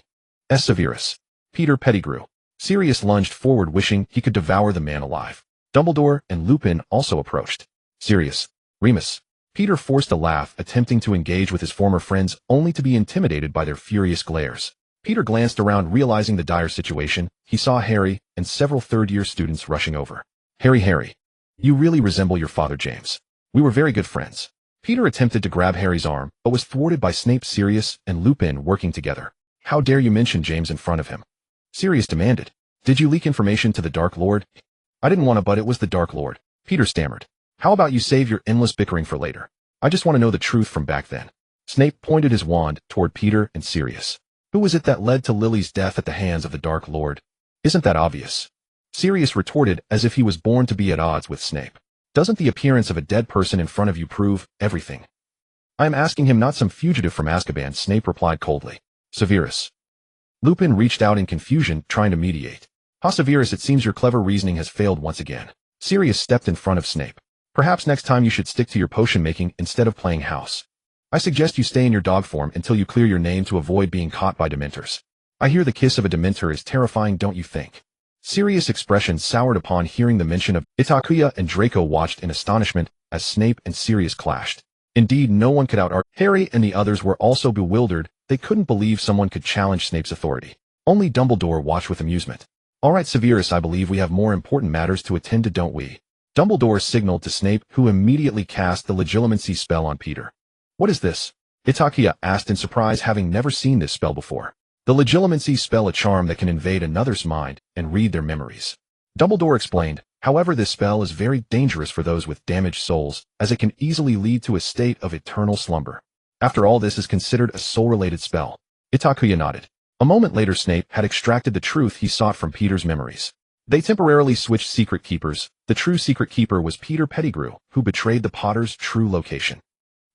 Severus. Peter Pettigrew. Sirius lunged forward, wishing he could devour the man alive. Dumbledore and Lupin also approached. Sirius. Remus. Peter forced a laugh, attempting to engage with his former friends, only to be intimidated by their furious glares. Peter glanced around, realizing the dire situation. He saw Harry and several third-year students rushing over. Harry. You really resemble your father, James. We were very good friends. Peter attempted to grab Harry's arm, but was thwarted by Snape, Sirius, and Lupin working together. How dare you mention James in front of him? Sirius demanded. Did you leak information to the Dark Lord? I didn't want to, but it was the Dark Lord. Peter stammered. How about you save your endless bickering for later? I just want to know the truth from back then. Snape pointed his wand toward Peter and Sirius. Who was it that led to Lily's death at the hands of the Dark Lord? Isn't that obvious? Sirius retorted, as if he was born to be at odds with Snape. Doesn't the appearance of a dead person in front of you prove everything? I am asking him, not some fugitive from Azkaban, Snape replied coldly. Severus. Lupin reached out in confusion, trying to mediate. Severus, it seems your clever reasoning has failed once again. Sirius stepped in front of Snape. Perhaps next time you should stick to your potion making instead of playing house. I suggest you stay in your dog form until you clear your name to avoid being caught by Dementors. I hear the kiss of a Dementor is terrifying, don't you think? Sirius' expression soured upon hearing the mention of Itakua, and Draco watched in astonishment as Snape and Sirius clashed. Indeed, no one could out-argue. Harry and the others were also bewildered. They couldn't believe someone could challenge Snape's authority. Only Dumbledore watched with amusement. All right, Severus, I believe we have more important matters to attend to, don't we? Dumbledore signaled to Snape, who immediately cast the legilimency spell on Peter. What is this? Itakua asked in surprise, having never seen this spell before. The legilimency spell, a charm that can invade another's mind and read their memories. Dumbledore explained. However, this spell is very dangerous for those with damaged souls, as it can easily lead to a state of eternal slumber. After all, this is considered a soul-related spell. Itakua nodded. A moment later, Snape had extracted the truth he sought from Peter's memories. They temporarily switched secret keepers. The true secret keeper was Peter Pettigrew, who betrayed the Potter's true location.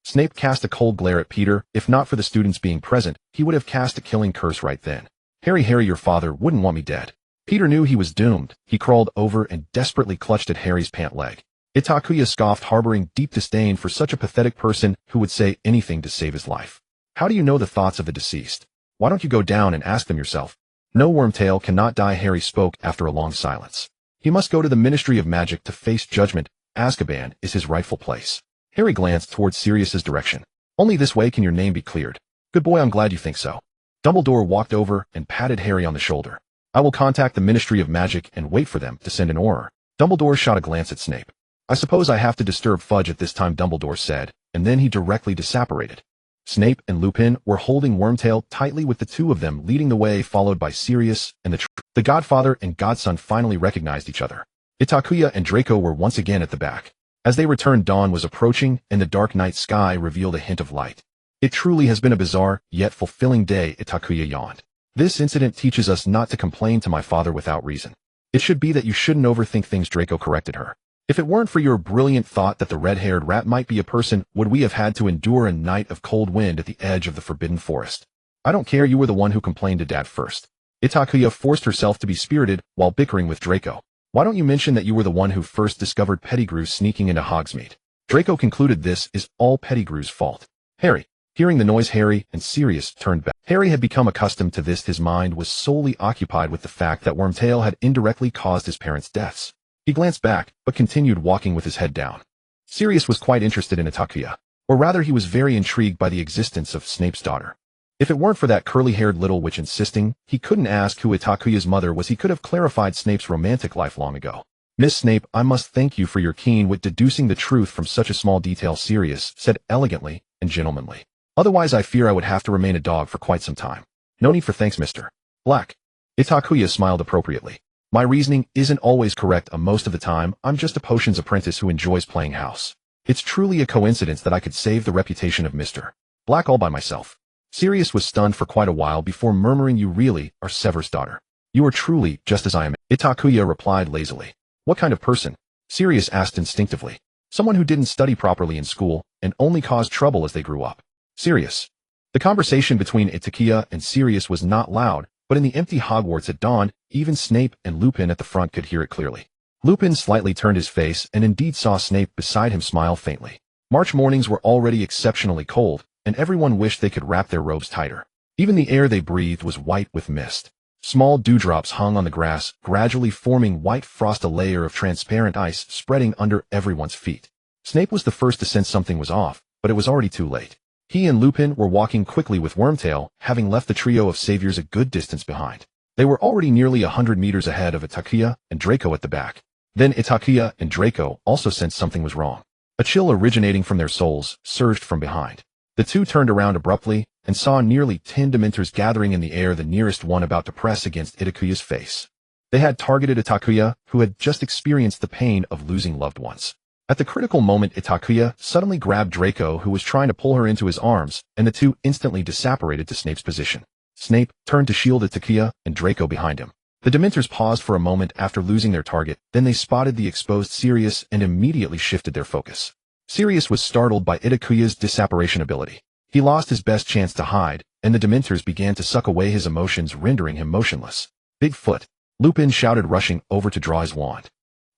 Snape cast a cold glare at Peter. If not for the students being present, he would have cast a killing curse right then. Harry, your father wouldn't want me dead. Peter knew he was doomed. He crawled over and desperately clutched at Harry's pant leg. Itakua scoffed, harboring deep disdain for such a pathetic person who would say anything to save his life. How do you know the thoughts of the deceased? Why don't you go down and ask them yourself? No, Wormtail cannot die, Harry spoke after a long silence. He must go to the Ministry of Magic to face judgment. Azkaban is his rightful place. Harry glanced towards Sirius's direction. Only this way can your name be cleared. Good boy, I'm glad you think so. Dumbledore walked over and patted Harry on the shoulder. I will contact the Ministry of Magic and wait for them to send an order. Dumbledore shot a glance at Snape. I suppose I have to disturb Fudge at this time, Dumbledore said, and then he directly disapparated. Snape and Lupin were holding Wormtail tightly, with the two of them leading the way, followed by Sirius and the Godfather and Godson finally recognized each other. Itakuya and Draco were once again at the back. As they returned, dawn was approaching, and the dark night sky revealed a hint of light. It truly has been a bizarre, yet fulfilling day, Itakuya yawned. This incident teaches us not to complain to my father without reason. It should be that you shouldn't overthink things, Draco corrected her. If it weren't for your brilliant thought that the red-haired rat might be a person, would we have had to endure a night of cold wind at the edge of the forbidden forest? I don't care, you were the one who complained to Dad first. Itakuya forced herself to be spirited while bickering with Draco. Why don't you mention that you were the one who first discovered Pettigrew sneaking into Hogsmeade? Draco concluded this is all Pettigrew's fault. Harry. Hearing the noise, Harry and Sirius turned back. Harry had become accustomed to this. His mind was solely occupied with the fact that Wormtail had indirectly caused his parents' deaths. He glanced back, but continued walking with his head down. Sirius was quite interested in Itakuya, or rather he was very intrigued by the existence of Snape's daughter. If it weren't for that curly-haired little witch insisting he couldn't ask who Itakuya's mother was, he could have clarified Snape's romantic life long ago. Miss Snape, I must thank you for your keen wit deducing the truth from such a small detail, Sirius said elegantly and gentlemanly. Otherwise I fear I would have to remain a dog for quite some time. No need for thanks, Mr. Black. Itakuya smiled appropriately. My reasoning isn't always correct most of the time. I'm just a potions apprentice who enjoys playing house. It's truly a coincidence that I could save the reputation of Mr. Black all by myself. Sirius was stunned for quite a while before murmuring, you really are Severus' daughter. You are truly just as I am. Itakuya replied lazily. What kind of person? Sirius asked instinctively. Someone who didn't study properly in school and only caused trouble as they grew up. Sirius. The conversation between Itakuya and Sirius was not loud, but in the empty Hogwarts at dawn, even Snape and Lupin at the front could hear it clearly. Lupin slightly turned his face and indeed saw Snape beside him smile faintly. March mornings were already exceptionally cold, and everyone wished they could wrap their robes tighter. Even the air they breathed was white with mist. Small dewdrops hung on the grass, gradually forming white frost, a layer of transparent ice spreading under everyone's feet. Snape was the first to sense something was off, but it was already too late. He and Lupin were walking quickly with Wormtail, having left the trio of saviors a good distance behind. They were already nearly 100 meters ahead of Itakuya and Draco at the back. Then Itakuya and Draco also sensed something was wrong. A chill originating from their souls surged from behind. The two turned around abruptly and saw nearly 10 Dementors gathering in the air, the nearest one about to press against Itakuya's face. They had targeted Itakuya, who had just experienced the pain of losing loved ones. At the critical moment, Itakuya suddenly grabbed Draco, who was trying to pull her into his arms, and the two instantly disapparated to Snape's position. Snape turned to shield Itakuya and Draco behind him. The Dementors paused for a moment after losing their target, then they spotted the exposed Sirius and immediately shifted their focus. Sirius was startled by Itakuya's disapparation ability. He lost his best chance to hide, and the Dementors began to suck away his emotions, rendering him motionless. Bigfoot! Lupin shouted, rushing over to draw his wand.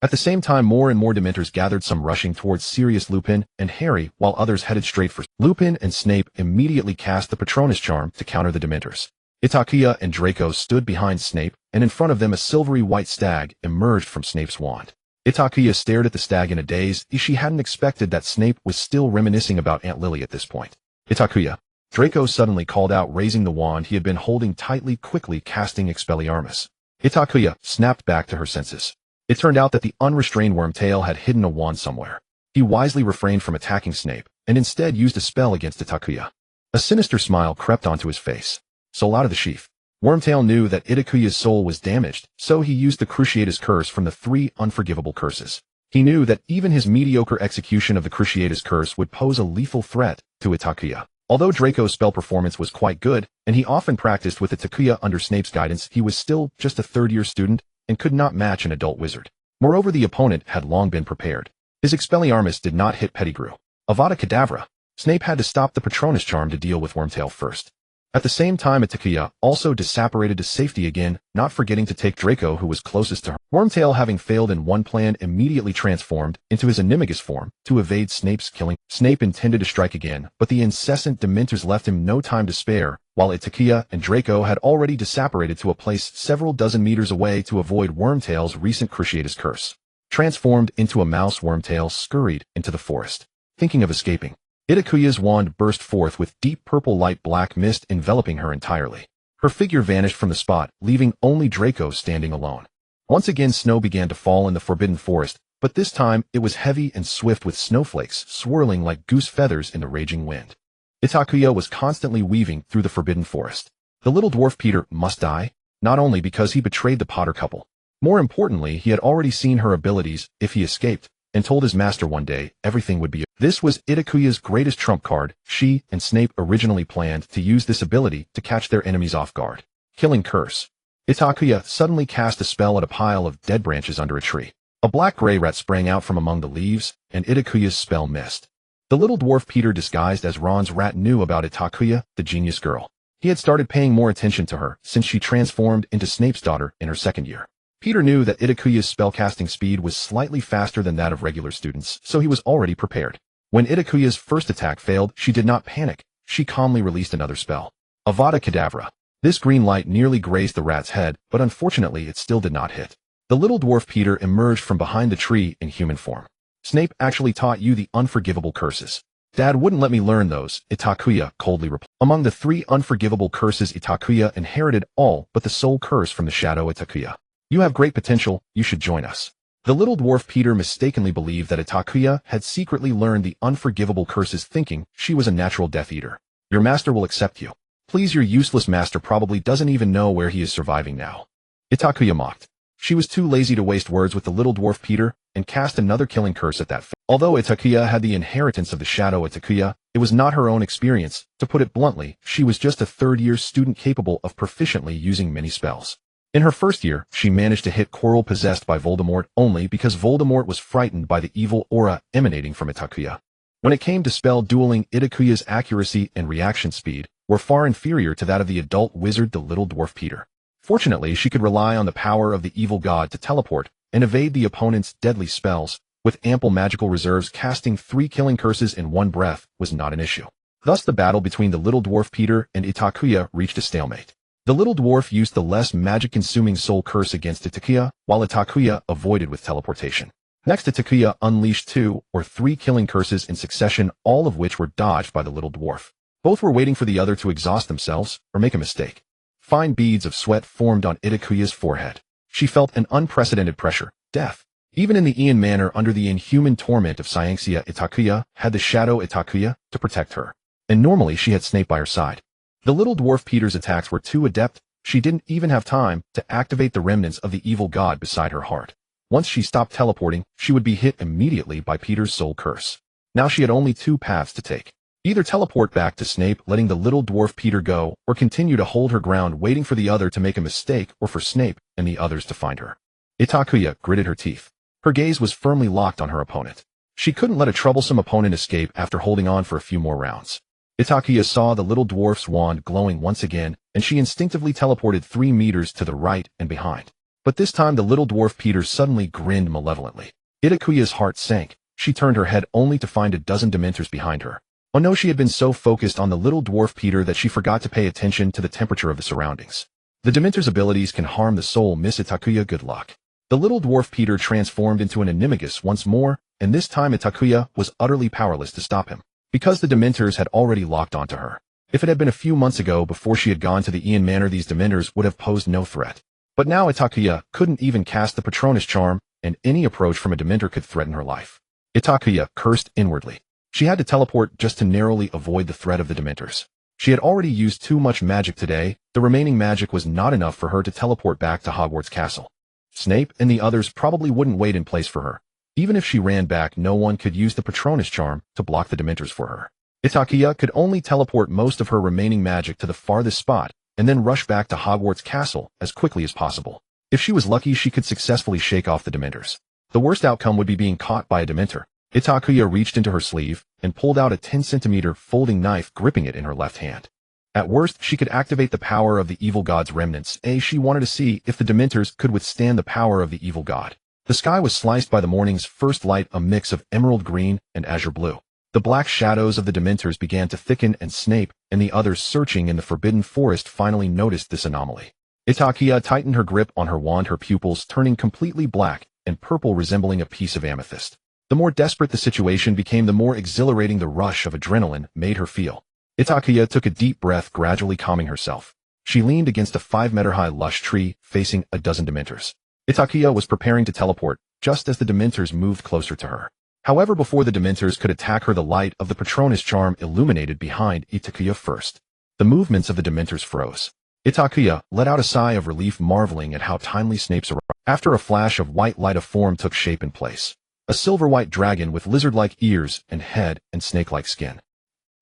At the same time, more and more Dementors gathered, some rushing towards Sirius, Lupin, and Harry, while others headed straight for Lupin, and Snape immediately cast the Patronus charm to counter the Dementors. Itakuya and Draco stood behind Snape, and in front of them a silvery white stag emerged from Snape's wand. Itakuya stared at the stag in a daze. She hadn't expected that Snape was still reminiscing about Aunt Lily at this point. Itakuya! Draco suddenly called out, raising the wand he had been holding tightly, quickly casting Expelliarmus. Itakuya snapped back to her senses. It turned out that the unrestrained Wormtail had hidden a wand somewhere. He wisely refrained from attacking Snape, and instead used a spell against Itakuya. A sinister smile crept onto his face. Soul out of the sheath. Wormtail knew that Itakuya's soul was damaged, so he used the Cruciatus Curse from the 3 unforgivable curses. He knew that even his mediocre execution of the Cruciatus Curse would pose a lethal threat to Itakuya. Although Draco's spell performance was quite good, and he often practiced with Itakuya under Snape's guidance, he was still just a third-year student and could not match an adult wizard. Moreover, the opponent had long been prepared. His Expelliarmus did not hit Pettigrew. Avada Kedavra! Snape had to stop the Patronus charm to deal with Wormtail first. At the same time, Itakuya also disapparated to safety again, not forgetting to take Draco, who was closest to her. Wormtail, having failed in one plan, immediately transformed into his Animagus form to evade Snape's killing. Snape intended to strike again, but the incessant Dementors left him no time to spare, while Itakuya and Draco had already disapparated to a place several dozen meters away to avoid Wormtail's recent Cruciatus Curse. Transformed into a mouse, Wormtail scurried into the forest. Thinking of escaping, Itakuya's wand burst forth with deep purple light black mist enveloping her entirely. Her figure vanished from the spot, leaving only Draco standing alone. Once again snow began to fall in the forbidden forest, but this time it was heavy and swift, with snowflakes swirling like goose feathers in the raging wind. Itakuya was constantly weaving through the forbidden forest. The little dwarf Peter must die, not only because he betrayed the Potter couple, More importantly, he had already seen her abilities if he escaped, and told his master one day everything would be. This was Itakuya's greatest trump card. She and Snape originally planned to use this ability to catch their enemies off guard. Killing Curse. Itakuya suddenly cast a spell at a pile of dead branches under a tree. A black gray rat sprang out from among the leaves, and Itakuya's spell missed. The little dwarf Peter, disguised as Ron's rat, knew about Itakuya, the genius girl. He had started paying more attention to her since she transformed into Snape's daughter in her second year. Peter knew that Itakuya's spellcasting speed was slightly faster than that of regular students, so he was already prepared. When Itakuya's first attack failed, she did not panic. She calmly released another spell. Avada Kedavra. This green light nearly grazed the rat's head, but unfortunately it still did not hit. The little dwarf Peter emerged from behind the tree in human form. Snape actually taught you the unforgivable curses. Dad wouldn't let me learn those, Itakuya coldly replied. Among the 3 unforgivable curses, Itakuya inherited all but the soul curse from the shadow Itakuya. You have great potential, you should join us. The little dwarf Peter mistakenly believed that Itakuya had secretly learned the unforgivable curses, thinking she was a natural Death Eater. Your master will accept you. Please, your useless master probably doesn't even know where he is surviving now. Itakuya mocked. She was too lazy to waste words with the little dwarf Peter and cast another killing curse at that. Although Itakuya had the inheritance of the shadow Itakuya, it was not her own experience. To put it bluntly, she was just a third-year student capable of proficiently using many spells. In her first year, she managed to hit Quirrell possessed by Voldemort only because Voldemort was frightened by the evil aura emanating from Itakuya. When it came to spell dueling, Itakuya's accuracy and reaction speed were far inferior to that of the adult wizard, the little dwarf Peter. Fortunately, she could rely on the power of the evil god to teleport and evade the opponent's deadly spells. With ample magical reserves, casting 3 killing curses in one breath was not an issue. Thus, the battle between the little dwarf Peter and Itakuya reached a stalemate. The little dwarf used the less magic-consuming soul curse against Itakuya, while Itakuya avoided with teleportation. Next, Itakuya unleashed 2 or 3 killing curses in succession, all of which were dodged by the little dwarf. Both were waiting for the other to exhaust themselves or make a mistake. Fine beads of sweat formed on Itakuya's forehead. She felt an unprecedented pressure, death. Even in the Ian Manor, under the inhuman torment of Saint Cyr, Itakuya had the shadow Itakuya to protect her. And normally she had Snape by her side. The little dwarf Peter's attacks were too adept. She didn't even have time to activate the remnants of the evil god beside her heart. Once she stopped teleporting, she would be hit immediately by Peter's soul curse. Now she had only 2 paths to take. Either teleport back to Snape, letting the little dwarf Peter go, or continue to hold her ground waiting for the other to make a mistake or for Snape and the others to find her. Itakuya gritted her teeth. Her gaze was firmly locked on her opponent. She couldn't let a troublesome opponent escape after holding on for a few more rounds. Itakuya saw the little dwarf's wand glowing once again, and she instinctively teleported 3 meters to the right and behind. But this time the little dwarf Peter suddenly grinned malevolently. Itakuya's heart sank. She turned her head only to find a dozen Dementors behind her. Oh no, she had been so focused on the little dwarf Peter that she forgot to pay attention to the temperature of the surroundings. The Dementor's abilities can harm the soul, Miss Itakuya, good luck. The little dwarf Peter transformed into an animagus once more, and this time Itakuya was utterly powerless to stop him, because the Dementors had already locked onto her. If it had been a few months ago before she had gone to the Ian Manor, these Dementors would have posed no threat. But now Itakuya couldn't even cast the Patronus charm, and any approach from a Dementor could threaten her life. Itakuya cursed inwardly. She had to teleport just to narrowly avoid the threat of the Dementors. She had already used too much magic today. The remaining magic was not enough for her to teleport back to Hogwarts Castle. Snape and the others probably wouldn't wait in place for her. Even if she ran back, no one could use the Patronus charm to block the Dementors for her. Itakuya could only teleport most of her remaining magic to the farthest spot, and then rush back to Hogwarts Castle as quickly as possible. If she was lucky, she could successfully shake off the Dementors. The worst outcome would be being caught by a Dementor. Itakuya reached into her sleeve and pulled out a 10-centimeter folding knife, gripping it in her left hand. At worst, she could activate the power of the evil god's remnants. She wanted to see if the Dementors could withstand the power of the evil god. The sky was sliced by the morning's first light, a mix of emerald green and azure blue. The black shadows of the Dementors began to thicken, and Snape and the others searching in the forbidden forest finally noticed this anomaly. Itakuya tightened her grip on her wand, her pupils turning completely black and purple, resembling a piece of amethyst. The more desperate the situation became, the more exhilarating the rush of adrenaline made her feel. Itakuya took a deep breath, gradually calming herself. She leaned against a 5-meter-high lush tree, facing a dozen Dementors. Itakuya was preparing to teleport, just as the Dementors moved closer to her. However, before the Dementors could attack her, the light of the Patronus charm illuminated behind Itakuya first. The movements of the Dementors froze. Itakua let out a sigh of relief, marveling at how timely Snape's arrival. After a flash of white light, a form took shape in place. A silver-white dragon with lizard-like ears and head and snake-like skin.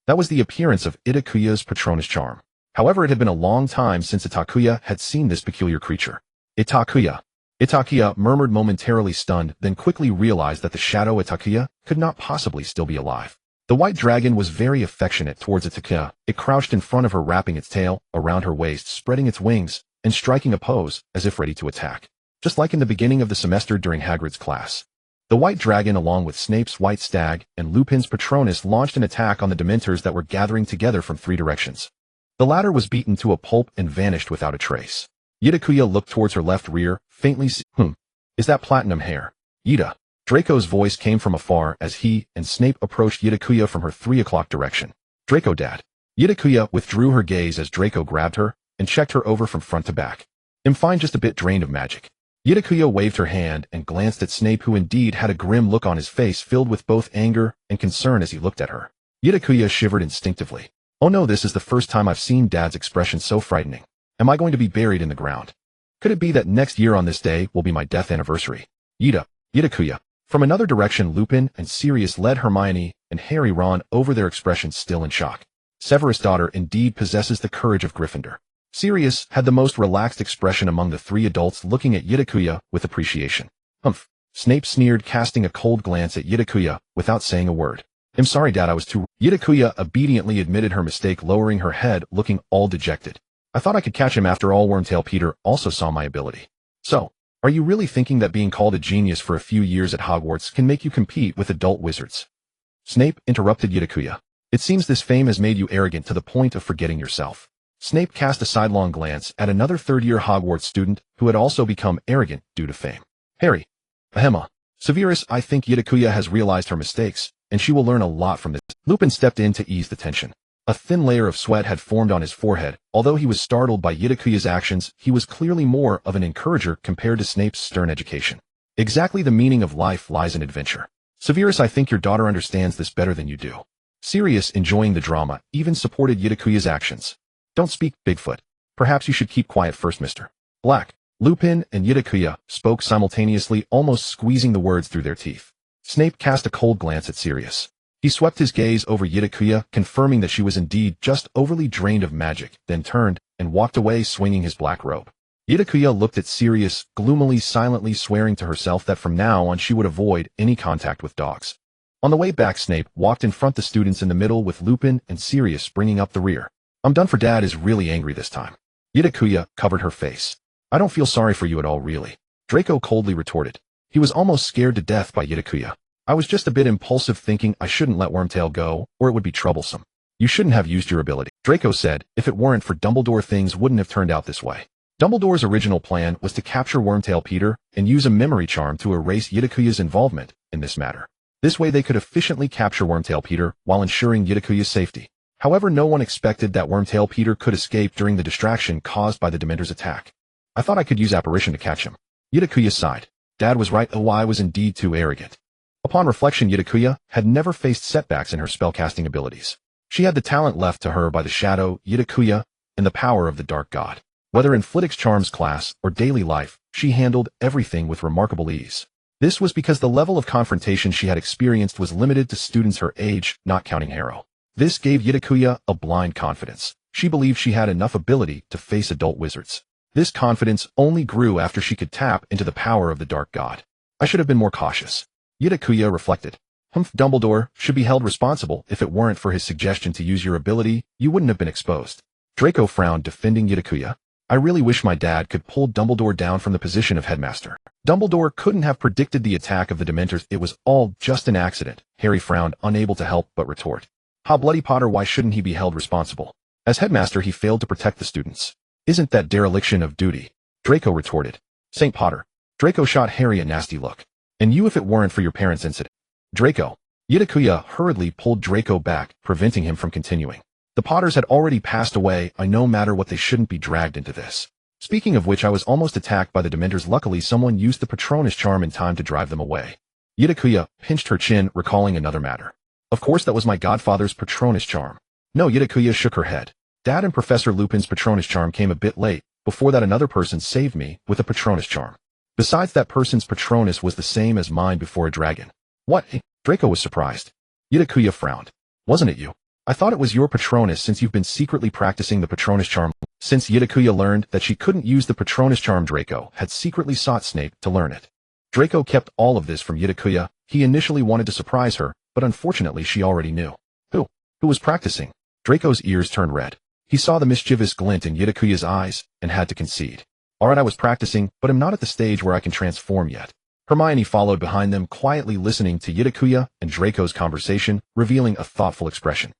That was the appearance of Itakuya's Patronus charm. However, it had been a long time since Itakua had seen this peculiar creature. Itakua. Itakua murmured, momentarily stunned, then quickly realized that the shadow Itakua could not possibly still be alive. The white dragon was very affectionate towards Itakua. It crouched in front of her, wrapping its tail around her waist, spreading its wings, and striking a pose as if ready to attack. Just like in the beginning of the semester during Hagrid's class. The white dragon, along with Snape's white stag and Lupin's Patronus, launched an attack on the Dementors that were gathering together from 3 directions. The latter was beaten to a pulp and vanished without a trace. Itakua looked towards her left rear, faintly is that platinum hair? Ida. Draco's voice came from afar as he and Snape approached Itakua from her 3 o'clock direction. Draco, Dad. Itakua withdrew her gaze as Draco grabbed her and checked her over from front to back. I'm fine, just a bit drained of magic. Itakua waved her hand and glanced at Snape, who indeed had a grim look on his face filled with both anger and concern as he looked at her. Itakua shivered instinctively. Oh no, this is the first time I've seen Dad's expression so frightening. Am I going to be buried in the ground? Could it be that next year on this day will be my death anniversary? Itakua. From another direction, Lupin and Sirius led Hermione and Harry Ron over, their expressions still in shock. Severus' daughter indeed possesses the courage of Gryffindor. Sirius had the most relaxed expression among the 3 adults, looking at Itakua with appreciation. Humph. Snape sneered, casting a cold glance at Itakua without saying a word. I'm sorry, Dad, I was too... Itakua obediently admitted her mistake, lowering her head, looking all dejected. I thought I could catch him after all. Wormtail Peter also saw my ability. So, are you really thinking that being called a genius for a few years at Hogwarts can make you compete with adult wizards? Snape interrupted Itakua. It seems this fame has made you arrogant to the point of forgetting yourself. Snape cast a sidelong glance at another third-year Hogwarts student who had also become arrogant due to fame. Harry. Ahema. Severus, I think Itakua has realized her mistakes, and she will learn a lot from this. Lupin stepped in to ease the tension. A thin layer of sweat had formed on his forehead. Although he was startled by Itakua's actions, he was clearly more of an encourager compared to Snape's stern education. Exactly, the meaning of life lies in adventure. Severus, I think your daughter understands this better than you do. Sirius, enjoying the drama, even supported Itakua's actions. Don't speak, Bigfoot. Perhaps you should keep quiet first, Mr. Black. Lupin and Itakua spoke simultaneously, almost squeezing the words through their teeth. Snape cast a cold glance at Sirius. He swept his gaze over Itakua, confirming that she was indeed just overly drained of magic, then turned and walked away, swinging his black robe. Itakua looked at Sirius gloomily, silently swearing to herself that from now on she would avoid any contact with dogs. On the way back, Snape walked in front, the students in the middle, with Lupin and Sirius bringing up the rear. I'm done for. Dad is really angry this time. Itakua covered her face. I don't feel sorry for you at all, really. Draco coldly retorted. He was almost scared to death by Itakua. I was just a bit impulsive, thinking I shouldn't let Wormtail go, or it would be troublesome. You shouldn't have used your ability. Draco said, if it weren't for Dumbledore, things wouldn't have turned out this way. Dumbledore's original plan was to capture Wormtail Peter and use a memory charm to erase Itakua's involvement in this matter. This way they could efficiently capture Wormtail Peter while ensuring Itakua's safety. However, no one expected that Wormtail Peter could escape during the distraction caused by the Dementor's attack. I thought I could use apparition to catch him. Itakua sighed. Dad was right. Oh, I was indeed too arrogant. Upon reflection, Itakua had never faced setbacks in her spellcasting abilities. She had the talent left to her by the shadow, Itakua, and the power of the Dark God. Whether in Flitwick's Charms class or daily life, she handled everything with remarkable ease. This was because the level of confrontation she had experienced was limited to students her age, not counting Harrow. This gave Itakua a blind confidence. She believed she had enough ability to face adult wizards. This confidence only grew after she could tap into the power of the Dark God. I should have been more cautious. Itakua reflected. Dumbledore should be held responsible. If it weren't for his suggestion to use your ability, you wouldn't have been exposed. Draco frowned, defending Itakua. I really wish my dad could pull Dumbledore down from the position of headmaster. Dumbledore couldn't have predicted the attack of the Dementors. It was all just an accident. Harry frowned, unable to help but retort. Ha, bloody Potter, why shouldn't he be held responsible? As headmaster, he failed to protect the students. Isn't that dereliction of duty? Draco retorted. St. Potter. Draco shot Harry a nasty look. And you, if it weren't for your parents' incident. Draco. Itakua hurriedly pulled Draco back, preventing him from continuing. The Potters had already passed away. I no matter what, they shouldn't be dragged into this. Speaking of which, I was almost attacked by the Dementors. Luckily, someone used the Patronus charm in time to drive them away. Itakua pinched her chin, recalling another matter. Of course, that was my godfather's Patronus charm. No, Itakua shook her head. Dad and Professor Lupin's Patronus charm came a bit late. Before that, another person saved me with a Patronus charm. Besides, that person's Patronus was the same as mine before a dragon. What? Draco was surprised. Itakua frowned. Wasn't it you? I thought it was your Patronus since you've been secretly practicing the Patronus charm. Since Itakua learned that she couldn't use the Patronus charm, Draco had secretly sought Snape to learn it. Draco kept all of this from Itakua. He initially wanted to surprise her, but unfortunately she already knew. Who was practicing? Draco's ears turned red. He saw the mischievous glint in Itakua's eyes and had to concede. Alright, I was practicing, but I'm not at the stage where I can transform yet. Hermione followed behind them, quietly listening to Itakua and Draco's conversation, revealing a thoughtful expression.